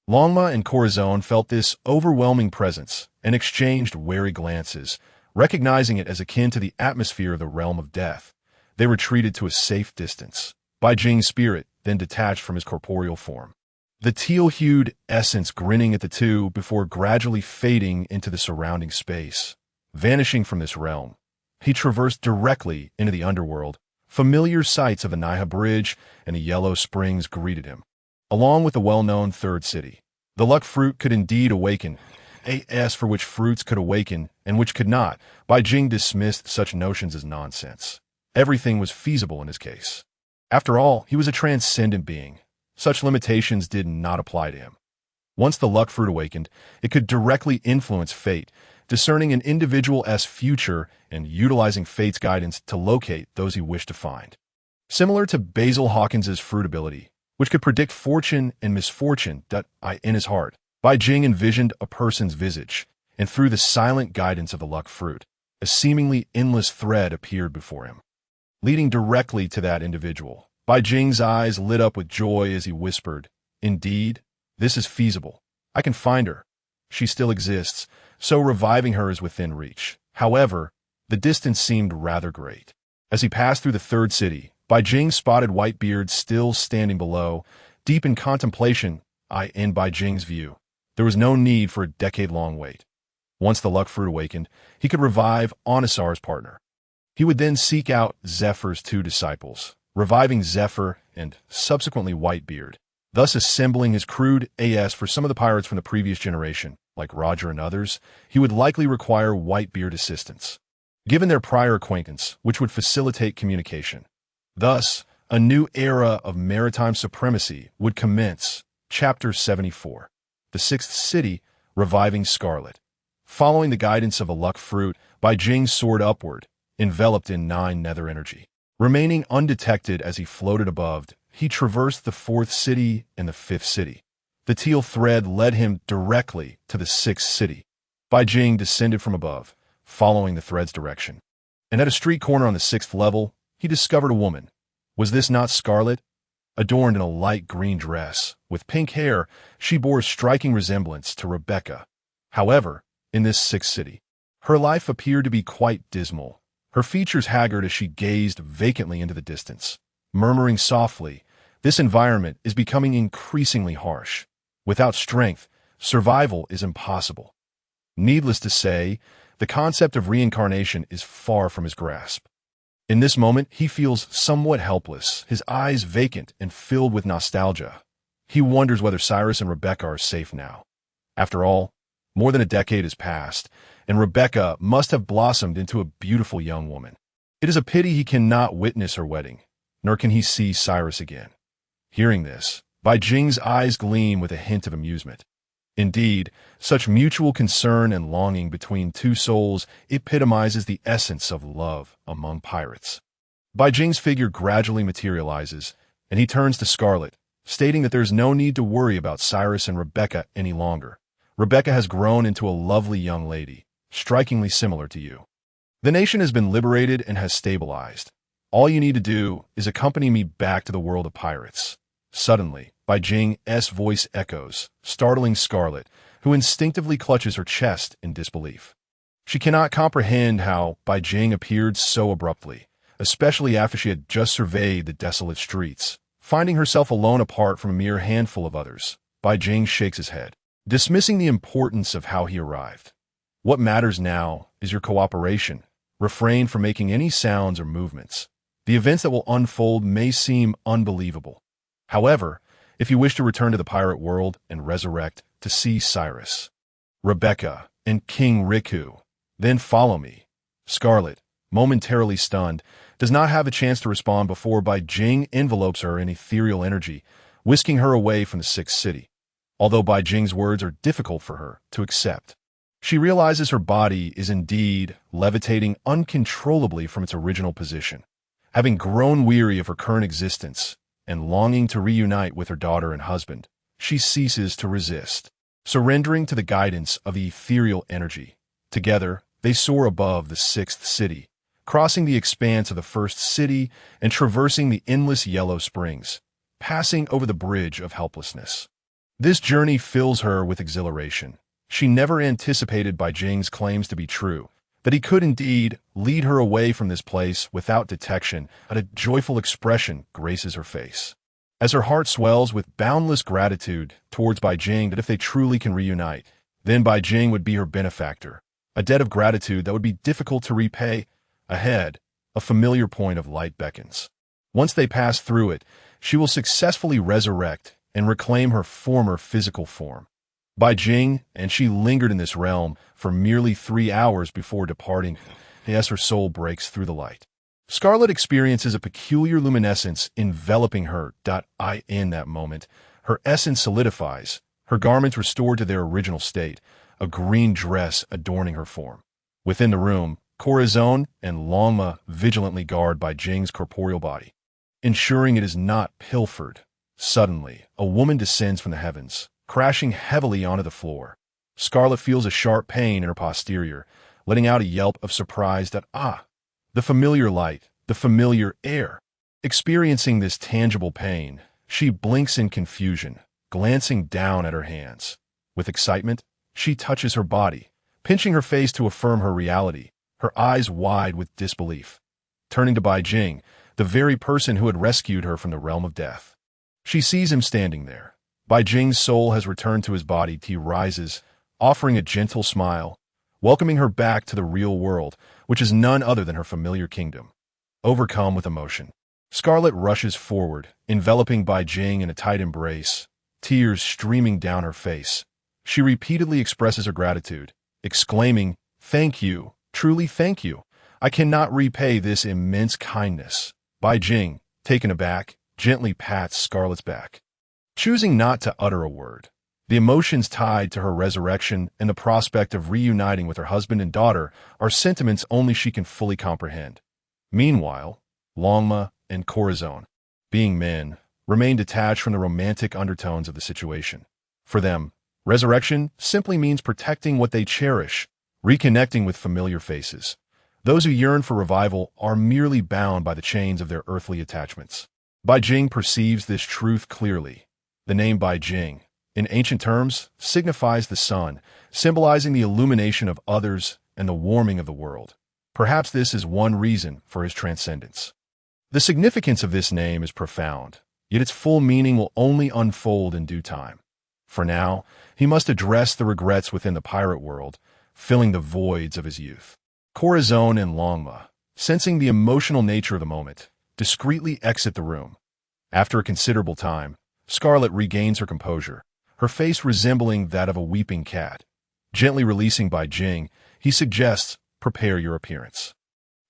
Longma and Corazon felt this overwhelming presence and exchanged wary glances, recognizing it as akin to the atmosphere of the realm of death. They retreated to a safe distance. Bai Jing's spirit then detached from his corporeal form, the teal-hued essence grinning at the two before gradually fading into the surrounding space. Vanishing from this realm, he traversed directly into the underworld. Familiar sights of the Niha Bridge and the Yellow Springs greeted him, along with the well-known Third City. The luck fruit could indeed awaken, as for which fruits could awaken and which could not. Bai Jing dismissed such notions as nonsense. Everything was feasible in his case. After all, he was a transcendent being. Such limitations did not apply to him. Once the luck fruit awakened, it could directly influence fate, discerning an individual's future and utilizing fate's guidance to locate those he wished to find. Similar to Basil Hawkins's fruit ability, which could predict fortune and misfortune in his heart, Bai Jing envisioned a person's visage, and through the silent guidance of the luck fruit, a seemingly endless thread appeared before him, leading directly to that individual. Bai Jing's eyes lit up with joy as he whispered, "Indeed, this is feasible. I can find her. She still exists, so reviving her is within reach." However, the distance seemed rather great. As he passed through the Third City, Bai Jing spotted Whitebeard still standing below, deep in contemplation. In Bai Jing's view, there was no need for a decade-long wait. Once the luck fruit awakened, he could revive Onisar's partner. He would then seek out Zephyr's 2 disciples, reviving Zephyr and subsequently Whitebeard, thus assembling his crude AS for some of the pirates from the previous generation. Like Roger and others, he would likely require Whitebeard assistance, given their prior acquaintance, which would facilitate communication. Thus, a new era of maritime supremacy would commence. Chapter 74. The Sixth City, Reviving Scarlet. Following the guidance of a luck fruit, Bai Jing soared upward, enveloped in 9 nether energy. Remaining undetected as he floated above, he traversed the 4th city and the 5th city. The teal thread led him directly to the 6th city. Bai Jing descended from above, following the thread's direction. And at a street corner on the 6th level, he discovered a woman. Was this not Scarlet? Adorned in a light green dress, with pink hair, she bore a striking resemblance to Rebecca. However, in this 6th city, her life appeared to be quite dismal, her features haggard as she gazed vacantly into the distance, murmuring softly, "This environment is becoming increasingly harsh. Without strength, survival is impossible." Needless to say, the concept of reincarnation is far from his grasp. In this moment, he feels somewhat helpless, his eyes vacant and filled with nostalgia. He wonders whether Cyrus and Rebecca are safe now. After all, more than a decade has passed, and Rebecca must have blossomed into a beautiful young woman. It is a pity he cannot witness her wedding, nor can he see Cyrus again. Hearing this, Bai Jing's eyes gleam with a hint of amusement. Indeed, such mutual concern and longing between two souls epitomizes the essence of love among pirates. Bai Jing's figure gradually materializes, and he turns to Scarlet, stating that there's no need to worry about Cyrus and Rebecca any longer. Rebecca has grown into a lovely young lady, strikingly similar to you. The nation has been liberated and has stabilized. All you need to do is accompany me back to the world of pirates. Suddenly, Bai Jing's voice echoes, startling Scarlet, who instinctively clutches her chest in disbelief. She cannot comprehend how Bai Jing appeared so abruptly, especially after she had just surveyed the desolate streets. Finding herself alone apart from a mere handful of others, Bai Jing shakes his head, dismissing the importance of how he arrived. What matters now is your cooperation. Refrain from making any sounds or movements. The events that will unfold may seem unbelievable. However, if you wish to return to the pirate world and resurrect to see Cyrus, Rebecca, and King Riku, then follow me. Scarlet, momentarily stunned, does not have a chance to respond before Bai Jing envelopes her in ethereal energy, whisking her away from the Sixth City. Although Bai Jing's words are difficult for her to accept, she realizes her body is indeed levitating uncontrollably from its original position. Having grown weary of her current existence and longing to reunite with her daughter and husband, she ceases to resist, surrendering to the guidance of the ethereal energy. Together, they soar above the Sixth City, crossing the expanse of the First City and traversing the endless Yellow Springs, passing over the Bridge of Helplessness. This journey fills her with exhilaration. She never anticipated Bai Jing's claims to be true, that he could indeed lead her away from this place without detection, and a joyful expression graces her face. As her heart swells with boundless gratitude towards Bai Jing that if they truly can reunite, then Bai Jing would be her benefactor, a debt of gratitude that would be difficult to repay. Ahead, a familiar point of light beckons. Once they pass through it, she will successfully resurrect and reclaim her former physical form. Bai Jing and she lingered in this realm for merely 3 hours before departing, as her soul breaks through the light. Scarlet experiences a peculiar luminescence enveloping her. In that moment, her essence solidifies, her garments restored to their original state, a green dress adorning her form. Within the room, Corazon and Longma vigilantly guard Bai Jing's corporeal body, ensuring it is not pilfered. Suddenly, a woman descends from the heavens, crashing heavily onto the floor. Scarlet feels a sharp pain in her posterior, letting out a yelp of surprise the familiar light, the familiar air. Experiencing this tangible pain, she blinks in confusion, glancing down at her hands. With excitement, she touches her body, pinching her face to affirm her reality, her eyes wide with disbelief. Turning to Bai Jing, the very person who had rescued her from the realm of death. She sees him standing there. Bai Jing's soul has returned to his body. He rises, offering a gentle smile, welcoming her back to the real world, which is none other than her familiar kingdom. Overcome with emotion, Scarlet rushes forward, enveloping Bai Jing in a tight embrace, tears streaming down her face. She repeatedly expresses her gratitude, exclaiming, "Thank you, truly thank you. I cannot repay this immense kindness." Bai Jing, taken aback, gently pats Scarlet's back, choosing not to utter a word. The emotions tied to her resurrection and the prospect of reuniting with her husband and daughter are sentiments only she can fully comprehend. Meanwhile, Longma and Corazon, being men, remain detached from the romantic undertones of the situation. For them, resurrection simply means protecting what they cherish, reconnecting with familiar faces. Those who yearn for revival are merely bound by the chains of their earthly attachments. Bai Jing perceives this truth clearly. The name Bai Jing, in ancient terms, signifies the sun, symbolizing the illumination of others and the warming of the world. Perhaps this is one reason for his transcendence. The significance of this name is profound, yet its full meaning will only unfold in due time. For now, he must address the regrets within the pirate world, filling the voids of his youth. Corazon and Longma, sensing the emotional nature of the moment, discreetly exit the room. After a considerable time, Scarlet regains her composure, her face resembling that of a weeping cat. Gently releasing Bai Jing, he suggests, "Prepare your appearance.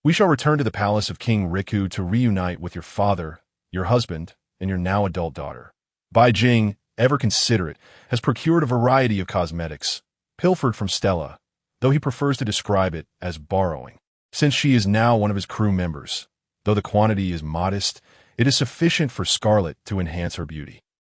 We shall return to the palace of King Riku to reunite with your father, your husband, and your now adult daughter." Bai Jing, ever considerate, has procured a variety of cosmetics, pilfered from Stella, though he prefers to describe it as borrowing. Since she is now one of his crew members, though the quantity is modest, it is sufficient for Scarlet to enhance her beauty.